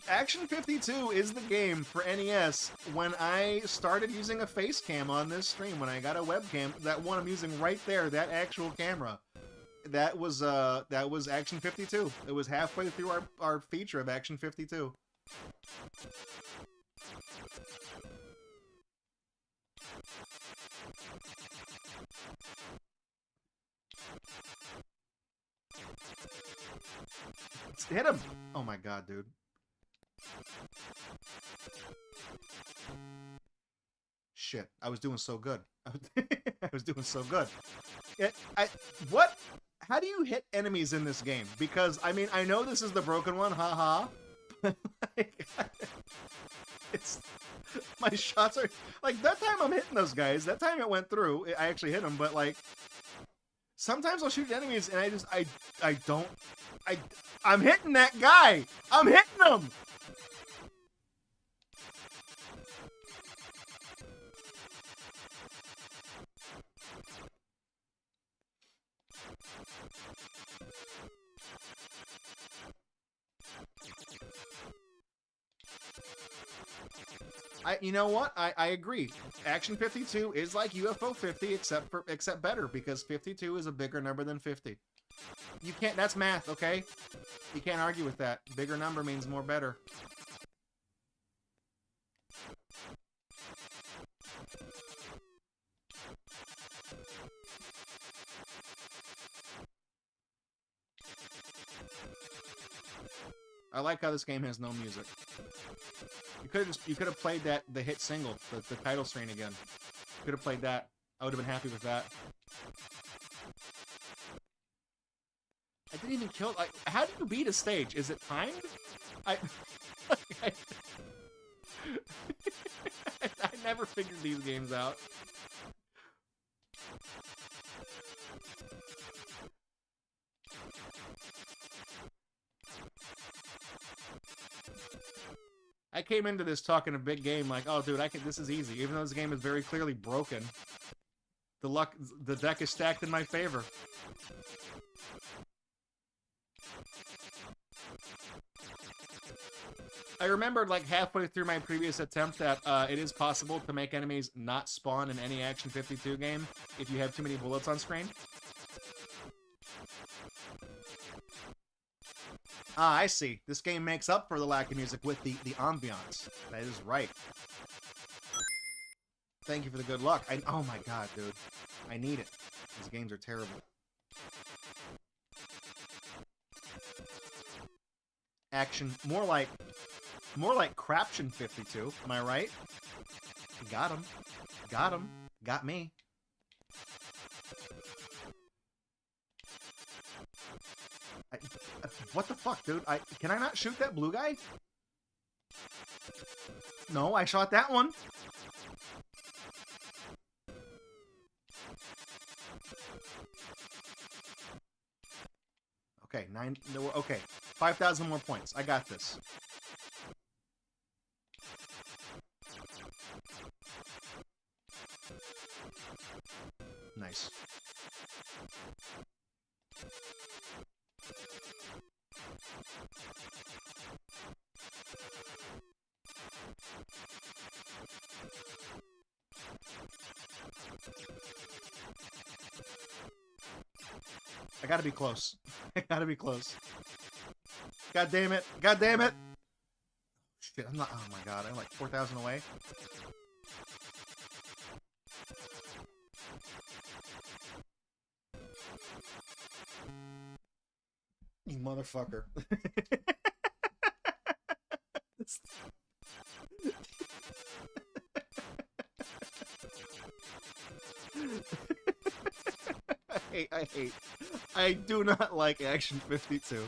Action 52 is the game for NES when I started using a face cam on this stream. When I got a webcam, that one I'm using right there, that actual camera, that was Action 52. It was halfway through our feature of Action 52. Hit him! Oh my god, dude. Shit, I was doing so good. I was doing so good. What? How do you hit enemies in this game? Because, I mean, I know this is the broken one, haha. My shots are... Like, that time I'm hitting those guys. That time it went through. I actually hit them, but, like... Sometimes I'll shoot enemies and I'm hitting that guy! I'm hitting him! You know what? I agree. Action 52 is like UFO 50, except better, because 52 is a bigger number than 50. You can't. That's math, okay? You can't argue with that. Bigger number means more better. I like how this game has no music. You could have played the hit single, the title screen again. You could have played that. I would have been happy with that. I didn't even kill. Like, how do you beat a stage? Is it timed? I never figured these games out. I came into this talking a big game like, oh, dude, this is easy. Even though this game is very clearly broken, the deck is stacked in my favor. I remembered like halfway through my previous attempt that it is possible to make enemies not spawn in any Action 52 game if you have too many bullets on screen. Ah, I see. This game makes up for the lack of music with the ambiance. That is right. Thank you for the good luck. Oh my god, dude. I need it. These games are terrible. Action, more like Craption 52. Am I right? Got him. Got him. Got me. What the fuck, dude? Can I not shoot that blue guy? No, I shot that one. Okay, okay, 5,000 more points. I got this. Nice. I gotta be close. I gotta be close. God damn it. God damn it. Shit, I'm not. Oh my god, I'm like 4,000 away. You motherfucker. I do not like Action 52.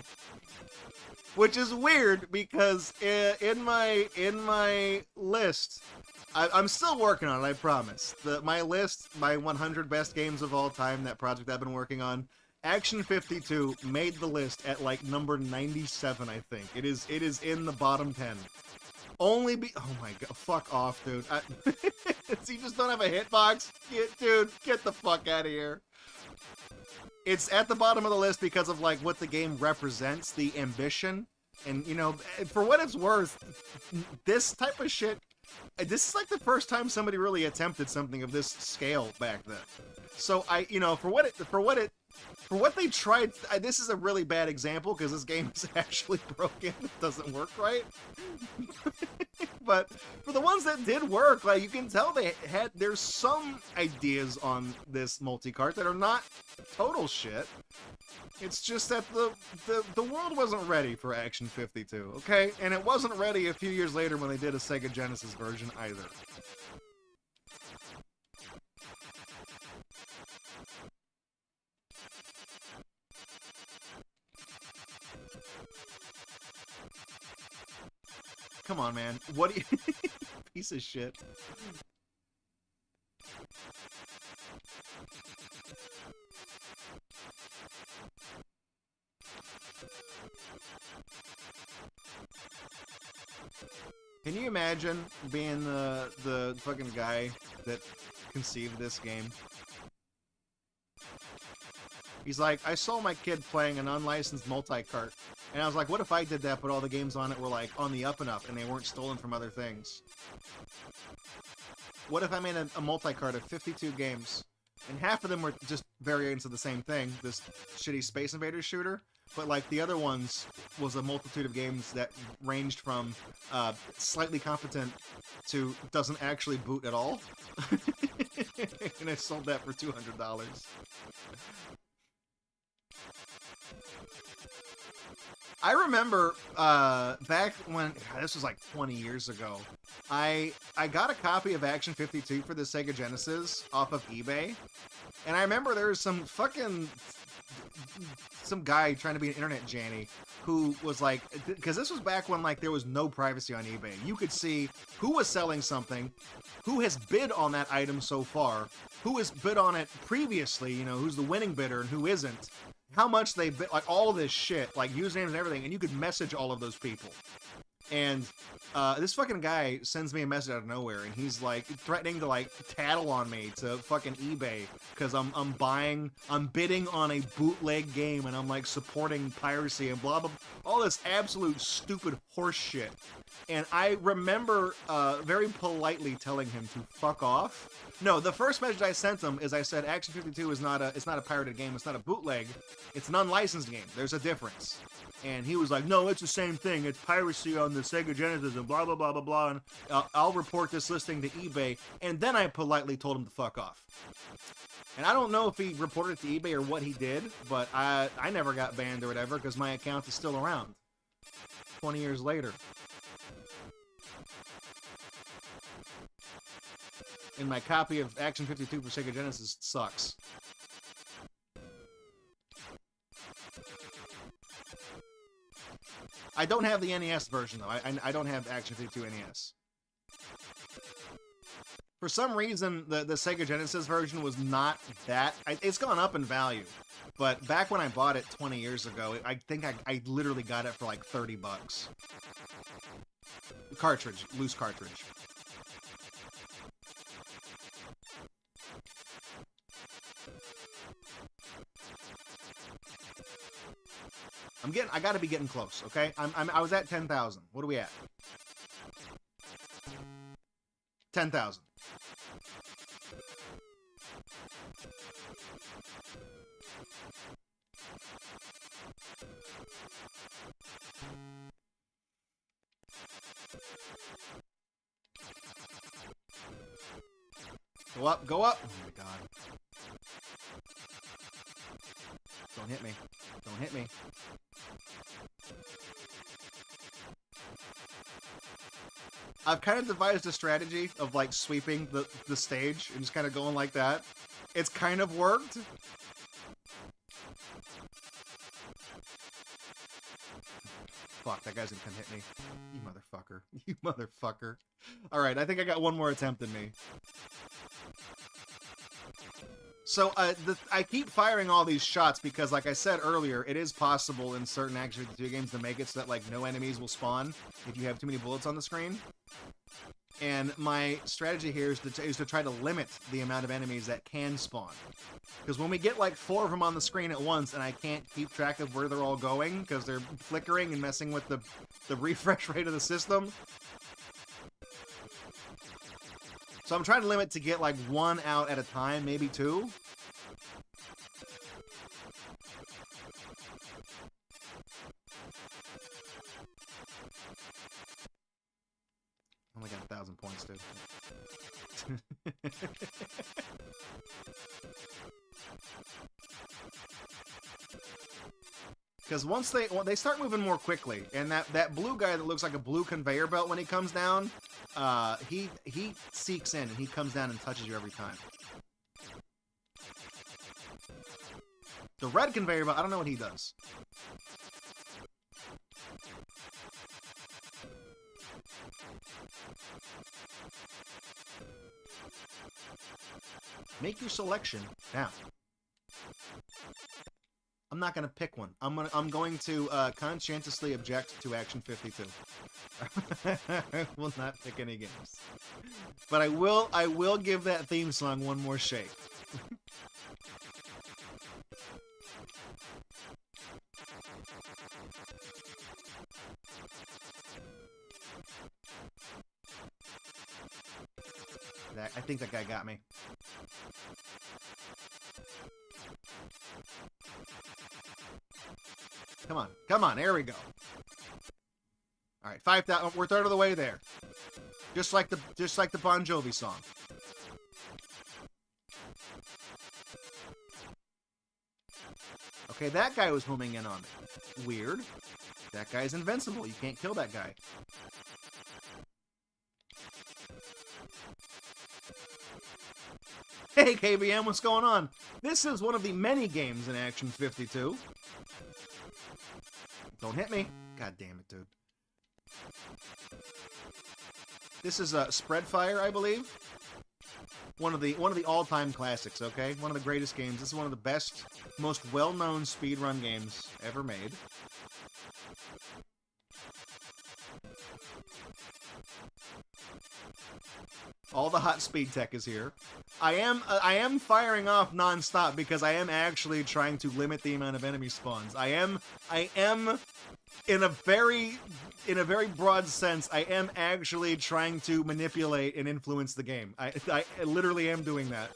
Which is weird because in my list, I'm still working on it, I promise. My list, my 100 best games of all time, that project I've been working on, Action 52 made the list at like number 97, I think. It is in the bottom 10. Oh my god, fuck off, dude. So you just don't have a hitbox? Dude, get the fuck out of here. It's at the bottom of the list because of like what the game represents, the ambition. And you know, for what it's worth, this type of shit, this is like the first time somebody really attempted something of this scale back then. So for what they tried, this is a really bad example because this game is actually broken. It doesn't work right. But for the ones that did work, like you can tell there's some ideas on this multi-cart that are not total shit. It's just that the world wasn't ready for Action 52, okay? And it wasn't ready a few years later when they did a Sega Genesis version either. Come on, man. What do you... Piece of shit. Can you imagine being the fucking guy that conceived this game? He's like, I saw my kid playing an unlicensed multi-cart, and I was like, what if I did that, but all the games on it were like on the up and up, and they weren't stolen from other things? What if I made a multi-cart of 52 games, and half of them were just variants of the same thing, this shitty Space Invaders shooter, but like the other ones was a multitude of games that ranged from slightly competent to doesn't actually boot at all. And I sold that for $200. I remember back when, this was like 20 years ago, I got a copy of Action 52 for the Sega Genesis off of eBay, and I remember there was some guy trying to be an internet Janny who was like, because this was back when like there was no privacy on eBay. You could see who was selling something, who has bid on that item so far, who has bid on it previously, you know, who's the winning bidder and who isn't, how much they bid, like all this shit, like usernames and everything, and you could message all of those people. And this fucking guy sends me a message out of nowhere, and he's like threatening to like tattle on me to fucking eBay because I'm bidding on a bootleg game, and I'm like supporting piracy and blah blah, all this absolute stupid horse shit. And I remember very politely telling him to fuck off. No, the first message I sent him is I said Action 52 is not a pirated game, it's not a bootleg, it's an unlicensed game. There's a difference. And he was like, no, it's the same thing. It's piracy on the Sega Genesis and blah, blah, blah, blah, blah. And I'll report this listing to eBay. And then I politely told him to fuck off. And I don't know if he reported it to eBay or what he did, but I never got banned or whatever because my account is still around 20 years later. And my copy of Action 52 for Sega Genesis sucks. I don't have the NES version, though. I don't have Action 52 NES. For some reason, the Sega Genesis version was not that... it's gone up in value. But back when I bought it 20 years ago, I think I literally got it for like 30 bucks. Cartridge. Loose cartridge. I gotta be getting close, okay? I was at 10,000. What are we at? 10,000. Go up, go up! Oh my god. Don't hit me. Don't hit me. I've kind of devised a strategy of like sweeping the stage and just kind of going like that. It's kind of worked. Fuck, that guy's gonna come hit me. You motherfucker. You motherfucker. Alright, I think I got one more attempt in me. So, I keep firing all these shots because, like I said earlier, it is possible in certain Action 52 games to make it so that, like, no enemies will spawn if you have too many bullets on the screen. And my strategy here is to try to limit the amount of enemies that can spawn. Because when we get, like, 4 of them on the screen at once and I can't keep track of where they're all going because they're flickering and messing with the refresh rate of the system... So I'm trying to limit to get like 1 out at a time, maybe 2. Only got 1,000 points, dude. Because once they start moving more quickly, and that blue guy that looks like a blue conveyor belt when he comes down, he seeks in and he comes down and touches you every time. The red conveyor belt, I don't know what he does. Make your selection now. I'm not going to pick one. I'm going to conscientiously object to Action 52. I will not pick any games. But I will give that theme song one more shake. I think that guy got me. Come on, there we go. All right, 5,000. We're third of the way there. Just like the Bon Jovi song. Okay, that guy was homing in on me. Weird. That guy's invincible. You can't kill that guy. Hey, KBM, what's going on? This is one of the many games in Action 52. Don't hit me. God damn it, dude. This is Spreadfire, I believe. One of the all-time classics, okay? One of the greatest games. This is one of the best, most well-known speedrun games ever made. All the hot speed tech is here. I am firing off non-stop because I am actually trying to limit the amount of enemy spawns. I am in a very broad sense, I am actually trying to manipulate and influence the game. I literally am doing that.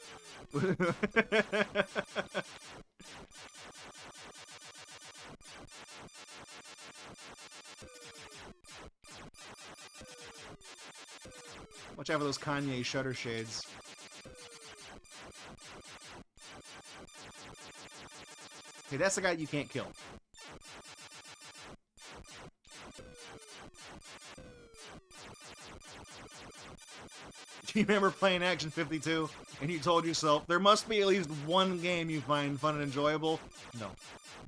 Watch out for those Kanye shutter shades. Okay, that's the guy you can't kill. Do you remember playing Action 52 and you told yourself, there must be at least one game you find fun and enjoyable? No.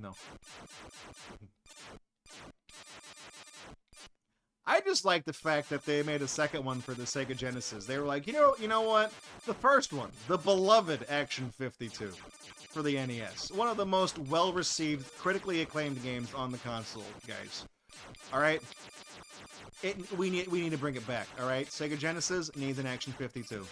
No. I just like the fact that they made a second one for the Sega Genesis. They were like, you know what? The first one, the beloved Action 52 for the NES. One of the most well-received, critically acclaimed games on the console, guys. All right? We need to bring it back, all right? Sega Genesis needs an Action 52.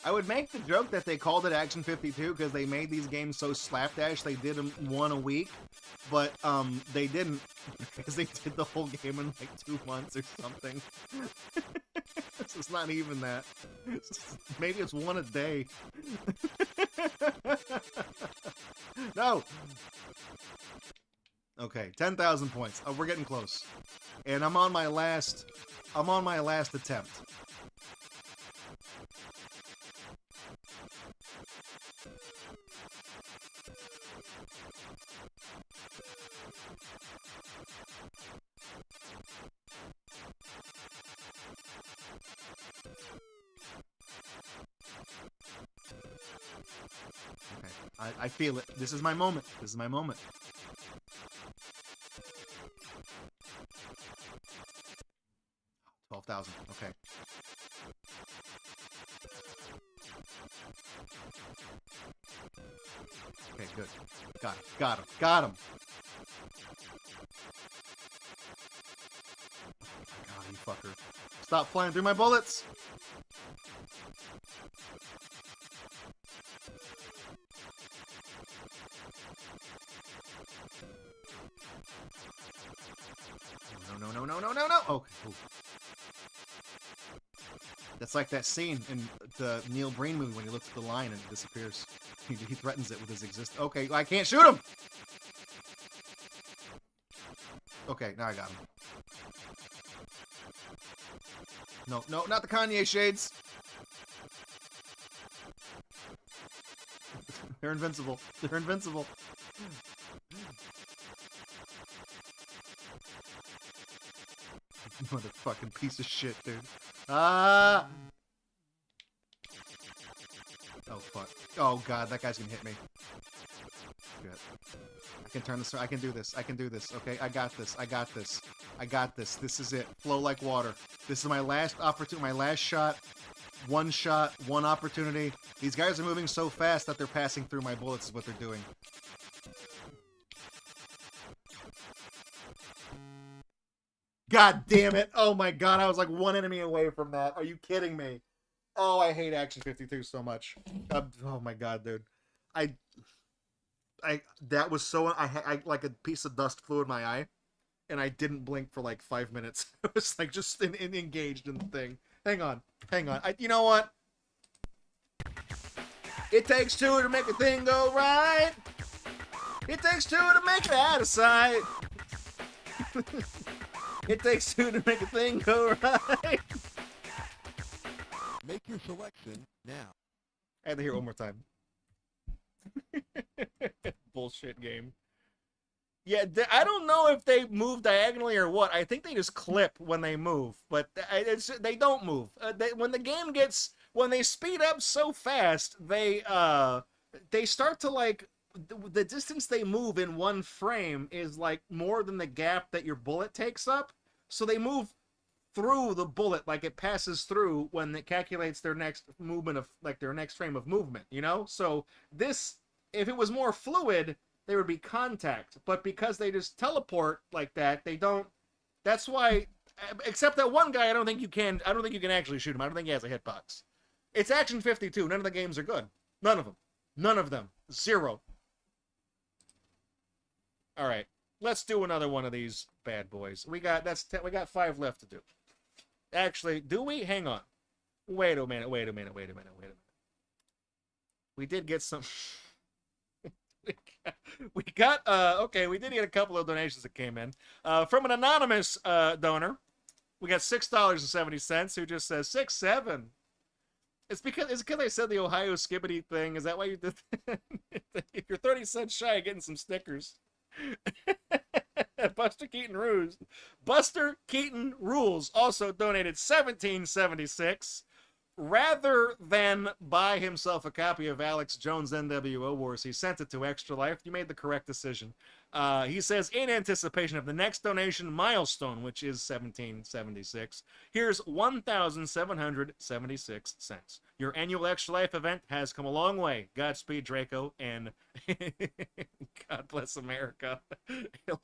I would make the joke that they called it Action 52 because they made these games so slapdash they did them one a week, but they didn't because they did the whole game in like 2 months or something. It's not even that. Maybe it's one a day. No. Okay, 10,000 points. We're getting close, and I'm on my last attempt. Okay, I feel it. This is my moment. This is my moment. $12,000. Okay. Okay, good. Got him. Got him. Got him. Oh my god, you fucker. Stop flying through my bullets! No, no, no, no, no, no, no! Okay. Ooh. That's like that scene in the Neil Breen movie when he looks at the line and it disappears. He threatens it with his existence. Okay, I can't shoot him! Okay, now I got him. No, no, not the Kanye shades! They're invincible. They're invincible. Motherfucking piece of shit, dude. Ah! Oh, fuck. Oh, God, that guy's gonna hit me. Good. I can turn this. I can do this. I can do this. Okay, I got this. I got this. I got this. This is it. Flow like water. This is my last opportunity. My last shot. One shot. One opportunity. These guys are moving so fast that they're passing through my bullets is what they're doing. God damn it. Oh my god, I was like one enemy away from that. Are you kidding me? Oh, I hate Action 52 so much. Oh my god, dude. That was so... I like a piece of dust flew in my eye, and I didn't blink for like 5 minutes. It was like just engaged in the thing. Hang on. Hang on. You know what? It takes two to make a thing go right. It takes two to make it out of sight. It takes two to make a thing go right. Make your selection now. I had to hear it one more time. Bullshit game. Yeah, I don't know if they move diagonally or what. I think they just clip when they move, but they don't move. When they speed up so fast, they start to like the distance they move in one frame is like more than the gap that your bullet takes up. So they move through the bullet, like it passes through when it calculates their next movement of, like, their next frame of movement, you know? So this, if it was more fluid, there would be contact, but because they just teleport like that, they don't. That's why, except that one guy, I don't think you can actually shoot him. I don't think he has a hitbox. It's Action 52. None of the games are good. None of them. None of them. Zero. All right, let's do another one of these bad boys. We got 5 left to do. Actually, do we? Hang on. Wait a minute. We did get some. we got okay, we did get a couple of donations that came in from an anonymous donor. We got $6.70 who just says 6-7. It's because I said the Ohio Skibbity thing. Is that why you did that? You're 30 cents shy of getting some stickers. Buster Keaton Rules also donated $17.76. Rather than buy himself a copy of Alex Jones' NWO Wars, he sent it to Extra Life. You made the correct decision. He says, in anticipation of the next donation milestone, which is $17.76, here's $1,776. Your annual Extra Life event has come a long way. Godspeed, Draco, and God bless America.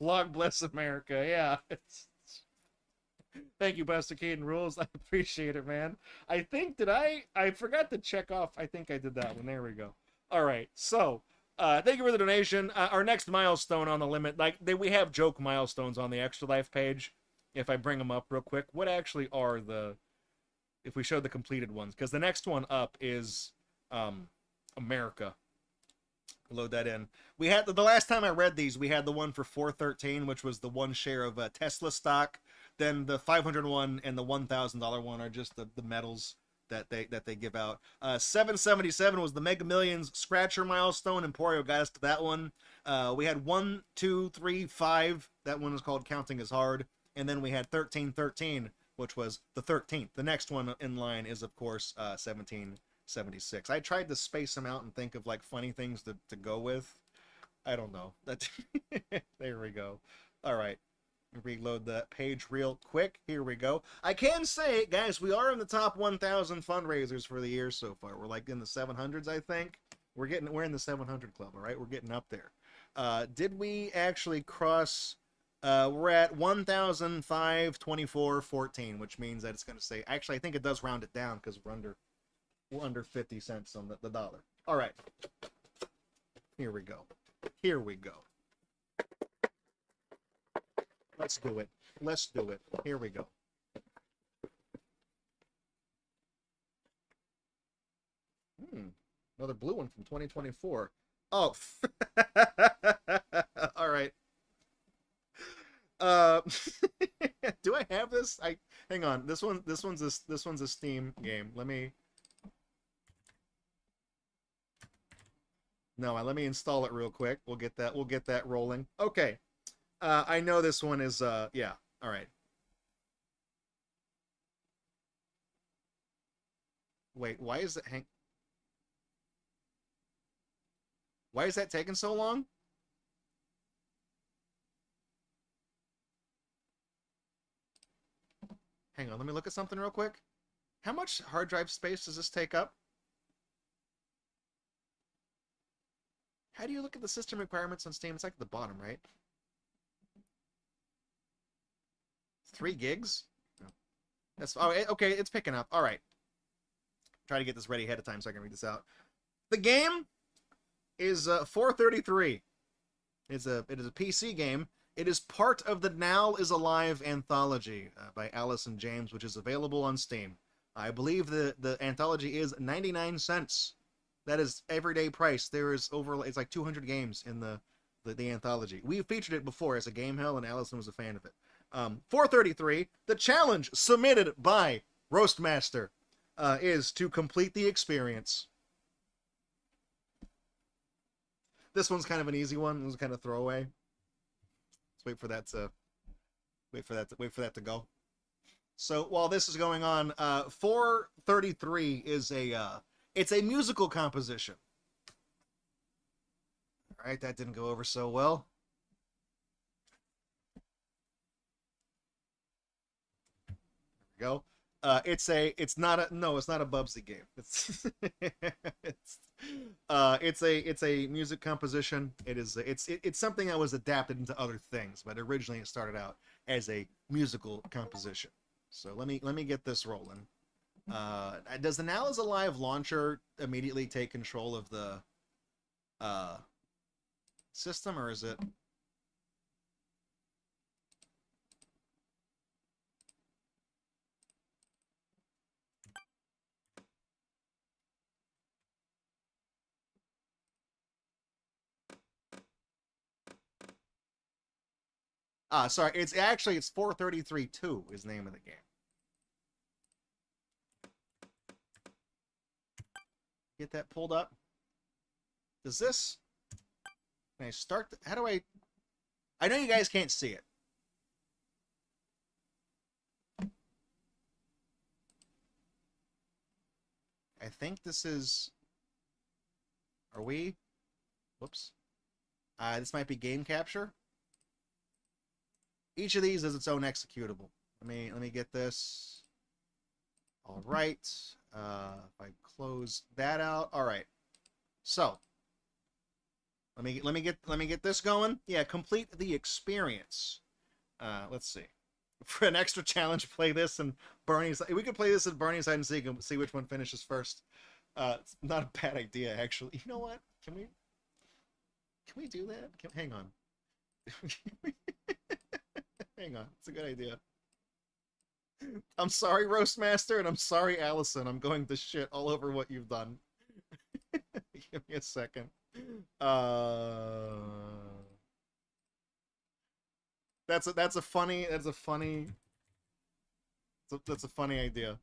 Long bless America, yeah. Thank you, Buster Keaton Rules. I appreciate it, man. I think, I forgot to check off. I think I did that one. There we go. All right. So, thank you for the donation. Our next milestone on the limit, we have joke milestones on the Extra Life page. If I bring them up real quick, what actually are if we show the completed ones? Because the next one up is America. Load that in. We had the last time I read these, we had the one for 413, which was the 1 share of Tesla stock. Then the 501 and the $1,000 one are just the medals that they give out. 777 was the Mega Millions Scratcher milestone. Emporio got us to that one. We had 1, 2, 3, 5. That one was called Counting is Hard. And then we had 1313, which was the 13th. The next one in line is, of course, 1776. I tried to space them out and think of funny things to go with. I don't know. There we go. All right. Reload that page real quick. Here we go. I can say, guys, we are in the top 1,000 fundraisers for the year so far. We're in the 700s, I think. We're in the 700 club, all right? We're getting up there. Did we actually cross? We're at 1,524.14, which means that it's going to say. Actually, I think it does round it down because we're under 50 cents on the dollar. All right. Here we go. Let's do it. Here we go. Another blue one from 2024. Oh. All right. Do I have this? Hang on. This one's a Steam game. Let me install it real quick. We'll get that rolling. Okay. I know this one is, yeah. All right. Wait, why is that taking so long? Hang on, let me look at something real quick. How much hard drive space does this take up? How do you look at the system requirements on Steam? It's at the bottom, right? 3 gigs? No. That's okay. It's picking up. All right. Try to get this ready ahead of time so I can read this out. The game is 433. It is a PC game. It is part of the Now is Alive anthology by Allison James, which is available on Steam. I believe the anthology is 99 cents. That is everyday price. There is it's like 200 games in the anthology. We featured it before as a Game Hell, and Allison was a fan of it. 433, the challenge submitted by Roastmaster is to complete the experience. This one's kind of an easy one. This is kind of throwaway. Let's wait for that to go. So while this is going on, 433 is it's a musical composition. All right, that didn't go over so well. go. It's not a Bubsy game. It's a music composition. It's something that was adapted into other things, but originally it started out as a musical composition. So let me get this rolling. Does the Now Is Alive launcher immediately take control of the system, or is it? Sorry, it's 433.2 is the name of the game. Get that pulled up. Does this... Can I start... How do I... I know you guys can't see it. I think this is... Are we... Whoops. This might be game capture. Each of these is its own executable. Let me get this. All right. If I close that out. All right. So let me get this going. Yeah, complete the experience. Let's see. For an extra challenge, play this and Barney's. We could play this at Barney's hide and seek and see which one finishes first. It's not a bad idea, actually. You know what? Can we do that? Hang on. Hang on. It's a good idea. I'm sorry, Roastmaster, and I'm sorry, Allison. I'm going to shit all over what you've done. Give me a second. That's a funny idea.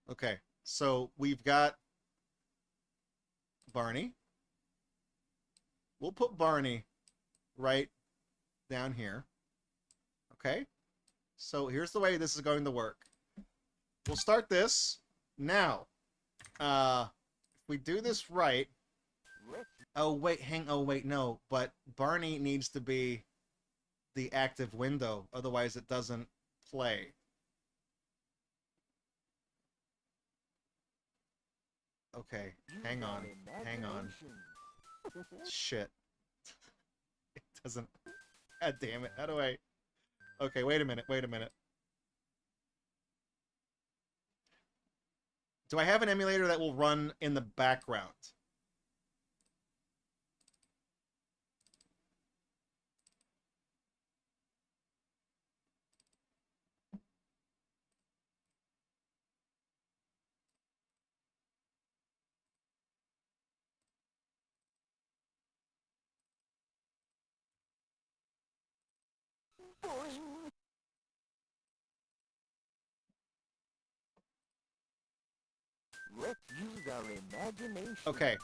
Okay, so we've got Barney. We'll put Barney right down here. Okay? So here's the way this is going to work. We'll start this. Now, if we do this right... Oh, wait, no. But Barney needs to be the active window. Otherwise, it doesn't play. Okay, hang on. Shit. It doesn't... God damn it. How do I... Okay, wait a minute. Do I have an emulator that will run in the background? Let's use our imagination. Okay.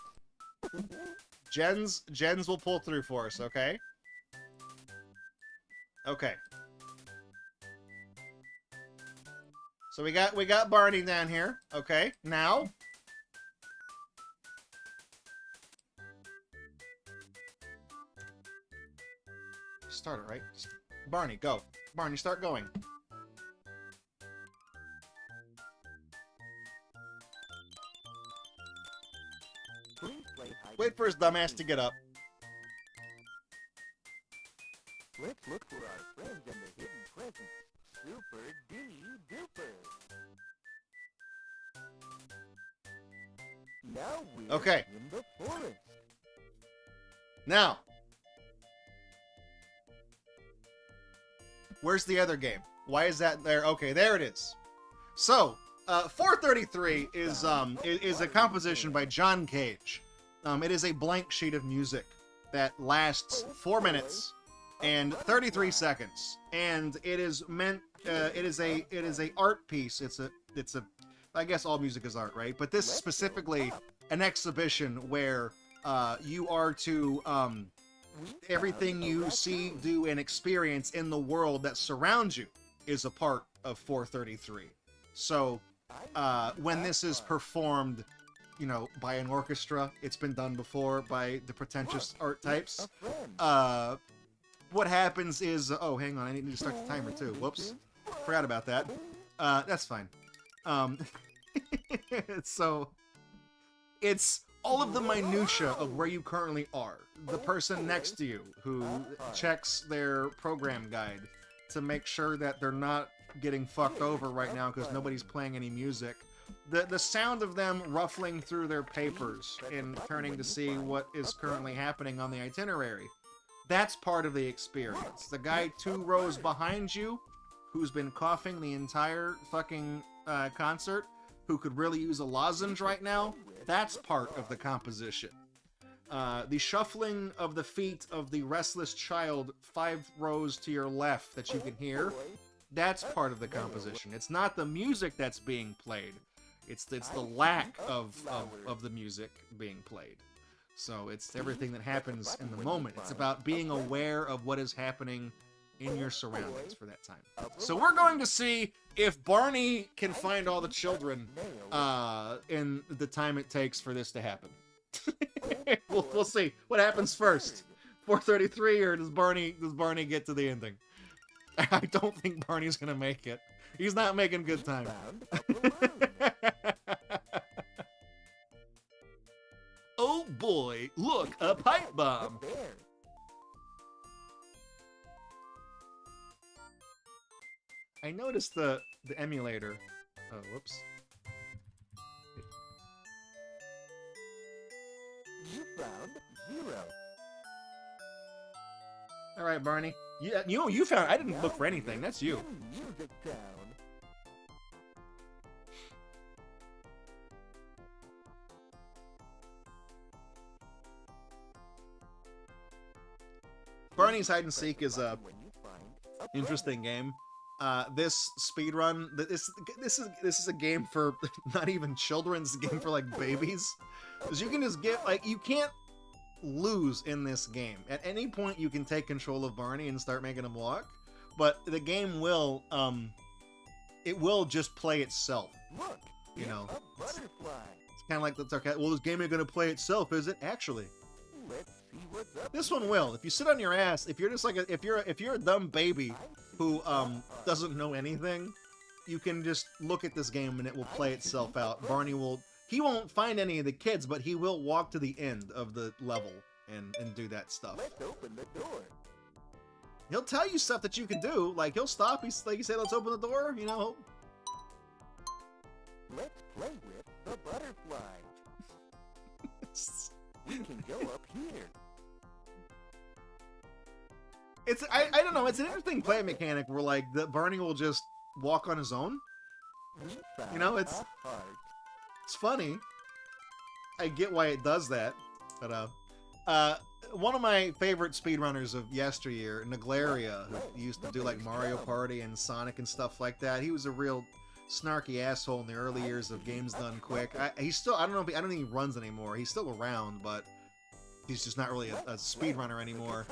Jens will pull through for us, okay? Okay. So we got Barney down here. Okay. Now. Start it, right? Barney, go. Barney, start going. Wait for his dumbass to get up. Let's look for our friends and the hidden presents. Super duper. Now we're Okay. in the forest. Now. Where's the other game? Why is that there? Okay, there it is. So, 433 is a composition by John Cage. It is a blank sheet of music that lasts 4 minutes and 33 seconds, and it is meant. It is a art piece. It's a. I guess all music is art, right? But this is specifically an exhibition where you are to everything you see, do, and experience in the world that surrounds you is a part of 433. So when this is performed you know, by an orchestra. It's been done before by the pretentious art types. What happens is, oh, hang on, I need to start the timer too. Whoops, forgot about that. That's fine. So it's all of the minutia of where you currently are. The person next to you who checks their program guide to make sure that they're not getting fucked over right now because nobody's playing any music. The sound of them ruffling through their papers and turning to see what is currently happening on the itinerary. That's part of the experience. The guy 2 rows behind you, who's been coughing the entire fucking concert, who could really use a lozenge right now, that's part of the composition. The shuffling of the feet of the restless child 5 rows to your left that you can hear, that's part of the composition. It's not the music that's being played. It's the lack of the music being played. So it's everything that happens in the moment. It's about being aware of what is happening in your surroundings for that time. So we're going to see if Barney can find all the children in the time it takes for this to happen. We'll see what happens first. 4:33, or does Barney get to the ending? I don't think Barney's gonna make it. He's not making good time. Oh boy, look, a pipe bomb. I noticed the emulator. Oh, whoops. You found 0. All right, Barney. You found. I didn't look for anything. That's you. Music Town. Barney's hide and seek is a interesting game. This speedrun, this is a game for not even children. It's a game for like babies, because you can just get like, you can't lose in this game. At any point you can take control of Barney and start making him walk, but the game will it will just play itself. Look, you know, it's kind of like the okay. Well, this game ain't gonna play itself, is it? Actually, let's see what's up. this one will. If you sit on your ass, if you're just like if you're a dumb baby who doesn't know anything, you can just look at this game and it will play itself out. Barney he won't find any of the kids, but he will walk to the end of the level and do that stuff. Let's open the door. He'll tell you stuff that you can do, like he'll stop. He's like, you say, let's open the door. You know. Let's play with the butterfly. We can go up here. It's I don't know. It's an interesting play mechanic where like the Barney will just walk on his own. You know, it's funny. I get why it does that, but one of my favorite speedrunners of yesteryear, Naglaria, who used to do like Mario Party and Sonic and stuff like that. He was a real snarky asshole in the early years of Games Done Quick. He's still, I don't think he runs anymore. He's still around, but he's just not really a speedrunner anymore.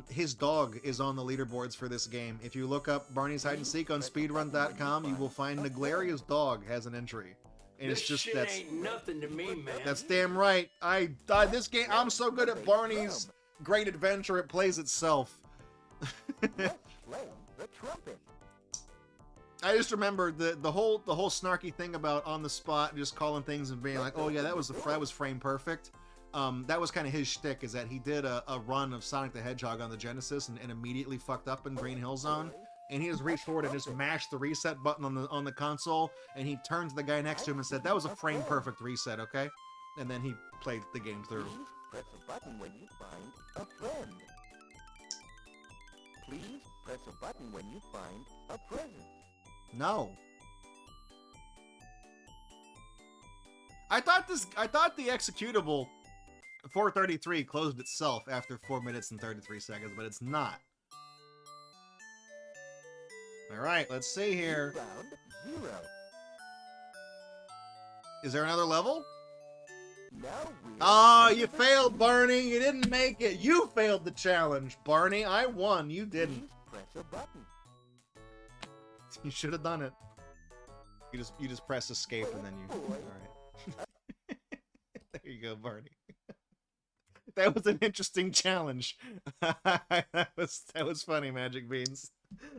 His dog is on the leaderboards for this game. If you look up Barney's Hide and Seek on speedrun.com, you will find Naglaria's dog has an entry. And it's just, shit ain't nothing to me, man. That's damn right. This game, I'm so good at Barney's Great Adventure, it plays itself. Let's play the trumpet. I just remember the whole snarky thing about on the spot just calling things and being like, oh yeah, that was frame perfect. That was kind of his shtick, is that he did a run of Sonic the Hedgehog on the Genesis and immediately fucked up in Green Hill Zone. And he just reached forward and just mashed the reset button on the console, and he turned to the guy next to him and said, that was a frame perfect reset, okay? And then he played the game through. Please press a button when you find a friend. Please press a button when you find a present. No. I thought the executable 433 closed itself after 4 minutes and 33 seconds, but it's not. Alright, let's see here. Found 0. Is there another level? Now we're... Oh, you failed, Barney. You didn't make it. You failed the challenge, Barney. I won. You didn't. Please press a button. You should have done it. You just press escape and then you... Alright. go, Barney. That was an interesting challenge. that was funny, Magic Beans.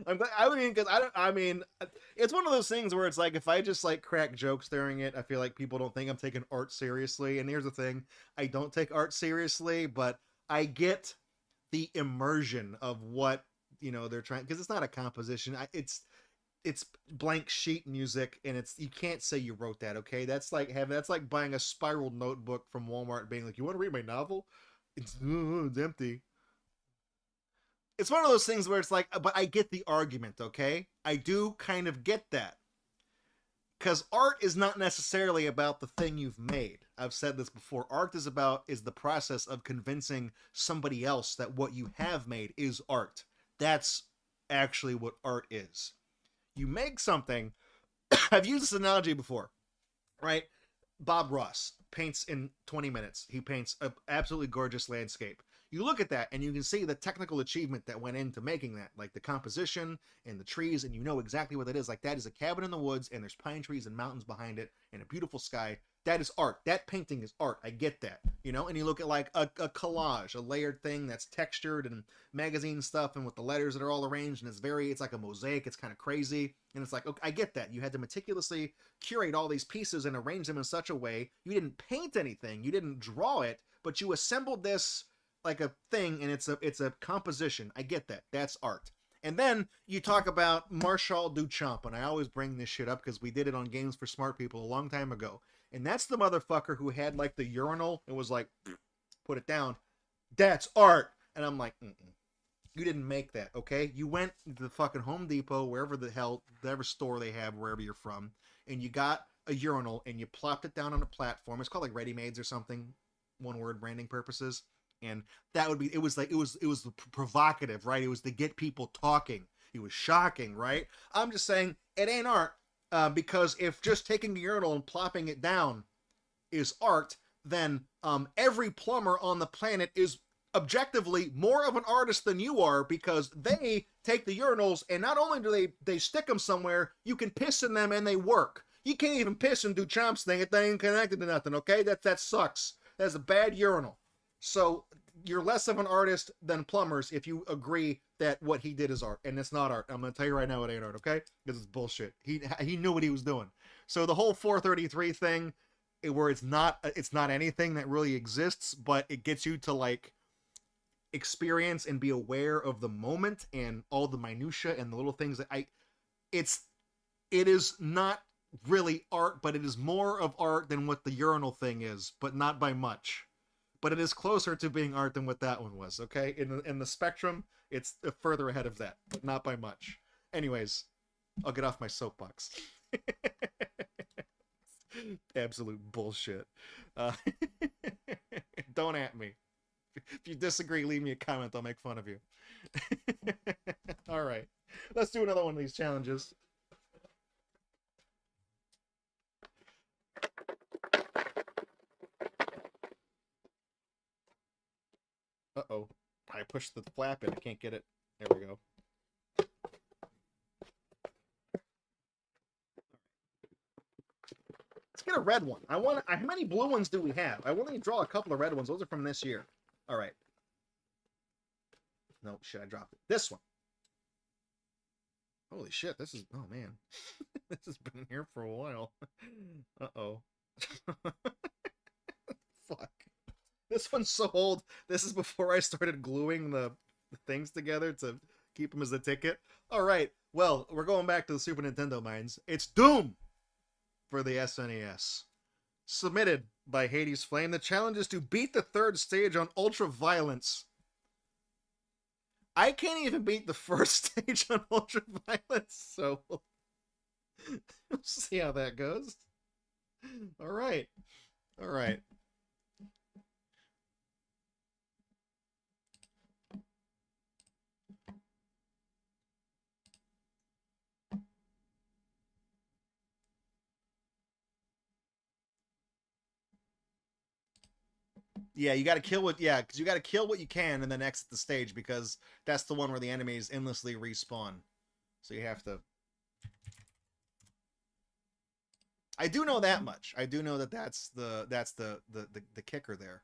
I'm glad. I mean, because I mean, it's one of those things where it's like if I just like crack jokes during it, I feel like people don't think I'm taking art seriously. And here's the thing: I don't take art seriously, but I get the immersion of what they're trying, because it's not a composition. It's blank sheet music, and you can't say you wrote that. Okay, that's like buying a spiral notebook from Walmart, being like, "You want to read my novel?" It's empty. It's one of those things where it's like, but I get the argument. Okay, I do kind of get that, because art is not necessarily about the thing you've made. I've said this before. Art is the process of convincing somebody else that what you have made is art. That's actually what art is. You make something. I've used this analogy before, right? Bob Ross paints in 20 minutes. He paints an absolutely gorgeous landscape. You look at that and you can see the technical achievement that went into making that, like the composition and the trees, and you know exactly what that is. Like, that is a cabin in the woods, and there's pine trees and mountains behind it and a beautiful sky. That is art. That painting is art. I get that, and you look at like a collage, a layered thing that's textured and magazine stuff, and with the letters that are all arranged, and it's like a mosaic. It's kind of crazy, and it's like, okay, I get that. You had to meticulously curate all these pieces and arrange them in such a way. You didn't paint anything, you didn't draw it, but you assembled this like a thing, and it's a composition. I get that. That's art. And then you talk about Marshall Duchamp, and I always bring this shit up because we did it on Games for Smart People a long time ago. And that's the motherfucker who had like the urinal and was like, put it down. That's art. And I'm like, you didn't make that, okay? You went to the fucking Home Depot, wherever the hell, whatever store they have, wherever you're from, and you got a urinal and you plopped it down on a platform. It's called like Ready-Mades or something, one word, branding purposes. And that would be, it was provocative, right? It was to get people talking. It was shocking, right? I'm just saying it ain't art, because if just taking a urinal and plopping it down is art, then every plumber on the planet is objectively more of an artist than you are, because they take the urinals and not only do they stick them somewhere, you can piss in them and they work. You can't even piss and do Chomp's thing. It ain't connected to nothing, okay? That sucks. That's a bad urinal. So you're less of an artist than plumbers if you agree that what he did is art, and it's not art. I'm going to tell you right now it ain't art, okay? Because it's bullshit. He knew what he was doing. So the whole 433 thing, where it's not anything that really exists, but it gets you to like experience and be aware of the moment and all the minutia and the little things that it is not really art, but it is more of art than what the urinal thing is, but not by much. But it is closer to being art than what that one was, okay? In the spectrum, it's further ahead of that, but not by much. Anyways, I'll get off my soapbox. Absolute bullshit. Don't at me. If you disagree, leave me a comment. I'll make fun of you. All right. Let's do another one of these challenges. Uh-oh. I pushed the flap in. I can't get it. There we go. Let's get a red one. How many blue ones do we have? I want to draw a couple of red ones. Those are from this year. All right. No, shit, I dropped it. This one. Holy shit, this is... Oh, man. This has been here for a while. Uh-oh. Fuck. This one's so old. This is before I started gluing the things together to keep them as a ticket. All right. Well, we're going back to the Super Nintendo minds. It's Doom for the SNES. Submitted by Hades Flame. The challenge is to beat the third stage on Ultra Violence. I can't even beat the first stage on Ultra Violence, so we'll see how that goes. All right. All right. Yeah, you got to kill what... Yeah, because you got to kill what you can and then exit the stage, because that's the one where the enemies endlessly respawn. So you have to... I do know that much. I do know that that's the kicker there.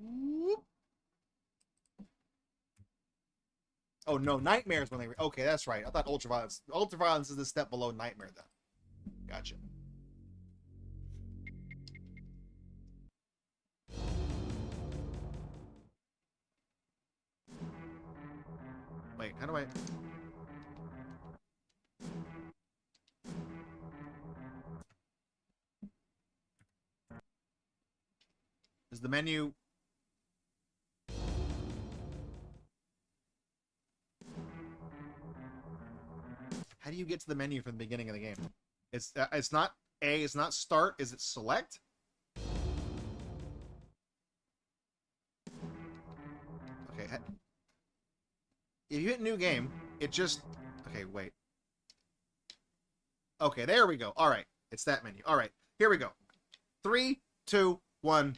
Whoop. Oh no, nightmares when they. Okay, that's right. I thought ultraviolence. Ultraviolence is the step below nightmare. Then, gotcha. Wait, how do I? Is the menu? How do you get to the menu from the beginning of the game? It's not A. It's not start. Is it select? Okay. If you hit new game, it just. Okay, wait. Okay, there we go. All right, it's that menu. All right, here we go. 3, 2, 1.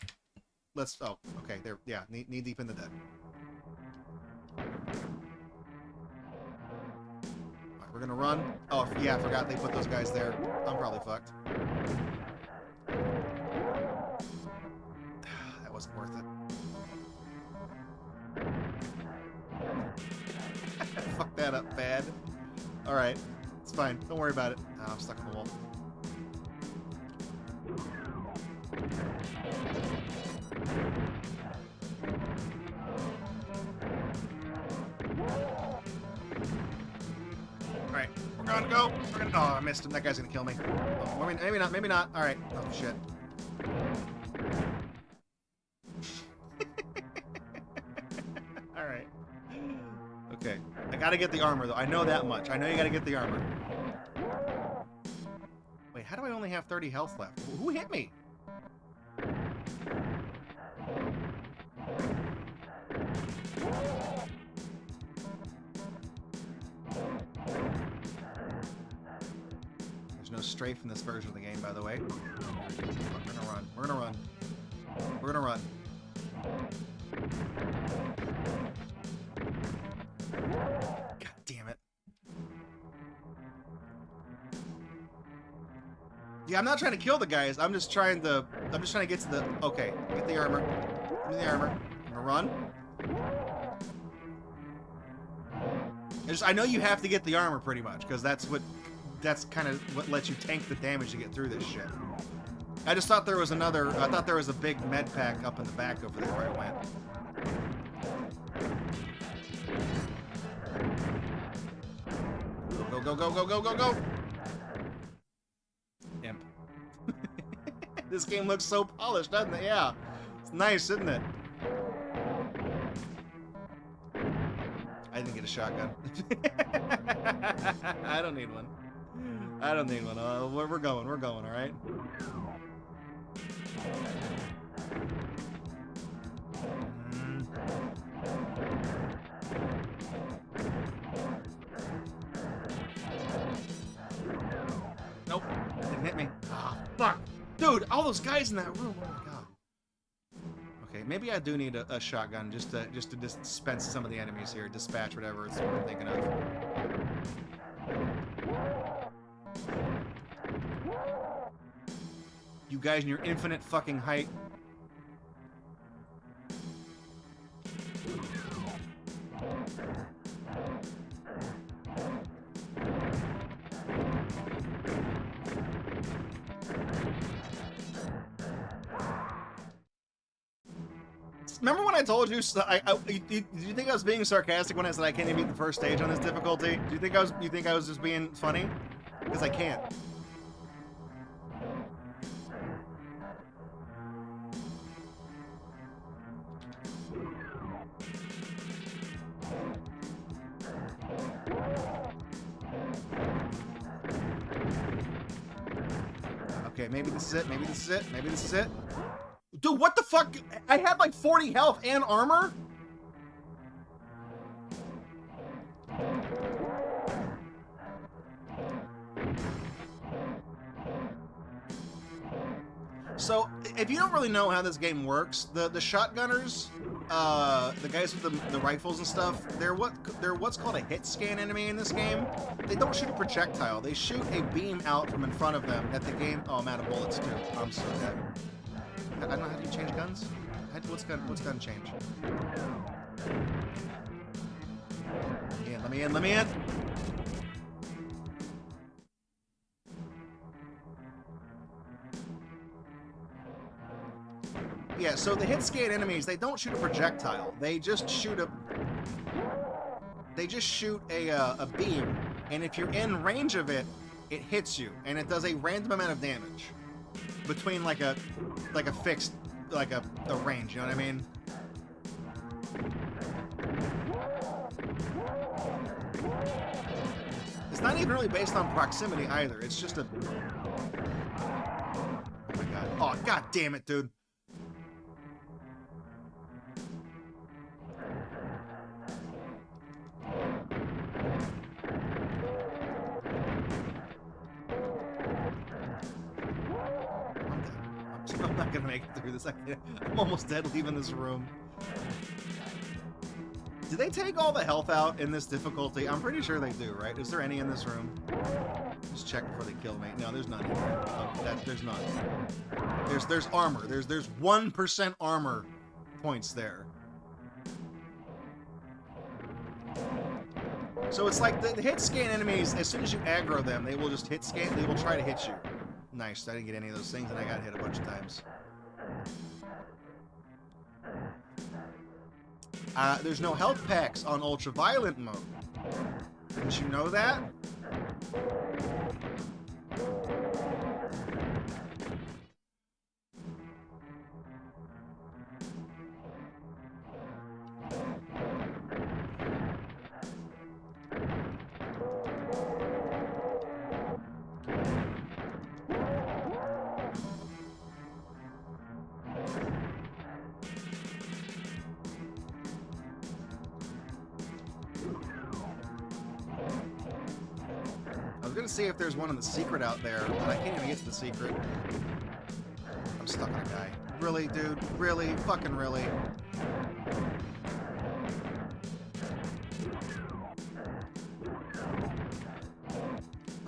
Let's. Oh, okay. There. Yeah. Knee deep in the dead. We're gonna run. Oh, yeah, I forgot they put those guys there. I'm probably fucked. That wasn't worth it. Fuck that up bad. Alright. It's fine. Don't worry about it. Oh, I'm stuck in the wall. Alright, we're gonna go. We're gonna. Oh, I missed him. That guy's gonna kill me. Oh, maybe not. Maybe not. Alright. Oh, shit. Alright. Okay. I gotta get the armor, though. I know that much. I know you gotta get the armor. Wait, how do I only have 30 health left? Who hit me? There's no strafe in this version of the game, by the way. We're gonna run. We're gonna run. We're gonna run. God damn it. Yeah, I'm not trying to kill the guys. I'm just trying to get to the. Okay, get the armor. Give me the armor. I'm gonna run. I know you have to get the armor pretty much because that's kind of what lets you tank the damage to get through this shit. I just thought there was another. I thought there was a big med pack up in the back over there where I went. Go, go, go, go, go, go, go! Imp. This game looks so polished, doesn't it? Yeah. It's nice, isn't it? I didn't get a shotgun. I don't need one. I don't need one. We're going, alright? Nope. Didn't hit me. Ah, fuck. Dude, all those guys in that room. Oh my god. Okay, maybe I do need a shotgun just to dispense some of the enemies here. Dispatch whatever it's what I'm thinking of. You guys in your infinite fucking height. Remember when I told you? Did you think I was being sarcastic when I said I can't even beat the first stage on this difficulty? Do you think I was just being funny? Because I can't. Okay, maybe this is it. Maybe this is it. Maybe this is it. Dude, what the fuck? I had like 40 health and armor? So, if you don't really know how this game works, the shotgunners, the guys with the rifles and stuff, they're what's called a hit scan enemy in this game. They don't shoot a projectile. They shoot a beam out from in front of them that the game. Oh, I'm out of bullets too. I'm so dead. I don't know how do you change guns. What's gun change? Yeah, let me in. Let me in. Yeah, so the hit scan enemies, they don't shoot a projectile. They just shoot a beam, and if you're in range of it, it hits you, and it does a random amount of damage between like a fixed a range. You know what I mean? It's not even really based on proximity either. It's just a. Oh my god! Oh god damn it, dude! I'm not gonna make it through this. I'm almost dead leaving this room. Did they take all the health out in this difficulty? I'm pretty sure they do, right? Is there any in this room? Just check before they kill me. No, there's none here. There's none. There's armor. There's 1% armor points there. So it's like the hit scan enemies, as soon as you aggro them, they will just hit scan. They will try to hit you. Nice. I didn't get any of those things, and I got hit a bunch of times. There's no health packs on ultraviolet mode. Didn't you know that? I was gonna see if there's one in the secret out there, but I can't even get to the secret. I'm stuck on a guy. Really, dude? Really? Fucking really?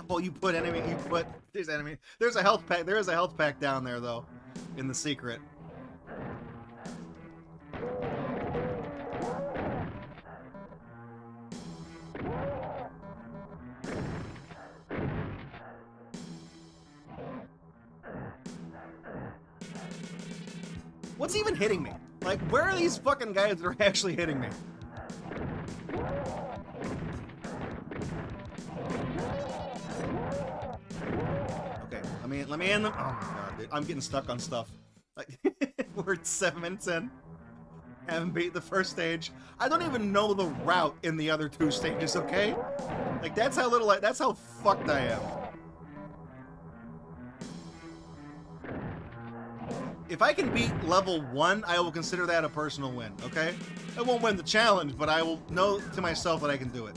Oh, you put enemy. You put. There's enemy. There's a health pack. There is a health pack down there though, in the secret. What's even hitting me? Like, where are these fucking guys that are actually hitting me? Okay, let me in them. Oh my god, dude. I'm getting stuck on stuff. Like, we're 7 minutes in. Haven't beat the first stage. I don't even know the route in the other 2 stages, okay? Like, that's how little that's how fucked I am. If I can beat level 1, I will consider that a personal win, okay? I won't win the challenge, but I will know to myself that I can do it.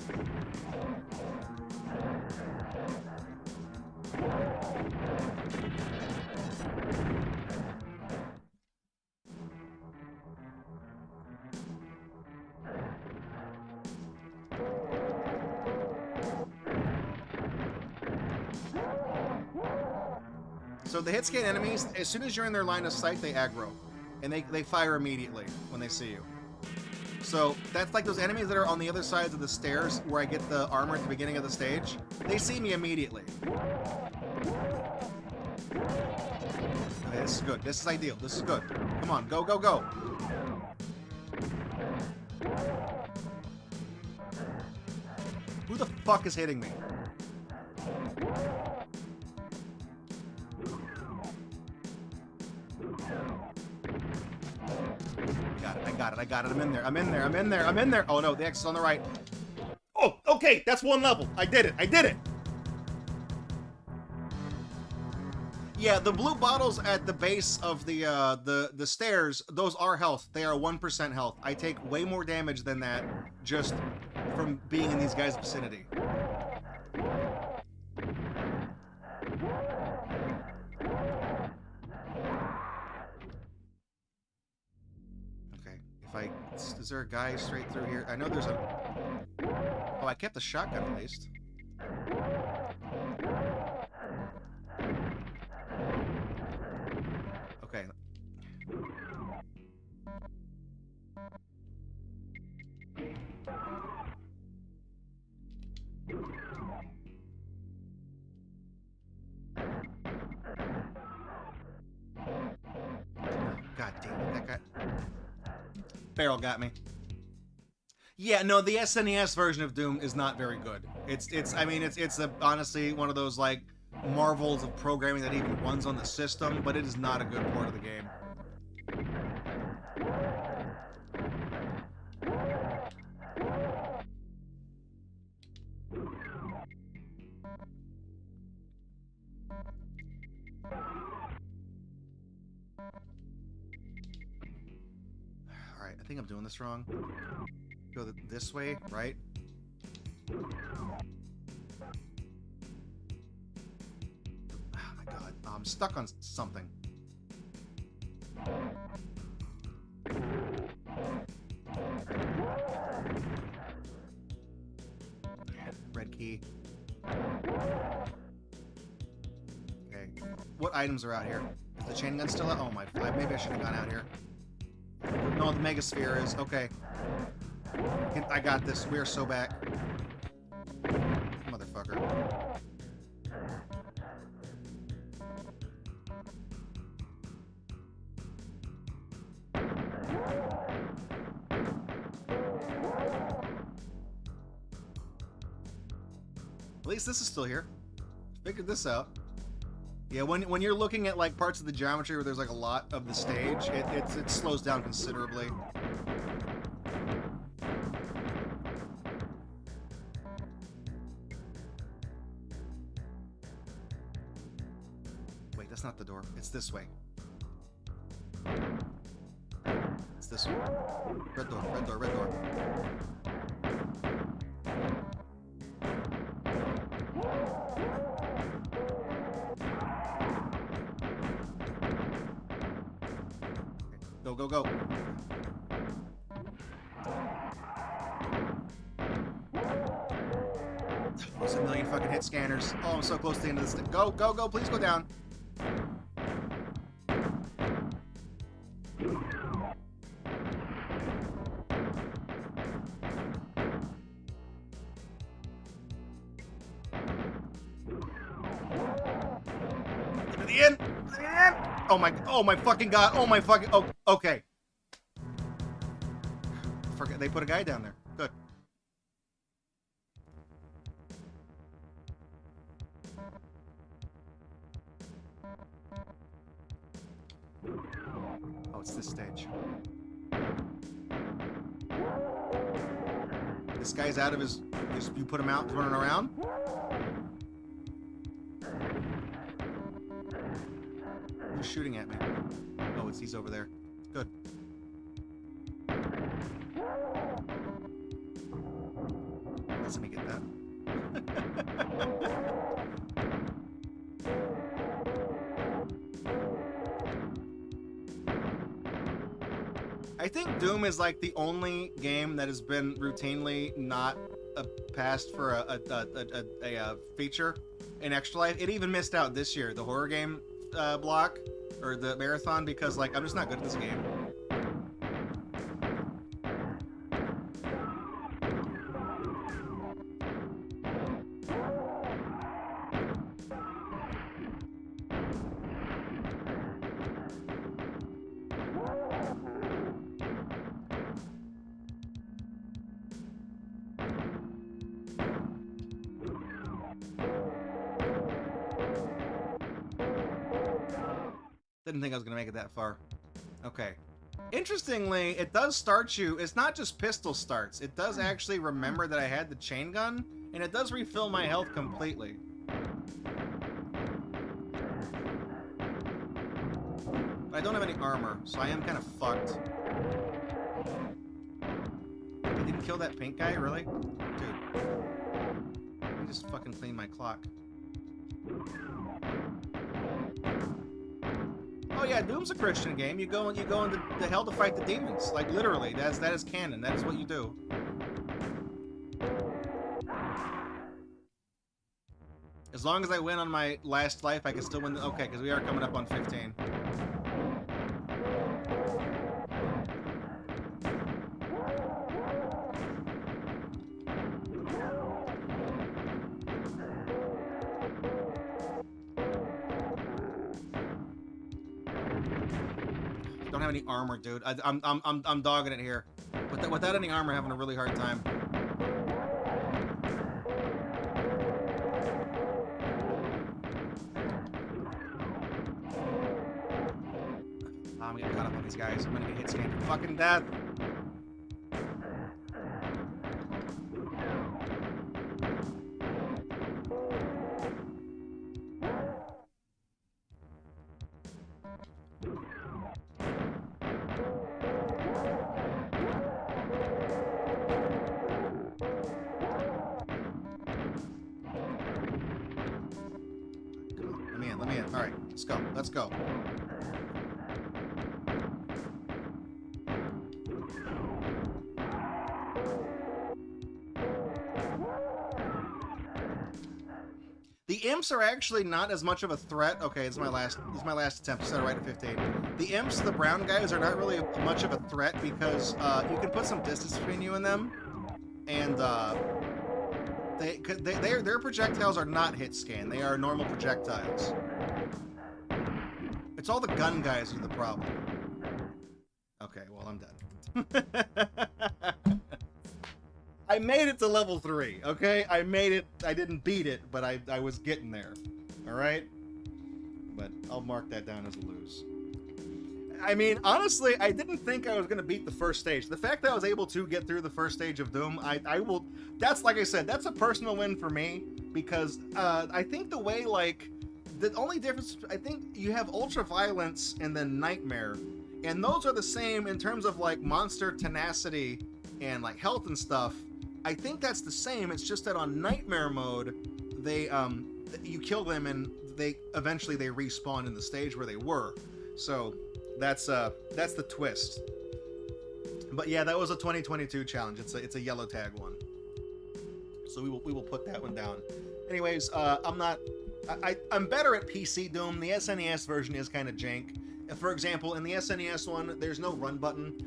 So the hit scan enemies, as soon as you're in their line of sight, they aggro. And they fire immediately when they see you. So that's like those enemies that are on the other sides of the stairs where I get the armor at the beginning of the stage. They see me immediately. Okay, this is good. This is ideal. This is good. Come on, go, go, go. Who the fuck is hitting me? I got it. I'm in there. Oh no, the X is on the right. Oh, okay, that's 1 level. I did it. Yeah, the blue bottles at the base of the stairs, those are health. They are 1% health. I take way more damage than that just from being in these guys' vicinity. Is there a guy straight through here? I know there's a... Oh, I kept the shotgun at least. Okay. God damn it, that guy... Barrel got me. Yeah, no, the SNES version of Doom is not very good. I mean, it's honestly one of those, like, marvels of programming that even runs on the system, but it is not a good port of the game. Alright, I think I'm doing this wrong. Go this way, right? Oh my god, I'm stuck on something. Red key. Okay. What items are out here? Is the chain gun still out? Oh my, maybe I should have gone out here. No, the Megasphere is. Okay. I got this. We are so back. Motherfucker. At least this is still here. Figured this out. Yeah, when you're looking at like parts of the geometry where there's like a lot of the stage, it slows down considerably. Wait, that's not the door. It's this way. It's this way. Red door, red door, red door. Go, go, go. There's a million fucking hit scanners. Oh, I'm so close to the end of this thing. Go, go, go. Please go down. To the end. To the end. Oh my fucking god. Oh my fucking, oh, okay. Forget, they put a guy down there. Good. Oh, it's this stage. This guy's out of his, you put him out running around? Who's shooting at me? Oh, he's over there. Good. Let me get that. I think Doom is like the only game that has been routinely not passed for a feature in Extra Life. It even missed out this year, the horror game block, or the marathon, because like I'm just not good at this game. Didn't think I was going to make it that far. Okay. Interestingly, it does start you. It's not just pistol starts. It does actually remember that I had the chain gun, and it does refill my health completely. I don't have any armor, so I am kind of fucked. I didn't kill that pink guy, really? Dude. Let me just fucking clean my clock. Oh yeah, Doom's a Christian game. You go into the hell to fight the demons. Like literally, that is canon. That is what you do. As long as I win on my last life, I can still win. Okay, because we are coming up on 15. Don't have any armor, dude. I'm dogging it here. Without any armor, having a really hard time. I'm getting caught up on these guys. I'm gonna get hit scanned to fucking death. Let me in. All right, let's go. Let's go. The imps are actually not as much of a threat. Okay, this is my last attempt to set it right at 15. The imps, the brown guys, are not really much of a threat because you can put some distance between you and them, and their projectiles are not hit scan. They are normal projectiles. It's all the gun guys who are the problem. Okay, well I'm done. I made it to level 3, okay? I made it. I didn't beat it, but I was getting there. Alright? But I'll mark that down as a lose. I mean, honestly, I didn't think I was going to beat the first stage. The fact that I was able to get through the first stage of Doom, I will... That's, like I said, that's a personal win for me, because I think the way, like... The only difference, I think you have Ultra Violence and then Nightmare, and those are the same in terms of, like, monster tenacity and, like, health and stuff. I think that's the same. It's just that on Nightmare mode, they you kill them and they eventually respawn in the stage where they were. So that's the twist. But yeah, that was a 2022 challenge. It's a yellow tag one. So we will put that one down. Anyways, I'm better at PC Doom. The SNES version is kind of jank. For example, in the SNES one, there's no run button.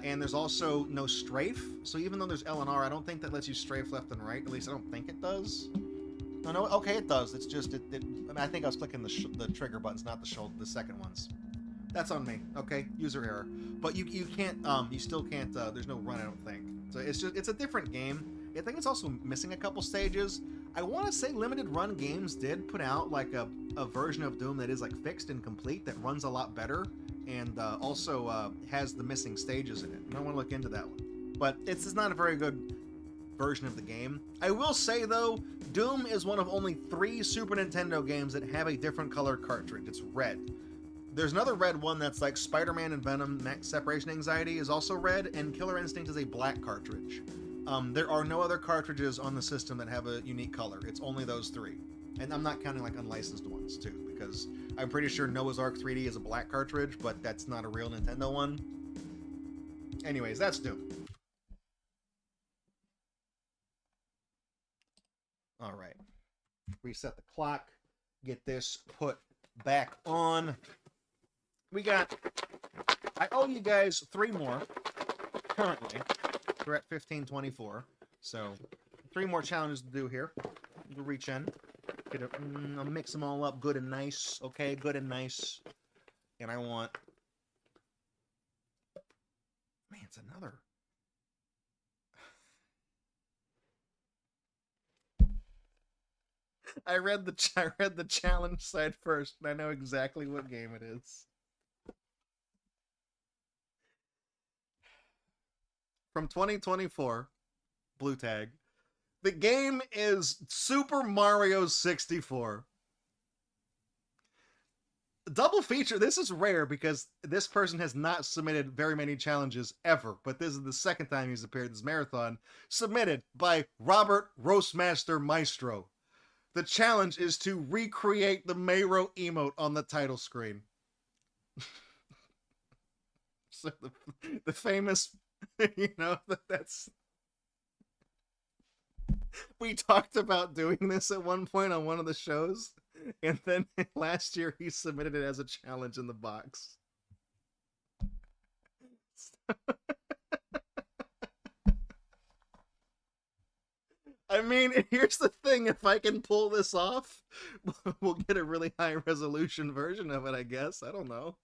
And there's also no strafe, so even though there's L and R, I don't think that lets you strafe left and right. At least I don't think it does. No, okay, it does. It's just I think I was clicking the trigger buttons, not the second ones. That's on me. Okay, user error. But you can't you still can't. There's no run, I don't think. So it's a different game. I think it's also missing a couple stages. I want to say Limited Run Games did put out like a version of Doom that is like fixed and complete that runs a lot better. And also has the missing stages in it. I want to look into that one. But it's not a very good version of the game. I will say, though, Doom is one of only 3 Super Nintendo games that have a different color cartridge. It's red. There's another red one that's like Spider-Man and Venom Max Separation Anxiety is also red, and Killer Instinct is a black cartridge. There are no other cartridges on the system that have a unique color. It's only those 3. And I'm not counting like unlicensed ones, too, because I'm pretty sure Noah's Ark 3D is a black cartridge, but that's not a real Nintendo one. Anyways, that's Doom. Alright. Reset the clock. Get this put back on. I owe you guys 3 more, currently. We're at 1524, so 3 more challenges to do here. We'll reach in. I'll mix them all up good and nice, okay? Good and nice. And I want... Man, it's another... I read the challenge side first, and I know exactly what game it is. From 2024, blue tag. The game is Super Mario 64. Double feature. This is rare because this person has not submitted very many challenges ever, but this is the second time he's appeared in this marathon. Submitted by Robert Roastmaster Maestro. The challenge is to recreate the Mayro emote on the title screen. So the famous, that's we talked about doing this at one point on one of the shows, and then last year he submitted it as a challenge in the box. I mean, here's the thing, if I can pull this off, we'll get a really high resolution version of it, I guess. I don't know.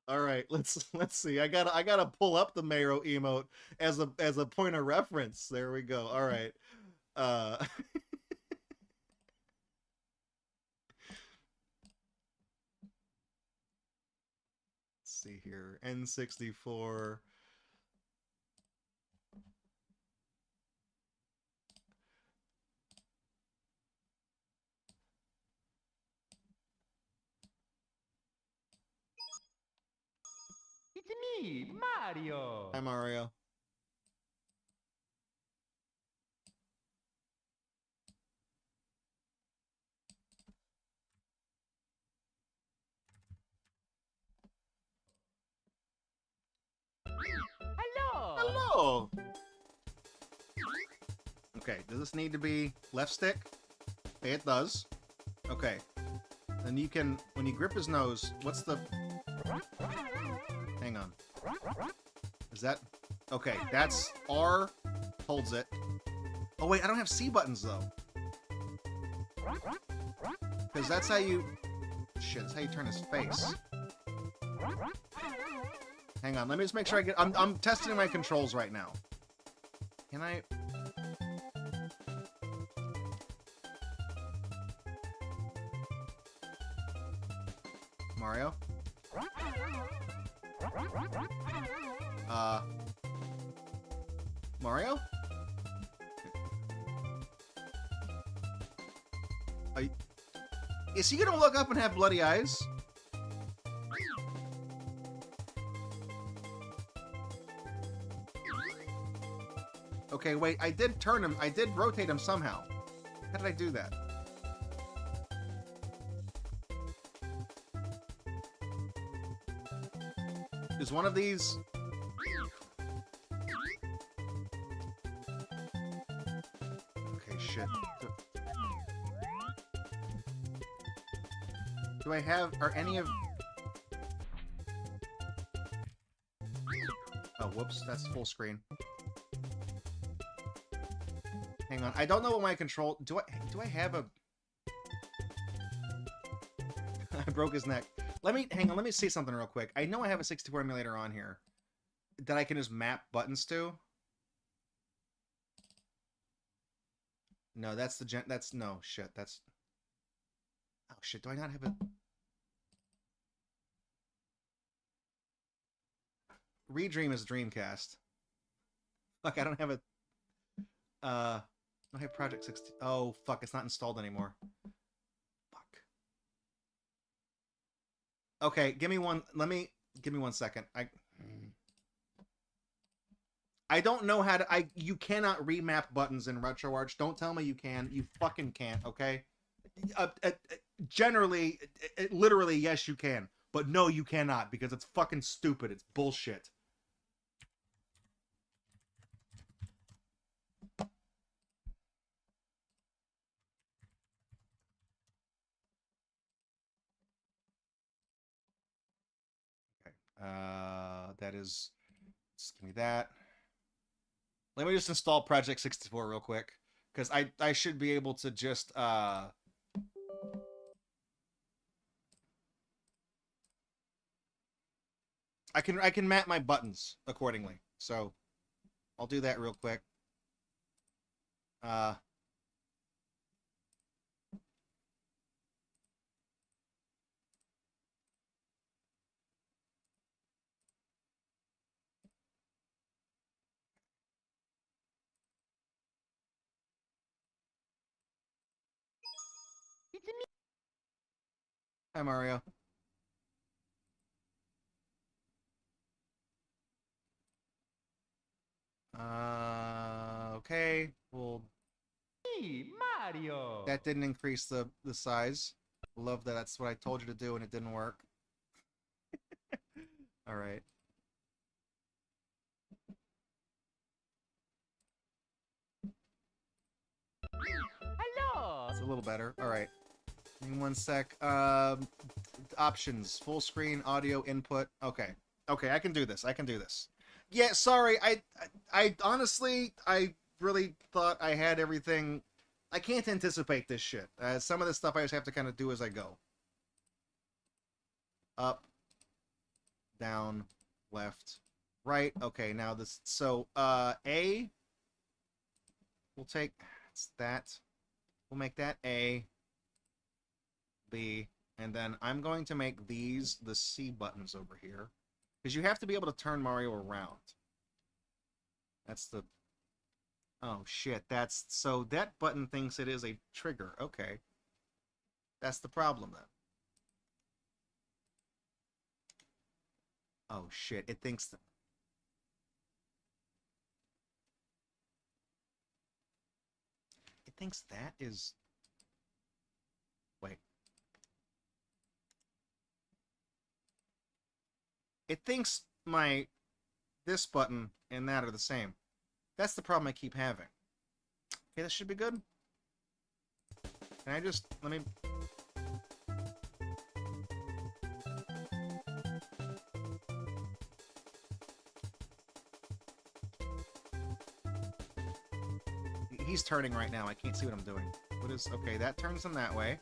All right, let's see. I gotta pull up the Mero emote as a point of reference. There we go. All right. Let's see here. N64. It's me, Mario. Hi, Mario. Hello. Hello. Okay, does this need to be left stick? Okay, it does. Okay. Then you can, when you grip his nose, what's the... Hang on. Is that... Okay, that's R, holds it. Oh wait, I don't have C buttons though. Because that's how you... Shit, that's how you turn his face. Hang on, let me just make sure I get... I'm testing my controls right now. Can I... Mario? Mario? Is he gonna look up and have bloody eyes? Okay, wait, I did turn him. I did rotate him somehow. How did I do that? Is one of these... Okay, shit. Do I have... Are any of... Oh, whoops. That's full screen. Hang on. I don't know what my control... Do I have a... I broke his neck. Hang on, let me see something real quick. I know I have a 64 emulator on here that I can just map buttons to. No, that's the no, shit, that's... Oh, shit, do I not have a... Redream is Dreamcast. Fuck, I don't have a... I don't have Project 60... Oh, fuck, it's not installed anymore. Okay, give me one second. I don't know how to... You cannot remap buttons in RetroArch. Don't tell me you can. You fucking can't, okay? Generally, literally, yes, you can. But no, you cannot, because it's fucking stupid. It's bullshit. That is... Just give me that. Let me just install Project 64 real quick. Because I should be able to just... I can map my buttons accordingly. So, I'll do that real quick. It's me. Hi, Mario. Okay, we'll... Me, Mario! That didn't increase the size. Love that. That's what I told you to do and it didn't work. All right. Hello! It's a little better. All right. Give me one sec. Options. Full screen audio input. Okay. Okay, I can do this. I can do this. Yeah, sorry. I honestly, I really thought I had everything. I can't anticipate this shit. Some of this stuff I just have to kind of do as I go. Up, down, left, right. Okay, now this. So, A. We'll take that. We'll make that A. B. And then I'm going to make these the C buttons over here. Because you have to be able to turn Mario around. That's the... Oh, shit. That's... So that button thinks it is a trigger. Okay. That's the problem, then. Oh, shit. It thinks... It thinks that is... Wait. It thinks this button and that are the same. That's the problem I keep having. Okay, that should be good. Can I just... Let me... He's turning right now. I can't see what I'm doing. What is... Okay, that turns him that way.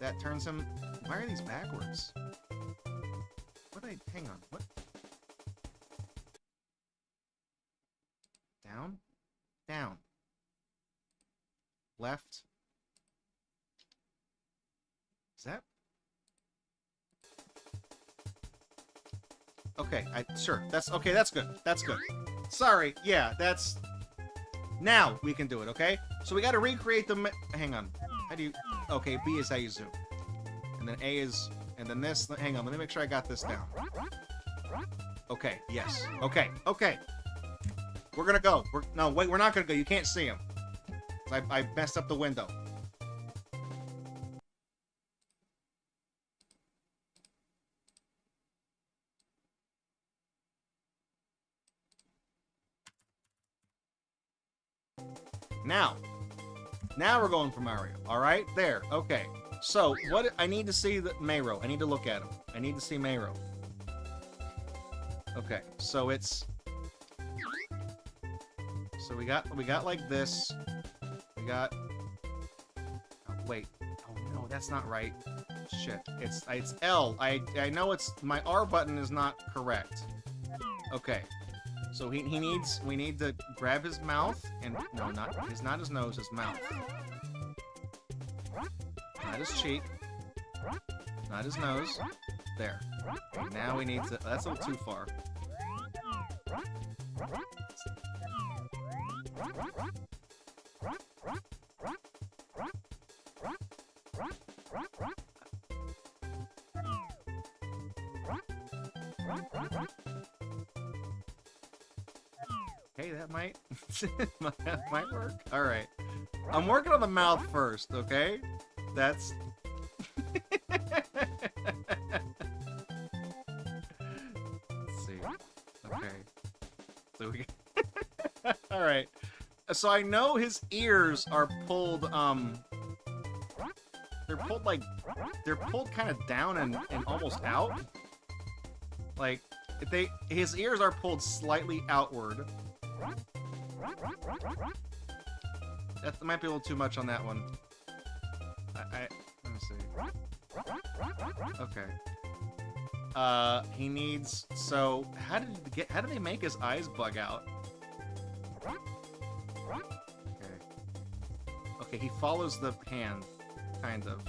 That turns him... Why are these backwards? Hang on. What? Down? Down. Left. Is that? Okay, sure. That's okay, that's good. That's good. Sorry. Yeah, that's... Now we can do it, okay? So we got to recreate the... Hang on. How do you... Okay, B is how you zoom. And then A is... And then this... Hang on, let me make sure I got this down. Okay, yes. Okay, okay. We're gonna go. No, wait, we're not gonna go. You can't see him. I messed up the window. Now we're going for Mario. All right, there. Okay. So what I need to see the Mayro. I need to look at him. I need to see Mayro. Okay, so it's. So we got like this. We got. Oh, wait. Oh no, that's not right. Shit. It's L. I know it's my R button is not correct. Okay. So we need to grab his mouth and no, not his nose, his mouth. Not his cheek. Not his nose. There. Okay, now we need to... That's a little too far. Okay, that might... that might work. Alright. I'm working on the mouth first, okay? That's... Let's see. Okay. So we... Alright. So I know his ears are pulled, they're pulled, like... They're pulled kind of down and almost out. Like, his ears are pulled slightly outward. That might be a little too much on that one. Let me see. Okay. He needs... So, how did they make his eyes bug out? Okay. Okay, he follows the hand, kind of.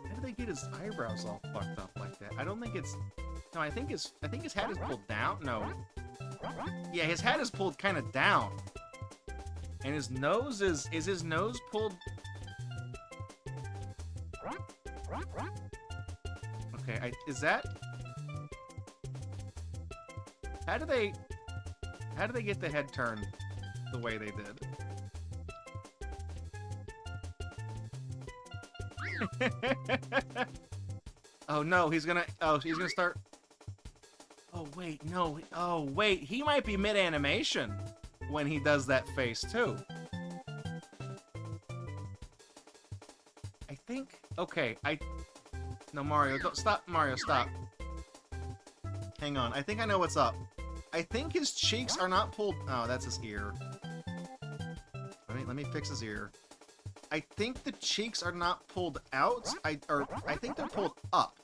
How did they get his eyebrows all fucked up like that? I don't think it's... No, I think his hat is pulled down. No. Yeah, his hat is pulled kind of down. And his nose is his nose pulled... Okay, is that... How do How did they get the head turned the way they did? Oh no, he's gonna start. Oh wait, no. Oh wait, he might be mid-animation when he does that face too. I think. Okay, No, Mario, don't stop. Mario, stop. Hang on. I think I know what's up. I think his cheeks are not pulled. Oh, that's his ear. Let me fix his ear. I think the cheeks are not pulled out. I think they're pulled up.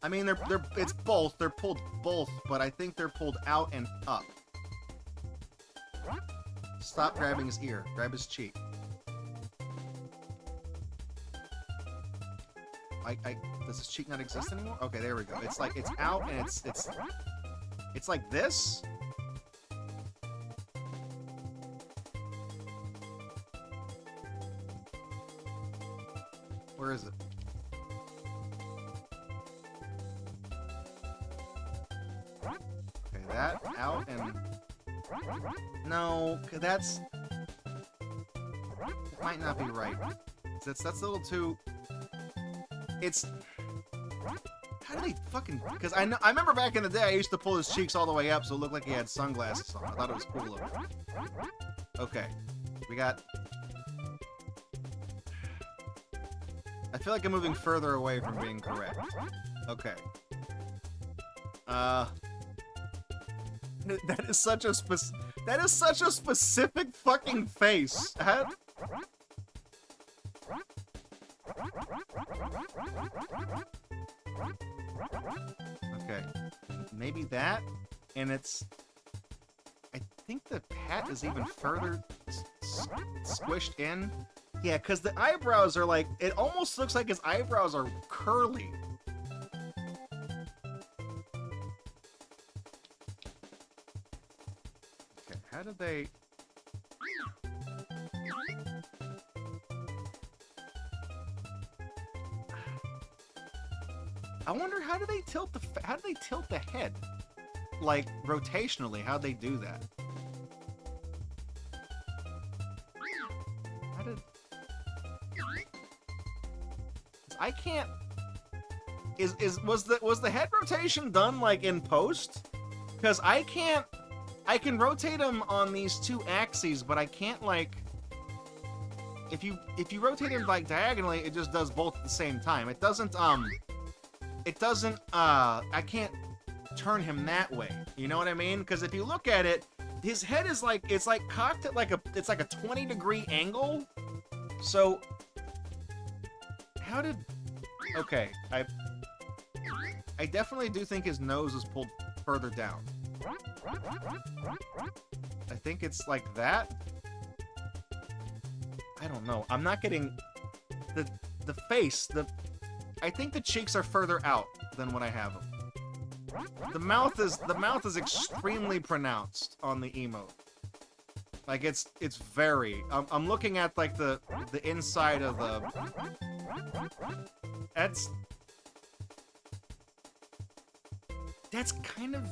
I mean, it's both. They're pulled both, but I think they're pulled out and up. Stop grabbing his ear. Grab his cheek. Does his cheek not exist anymore? Okay, there we go. It's like it's out and it's like this. Where is it? Okay, that out and no, that's it might not be right. That's a little too. It's how do they fucking? Because I remember back in the day I used to pull his cheeks all the way up so it looked like he had sunglasses on. I thought it was cool looking. Okay, we got. I feel like I'm moving further away from being correct. Okay. That is such a specific fucking face. Okay, maybe that, and it's. I think the hat is even further squished in. Yeah, because the eyebrows are like. It almost looks like his eyebrows are curly. Okay, how did they. I wonder how do they tilt the head, like rotationally? How'd they do that? How did? I can't. Was the head rotation done like in post? Because I can't. I can rotate him on these two axes, but I can't like. If you rotate him like diagonally, it just does both at the same time. It doesn't I can't turn him that way. You know what I mean? Because if you look at it, his head is like, it's like cocked at like a 20-degree angle. So, how did, okay, I definitely do think his nose is pulled further down. I think it's like that. I don't know. I'm not getting the face, I think the cheeks are further out than when I have them. The mouth is extremely pronounced on the emote. Like it's very. I'm looking at like the inside of the. That's kind of.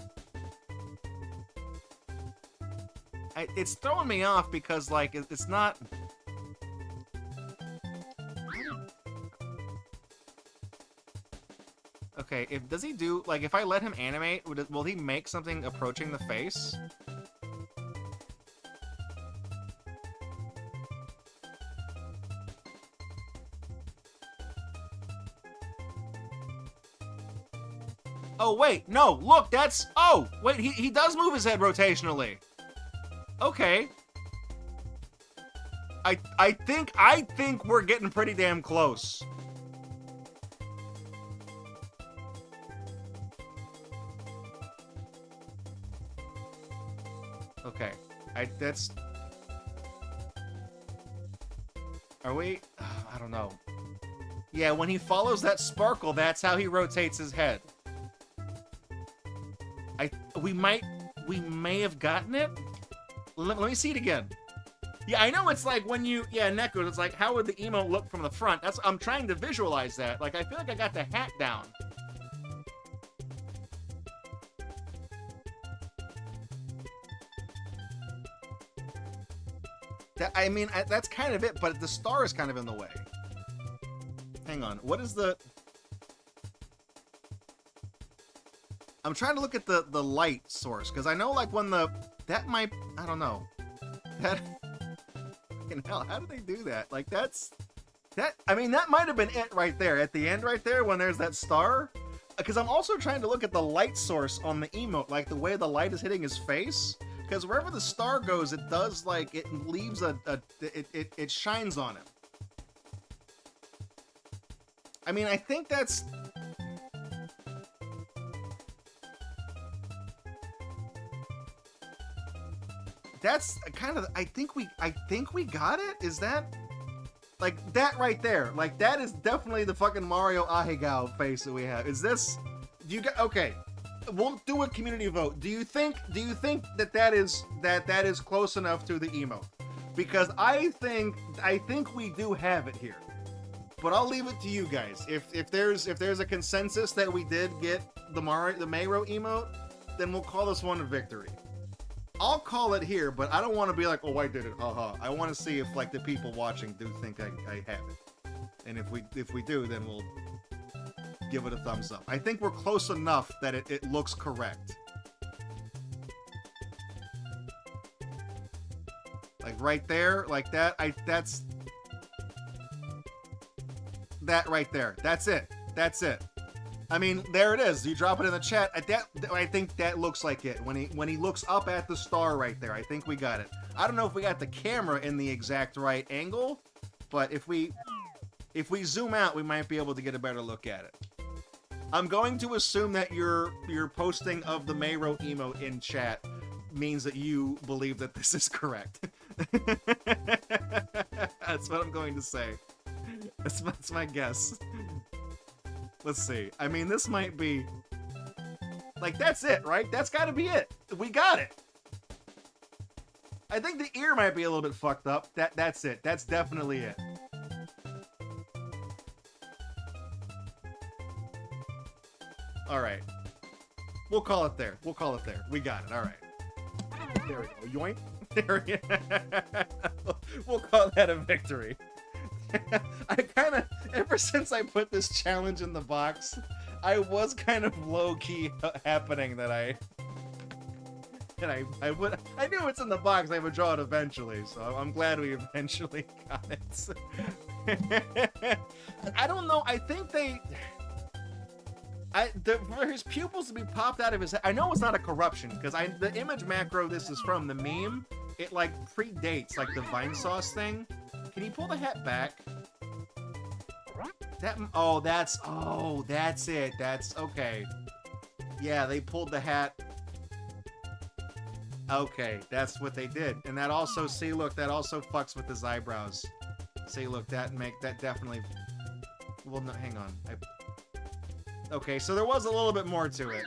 It's throwing me off because like it's not. Okay, does he do, like, if I let him animate, will he make something approaching the face? Oh, wait, no, look, that's, oh, wait, he does move his head rotationally. Okay. I think we're getting pretty damn close. Okay, that's... Are we? I don't know. Yeah, when he follows that sparkle, that's how he rotates his head. We may have gotten it? Let me see it again. Yeah, I know it's like when you... Yeah, Neko, it's like, how would the emote look from the front? I'm trying to visualize that. Like, I feel like I got the hat down. I mean, that's kind of it, but the star is kind of in the way. Hang on. What is the... I'm trying to look at the light source, because I know, like, when the... That might... I don't know. That... Fucking hell, how do they do that? Like, that's... That... I mean, that might have been it right there. At the end right there, when there's that star. Because I'm also trying to look at the light source on the emote, like, the way the light is hitting his face. Because wherever the star goes, it does, like, it leaves it shines on him. I mean, I think that's... That's kind of... I think we got it? Is that... Like, that right there. Like, that is definitely the fucking Mario Ahegao face that we have. Is this... Do you get... Okay. We'll do a community vote. Do you think that is close enough to the emote? Because I think we do have it here. But I'll leave it to you guys. If there's a consensus that we did get the Mayro emote, then we'll call this one a victory. I'll call it here, but I don't want to be like, oh, I did it, haha. I want to see if, like, the people watching do think I have it. And if we do, then we'll give it a thumbs up. I think we're close enough that it looks correct. Like right there, like that. That's that right there. That's it. That's it. I mean, there it is. You drop it in the chat. I think that looks like it. When he looks up at the star right there, I think we got it. I don't know if we got the camera in the exact right angle, but if we zoom out, we might be able to get a better look at it. I'm going to assume that your posting of the Mayro emote in chat means that you believe that this is correct. That's what I'm going to say. That's my guess. Let's see. I mean, this might be... Like, that's it, right? That's gotta be it. We got it. I think the ear might be a little bit fucked up. That's it. That's definitely it. Alright. We'll call it there. We'll call it there. We got it. Alright. There we go. Yoink. There we go. We'll call that a victory. I kind of, ever since I put this challenge in the box, I was kind of low-key happening that I knew it's in the box, I would draw it eventually, so I'm glad we eventually got it. I don't know, I think for his pupils to be popped out of his head, I know it's not a corruption, because the image macro this is from, the meme, it like predates like the Vine Sauce thing. Can you pull the hat back? That's it. That's okay. Yeah, they pulled the hat. Okay, that's what they did. And that also, see, look, that also fucks with his eyebrows. See, look, that definitely... Well, no, hang on. Okay, so there was a little bit more to it.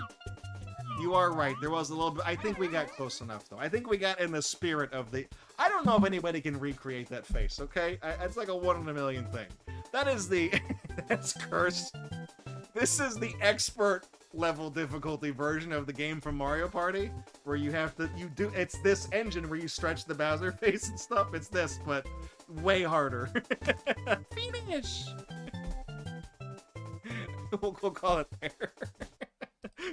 You are right, there was a little bit... I think we got close enough, though. I think we got in the spirit of the... I don't know if anybody can recreate that face, okay? It's like a 1 in a million thing. That is the... That's cursed. This is the expert level difficulty version of the game from Mario Party, where you have to... It's this engine where you stretch the Bowser face and stuff. It's this, but way harder. Finish! We'll call it there.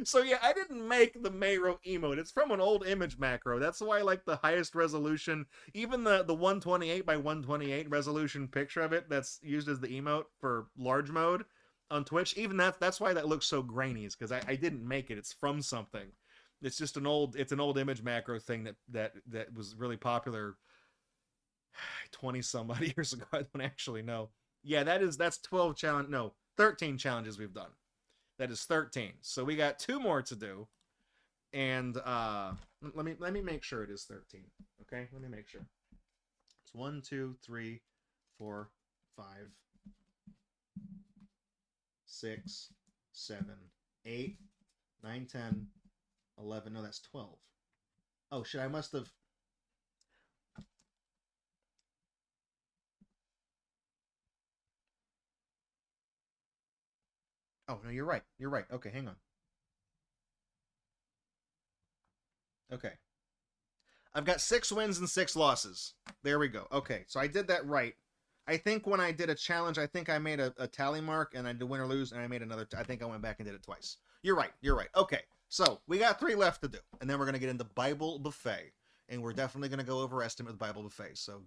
So yeah, I didn't make the Mayro emote. It's from an old image macro. That's why I like the highest resolution, even the 128 by 128 resolution picture of it that's used as the emote for large mode on Twitch. Even that's why that looks so grainy, is because I didn't make it. It's from something. It's just an old image macro thing that was really popular 20 some odd years ago. I don't actually know. Yeah, that's 13 challenges we've done. That is 13. So we got 2 more to do. And let me make sure it is 13. Okay? Let me make sure. It's 1, 2, 3, 4, 5, 6, 7, 8, 9, 10, 11. No, that's 12. Oh shit, I must have... Oh, no, you're right. You're right. Okay, hang on. Okay. I've got 6 wins and 6 losses. There we go. Okay, so I did that right. I think when I did a challenge, I think I made a tally mark, and I did win or lose, and I made another. I think I went back and did it twice. You're right. You're right. Okay, so we got 3 left to do, and then we're gonna get into Bible Buffet, and we're definitely gonna go over estimate with Bible Buffet. So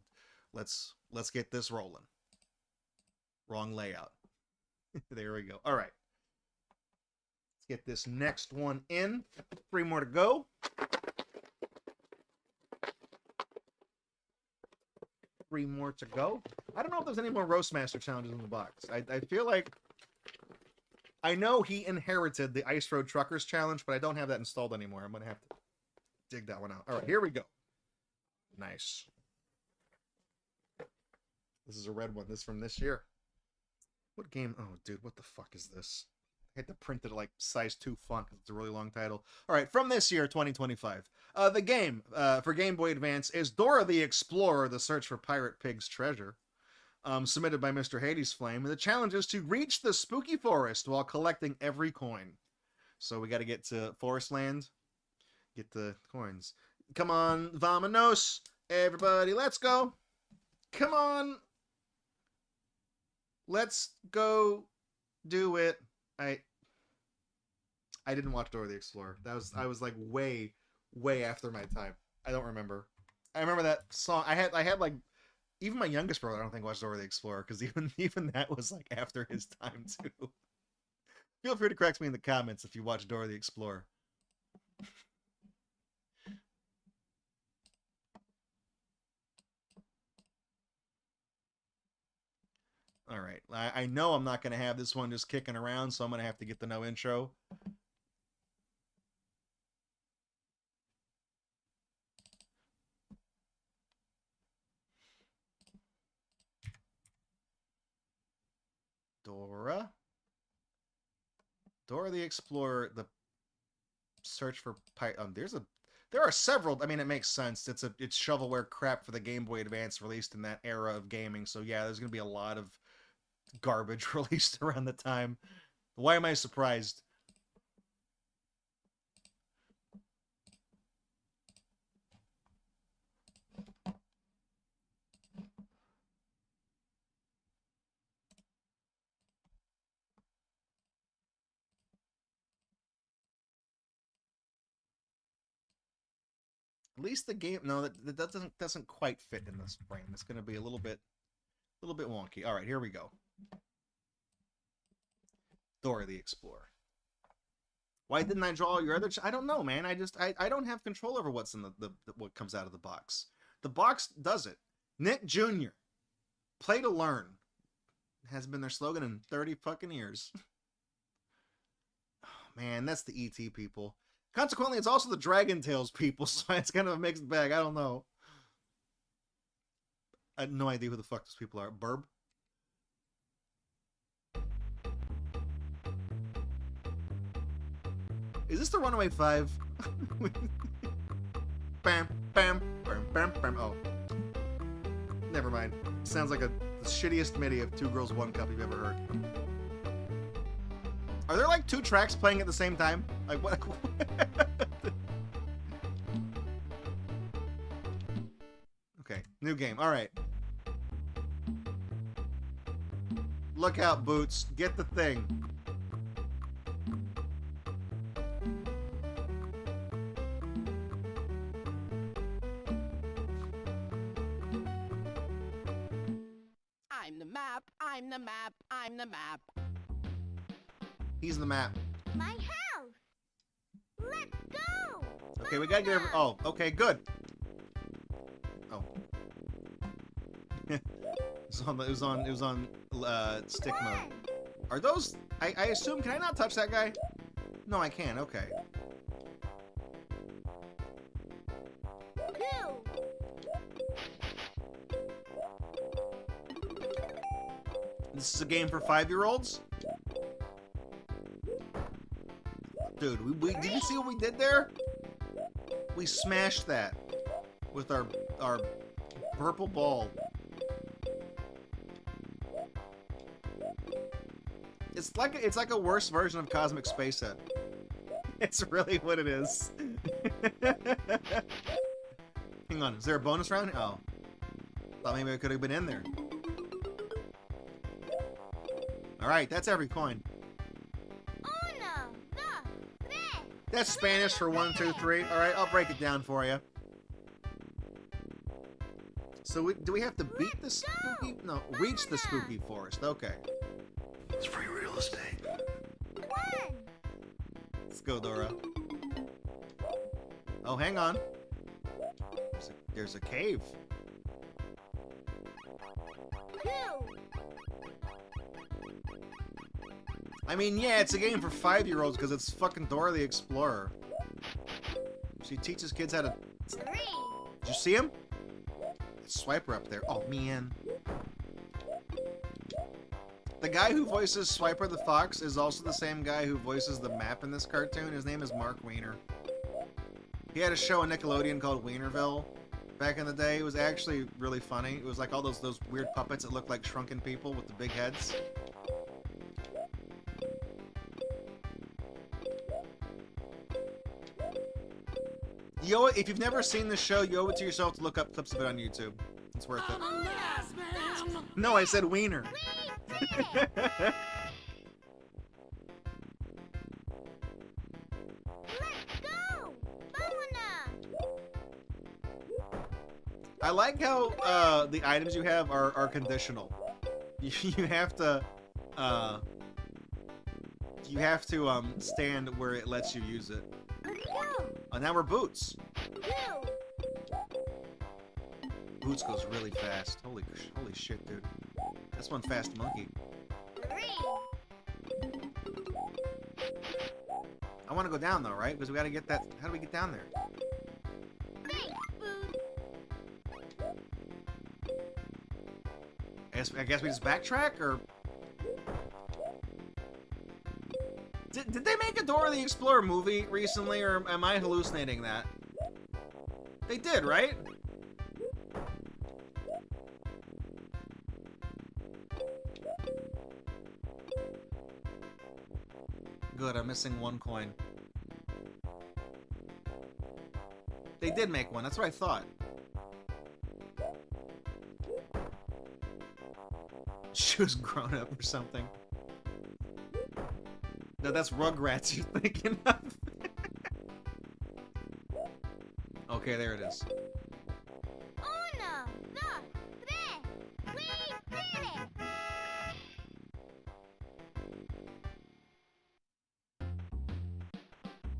let's get this rolling. Wrong layout. There we go. All right. Let's get this next one in. 3 more to go. 3 more to go. I don't know if there's any more Roastmaster challenges in the box. I feel like I know he inherited the Ice Road Truckers challenge, but I don't have that installed anymore. I'm gonna have to dig that one out. All right, here we go. Nice. This is a red one. This is from this year. What game? Oh, dude, what the fuck is this? I had to print it at like size 2 font because it's a really long title. All right, from this year, 2025. The game for Game Boy Advance is Dora the Explorer, The Search for Pirate Pig's Treasure, submitted by Mr. Hades Flame. And the challenge is to reach the spooky forest while collecting every coin. So we got to get to Forest Land, get the coins. Come on, vamonos, everybody, let's go. Come on. Let's go do it. I didn't watch Dora the Explorer. I was like way after my time. I don't remember. I remember that song. I had like even my youngest brother I don't think watched Dora the Explorer because even that was like after his time too. Feel free to correct me in the comments if you watch Dora the Explorer. All right. I know I'm not going to have this one just kicking around, so I'm going to have to get the no intro. Dora the Explorer, the search for there are several. I mean, it makes sense. It's shovelware crap for the Game Boy Advance released in that era of gaming. So yeah, there's going to be a lot of garbage released around the time. Why am I surprised? At least the game, no, that doesn't quite fit in this frame. It's going to be a little bit wonky. All right, here we go. Dora the Explorer. Why didn't I draw your other? I don't know, man. I don't have control over what's in the what comes out of the box. The box does it. Nick Jr. Play to learn. Has been their slogan in 30 fucking years. Oh, man, that's the ET people. Consequently, it's also the Dragon Tales people, so it's kind of a mixed bag. I don't know. I have no idea who the fuck those people are. Burb? Is this the Runaway 5? Bam, bam, bam, bam, bam. Oh. Never mind. Sounds like the shittiest MIDI of Two Girls, One Cup you've ever heard. Are there like 2 tracks playing at the same time? Like what? Okay, new game. All right. Look out, Boots. Get the thing. I'm the map. I'm the map. I'm the map. He's the map. My house. Let's go. Okay, we gotta get over. Oh, okay, good. Oh. It was on stick mode. Are those? I assume. Can I not touch that guy? No, I can. Okay. 2. This is a game for 5-year-olds. Dude, did you see what we did there? We smashed that with our purple ball. It's like a worse version of Cosmic Space Head. It's really what it is. hang on. Is there a bonus round? Oh. Thought maybe I could have been in there. Alright, that's every coin. Uno, dos, tres. That's Spanish for 1, 2, 3. Alright, I'll break it down for you. So do we have to beat the spooky? No, reach the spooky forest. Okay. It's free real estate. One, Let's go, Dora. Oh, hang on. There's a cave. two, I mean, yeah, it's a game for 5-year-olds because it's fucking Dora the Explorer. She teaches kids how to... three, Did you see him? Swiper up there. Oh, man. The guy who voices Swiper the Fox is also the same guy who voices the map in this cartoon. His name is Mark Weiner. He had a show on Nickelodeon called Weinerville back in the day. It was actually really funny. It was like all those weird puppets that looked like shrunken people with the big heads. You owe it, if you've never seen the show, you owe it to yourself to look up clips of it on YouTube. It's worth it. No, I said Wiener. let's go. Bona. I like how the items you have are conditional. You have to stand where it lets you use it. Let's go. Oh, now we're Boots. Two, Boots goes really fast. Holy shit, dude. That's one fast monkey. three, I want to go down though, right? Because we got to get that. How do we get down there? thanks, food. I guess we just backtrack, or did they make a Dora the Explorer movie recently, or am I hallucinating that? They did, right? Good, I'm missing one coin. They did make one, that's what I thought. She was grown up or something. No, that's Rugrats you're thinking of. Okay, there it is. Uno, dos, tres. We did it.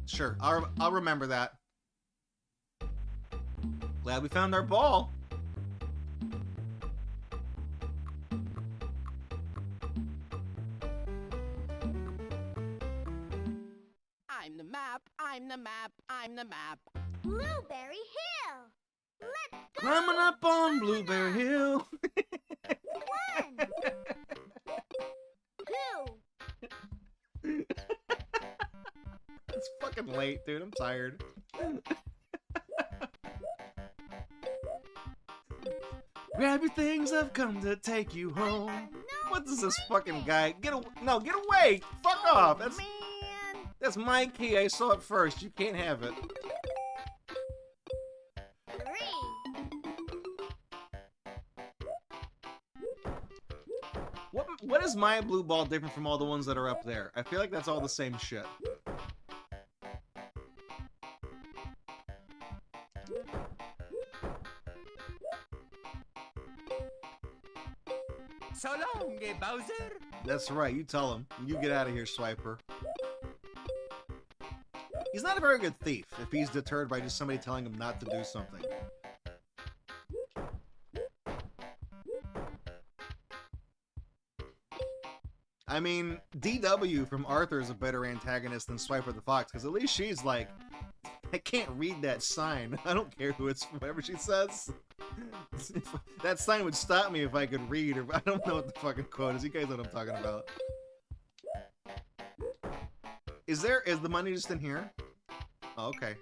Sure, I'll remember that. Glad we found our ball. I'm the map, I'm the map, I'm the map. Blueberry Hill. Let's go. Climbing up on Blueberry Hill. One, two, It's fucking late, dude. I'm tired. Grab your things, I've come to take you home. What does this fucking guy get away! Fuck off! That's my key. I saw it first. You can't have it. three, What is my blue ball different from all the ones that are up there? I feel like that's all the same shit. So long, Bowser. That's right, you tell him. You get out of here, Swiper. He's not a very good thief if he's deterred by just somebody telling him not to do something. I mean, DW from Arthur is a better antagonist than Swiper the Fox, because at least she's like, I can't read that sign. I don't care who it's from, whatever she says. That sign would stop me if I could read, or I don't know what the fucking quote is. You guys know what I'm talking about. Is the money just in here? Oh, okay.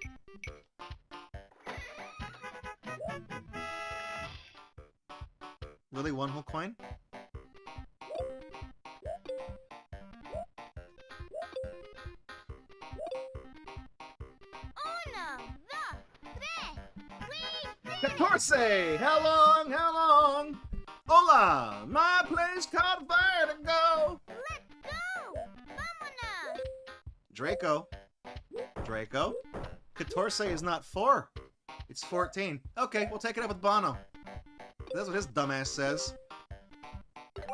Really, one whole coin? uno, dos, tres. We did 14, how long, how long? Hola, my place called Vertigo. Let's go! Vámonos! Draco. Draco. 14 is not 4. It's 14. Okay, we'll take it up with Bono. That's what his dumbass says. 1.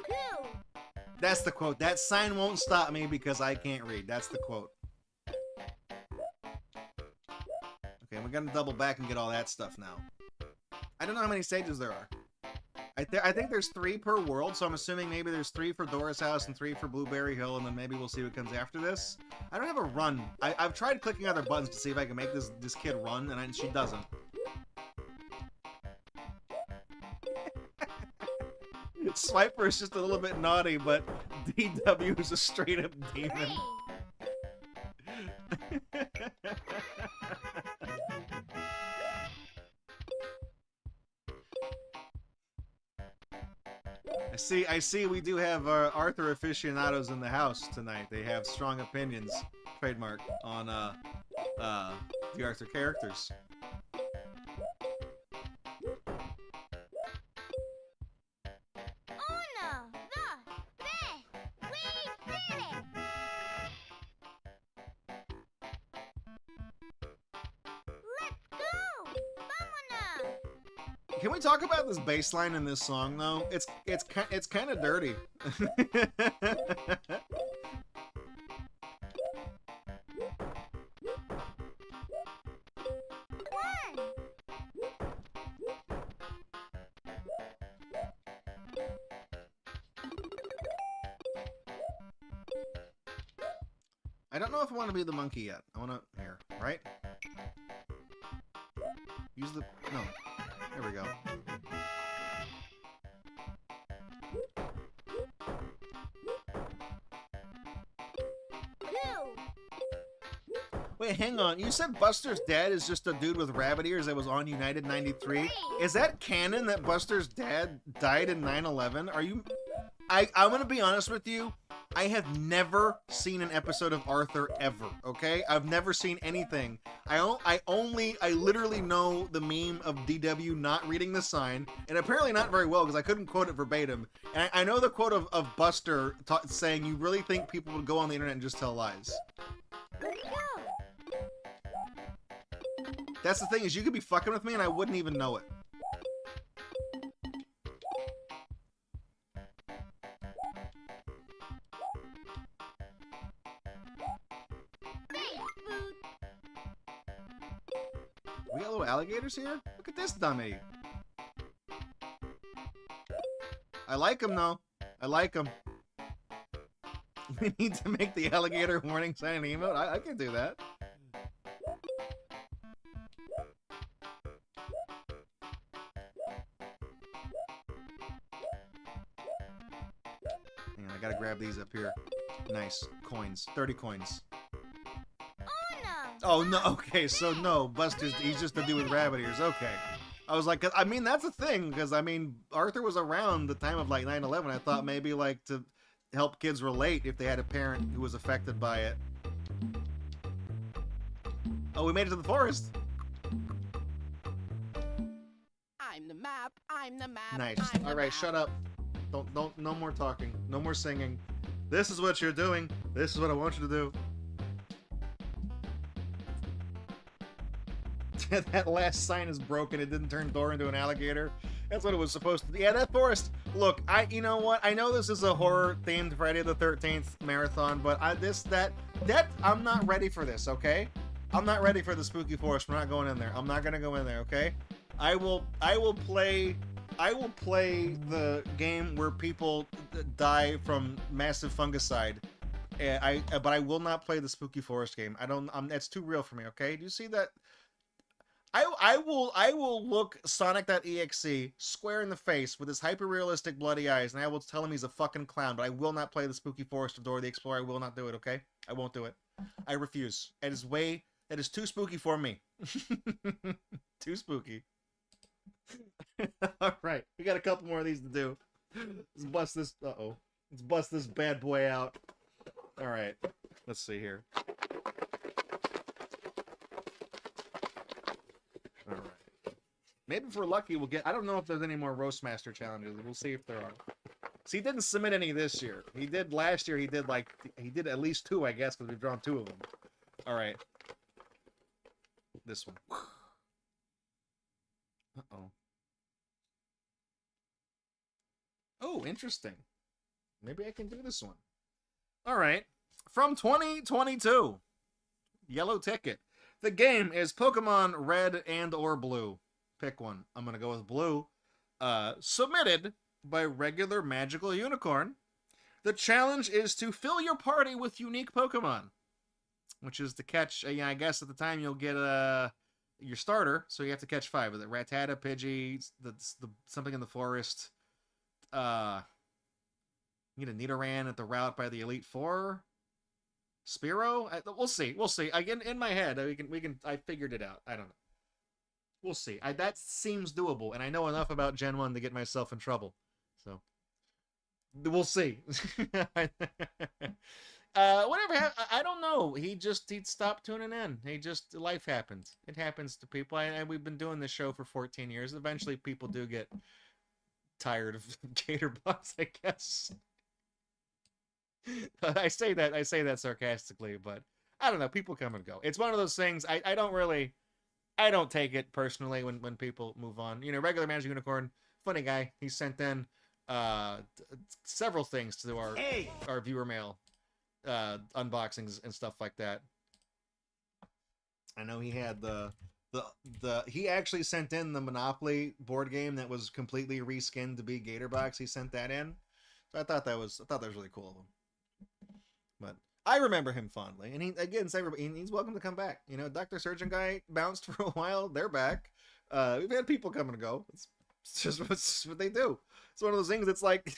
2. That's the quote. That sign won't stop me because I can't read. That's the quote. Okay, we're gonna double back and get all that stuff now. I don't know how many stages there are. I think there's 3 per world, so I'm assuming maybe there's 3 for Dora's house and 3 for Blueberry Hill, and then maybe we'll see what comes after this. I don't have a run. I've tried clicking other buttons to see if I can make this kid run, and she doesn't. Swiper is just a little bit naughty, but DW is a straight up demon. 3. I see we do have Arthur aficionados in the house tonight. They have strong opinions, trademark, on the Arthur characters. Uno, dos, tres. We did it! Let's go! Vámonos! Can we talk about this bass line in this song though? It's kind of dirty. I don't know if I want to be the monkey yet. I want to here, right? Use the no. There we go. Wait, hang on. You said Buster's dad is just a dude with rabbit ears that was on United 93? Is that canon that Buster's dad died in 9/11? Are you... I'm gonna be honest with you. I have never seen an episode of Arthur ever, okay? I've never seen anything. I literally know the meme of DW not reading the sign, and apparently not very well because I couldn't quote it verbatim. And I know the quote of Buster saying, "You really think people would go on the internet and just tell lies?" That's the thing, is you could be fucking with me and I wouldn't even know it. We got little alligators here? Look at this dummy. I like him though. I like him. We need to make the alligator warning sign an emote? I can do that. Hang on, I gotta grab these up here. Nice. Coins. 30 coins. Oh, no. Okay, so no. Buster's, he's just a dude with rabbit ears. Okay. I was like, I mean, that's a thing, because, I mean, Arthur was around the time of, like, 9/11. I thought maybe, like, to help kids relate if they had a parent who was affected by it. Oh, we made it to the forest. I'm the map. I'm the map. Nice. I'm All right, shut up. Don't, no more talking. No more singing. This is what you're doing. This is what I want you to do. That last sign is broken. It didn't turn Dora into an alligator. That's what it was supposed to be. Yeah, that forest. Look, you know what? I know this is a horror-themed Friday the 13th marathon, but I'm not ready for this, okay? I'm not ready for the spooky forest. We're not going in there. I'm not gonna go in there, okay? I will play the game where people die from massive fungicide. But I will not play the spooky forest game. That's too real for me, okay? Do you see that? I will look Sonic.exe square in the face with his hyper-realistic bloody eyes, and I will tell him he's a fucking clown, but I will not play the spooky forest of Dora the Explorer. I will not do it, okay? I won't do it. I refuse. That is too spooky for me. Too spooky. Alright, we got a couple more of these to do. Let's bust this, Let's bust this bad boy out. Alright, let's see here. All right. Maybe if we're lucky, we'll get... I don't know if there's any more Roastmaster challenges. We'll see if there are. So he didn't submit any this year. He did last year. He did at least 2, I guess, because we've drawn 2 of them. All right. This one. Uh-oh. Oh, interesting. Maybe I can do this one. All right. From 2022. Yellow ticket. The game is Pokemon Red and or Blue. Pick one. I'm going to go with Blue. Submitted by Regular Magical Unicorn. The challenge is to fill your party with unique Pokemon. Which is to catch, I guess at the time you'll get your starter. So you have to catch 5 with it. Rattata, Pidgey, the something in the forest. You get a Nidoran at the route by the Elite Four. Spearow? We'll see. We'll see. Again, in my head, we can. I figured it out. I don't know. We'll see. That seems doable, and I know enough about Gen 1 to get myself in trouble. So, we'll see. Whatever happened, I don't know. He stopped tuning in. Life happens. It happens to people. We've been doing this show for 14 years. Eventually, people do get tired of Gatorbox, I guess. I say that sarcastically, but I don't know. People come and go. It's one of those things. I don't take it personally when people move on. You know, Regular Magic Unicorn, funny guy. He sent in several things to our viewer mail, unboxings and stuff like that. I know he had he actually sent in the Monopoly board game that was completely reskinned to be Gatorbox. He sent that in. So I thought that was really cool of him. But I remember him fondly, and he's welcome to come back. You know, Dr. Surgeon Guy bounced for a while. They're back. We've had people come and go. It's just what they do. It's one of those things that's like,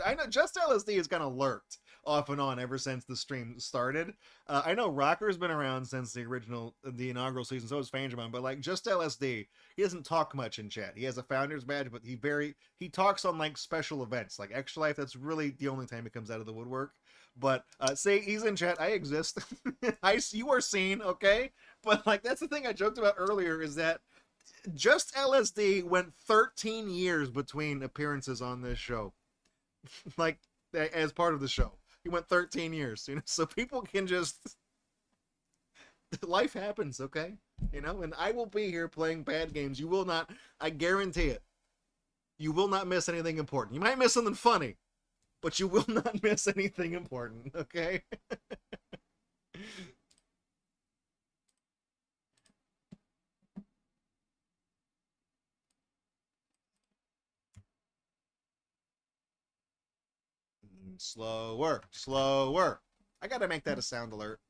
I know Just LSD has kind of lurked off and on ever since the stream started. I know Rocker's been around since the inaugural season, so is Fangemon, but like Just LSD, he doesn't talk much in chat. He has a founder's badge, but he talks on like special events, like Extra Life. That's really the only time he comes out of the woodwork. But say he's in chat, I exist. You are seen, okay? But like that's the thing I joked about earlier is that Just LSD went 13 years between appearances on this show. Like, as part of the show. He went 13 years, you know, so people can just... Life happens, okay? You know, and I will be here playing bad games. You will not, I guarantee it. You will not miss anything important. You might miss something funny, but you will not miss anything important, okay? Slower, slower. I gotta make that a sound alert.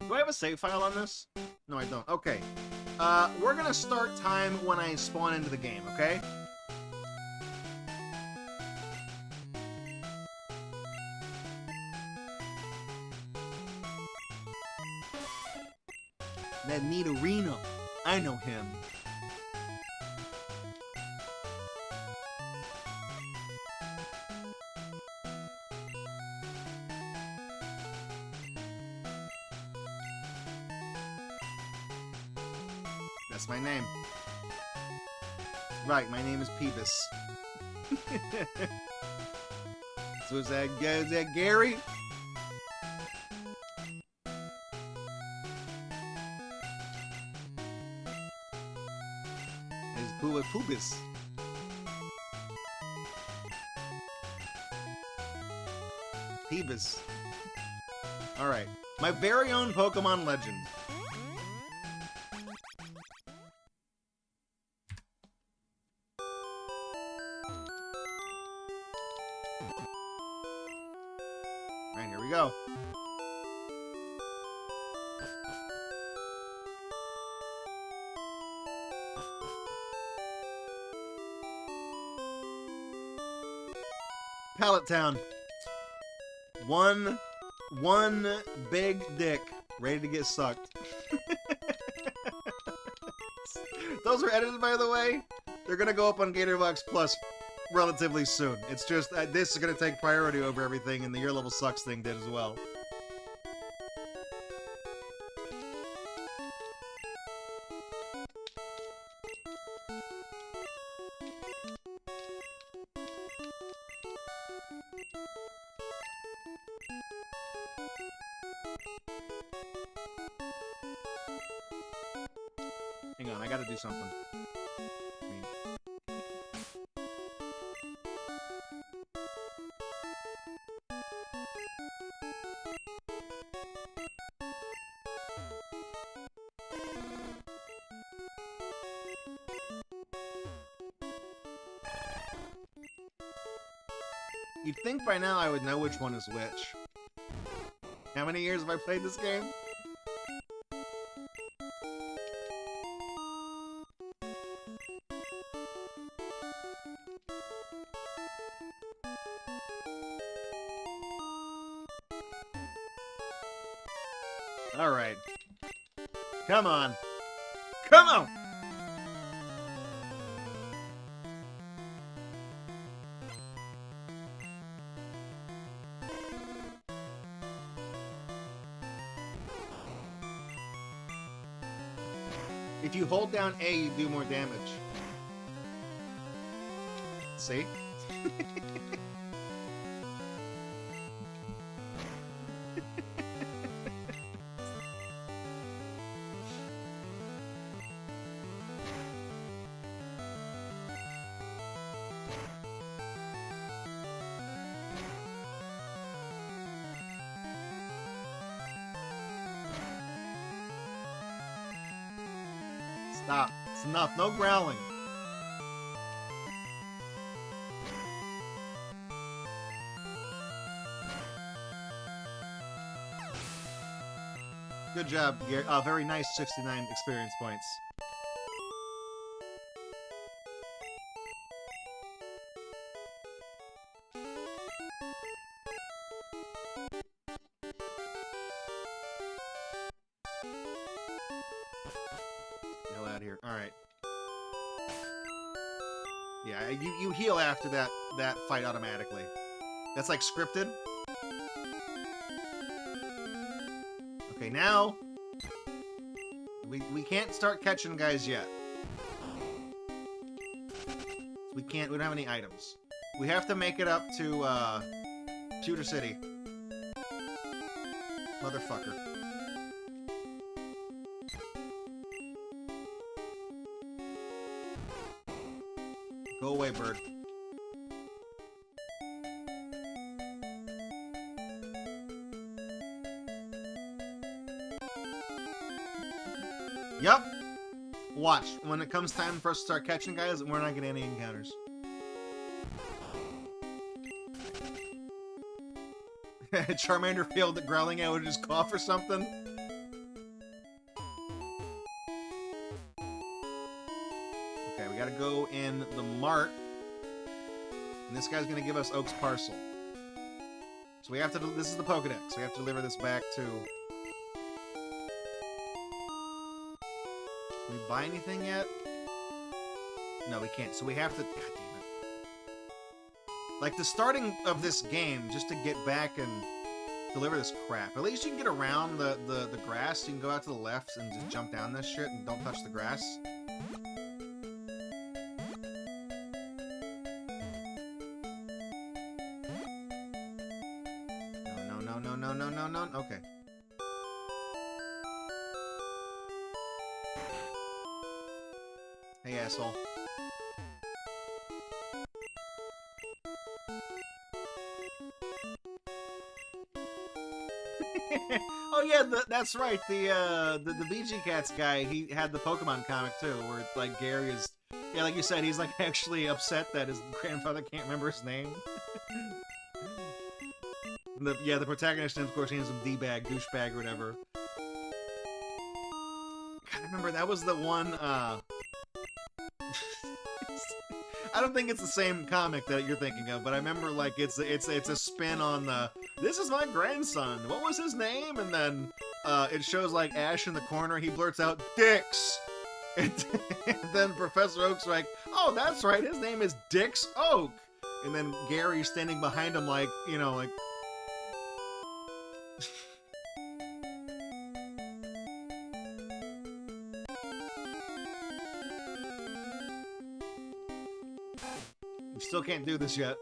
Do I have a save file on this? No, I don't. Okay. We're gonna start time when I spawn into the game, okay? That Nidorino. I know him. That's my name. Right, my name is Peebus. So is that Gary? Poobis. Peebus. Alright. My very own Pokemon legend. Alright, here we go. Pallet Town. One big dick ready to get sucked. Those are edited, by the way. They're gonna go up on Gatorbox Plus relatively soon. It's just this is gonna take priority over everything, and the Your Level Sucks thing did as well. Hang on, I gotta do something. You'd think by now I would know which one is which. How many years have I played this game? Alright. Come on. Come on! If you hold down A, you do more damage. See? Stop. It's enough. No growling. Good job, Gary. Very nice 69 experience points. Here. All right. Yeah, you heal after that fight automatically. That's like scripted. Okay, now we can't start catching guys yet. We don't have any items. We have to make it up to Pewter City. Motherfucker. Go away, bird. Yup. Watch. When it comes time for us to start catching guys, we're not getting any encounters. Charmander failed at growling out with his cough or something. Okay, we gotta go in the mart. And this guy's gonna give us Oak's parcel. So we have to, this is the Pokedex. We have to deliver this back to... Can we buy anything yet? No, we can't. So we have to... God damn it. Like, the starting of this game, just to get back and deliver this crap. At least you can get around the grass. You can go out to the left and just jump down this shit and don't touch the grass. No. Okay. Hey, asshole. Oh yeah, that's right. The VG Cats guy, he had the Pokemon comic too, where like Gary is, yeah, like you said, he's like actually upset that his grandfather can't remember his name. The protagonist, of course, he has some D-bag, douchebag, or whatever. God, I remember that was the one. I don't think it's the same comic that you're thinking of, but I remember like it's a spin on the "This is my grandson. What was his name?" And then it shows like Ash in the corner. He blurts out "Dicks," And then Professor Oak's like, oh, that's right, his name is Dix Oak. And then Gary's standing behind him like, you know, like... We still can't do this yet.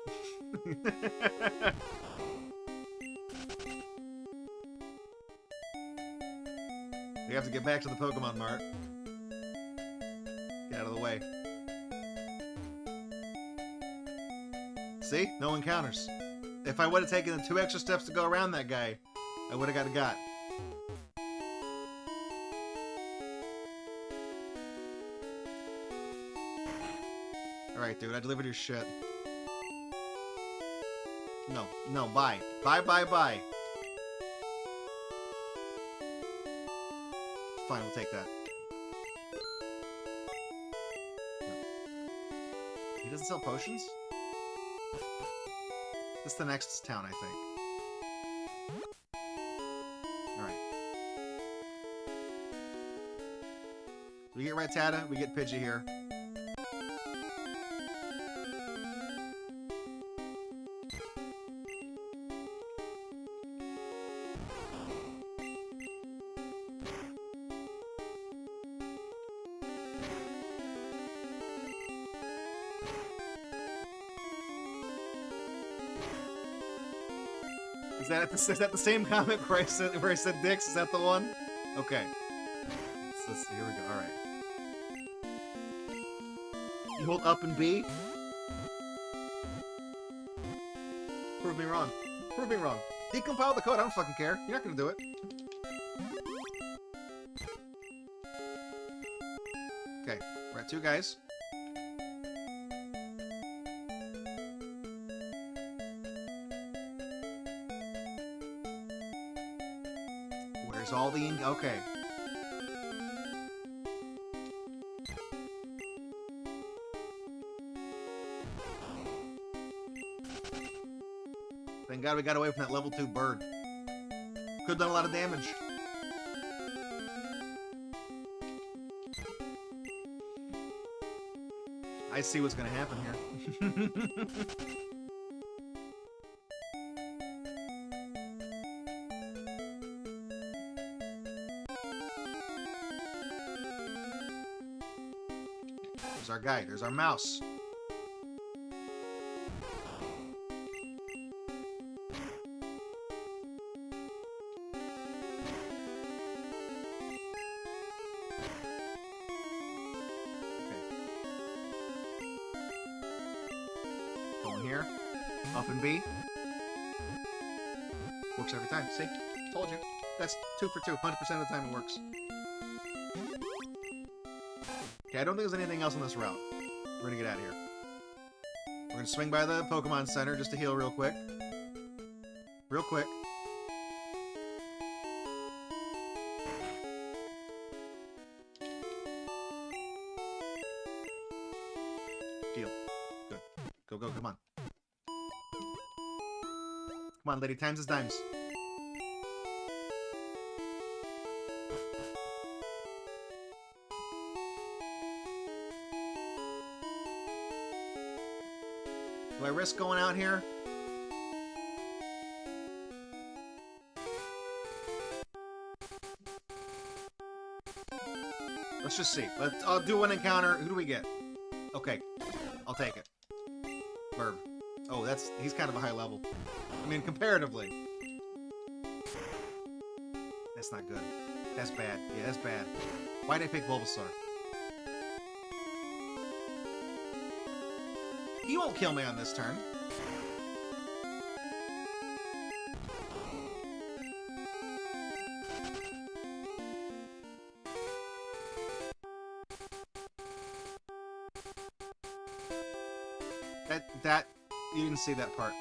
We have to get back to the Pokemon Mart. Get out of the way. See? No encounters. If I would have taken the 2 extra steps to go around that guy, I would have got. Alright, dude, I delivered your shit. No, no, bye. Bye, bye, bye. Fine, we'll take that. No. He doesn't sell potions? This is the next town, I think. Alright. We get Rattata, we get Pidgey here. Is that the same comic where I said Dix? Is that the one? Okay. Here we go. Alright. You hold up and B? Prove me wrong. Prove me wrong. Decompile the code. I don't fucking care. You're not gonna do it. Okay. We're at 2 guys. Where's all the ink? Okay. Thank God we got away from that level 2 bird. Could've done a lot of damage. I see what's gonna happen here. There's our guy. There's our mouse. Here. Up and B. Works every time. See? Told you. That's 2 for 2. 100% of the time it works. Okay, I don't think there's anything else on this route. We're gonna get out of here. We're gonna swing by the Pokemon Center just to heal real quick. Real quick. Heal. Good. Go, go, come on. Come on, lady. Times is dimes. Do I risk going out here? Let's just see. I'll do one encounter. Who do we get? Okay. I'll take it. Burb. Oh, he's kind of a high level. I mean, comparatively. That's not good. That's bad. Yeah, that's bad. Why'd I pick Bulbasaur? He won't kill me on this turn. You didn't see that part.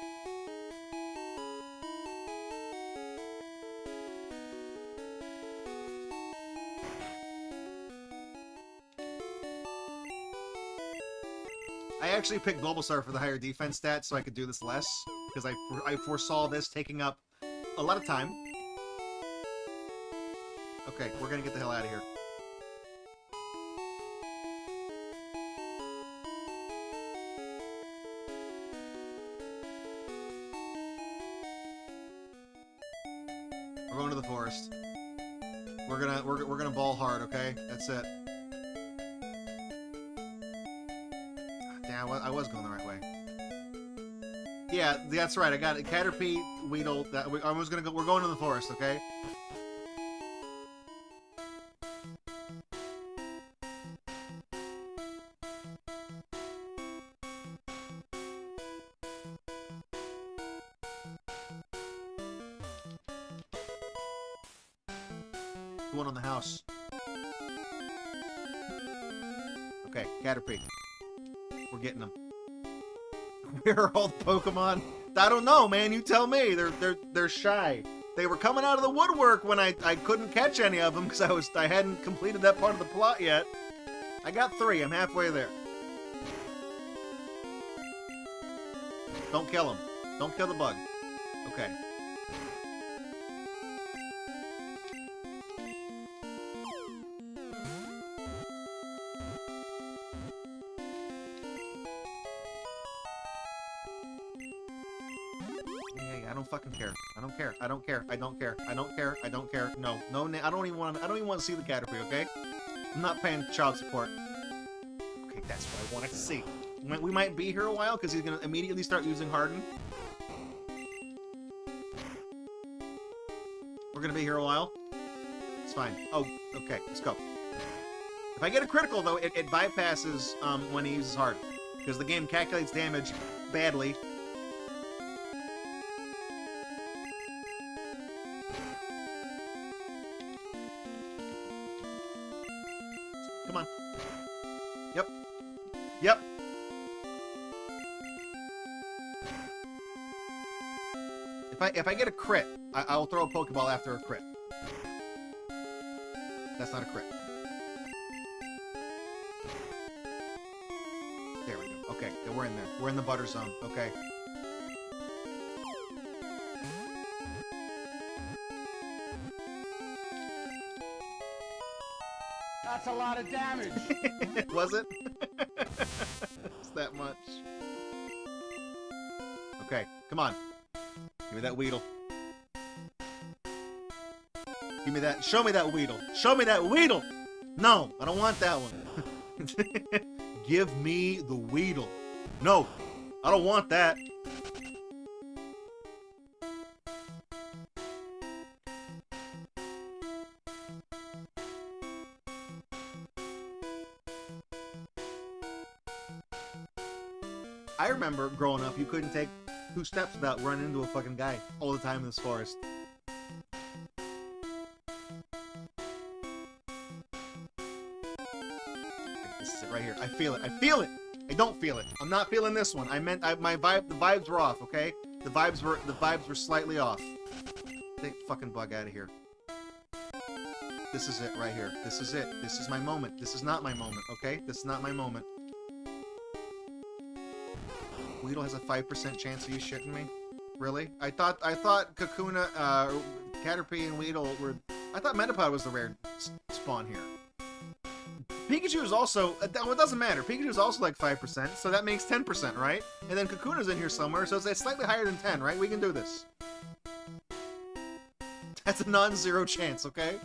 I actually picked Bulbasaur for the higher defense stats so I could do this less, because I foresaw this taking up a lot of time. Okay, we're gonna get the hell out of here. We're going to the forest. We're gonna ball hard, okay? That's it. Damn, I was going the right way. Yeah, that's right. I got it. Caterpie, Weedle. I was gonna go. We're going to the forest, okay? The one on the house. Okay, Caterpie. We're getting them. Where are all the Pokemon? I don't know, man. You tell me. They're shy. They were coming out of the woodwork when I couldn't catch any of them because I hadn't completed that part of the plot yet. I got 3. I'm halfway there. Don't kill him. Don't kill the bug. Okay. I don't fucking care. I don't care. I don't care. I don't care. I don't care. I don't care. No. No. I don't even want to see the Caterpie. Okay. I'm not paying child support. Okay, that's what I wanted to see. We might be here a while because he's gonna immediately start using Harden. We're gonna be here a while. It's fine. Oh, okay. Let's go. If I get a critical though, it bypasses when he uses Harden because the game calculates damage badly. Come on. Yep. Yep. If I get a crit, I'll throw a Pokeball after a crit. That's not a crit. There we go. Okay, we're in there. We're in the butter zone. Okay. That's a lot of damage. Was it? It's that much. Okay, come on. Give me that Weedle. Give me that. Show me that Weedle. Show me that Weedle. No, I don't want that one. Give me the Weedle. No, I don't want that. I remember growing up, you couldn't take 2 steps without running into a fucking guy all the time in this forest. This is it right here. I feel it. I feel it. I don't feel it. I'm not feeling this one. I meant my vibe. The vibes were off. Okay, the vibes were slightly off. Take fucking bug out of here. This is it right here. This is it. This is my moment. This is not my moment. Okay, this is not my moment. Weedle has a 5% chance of you shitting me? Really? I thought Kakuna, Caterpie and Weedle were... I thought Metapod was the rare spawn here. Pikachu is also... well, it doesn't matter. Pikachu is also like 5%, so that makes 10%, right? And then Kakuna's in here somewhere, so it's slightly higher than 10, right? We can do this. That's a non-zero chance, okay?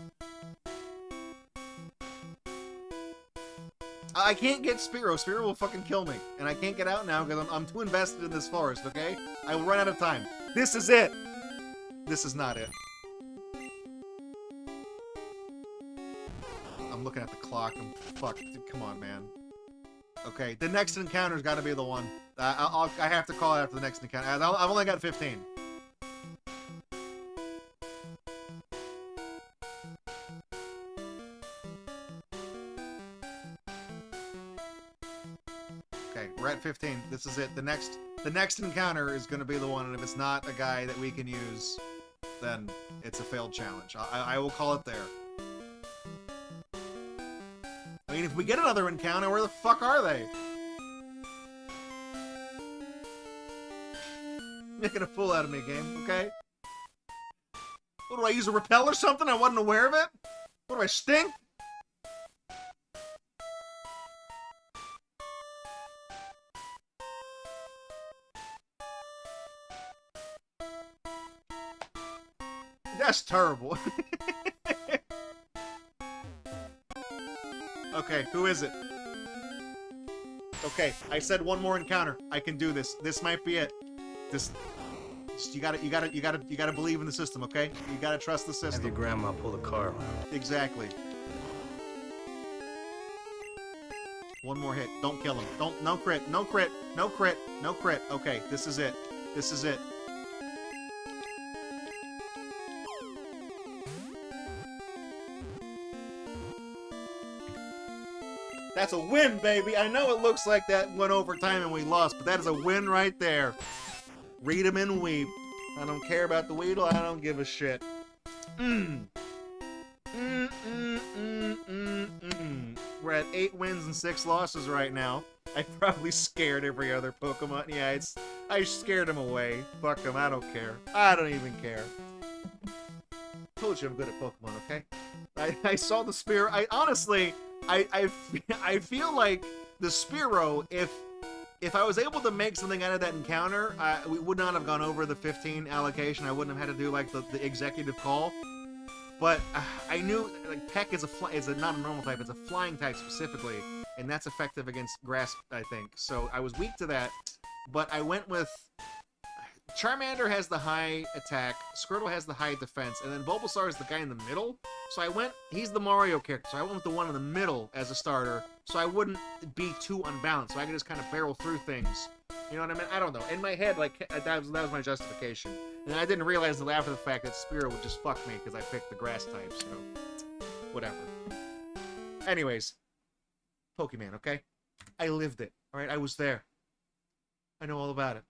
I can't get Spearow. Spearow will fucking kill me. And I can't get out now because I'm too invested in this forest, okay? I will run out of time. This is it! This is not it. I'm looking at the clock. I'm fucked. Come on, man. Okay, the next encounter's got to be the one. I have to call it after the next encounter. I've only got 15. Okay, we're at 15. This is it. The next encounter is going to be the one, and if it's not a guy that we can use, then it's a failed challenge. I will call it there. I mean, if we get another encounter, where the fuck are they? Making a fool out of me, game, okay? What, do I use a repel or something? I wasn't aware of it? What, do I stink? That's terrible. Okay, who is it? Okay, I said one more encounter. I can do this. This might be it. This, you gotta believe in the system, okay? You gotta trust the system. Have your grandma pull the car around. Exactly. One more hit. Don't kill him. Don't. No crit. No crit. No crit. No crit. Okay, this is it. This is it. That's a win, baby. I know it looks like that went overtime and we lost, but that is a win right there. Read 'em and weep. I don't care about the Weedle. I don't give a shit. We're at 8 wins and 6 losses right now. I probably scared every other Pokemon. Yeah, I scared them away. Fuck them. I don't care. I don't even care. Told you I'm good at Pokemon, okay? I saw the Spearow. I feel like the Spearow, if I was able to make something out of that encounter, we would not have gone over the 15 allocation. I wouldn't have had to do like the executive call. But I knew like Peck is not a normal type; it's a flying type specifically, and that's effective against grass, I think. So I was weak to that, but I went with Charmander has the high attack, Squirtle has the high defense, and then Bulbasaur is the guy in the middle. So he's the Mario character, so I went with the one in the middle as a starter, so I wouldn't be too unbalanced, so I could just kind of barrel through things. You know what I mean? I don't know. In my head, like, that was my justification. And I didn't realize until after the fact that Spearow would just fuck me because I picked the grass type, so whatever. Anyways, Pokemon, okay? I lived it, alright? I was there. I know all about it.